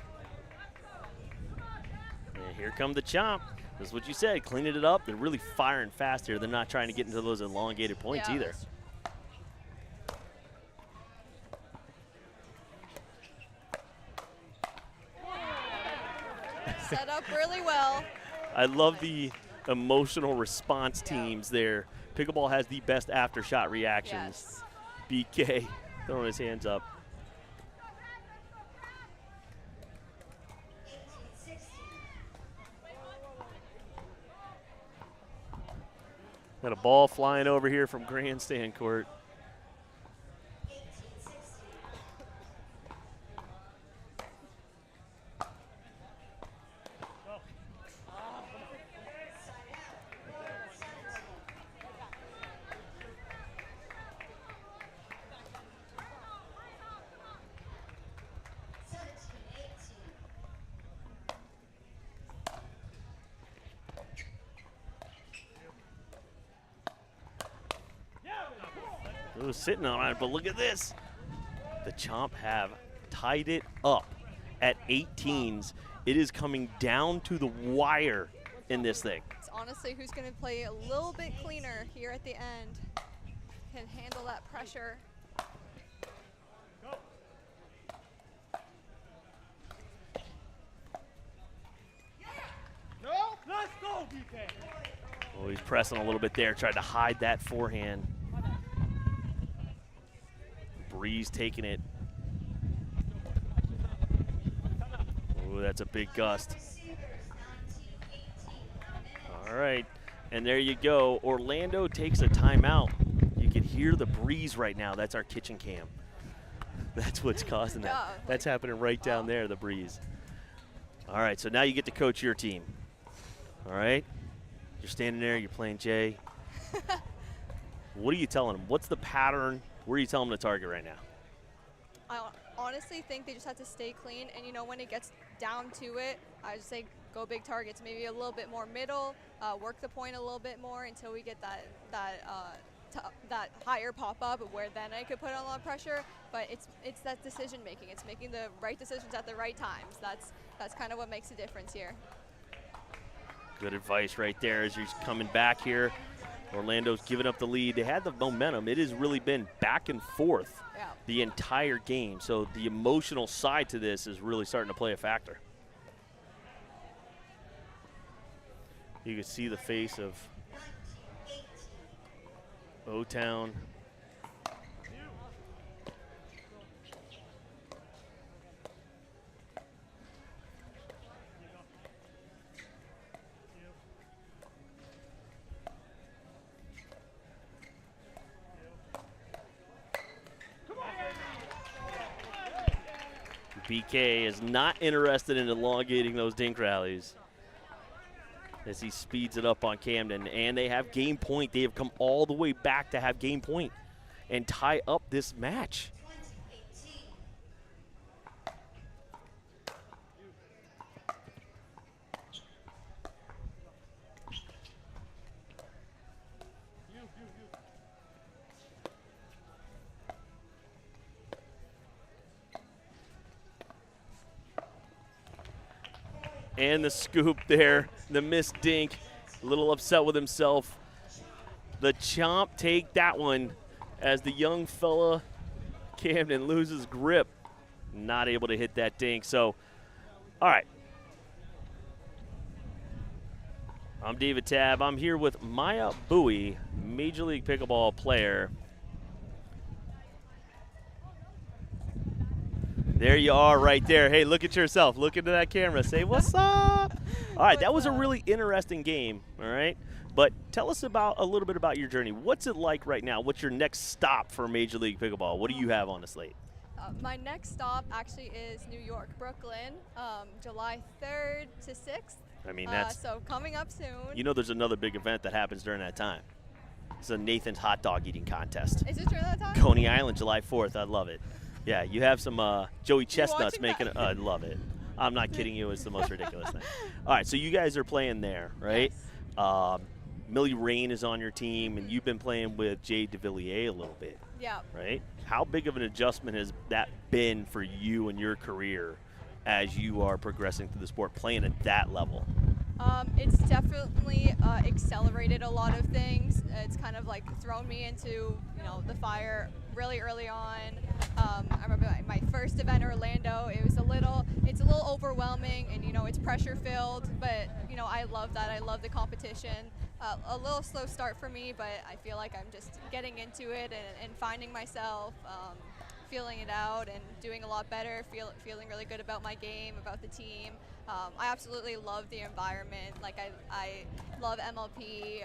And here come the Chomp. This is what you said, cleaning it up. They're really firing fast here. They're not trying to get into those elongated points either. Set up really well. I love the emotional response teams there. Pickleball has the best after-shot reactions. Yes. BK throwing his hands up. Got a ball flying over here from grandstand court. It was sitting on it, but look at this. The Chomp have tied it up at 18s. It is coming down to the wire in this thing. It's honestly who's going to play a little bit cleaner here at the end. Can handle that pressure. No, let's go, BK. Oh, he's pressing a little bit there, tried to hide that forehand. Breeze taking it. Oh, that's a big gust. All right, and there you go. Orlando takes a timeout. You can hear the breeze right now. That's our kitchen cam. That's what's causing that. That's happening right down there, the breeze. All right, so now you get to coach your team. All right? You're standing there, you're playing Jay. What are you telling them? What's the pattern? Where are you telling them to target right now? I honestly think they just have to stay clean, and you know, when it gets down to it, I just say go big targets, maybe a little bit more middle, work the point a little bit more until we get that higher pop-up where then I could put on a lot of pressure. But it's that decision making. It's making the right decisions at the right times. That's kind of what makes a difference here. Good advice right there as you're coming back here. Orlando's giving up the lead. They had the momentum. It has really been back and forth the entire game. So the emotional side to this is really starting to play a factor. You can see the face of O-Town. BK is not interested in elongating those dink rallies as he speeds it up on Camden. And they have game point. They have come all the way back to have game point and tie up this match. And the scoop there, the missed dink, a little upset with himself. The Chomp take that one as the young fella, Camden, loses grip. Not able to hit that dink. So, all right. I'm David Tabb. I'm here with Maya Bowie, Major League Pickleball player. There you are right there. Hey, look at yourself. Look into that camera. Say, what's up? All right, that was a really interesting game, all right? But tell us about a little bit about your journey. What's it like right now? What's your next stop for Major League Pickleball? What do you have on the slate? My next stop actually is New York, Brooklyn, July 3rd to 6th. I mean, that's so coming up soon. You know there's another big event that happens during that time. It's a Nathan's hot dog eating contest. Is it during that time? Coney Island, July 4th. I love it. Yeah, you have some Joey Chestnuts making it. I love it. I'm not kidding you. It's the most ridiculous thing. All right, so you guys are playing there, right? Yes. Millie Rain is on your team, and you've been playing with Jay DeVilliers a little bit. Yeah. Right? How big of an adjustment has that been for you in your career as you are progressing through the sport, playing at that level? It's definitely accelerated a lot of things. It's kind of like thrown me into, the fire really early on. I remember my first event, Orlando. It's a little overwhelming, and it's pressure filled. But I love that. I love the competition. A little slow start for me, but I feel like I'm just getting into it and finding myself, feeling it out, and doing a lot better. Feeling really good about my game, about the team. I absolutely love the environment. Like I love MLP.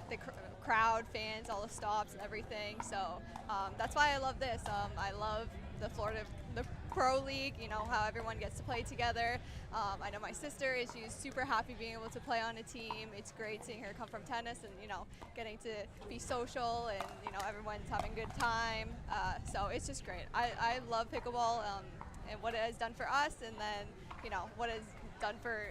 The crowd, fans, all the stops and everything. So that's why I love this. I love the Pro League, how everyone gets to play together. I know my sister she's super happy being able to play on a team. It's great seeing her come from tennis and, getting to be social and, everyone's having a good time. So it's just great. I love pickleball and what it has done for us, and then, what it's done for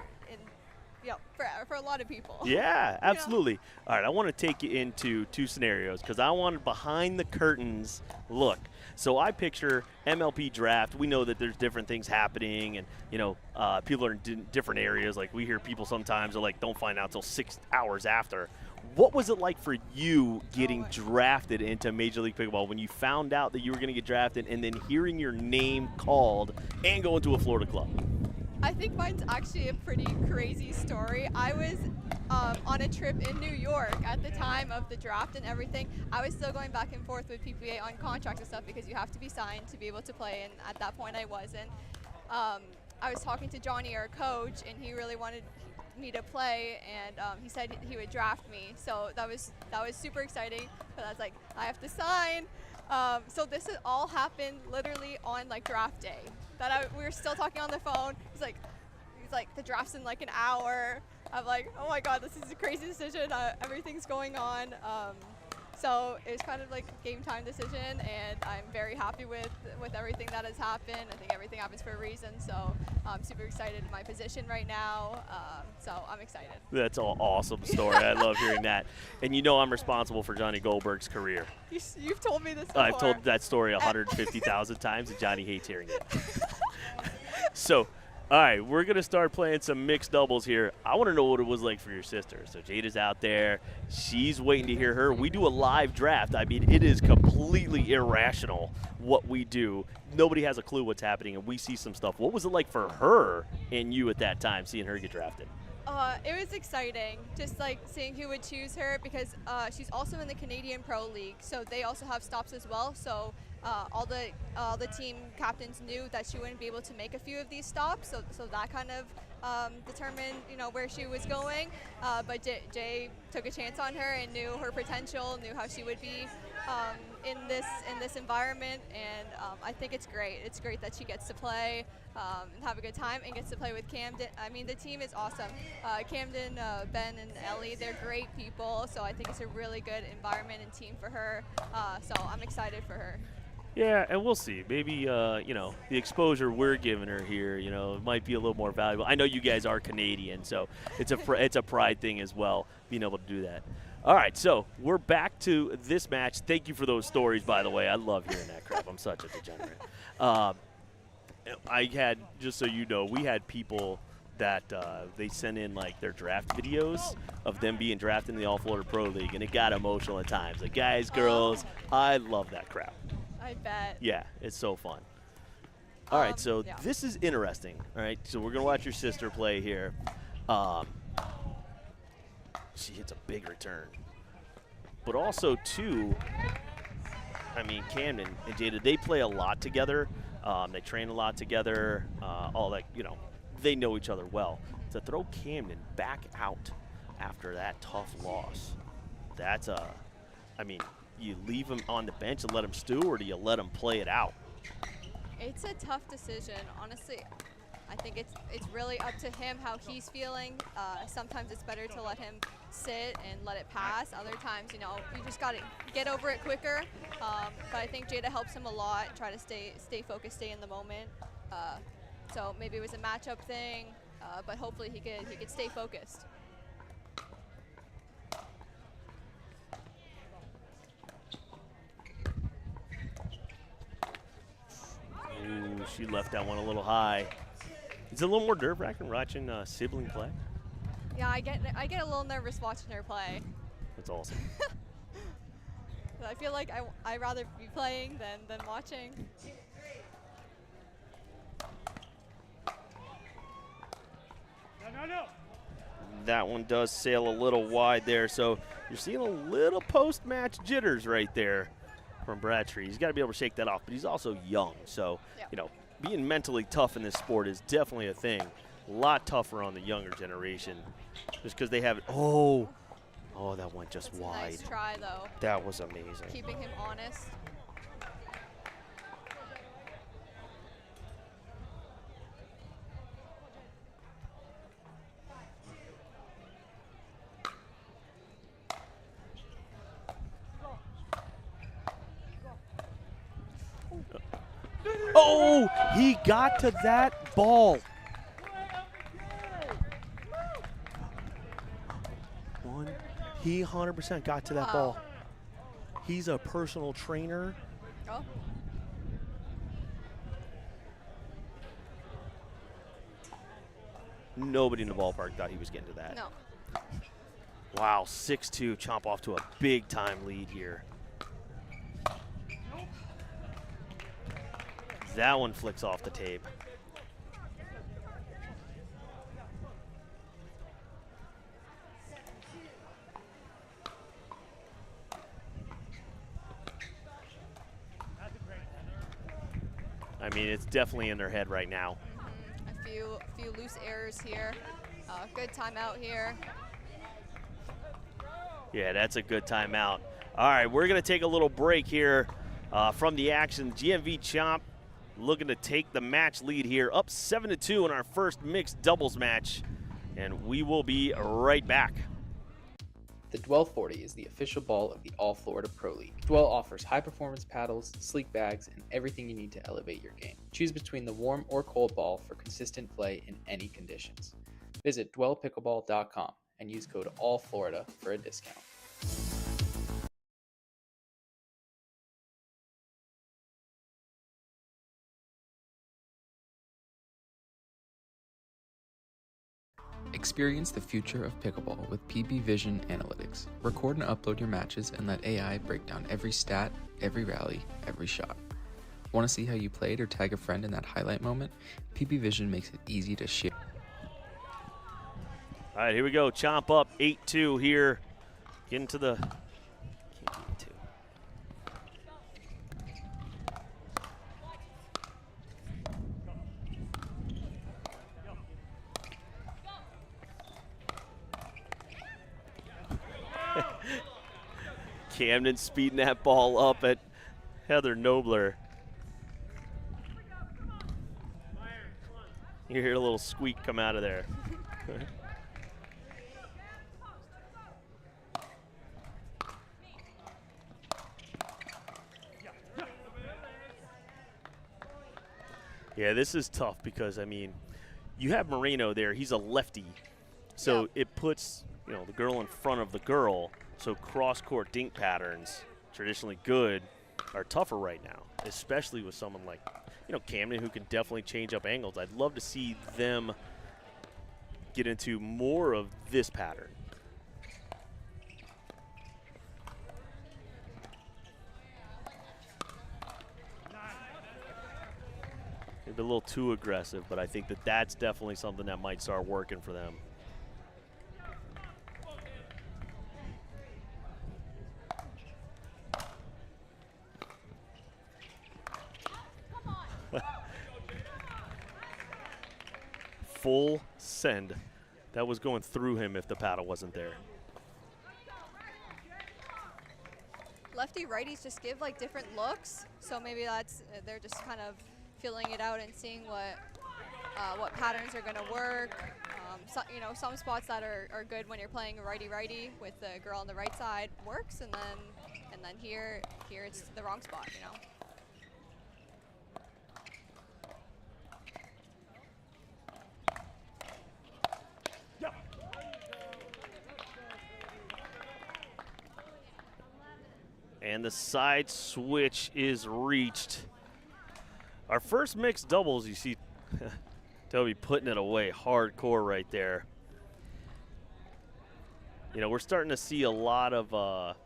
a lot of people. Yeah, absolutely. All right, I want to take you into two scenarios because I want a behind the curtains look. So I picture MLP draft. We know that there's different things happening, and people are in different areas. Like we hear people sometimes are like don't find out till 6 hours after. What was it like for you getting drafted into Major League Pickleball when you found out that you were going to get drafted, and then hearing your name called and going to a Florida club? I think mine's actually a pretty crazy story. I was on a trip in New York at the time of the draft and everything. I was still going back and forth with PPA on contracts and stuff because you have to be signed to be able to play, and at that point I wasn't. I was talking to Johnny, our coach, and he really wanted me to play, and he said he would draft me. So that was super exciting. But I was like, I have to sign. So this has all happened literally on draft day. We were still talking on the phone. He's like, the draft's in like an hour. I'm like, oh my God, this is a crazy decision. Everything's going on. So it was kind of like a game time decision, and I'm very happy with everything that has happened. I think everything happens for a reason. So I'm super excited in my position right now. So I'm excited. That's an awesome story. I love hearing that. And I'm responsible for Johnny Goldberg's career. You've told me this before. I've told that story 150,000 times, and Johnny hates hearing it. So, all right, we're going to start playing some mixed doubles here. I want to know what it was like for your sister. So Jada's out there. She's waiting to hear her. We do a live draft. I mean, it is completely irrational what we do. Nobody has a clue what's happening, and we see some stuff. What was it like for her and you at that time, seeing her get drafted? It was exciting, just like seeing who would choose her, because she's also in the Canadian Pro League, so they also have stops as well. So all the team captains knew that she wouldn't be able to make a few of these stops, so that kind of determined where she was going. But Jay took a chance on her and knew her potential, knew how she would be in this environment, and I think it's great. It's great that she gets to play and have a good time and gets to play with Camden. I mean, the team is awesome. Camden, Ben, and Ellie, they're great people, so I think it's a really good environment and team for her. So I'm excited for her. Yeah, and we'll see. Maybe, the exposure we're giving her here, might be a little more valuable. I know you guys are Canadian, so it's a pride thing as well, being able to do that. All right, so we're back to this match. Thank you for those stories, by the way. I love hearing that crap. I'm such a degenerate. I had, just so you know, we had people that they sent in their draft videos of them being drafted in the All Florida Pro League, and it got emotional at times. Like, guys, girls, I love that crap. I bet. Yeah, it's so fun. All right, so this is interesting. All right, so we're going to watch your sister play here. She hits a big return. But also, too, I mean, Camden and Jada, they play a lot together. They train a lot together. They know each other well. To throw Camden back out after that tough loss, that's you leave him on the bench and let him stew, or do you let him play it out? It's a tough decision, honestly. I think it's really up to him how he's feeling. Sometimes it's better to let him sit and let it pass. Other times, you just got to get over it quicker. But I think Jada helps him a lot, try to stay focused, stay in the moment. So maybe it was a matchup thing, but hopefully he could stay focused. Ooh, she left that one a little high. Is it a little more nerve-wracking watching sibling play? Yeah, I get a little nervous watching her play. That's awesome. 'Cause I feel like I'd rather be playing than watching. No. That one does sail a little wide there, so you're seeing a little post-match jitters right there from Bradtree. He's got to be able to shake that off, but he's also young, so you know, being mentally tough in this sport is definitely a thing. A lot tougher on the younger generation, just because they have it. Oh, that went just wide. Nice try though. That was amazing. Keeping him honest. Oh, he got to that ball. He 100% got to that ball. He's a personal trainer. Oh. Nobody in the ballpark thought he was getting to that. No. Wow, 6-2, chomp off to a big-time lead here. That one flicks off the tape. I mean, it's definitely in their head right now. A few loose errors here. Good timeout here. Yeah, that's a good timeout. All right, we're going to take a little break here from the action. GMV Chomp looking to take the match lead here, up 7-2 in our first mixed doubles match, and we will be right back. The Dwell 40 is the official ball of the All Florida Pro League. Dwell offers high-performance paddles, sleek bags, and everything you need to elevate your game. Choose between the warm or cold ball for consistent play in any conditions. Visit dwellpickleball.com and use code ALLFLORIDA for a discount. Experience the future of pickleball with PB Vision Analytics. Record and upload your matches and let AI break down every stat, every rally, every shot. Want to see how you played or tag a friend in that highlight moment? PB Vision makes it easy to share. All right, here we go. Chomp up 8-2 here. Getting to the... Can't be 2. Camden speeding that ball up at Heather Nobler. You hear a little squeak come out of there. Yeah, this is tough because, I mean, you have Moreno there. He's a lefty. So it puts, you know, the girl in front of the girl. So cross-court dink patterns, traditionally good, are tougher right now, especially with someone like, you know, Camden, who can definitely change up angles. I'd love to see them get into more of this pattern. Maybe a little too aggressive, but I think that that's definitely something that might start working for them. Full send. That was going through him if the paddle wasn't there. Lefty righties just give like different looks, so maybe that's they're just kind of feeling it out and seeing what patterns are going to work. So, you know, some spots that are good when you're playing righty-righty with the girl on the right side works, and then here it's the wrong spot, you know. And the side switch is reached. Our first mixed doubles, you see Toby putting it away hardcore right there. You know, we're starting to see a lot of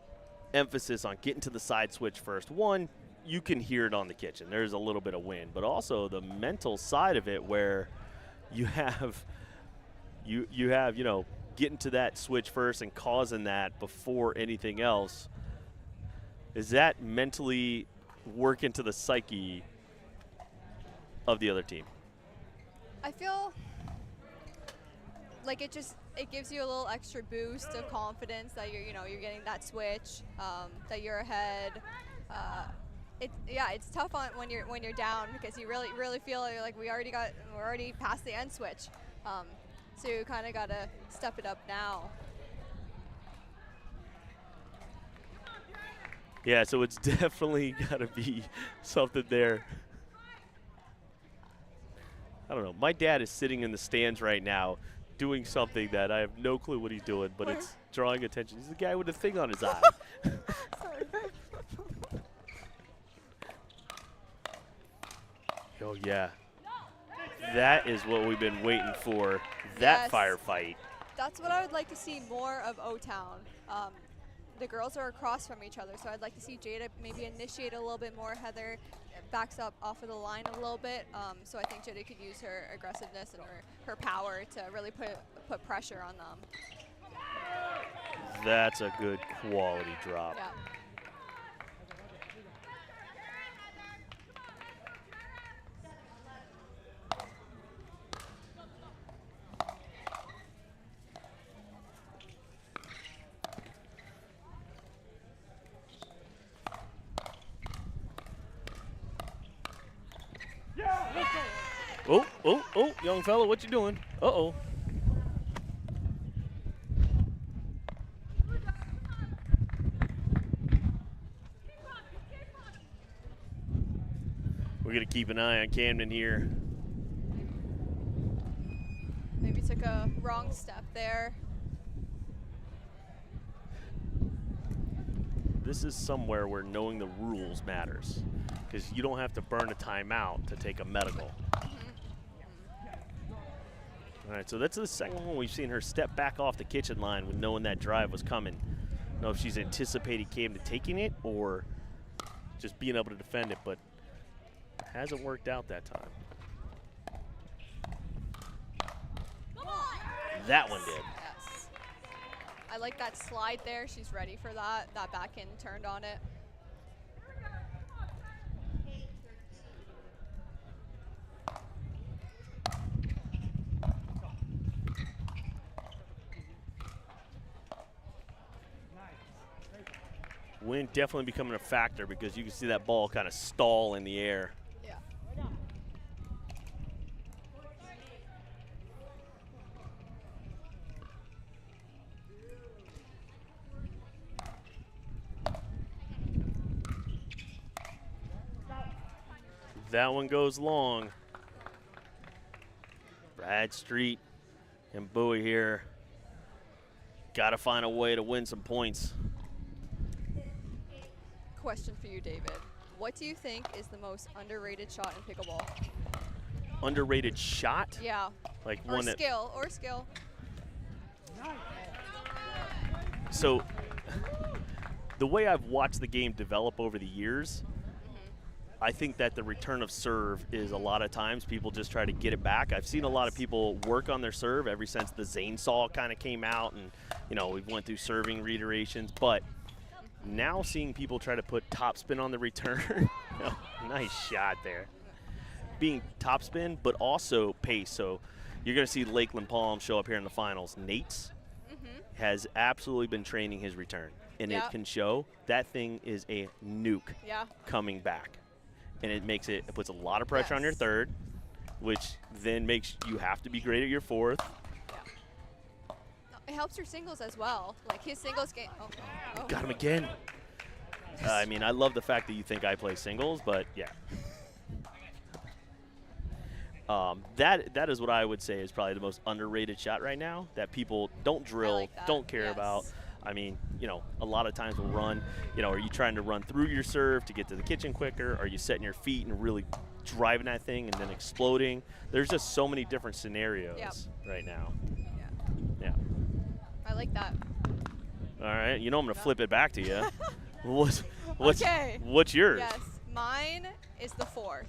emphasis on getting to the side switch first. One, you can hear it on the kitchen. There's a little bit of wind, but also the mental side of it where you have getting to that switch first and causing that before anything else. Is that mentally work into the psyche of the other team? I feel like it gives you a little extra boost of confidence that you're getting that switch, that you're ahead. It's tough when you're down because you really feel like we're already past the end switch. So you kind of got to step it up now. Yeah, so it's definitely got to be something there. I don't know. My dad is sitting in the stands right now doing something that I have no clue what he's doing, but it's drawing attention. He's the guy with the thing on his eye. Oh, yeah. That is what we've been waiting for, that firefight. That's what I would like to see more of O-Town. The girls are across from each other, so I'd like to see Jada maybe initiate a little bit more. Heather backs up off of the line a little bit, so I think Jada could use her aggressiveness and her power to really put pressure on them. That's a good quality drop. Yeah. Oh, young fella, what you doing? Uh-oh. We're going to keep an eye on Camden here. Maybe took a wrong step there. This is somewhere where knowing the rules matters because you don't have to burn a timeout to take a medical. All right, so that's the second one we've seen her step back off the kitchen line with knowing that drive was coming. I don't know if she's anticipating Camden taking it or just being able to defend it, but it hasn't worked out that time. That one did. Yes. I like that slide there. She's ready for that. That back end turned on it. Wind definitely becoming a factor because you can see that ball kind of stall in the air. Yeah. That one goes long. Bradstreet and Bowie here. Got to find a way to win some points. Question for you, David. What do you think is the most underrated shot in pickleball? Underrated shot? Yeah. Like or one that skill, or skill. So the way I've watched the game develop over the years, I think that the return of serve is a lot of times people just try to get it back. I've seen a lot of people work on their serve ever since the Zane saw kind of came out, and we've went through serving reiterations, but now seeing people try to put topspin on the return. Nice shot there. Being topspin, but also pace. So you're going to see Lakeland Palm show up here in the finals. Nate's has absolutely been training his return, and it can show that thing is a nuke coming back. And it puts a lot of pressure on your third, which then makes you have to be great at your fourth. It helps your singles as well. Like his singles game. Oh. Got him again. I mean, I love the fact that you think I play singles, but yeah. That is what I would say is probably the most underrated shot right now that people don't drill, don't care about. I mean, a lot of times we'll run, are you trying to run through your serve to get to the kitchen quicker? Are you setting your feet and really driving that thing and then exploding? There's just so many different scenarios right now. Yeah. I like that. All right. I'm going to flip it back to you. Okay. What's yours? Yes, mine is the 4th.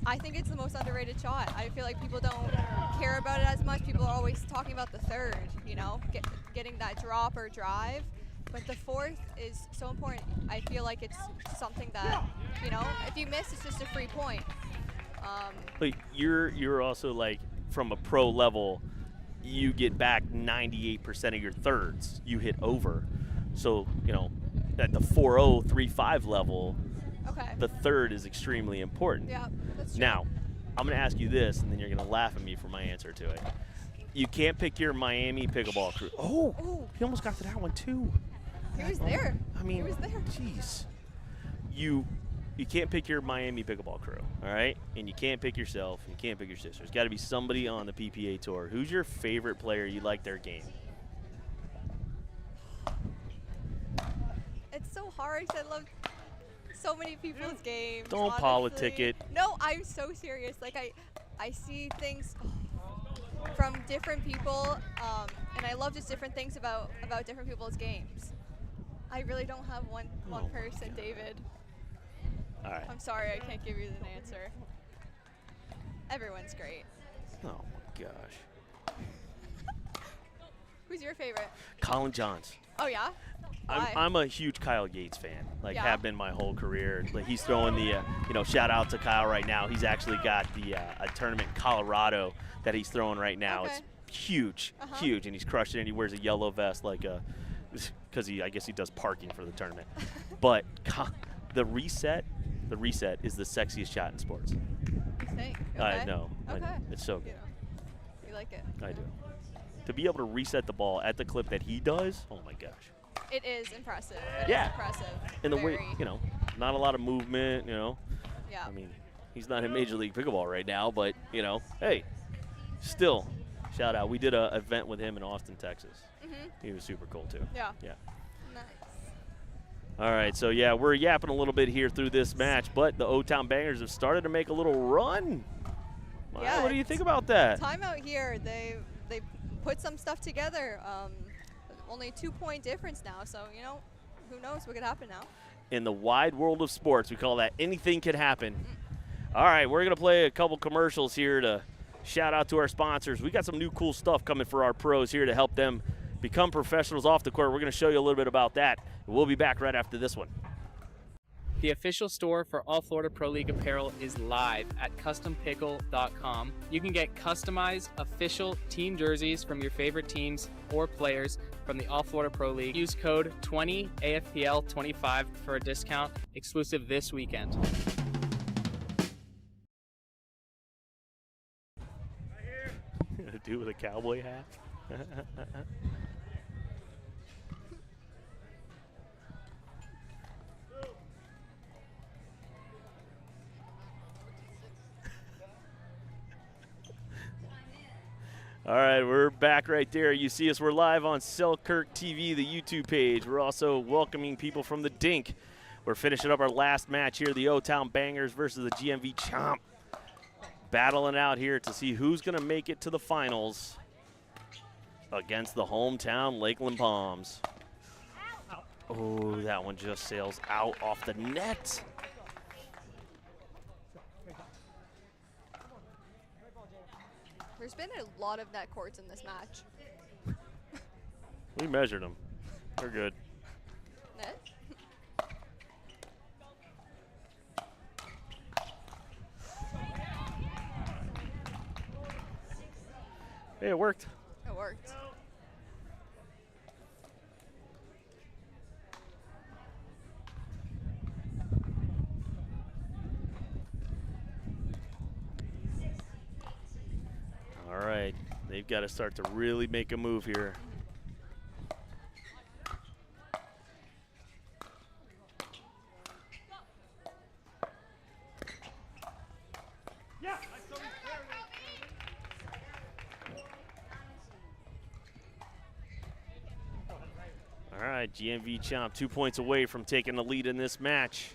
I think it's the most underrated shot. I feel like people don't care about it as much. People are always talking about the 3rd, you know, getting that drop or drive. But the 4th is so important. I feel like it's something that, you know, if you miss, it's just a free point. But you're also like from a pro level, you get back 98% of your thirds. You hit over. So, you know, at the 4-0, 3-5 level, the 3rd is extremely important. Yeah, that's true. Now, I'm going to ask you this, and then you're going to laugh at me for my answer to it. You can't pick your Miami pickleball crew. Oh, he almost got to that one too. He was there. I mean, he was there. Jeez. You can't pick your Miami pickleball crew, all right? And you can't pick yourself, and you can't pick your sister. There's got to be somebody on the PPA tour. Who's your favorite player you like their game? It's so hard because I love so many people's games. Don't honestly. politic it. No, I'm so serious. Like I see things from different people, and I love just different things about different people's games. I really don't have one person, David. All right. I'm sorry, I can't give you an answer. Everyone's great. Oh my gosh. Who's your favorite? Colin Johns. Oh yeah. I'm a huge Kyle Yates fan. Like, Yeah. have been my whole career. Like, he's throwing the, shout out to Kyle right now. He's actually got the a tournament in Colorado that he's throwing right now. Okay. It's huge, huge, and he's crushing it. He wears a yellow vest, like because I guess he does parking for the tournament. But the reset is the sexiest shot in sports. You think? I know. Okay. It's so good. You like it? I do. To be able to reset the ball at the clip that he does, oh my gosh. It is impressive. It Yeah. is impressive. And the way, Very. not a lot of movement, Yeah. I mean, he's not in Major League Pickleball right now, but, hey, still, shout out. We did an event with him in Austin, Texas. He was super cool, too. Yeah. Yeah. Nice. All right, so, yeah, we're yapping a little bit here through this match, but the O-Town Bangers have started to make a little run. Maya, Yeah, what do you think about that? Time out here. They put some stuff together. Only 2-point difference now, so who knows what could happen now. In the wide world of sports, we call that anything could happen. All right, we're going to play a couple commercials here to shout out to our sponsors. We got some new cool stuff coming for our pros here to help them become professionals off the court. We're going to show you a little bit about that. We'll be back right after this one. The official store for All Florida Pro League apparel is live at CustomPickle.com. You can get customized official team jerseys from your favorite teams or players from the All Florida Pro League. Use code 20AFPL25 for a discount exclusive this weekend. Do with a cowboy hat. All right, we're back right there. You see us, we're live on SelkirkTV, the YouTube page. We're also welcoming people from the Dink. We're finishing up our last match here, the O-Town Bangers versus the GMV Chomp. Battling out here to see who's going to make it to the finals against the hometown Lakeland Palms. Oh, that one just sails out off the net. There's been a lot of net courts in this match. We measured them. They're good. Net? Hey, it worked. It worked. All right, they've got to start to really make a move here. All right, GMV Chomp 2 points away from taking the lead in this match.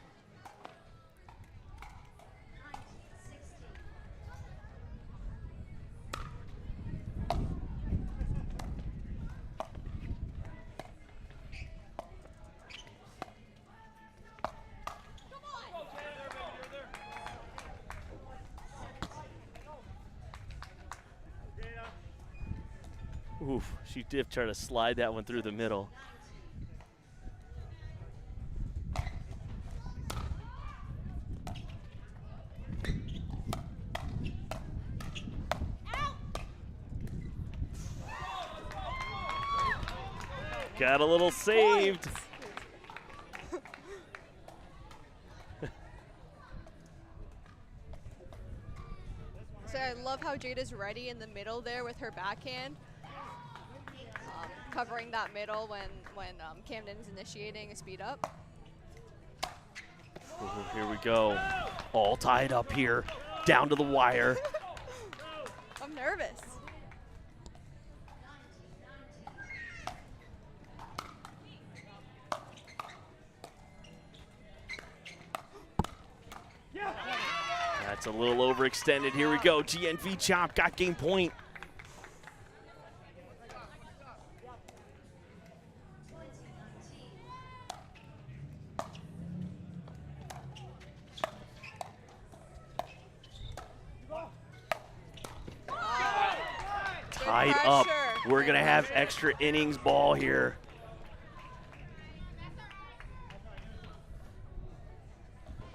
Oof, she did try to slide that one through the middle. Got a little saved. So I love how Jada's ready in the middle there with her backhand, covering that middle when Camden's initiating a speed up. Ooh, here we go. All tied up here, down to the wire. I'm nervous. That's a little overextended. Here we go. GNV Chomp got game point. Tied up. We're going to have extra innings ball here.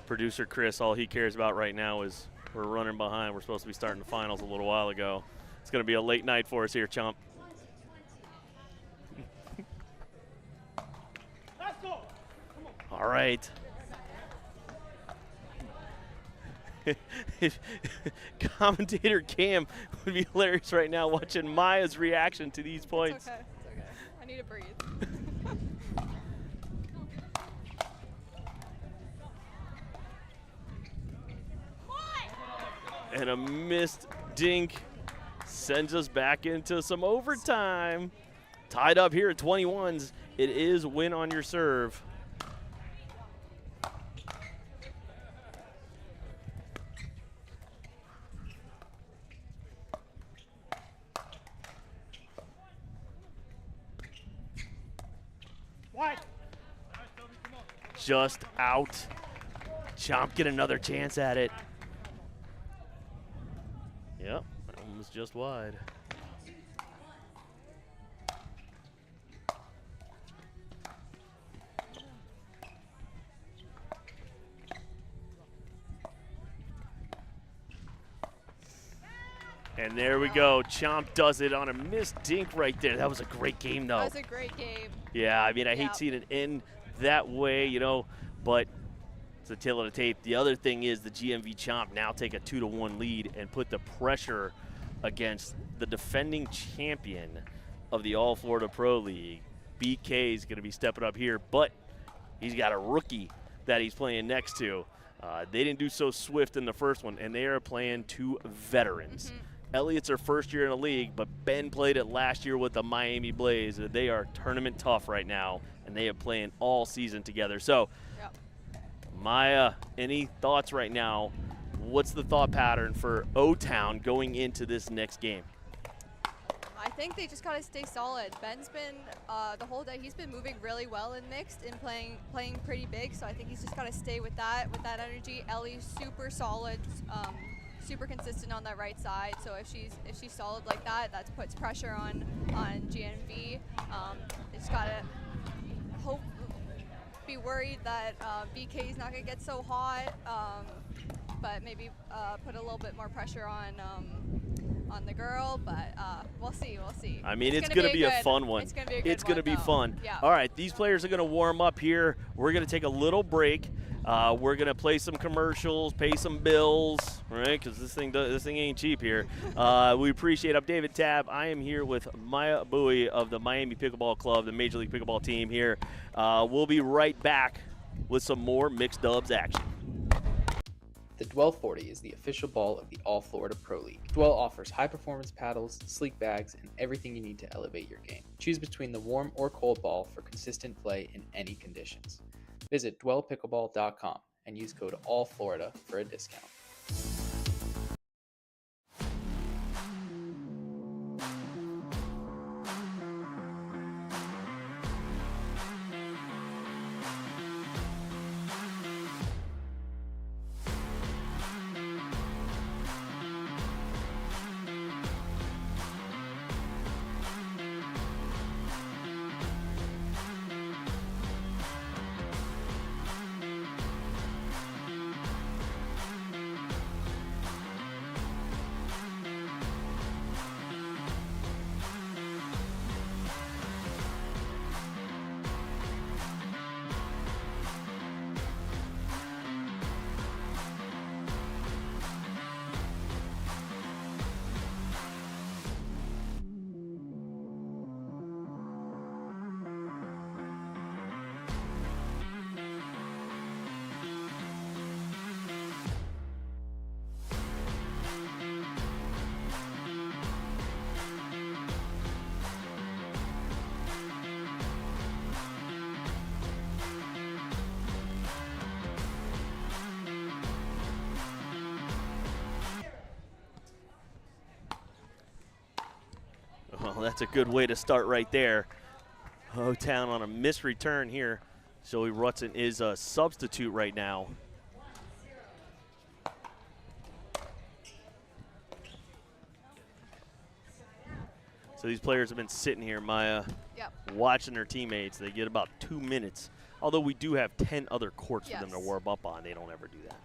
Producer Chris, all he cares about right now is we're running behind. We're supposed to be starting the finals a little while ago. It's going to be a late night for us here, Chomp. All right. Commentator Cam would be hilarious right now watching Maya's reaction to these points. It's okay. It's okay. I need to breathe. And a missed dink sends us back into some overtime. Tied up here at 21s. It is win on your serve. Just out. Chomp get another chance at it. Yep, that one was just wide. And there we go. Chomp does it on a missed dink right there. That was a great game, though. That was a great game. Yeah, I mean, I hate seeing it end that way, you know, but it's the tail of the tape. The other thing is the GMV Chomp now take a 2-1 lead and put the pressure against the defending champion of the All Florida Pro League. BK is going to be stepping up here, but he's got a rookie that he's playing next to. They didn't do so swift in the first one, and they are playing two veterans. Elliott's her first year in the league, but Ben played it last year with the Miami Blaze. They are tournament tough right now, and they are playing all season together. So, Maya, any thoughts right now? What's the thought pattern for O-Town going into this next game? I think they just got to stay solid. Ben's been, the whole day, he's been moving really well in mixed and playing pretty big, so I think he's just got to stay with that energy. Ellie's super solid, super consistent on that right side, so if she's solid like that, that puts pressure on GNV. They just got to be worried that BK is not going to get so hot, but maybe put a little bit more pressure on the girl, but we'll see. I mean, it's going to be a fun one. It's going to be a good It's going to be though. fun. Yeah. All right, these players are going to warm up here. We're going to take a little break. We're going to play some commercials, pay some bills, right? Because this thing ain't cheap here. We appreciate it. I'm David Tabb. I am here with Maya Bowie of the Miami Pickleball Club, the Major League Pickleball team here. We'll be right back with some more mixed dubs action. The Dwell 40 is the official ball of the All Florida Pro League. Dwell offers high-performance paddles, sleek bags, and everything you need to elevate your game. Choose between the warm or cold ball for consistent play in any conditions. Visit dwellpickleball.com and use code ALLFLORIDA for a discount. that's a good way to start right there. O-Town on a missed return here. Zoe Rutson is a substitute right now. So these players have been sitting here, Maya, watching their teammates. They get about 2 minutes. Although we do have 10 other courts for them to warm up on. They don't ever do that.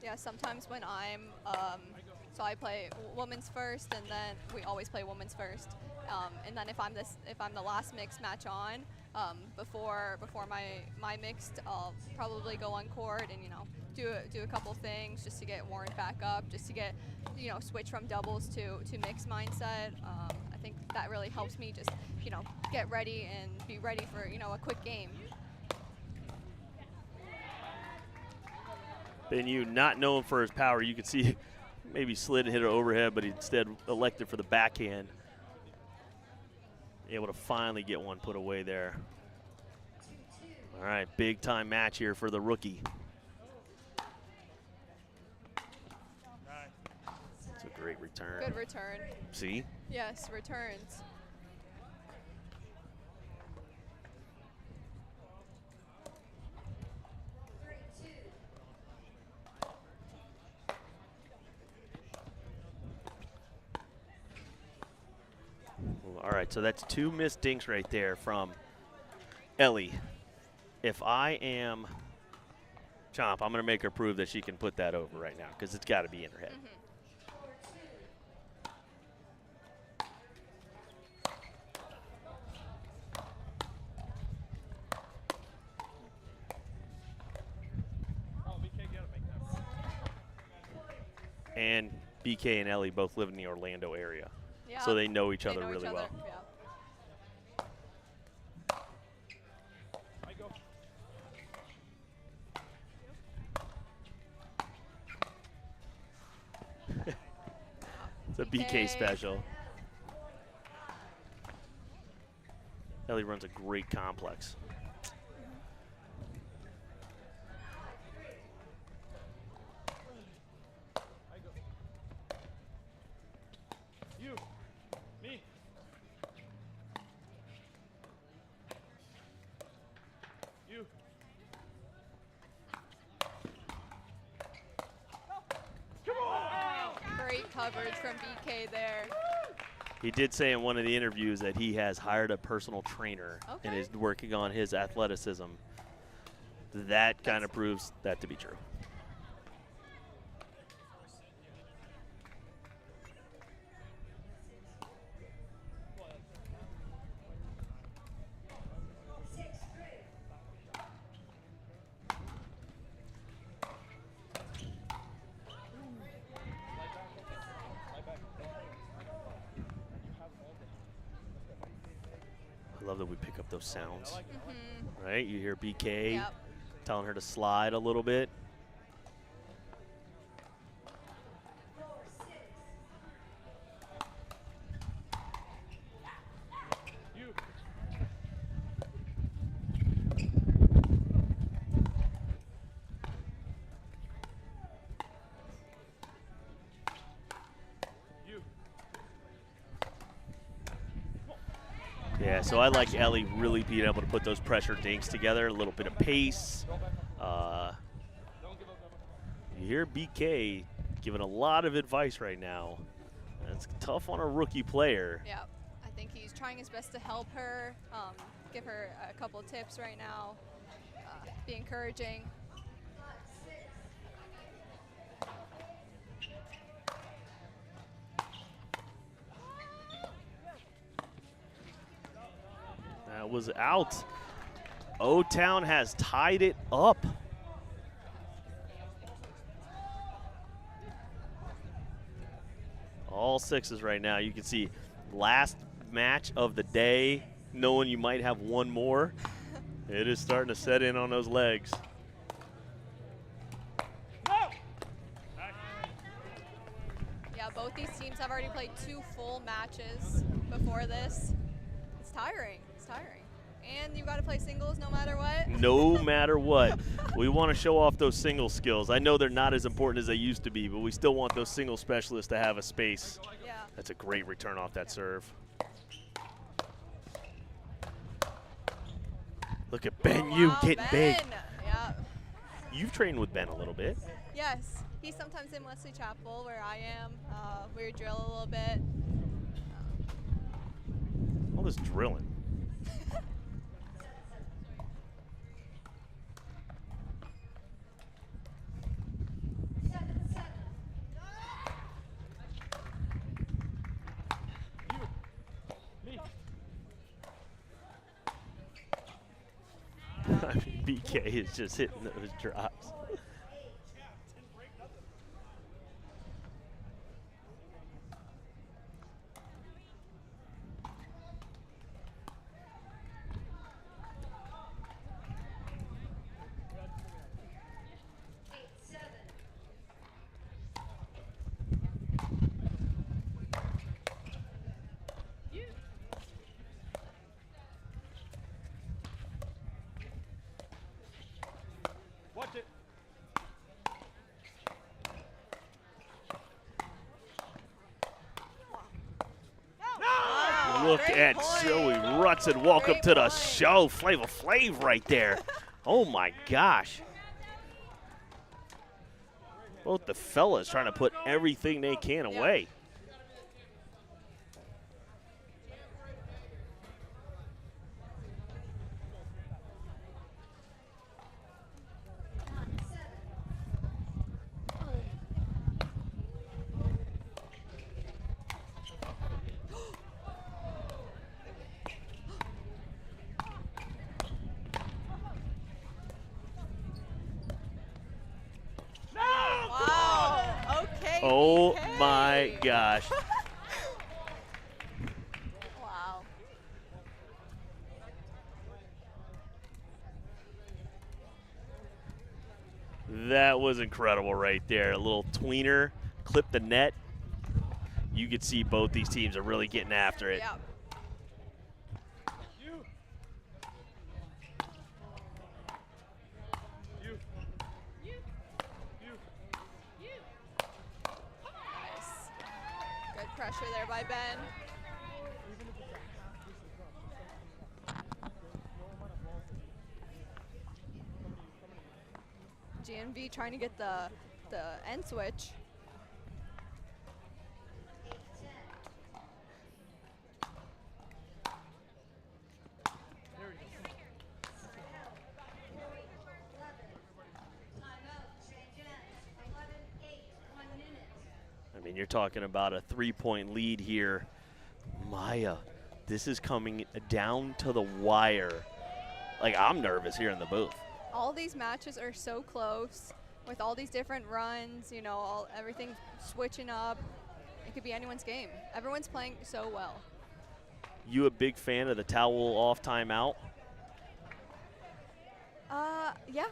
Yeah, sometimes when I'm, so I play women's first, and then we always play women's first. And then if I'm the last mixed match on, before my mixed, I'll probably go on court and do a couple things just to get warmed back up, just to get switch from doubles to mixed mindset. I think that really helps me just get ready and be ready for a quick game. Benyu, not known for his power, you could see maybe slid and hit it overhead, but he instead elected for the backhand. Able to finally get one put away there. All right, big time match here for the rookie. It's a great return. Good return. See? Yes, returns. All right, so that's 2 missed dinks right there from Ellie. If I am Chomp, I'm going to make her prove that she can put that over right now because it's got to be in her head. And BK and Ellie both live in the Orlando area. Yeah, so they know each other really well. It's a BK special. Ellie runs a great complex. Great coverage from BK there. He did say in one of the interviews that he has hired a personal trainer and is working on his athleticism. That kind of proves that to be true. I love that we pick up those sounds, right? You hear BK telling her to slide a little bit. Yeah, so I like Ellie really being able to put those pressure dinks together, a little bit of pace. You hear BK giving a lot of advice right now. It's tough on a rookie player. Yeah, I think he's trying his best to help her, give her a couple of tips right now, be encouraging. That was out. O-Town has tied it up. All sixes right now. You can see last match of the day, knowing you might have one more. It is starting to set in on those legs. Yeah, both these teams have already played 2 full matches before this. It's tiring. It's tiring. And you got to play singles no matter what? No matter what. We want to show off those single skills. I know they're not as important as they used to be, but we still want those single specialists to have a space. Yeah. That's a great return off that serve. Look at Ben Yu getting big. Yeah. You've trained with Ben a little bit. Yes. He's sometimes in Wesley Chapel where I am. We drill a little bit. All this drilling. I mean, BK is just hitting those drops. Watch it. Look at Joey Rutson. Welcome to the show. Flavor Flav right there. Oh my gosh. Both the fellas trying to put everything they can away. Oh my gosh. Wow. That was incredible right there. A little tweener, clipped the net. You could see both these teams are really getting after it. Yep. Pressure there by Ben. GMV trying to get the end switch. I mean, you're talking about a 3-point lead here. Maya, this is coming down to the wire. Like, I'm nervous here in the booth. All these matches are so close with all these different runs, you know, everything switching up. It could be anyone's game. Everyone's playing so well. You a big fan of the towel off timeout? Yeah.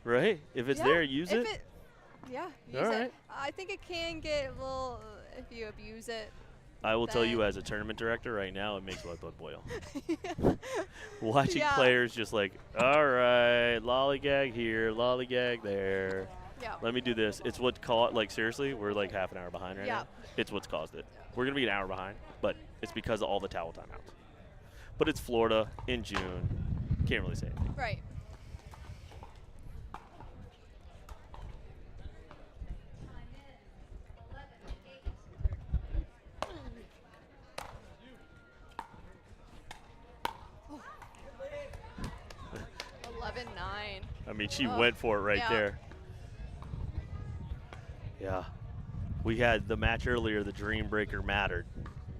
Right? If it's there, use it? Yeah, use All it. right. I think it can get a little, if you abuse it. I will tell you as a tournament director right now, it makes my blood boil. Watching players just like, all right, lollygag here, lollygag there. Yeah. Let me do this. It's what caused, like, seriously, we're like half an hour behind right now. It's what's caused it. We're going to be an hour behind, but it's because of all the towel timeouts. But it's Florida in June. Can't really say anything. Right. I mean, she went for it right there. Yeah. We had the match earlier, the Dream Breaker mattered.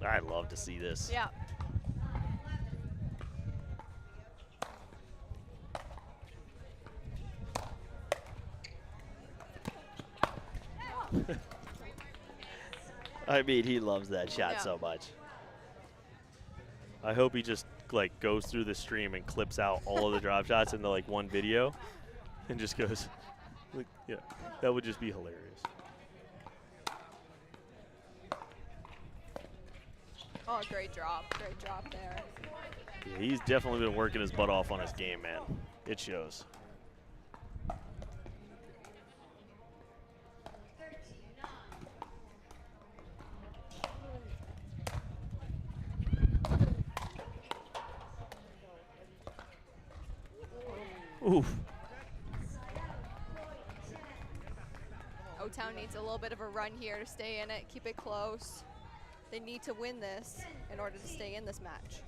I'd love to see this. Yeah. I mean, he loves that shot so much. I hope he just like goes through the stream and clips out all of the drop shots into like one video and just goes, like, yeah, that would just be hilarious. Oh, great drop there. Yeah, he's definitely been working his butt off on his game, man. It shows. Oof. O-Town needs a little bit of a run here to stay in it, keep it close. They need to win this in order to stay in this match.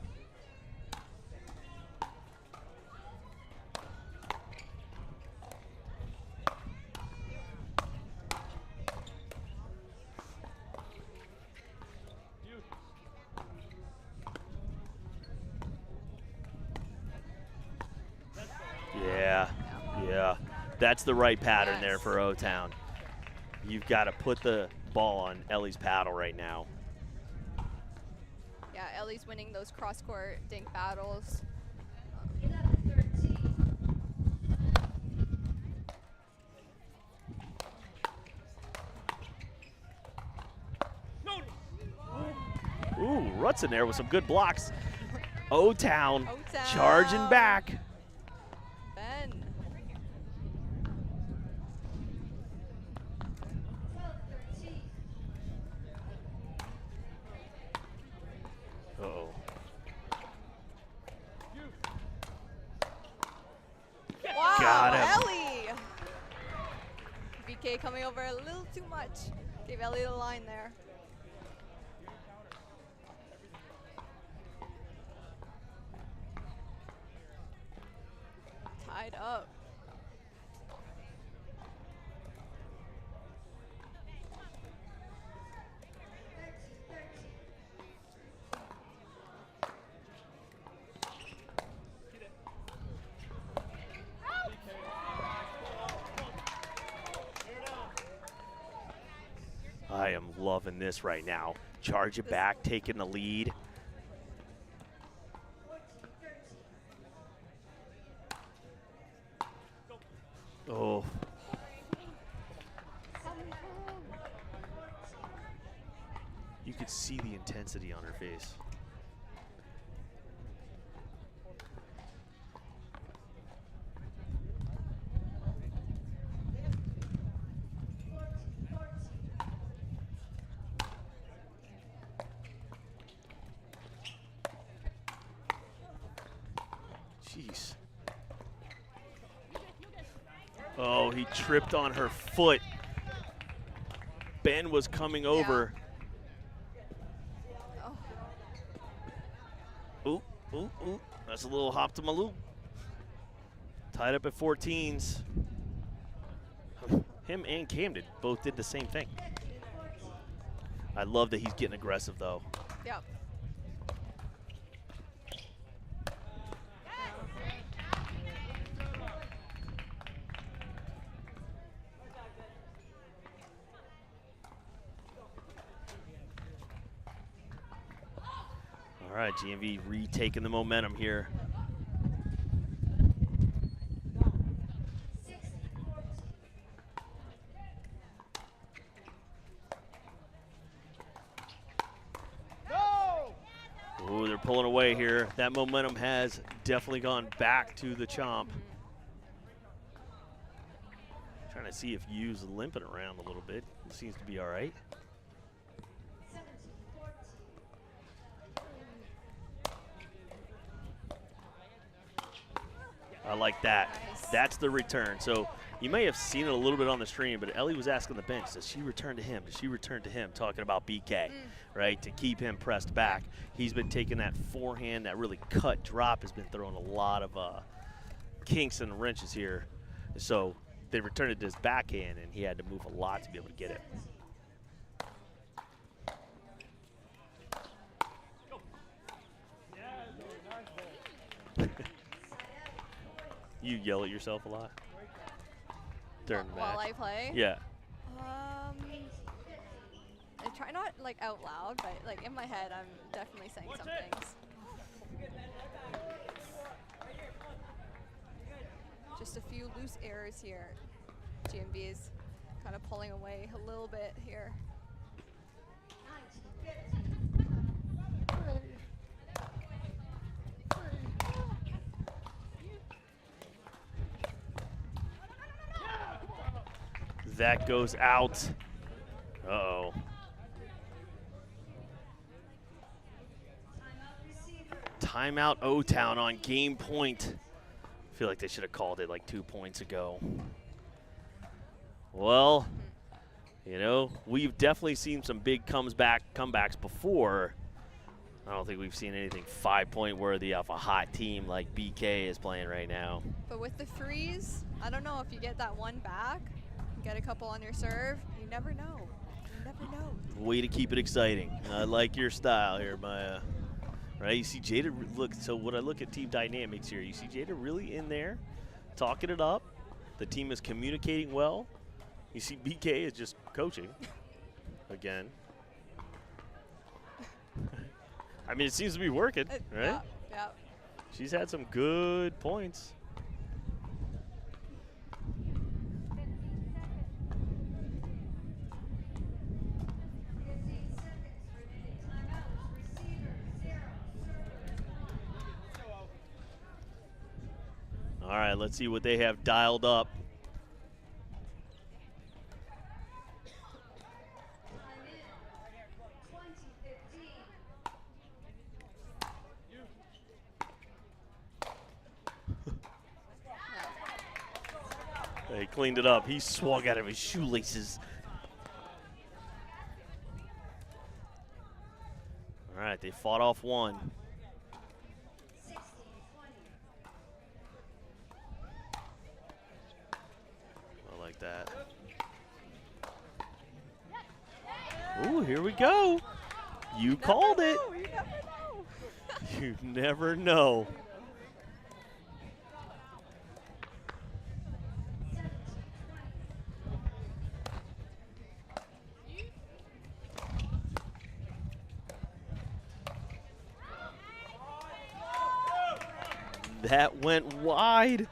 Yeah. That's the right pattern there for O-Town. You've got to put the ball on Ellie's paddle right now. Yeah, Ellie's winning those cross-court dink battles. Ooh, Rutt's in there with some good blocks. O-Town charging back. Ben. Uh-oh. Wow, Got him. Ellie. BK coming over a little too much. Gave Ellie the line there. Tied up. I am loving this right now. Charge it back, taking the lead. Oh. You could see the intensity on her face. Jeez. Oh, he tripped on her foot. Ben was coming over. Ooh, ooh, ooh. That's a little hop to Malou. Tied up at 14s. Him and Camden both did the same thing. I love that he's getting aggressive, though. Yep. All right, GMV retaking the momentum here. Ooh, they're pulling away here. That momentum has definitely gone back to the Chomp. Trying to see if Yu's limping around a little bit. It seems to be all right. I like that. Nice. That's the return. So you may have seen it a little bit on the stream, but Ellie was asking the bench, does she return to him? Does she return to him? Talking about BK, right, to keep him pressed back. He's been taking that forehand, that really cut drop has been throwing a lot of kinks and wrenches here. So they returned it to his backhand, and he had to move a lot to be able to get it. You yell at yourself a lot during the match? While I play? Yeah. I try not like out loud, but like in my head, I'm definitely saying some things. Just a few loose errors here. GMB is kind of pulling away a little bit here. That goes out. Uh-oh. Timeout O-Town on game point. I feel like they should have called it like 2 points ago. Well, you know, we've definitely seen some big comebacks before. I don't think we've seen anything 5-point worthy off a hot team like BK is playing right now. But with the freeze, I don't know if you get that one back, get a couple on your serve, you never know. You never know. Way to keep it exciting. I like your style here, Maya. Right, you see Jada, look, so when I look at team dynamics here, you see Jada really in there, talking it up. The team is communicating well. You see BK is just coaching again. I mean, it seems to be working, right? Yeah, yeah. She's had some good points. All right, let's see what they have dialed up. He cleaned it up. He swung out of his shoelaces. All right, they fought off one. I like that. Ooh, here we go. You called it. You never know. That went wide.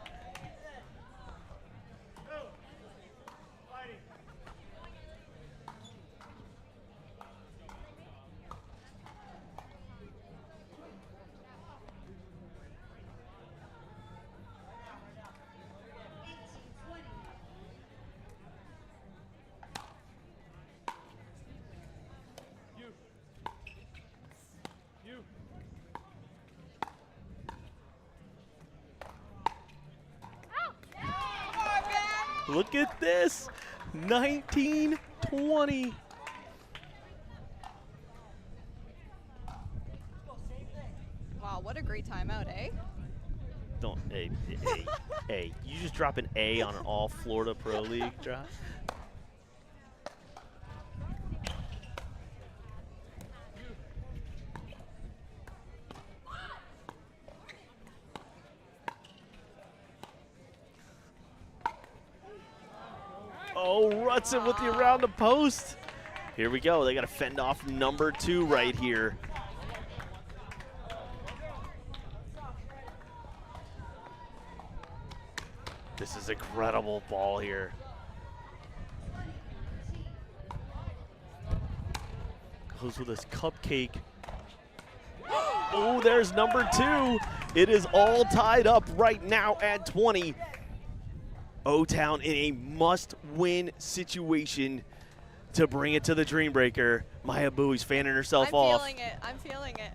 Look at this, 19-20. Wow, what a great timeout, eh? Don't, hey, you just drop an A on an All Florida Pro League drop? Oh, Rutson with the around the post. Here we go. They got to fend off number 2 right here. This is incredible ball here. Goes with his cupcake. Oh, there's number 2. It is all tied up right now at 20. O-Town in a must-win situation to bring it to the Dream Breaker. Maya Bowie's fanning herself off. I'm feeling it. I'm feeling it.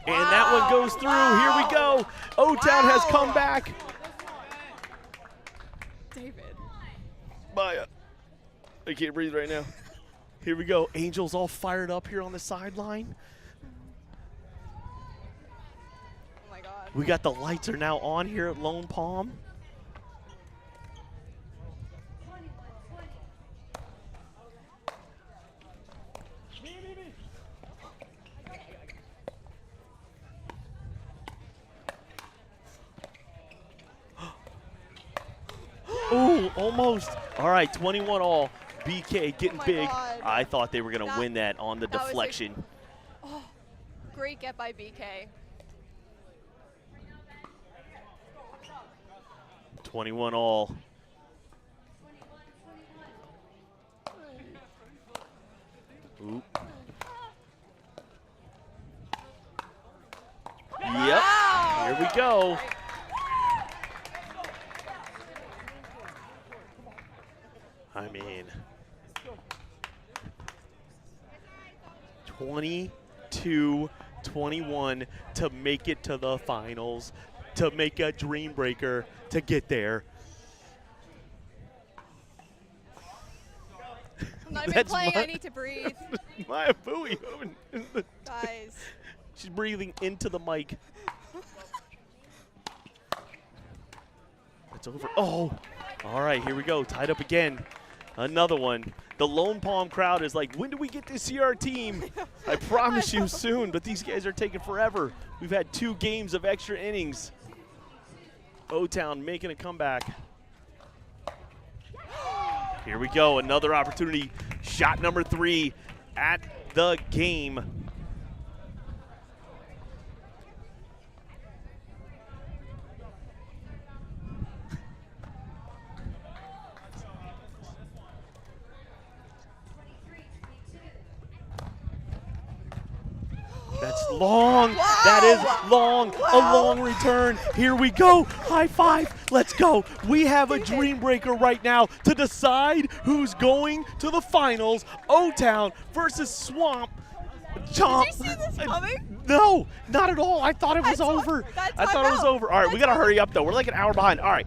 And that one goes through. Here we go. O-Town has come back. David. Maya. I can't breathe right now. Here we go. Angels all fired up here on the sideline. Oh my God. We got the lights are now on here at Lone Palm. Ooh, almost. All right, 21 all. BK getting big. God. I thought they were going to win that on the deflection. Oh, great get by BK. 21 all. Oop. Here we go. I mean, 22-21 to make it to the finals, to make a dream breaker, to get there. I'm not even playing. I need to breathe. Maya Bowie. Guys. She's breathing into the mic. It's over. Oh, all right, here we go. Tied up again. Another one. The Lone Palm crowd is like, when do we get to see our team? I promise you soon, but these guys are taking forever. We've had 2 games of extra innings. O-Town making a comeback. Here we go, another opportunity. Shot number 3 at the game. That's long. Wow. That is long. Wow. A long return. Here we go. High five. Let's go. We have a dream breaker right now to decide who's going to the finals. O-Town versus Swamp. Chomp. Did you see this coming? No, not at all. I thought it was over. I thought it was over. All right, we got to hurry up, though. We're like an hour behind. All right.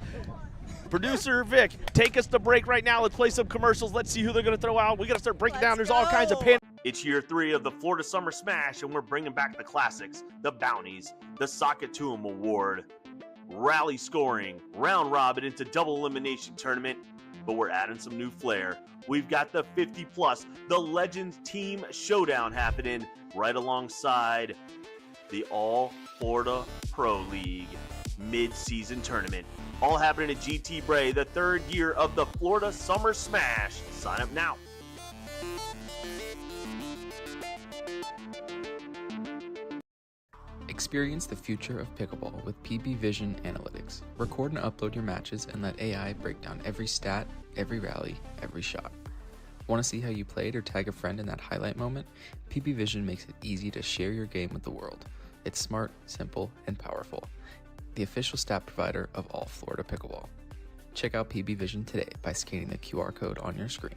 Producer Vic, take us to break right now. Let's play some commercials. Let's see who they're going to throw out. We got to start breaking down. There's all kinds of pin. It's year 3 of the Florida Summer Smash, and we're bringing back the classics, the bounties, the Sockatoom Award, rally scoring, round robin into double elimination tournament, but we're adding some new flair. We've got the 50+, the Legends Team Showdown happening right alongside the All Florida Pro League mid-season tournament. All happening at GT Bray, the 3rd year of the Florida Summer Smash. Sign up now. Experience the future of pickleball with PB Vision Analytics. Record and upload your matches and let AI break down every stat, every rally, every shot. Want to see how you played or tag a friend in that highlight moment? PB Vision makes it easy to share your game with the world. It's smart, simple, and powerful. The official stat provider of All Florida Pickleball. Check out PB Vision today by scanning the QR code on your screen.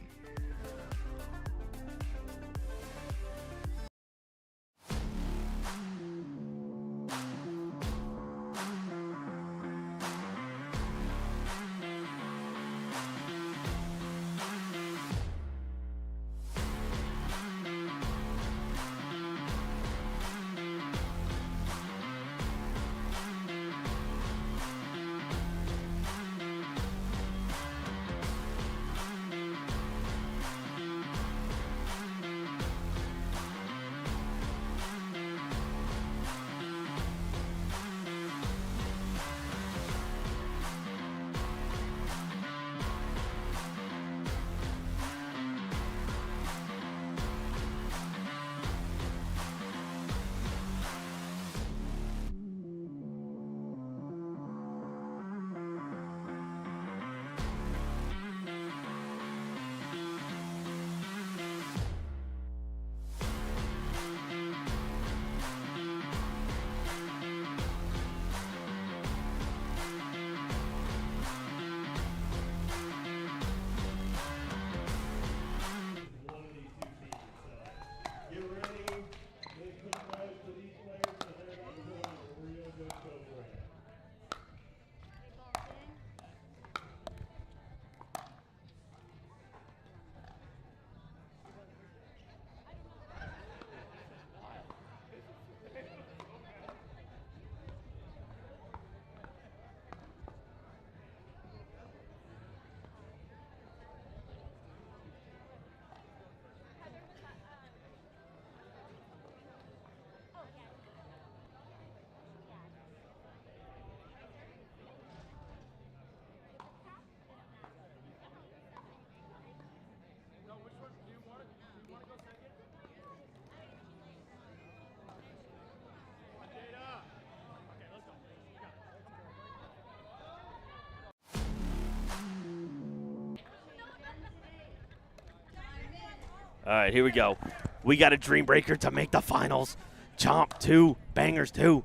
All right, here we go. We got a dream breaker to make the finals. Chomp 2, bangers 2.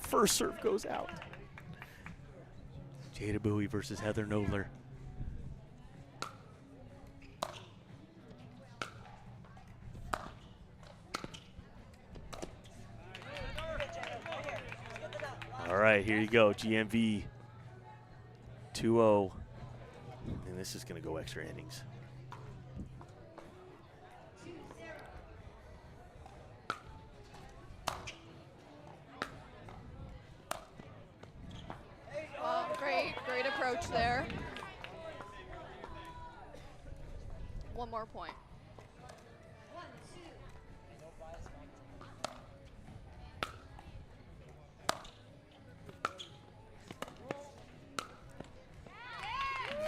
First serve goes out. Jada Bowie versus Heather Knobler. All right, here you go, GMV 2-0. And this is going to go extra innings. Great approach there. One more point.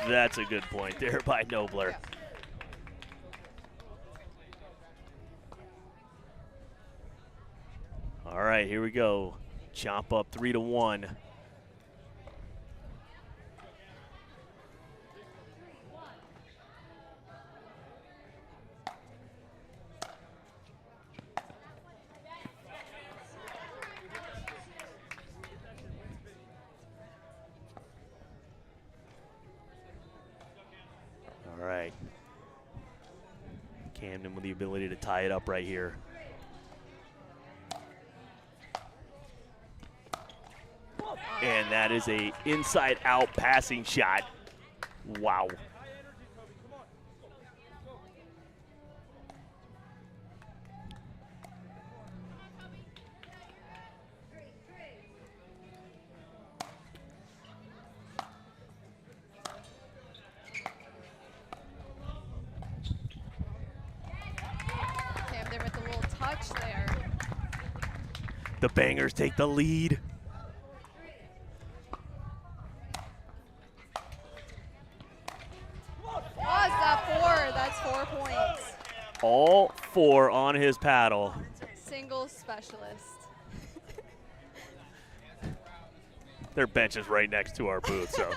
That's a good point there by Knobler. Yeah. All right, here we go. Chomp up 3-1. All right. Camden with the ability to tie it up right here. And that is a inside-out passing shot. Wow. Camden with a little touch there. The Bangers take the lead. That's 4 points. All 4 on his paddle. Singles specialist. Their bench is right next to our booth, so.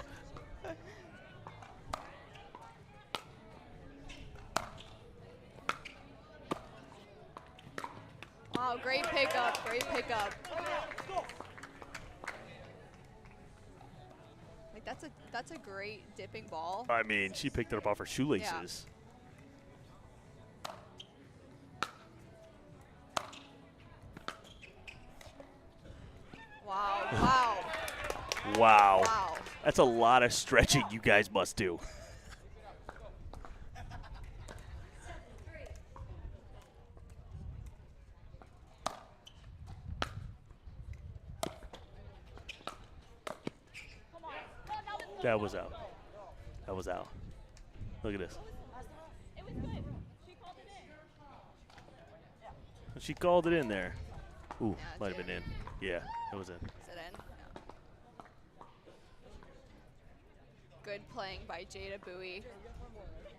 Wow, great pickup, great pickup. Like that's a great dipping ball. I mean, she picked it up off her shoelaces. Wow, wow. Wow. Wow. That's a lot of stretching you guys must do. That was out. That was out. Look at this. It was good. She called it in. She called it in there. Ooh, Yeah, might have been in. Yeah, it was in. Is it in? Yeah. Good playing by Jada Bowie.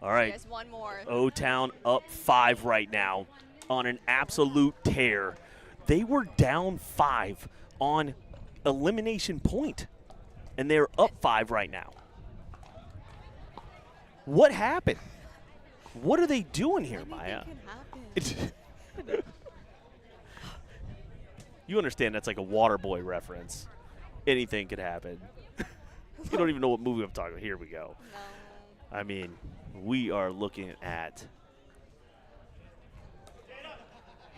All right. She has one more. O-Town up 5 right now on an absolute tear. They were down 5 on elimination point, and they're up 5 right now. What happened? What are they doing here, Maya? You understand that's like a Waterboy reference. Anything could happen. You don't even know what movie I'm talking about. Here we go. No. I mean, we are looking at,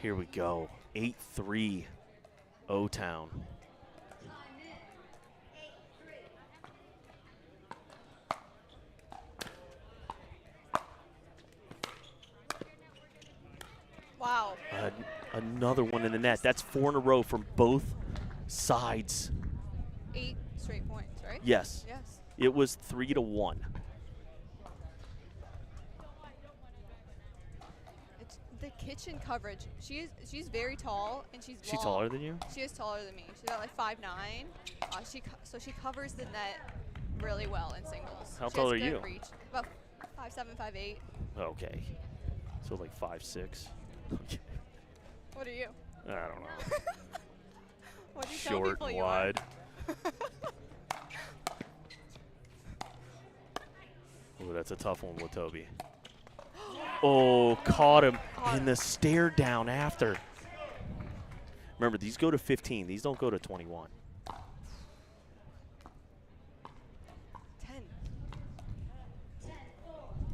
here we go, 8-3 O-Town. Wow. Another one in the net. That's 4 in a row from both sides. 8 straight points, right? Yes. Yes. It was 3-1. It's the kitchen coverage. She's very tall and she's She long. taller than you? She is taller than me. She's about like 5'9". So she covers the net really well in singles. How She tall has are good you? Reach. About 5'7", 5'8". Okay. So like 5'6". What are you? I don't know. What do you tell Short people and you are? wide. Oh, that's a tough one with Toby. Oh, caught him in the stare down after. Remember, these go to 15. These don't go to 21. 10.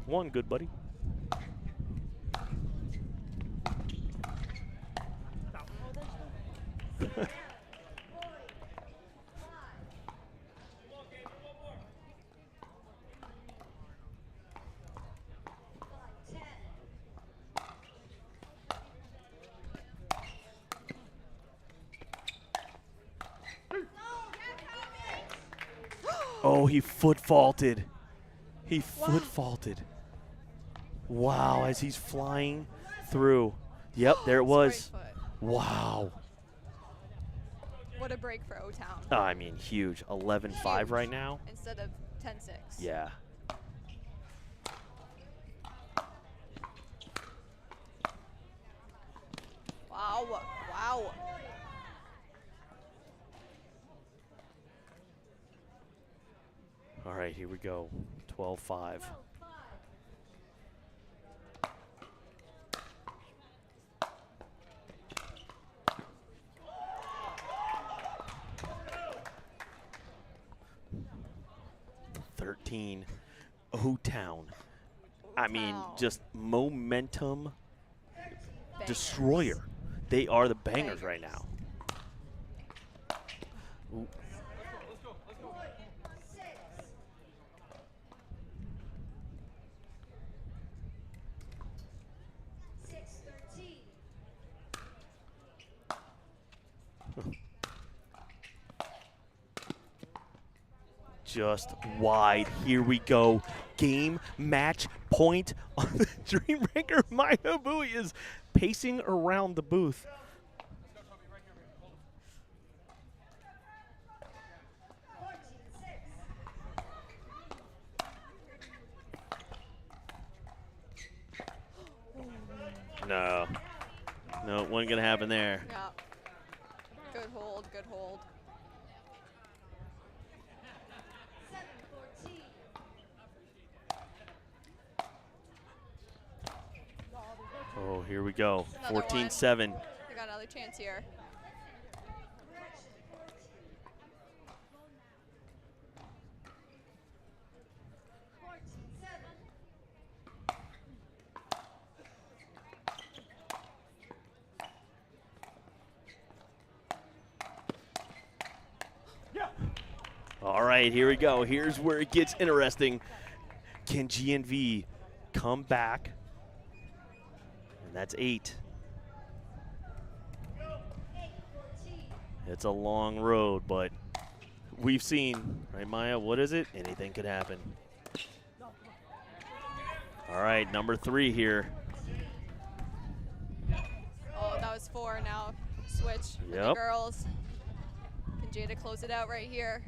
1, good buddy. Oh, he foot faulted. He foot faulted. Wow, as he's flying through. Yep, there it was. Wow. What a break for O-Town. Oh, I mean, huge. 11-5 right now. Instead of 10-6. Yeah. Wow. Wow. All right, here we go. 12-5. O-Town. I mean, just momentum destroyer. They are the bangers right now. Ooh. Just wide. Here we go. Game, match, point on the Dreambreaker. Maya Bowie is pacing around the booth. No. No, wasn't going to happen there. Yeah. Good hold, good hold. Oh, here we go. 14-7. We got another chance here. All right, here we go. Here's where it gets interesting. Can GNV come back? And that's 8. It's a long road, but we've seen, right, Maya? What is it? Anything could happen. All right, number 3 here. Oh, that was 4 now. Switch with the girls. Can Jada close it out right here?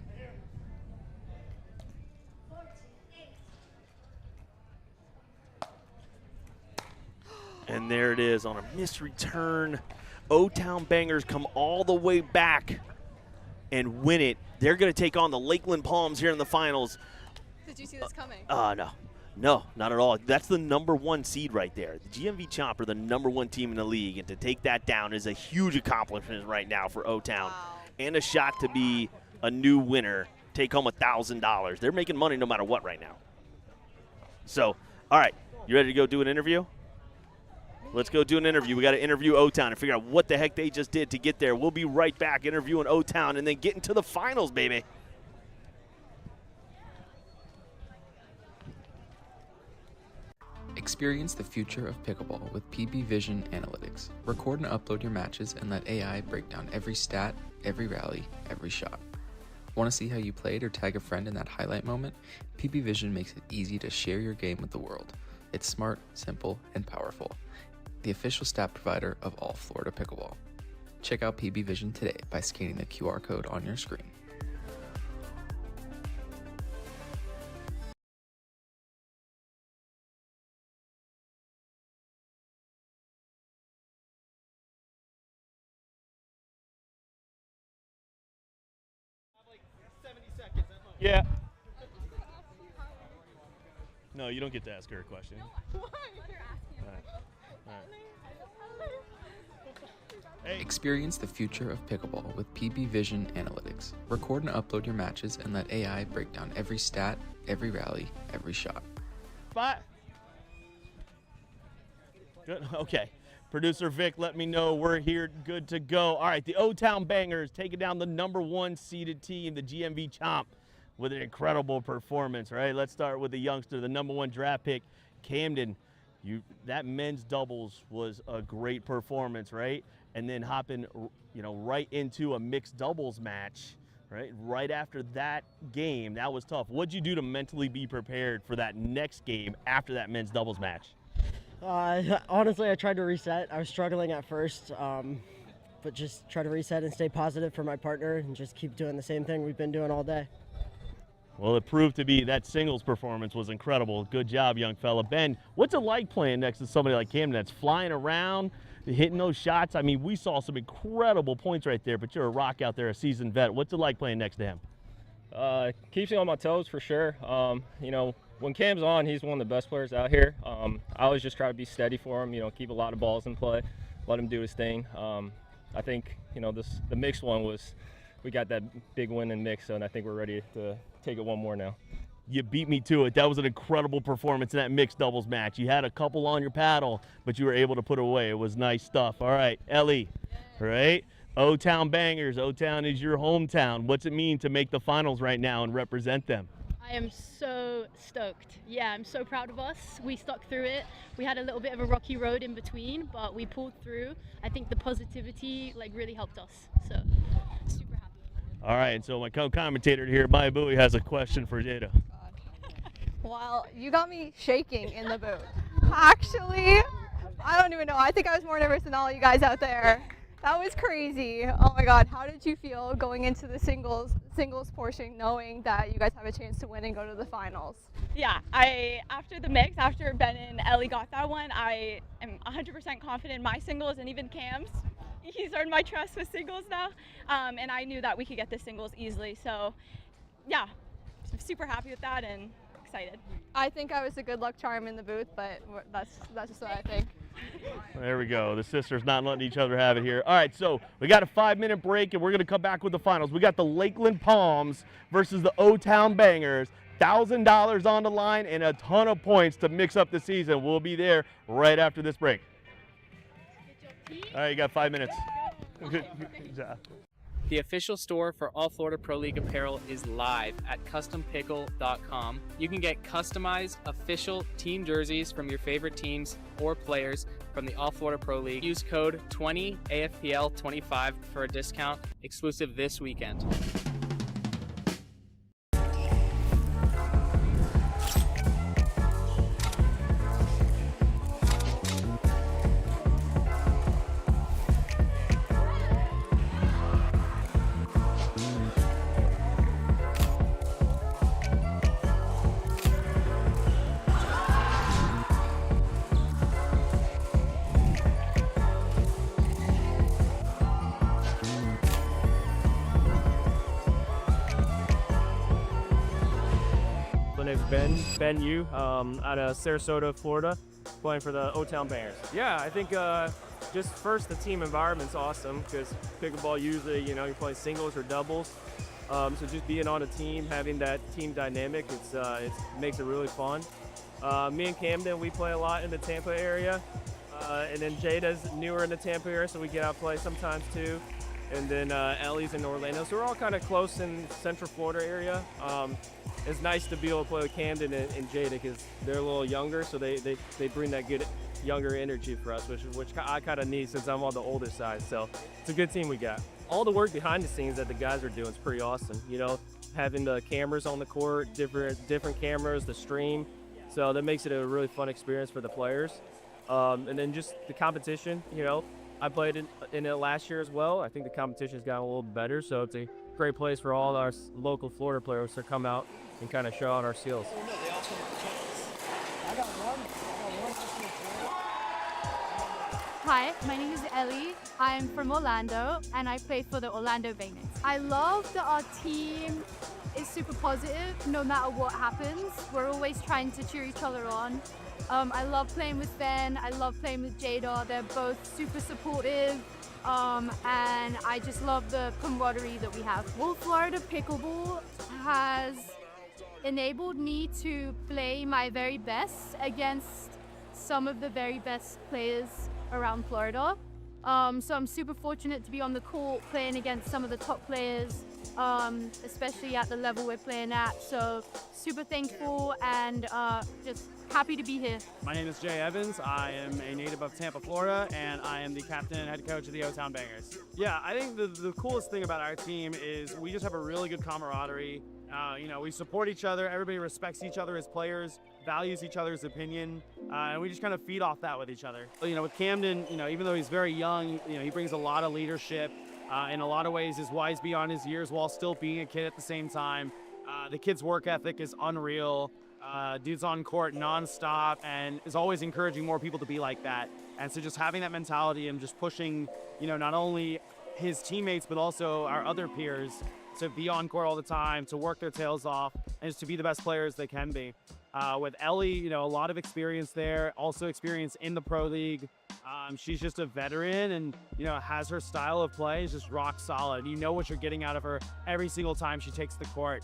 And there it is on a missed return. O-Town Bangers come all the way back and win it. They're going to take on the Lakeland Palms here in the finals. Did you see this coming? No. No, not at all. That's the #1 seed right there. The GMV Chopper, the #1 team in the league, and to take that down is a huge accomplishment right now for O-Town. Wow. And a shot to be a new winner, take home $1,000. They're making money no matter what right now. So, all right, you ready to go do an interview? Let's go do an interview. We got to interview O-Town and figure out what the heck they just did to get there. We'll be right back interviewing O-Town and then getting to the finals, baby. Experience the future of pickleball with PB Vision Analytics. Record and upload your matches and let AI break down every stat, every rally, every shot. Want to see how you played or tag a friend in that highlight moment? PB Vision makes it easy to share your game with the world. It's smart, simple, and powerful. The official stat provider of All Florida Pickleball. Check out PB Vision today by scanning the QR code on your screen. Yeah. No, you don't get to ask her a question. Why? You're asking. All right. All right. Experience the future of pickleball with PB Vision Analytics. Record and upload your matches and let AI break down every stat, every rally, every shot. Bye. Good. Okay. Producer Vic, let me know we're here, good to go. All right, the O-Town Bangers taking down the #1 seeded team, the GMV Chomp, with an incredible performance. All right, let's start with the youngster, the #1 draft pick, Camden. That men's doubles was a great performance, right? And then hopping, right into a mixed doubles match, right after that game. That was tough. What'd you do to mentally be prepared for that next game after that men's doubles match? Honestly, I tried to reset. I was struggling at first, but just try to reset and stay positive for my partner and just keep doing the same thing we've been doing all day. Well, it proved to be that singles performance was incredible. Good job, young fella. Ben, what's it like playing next to somebody like Camden that's flying around, hitting those shots? I mean, we saw some incredible points right there, but you're a rock out there, a seasoned vet. What's it like playing next to him? Keeps me on my toes for sure. When Cam's on, he's one of the best players out here. I always just try to be steady for him, keep a lot of balls in play, let him do his thing. I think, the mixed one we got that big win in mixed, and I think we're ready to take it one more now. You beat me to it. That was an incredible performance in that mixed doubles match. You had a couple on your paddle, but you were able to put it away. It was nice stuff. All right, Ellie, right? O-Town Bangers. O-Town is your hometown. What's it mean to make the finals right now and represent them? I am so stoked. Yeah, I'm so proud of us. We stuck through it. We had a little bit of a rocky road in between, but we pulled through. I think the positivity really helped us. So super happy. All right, and so my co-commentator here, Maya Bowie, has a question for Jada. Well, you got me shaking in the booth. Actually, I don't even know. I think I was more nervous than all you guys out there. That was crazy. Oh my God, how did you feel going into the singles portion, knowing that you guys have a chance to win and go to the finals? Yeah, after the mix, after Ben and Ellie got that one, I am 100% confident in my singles and even Cam's. He's earned my trust with singles now, and I knew that we could get the singles easily. So, yeah, super happy with that and excited. I think I was a good luck charm in the booth, but that's just what I think. There we go. The sisters not letting each other have it here. All right, so we got a 5-minute break, and we're going to come back with the finals. We got the Lakeland Palms versus the O-Town Bangers. $1,000 on the line and a ton of points to mix up the season. We'll be there right after this break. All right, you got 5 minutes. Good job. The official store for All Florida Pro League apparel is live at CustomPickle.com. You can get customized official team jerseys from your favorite teams or players from the All Florida Pro League. Use code 20AFPL25 for a discount exclusive this weekend. Ben Yu out of Sarasota, Florida, playing for the O-Town Bangers. Yeah, I think just first the team environment's awesome because pickleball usually, you're playing singles or doubles. So just being on a team, having that team dynamic, it makes it really fun. Me and Camden, we play a lot in the Tampa area. And then Jada's newer in the Tampa area, so we get out play sometimes too. And then Ellie's in Orlando. So we're all kind of close in Central Florida area. It's nice to be able to play with Camden and Jada because they're a little younger, so they bring that good younger energy for us, which I kind of need since I'm on the older side. So it's a good team we got. All the work behind the scenes that the guys are doing is pretty awesome. Having the cameras on the court, different cameras, the stream. So that makes it a really fun experience for the players. And then just the competition, I played in it last year as well. I think the competition's gotten a little better, so it's a great place for all our local Florida players to come out and kind of show out our skills. Hi, my name is Ellie. I'm from Orlando and I play for the Orlando Bangers. I love that our team is super positive no matter what happens. We're always trying to cheer each other on. I love playing with Ben, I love playing with Jada. They're both super supportive, and I just love the camaraderie that we have. All Florida Pickleball has enabled me to play my very best against some of the very best players around Florida. So I'm super fortunate to be on the court playing against some of the top players, especially at the level we're playing at. So super thankful and just happy to be here. My name is Jay Evans. I am a native of Tampa, Florida, and I am the captain and head coach of the O-Town Bangers. Yeah, I think the coolest thing about our team is we just have a really good camaraderie. You know, we support each other. Everybody respects each other as players, values each other's opinion, and we just kind of feed off that with each other. You know, with Camden, you know, even though he's very young, you know, he brings a lot of leadership. In a lot of ways, is wise beyond his years while still being a kid at the same time. The kid's work ethic is unreal. Dude's on court nonstop and is always encouraging more people to be like that. And so just having that mentality and just pushing, you know, not only his teammates, but also our other peers to be on court all the time, to work their tails off, and just to be the best players they can be. With Ellie, you know, a lot of experience there, also experience in the Pro League. She's just a veteran and, you know, has her style of play is just rock solid. You know what you're getting out of her every single time she takes the court.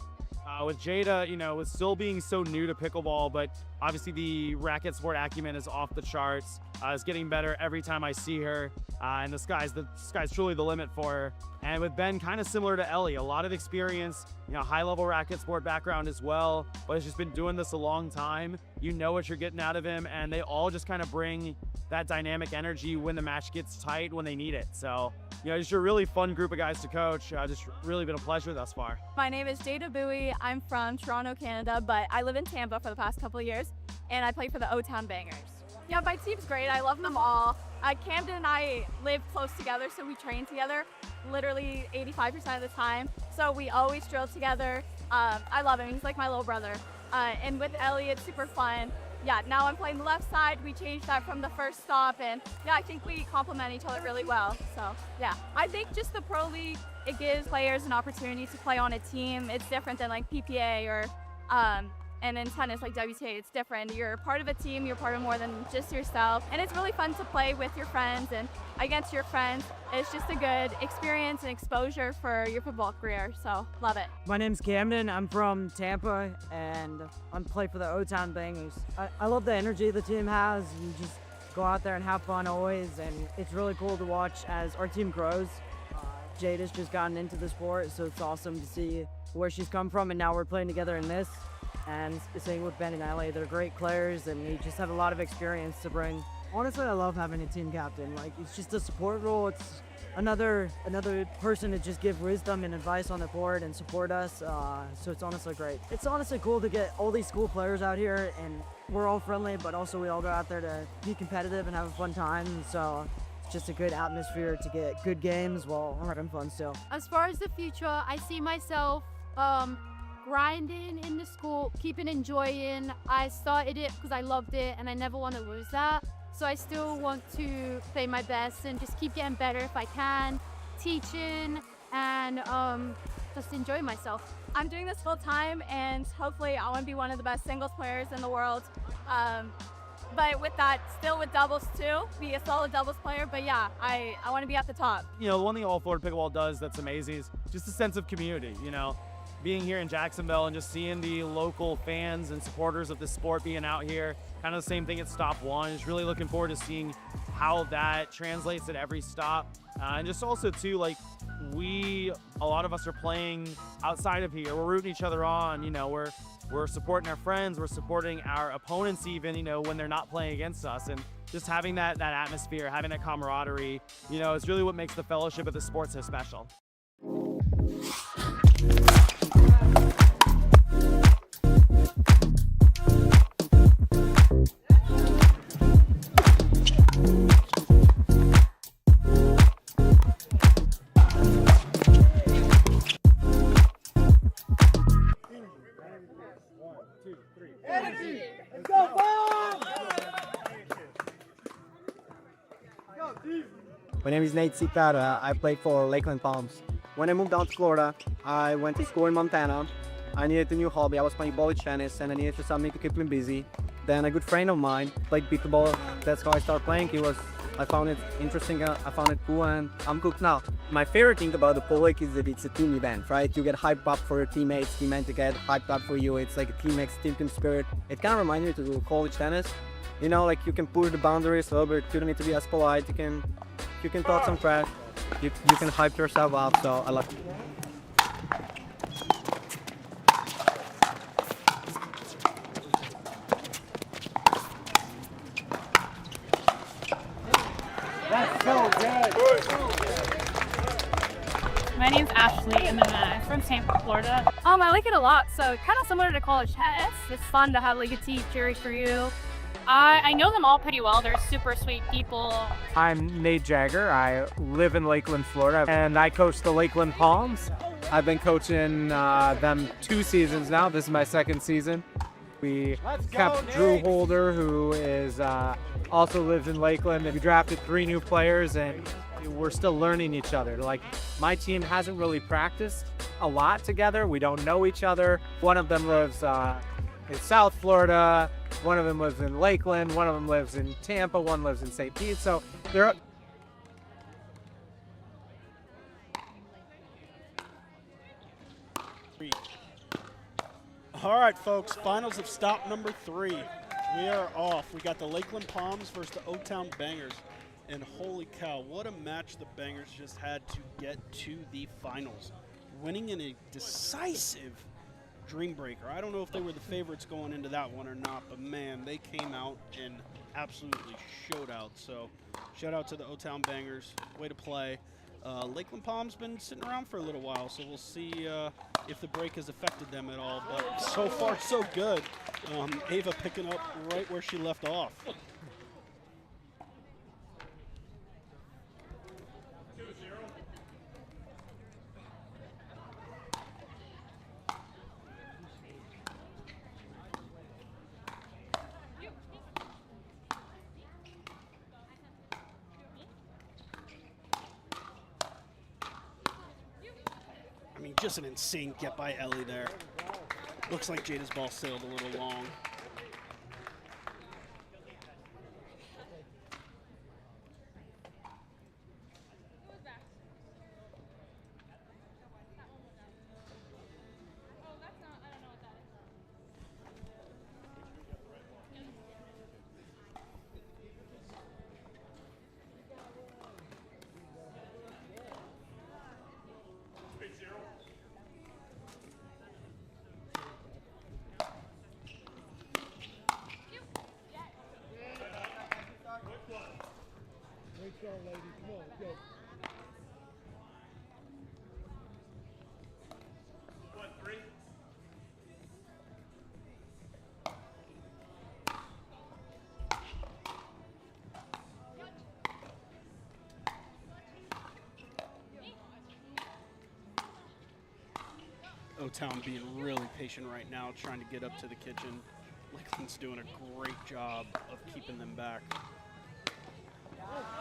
With Jada, you know, with still being so new to pickleball, but obviously the racket sport acumen is off the charts. It's getting better every time I see her, and the sky's truly the limit for her. And with Ben, kind of similar to Ellie, a lot of experience, you know, high-level racket sport background as well, but he's just been doing this a long time. You know what you're getting out of him, and they all just kind of bring that dynamic energy when the match gets tight, when they need it. So, you know, just a really fun group of guys to coach. Just really been a pleasure thus far. My name is Jada Bowie. I'm from Toronto, Canada, but I live in Tampa for the past couple of years, and I play for the O-Town Bangers. Yeah, my team's great. I love them all. Camden and I live close together, so we train together literally 85% of the time. So we always drill together. I love him. He's like my little brother. And with Ellie, it's super fun. Yeah, now I'm playing the left side. We changed that from the first stop, and yeah, I think we complement each other really well. So yeah, I think just the Pro League, it gives players an opportunity to play on a team. It's different than like PPA or and in tennis like WTA, it's different. You're part of a team, you're part of more than just yourself, and it's really fun to play with your friends and against your friends. It's just a good experience and exposure for your football career, so love it. My name's Camden. I'm from Tampa, and I play for the O-Town Bangers. I love the energy the team has. You just go out there and have fun always, and it's really cool to watch as our team grows. Jada's just gotten into the sport, so it's awesome to see where she's come from, and now we're playing together in this. And same with Ben and Ellie, they're great players, and they just have a lot of experience to bring. Honestly, I love having a team captain. Like, it's just a support role. It's another person to just give wisdom and advice on the court and support us. So it's honestly great. It's honestly cool to get all these school players out here, and we're all friendly, but also we all go out there to be competitive and have a fun time. So it's just a good atmosphere to get good games while having fun still. As far as the future, I see myself grinding in the school, keeping enjoying. I started it because I loved it, and I never want to lose that. So I still want to play my best and just keep getting better if I can, teaching, and just enjoy myself. I'm doing this full time, and hopefully I want to be one of the best singles players in the world. But with that, still with doubles too, be a solid doubles player. But yeah, I want to be at the top. You know, one thing All Florida Pickleball does that's amazing is just a sense of community, you know. Being here in Jacksonville and just seeing the local fans and supporters of the sport being out here, kind of the same thing at stop one. Just really looking forward to seeing how that translates at every stop. And just also too, like, a lot of us are playing outside of here. We're rooting each other on, you know, we're supporting our friends, we're supporting our opponents even, you know, when they're not playing against us. And just having that atmosphere, having that camaraderie, you know, is really what makes the fellowship of the sport so special. Let's go, Bob! My name is Nate Cipara. I played for Lakeland Palms. When I moved down to Florida, I went to school in Montana, I needed a new hobby. I was playing ball tennis and I needed something to keep me busy. Then a good friend of mine played pickleball. That's how I started playing. I found it interesting, I found it cool, and I'm hooked now. My favorite thing about the Pro League is that it's a team event, right? You get hyped up for your teammates to get hyped up for you. It's like a team spirit. It kind of reminds me to college tennis. You know, like you can push the boundaries a little bit. You don't need to be as polite. You can talk some trash. You can hype yourself up. So I like it. That's so good. My name's Ashley, and I'm from Tampa, Florida. I like it a lot. So kind of similar to college tennis. It's fun to have like a team cheering for you. I know them all pretty well. They're super sweet people. I'm Nate Jagger. I live in Lakeland, Florida, and I coach the Lakeland Palms. I've been coaching them 2 seasons now. This is my 2nd season. We kept Drew Holder, who is also lives in Lakeland, and we drafted 3 new players, and we're still learning each other. Like, my team hasn't really practiced a lot together. We don't know each other. One of them lives in South Florida. One of them lives in Lakeland. One of them lives in Tampa. One lives in St. Pete. So they're All right, folks, finals of stop number 3. We are off. We got the Lakeland Palms versus the O-Town Bangers. And holy cow, what a match the Bangers just had to get to the finals. Winning in a decisive dream breaker. I don't know if they were the favorites going into that one or not, but man, they came out and absolutely showed out. So shout out to the O-Town Bangers. Way to play. Lakeland Palms been sitting around for a little while, so we'll see if the break has affected them at all. But so far, so good. Ava picking up right where she left off. I mean, just an insane get by Ellie there. Looks like Jada's ball sailed a little long. O-Town being really patient right now, trying to get up to the kitchen. Lakeland's doing a great job of keeping them back.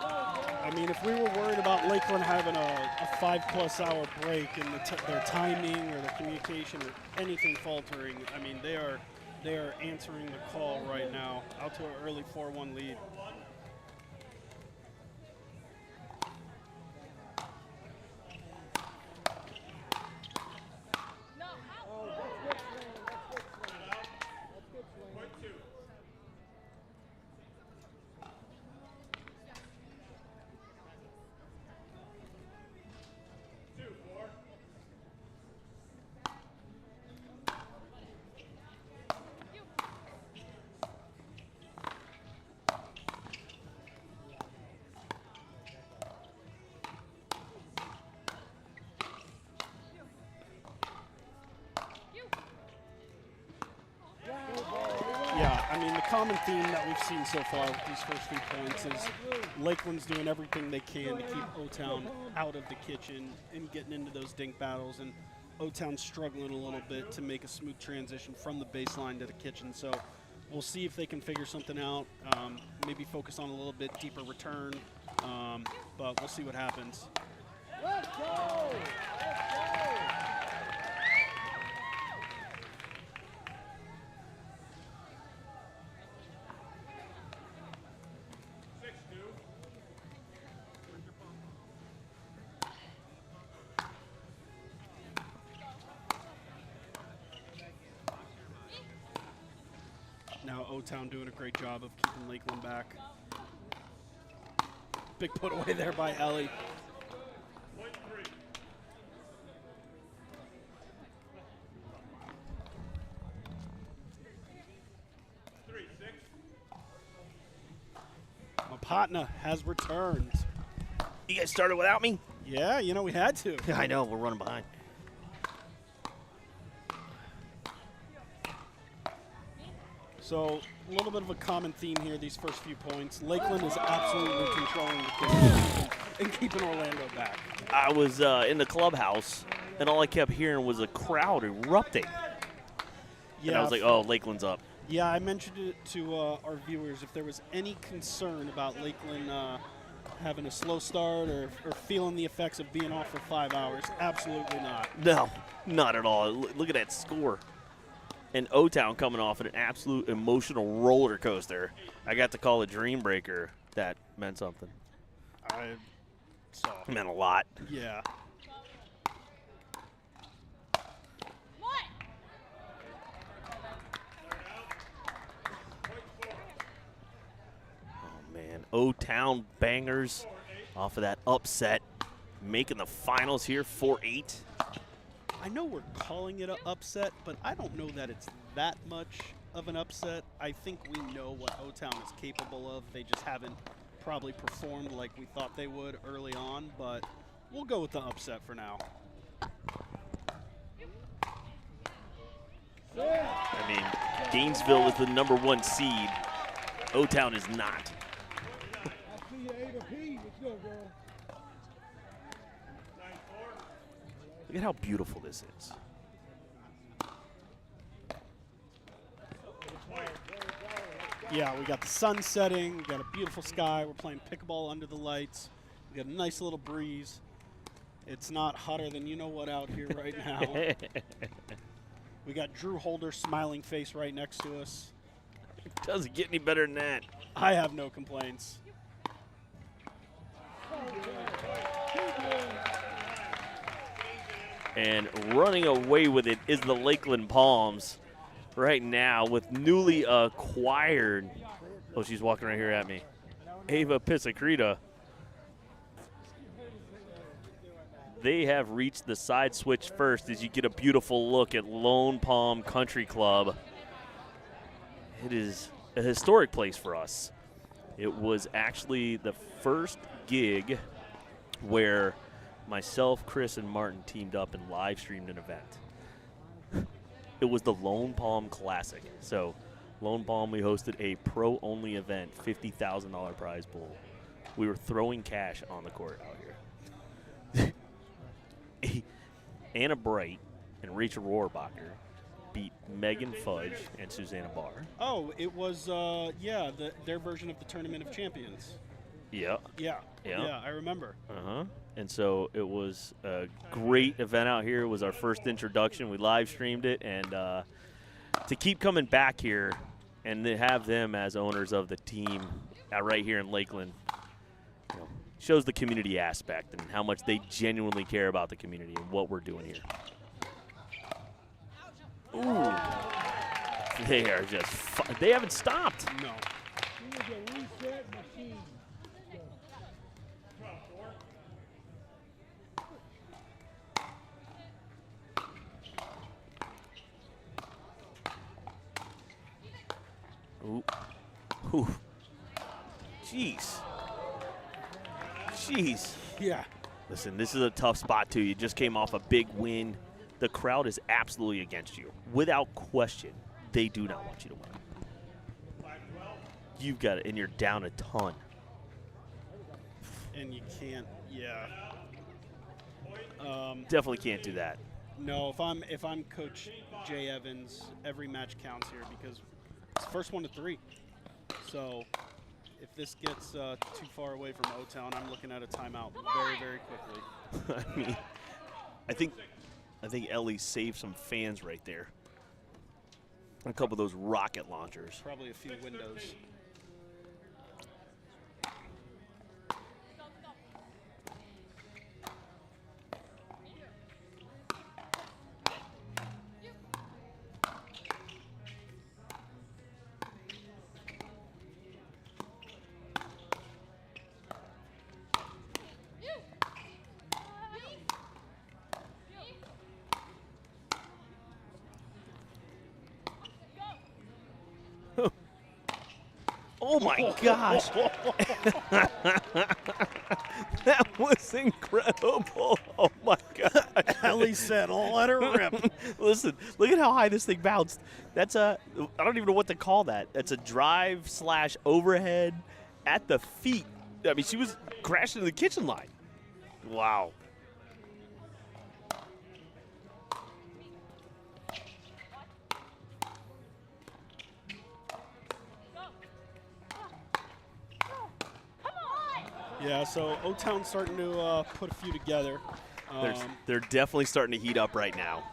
I mean, if we were worried about Lakeland having a 5+ hour break and their timing or their communication or anything faltering, I mean, they are answering the call right now, out to an early 4-1 lead. Yeah, I mean, the common theme that we've seen so far with these first few points is Lakeland's doing everything they can to keep O-Town out of the kitchen and getting into those dink battles, and O-Town's struggling a little bit to make a smooth transition from the baseline to the kitchen. So we'll see if they can figure something out, maybe focus on a little bit deeper return, but we'll see what happens. Let's go! Let's go! Now O-Town doing a great job of keeping Lakeland back. Big put away there by Ellie. Mapatna has returned. You guys started without me? Yeah, you know, we had to. I know, we're running behind. So, a little bit of a common theme here, these first few points. Lakeland is absolutely controlling the game and keeping Orlando back. I was in the clubhouse, and all I kept hearing was a crowd erupting. Yeah, and I was like, oh, Lakeland's up. Yeah, I mentioned it to our viewers. If there was any concern about Lakeland having a slow start or feeling the effects of being off for 5 hours, absolutely not. No, not at all. Look at that score. And O-Town coming off an absolute emotional roller coaster. I got to call a dream breaker. That meant something. I saw. It meant a lot. Yeah. Man, O-Town Bangers off of that upset, making the finals here, 4-8. I know we're calling it an upset, but I don't know that it's that much of an upset. I think we know what O-Town is capable of. They just haven't probably performed like we thought they would early on, but we'll go with the upset for now. I mean, Gainesville is the #1 seed. O-Town is not. Look at how beautiful this is. Yeah, we got the sun setting, we got a beautiful sky, we're playing pickleball under the lights, we got a nice little breeze. It's not hotter than you know what out here right now. We got Drew Holder's smiling face right next to us. It doesn't get any better than that. I have no complaints. And running away with it is the Lakeland Palms right now with newly acquired, oh, she's walking right here at me, Ava Pisacrita. They have reached the side switch first as you get a beautiful look at Lone Palm Country Club. It is a historic place for us. It was actually the first gig where myself, Chris, and Martin teamed up and live streamed an event. It was the Lone Palm Classic. So Lone Palm, we hosted a pro-only event, $50,000 prize pool. We were throwing cash on the court out here. Anna Bright and Rachel Rohrbacher beat Megan Fudge and Susanna Barr. Oh, it was, yeah, their version of the Tournament of Champions. Yeah. Yeah, I remember. Uh-huh. And so it was a great event out here. It was our first introduction. We live streamed it, and to keep coming back here and to have them as owners of the team right here in Lakeland, you know, shows the community aspect and how much they genuinely care about the community and what we're doing here. Ooh. They are just they haven't stopped. No. Ooh. Ooh. Jeez. Jeez. Yeah. Listen, this is a tough spot, too. You just came off a big win. The crowd is absolutely against you. Without question, they do not want you to win. You've got it, and you're down a ton. And you can't, yeah. Definitely can't do that. No, if I'm Coach Jay Evans, every match counts here because it's the first 1 to 3. So if this gets too far away from O-Town, I'm looking at a timeout very, very quickly. I mean, I think Ellie saved some fans right there. A couple of those rocket launchers. Probably a few windows. Oh my gosh. That was incredible. Oh my God. Ellie said, let her rip. Listen, look at how high this thing bounced. That's I don't even know what to call that. That's a drive / overhead at the feet. I mean, she was crashing in the kitchen line. Wow. Yeah, so O-Town's starting to put a few together. They're definitely starting to heat up right now.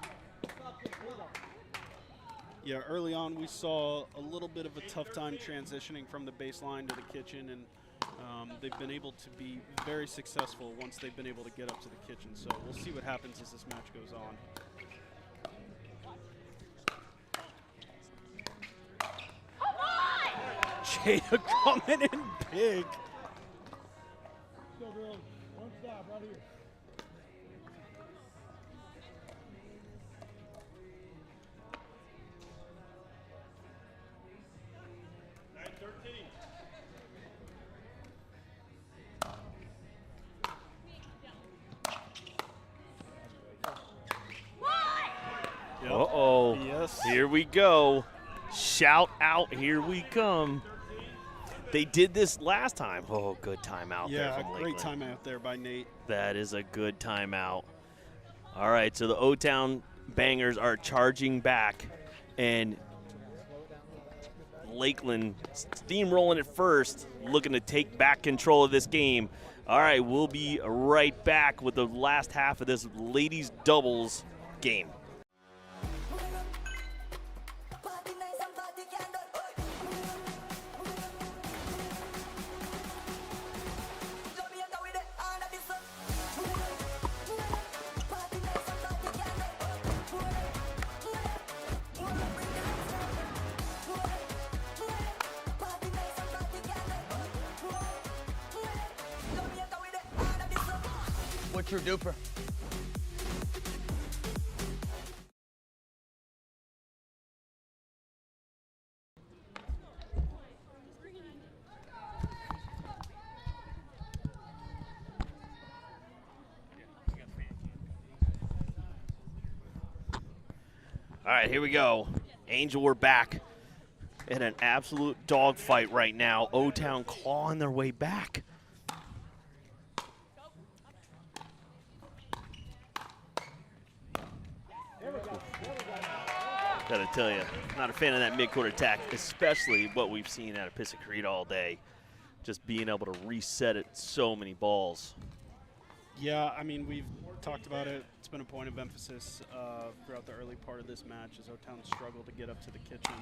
Yeah, early on we saw a little bit of a tough time transitioning from the baseline to the kitchen, and they've been able to be very successful once they've been able to get up to the kitchen. So we'll see what happens as this match goes on. Jada coming in big. One stop right here. Uh-oh. Yes. Here we go. Shout out, here we come. They did this last time. Oh, good timeout there from Yeah, great Lakeland. timeout there by Nate. That is a good timeout. All right, so the O-Town Bangers are charging back, and Lakeland steamrolling it first, looking to take back control of this game. All right, we'll be right back with the last half of this ladies doubles game. What's your DUPR? All right, here we go. Angel, we're back in an absolute dogfight right now. O-Town clawing their way back. Gotta tell you, not a fan of that midcourt attack, especially what we've seen out of Piscicrete all day. Just being able to reset it so many balls. Yeah, I mean, we've talked about it. It's been a point of emphasis throughout the early part of this match as O-Town struggled to get up to the kitchen.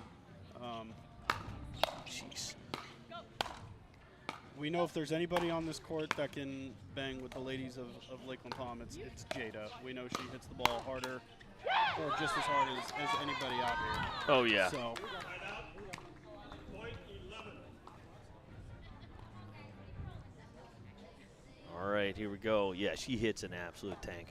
Jeez. We know if there's anybody on this court that can bang with the ladies of Lakeland Palm, it's Jada. We know she hits the ball harder or just as hard as anybody out here. Oh, yeah. So. All right, here we go. Yeah, she hits an absolute tank.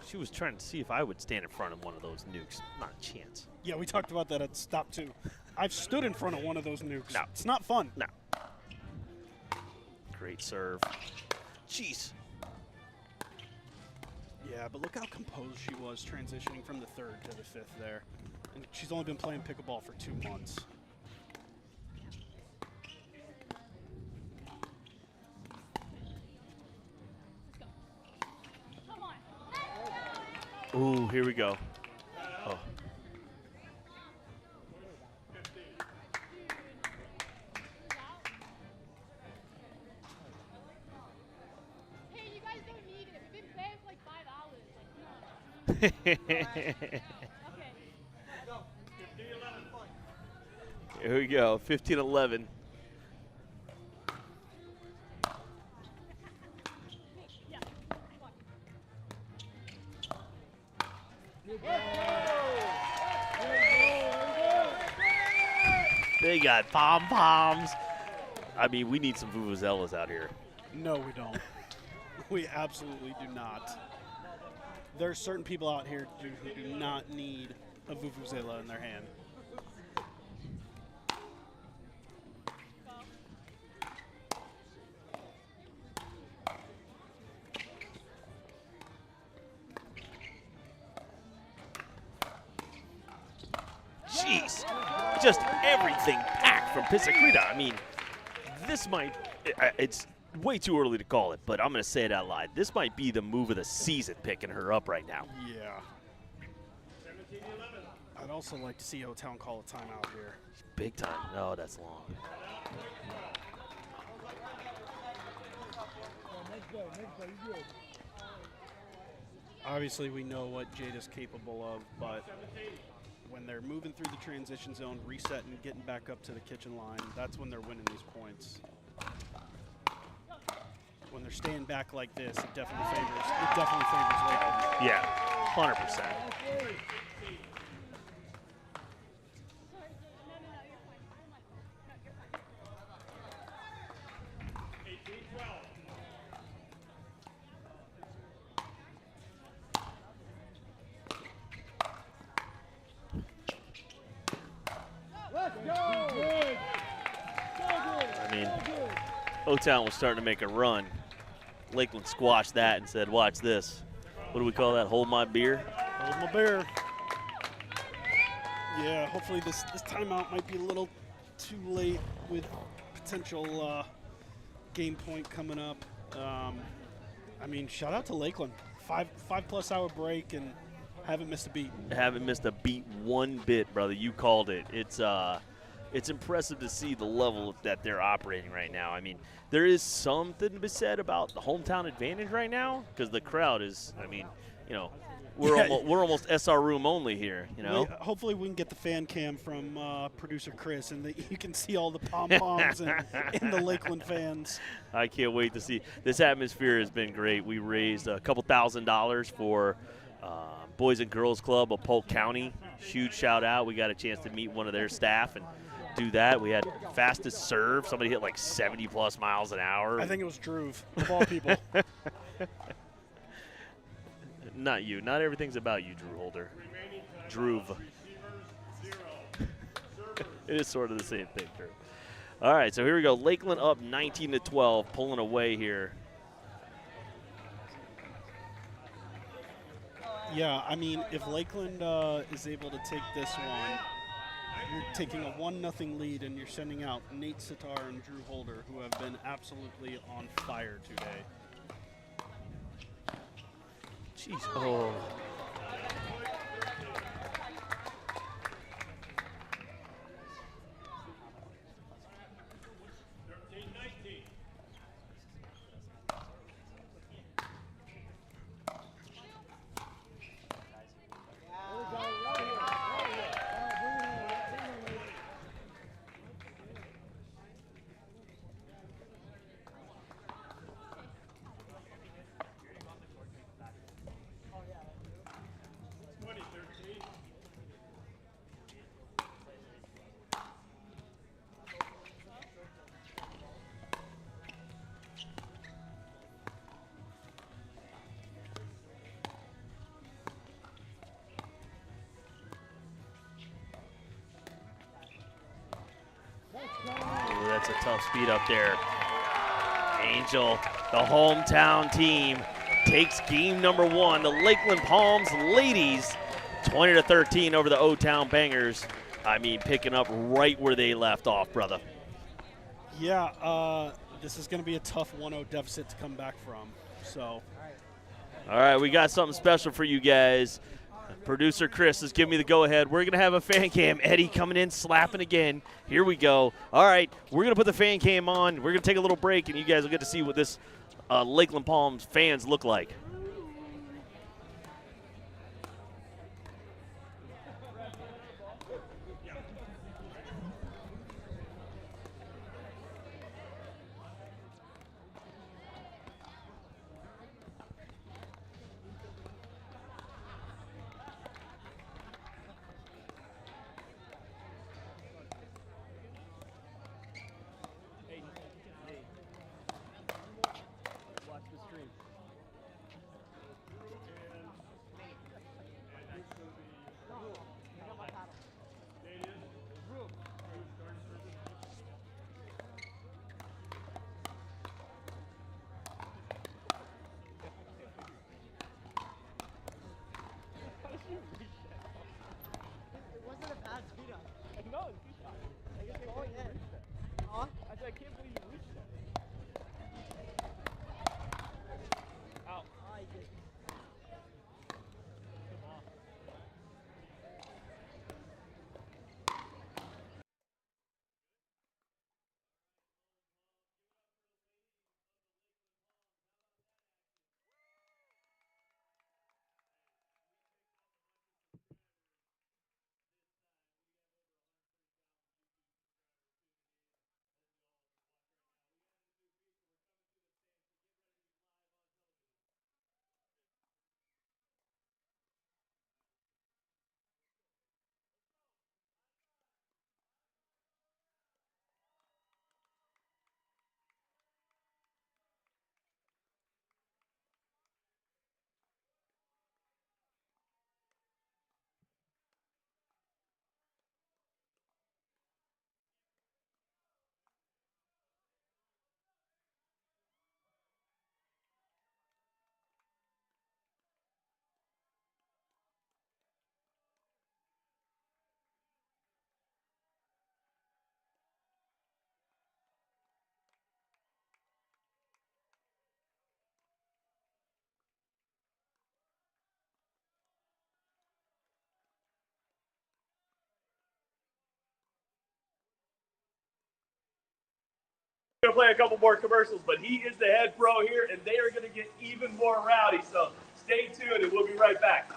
She was trying to see if I would stand in front of one of those nukes. Not a chance. Yeah, we talked about that at Stop 2. I've stood in front of one of those nukes. No. It's not fun. No. Great serve. Jeez. Yeah, but look how composed she was transitioning from the third to the fifth there. And she's only been playing pickleball for 2 months. Ooh, here we go. Oh. Hey, you guys don't need it. We've been playing for like 5 hours. Okay. Here we go, 15-11. They got pom-poms. I mean, we need some vuvuzelas out here. No, we don't. We absolutely do not. There are certain people out here who do not need a vuvuzela in their hand. Jeez, just everything packed from Pisacreta. I mean, this might, it's way too early to call it, but I'm going to say it out loud. This might be the move of the season picking her up right now. Yeah. I'd also like to see O-Town call a timeout here. Big time. No, that's long. Obviously, we know what Jada's capable of, but when they're moving through the transition zone, resetting, getting back up to the kitchen line, that's when they're winning these points. When they're staying back like this, it definitely favors Lakeland. Yeah, 100%. I mean, O-Town was starting to make a run. Lakeland squashed that and said, watch this. What do we call that? Hold my beer? Hold my beer. Yeah, hopefully this timeout might be a little too late with potential game point coming up. I mean, shout out to Lakeland. Five-plus hour break and haven't missed a beat. Haven't missed a beat one bit, brother. You called it. It's impressive to see the level that they're operating right now. I mean, there is something to be said about the hometown advantage right now because the crowd is, I mean, you know, we're almost SR room only here, you know. Hopefully we can get the fan cam from producer Chris and you can see all the pom-poms and the Lakeland fans. I can't wait to see. This atmosphere has been great. We raised a couple $1,000s for Boys and Girls Club of Polk County. Huge shout out. We got a chance to meet one of their staff and do that. We had fastest serve. Somebody hit like 70+ miles an hour. I think it was Drew, of all people. Not you. Not everything's about you, Drew Holder. Drew. It is sort of the same thing, Drew. All right, so here we go. Lakeland up 19-12, pulling away here. Yeah, I mean, if Lakeland is able to take this one, you're taking a 1-0 lead and you're sending out Nate Sitar and Drew Holder, who have been absolutely on fire today. Jeez. Oh. Ooh, that's a tough speed up there. Angel, the hometown team, takes game number 1. The Lakeland Palms ladies, 20-13 over the O-Town Bangers. I mean, picking up right where they left off, brother. Yeah, this is going to be a tough 1-0 deficit to come back from. So, all right, we got something special for you guys. Producer Chris is giving me the go-ahead. We're going to have a fan cam. Eddie coming in, slapping again. Here we go. All right, we're going to put the fan cam on. We're going to take a little break, and you guys will get to see what this Lakeland Palms fans look like. going to play a couple more commercials, but he is the head pro here, and they are going to get even more rowdy. So stay tuned, and we'll be right back.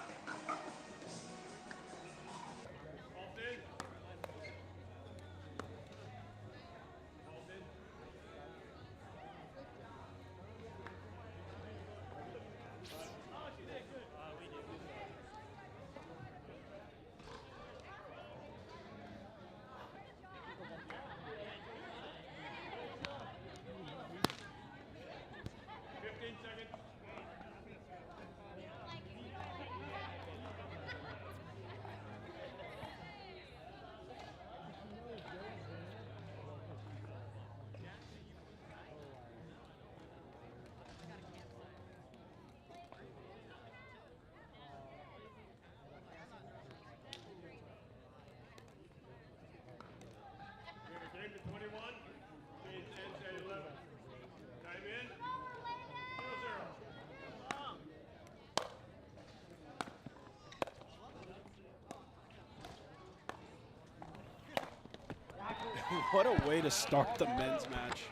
What a way to start the men's match.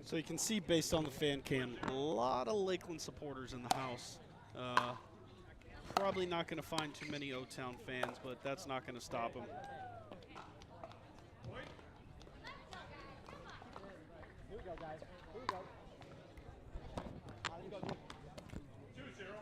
So you can see based on the fan cam, a lot of Lakeland supporters in the house. Probably not going to find too many O-Town fans, but that's not going to stop them. Here we go, guys. Here we go. Here we go. 2-0.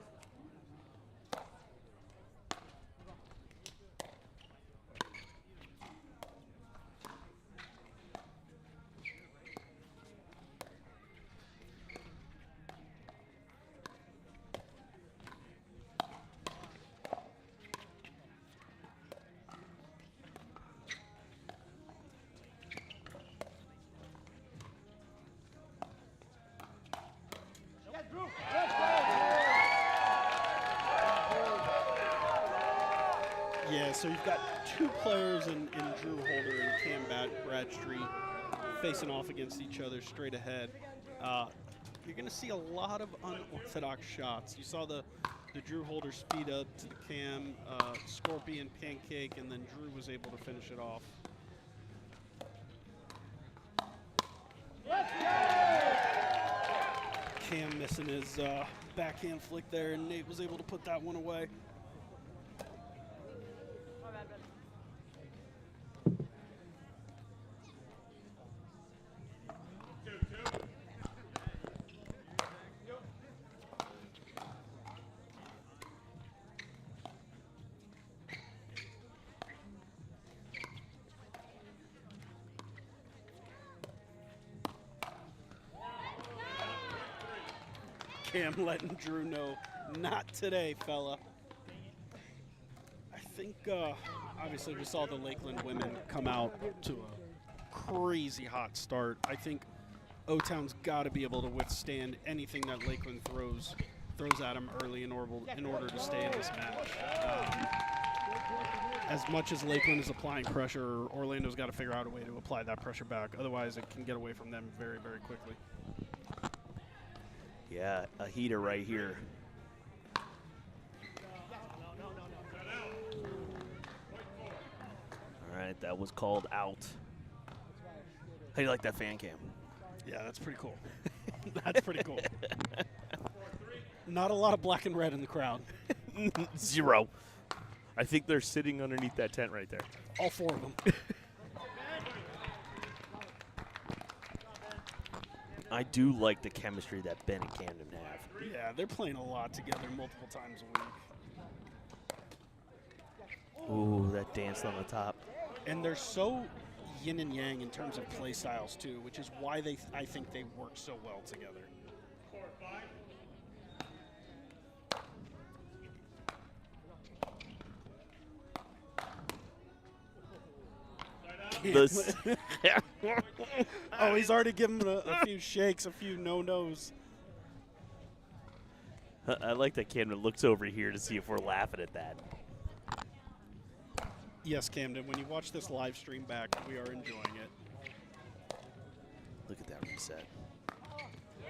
Yeah, so you've got two players in Drew Holder and Cam Bradstreet facing off against each other straight ahead. You're going to see a lot of unorthodox shots. You saw the Drew Holder speed up to the Cam, Scorpion pancake, and then Drew was able to finish it off. Cam missing his backhand flick there, and Nate was able to put that one away. Cam letting Drew know, not today, fella. I think, obviously, we saw the Lakeland women come out to a crazy hot start. I think O-Town's got to be able to withstand anything that Lakeland throws at them early in order to stay in this match. As much as Lakeland is applying pressure, Orlando's got to figure out a way to apply that pressure back. Otherwise, it can get away from them very, very quickly. Yeah, a heater right here. All right, that was called out. How do you like that fan cam? Yeah, that's pretty cool. That's pretty cool. Not a lot of black and red in the crowd. Zero. I think they're sitting underneath that tent right there. All four of them. I do like the chemistry that Ben and Camden have. Yeah, they're playing a lot together multiple times a week. Ooh, that dance on the top. And they're so yin and yang in terms of play styles too, which is why I think they work so well together. Oh, he's already given him a few shakes, a few no-nos. I like that Camden looks over here to see if we're laughing at that. Yes, Camden, when you watch this live stream back, we are enjoying it. Look at that reset.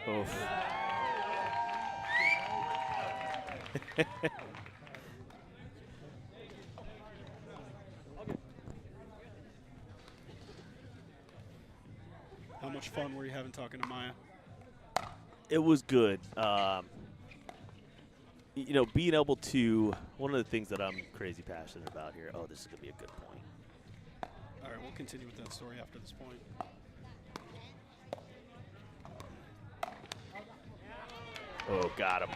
Oof. much fun were you having talking to Maya? It was good. You know, being able to, one of the things that I'm crazy passionate about here, oh, this is going to be a good point. All right, we'll continue with that story after this point. Oh, got him.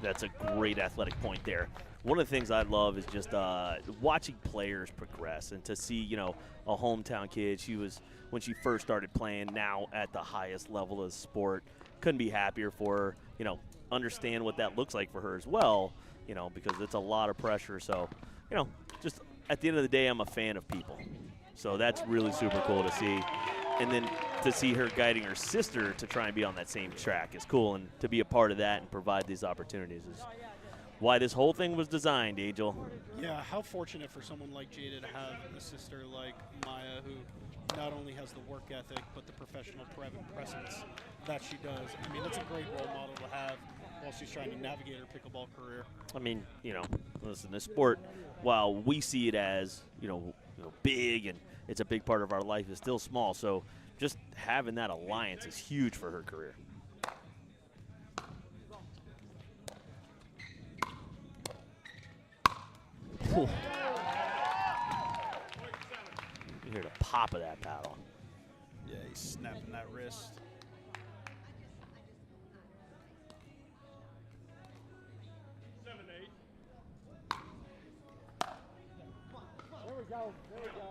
That's a great athletic point there. One of the things I love is just watching players progress, and to see, you know, a hometown kid. She was, when she first started playing, now at the highest level of the sport. Couldn't be happier for her. You know, understand what that looks like for her as well, you know, because it's a lot of pressure. So, you know, just at the end of the day, I'm a fan of people. So that's really super cool to see. And then to see her guiding her sister to try and be on that same track is cool, and to be a part of that and provide these opportunities is why this whole thing was designed, Angel. Yeah, how fortunate for someone like Jada to have a sister like Maya, who not only has the work ethic but the professional presence that she does. I mean, that's a great role model to have while she's trying to navigate her pickleball career. I mean, you know, listen, this sport, while we see it as, you know, big and it's a big part of our life, is still small. So just having that alliance is huge for her career. You hear the pop of that paddle. Yeah, he's snapping that wrist. There we go. There we go.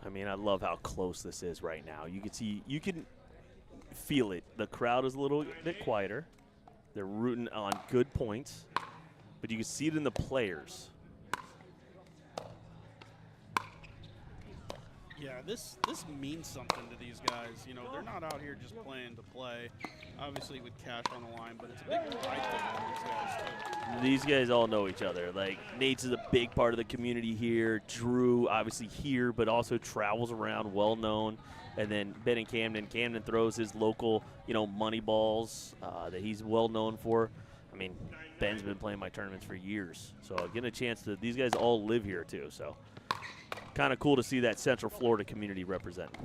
I mean, I love how close this is right now. You can see, you can feel it. The crowd is a little bit quieter. They're rooting on good points, but you can see it in the players. Yeah, this means something to these guys. You know, they're not out here just playing to play, obviously with cash on the line, but it's a big pride thing for these guys too. These guys all know each other. Like, Nate's is a big part of the community here. Drew, obviously here, but also travels around, well known. And then Ben and Camden. Camden throws his local, you know, money balls that he's well known for. I mean, Ben's been playing my tournaments for years. So getting a chance to, these guys all live here too. So kind of cool to see that Central Florida community represented.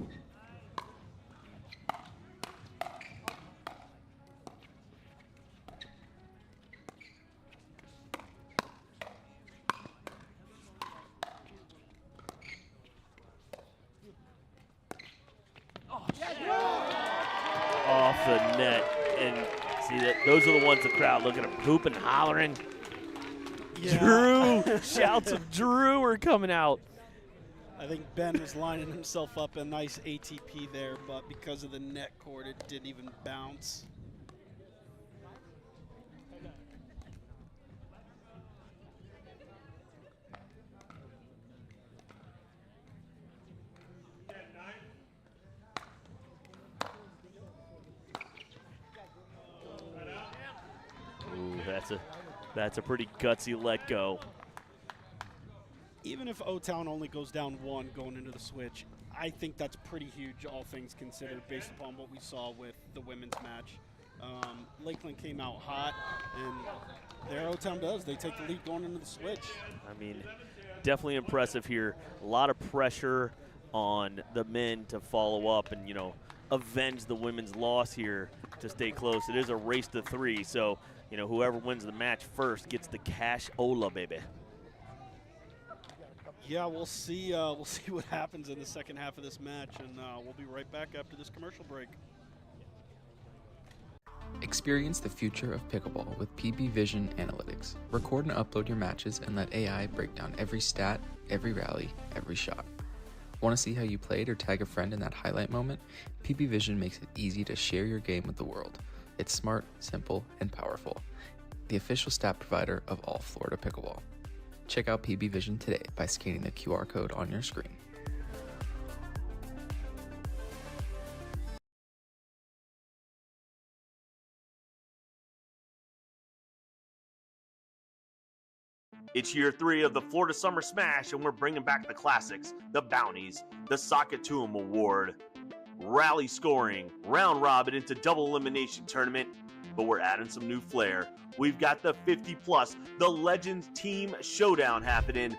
Off the net, and see that those are the ones the crowd looking at, hooping, hollering. Yeah. Drew, shouts of Drew are coming out. I think Ben was lining himself up a nice ATP there, but because of the net cord, it didn't even bounce. Ooh, that's a pretty gutsy let go. Even if O-Town only goes down one going into the switch, I think that's pretty huge, all things considered, based upon what we saw with the women's match. Lakeland came out hot, and there O-Town does. They take the lead going into the switch. I mean, definitely impressive here. A lot of pressure on the men to follow up and, you know, avenge the women's loss here to stay close. It is a race to three, so, you know, whoever wins the match first gets the cash Ola, baby. Yeah, we'll see what happens in the second half of this match, and we'll be right back after this commercial break. Experience the future of pickleball with PB Vision Analytics. Record and upload your matches and let AI break down every stat, every rally, every shot. Want to see how you played or tag a friend in that highlight moment? PB Vision makes it easy to share your game with the world. It's smart, simple, and powerful. The official stat provider of All Florida Pickleball. Check out PB Vision today by scanning the QR code on your screen. It's year 3 of the Florida Summer Smash, and we're bringing back the classics, the bounties, the Sockatoom Award, rally scoring, round robin into double elimination tournament, but we're adding some new flair. We've got the 50 plus, the Legends Team Showdown happening.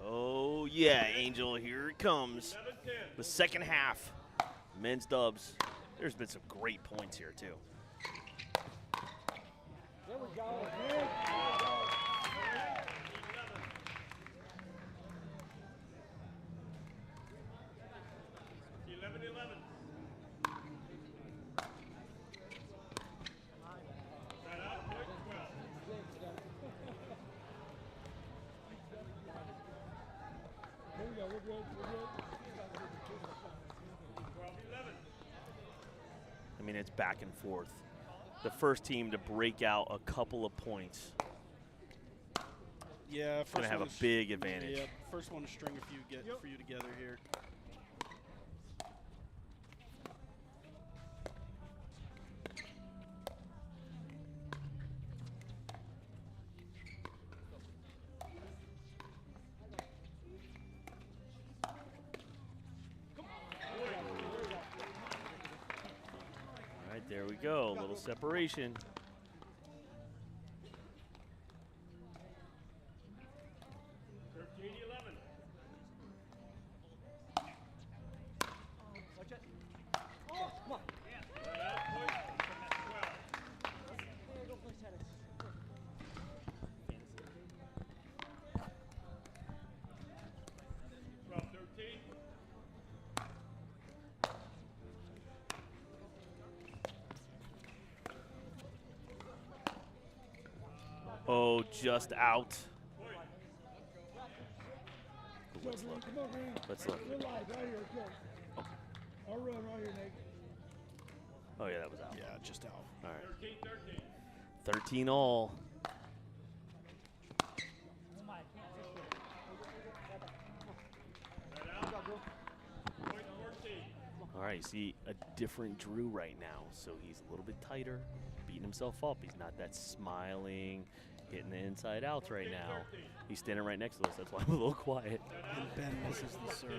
Oh yeah, Angel, here it comes. The second half, men's dubs. There's been some great points here too. There we go. I mean, it's back and forth. The first team to break out a couple of points. Yeah, going to have a big advantage. Yeah, first one to string a few for you together here. All right, there we go. A little separation. Oh, just out. Let's look. Let's look. I'll run right here, Nate. Oh, yeah, that was out. Yeah, just out. All right. 13 all. All right, you see a different Drew right now. So he's a little bit tighter, beating himself up. He's not that smiling, hitting the inside outs right now. He's standing right next to us. That's why I'm a little quiet. And Ben misses the serve.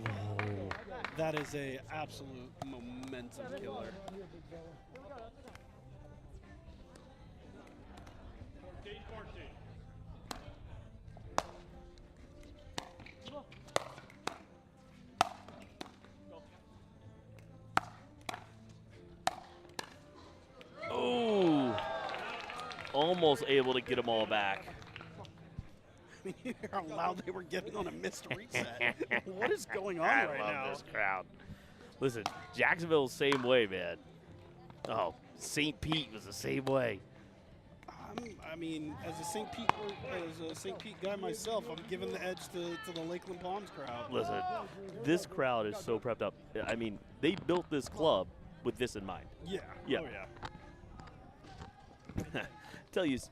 Whoa. That is a absolute momentum killer. Oh, almost able to get them all back. I mean, you hear how loud they were getting on a missed reset. What is going on I right love now? this crowd. Listen, Jacksonville's the same way, man. Oh, St. Pete was the same way. I mean, as a St. Pete guy myself, I'm giving the edge to the Lakeland Palms crowd. Listen, this crowd is so prepped up. I mean, they built this club with this in mind. Yeah. Yeah. Oh, yeah.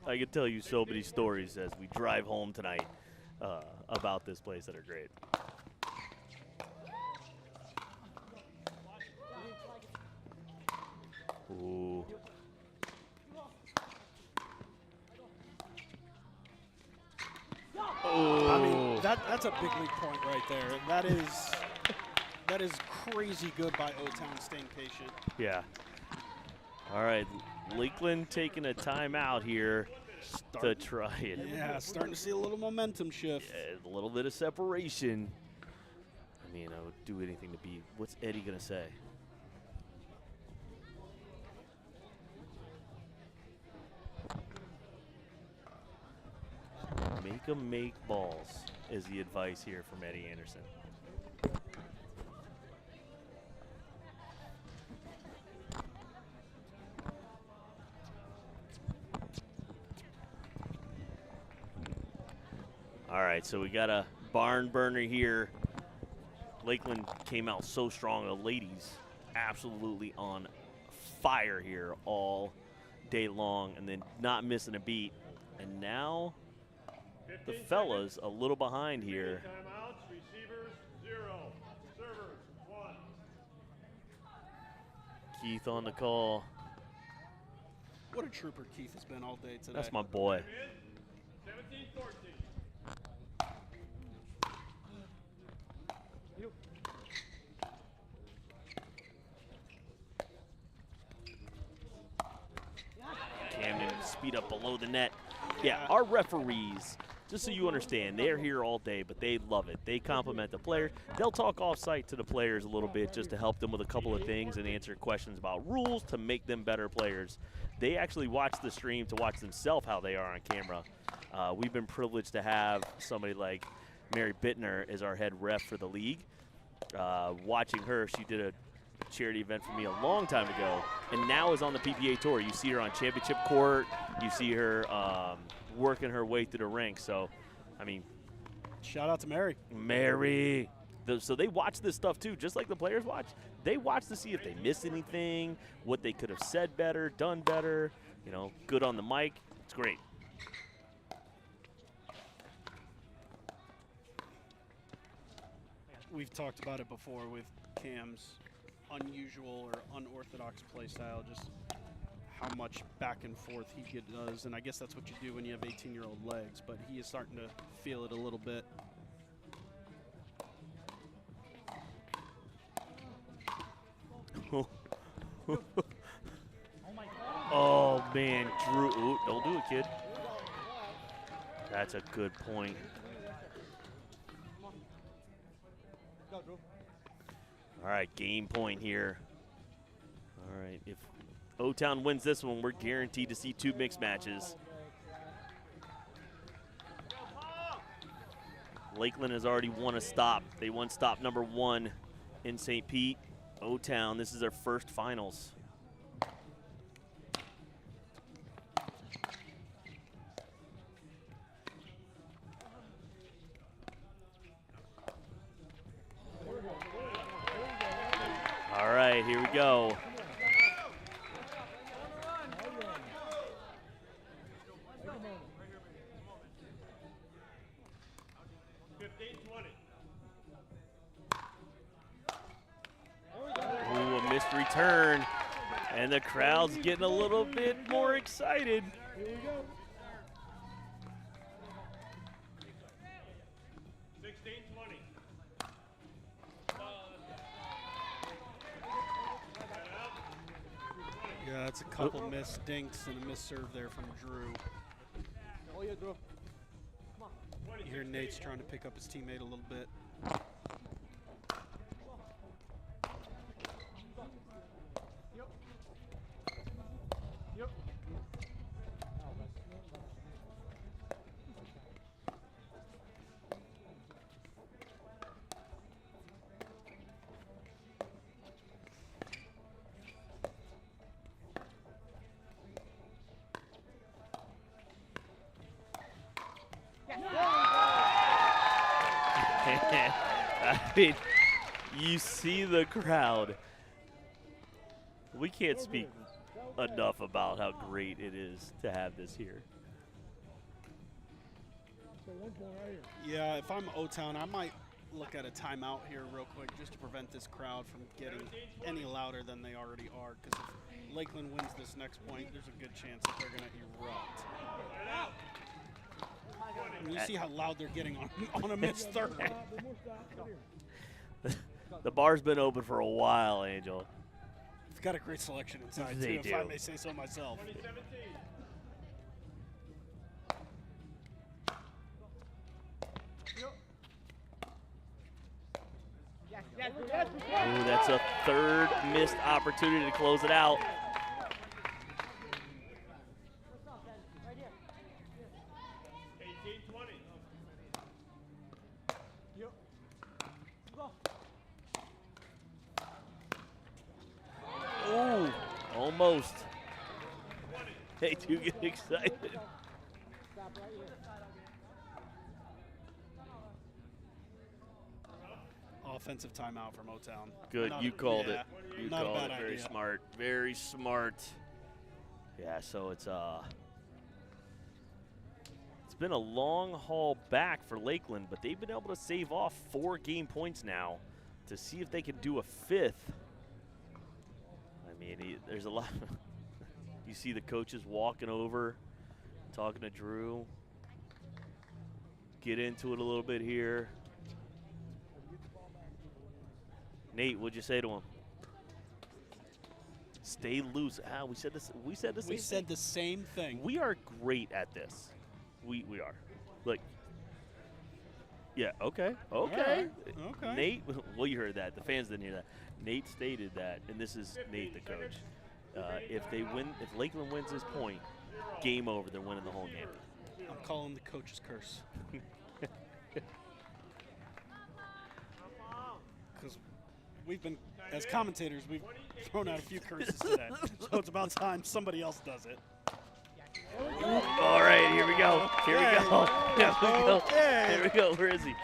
I could tell you so many stories as we drive home tonight about this place that are great. Ooh. I mean, that's a big league point right there. And that is crazy good by O-Town staying patient. Yeah. All right, Lakeland taking a timeout here to try it. Yeah, starting to see a little momentum shift. Yeah, a little bit of separation. I mean, I would do anything to be. What's Eddie gonna say? Make them make balls is the advice here from Eddie Anderson. All right, so we got a barn burner here. Lakeland came out so strong. The ladies absolutely on fire here all day long and then not missing a beat. And now the fellas a little behind here. Timeouts, receivers 0, servers 1. Keith on the call. What a trooper Keith has been all day today. That's my boy. Camden speed up below the net. Yeah, our referees, just so you understand, they're here all day, but they love it. They compliment the players. They'll talk off-site to the players a little bit just to help them with a couple of things and answer questions about rules to make them better players. They actually watch the stream to watch themselves how they are on camera. We've been privileged to have somebody like Mary Bittner as our head ref for the league. Watching her, she did a charity event for me a long time ago, and now is on the PPA tour. You see her on championship court. You see her working her way through the ranks. So, I mean, shout out to Mary. Mary. So they watch this stuff too, just like the players watch. They watch to see if they missed anything, what they could have said better, done better. You know, good on the mic. It's great. We've talked about it before with Cam's unusual or unorthodox play style, just how much back and forth he does, and I guess that's what you do when you have 18-year-old legs, but he is starting to feel it a little bit. Oh, man, Drew. Ooh, don't do it, kid. That's a good point. All right, game point here. All right, if O-Town wins this one, we're guaranteed to see 2 mixed matches. Lakeland has already won a stop. They won stop number 1 in St. Pete. O-Town, this is their first finals. All right, here we go. Ooh, a missed return, and the crowd's getting a little bit more excited. Here you go. 16-20. Yeah, that's a couple missed dinks and a missed serve there from Drew. You hear Nate's trying to pick up his teammate a little bit. I mean, you see the crowd. We can't speak enough about how great it is to have this here. Yeah, if I'm O-Town, I might look at a timeout here real quick just to prevent this crowd from getting any louder than they already are, because if Lakeland wins this next point, there's a good chance that they're going to erupt. And you see how loud they're getting on a missed third. The bar's been open for a while, Angel. It's got a great selection inside, They too, do. if I may say so myself. Ooh, that's a third missed opportunity to close it out. Ooh, almost. They do get excited. Offensive timeout from O-Town. Good, you called it. You not a called bad it. Very idea. smart. Very smart. Yeah, so it's been a long haul back for Lakeland, but they've been able to save off 4 game points now to see if they can do a 5th. I mean, there's a lot. You see the coaches walking over, talking to Drew. get into it a little bit here. Nate, what'd you say to him? Stay loose. We said this. We said the same. We said the same thing. We are great at this. We are. Look. Yeah. Okay. Okay. Okay. Nate. Well, you heard that. The fans didn't hear that. Nate stated that, and this is Nate, the coach. If Lakeland wins this point, game over. They're winning the whole game. I'm calling the coach's curse. Because we've been, as commentators, we've thrown out a few curses today. So it's about time somebody else does it. All right, here we go. Here we go. Here we go. Here we go. Where is he?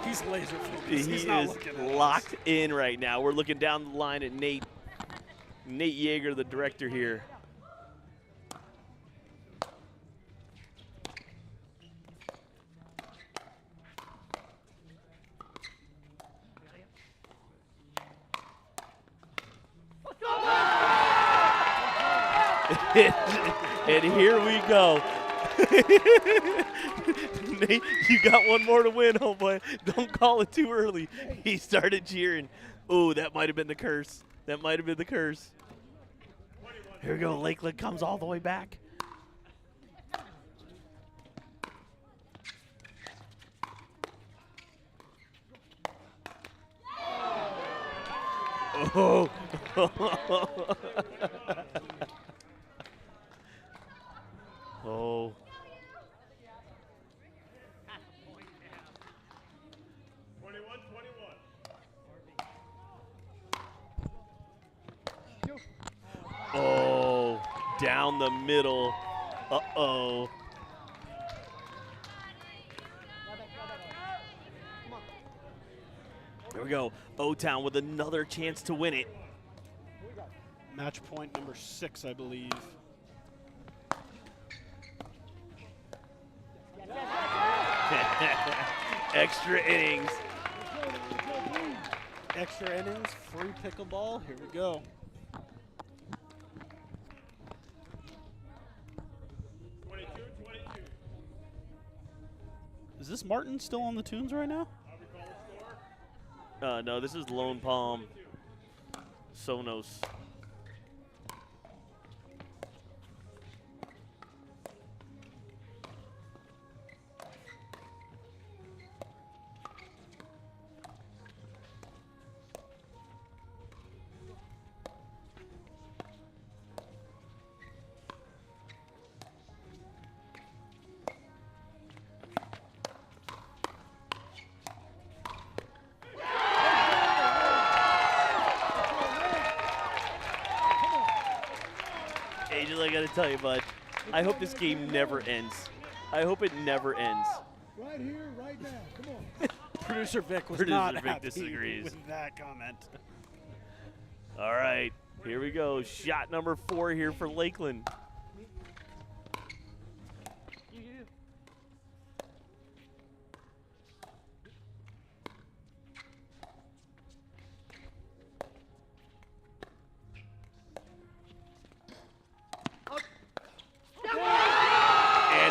He's laser focused. He He's not is looking at locked in right now. We're looking down the line at Nate Yeager, the director here. And here we go. Nate, you got one more to win, homeboy. Don't call it too early. He started cheering. Ooh, that might have been the curse. That might have been the curse. Here we go. Lakeland comes all the way back. Oh. Oh. Oh, down the middle. Uh-oh. There we go. O-Town with another chance to win it. Match point number 6, I believe. Extra innings. Extra innings, free pickleball. Here we go. Is this Martin still on the tunes right now? No, this is Lone Palm Sonos. Angel, I gotta tell you, bud, I hope this game never ends. I hope it never ends. Right here, right now. Come on. Producer Vic was Producer not Vic happy disagrees. with that comment. All right, here we go. Shot number 4 here for Lakeland.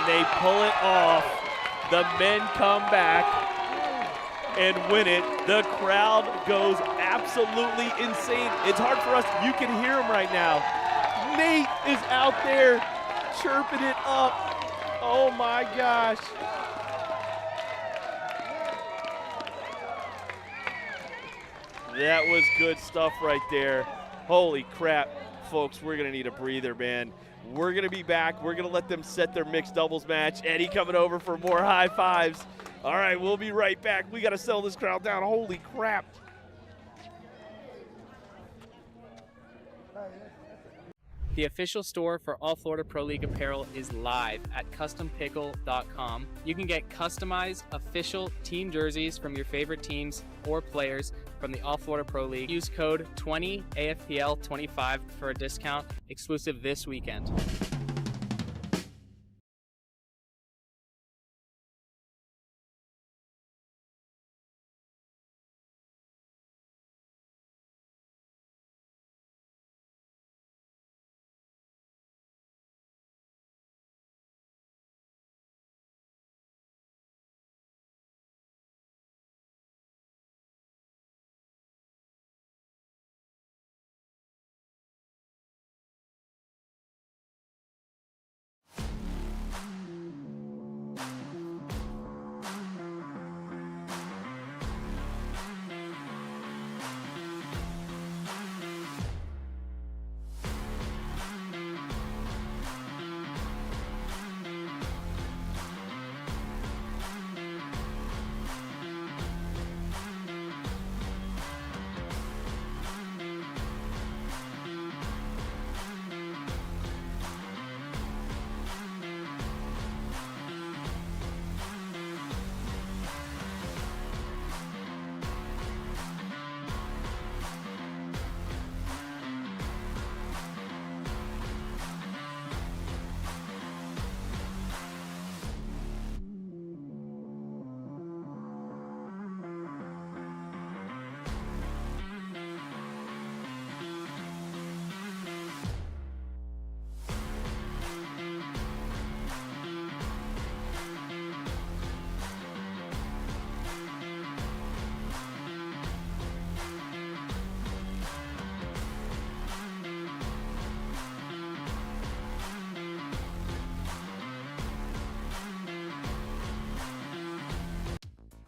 They pull it off. The men come back and win it. The crowd goes absolutely insane. It's hard for us. You can hear him right now. Nate is out there chirping it up. Oh my gosh. That was good stuff right there. Holy crap, folks, we're gonna need a breather, man. We're going to be back. We're going to let them set their mixed doubles match. Eddie coming over for more high fives. All right, we'll be right back. We got to settle this crowd down. Holy crap. The official store for All Florida Pro League apparel is live at CustomPickle.com. You can get customized official team jerseys from your favorite teams or players from the All Florida Pro League. Use code 20AFPL25 for a discount exclusive this weekend.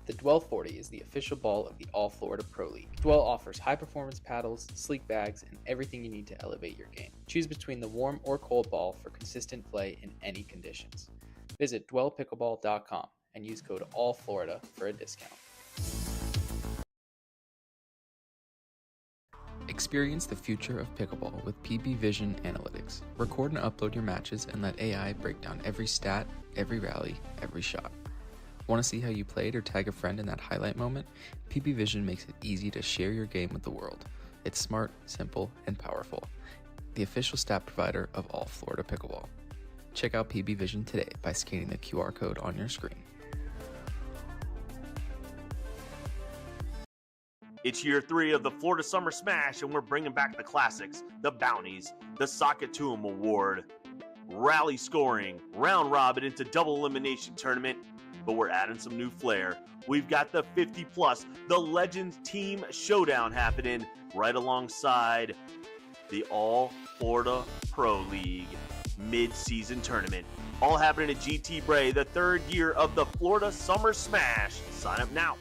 The Dwell 40 is the official ball of the All Florida Pro League. Dwell offers high-performance paddles, sleek bags, and everything you need to elevate your game. Choose between the warm or cold ball for consistent play in any conditions. Visit dwellpickleball.com and use code ALLFLORIDA for a discount. Experience the future of pickleball with PB Vision Analytics. Record and upload your matches and let AI break down every stat, every rally, every shot. Want to see how you played or tag a friend in that highlight moment? PB Vision makes it easy to share your game with the world. It's smart, simple, and powerful. The official stat provider of All Florida Pickleball. Check out PB Vision today by scanning the QR code on your screen. It's year 3 of the Florida Summer Smash, and we're bringing back the classics, the bounties, the Sockatoom Award, rally scoring, round robin into double elimination tournament, but we're adding some new flair. We've got the 50 plus, the Legends Team Showdown happening right alongside the All Florida Pro League mid-season tournament. All happening at GT Bray, the 3rd year of the Florida Summer Smash. Sign up now.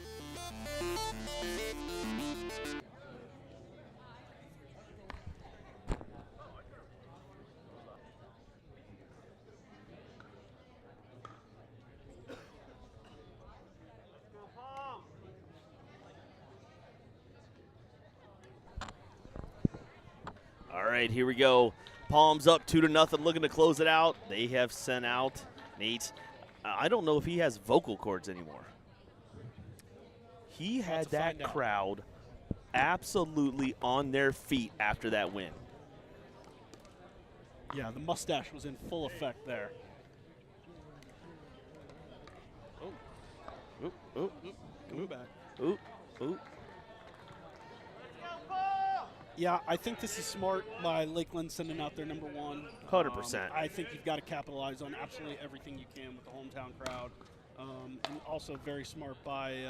All right, here we go. Palms up 2-0, looking to close it out. They have sent out Nate. I don't know if he has vocal cords anymore. He had that crowd absolutely on their feet after that win. Yeah, the mustache was in full effect there. Oop, oop, Coming back. oop, oop. Yeah, I think this is smart by Lakeland sending out their number one. 100%. I think you've got to capitalize on absolutely everything you can with the hometown crowd. And also very smart by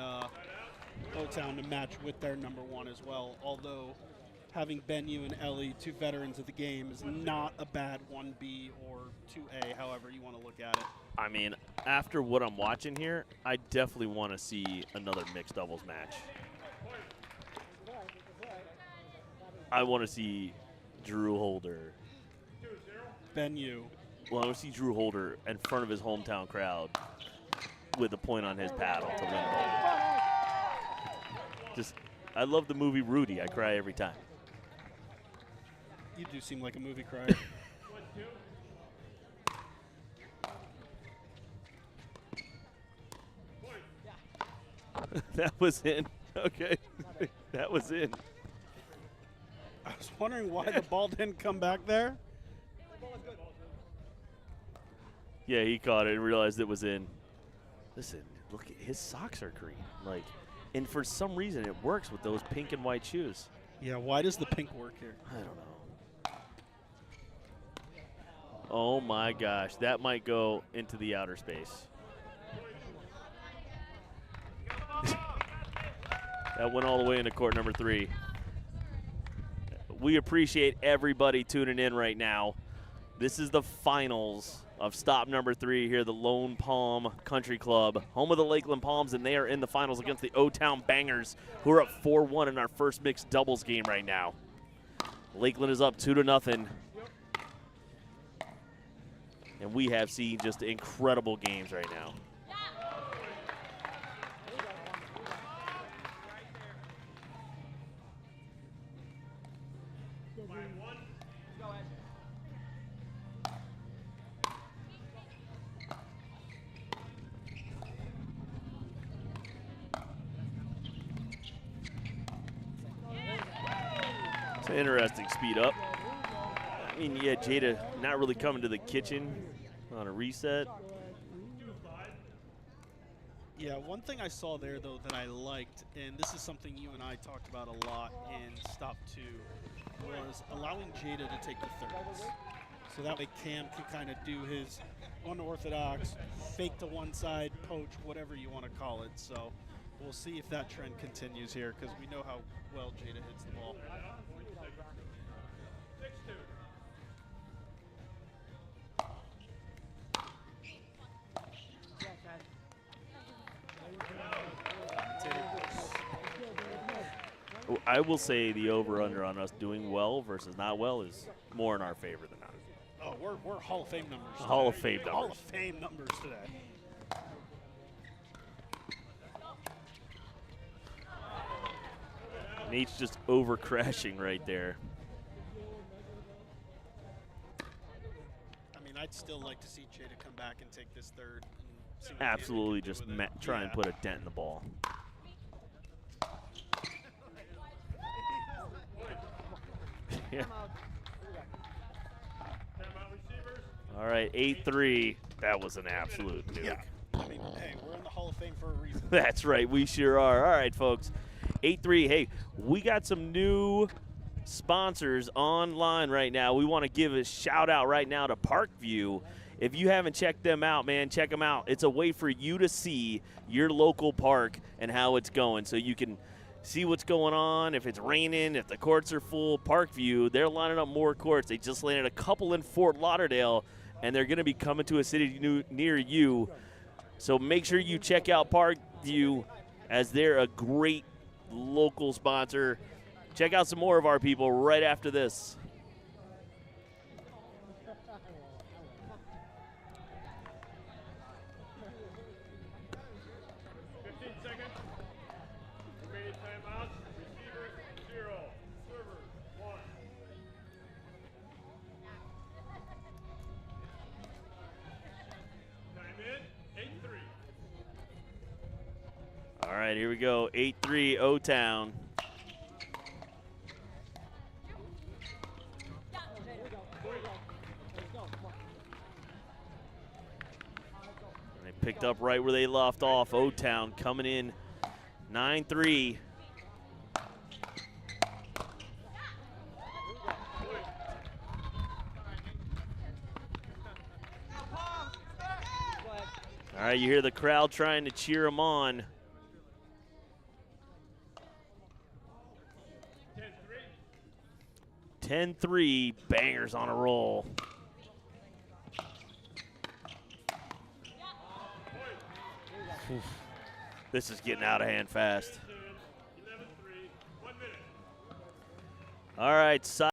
O-Town to match with their number one as well. Although having Benyu and Ellie, 2 veterans of the game, is not a bad 1B or 2A, however you want to look at it. I mean, after what I'm watching here, I definitely want to see another mixed doubles match. I want to see Drew Holder. Benyu. Well, I want to see Drew Holder in front of his hometown crowd with a point on his paddle to win it all. Just, I love the movie Rudy. I cry every time. You do seem like a movie crier. That was in. Okay. That was in. I was wondering why the ball didn't come back there. Yeah, he caught it and realized it was in. Listen, look, his socks are green. Like, and for some reason it works with those pink and white shoes. Yeah, why does the pink work here? I don't know. Oh my gosh, that might go into the outer space. That went all the way into court number 3. We appreciate everybody tuning in right now. This is the finals of stop number 3 here at the Lone Palm Country Club, home of the Lakeland Palms, and they are in the finals against the O-Town Bangers, who are up 4-1 in our first mixed doubles game right now. Lakeland is up 2-0. And we have seen just incredible games right now. It's an interesting speed up. I mean, yeah, Jada not really coming to the kitchen on a reset. Yeah, one thing I saw there, though, that I liked, and this is something you and I talked about a lot in stop 2, was allowing Jada to take the thirds. So that way Cam can kind of do his unorthodox, fake to one side, poach, whatever you want to call it. So we'll see if that trend continues here, because we know how well Jada hits the ball. I will say the over-under on us doing well versus not well is more in our favor than not. Oh, we're Hall of Fame numbers today. Hall of Fame numbers. Hall of Fame numbers today. Nate's just over-crashing right there. I mean, I'd still like to see Jada come back and take this third. And see what Absolutely just try and Yeah. put a dent in the ball. Yeah. All right, 8-3. That was an absolute nuke. Yeah. I mean, hey, we're in the Hall of Fame for a reason. That's right, we sure are. All right, folks, 8-3. Hey, we got some new sponsors online right now. We want to give a shout out right now to Parkview. If you haven't checked them out, man, check them out. It's a way for you to see your local park and how it's going, so you can see what's going on. If it's raining, if the courts are full. Parkview, they're lining up more courts. They just landed a couple in Fort Lauderdale, and they're going to be coming to a city near you. So make sure you check out Parkview, as they're a great local sponsor. Check out some more of our people right after this. All right, here we go. 8-3 O-Town. They picked up right where they left off. O-Town coming in 9-3. All right, you hear the crowd trying to cheer them on. 10-3, Bangers on a roll. This is getting out of hand fast. All right,